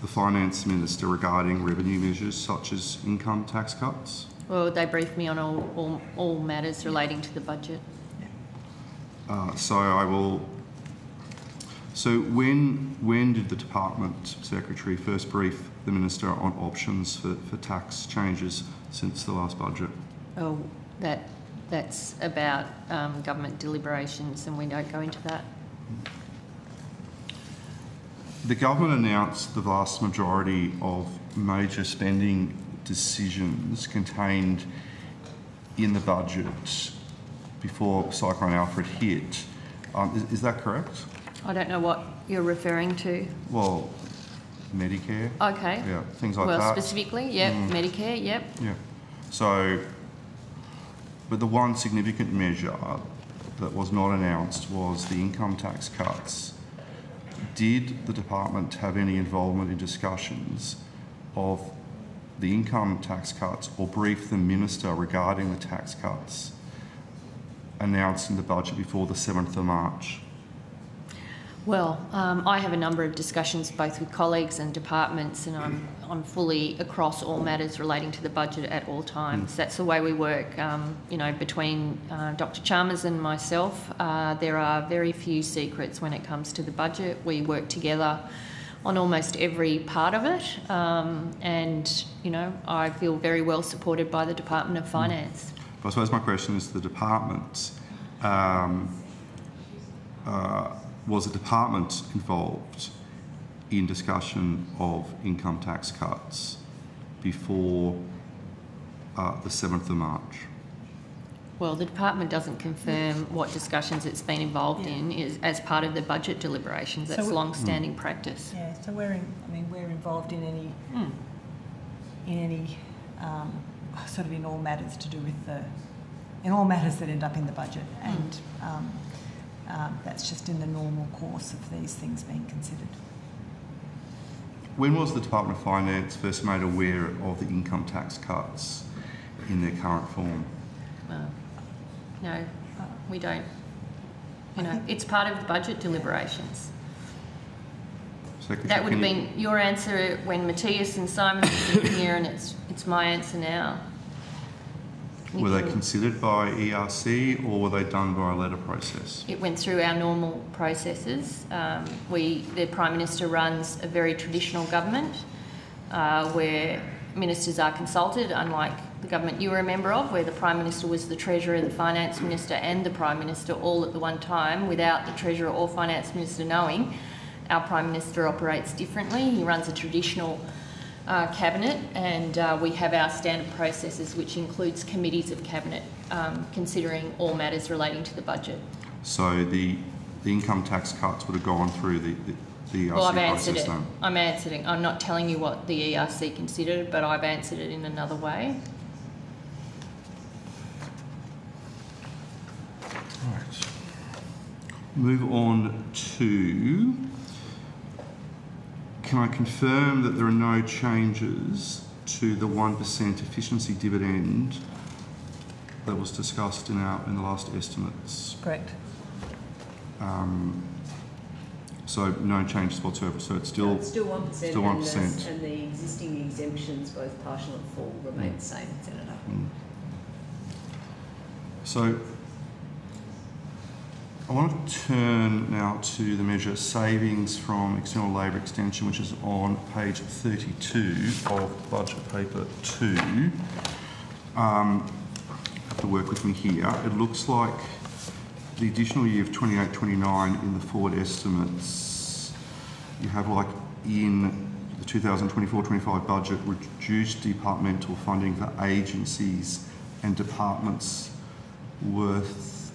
the Finance Minister regarding revenue measures such as income tax cuts? Well, they briefed me on all matters relating to the budget. So when did the Department Secretary first brief the Minister on options for tax changes since the last budget? Oh, that's about government deliberations, and we don't go into that. The government announced the vast majority of major spending decisions contained in the budget before Cyclone Alfred hit. Is that correct? I don't know what you're referring to. Well, Medicare. Okay. Yeah, things like that. that. Well, specifically, yep, Medicare, yep. Yeah. So, but the one significant measure that was not announced was the income tax cuts. Did the department have any involvement in discussions of the income tax cuts or brief the minister regarding the tax cuts announced in the budget before the 7th of March? Well, I have a number of discussions both with colleagues and departments, and I'm fully across all matters relating to the budget at all times. That's the way we work. Between Dr. Chalmers and myself, there are very few secrets when it comes to the budget. We work together on almost every part of it, and I feel very well supported by the Department of Finance. But I suppose my question is, the department. Was the department involved in discussion of income tax cuts before the 7th of March? Well, the department doesn't confirm what discussions it's been involved in as part of the budget deliberations. That's long-standing practice. Yeah, so we're involved in any sort of in all matters to do with in all matters that end up in the budget, and that's just in the normal course of these things being considered. When was the Department of Finance first made aware of the income tax cuts in their current form? No, we don't. It's part of the budget deliberations. Secretary, that would have been your answer when Matthias and Simon were sitting here, and it's my answer now. Were they considered by ERC or were they done by a letter process? It went through our normal processes. The Prime Minister runs a very traditional government where ministers are consulted, unlike the government you were a member of, where the Prime Minister was the Treasurer, the Finance Minister and the Prime Minister all at the one time without the Treasurer or Finance Minister knowing. Our Prime Minister operates differently. He runs a traditional Cabinet, and we have our standard processes, which includes committees of Cabinet considering all matters relating to the budget. So the the income tax cuts would have gone through the ERC Well, I've answered process it. then. I'm answering. I'm not telling you what the ERC considered, but I've answered it in another way. Right. Move on to, can I confirm that there are no changes to the 1% efficiency dividend that was discussed in the last estimates? Correct. So no changes whatsoever. So it's still, It's still 1%. Still 1%. And the existing exemptions, both partial and full, remain the same, Senator. So I want to turn now to the measure savings from external labour extension, which is on page 32 of budget paper 2. Have to work with me here. It looks like the additional year of 28-29 in the forward estimates, you have like in the 2024-25 budget reduced departmental funding for agencies and departments worth